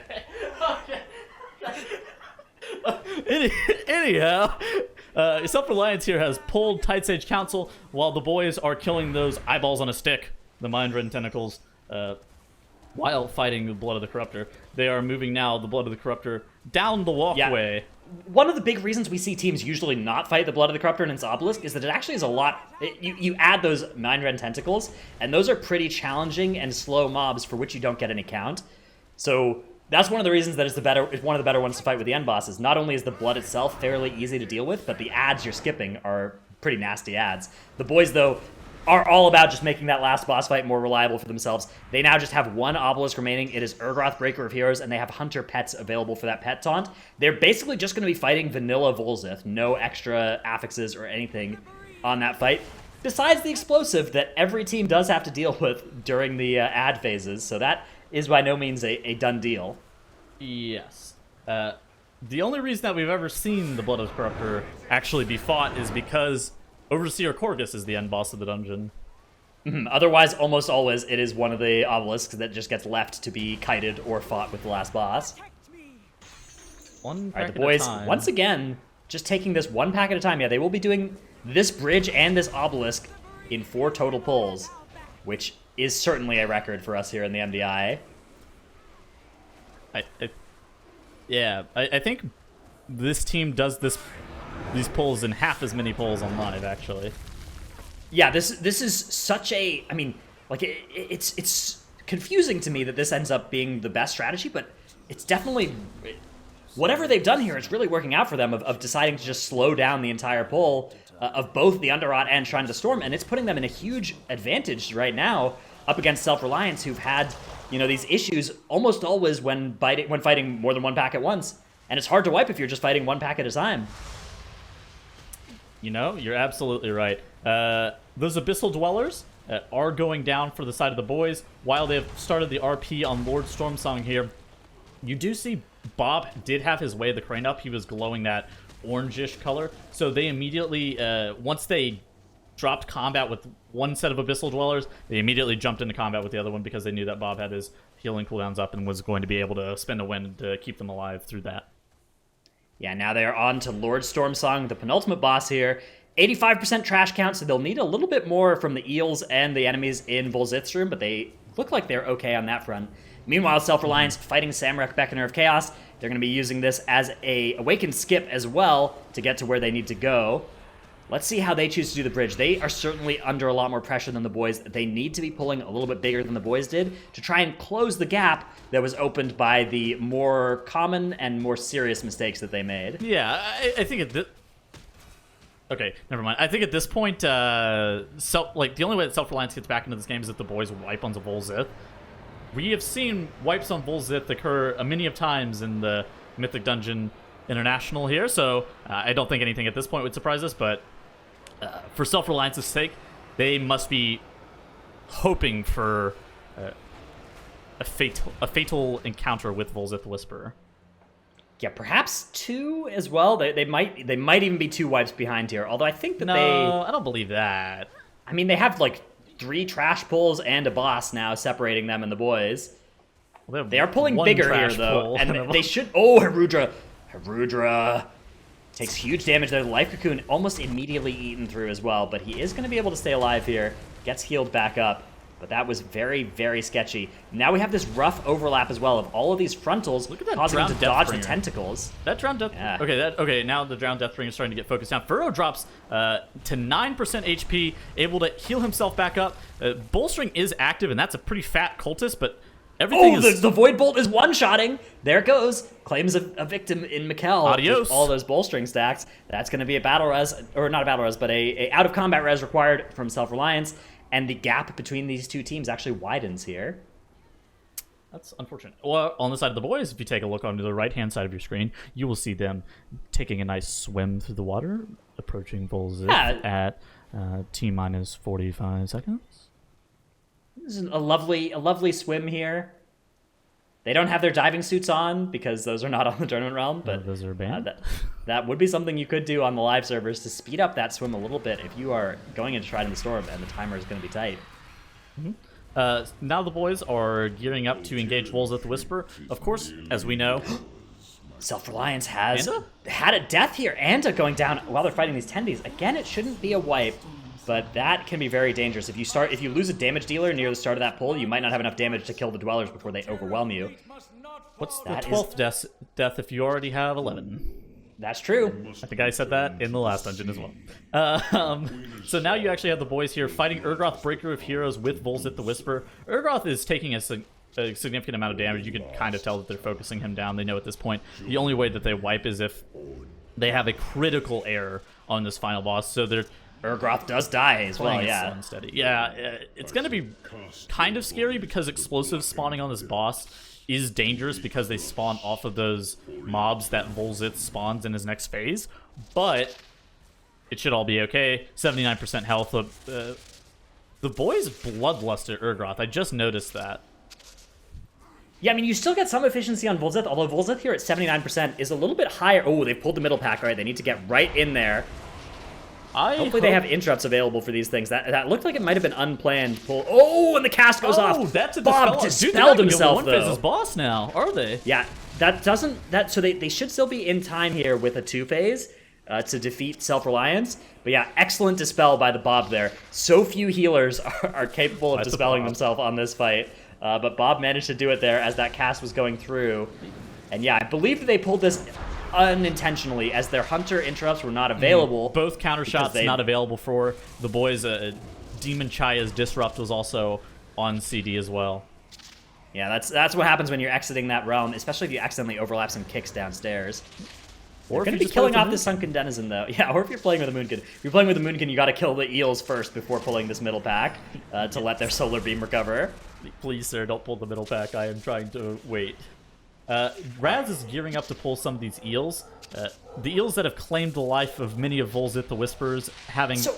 [SPEAKER 2] Anyhow, Self-Reliance here has pulled Tight Sage Council while the boys are killing those eyeballs on a stick, the mind-ridden tentacles, while fighting the Blood of the Corruptor. They are moving now the Blood of the Corruptor down the walkway.
[SPEAKER 5] one of the big reasons we see teams usually not fight the Blood of the Corruptor and its Obelisk is that it actually is a lot. You add those Mind Rend Tentacles, and those are pretty challenging and slow mobs for which you don't get any count. So that's one of the reasons that it's one of the better ones to fight with the end bosses. Not only is the blood itself fairly easy to deal with, but the ads you're skipping are pretty nasty ads. The boys, though, are all about just making that last boss fight more reliable for themselves. They now just have one obelisk remaining. It is Urgroth, Breaker of Heroes, and they have Hunter pets available for that pet taunt. They're basically just going to be fighting vanilla Volzith. No extra affixes or anything on that fight, besides the explosive that every team does have to deal with during the ad phases. So that is by no means a done deal.
[SPEAKER 2] Yes. The only reason that we've ever seen the Blood of the Corruptor actually be fought is because Overseer Korgus is the end boss of the dungeon.
[SPEAKER 5] Otherwise, almost always, it is one of the obelisks that just gets left to be kited or fought with the last boss.
[SPEAKER 2] One
[SPEAKER 5] All right,
[SPEAKER 2] pack
[SPEAKER 5] the boys,
[SPEAKER 2] at a time.
[SPEAKER 5] once again, just taking this one pack at a time. Yeah, they will be doing this bridge and this obelisk in 4 total pulls, which is certainly a record for us here in the MDI.
[SPEAKER 2] I think this team does these pulls in half as many pulls on live, actually.
[SPEAKER 5] Yeah, this is such a. I mean, like it's confusing to me that this ends up being the best strategy, but it's definitely whatever they've done here. It's really working out for them of deciding to just slow down the entire pull of both the Underrot and Shrine of the Storm, and it's putting them in a huge advantage right now up against Self-Reliance, who've had these issues almost always when fighting more than one pack at once, and it's hard to wipe if you're just fighting one pack at a time.
[SPEAKER 2] You're absolutely right. Those Abyssal Dwellers are going down for the side of the boys. While they've started the RP on Lord Stormsong here, you do see Bob did have his Way of the Crane up. He was glowing that orangish color. So they immediately, once they dropped combat with one set of Abyssal Dwellers, they immediately jumped into combat with the other one because they knew that Bob had his healing cooldowns up and was going to be able to spend a win to keep them alive through that.
[SPEAKER 5] Yeah, now they are on to Lord Stormsong, the penultimate boss here. 85% trash count, so they'll need a little bit more from the eels and the enemies in Volzith's room, but they look like they're okay on that front. Meanwhile, Self-Reliance fighting Samrak, Beckoner of Chaos. They're going to be using this as a Awakened Skip as well to get to where they need to go. Let's see how they choose to do the bridge. They are certainly under a lot more pressure than the boys. They need to be pulling a little bit bigger than the boys did to try and close the gap that was opened by the more common and more serious mistakes that they made.
[SPEAKER 2] Yeah, I think at this... Okay, never mind. I think at this point, the only way that Self-Reliance gets back into this game is if the boys wipe on the Volzith. We have seen wipes on Volzith occur a many of times in the Mythic Dungeon International here, so I don't think anything at this point would surprise us, but for Self-Reliance's sake, they must be hoping for a fatal encounter with Volzith Whisperer.
[SPEAKER 5] Yeah, perhaps 2 as well. They might even be 2 wipes behind here. Although I think that
[SPEAKER 2] I don't believe that.
[SPEAKER 5] I mean, they have like 3 trash pulls and a boss now separating them and the boys.
[SPEAKER 2] Well,
[SPEAKER 5] they are pulling bigger here though, and they should. Oh, Harudra takes huge damage there. The Life Cocoon almost immediately eaten through as well, but he is going to be able to stay alive here. Gets healed back up. But that was very, very sketchy. Now we have this rough overlap as well of all of these frontals causing them to dodge the tentacles.
[SPEAKER 2] That Drowned Death... Yeah. Okay, now the Drowned Deathbringer is starting to get focused down. Furrow drops to 9% HP, able to heal himself back up. Bolstering is active, and that's a pretty fat cultist, but everything is...
[SPEAKER 5] the Void Bolt is one-shotting. There it goes. Claims a victim in Mikkel.
[SPEAKER 2] Adios.
[SPEAKER 5] All those bolstering stacks. That's going to be a battle res, or not a battle res, but a out-of-combat res required from Self-Reliance. And the gap between these two teams actually widens here.
[SPEAKER 2] That's unfortunate. Well, on the side of the boys, if you take a look onto the right-hand side of your screen, you will see them taking a nice swim through the water, approaching Volzith at T-minus 45 seconds.
[SPEAKER 5] This is a lovely swim here. They don't have their diving suits on because those are not on the tournament realm, but
[SPEAKER 2] those are banned.
[SPEAKER 5] That would be something you could do on the live servers to speed up that swim a little bit if you are going into Shrine of the Storm and the timer is going to be tight.
[SPEAKER 2] Mm-hmm. Now the boys are gearing up to engage Volzith the Whisperer. Of course, as we know,
[SPEAKER 5] Self-Reliance has had a death here. Anta going down while they're fighting these tendies. Again, it shouldn't be a wipe, but that can be very dangerous. If you lose a damage dealer near the start of that pull, you might not have enough damage to kill the Dwellers before they overwhelm you.
[SPEAKER 2] What's the 12th death if you already have 11?
[SPEAKER 5] That's true.
[SPEAKER 2] I think I said that in the last dungeon as well. So now you actually have the boys here fighting Urgroth, Breaker of Heroes with Volzith the Whisper. Urgroth is taking a significant amount of damage. You can kind of tell that they're focusing him down. They know at this point the only way that they wipe is if they have a critical error on this final boss. So they're
[SPEAKER 5] Urgroth does die as well,
[SPEAKER 2] playing it
[SPEAKER 5] yeah.
[SPEAKER 2] slow and steady. Yeah, it's going to be kind of scary because explosives spawning on this boss is dangerous because they spawn off of those mobs that Volzith spawns in his next phase. But it should all be okay. 79% health. The boys bloodlusted Urgroth. I just noticed that.
[SPEAKER 5] Yeah, I mean, you still get some efficiency on Volzith, although Volzith here at 79% is a little bit higher. Oh, they've pulled the middle pack. All right, they need to get right in there. Hopefully they have interrupts available for these things. That looked like it might have been unplanned pull. Oh, and the cast goes off.
[SPEAKER 2] Oh, that's a
[SPEAKER 5] Bob dispelled himself, though.
[SPEAKER 2] One boss now, are they?
[SPEAKER 5] Yeah, so they should still be in time here with a 2-phase to defeat Self-Reliance. But yeah, excellent dispel by the Bob there. So few healers are capable of dispelling themselves on this fight. But Bob managed to do it there as that cast was going through. And yeah, I believe that they pulled this unintentionally as their hunter interrupts were not available.
[SPEAKER 2] Both counter shots not available for the boys. Demon Chaya's disrupt was also on CD as well.
[SPEAKER 5] Yeah, that's what happens when you're exiting that realm, especially if you accidentally overlap some kicks downstairs. Or if you're going to be killing off the Sunken Denizen, though. Yeah, or if you're playing with a Moonkin. If you're playing with a Moonkin, you got to kill the eels first before pulling this middle pack to let their solar beam recover.
[SPEAKER 2] Please, sir, don't pull the middle pack. I am trying to wait. Raz is gearing up to pull some of these eels. The eels that have claimed the life of many of Volzith the Whispers, having...
[SPEAKER 5] So,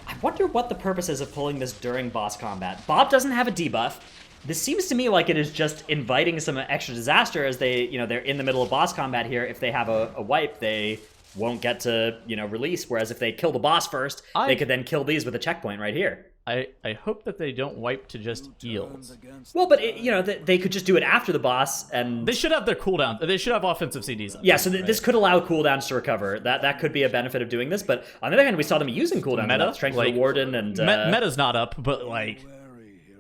[SPEAKER 5] I wonder what the purpose is of pulling this during boss combat. Bob doesn't have a debuff. This seems to me like it is just inviting some extra disaster as they're in the middle of boss combat here. If they have a wipe, they won't get to, release. Whereas if they kill the boss first, they could then kill these with a checkpoint right here.
[SPEAKER 2] I hope that they don't wipe to just eels.
[SPEAKER 5] Well, but they could just do it after the boss, and
[SPEAKER 2] they should have their cooldown. They should have offensive CDs.
[SPEAKER 5] Yeah, so this could allow cooldowns to recover. That could be a benefit of doing this. But on the other hand, we saw them using cooldown.
[SPEAKER 2] Meta,
[SPEAKER 5] strength of the warden, and
[SPEAKER 2] meta's not up, but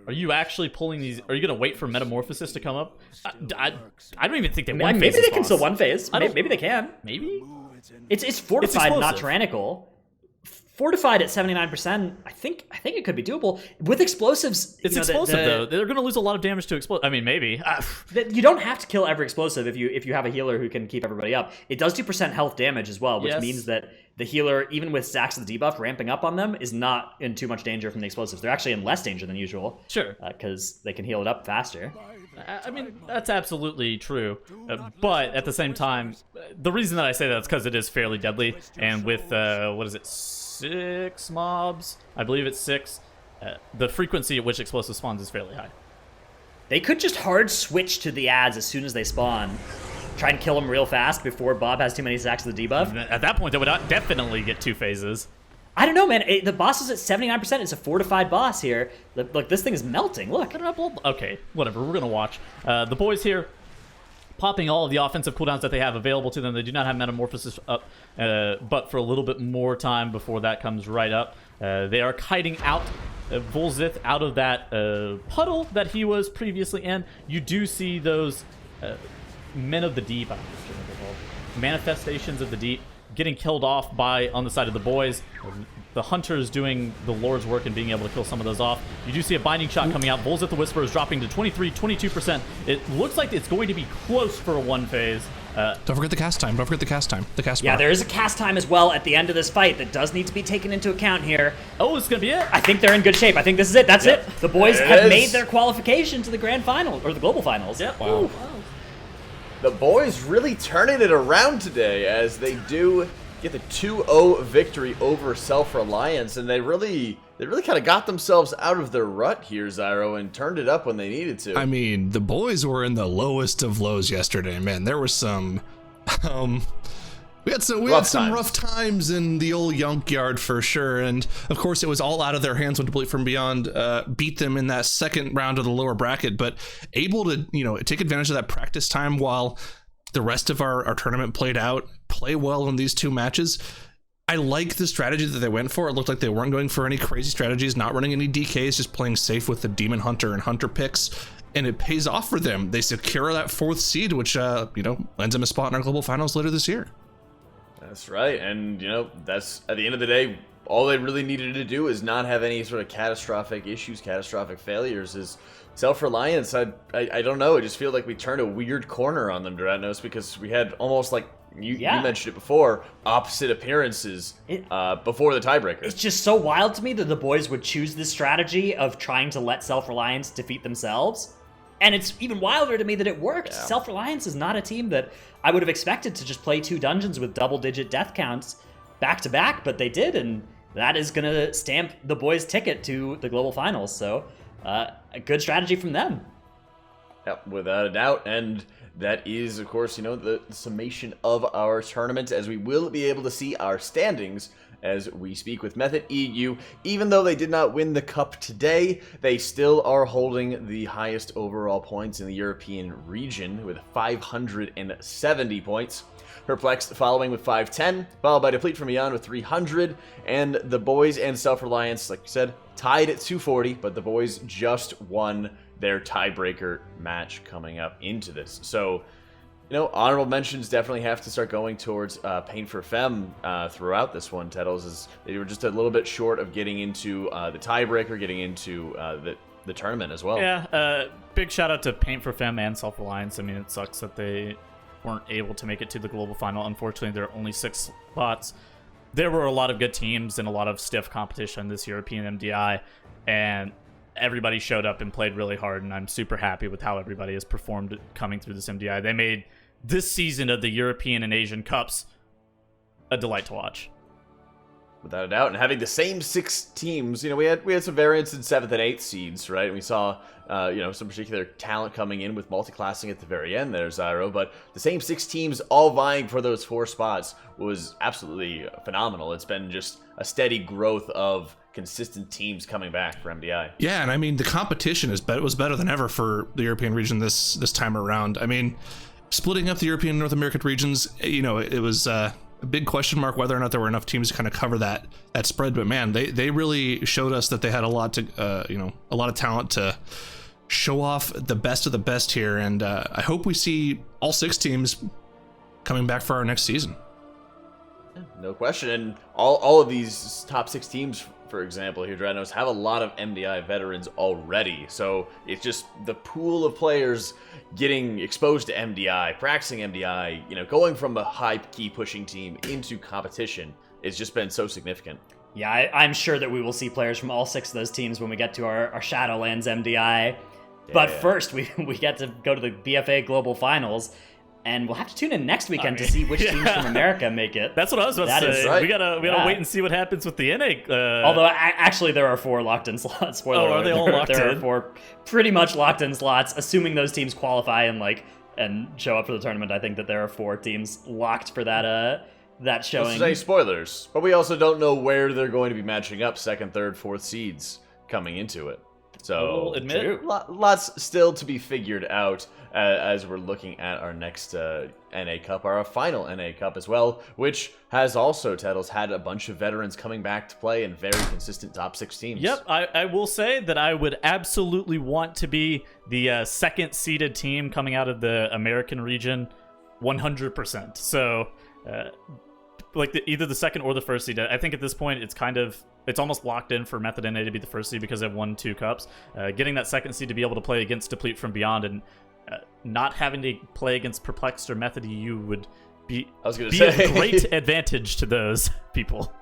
[SPEAKER 2] are you actually pulling these? Are you going to wait for Metamorphosis to come up? I don't even think they one.
[SPEAKER 5] Maybe they can still one phase. Maybe they can.
[SPEAKER 2] Maybe
[SPEAKER 5] it's fortified, not tyrannical. Fortified at 79%, I think it could be doable. With explosives,
[SPEAKER 2] it's explosive though. They're going to lose a lot of damage to explosive. I mean, maybe.
[SPEAKER 5] You don't have to kill every explosive if you have a healer who can keep everybody up. It does do % health damage as well, which means that the healer, even with stacks of the debuff ramping up on them, is not in too much danger from the explosives. They're actually in less danger than usual.
[SPEAKER 2] Sure.
[SPEAKER 5] Because they can heal it up faster.
[SPEAKER 2] I mean, that's absolutely true. But at the same time, the reason that I say that is because it is fairly deadly. And with, 6 mobs, I believe it's 6, the frequency at which explosive spawns is fairly high.
[SPEAKER 5] They could just hard switch to the ads as soon as they spawn. Try and kill them real fast before Bob has too many stacks of the debuff.
[SPEAKER 2] At that point, they would definitely get 2 phases.
[SPEAKER 5] I don't know, man. The boss is at 79%. It's a fortified boss here. Look, this thing is melting. Look.
[SPEAKER 2] Okay, whatever. We're going to watch. The boys here popping all of the offensive cooldowns that they have available to them. They do not have Metamorphosis up, but for a little bit more time before that comes right up. They are kiting out Volzith out of that puddle that he was previously in. You do see those Men of the Deep, Manifestations of the Deep, getting killed off by on the side of the boys. The hunters doing the Lord's work and being able to kill some of those off. You do see a binding shot coming out. Volzith the Whisperer is dropping to 22%. It looks like it's going to be close for a 1 phase.
[SPEAKER 3] Don't forget the cast time. The cast bar.
[SPEAKER 5] Yeah, there is a cast time as well at the end of this fight that does need to be taken into account here.
[SPEAKER 2] Oh, it's going to be it?
[SPEAKER 5] I think they're in good shape. I think this is it. That's it. The boys have made their qualification to the grand final, or the global finals.
[SPEAKER 2] Yep.
[SPEAKER 3] Wow.
[SPEAKER 1] The boys really turning it around today as they do get the 2-0 victory over Self-Reliance, and they really kind of got themselves out of their rut here, Zyro, and turned it up when they needed to.
[SPEAKER 3] I mean, the boys were in the lowest of lows yesterday, man. There was some we had some rough times in the old Junkyard for sure, and of course it was all out of their hands when Deplete from Beyond beat them in that second round of the lower bracket, but able to take advantage of that practice time while the rest of our tournament play well in these 2 matches. I like the strategy that they went for. It looked like they weren't going for any crazy strategies, not running any DKs, just playing safe with the Demon Hunter and Hunter picks, and it pays off for them. They secure that 4th seed, which lands them a spot in our global finals later this year.
[SPEAKER 1] That's right, and that's at the end of the day, all they really needed to do is not have any sort of catastrophic issues, catastrophic failures. Is self-reliance. I don't know. I just feel like we turned a weird corner on them, Dranos, because we had almost like you mentioned it before, opposite appearances before the tiebreaker.
[SPEAKER 5] It's just so wild to me that the boys would choose this strategy of trying to let self-reliance defeat themselves. And it's even wilder to me that it worked. Yeah. Self-Reliance is not a team that I would have expected to just play 2 dungeons with double-digit death counts back-to-back, but they did, and that is going to stamp the boys' ticket to the global finals. So, a good strategy from them.
[SPEAKER 1] Yep, without a doubt, and that is, of course, the summation of our tournament, as we will be able to see our standings as we speak with Method EU. Even though they did not win the cup today, they still are holding the highest overall points in the European region with 570 points. Perplexed following with 510, followed by Deplete from Beyond with 300, and the boys and Self-Reliance, like you said, tied at 240, but the boys just won their tiebreaker match coming up into this. So, honorable mentions definitely have to start going towards Pain for Femme throughout this one, Tettles, as they were just a little bit short of getting into the tiebreaker, getting into the tournament as well.
[SPEAKER 2] Yeah, big shout out to Pain for Femme and Self-Reliance. I mean, it sucks that they weren't able to make it to the global final. Unfortunately, there are only 6 spots. There were a lot of good teams and a lot of stiff competition this European MDI, and everybody showed up and played really hard, and I'm super happy with how everybody has performed coming through this MDI. They made this season of the European and Asian Cups a delight to watch.
[SPEAKER 1] Without a doubt, and having the same 6 teams, we had some variance in 7th and 8th seeds, right? We saw, some particular talent coming in with multi-classing at the very end there, Zyro, but the same 6 teams all vying for those 4 spots was absolutely phenomenal. It's been just a steady growth of consistent teams coming back for MDI.
[SPEAKER 3] Yeah, and I mean, the competition was better than ever for the European region this time around. I mean, splitting up the European and North American regions, it was a big question mark whether or not there were enough teams to kind of cover that spread. But man, they really showed us that they had a lot of talent to show off the best of the best here. And I hope we see all 6 teams coming back for our next season.
[SPEAKER 1] No question. And all of these top 6 teams, for example, here, Dranos, have a lot of MDI veterans already. So it's just the pool of players getting exposed to MDI, practicing MDI, going from a high key pushing team into competition. It's just been so significant.
[SPEAKER 5] Yeah, I'm sure that we will see players from all 6 of those teams when we get to our Shadowlands MDI. Yeah. But first, we get to go to the BFA Global Finals. And we'll have to tune in next weekend to see which teams from America make it.
[SPEAKER 2] That's what I was about to say. Right. We gotta wait and see what happens with the NA.
[SPEAKER 5] Although actually there are 4 locked-in slots. Spoiler
[SPEAKER 2] are they all locked in?
[SPEAKER 5] There are 4 pretty much locked-in slots, assuming those teams qualify and show up for the tournament. I think that there are 4 teams locked for that showing.
[SPEAKER 1] Let's say spoilers, but we also don't know where they're going to be matching up 2nd, 3rd, 4th seeds coming into it. So lots still to be figured out as we're looking at our next NA Cup, our final NA Cup as well, which has also, Tettles, had a bunch of veterans coming back to play and very consistent top 6 teams.
[SPEAKER 2] Yep, I will say that I would absolutely want to be the 2nd seeded team coming out of the American region 100%. So either the 2nd or the 1st seed. I think at this point it's almost locked in for Method NA to be the 1st seed because they've won 2 cups. Getting that 2nd seed to be able to play against Deplete from Beyond and not having to play against Perplexed or Method EU would be a great advantage to those people.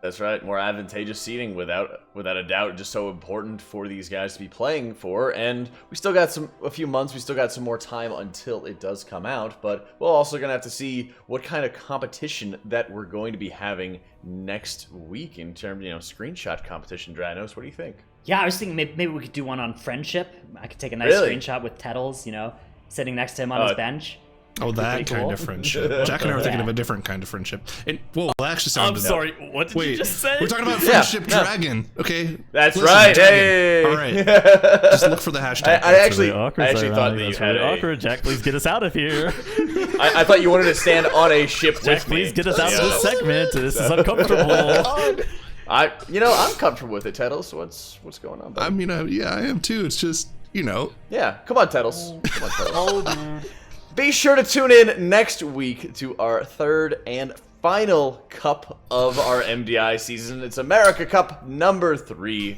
[SPEAKER 1] That's right. More advantageous seeding without a doubt. Just so important for these guys to be playing for. And we still got a few months. We still got some more time until it does come out. But we're also going to have to see what kind of competition that we're going to be having next week in terms of, screenshot competition. Dranos, what do you think?
[SPEAKER 5] Yeah, I was thinking maybe we could do one on friendship. I could take a nice screenshot with Tettles, sitting next to him on his bench.
[SPEAKER 3] Oh, that kind of friendship. Jack and I were thinking of a different kind of friendship. And that actually sounded.
[SPEAKER 2] I'm sorry. What did you just say?
[SPEAKER 3] We're talking about Friendship Dragon. Okay.
[SPEAKER 1] That's right.
[SPEAKER 3] Dragon.
[SPEAKER 1] Hey.
[SPEAKER 3] All right. Just look for the hashtag.
[SPEAKER 1] I actually thought that you had
[SPEAKER 2] awkward. Jack, please get us out of here.
[SPEAKER 1] I thought you wanted to stand on a ship
[SPEAKER 2] Jack,
[SPEAKER 1] with me.
[SPEAKER 2] Please get us out of this segment. This is uncomfortable.
[SPEAKER 1] I'm comfortable with it, Tettles. What's going on, buddy?
[SPEAKER 3] I mean, I am too. It's just,
[SPEAKER 1] Yeah, come on, Tettles. Come on, Tettles. Be sure to tune in next week to our third and final cup of our MDI season. It's America Cup number 3.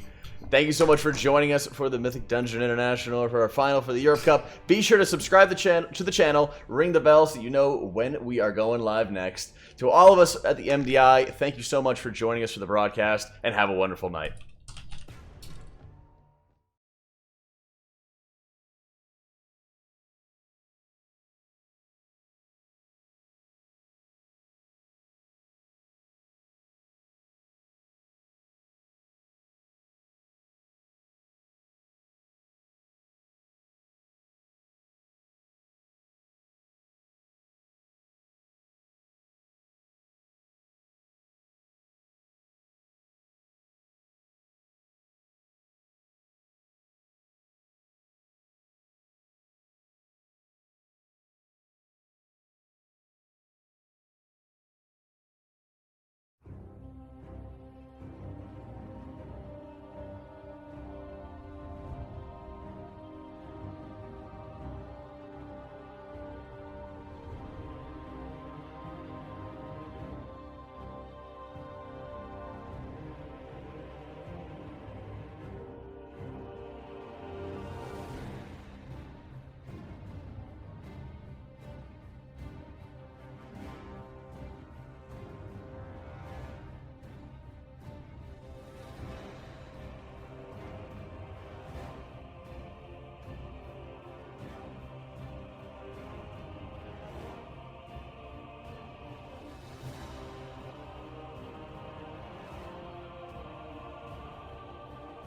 [SPEAKER 1] Thank you so much for joining us for the Mythic Dungeon International, or for our final for the Europe Cup. Be sure to subscribe to the channel, ring the bell so you know when we are going live next. To all of us at the MDI, thank you so much for joining us for the broadcast, and have a wonderful night.